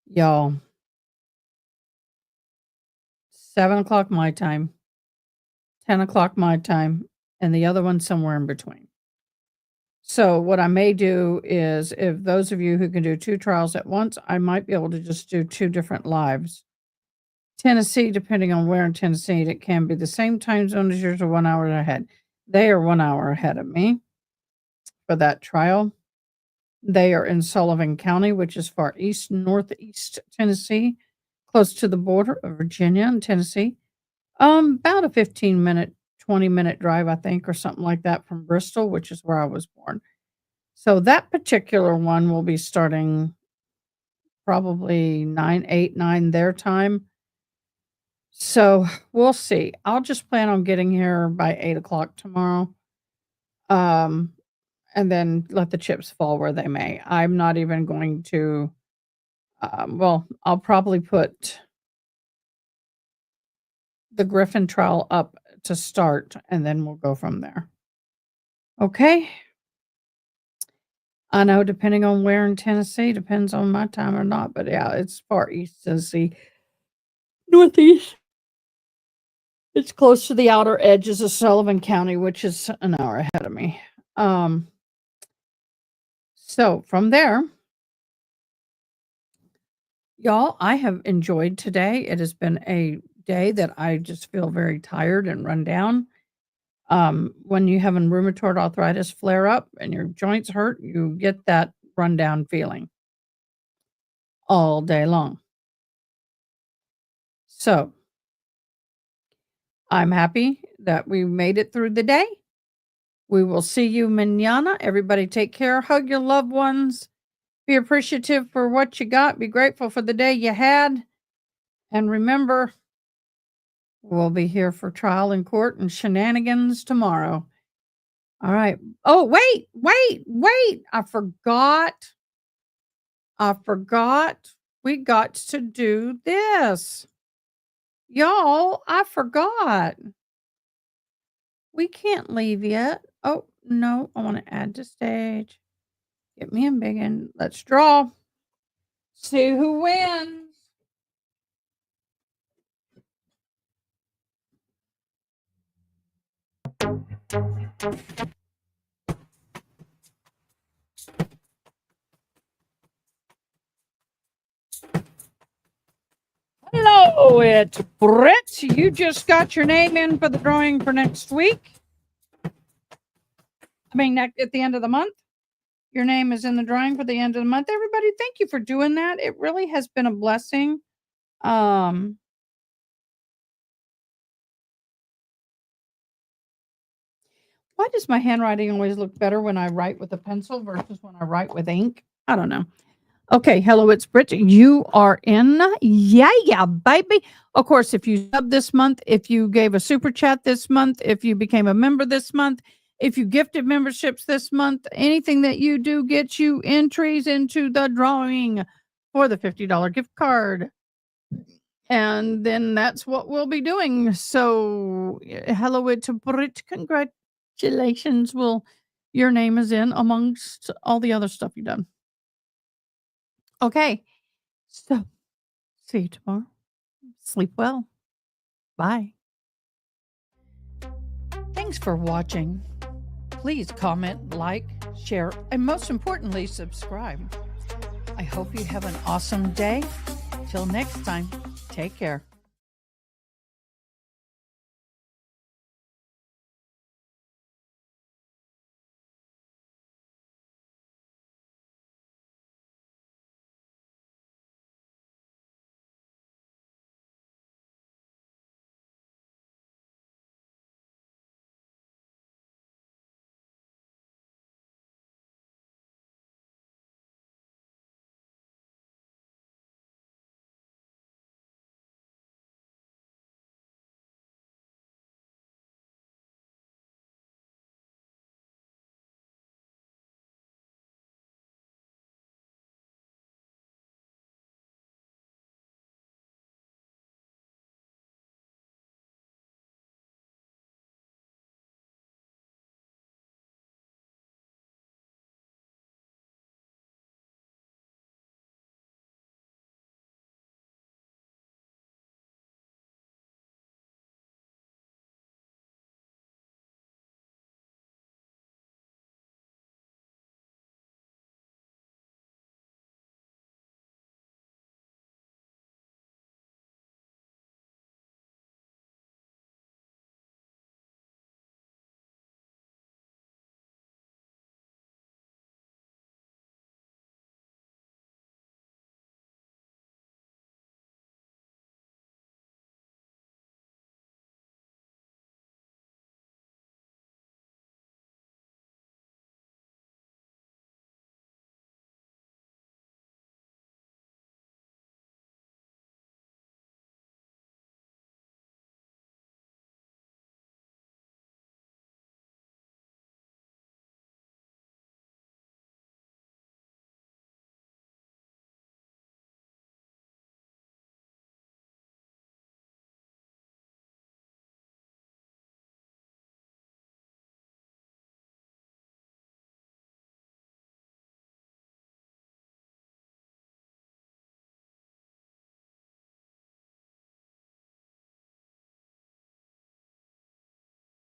Y'all. 7 o'clock my time. 10 o'clock my time. And the other one somewhere in between. So what I may do is, if those of you who can do 2 trials at once, I might be able to just do 2 different lives. Tennessee, depending on where in Tennessee, it can be the same time zone as yours or 1 hour ahead. They are 1 hour ahead of me for that trial. They are in Sullivan County, which is far east, northeast Tennessee, close to the border of Virginia and Tennessee. About a 15-minute, 20-minute drive, I think, or something like that from Bristol, which is where I was born. So that particular one will be starting probably 9 their time. So we'll see. I'll just plan on getting here by 8 o'clock tomorrow. And then let the chips fall where they may. I'm not even going to, I'll probably put the Griffin trial up to start, and then we'll go from there. Okay? I know, depending on where in Tennessee, depends on my time or not, but yeah, it's far east Tennessee, northeast It's close to the outer edges of Sullivan County, which is an hour ahead of me. So from there, y'all, I have enjoyed today. It has been a day that I just feel very tired and run down. When you have a rheumatoid arthritis flare up and your joints hurt, you get that rundown feeling all day long. So I'm happy that we made it through the day. We will see you mañana. Everybody take care. Hug your loved ones. Be appreciative for what you got. Be grateful for the day you had. And remember, we'll be here for trial in court and shenanigans tomorrow. All right. Oh, wait. I forgot. We got to do this. Y'all, I forgot. We can't leave yet. Oh, no. I want to add to stage. Get me in big and let's draw. See who wins. Hello, it's Britt. You just got your name in for the drawing for next week. I mean, at the end of the month. Your name is in the drawing for the end of the month. Everybody, thank you for doing that. It really has been a blessing. Why does my handwriting always look better when I write with a pencil versus when I write with ink? I don't know. Okay, hello, it's Britt. You are in. Yeah, baby. Of course, if you sub this month, if you gave a super chat this month, if you became a member this month, if you gifted memberships this month, anything that you do gets you entries into the drawing for the $50 gift card. And then that's what we'll be doing. So, hello, it's Britt. Congratulations. Your name is in amongst all the other stuff you've done. Okay. So, see you tomorrow. Sleep well. Bye. Thanks for watching. Please comment, like, share, and most importantly, subscribe. I hope you have an awesome day. Till next time, take care.